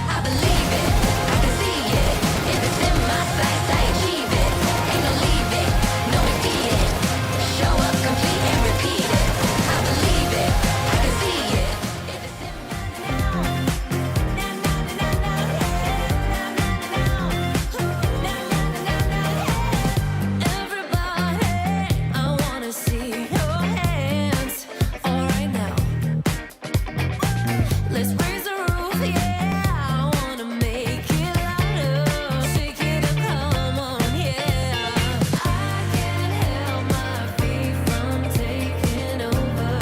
I believe it, I can see it. If it's in my sights, I achieve it. Ain't no leaving, no defeating. Show up, complete and repeat it. I believe it, I can see it. If it's in everybody, I wanna see your hands. All right now, let's raise the roof, yeah. I wanna make it louder. Shake it up, come on, yeah. I can't help my feet from taking over.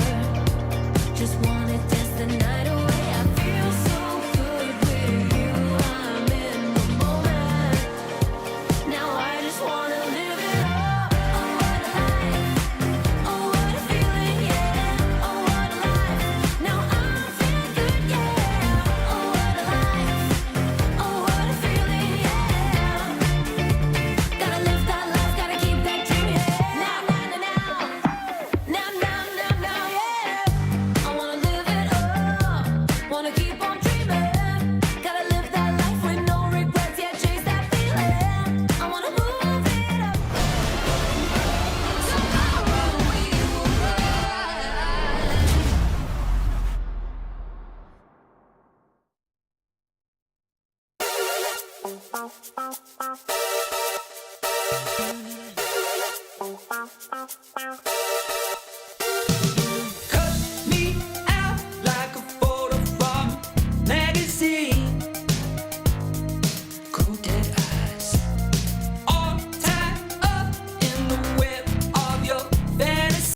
Just wanna dance the night away. I feel so good with you. I'm in the moment. Now I just wanna live it up. Oh, what a life. Oh, what a feeling, yeah. Oh, what a life. Now I'm feeling good, yeah. Oh, what a life. Oh, what a feeling, yeah. Gotta live that life, gotta keep that dream, yeah. Now, yeah. I wanna live it up, wanna keep on dreaming. Gotta live that life with no regrets, yeah. Chase that feeling. I wanna move it up. Tomorrow we will rise.